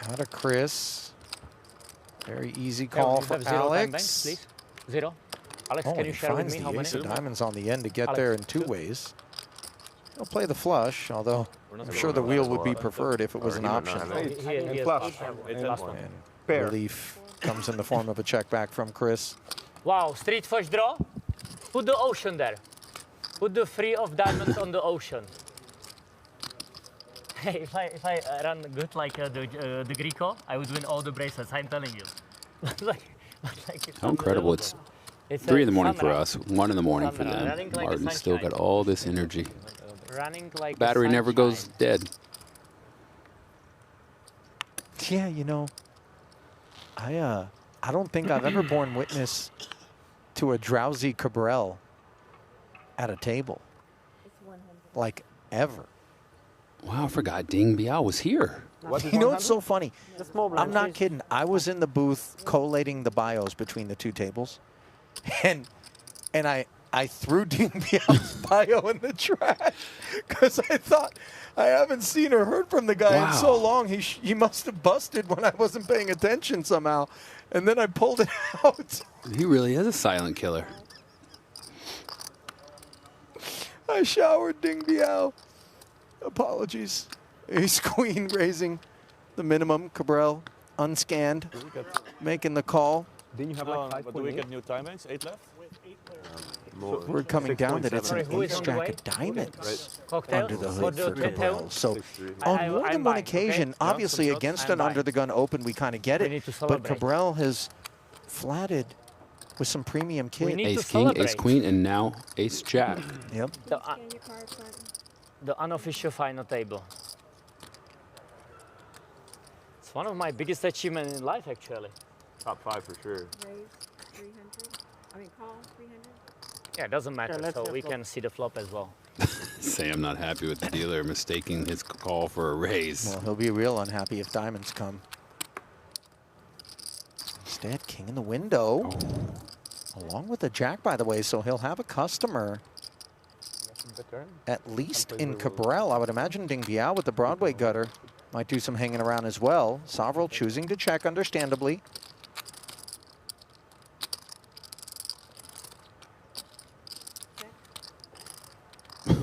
Out of Chris. Very easy Hey, call you for have 0 time bank, Alex. please. 0. Alex, Oh, can and you he share with finds me the how many? ace of diamonds on the end to get Alex, there in 2 ways. He'll play the flush, although I'm sure the wheel would be preferred if it was an option. He Flush. And relief comes in the form of a check back from Chris. Wow, street flush draw. Put the ocean there. Put the 3 of diamonds on the ocean. Hey, if I run good like the Greco, I would win all the bracelets. I'm telling you. It's How incredible. It's 3 in the morning for us, 1 in the morning for them. Running like a Martin's still got sunshine. all this energy. Running like Battery never goes dead. Yeah, you know, I don't think I've ever borne witness to a drowsy Cabral at a table. Like, ever. Wow, I forgot Ding Biao was here. You know what's so funny? I'm not kidding. I was in the booth collating the bios between the 2 tables, and I threw Ding Biao's bio in the trash because I thought I haven't seen or heard from the guy in so long. He must have busted when I wasn't paying attention somehow, and then I pulled it out. He really is a silent killer. I showered Ding Biao. Apologies. Ace Queen raising the minimum. Cabral unscanned, making the call. Didn't you have like 5.8? Do we get new time banks? 8 left? We're coming down that it's an Who is ace on the jack way? of diamonds Cocktail? under the For hood the for cocktail? Cabral. So I- on more I'm than one buying, occasion, okay? obviously against an buying. under the gun open, we kind of get We it. need to But celebrate. Cabral has flatted with some premium kit. need to Ace King, Ace celebrate. Queen, and now Ace Jack. Yep. The unofficial final table. It's one of my biggest achievements in life, actually. Top 5 for sure. Raise 300. I mean, call 300. Yeah, it doesn't matter, let's so get we flop. can see the flop as well. Sam not happy with the dealer mistaking his call for a raise. Well, he'll be real unhappy if diamonds come. Instead, king in the window. Along with the jack, by the way, so he'll have a customer. At least in Cabral. I would imagine Ding Biao with the Broadway gutter might do some hanging around as well. Sovereign choosing to check, understandably.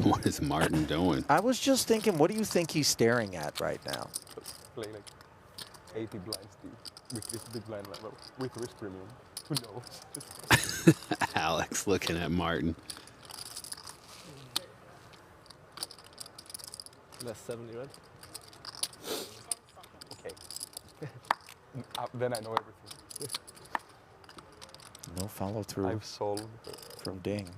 What is Martin doing? I was just thinking, what do you think he's staring at right now? 80 blinds deep with this big blind level with risk premium. Who knows? Alex looking at Martin. Less 70, right? Okay. Then I know everything. No follow through. I've solved from Ding.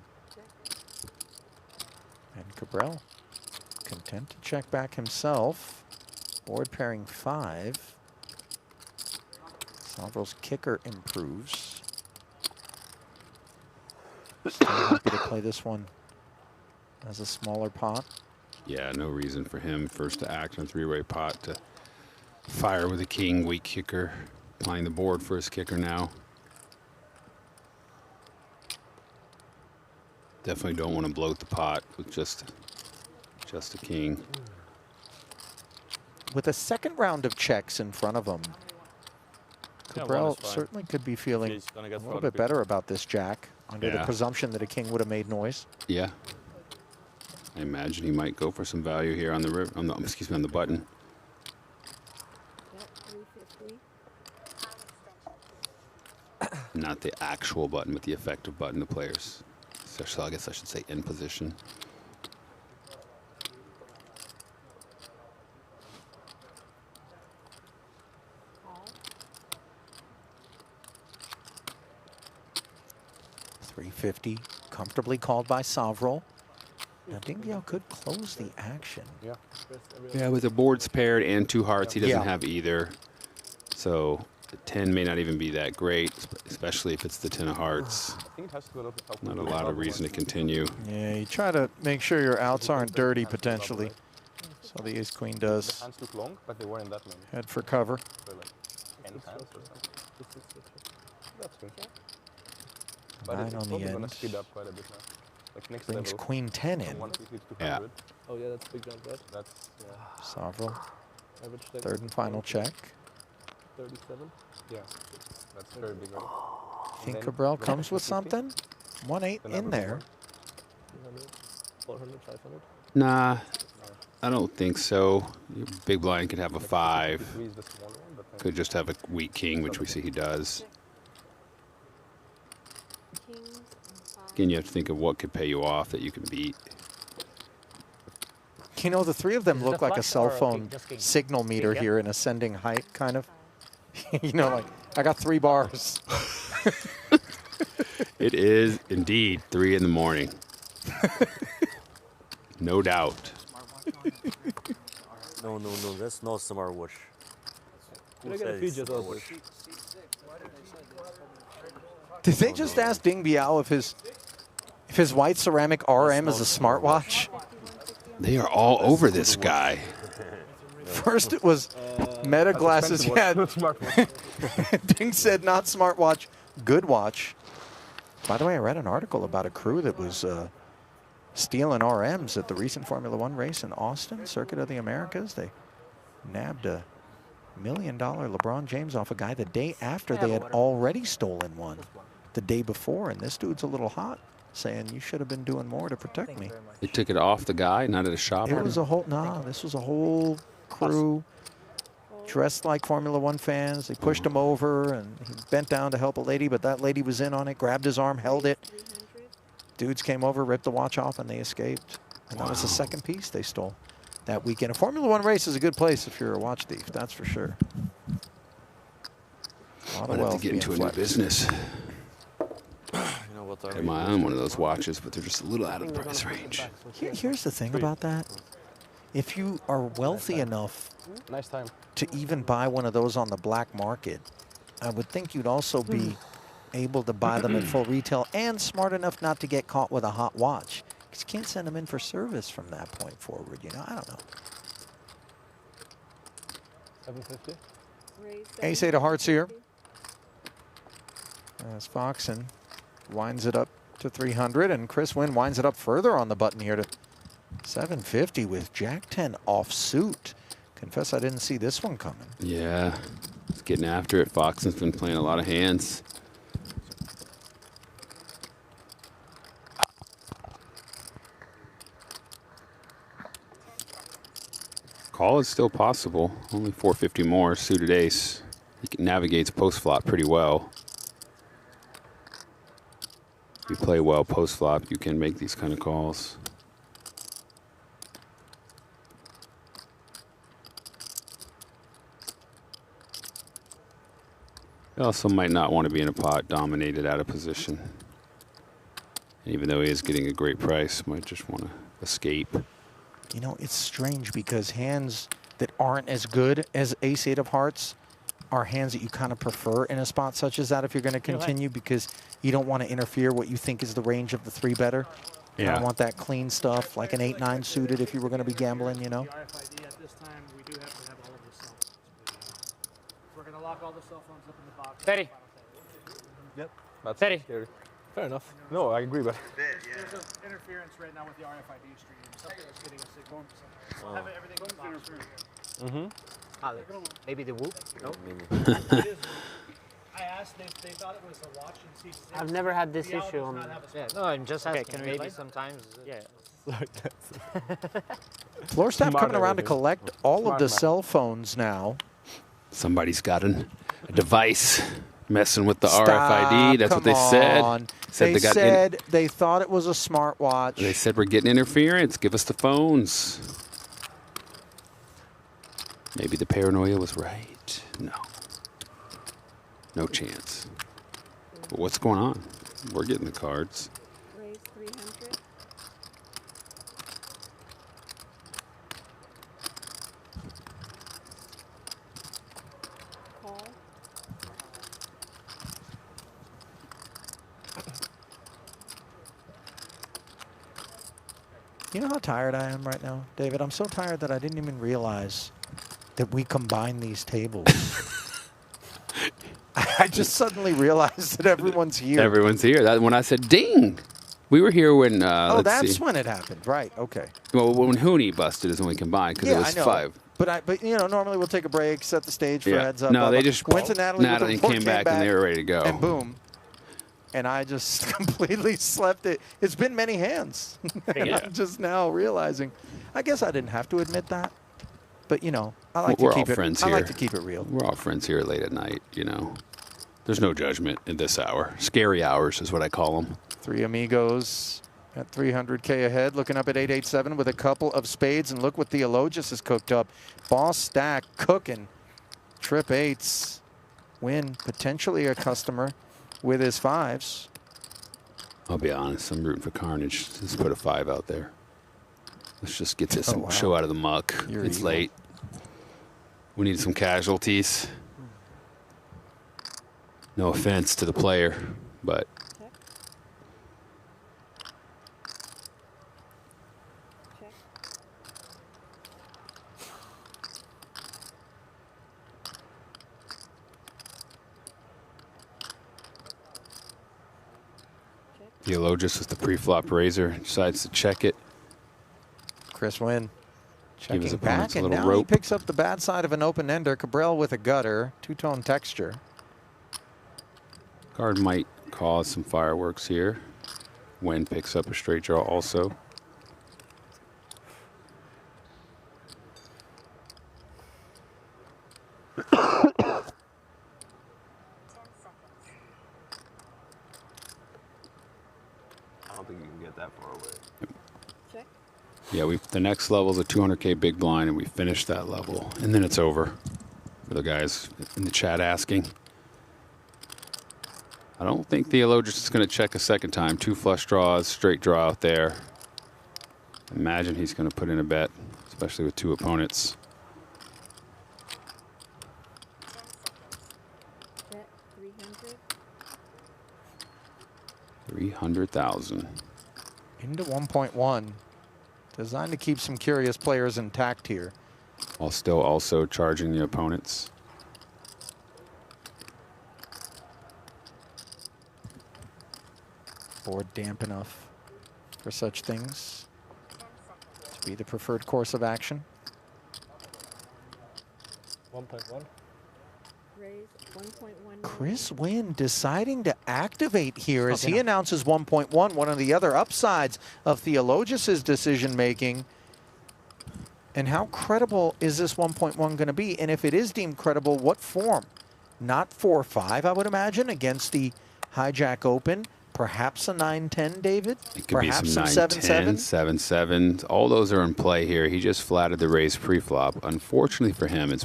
And Cabral content to check back himself. Board pairing 5. Salvo's kicker improves. Still happy to play this one as a smaller pot. Yeah, no reason for him first to act on three-way pot to fire with a king, weak kicker, playing the board for his kicker now. Definitely don't want to bloat the pot with just a king. With a second round of checks in front of him, Cabral certainly could be feeling a little bit better about this jack under the presumption that a king would have made noise. Yeah. I imagine he might go for some value here on the river, on the button. Not the actual button, but the effective button the players. So I guess I should say in position. .350 comfortably called by Savrol. Now Dingbiao could close the action. Yeah, with the boards paired and two hearts, he doesn't have either. So the 10 may not even be that great, especially if it's the 10 of hearts. Not a lot of reason to continue. Yeah, you try to make sure your outs aren't dirty potentially. So the ace queen does head for cover. Nine on the end. Brings queen 10 in. Yeah. Oh yeah, that's big jump, right? That's Savrol. Third and final check. 37. Yeah, that's very big, right? I think Cabral comes with something. 1-8 in there. 400, 500. Nah, I don't think so. Your big blind could have a 5. Could just have a weak king, which we see he does. Again, you have to think of what could pay you off that you can beat. You know, the three of them look like a cell phone signal meter here in ascending height, kind of. You know, like, I got 3 bars. It is indeed 3 in the morning. No doubt. No, that's not smartwatch. Did they just ask Ding Biao if his white ceramic RM is a smartwatch? They are all over this guy. First it was Meta glasses. Yeah. Ding said not smartwatch, good watch. By the way, I read an article about a crew that was stealing RMs at the recent Formula One race in Austin, Circuit of the Americas. They nabbed a $1 million LeBron James off a guy the day after they had already stolen one the day before. And this dude's a little hot, saying you should have been doing more to protect me. They took it off the guy, not at a shop. It was a whole, this was a whole crew dressed like Formula One fans. They pushed him over and he bent down to help a lady, but that lady was in on it, grabbed his arm, held it. Dudes came over, ripped the watch off, and they escaped. And that was the second piece they stole that weekend. A Formula One race is a good place if you're a watch thief, that's for sure. I'd have to get into a new business. I have my own one of those watches, but they're just a little out of the price range. Here's the thing about that. If you are wealthy enough to even buy one of those on the black market, I would think you'd also be able to buy them at full retail and smart enough not to get caught with a hot watch. Because you can't send them in for service from that point forward, you know? I don't know. 750. Ace-8 of hearts here. As Foxen winds it up to 300, and Chris Wynn winds it up further on the button here to 750 with Jack 10 offsuit. Confess I didn't see this one coming. Yeah, he's getting after it. Foxen's been playing a lot of hands. Call is still possible. Only 450 more. Suited ace. He navigates post flop pretty well. If you play well post flop, you can make these kind of calls. He also might not want to be in a pot dominated out of position. And even though he is getting a great price, might just want to escape. You know, it's strange because hands that aren't as good as ace-8 of hearts are hands that you kind of prefer in a spot such as that if you're going to continue, because you don't want to interfere what you think is the range of the 3-better. Yeah. I want that clean stuff, like an 8-9 suited if you were going to be gambling, you know. RFID at this time, we do have to have all of the cell phones. We're going to lock all the cell phones up in the box. Steady. Yep. That's Steady. scary. Fair enough. No, I agree, but. There's an interference right now with the RFID stream. Something is getting a signal. We'll have everything in the box right here. Mm-hmm. Maybe the whoop? No? I asked, they thought it was a watch and see. I've never had this issue on. Yeah, no, I'm just asking. can we Maybe light? sometimes. Yeah. Floor staff Smart coming around to everything. collect all Smart of the man. cell phones now. Somebody's got a device messing with the Stop, RFID. That's what they on. said. They got said they thought it was a smartwatch. they said we're getting interference. Give us the phones. Maybe the paranoia was right. No. No chance. But what's going on? We're getting the cards. Raise 300. Call. You know how tired I am right now, David? I'm so tired that I didn't even realize that we combine these tables. I just suddenly realized that everyone's here. Everyone's here. That when I said ding, we were here when. Oh, let's that's see. when it happened, right? Okay. Well, when Hooney busted is when we combined because Yeah, it was I know. 5. But you know, normally we'll take a break, set the stage for heads up. No, blah, they blah. just went to Natalie with the report, came back and they were ready to go. And boom. And I just completely slept it. It's been many hands. Yeah. I'm just now realizing. I guess I didn't have to admit that. But you know, I like We're to keep all it. friends I here. like to keep it real. We're all friends here late at night. You know, there's no judgment in this hour. Scary hours is what I call them. Three amigos at 300K ahead, looking up at 887 with a couple of spades, and look what Theologus has cooked up. Boss stack cooking. Trip eights. Win potentially a customer with his 5s. I'll be honest. I'm rooting for Carnage. Let's put a 5 out there. Let's just get this Oh, wow. show out of the muck. You're It's evil. late. We need some casualties. No offense to the player, but Theologus with the pre-flop razor decides to check it. Chris Wynn Give his checking opponents back, a and little now he rope. picks up the bad side of an open-ender. Cabral with a gutter, two-tone texture. Card might cause some fireworks here. Wynn picks up a straight draw also. I don't think you can get that far away. Check. Yeah, the next level is a 200K big blind, and we finish that level, and then it's over. For the guys in the chat asking, I don't think Theologus is going to check a second time. 2 flush draws, straight draw out there. Imagine he's going to put in a bet, especially with 2 opponents. Bet 300. 300,000. Into 1.1. Designed to keep some curious players intact here. While still also charging the opponents. Board damp enough for such things to be the preferred course of action. 1.1. Raise 1.1. Chris Wynn deciding to activate here as he announces 1.1, one of the other upsides of Theologus's decision making. And how credible is this 1.1 going to be? And if it is deemed credible, what form? Not 4-5, I would imagine, against the Hijack Open. Perhaps a 9-10, David? It could Perhaps be some 7-7? 7-7. All those are in play here. He just flatted the raise pre-flop. Unfortunately for him, it's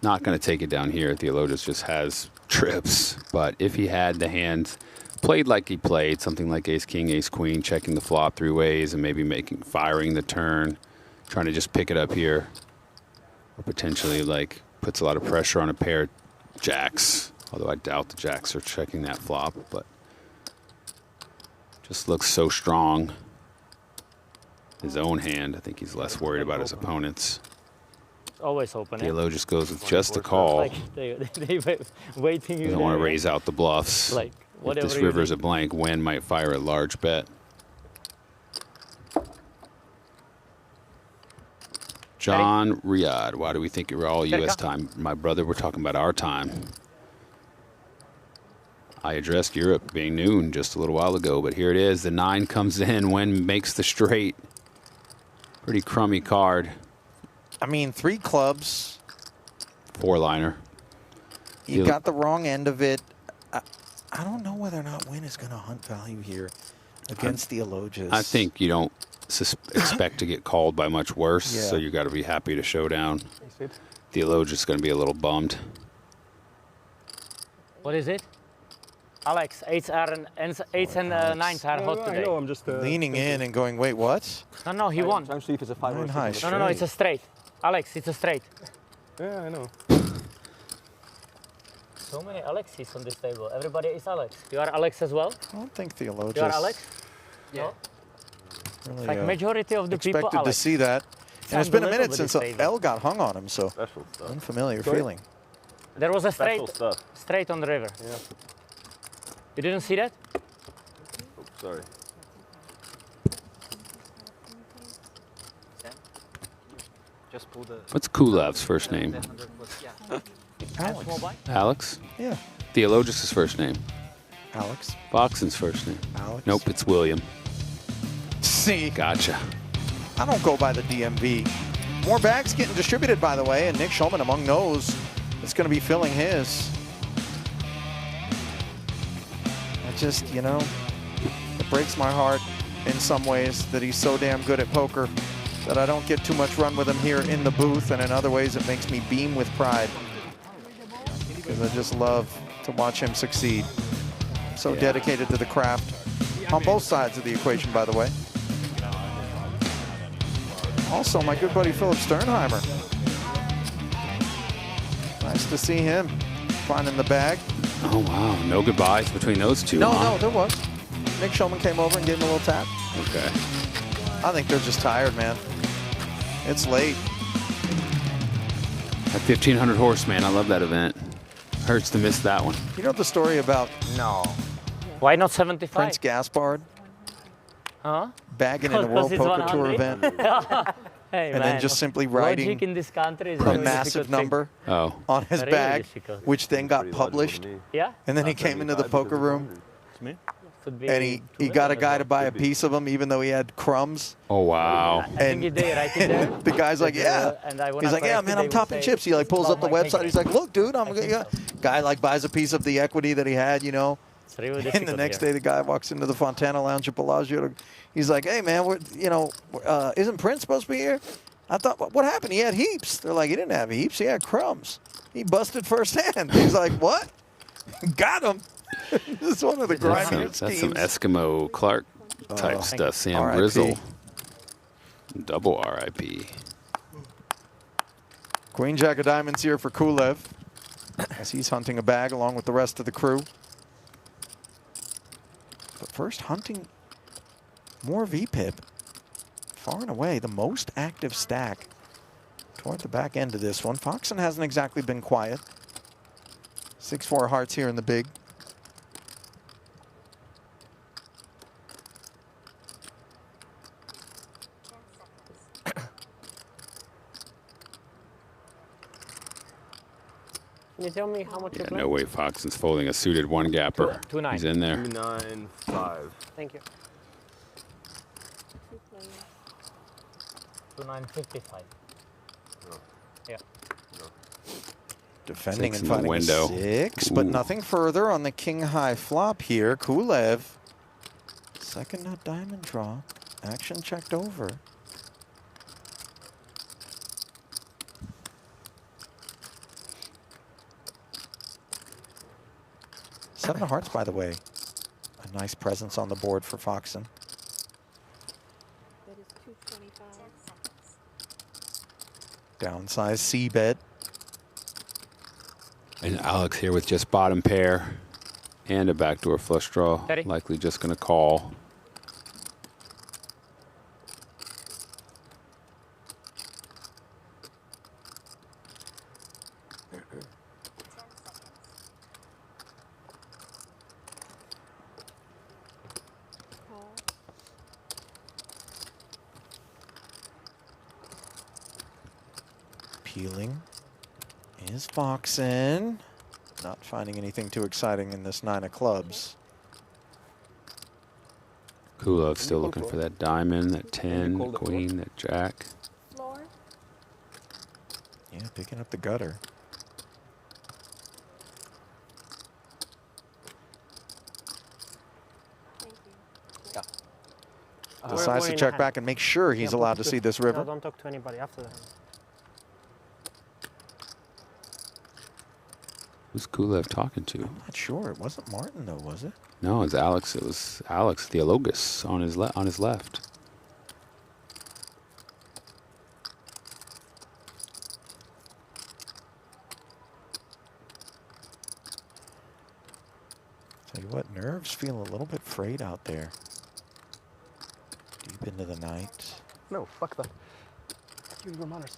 not going to take it down here. Theologus just has trips. But if he had the hand played like he played, something like ace-king, ace-queen, checking the flop 3 ways and maybe firing the turn, trying to just pick it up here, or potentially like puts a lot of pressure on a pair of jacks, although I doubt the jacks are checking that flop, but just looks so strong. His own hand, I think he's less worried about his opponents. Always open. Theologus goes with just a call. Like they waiting. Doesn't want to raise out the bluffs. Like if this river's a blank, Wen might fire a large bet. John Riyadh, why do we think you're all U.S. time? My brother, we're talking about our time. I addressed Europe being noon just a little while ago, but here it is. The 9 comes in. Wen makes the straight. Pretty crummy card. I mean, 3 clubs. 4-liner. You got the wrong end of it. I don't know whether or not Wen is going to hunt value here against Theologus. I think you don't expect to get called by much worse, Yeah. so you got to be happy to show down. Theologus is going to be a little bummed. What is it? Alex, 8s and 9s are hot today. I know, I'm just leaning in and going, wait, what? No, he won. Trying to see if it's a 5 or a 6. No, it's a straight. Alex, it's a straight. Yeah, I know. So many Alexes on this table. Everybody is Alex. You are Alex as well? I don't think Theologus. You are Alex? Yeah. No? Really, Like majority of the people, expected to Alex. see that. It's And it's been a minute unbelievable, since this table. L got hung on him, so unfamiliar feeling. There was a Special straight, stuff. straight on the river. Yeah. You didn't see that? Oh, sorry. Just pull the. What's Kulev's first name? Alex. Alex? Yeah. Theologus' first name? Alex. Foxen's first name? Alex. Nope, it's William. See. Gotcha. I don't go by the DMV. More bags getting distributed, by the way, and Nick Schulman among those that's going to be filling his. I just, you know, it breaks my heart in some ways that he's so damn good at poker that I don't get too much run with him here in the booth, and in other ways it makes me beam with pride because I just love to watch him succeed. So dedicated to the craft on both sides of the equation, by the way. Also, my good buddy Philip Sternheimer. Nice to see him finding the bag. Oh, wow. No goodbyes between those two, No, huh? no, there was. Nick Schulman came over and gave him a little tap. Okay. I think they're just tired, man. It's late. At 1,500 horse, man. I love that event. Hurts to miss that one. You know the story about Why not 75? Prince Gaspard Huh? bagging in a World Because it's Poker Tour 100? event Hey, and man. then just simply writing Logic in this country is a very massive difficult number on his Very bag, difficult. which then got published. Yeah? And then he came into the poker room Could be and he got a guy to buy a piece of him even though he had crumbs. Oh, wow. I think he did, right? He did. The guy's like, yeah. And I He's like, yeah, man, I'm topping chips. He like pulls up the website. He's like, look, dude, I'm gonna. Guy like buys a piece of the equity that he had, you know. It's really And the difficult next here. day, the guy walks into the Fontana Lounge at Bellagio. He's like, hey, man, isn't Prince supposed to be here? I thought, what happened? He had heaps. They're like, he didn't have heaps. He had crumbs. He busted firsthand. He's like, what? Got him. This is one of the grimiest That's some teams. Eskimo Clark type stuff. Sam R.I.P. Grizzle. Double RIP. Queen Jack of Diamonds here for Kulev as he's hunting a bag along with the rest of the crew. But first, hunting more VPIP. Far and away, the most active stack toward the back end of this one. Foxen hasn't exactly been quiet. 6-4 hearts here in the big. Can you tell me how much Yeah, is no left? way Foxen's folding a suited one gapper. 2-9. He's in there. 2-9-5. Thank you. 2-9-55. Defending Six and in the finding window. a 6, but Ooh. nothing further on the king high flop here. Kulev, second nut diamond draw. Action checked over. Seven of hearts, by the way. A nice presence on the board for Foxen. That is 225. Downside C bet. And Alex here with just bottom pair and a backdoor flush draw. Likely just going to call. Peeling is Foxen. Not finding anything too exciting in this 9 of clubs. Kulov still looking for that diamond, that 10, that queen, that jack. Yeah, picking up the gutter. Decides to check back and make sure he's allowed to see this river. No, don't talk to anybody after that. Who's Kulev talking to? I'm not sure. It wasn't Martin though, was it? No, it's Alex. It was Alex Theologus on his left. Tell you what, nerves feel a little bit frayed out there. Deep into the night. No, fuck that. Fuck you, your manners.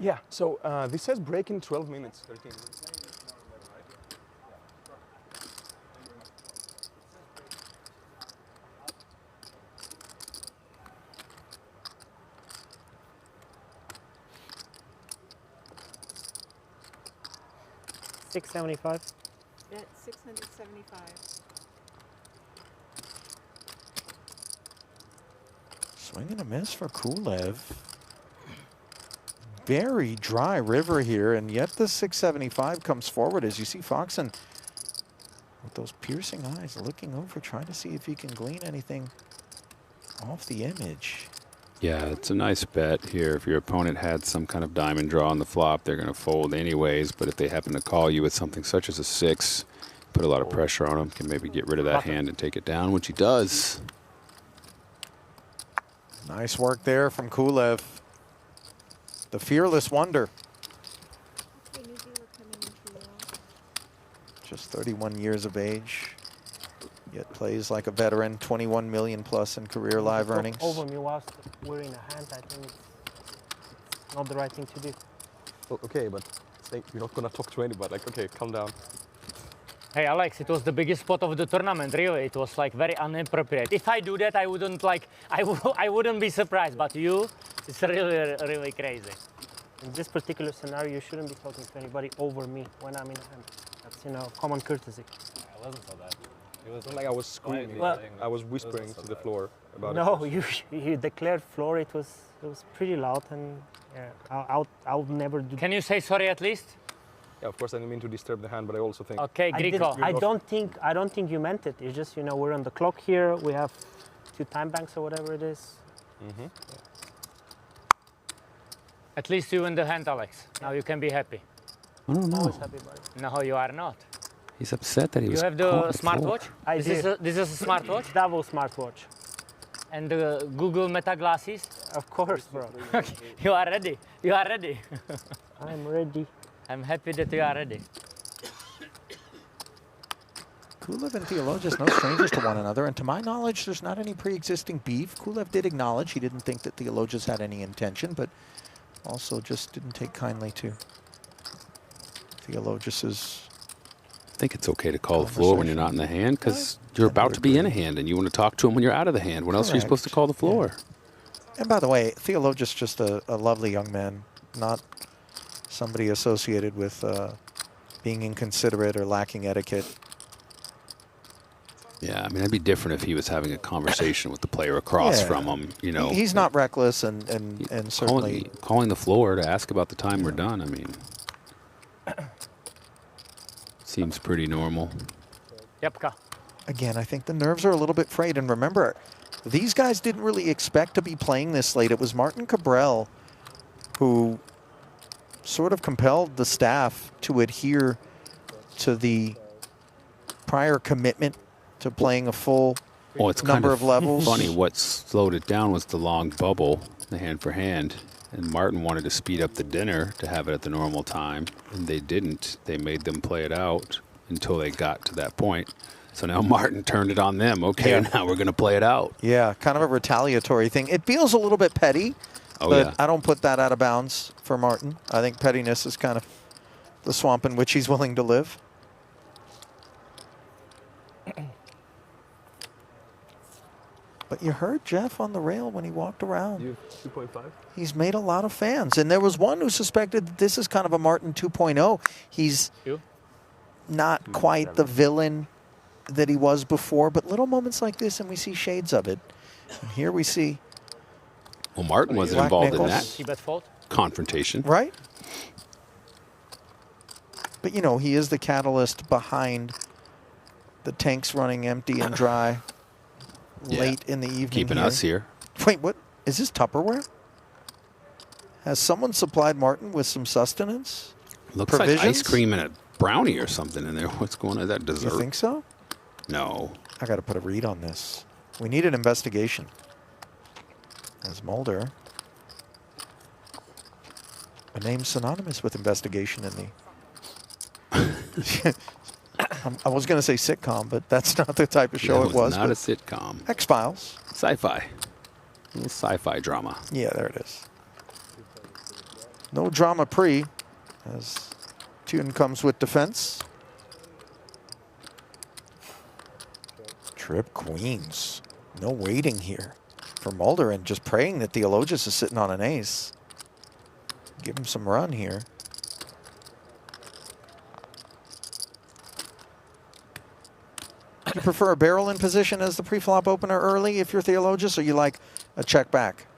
Yeah, so this says break in 12 minutes, 13 minutes. $675. Bet 675. Swing and a miss for Kulev. Very dry river here, and yet the 675 comes forward as you see Foxen with those piercing eyes looking over, trying to see if he can glean anything off the image. Yeah, it's a nice bet here. If your opponent had some kind of diamond draw on the flop, they're going to fold anyways. But if they happen to call you with something such as a 6, put a lot of pressure on them, can maybe get rid of that hand and take it down, which he does. Nice work there from Kulev. The fearless wonder. Just 31 years of age, yet plays like a veteran, 21 million plus in career live earnings. Over me whilst we're in a hand, I think it's not the right thing to do. Well, okay, but you're not gonna talk to anybody. Like, okay, calm down. Hey Alex, it was the biggest spot of the tournament, really. It was like very inappropriate. If I do that, I wouldn't like, I wouldn't be surprised, but you, it's really, really crazy. In this particular scenario, you shouldn't be talking to anybody over me when I'm in a hand. That's, you know, common courtesy. I wasn't so bad. It wasn't like I was screaming. Well, I was whispering to the floor about it. No, you declared floor. It was pretty loud, and yeah, I'll never do. Can you say sorry at least? Yeah, of course I didn't mean to disturb the hand, but I also think. Okay, Grico. I don't think you meant it. It's just, you know, we're on the clock here. We have 2 time banks or whatever it is. Mm-hmm. At least you win the hand, Alex. Now you can be happy. I don't know. Always happy, buddy. No, you are not. He's upset that he was You have caught the before. smartwatch? This is a smartwatch? Double smartwatch. And the Google Meta glasses? Of course, bro. You are ready. You are ready. I'm ready. I'm happy that you are ready. Kulev and Theologus, no strangers to one another, and to my knowledge, there's not any pre-existing beef. Kulev did acknowledge he didn't think that Theologus had any intention, but also just didn't take kindly to Theologus's. I think it's okay to call the floor when you're not in the hand, because you're about to be in a hand, and you want to talk to him when you're out of the hand. When else are you supposed to call the floor? Yeah. And by the way, Theologus just a lovely young man, not somebody associated with being inconsiderate or lacking etiquette. Yeah, I mean, that'd be different if he was having a conversation with the player across from him, you know. He's not reckless and certainly... Calling the floor to ask about the time we're done, I mean. Seems pretty normal. Yep. Again, I think the nerves are a little bit frayed. And remember, these guys didn't really expect to be playing this late. It was Martin Cabral who sort of compelled the staff to adhere to the prior commitment to playing a full number of levels. Funny, what slowed it down was the long bubble, the hand for hand. And Martin wanted to speed up the dinner to have it at the normal time, and they didn't. They made them play it out until they got to that point. So now Martin turned it on them. Okay, now we're going to play it out. Yeah, kind of a retaliatory thing. It feels a little bit petty, but I don't put that out of bounds for Martin. I think pettiness is kind of the swamp in which he's willing to live. But you heard Jeff on the rail when he walked around. You have 2.5? He's made a lot of fans. And there was one who suspected that this is kind of a Martin 2.0. He's not quite the villain that he was before, but little moments like this, and we see shades of it. And here we see. Well, Martin wasn't Black involved Nichols. in that confrontation. Right? But, you know, he is the catalyst behind the tanks running empty and dry late in the evening. Keeping us here. Wait, what? Is this Tupperware? Has someone supplied Martin with some sustenance? Looks like ice cream and a brownie or something in there. What's going on? Is that dessert? You think so? No. I got to put a read on this. We need an investigation. As Mulder, a name synonymous with investigation in the. I was going to say sitcom, but that's not the type of show it was. Not a sitcom. X-Files. Sci-fi. A little sci-fi drama. Yeah, there it is. No drama pre, as tune comes with defense. Trip queens. No waiting here for Mulder, and just praying that Theologus is sitting on an ace. Give him some run here. Do you prefer a barrel in position as the pre-flop opener early if you're Theologus, or you like a check back?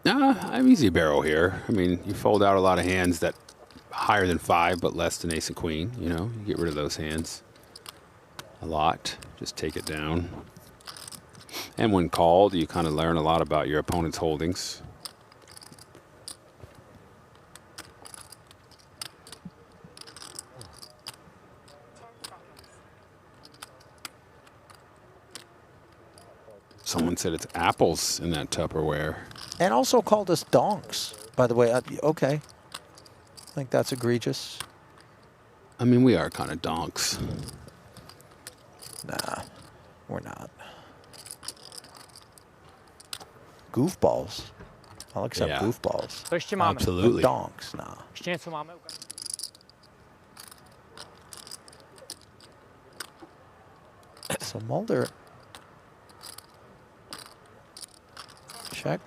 I'm easy barrel here. I mean, you fold out a lot of hands that higher than 5, but less than ace and queen. You know, you get rid of those hands a lot. Just take it down. And when called, you kind of learn a lot about your opponent's holdings. Someone said it's apples in that Tupperware. And also called us donks, by the way. Okay. I think that's egregious. I mean, we are kind of donks. Nah, we're not. Goofballs. I'll accept goofballs. Absolutely. But donks, nah. So Mulder. Check.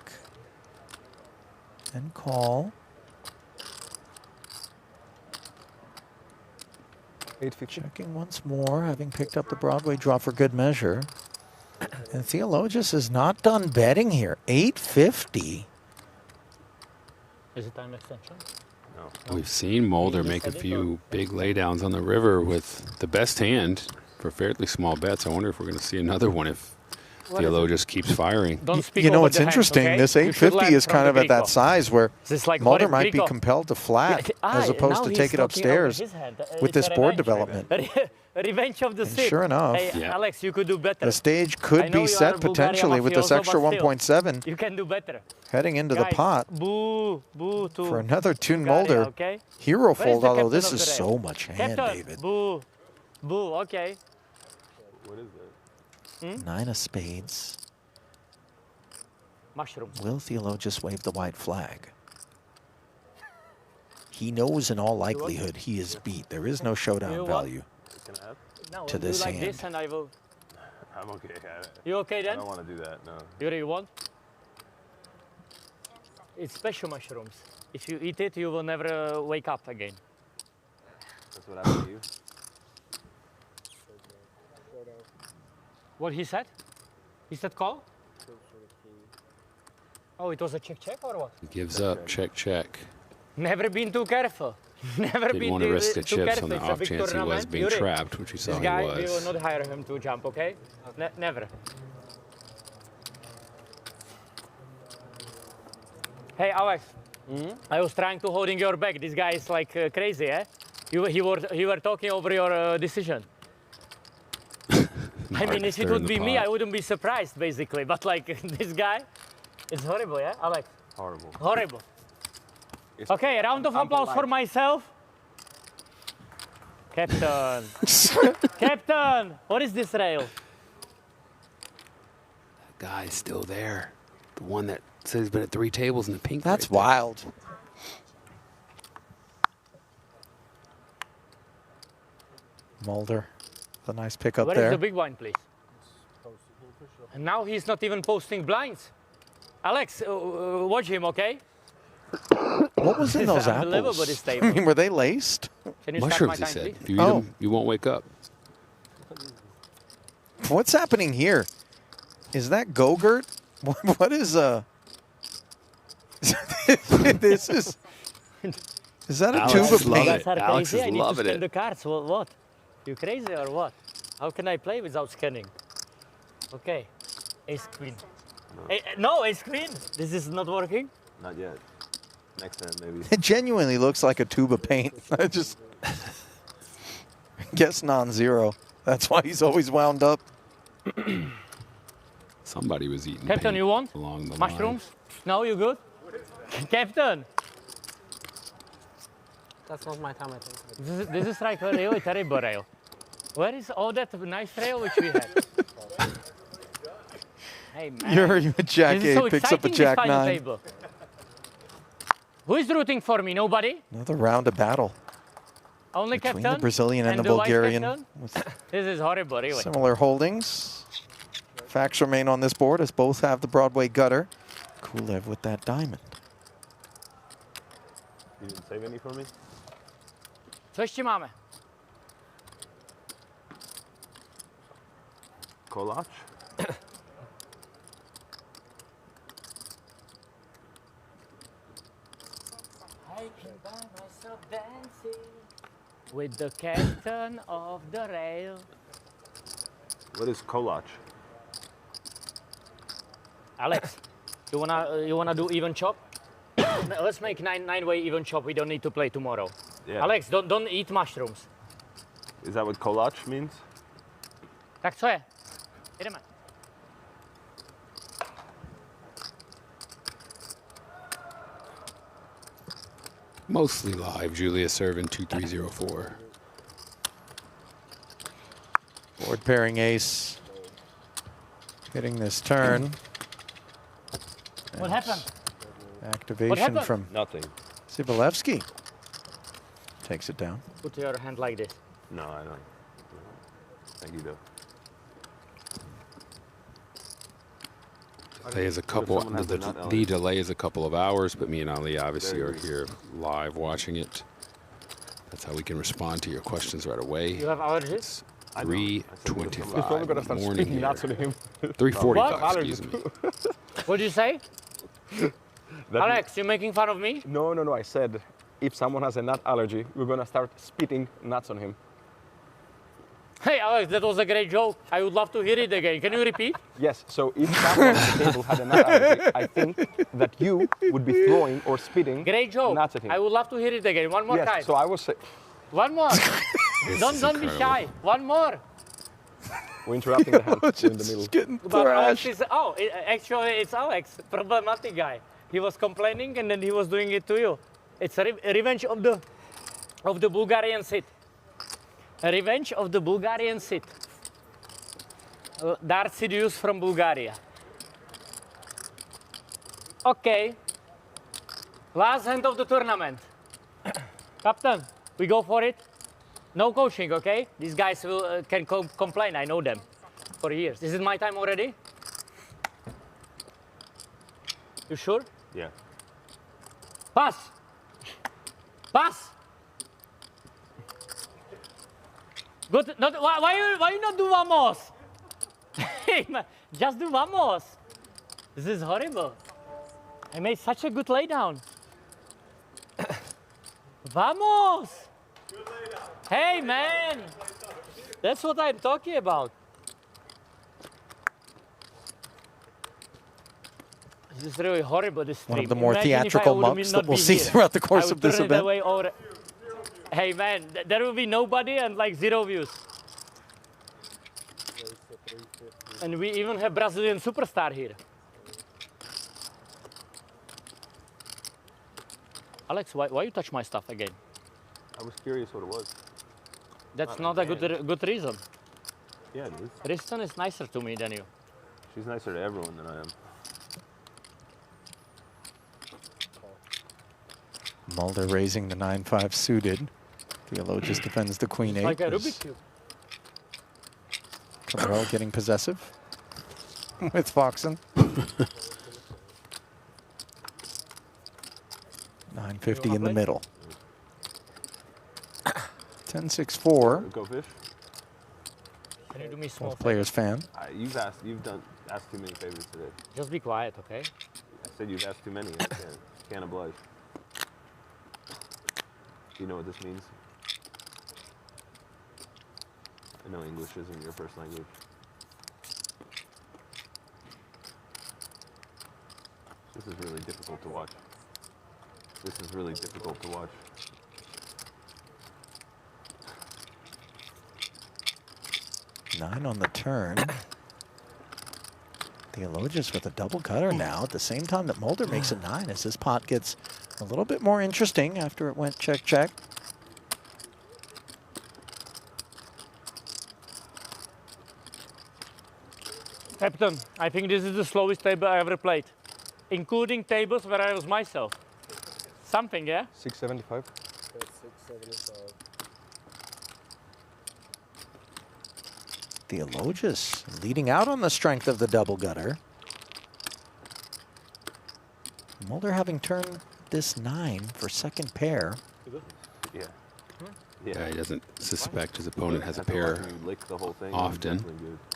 And call. 850. Checking once more, having picked up the Broadway draw for good measure. And Theologus is not done betting here. 850. Is it time extension? No. We've seen Mulder make a few big laydowns on the river with the best hand for fairly small bets. I wonder if we're going to see another one if Theologus keeps firing. You know, it's interesting. Okay? This 850 is kind of at that size where like Mulder might be compelled to flat as opposed to take it upstairs with this board development. Revenge of the Sith. Sure enough. Hey, Alex, you could do better. The stage could be set potentially with this extra 1.7. You can do better. Heading into the pot. Boo for another Tune Mulder. Okay? Hero fold, although this is so much hand, David. Boo. Okay. What is it? 9 of spades. Mushrooms. Will Theologus wave the white flag? He knows in all likelihood he is beat. There is no showdown value to this hand. This and I will. I'm okay. You okay then? I don't want to do that, no. You really want? It's special mushrooms. If you eat it, you will never wake up again. That's what happened to you? What he said? He said call? Oh, it was a check or what? He gives up. Check. Never been too careful. Never Didn't been want to risk the too chips careful. on the It's a off big chance he was tournament. being Yuri, trapped, which we saw this he guy, was. we will not hire him to jump, okay? Never. Hey, Alex. I was trying to holding your back. This guy is like crazy, eh? You were talking over your decision. I mean, if it would be me, I wouldn't be surprised, basically. But like this guy, it's horrible, yeah, Alex? Horrible. Horrible. Okay, a round of applause for myself. Captain. Captain, what is this rail? That guy's still there. The one that says he's been at 3 tables in the pink. That's wild. Mulder, a nice pickup Where there. is the big blind, please? And now he's not even posting blinds. Alex, watch him, okay? What was in those apples? I mean, were they laced? Can you Mushrooms, start my he time, said. please? If you eat them, you won't wake up. What's happening here? Is that Go-Gurt? What is this is that a Alex tube of is loving paint? it. Alex is loving it. The cards. What? You crazy or what? How can I play without scanning? Okay. Ace queen. No, ace queen. This is not working. Not yet. Next time, maybe. It genuinely looks like a tube of paint. I just guess non-zero. That's why he's always wound up. Somebody was eating Captain, paint you want along the mushrooms? No, you good? Captain. That's not my time, I think. This is like a really terrible rail. Where is all that nice rail which we had? Hey man. You're a Jack This is so 8, picks up a exciting, Jack this final 9. table. Who is rooting for me? Nobody? Another round of battle Only between captain? the Brazilian and the vice Bulgarian. captain? With This is horrible, really. similar holdings. Facts remain on this board as both have the Broadway gutter. Kulev with that diamond. You didn't save any for me? Co ještě máme? Kolač? I can buy myself dancing with the captain of the rail. What is Kolač? Alex, you wanna do even chop? Let's make nine-way even chop. We don't need to play tomorrow. Yeah. Alex, don't eat mushrooms. Is that what Kolač means? Tak co je? Jdeme. Mostly live. Julia serving 2-3-0-4. Board pairing ace. Hitting this turn. What happened? Activation from Nothing. Sibilevsky. Takes it down. Put your hand like this. No, I don't. Thank you, though. Delay is a couple. The delay is a couple of hours, but me and Ali obviously are here live watching it. That's how we can respond to your questions right away. You have allergies? 3:25 morning here. 3:45, What? excuse me. What did you say? Alex, you're making fun of me? No. I said if someone has a nut allergy, we're going to start spitting nuts on him. Hey, Alex, that was a great joke. I would love to hear it again. Can you repeat? Yes, so if someone at the table had a nut allergy, I think that you would be throwing or spitting Great joke. nuts at him. I would love to hear it again. One more yes, time. so I was saying... One more. Don't be shy. One more. We're interrupting the hand. We're in the middle. Getting But Alex is, actually, it's Alex, problematic guy. He was complaining and then he was doing it to you. It's a revenge of the Bulgarian sit. A revenge of the Bulgarian sit. Dart Sidious from Bulgaria. Okay. Last hand of the tournament. Captain, we go for it. No coaching, okay? These guys will can complain. I know them for years. Is it my time already? You sure? Yeah. Pass. Pass. Good. Not, why you not do vamos? Just do vamos. This is horrible. I made such a good laydown. Vamos! Hey, man! That's what I'm talking about. This is really horrible, this stream. One of the more Imagine if I theatrical would mucks not that we'll be see here. throughout the I course would of this turn it event. away over. Hey, man, there will be nobody and like 0 views. And we even have Brazilian superstar here. Alex, why you touch my stuff again? I was curious what it was. That's not a good reason. Yeah, it is. Riston is nicer to me than you. She's nicer to everyone than I am. Mulder raising the 9-5 suited. Theologius defends the queen 8. Like a Rubik's Cube. Cabral getting possessive with Foxen. 950 in the middle. 10-6-4. Go fish. Can you do me small Both players fan. You've asked too many favors today. Just be quiet, okay? I said you've asked too many. I can't oblige. Do you know what this means? I know English isn't your first language. This is really difficult to watch. This is really difficult to watch. Nine on the turn. Theologius with a double cutter now at the same time that Mulder makes a 9 as this pot gets a little bit more interesting after it went check, check. Captain, I think this is the slowest table I ever played, including tables where I was myself. Something, yeah? 675. That's 675. Theologius leading out on the strength of the double gutter. Mulder having turned this 9 for second pair. Yeah. Yeah, he doesn't suspect his opponent has a pair often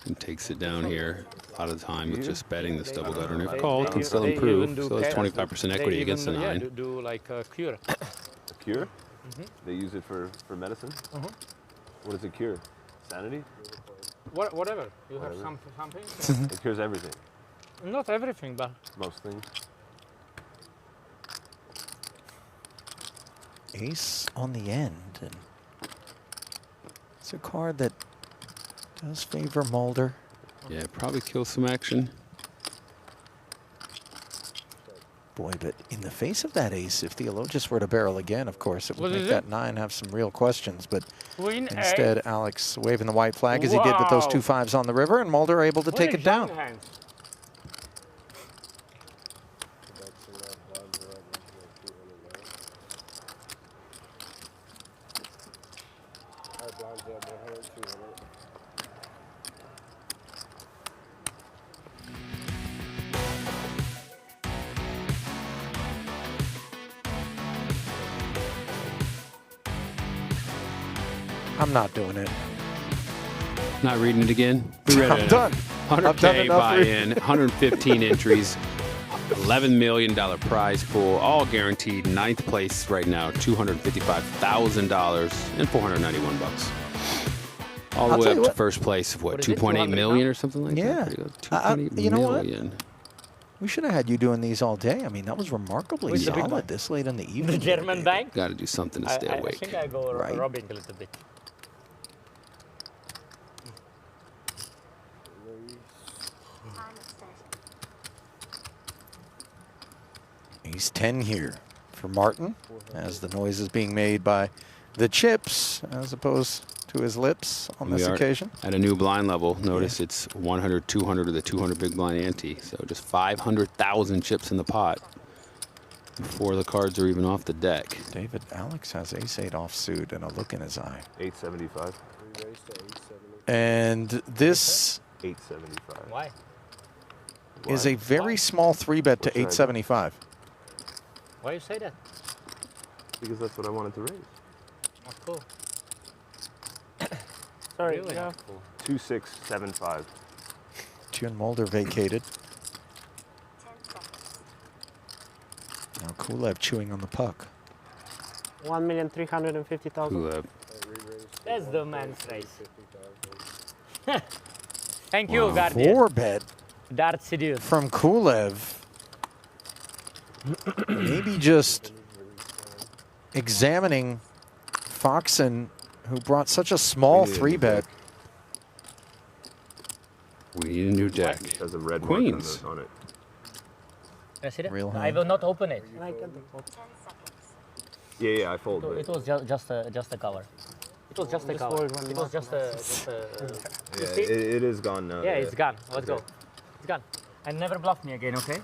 and takes it down here a lot of the time with just betting this double gutter. And if called, can still improve. So that's 25% equity against the 9. Yeah, do like a cure. A cure? Mm-hmm. They use it for medicine? What does it cure? Sanity? Whatever. You have something? It cures everything. Not everything, but... Most things. Ace on the end. And it's a card that does favor Mulder. Yeah, probably kill some action. Boy, but in the face of that ace, if Theologius were to barrel again, of course, it would What make is that it? 9 have some real questions. But Queen instead, eight. Alex waving the white flag as he did with those 2 5s on the river, and Mulder able to take it down. I'm not doing it. Not reading it again. We read I'm it. done. 100K buy-in, 115 entries, $11 million prize pool, all guaranteed. 9th place right now, $255,000 and 491 bucks. All the I'll way tell up you to what. first place of what, What is it, 2.8 million 200 or something like Yeah. that? Pretty good. 2.8 you know what? million. We should have had you doing these all day. I mean, that was remarkably With the big solid one. this late in the evening. The German bank? Got to do something to stay I awake. think I go Right. robbing a little bit. He's 10 here for Martin, as the noise is being made by the chips as opposed to his lips on this We are occasion. at a new blind level. Notice it's 100, 200 or the 200 big blind ante. So just 500,000 chips in the pot before the cards are even off the deck. David, Alex has ace-8 offsuit and a look in his eye. 875. And this 875. Why? is a very small 3-bet to What should I do? 875. Why you say that? Because that's what I wanted to raise. Oh, cool. Sorry, Really? yeah. Cool. 2675. June Mulder vacated. Now Kulev chewing on the puck. 1,350,000. Kuleb. That's the man's race. Thank you, Guardian. 4-bet Dart seduced. from Kulev. Maybe just examining Foxen, who brought such a small 3-bet. We need a new deck. There's a red Queens. mark on it. Can I see that? Real I hand. will not open it. Yeah, I fold. It was just a cover. It was just a cover. It was just a. You Yeah, see? it is gone now. Yeah, it's gone. Let's go. It's gone. And never bluff me again, okay?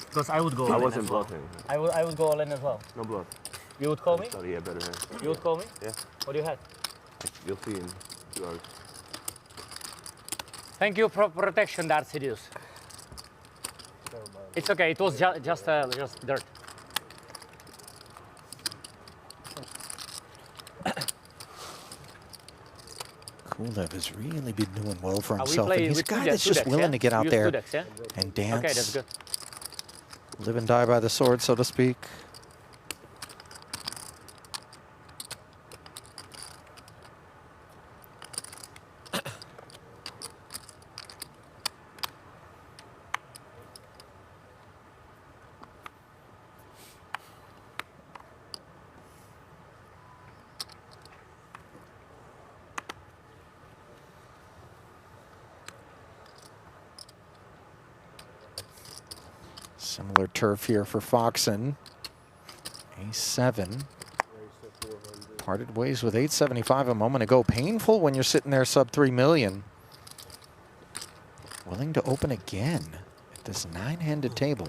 Because I would go all I in wasn't as well. bluffing. I would go all in as well. No bluff. You would call me? Thought he had better hand. You would call me? Yeah. What do you have? You'll see in 2 hours. Thank you for protection, Dart Seduce. It's okay. It was just dirt. Kulev has really been doing well for We himself. play And he's a with guy two that's decks, just yeah? willing to get You out use there two decks, yeah? and dance. Okay, that's good. Live and die by the sword, so to speak. Similar turf here for Foxen. A7. Parted ways with 875 a moment ago. Painful when you're sitting there sub 3 million. Willing to open again at this 9-handed table.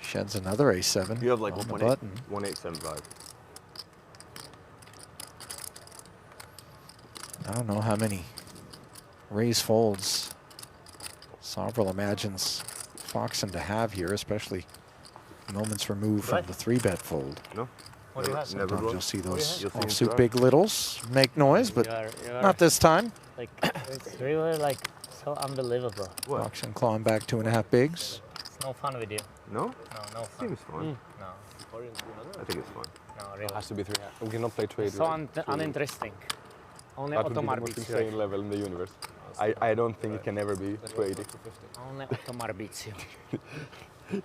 Sheds another A7. You have like on the 1.8, button. 1875. I don't know how many raise folds Sovril imagines Foxen to have here, especially moments removed from the 3-bet fold. No. What do you have? Sometimes you'll see those You'll see offsuit in big littles make noise, but You are not this time. Like, it's really like so unbelievable. Foxen clawing back 2.5 bigs. It's no fun with you. No? No, no fun. Seems fun. No. I think it's fun. No, really. It has to be 3. We cannot play trade. So uninteresting. Only That would be the Otomar most beats you. insane level in the universe. I don't think it can ever be 280. Only Otomar beats you.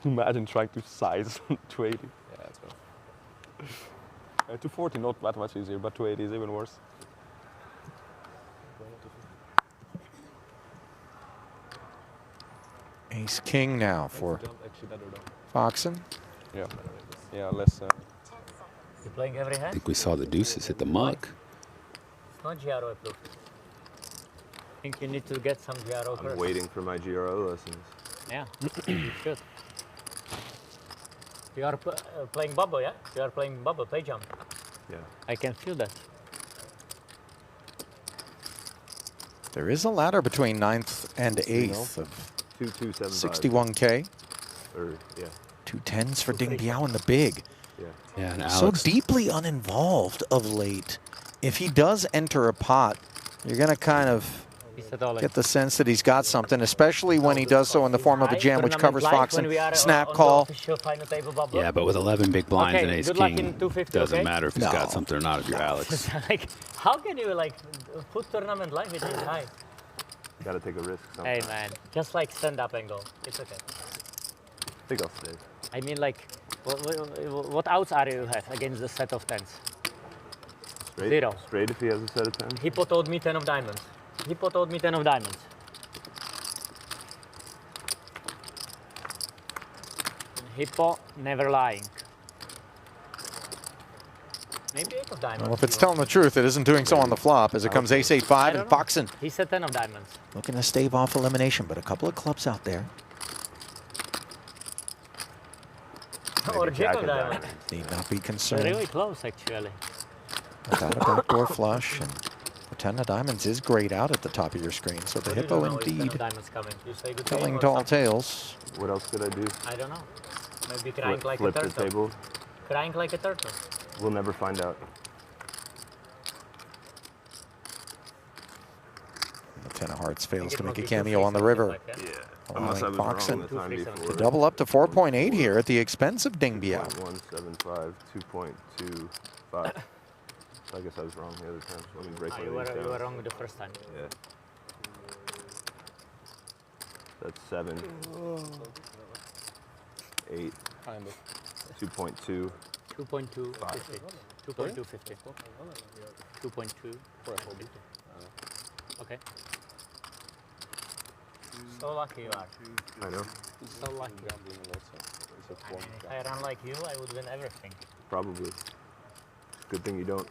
Imagine trying to size 280. Yeah, that's rough. 240 not that much easier, but 280 is even worse. Ace king now for Foxen. Yeah, yeah, less. You playing every I hand? think we saw the deuces hit the muck. It's not GRO approved. I think you need to get some GRO I'm first. waiting for my GRO lessons. Yeah, you should. You are playing bubble, yeah? You are playing bubble, play jump. Yeah. I can feel that. There is a ladder between 9th and 8th of 2275. 61K. Or yeah. 2 10s for Ding Biao in the big. Yeah. Yeah, and So Alex. deeply uninvolved of late. If he does enter a pot, you're going to kind of get the sense that he's got something, especially when he does so in the form of a jam, which covers Foxen. Snap call. Yeah, but with 11 big blinds Okay, and ace good luck in king, 250, doesn't okay? matter if he's got something or not if you're Alex. Like, how can you like put tournament live with this high? Gotta take a risk. Hey Sometimes. man, just like stand up and go. It's okay. I think I'll stay. I mean, like, what outs are you have against the set of tens? Straight? 0. Straight if he has a set of 10. Hippo told me 10 of diamonds. Hippo told me 10 of diamonds. Hippo never lying. Maybe 8 of diamonds. Well, if it's telling the truth, it isn't doing so on the flop as it comes ace 8-5 and Foxen He said 10 of diamonds. looking to stave off elimination, but a couple of clubs out there. Or jack of diamonds. Need not be concerned. Really close, actually. Without a backdoor flush, and the 10 of diamonds is grayed out at the top of your screen, so the But you Hippo don't know if 10 indeed of diamonds coming. You say good telling game or tall something. tales. What else could I do? I don't know. Maybe crying like a Flip the turtle. table. Crying like a turtle. We'll never find out. The 10 of hearts fails to make a cameo on the river. Yeah. Unless I was Foxen wrong the time before. to double up to 4.8 here at the expense of Dingbia. 175, 2.25. I guess I was wrong the other time. So let me break You were wrong the first time. Yeah. That's 7. 8. 2.2. 2.2. 5. 2.250. 2.2. Okay. So lucky you are. I know. So lucky. I mean, if I run like you, I would win everything. Probably. Good thing you don't.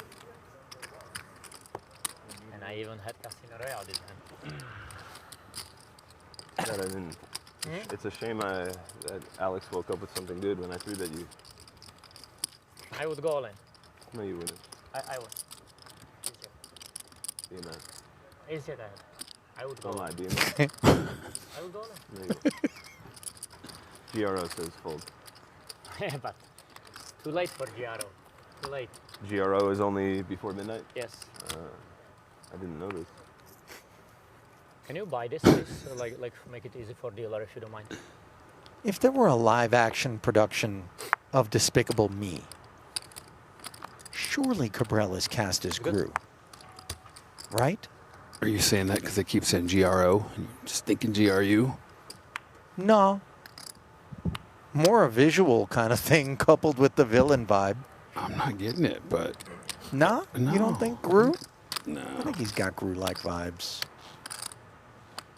And I even had Casino Royale this time. God, I didn't. It's a shame that Alex woke up with something good when I threw that you. I would go all in. No, you wouldn't. I would. Be a man. Easier that. I would go Don't all lie, in. be a man. I would go all in. No, you won't. GRO says fold. Yeah, but too late for GRO. Too late. GRO is only before midnight? Yes. I didn't know this. Can you buy this, please? Like make it easy for dealer if you don't mind. If there were a live-action production of Despicable Me, surely Cabral is cast as Gru, right? Are you saying that because they keep saying GRO and you're just thinking GRU? No. More a visual kind of thing coupled with the villain vibe. I'm not getting it, but... No? No. You don't think Gru? No. I think he's got Gru-like vibes.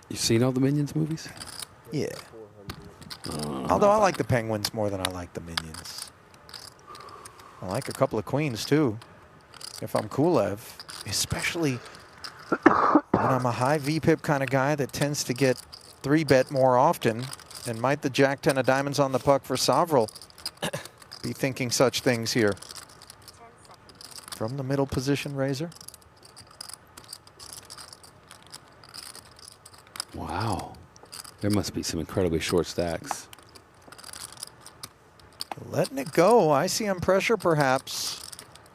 You seen all the Minions movies? Yeah. Although I like the Penguins more than I like the Minions. I like a couple of Queens, too. If I'm Kulev. Especially when I'm a high VPIP kind of guy that tends to get 3-bet more often. And might the Jack 10 of diamonds on the puck for Sovril be thinking such things here? From the middle position, Razor. Wow. There must be some incredibly short stacks. Letting it go. ICM pressure, perhaps,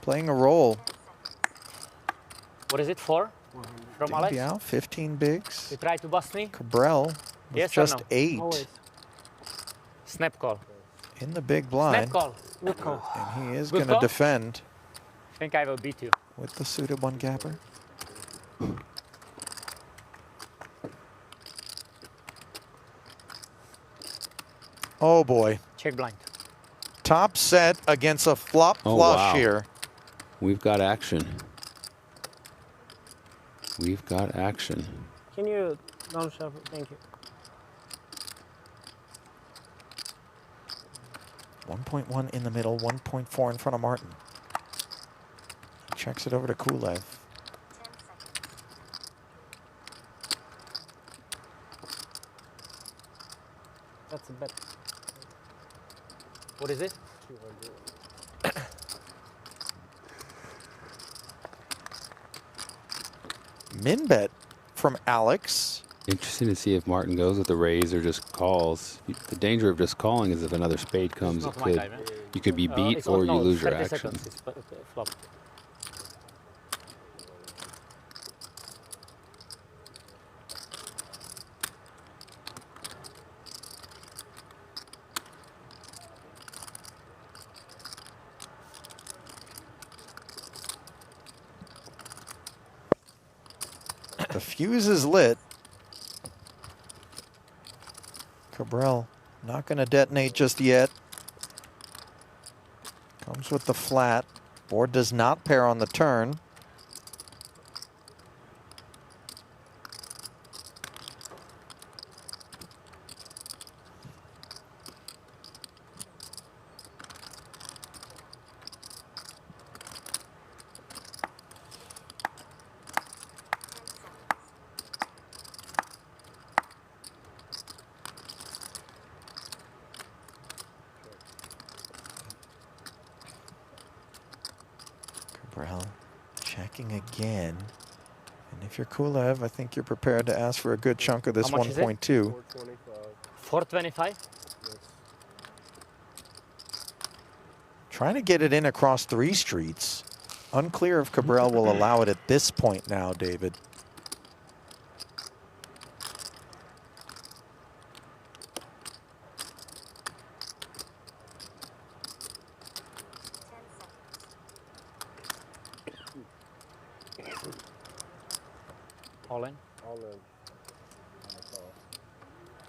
playing a role. What is it for? From Alex? Yeah, 15 bigs. You try to bust me? Cabral with Yes or just no? 8. Always. Snap call. In the big blind. Snap call. Good call. And he is Good going to call? defend I think I will beat you. with the suited one gapper. Oh boy. Check blind. Top set against a flop flush here. We've got action. We've got action. Can you don't shuffle? Thank you. 1.1 in the middle, 1.4 in front of Martin. Checks it over to Kulev. That's a bet. What is it? 200. Min bet from Alex. Interesting to see if Martin goes with the raise or just calls. The danger of just calling is if another spade comes, you could be beat or you lose your action. Flop. The fuse is lit. Cabral not going to detonate just yet. Comes with the flat. Board does not pair on the turn. Cabral checking again. And if you're Kulev, I think you're prepared to ask for a good chunk of this 1.2. 425? Trying to get it in across 3 streets. Unclear if Cabral will allow it at this point now, David. All in. All in.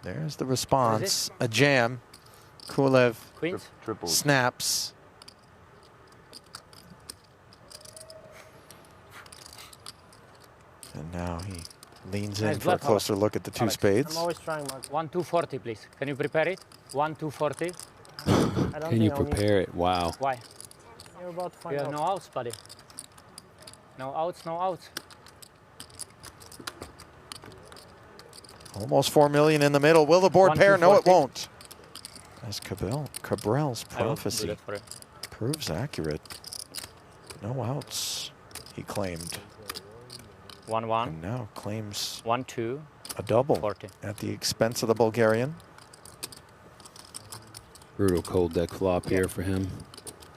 There's the response. A jam. Kulev snaps. And now he leans in for a closer look at the two spades. I'm always trying, Mark. 1-2-40, please. Can you prepare it? 1-2-40. Can you prepare it? Wow. Why? You're about to find You out. have no outs, buddy. No outs, no outs. Almost 4 million in the middle. Will the board pair? No, it won't. As Cabral's prophecy proves accurate. No outs, he claimed. 1-1. And now claims 1-2. a double 40. at the expense of the Bulgarian. Brutal cold deck flop here for him.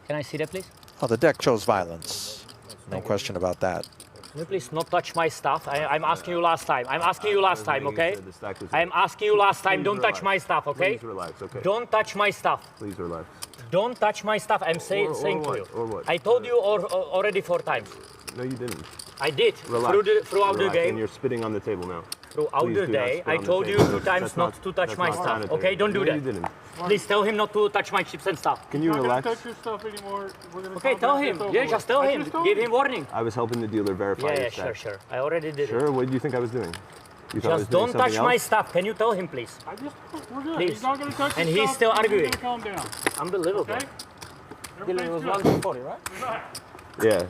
Can I see that, please? Oh, the deck chose violence. No question about that. Can you please not touch my stuff? I'm asking you last time. I'm asking you last time, okay? I'm asking you last time. Don't touch my stuff, okay? Please relax, okay? Don't touch my stuff. Please relax. Don't touch my stuff. I'm saying to you. Or what? I told you already 4 times. No, you didn't. I did. Relax. Throughout the game. And you're spitting on the table now. Throughout Please the do not day, spit I on the told you table. 2 times That's not to touch that's my not stuff. sanitary. Okay, don't do No, that. you didn't. Please tell him not to touch my chips and stuff. Can you relax? Touch your stuff anymore. Okay, tell him. Yeah, just tell him. Give him warning. I was helping the dealer verify Yeah, his sure, stack. sure. I already did it. Sure, what did you think I was doing? You thought I was Just doing don't touch something my else? stuff. Can you tell him, please? We're good. Please. He's not going to touch And your he's stuff. still arguing. He's going to calm down. Unbelievable. Okay? Dylan was Everybody's 1-40, right? Yeah.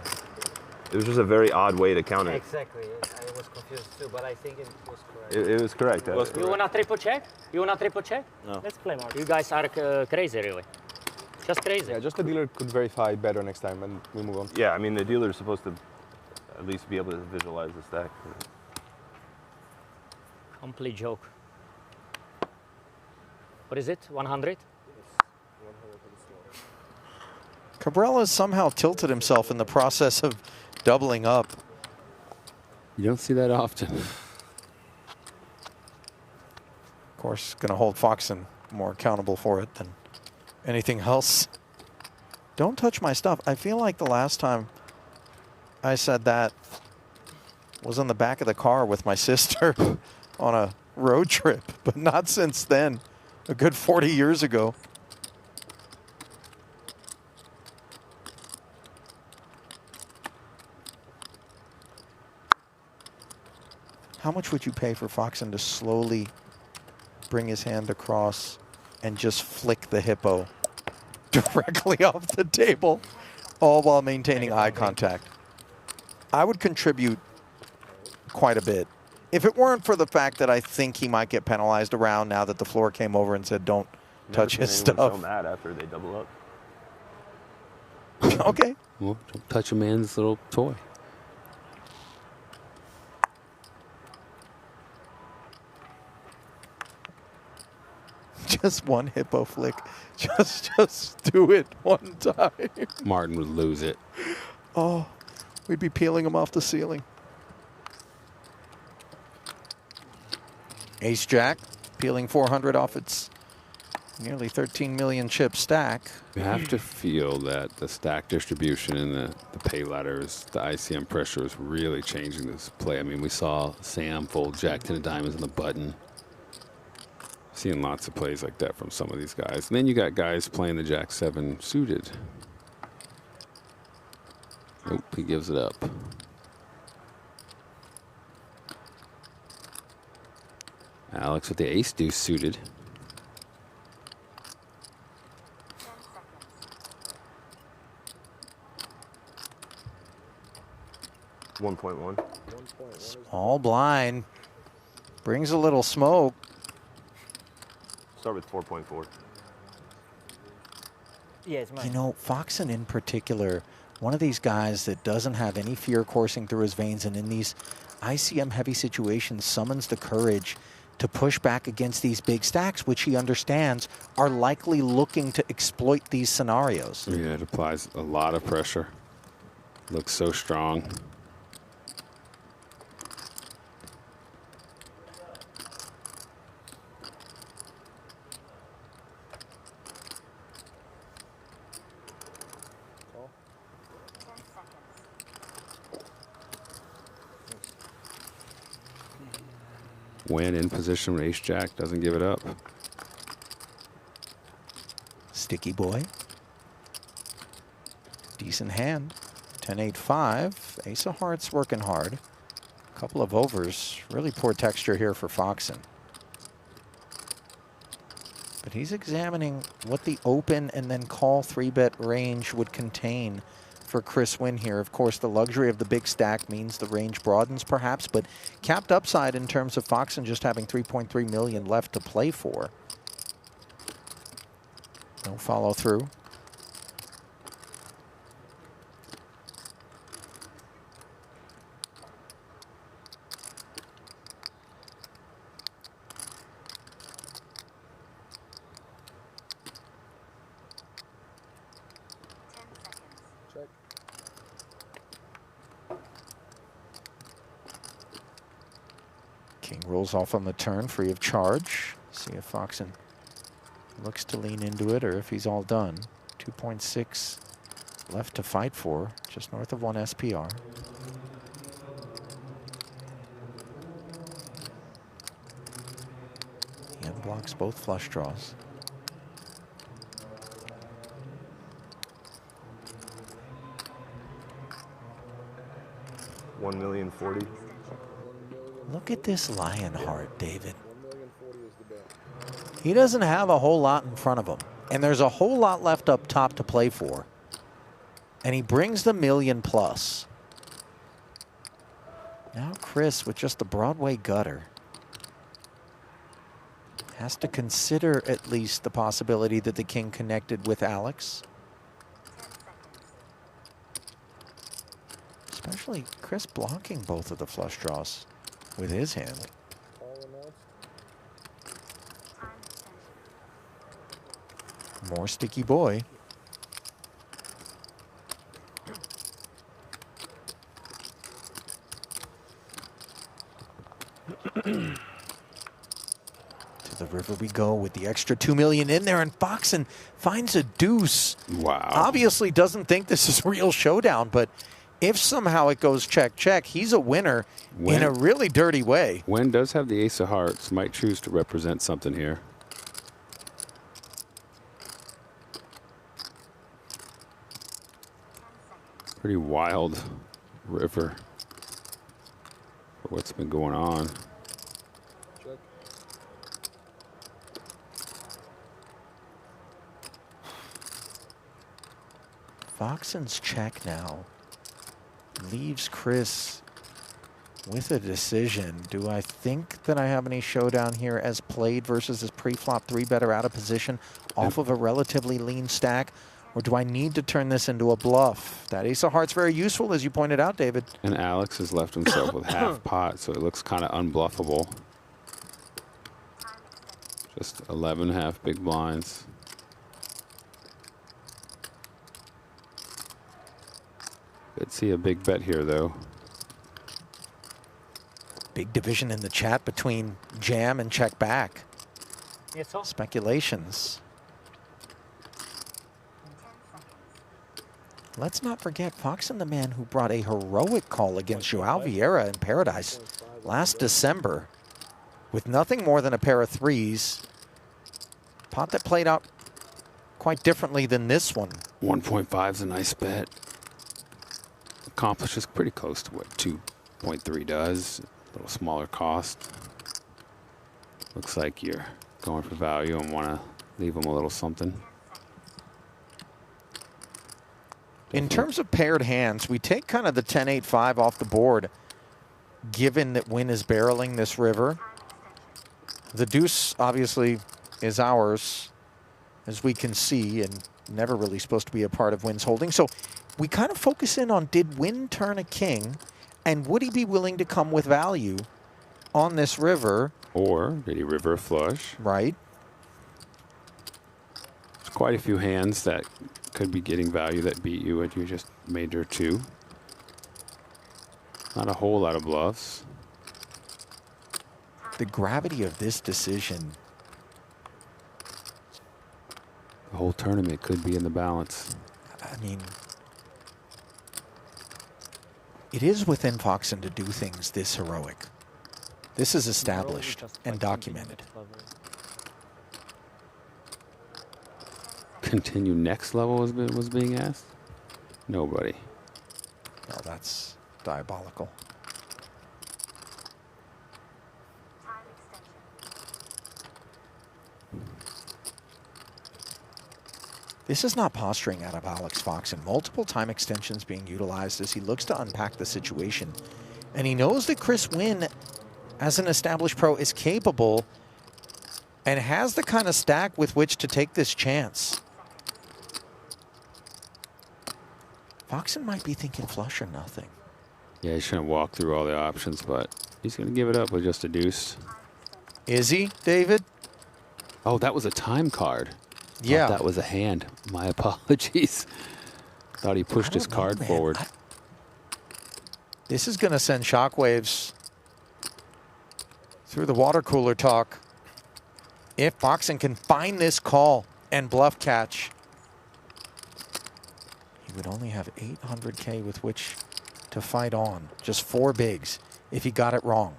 It was just a very odd way to count it. Exactly. I was confused too, but I think it was correct. It was correct. You want a triple check? You want a triple check? No. Let's play, Mark. You guys are crazy, really. Just crazy. Yeah, just the dealer could verify better next time and we move on. Yeah, I mean, the dealer is supposed to at least be able to visualize the stack. Complete joke. What is it? 100? Cabral has somehow tilted himself in the process of doubling up. You don't see that often. Of course, going to hold Foxen more accountable for it than anything else. Don't touch my stuff. I feel like the last time I said that was in the back of the car with my sister on a road trip, but not since then. A good 40 years ago. How much would you pay for Foxen to slowly bring his hand across and just flick the hippo directly off the table, all while maintaining eye contact? I would contribute quite a bit. If it weren't for the fact that I think he might get penalized around now that the floor came over and said don't touch his stuff. So mad after they double up. Okay. Well, don't touch a man's little toy. Just one hippo flick. Just do it one time. Martin would lose it. Oh, we'd be peeling him off the ceiling. Ace Jack, peeling 400 off its nearly 13 million chip stack. You have to feel that the stack distribution and the pay ladders, the ICM pressure is really changing this play. I mean, we saw Sam fold Jack 10 of diamonds on the button. Seeing lots of plays like that from some of these guys. And then you got guys playing the Jack 7 suited. Oh, he gives it up. Alex with the ace deuce suited. $1.1. Small blind. Brings a little smoke. Start with 4.4. Yeah, it's mine. You know, Foxen in particular, one of these guys that doesn't have any fear coursing through his veins, and in these ICM heavy situations summons the courage to push back against these big stacks, which he understands are likely looking to exploit these scenarios. Yeah, it applies a lot of pressure. Looks so strong. Win in position with ace-jack, doesn't give it up. Sticky boy. Decent hand. 10-8-5. Ace of hearts working hard. A couple of overs. Really poor texture here for Foxen. But he's examining what the open and then call 3-bet range would contain for Chris Wynn here. Of course, the luxury of the big stack means the range broadens perhaps, but capped upside in terms of Foxen just having 3.3 million left to play for. No follow through. King rolls off on the turn, free of charge. See if Foxen looks to lean into it or if he's all done. 2.6 left to fight for, just north of 1 SPR. He unblocks both flush draws. $1,040,000. Look at this Lionheart, David. He doesn't have a whole lot in front of him, and there's a whole lot left up top to play for. And he brings the million plus. Now Chris, with just the Broadway gutter, has to consider at least the possibility that the king connected with Alex. Especially Chris blocking both of the flush draws with his hand. More sticky boy. To the river we go with the extra 2 million in there, and Foxen finds a deuce. Wow. Obviously doesn't think this is real showdown, but if somehow it goes check, check, he's a winner in a really dirty way. Wynn does have the ace of hearts, might choose to represent something here. Pretty wild river for what's been going on. Foxen's check now leaves Chris with a decision. Do I think that I have any showdown here as played versus his pre-flop 3-better out of position off of a relatively lean stack? Or do I need to turn this into a bluff? That ace of hearts very useful, as you pointed out, David. And Alex has left himself with half pot, so it looks kind of unbluffable. Just 11 half big blinds. Could see a big bet here, though. Big division in the chat between jam and check back. Yes, sir. Speculations. Let's not forget, Foxen, the man who brought a heroic call against Joao Vieira in Paradise last December with nothing more than a pair of threes. Pot that played out quite differently than this one. 1.5 is a nice bet. Accomplishes pretty close to what 2.3 does. A little smaller cost. Looks like you're going for value and want to leave them a little something. In terms of paired hands, we take kind of the 10-8-5 off the board, given that Wynn is barreling this river. The deuce, obviously, is ours, as we can see, and never really supposed to be a part of Wynn's holding. So we kind of focus in on, did Wynn turn a king, and would he be willing to come with value on this river? Or did he river a flush? Right. There's quite a few hands that could be getting value that beat you, and you just made your 2. Not a whole lot of bluffs. The gravity of this decision. The whole tournament could be in the balance. I mean, it is within Foxen to do things this heroic. This is established and documented. Continue next level was being asked? Nobody. No, that's diabolical. This is not posturing out of Alex Foxen. Multiple time extensions being utilized as he looks to unpack the situation. And he knows that Chris Wynn, as an established pro, is capable and has the kind of stack with which to take this chance. Foxen might be thinking flush or nothing. Yeah, he's trying to walk through all the options, but he's going to give it up with just a deuce. Is he, David? Oh, that was a time card. Yeah. Thought that was a hand. My apologies. Thought he pushed his card forward. This is going to send shockwaves through the water cooler talk. If Foxen can find this call and bluff catch, he would only have 800K with which to fight on. Just 4 bigs if he got it wrong.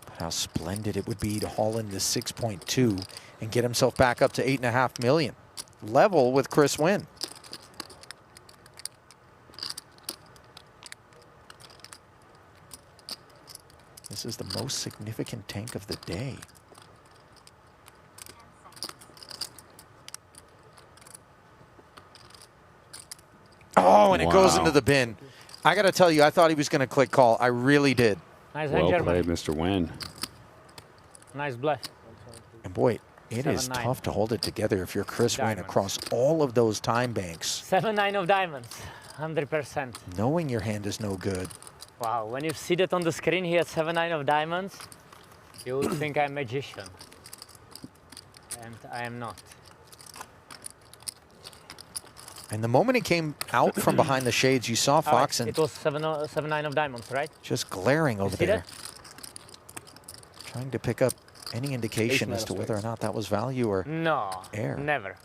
But how splendid it would be to haul in this 6.2 and get himself back up to 8.5 million. Level with Chris Wynn. This is the most significant tank of the day. Oh, and it goes into the bin. I got to tell you, I thought he was going to click call. I really did. Nice Well hand, played, Mr. Wynn. Nice bluff. And boy, it is 7-9. tough to hold it together if you're Chris Wynn across all of those time banks. 7-9 of diamonds, 100%. Knowing your hand is no good. Wow, when you see that on the screen here at 7-9 of diamonds, you would think I'm a magician. And I am not. And the moment he came out from behind the shades, you saw Foxen It was 7-9 of diamonds, right? just glaring over see there. that? Trying to pick up any indication as to whether or not that was value or No, air. never.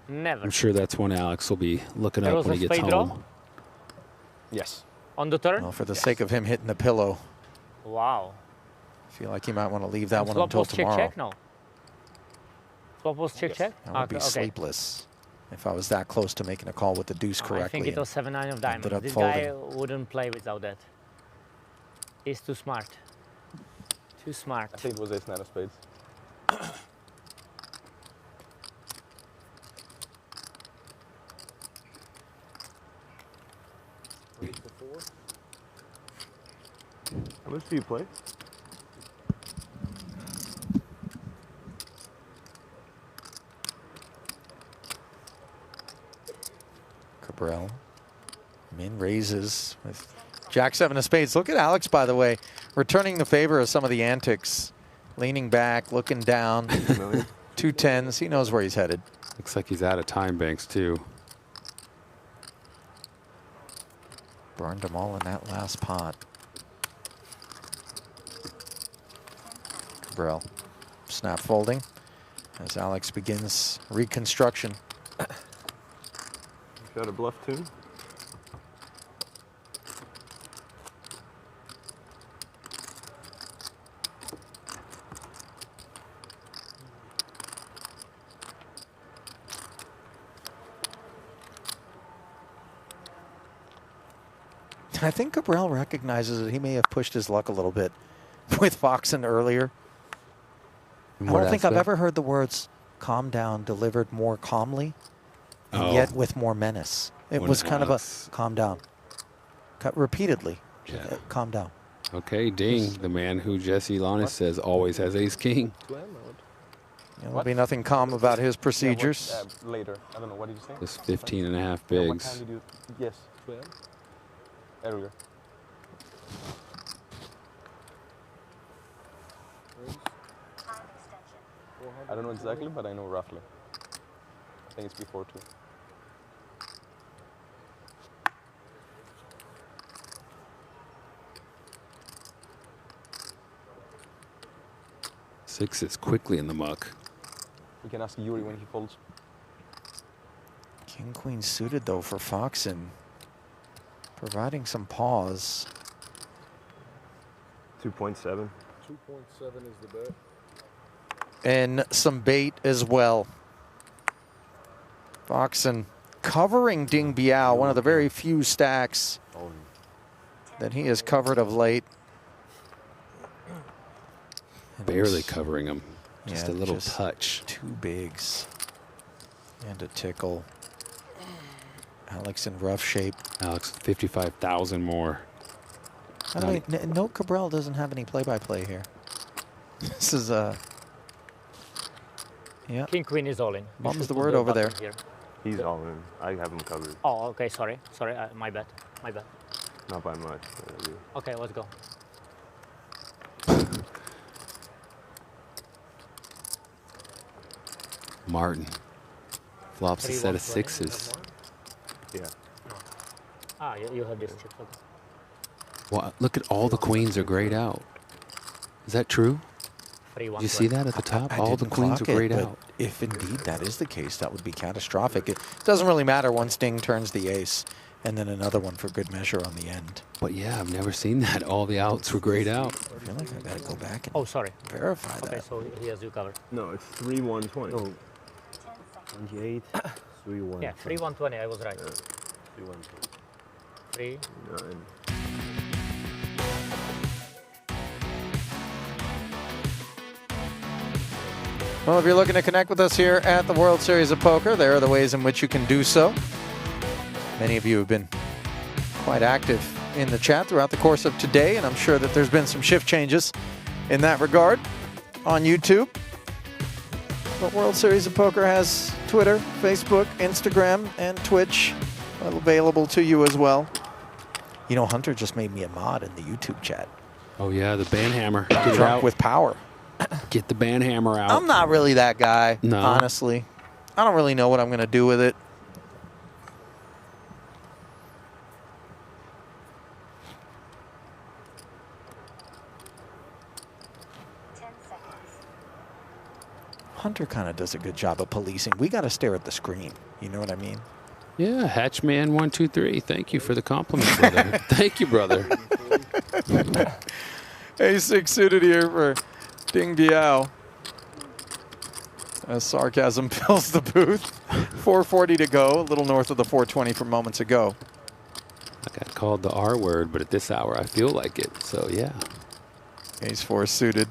Never. I'm sure that's one Alex will be looking There up was when a he gets spade draw? home. Yes. On the turn? Well, for the sake of him hitting the pillow, Wow. I feel like he might want to leave that one Swap until was tomorrow. check, no? Swap was check? That would be sleepless if I was that close to making a call with the deuce correctly. I think it was 7-9 of diamonds. ended up This folding. guy wouldn't play without that. He's too smart. Too smart. I think it was ace-9 of spades. How much do you play? Cabral. Min raises with Jack-7 of spades. Look at Alex, by the way, returning the favor of some of the antics. Leaning back, looking down. 2 10s. He knows where he's headed. Looks like he's out of time banks, too. Burned them all in that last pot. Cabral. Snap folding as Alex begins reconstruction. Got a bluff too? I think Cabral recognizes that he may have pushed his luck a little bit with Foxen earlier. I don't think I've ever heard the words calm down delivered more calmly, and yet with more menace. It was kind of a calm down. Repeatedly, calm down. Okay, ding. The man who Jesse Lanis says always has ace-king. There'll be nothing calm about his procedures. Later. I don't know. What did you say? Just 15.5 Yeah, what bigs. time did you? Yes. 12. Earlier. I don't know exactly, but I know roughly. I think it's before 2. Six is quickly in the muck. We can ask Yuri when he folds. King Queen suited though for Foxen, providing some pause. 2.7. 2.7 is the bet. And some bait as well. Foxen covering Ding Biao, one of the very few stacks that he has covered of late. Barely covering him. Just Yeah, a little just touch. 2 bigs and a tickle. Alex in rough shape. Alex, 55,000 more. By the way, no, Cabral doesn't have any play-by-play here. This is yeah. King Queen is all in. Mum's the word over there. Here. He's all in. I have him covered. Oh, okay. Sorry. My bad. Not by much. Okay, let's go. Martin. Flops a set of 6s. Yeah. Ah, you have this chip. Okay. Well, look at all the queens are grayed out. Is that true? Did you see that at the top? All the queens are grayed out. If indeed that is the case, that would be catastrophic. It doesn't really matter once Ding turns the ace, and then another one for good measure on the end. But yeah, I've never seen that. All the outs were grayed out. I feel like I gotta go back and verify that. Okay, so he has you covered. No, it's 3-1-20. No. 28, 3-1. Yeah, 3-1-20. I was right. 3-1-20. 3. 9. Well, if you're looking to connect with us here at the World Series of Poker, there are the ways in which you can do so. Many of you have been quite active in the chat throughout the course of today, and I'm sure that there's been some shift changes in that regard on YouTube. But World Series of Poker has Twitter, Facebook, Instagram, and Twitch available to you as well. You know, Hunter just made me a mod in the YouTube chat. Oh yeah, the banhammer. Get it Drunk out. with power. Get the banhammer out. I'm not really that guy, No. honestly. I don't really know what I'm going to do with it. Hunter kind of does a good job of policing. We got to stare at the screen. You know what I mean? Yeah, Hatchman123. Thank you for the compliment, brother. Thank you, brother. A6 suited here for Ding Biao. As sarcasm fills the booth. 440 to go, a little north of the 420 from moments ago. I got called the R word, but at this hour I feel like it. So yeah. Ace 4 suited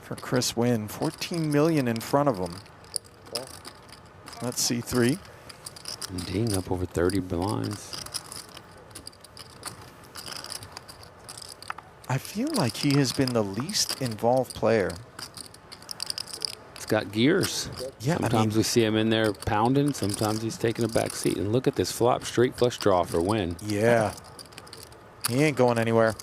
for Chris Wynn. 14 million in front of him. Let's see 3. And Ding up over 30 blinds. I feel like he has been the least involved player. It's got gears. Yeah, sometimes we see him in there pounding. Sometimes he's taking a back seat. And look at this flop, straight flush draw for Win. Yeah. He ain't going anywhere.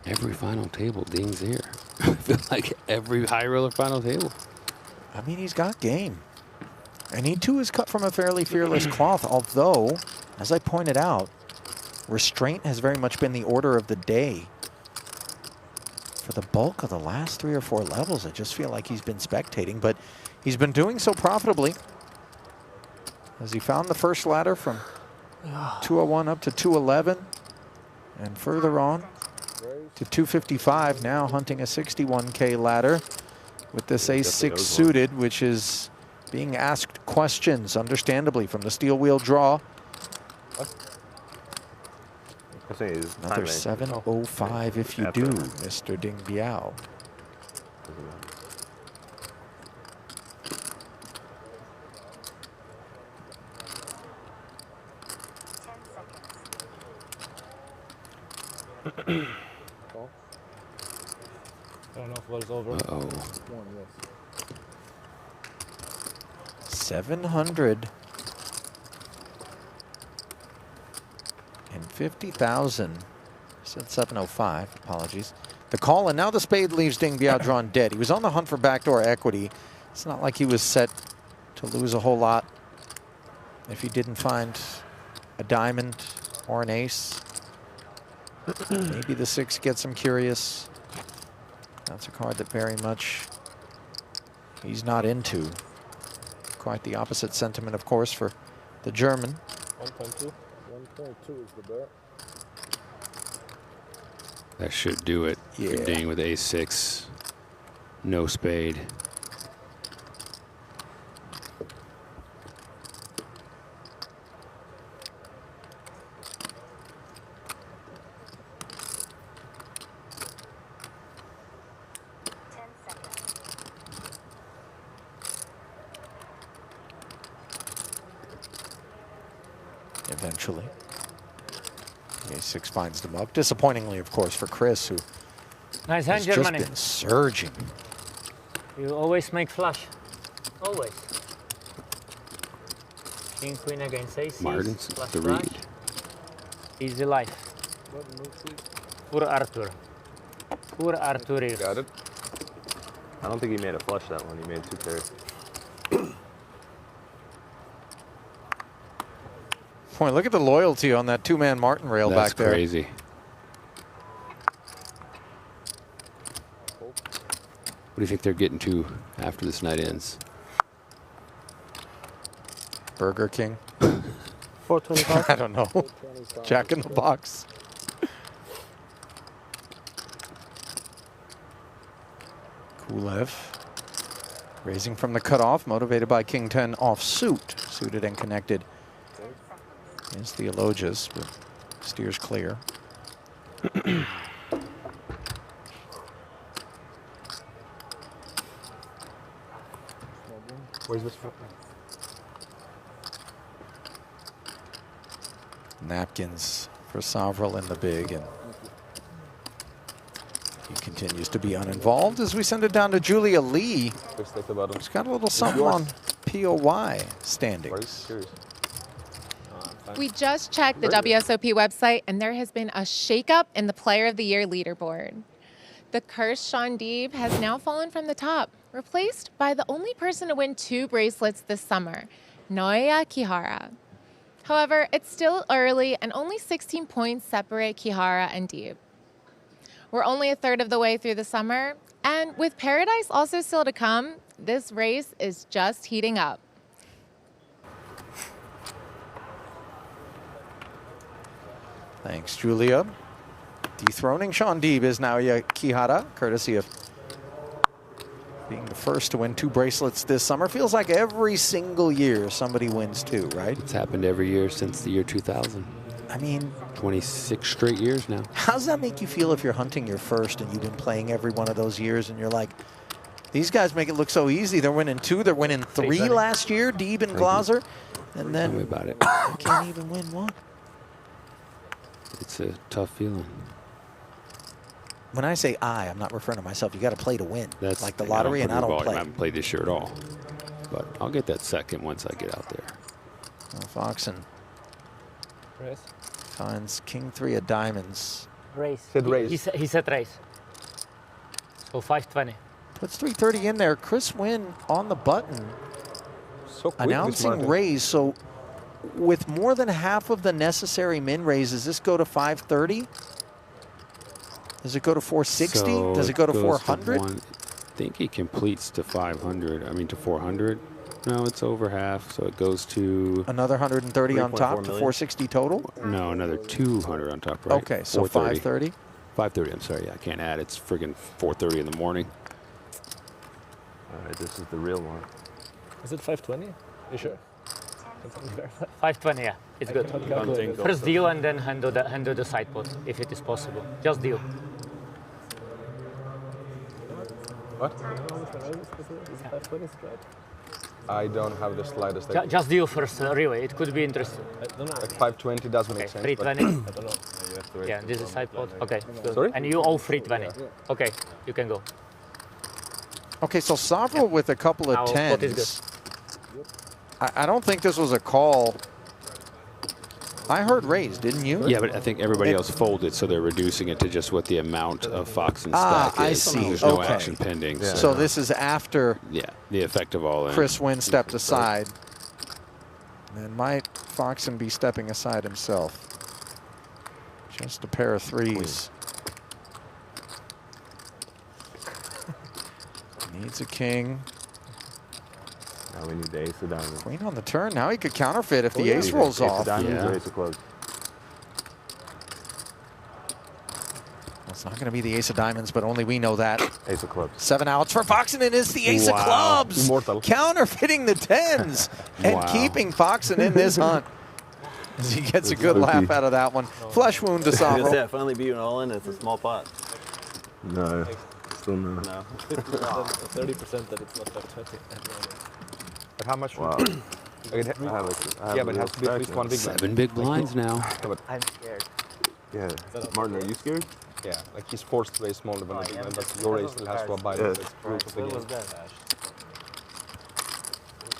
Every final table, Ding's here. I feel like every high roller final table. I mean, he's got game. And he too is cut from a fairly fearless cloth, although, as I pointed out, restraint has very much been the order of the day. For the bulk of the last 3 or 4 levels, I just feel like he's been spectating, but he's been doing so profitably. As he found the first ladder from 201 up to 211, and further on to 255, now hunting a 61K ladder with this ace-6 suited, which is being asked questions, understandably, from the steel wheel draw. Another 705 if you do, Mr. Ding Biao. I don't know if it was over. Uh-oh. 750,000. Said 705. Apologies. The call, and now the spade leaves Ding Biao drawn dead. He was on the hunt for backdoor equity. It's not like he was set to lose a whole lot if he didn't find a diamond or an ace. Maybe the 6 gets him curious. That's a card that very much he's not into. Quite the opposite sentiment, of course, for the German. 1.2. 1.2 is the bet. That should do it. Yeah. Good ding with ace-6. No spade. Eventually. A6 finds them up. Disappointingly, of course, for Chris, who Nice has hand, just Germany. been surging. You always make flush. Always. King, queen against aces. Martins, Flush, the flush. read. Easy life. Poor Arthur. Poor Arthur. Got it. I don't think he made a flush that one. He made 2 pairs. Boy, look at the loyalty on that two-man Martin rail That's back there. crazy. What do you think they're getting to after this night ends? Burger King. 425. I don't know. Jack in the Box. Kulev raising from the cutoff, motivated by King 10 offsuit, suited and connected. Is Theologius, but steers clear. Where's this from? Napkins for Sovril in the big, and he continues to be uninvolved as we send it down to Julia Lee. She's got a little something on POY standings. We just checked the WSOP website, and there has been a shakeup in the Player of the Year leaderboard. The cursed Sean Deeb has now fallen from the top, replaced by the only person to win 2 bracelets this summer, Naoya Kihara. However, it's still early, and only 16 points separate Kihara and Deeb. We're only a third of the way through the summer, and with Paradise also still to come, this race is just heating up. Thanks, Julia. Dethroning Sean Deeb is Naoya Kihara, courtesy of being the first to win 2 bracelets this summer. Feels like every single year somebody wins 2, right? It's happened every year since the year 2000. I mean, 26 straight years now. How does that make you feel if you're hunting your first and you've been playing every one of those years and you're like, these guys make it look so easy. They're winning 2, they're winning 3 last year, Deeb and Glaser. And then Tell me about it. you can't even win 1. It's a tough feeling. When I say I'm not referring to myself. You got to play to win. That's like the lottery, and I don't play. I haven't played this year at all. But I'll get that second once I get out there. Well, Foxen finds King 3 of diamonds. Race. Said raise. He said race. So 520. Puts 330 in there. Chris Wynn on the button. So quick, Announcing raise. So with more than half of the necessary min raise, does this go to 530? Does it go to 460? So Does it go to goes 400? I think he completes to 500. I mean to 400. No, it's over half. So it goes to another 130 on top to 460 total? No, another 200 on top, right? Okay, so 530? 530, I'm sorry. I can't add. It's friggin' 4:30 in the morning. All right, this is the real one. Is it 520? You sure? 520, yeah. It's good. First deal and then handle the side pot, if it is possible. Just deal. What? I don't have the slightest idea. Just deal first, really. It could be interesting. Like 520 doesn't make sense. 320? I don't know. Yeah, this is side pot. Okay, good. Sorry? And you all 320. Okay, you can go. Okay, so Sovril with a couple of Our spot is tens. I don't think this was a call. I heard raise, didn't you? Yeah, but I think everybody else folded, so they're reducing it to just what the amount of Fox and stack is. I see. There's no Okay. action pending. Yeah. So this is after the effective all-in. Chris Wynn stepped aside. And might Foxen be stepping aside himself? Just a pair of threes. Needs a king. Now we need the ace of diamonds. Queen on the turn. Now he could counterfeit if the yeah. ace rolls Ace off. of diamonds or ace of clubs? Well, it's not going to be the ace of diamonds, but only we know that. Ace of clubs. 7 outs for Foxen, and it's the ace of clubs. Immortal. Counterfeiting the tens and keeping Foxen in this hunt. As he gets a good laugh out of that one. Flesh wound to Savo. Yeah, finally beat an all in. It's a small pot. No, still no. No. 30% that it's not 520. But how much? Wow. Yeah, but it has to be at least one big blind. 7 big blinds now. Yeah, but I'm scared. Yeah. Martin, are you scared? yeah, like he's forced to raise smaller than a big blind, but your raise still has to abide with the rules of the game.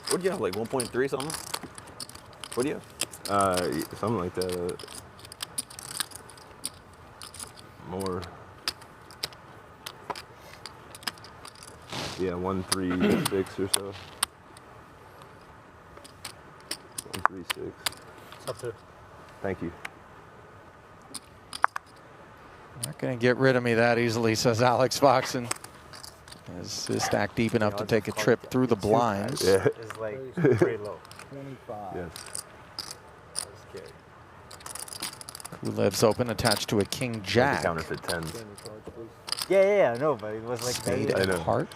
What'd you have, like 1.3 something? What do you have? Something like that. More. Yeah, 136 or so. 136. Up to. Thank you. Not going to get rid of me that easily, says Alex Foxen. Is his stack deep enough to take a trip through the blinds? Yeah. It's like pretty low. 25. Yes. Kulev's open, attached to a king jack. Counterfeit 10s. Yeah, I know, but it was like Spade I and know. heart.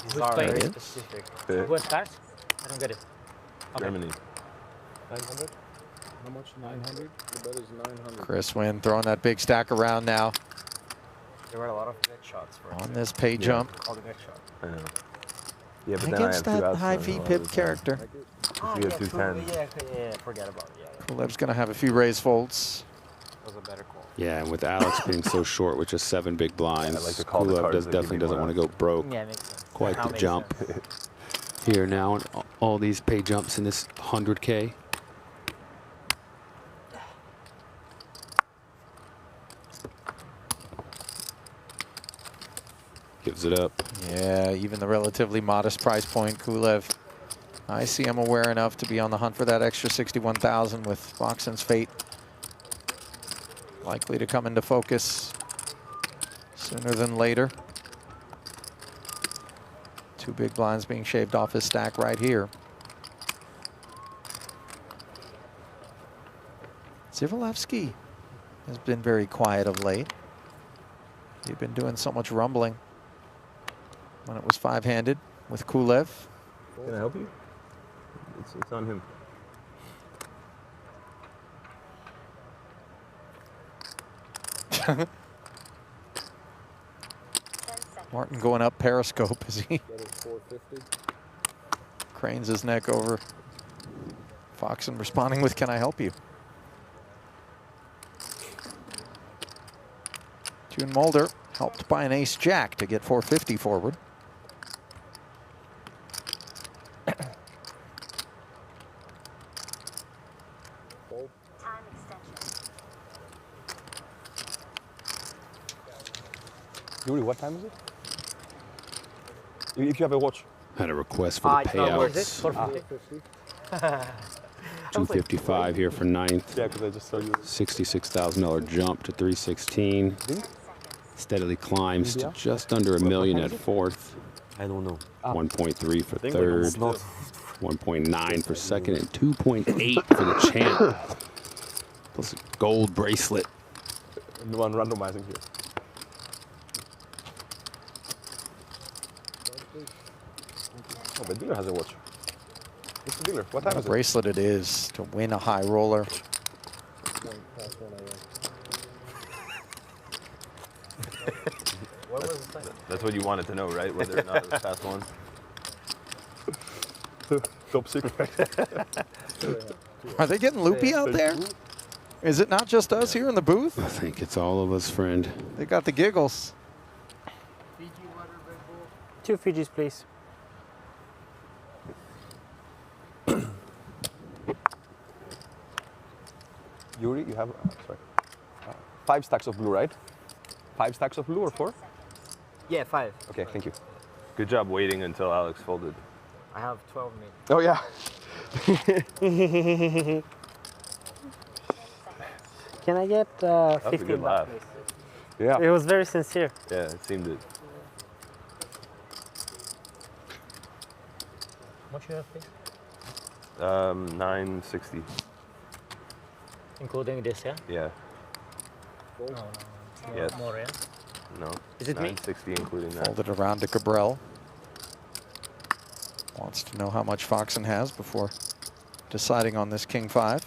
Sorry, very Spade. specific. Yeah. What cards? I don't get it. Okay. Germany. 900? How much? 900? The bet is 900. Chris Wynn throwing that big stack around now There were a lot of net shots for on this pay jump. Called a net shot. I know. Yeah, but then I Against have two that outs high now, fee so I pip was, character. You have two 10s. Yeah, forget about it. Yeah, Kulev's going to have a few raise folds. that was a better call. Yeah, and with Alex being so short with just 7 big blinds, I like to call the Kulov cards that give definitely me doesn't more want to go broke. Yeah, makes sense. Quite Now the makes jump sense. here now, and all these pay jumps in this 100K. Gives it up. Yeah, even the relatively modest price point, Kulev. I see him aware enough to be on the hunt for that extra 61,000 with Foxen's fate likely to come into focus sooner than later. 2 big blinds being shaved off his stack right here. Zivalevsky has been very quiet of late. He'd been doing so much rumbling when it was 5-handed with Kulev. Can I help you? It's on him. Martin going up periscope as he cranes his neck over. Foxen responding with, "Can I help you?" June Mulder helped by an ace jack to get 450 forward. Yuri, what time is it? If you have a watch. Had a request for the payouts. 255 here for 9th. Yeah, because I just saw you. $66,000 jump to 316. Steadily climbs to just under $1 million at 4th. I don't know. 1.3 for 3rd. 1.9 for 2nd and 2.8 for the champ. Plus a gold bracelet. And the one randomizing here. Oh, but dealer has a watch. Mr. Dealer, what time What a is it? bracelet it is to win a high roller. That's what you wanted to know, right? Whether or not it was past one. Top secret. Are they getting loopy out there? Is it not just us here in the booth? I think it's all of us, friend. They got the giggles. 2 Fijis, please. Yuri, you have, sorry. 5 stacks of blue, right? 5 stacks of blue or 4? Yeah, 5. Okay, thank you. Good job waiting until Alex folded. I have 12 minutes. Oh, yeah. Can I get That was a 15 good bucks, laugh. please? Yeah. It was very sincere. Yeah, it seemed it. What you have, please? 960. Including this, yeah? Yeah. No. Yes. More, yeah? No. Is it me? 960 including that. Fold it around to Cabral. Wants to know how much Foxen has before deciding on this King 5.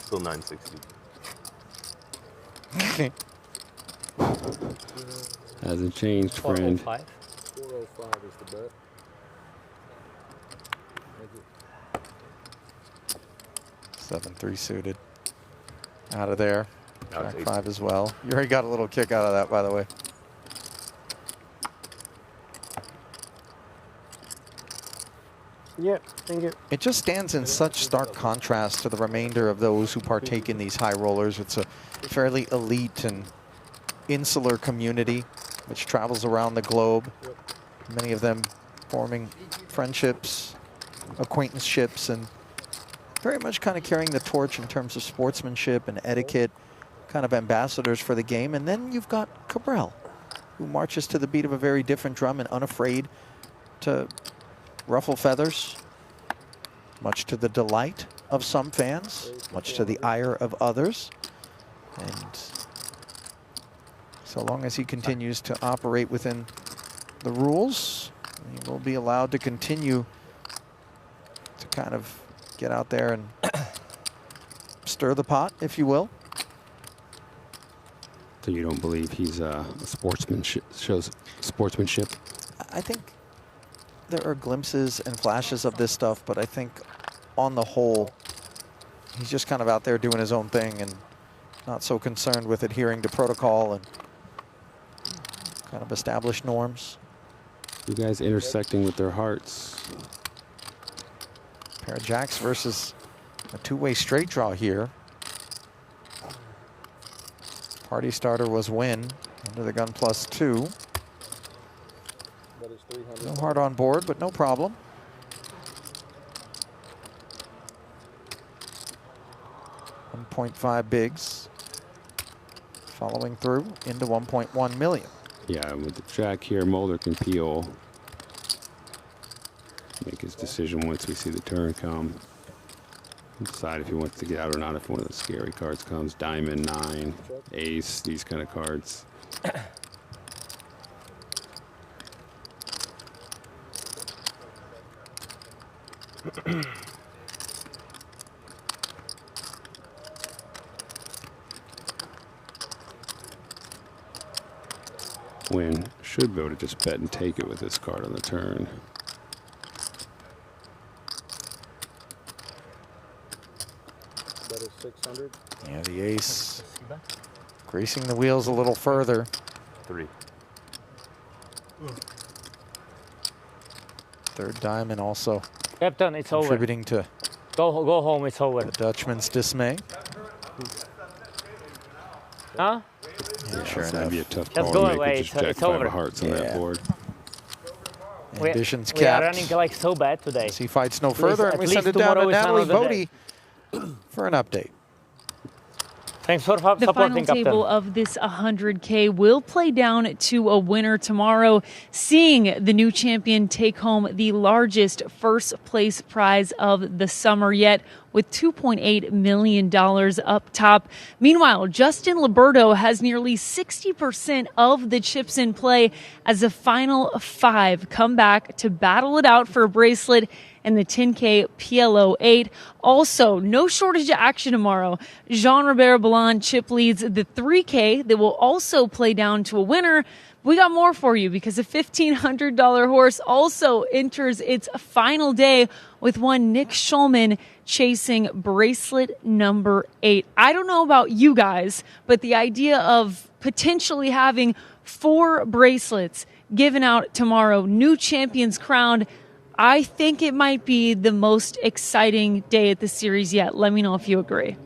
Still 960. Hasn't changed, friend. 405. 405 is the bet. Thank you. 7-3 suited. Out of there. Now it's Jack 8. 5 as well. You already got a little kick out of that, by the way. Yeah, thank you. It just stands in such stark contrast to the remainder of those who partake in these high rollers. It's a fairly elite and insular community which travels around the globe. Many of them forming friendships, acquaintanceships, and very much kind of carrying the torch in terms of sportsmanship and etiquette, kind of ambassadors for the game. And then you've got Cabral, who marches to the beat of a very different drum and unafraid to ruffle feathers, much to the delight of some fans, much to the ire of others. And so long as he continues to operate within the rules, he will be allowed to continue to kind of get out there and stir the pot, if you will. So you don't believe he's a sportsmanship, shows sportsmanship? I think there are glimpses and flashes of this stuff, but I think on the whole, he's just kind of out there doing his own thing and not so concerned with adhering to protocol and kind of established norms. You guys intersecting with their hearts. Pair of jacks versus a two-way straight draw here. Party starter was win under the gun +2. No heart on board, but no problem. $1.5 bigs. Following through into 1.1 million. Yeah, with the jack here, Mulder can peel. Make his decision once we see the turn come. Decide if he wants to get out or not. If one of the scary cards comes, diamond, 9, ace, these kind of cards. Win should be able to just bet and take it with this card on the turn. Bet is 600. Yeah, the ace greasing the wheels a little further. 3. Third diamond also Captain, it's over. contributing to Go home, it's over. the Dutchman's dismay. Huh? Yeah, sure it's gonna enough. be a tough Just call go to make away, with just it's jack 5 over. of hearts on that board. Ambitions We are capped. running like so bad today. As he fights no Please, further, at and we least send it down to tomorrow is Natalie another day. Bodie for an update. Thanks for The final supporting, Captain. table of this 100K will play down to a winner tomorrow, seeing the new champion take home the largest first place prize of the summer yet, with $2.8 million up top. Meanwhile, Justin Liberto has nearly 60% of the chips in play as the final 5 come back to battle it out for a bracelet and the 10K PLO 8. Also, no shortage of action tomorrow. Jean-Robert Ballon chip leads the 3K that will also play down to a winner. We got more for you because a $1,500 horse also enters its final day with one Nick Schulman chasing bracelet number 8. I don't know about you guys, but the idea of potentially having 4 bracelets given out tomorrow, new champions crowned, I think it might be the most exciting day at the series yet. Let me know if you agree.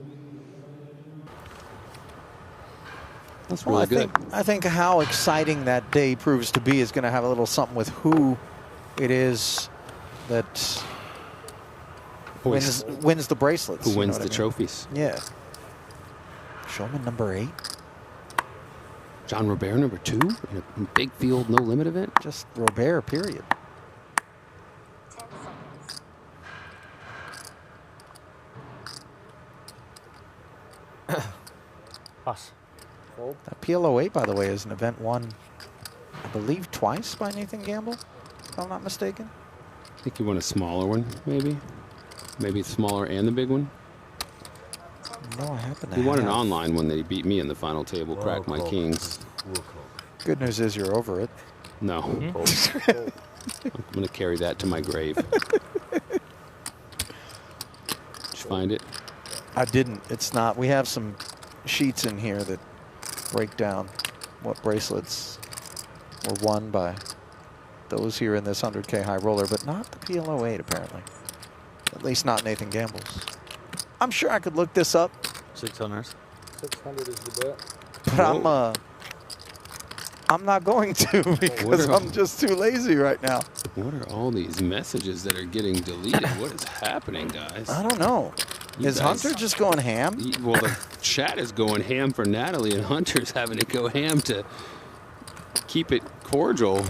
That's Well, really good. I think how exciting that day proves to be is going to have a little something with who it is that wins the bracelets. Who you know wins what the I mean? trophies? Yeah. Showman number 8. John Robert number 2 in a big field, no limit event. Just Robert, period. That PLO 8, by the way, is an event won, I believe, twice by Nathan Gamble, if I'm not mistaken. I think you won a smaller one, maybe. Maybe it's smaller and the big one. No, I happen to He won an have. online one that he beat me in the final table, cracked my kings. Good news is you're over it. No. I'm going to carry that to my grave. Did you find it? I didn't. It's not. We have some sheets in here that break down what bracelets were won by those here in this 100K high roller, but not the PLO 8 apparently. At least not Nathan Gamble's. I'm sure I could look this up. 600. 600 is the bet. But I'm not going to because I'm just too lazy right now. What are all these messages that are getting deleted? What is happening, guys? I don't know. Is Hunter just going ham? Well, the chat is going ham for Natalie, and Hunter's having to go ham to keep it cordial.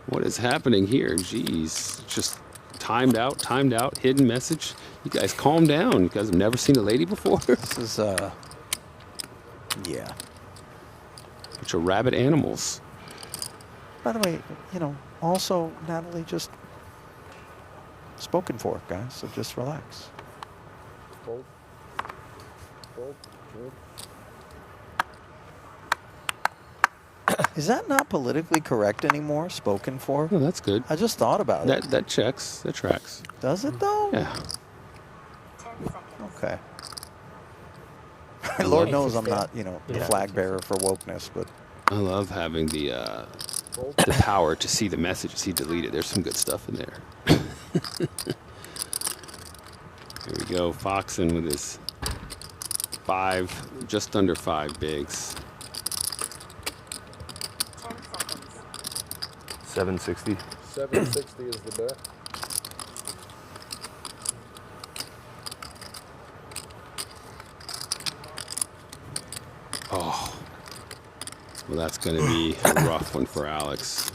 What is happening here? Jeez. Just timed out, hidden message. You guys calm down. You guys have never seen a lady before? This is, yeah. Bunch of rabbit animals. By the way, you know, also, Natalie, just spoken for, guys, so just relax. Fold. Fold. Good. Is that not politically correct anymore, spoken for? Oh, that's good. I just thought about it. That checks. That tracks. Does it, though? Yeah. Okay. Lord knows I'm not, you know, the flag bearer for wokeness, but I love having the power to see the messages he deleted. There's some good stuff in there. Here we go, Foxen with his 5, just under 5 bigs. 760. 760 is the bet. Oh, well, that's going to be a rough one for Alex.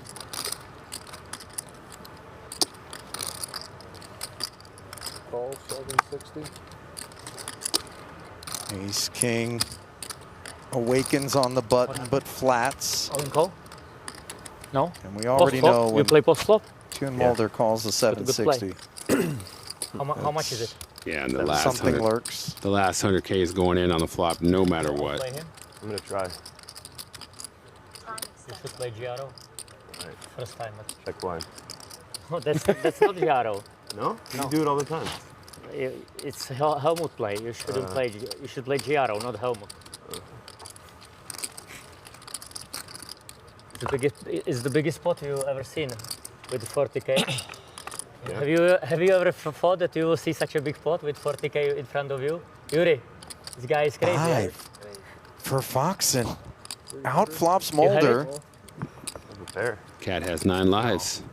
Call 760. Ace King awakens on the button, but flats. All in call? No? And we already know when you play post flop? Tune Mulder calls the 760. How much is it? Yeah, and the last Something 100 lurks. The last 100K is going in on the flop no matter what. Play him? I'm going to try. You should play Giaro. Right. First time. Check blind. Oh, that's not Giaro. No? You do it all the time. It's Helmut play. You shouldn't play. You should play Giaro, not Helmut. It's the biggest pot you've ever seen with 40K. Yeah. Have you ever thought that you will see such a big pot with 40K in front of you? Yuri, this guy is crazy. 5 for Foxen. Out flops Mulder. Fair. Cat has 9 lives.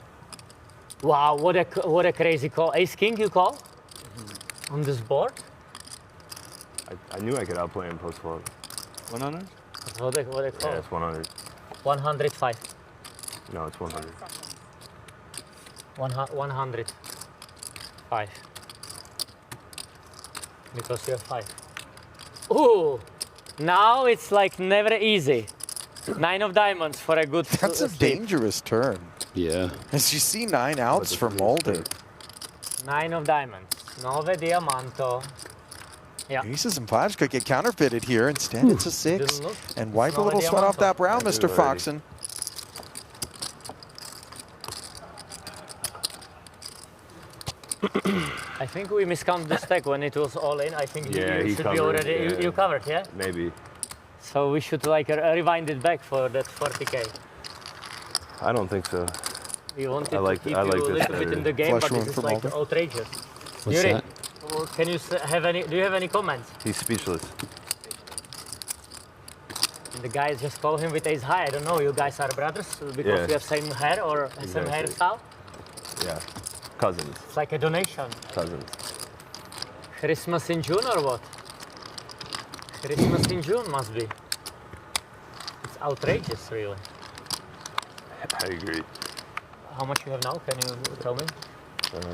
Wow, what a crazy call. Ace King you call? On this board? I knew I could outplay him post flop. 100? What they call? Yeah, it's 100. 105. No, it's 100. 105. Because you have 5. Ooh! Now it's like never easy. 9 of diamonds for a good That's a dangerous turn. Yeah. As you see 9 outs for Mulder. 9 of diamonds. 9 diamanto. Yeah. Aces and 5s could get counterfeited here. Instead, it's a 6. And wipe a little sweat off that brow, Mr. Foxen. I think we miscounted the stack when it was all in. I think Yeah, you he should covered, be already. yeah. You covered, yeah? Maybe. So we should like rewind it back for that 40K. I don't think so. We wanted I like to keep I like you a this little bit in better. the game, Flush but one this is for like Mulder. outrageous. What's Yuri, that? can you have any? Do you have any comments? He's speechless. The guys just call him with ace high. I don't know. You guys are brothers because Yeah. we have same hair or same Exactly. hairstyle. Yeah. Cousins. It's like a donation. Cousins. Christmas in June or what? Christmas in June must be. It's outrageous, really. I agree. How much you have now? Can you tell me?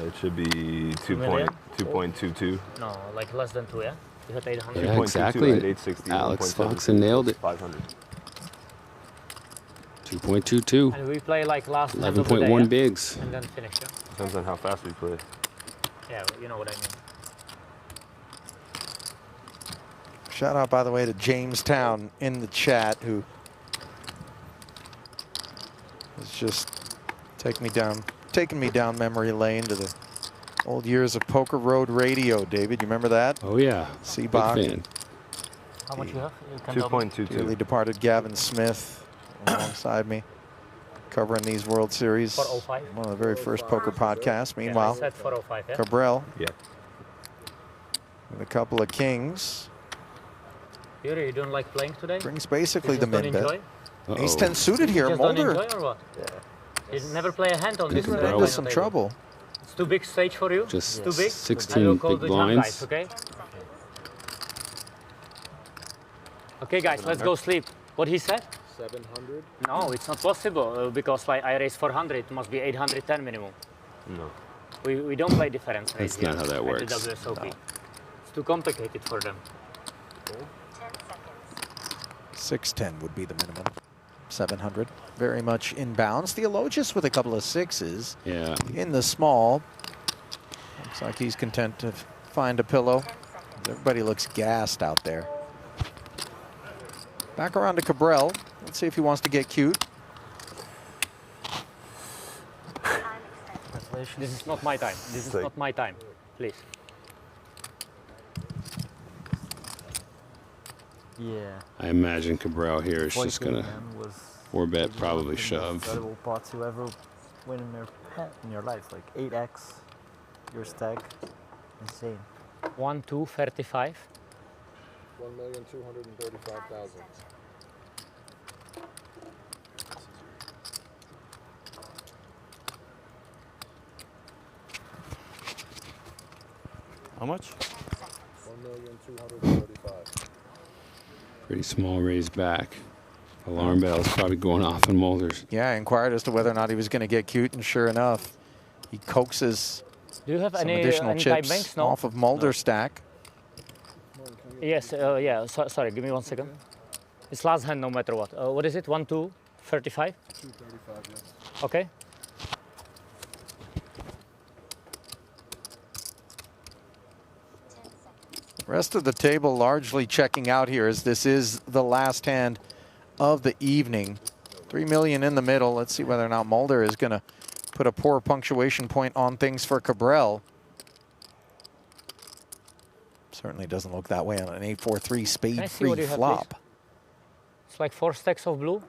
It should be 2 million? 2.22. No, like less than 2, yeah? You had 800. Yeah, exactly. 860. Alex Foxen nailed it. 500. 2.22. And we play like last hand of the day, 11.1 yeah? bigs. And then finish, yeah? Depends on how fast we play. Yeah, you know what I mean. Shout out, by the way, to Jamestown in the chat, who is just taking me down memory lane to the old years of Poker Road Radio. David, you remember that? Oh yeah, Seabach. big fan. How much you have? You can tell me. 2.22. Dearly departed Gavin Smith alongside me, covering these World Series. 405. One of the very first poker podcasts. Meanwhile, Yeah, I said 405, yeah? Cabral Yeah. with a couple of kings. Yuri, you don't like playing today? Brings basically You the just don't min bet. enjoy? Ace 10 suited You here, just don't Mulder. enjoy or what? You never play a hand on this He's table? into some trouble. It's too big stage for you? Just too big? 16 I will call big the jump blinds. guys, okay? Okay, guys, let's go sleep. What he said? 700. No, it's not possible because like I raised 400. It must be 810 minimum. No. We don't play difference That's rates not here how that at works. the WSOP. It's too complicated for them. 610 would be the minimum. 700, very much inbounds. Theologius with a couple of sixes. Yeah. In the small. Looks like he's content to find a pillow. Everybody looks gassed out there. Back around to Cabral. Let's see if he wants to get cute. This is not my time. This is not my time. Please. Yeah. I imagine Cabral here is just gonna 4-bet, probably shove. Incredible pots you ever win in your life, like 8x, your stack, insane. 1, 2, 35. 1,235,000. How much? 1,235,000. Pretty small raise back. Alarm bell's probably going off in Mulder's. Yeah, I inquired as to whether or not he was going to get cute, and sure enough, he coaxes Do you have some any additional type chips banks? No. off of Mulder's stack. Yes. Yeah. Sorry. Give me 1 second. It's last hand, no matter what. What is it? 1, 2, 35. 235, yes. Okay. Rest of the table largely checking out here, as this is the last hand of the evening. 3 million in the middle. Let's see whether or not Mulder is going to put a poor punctuation point on things for Cabral. Certainly doesn't look that way on an 8-4-3 spade free flop. It's like 4 stacks of blue.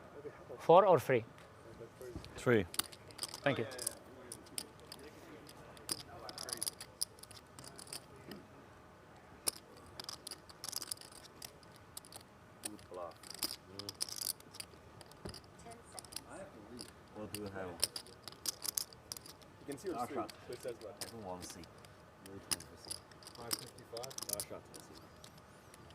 4 or 3? 3. Thank you. What do you have? You can see your street. It says that. I don't want to see. 555. No shot.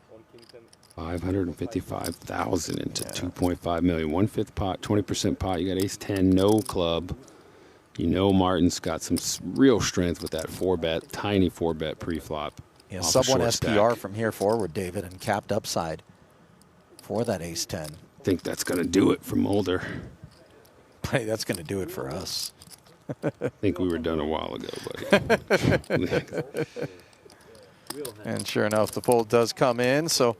1 king 10. 555,000 into 2.5 million. 1/5 pot, 20% pot. You got ace 10, no club. You know Martin's got some real strength with that 4-bet, tiny 4-bet pre-flop. Yeah, off sub the 1 short SPR stack. from here forward, David, and capped upside for that ace 10. I think that's going to do it for Mulder. Hey, that's going to do it for us. I think we were done a while ago, buddy. And sure enough, the fold does come in. So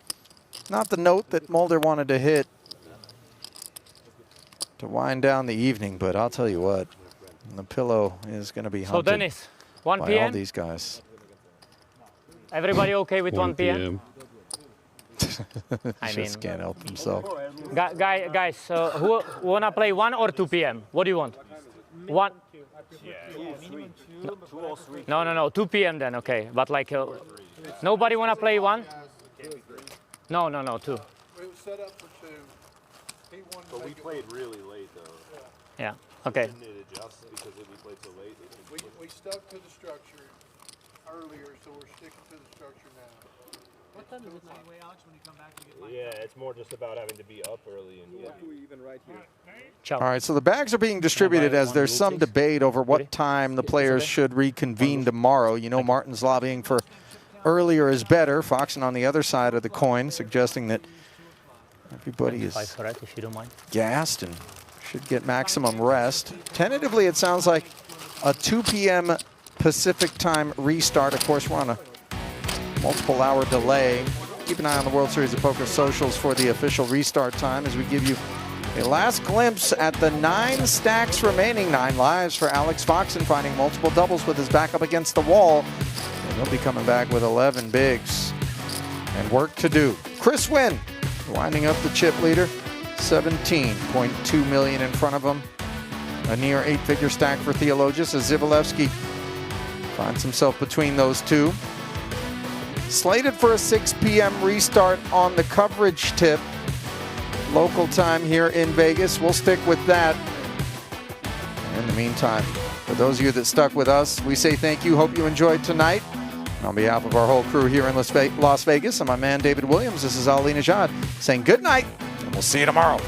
not the note that Mulder wanted to hit to wind down the evening, but I'll tell you what, the pillow is going to be So hunted Dennis, 1 by p.m. all these guys. Everybody okay with 1 p.m.? I Just mean, can't help himself. Guys, who wanna play 1 or 2 p.m.? What do you want? 1. No, 2 p.m. then, okay. But like, nobody wanna play 1? No, 2. It was set up for 2. He won. But we played really late though. Yeah. Okay. Didn't it adjust because we played so late? We stuck to the structure earlier, so we're sticking to the structure now. What time is it anyway, Alex, when you come back to get light? Yeah, it's more just about having to be up early and We even right here. All right, so the bags are being distributed as there's some debate over what time the players should reconvene tomorrow. You know, Martin's lobbying for earlier is better. Foxen on the other side of the coin, suggesting that everybody is for it, if you don't mind. gassed and should get maximum rest. Tentatively, it sounds like a 2 p.m. Pacific time restart. Of course, we're on a multiple hour delay. Keep an eye on the World Series of Poker socials for the official restart time as we give you a last glimpse at the 9 stacks remaining, 9 lives for Alex Foxen, finding multiple doubles with his back up against the wall. And he'll be coming back with 11 bigs and work to do. Chris Wynn winding up the chip leader, 17.2 million in front of him. A near 8-figure stack for Theologus as Zivalevsky finds himself between those two. Slated for a 6 p.m. restart on the coverage tip. Local time here in Vegas. We'll stick with that. In the meantime, for those of you that stuck with us, we say thank you. Hope you enjoyed tonight. And on behalf of our whole crew here in Las Vegas and my man David Williams, this is Ali Najad saying good night, and we'll see you tomorrow.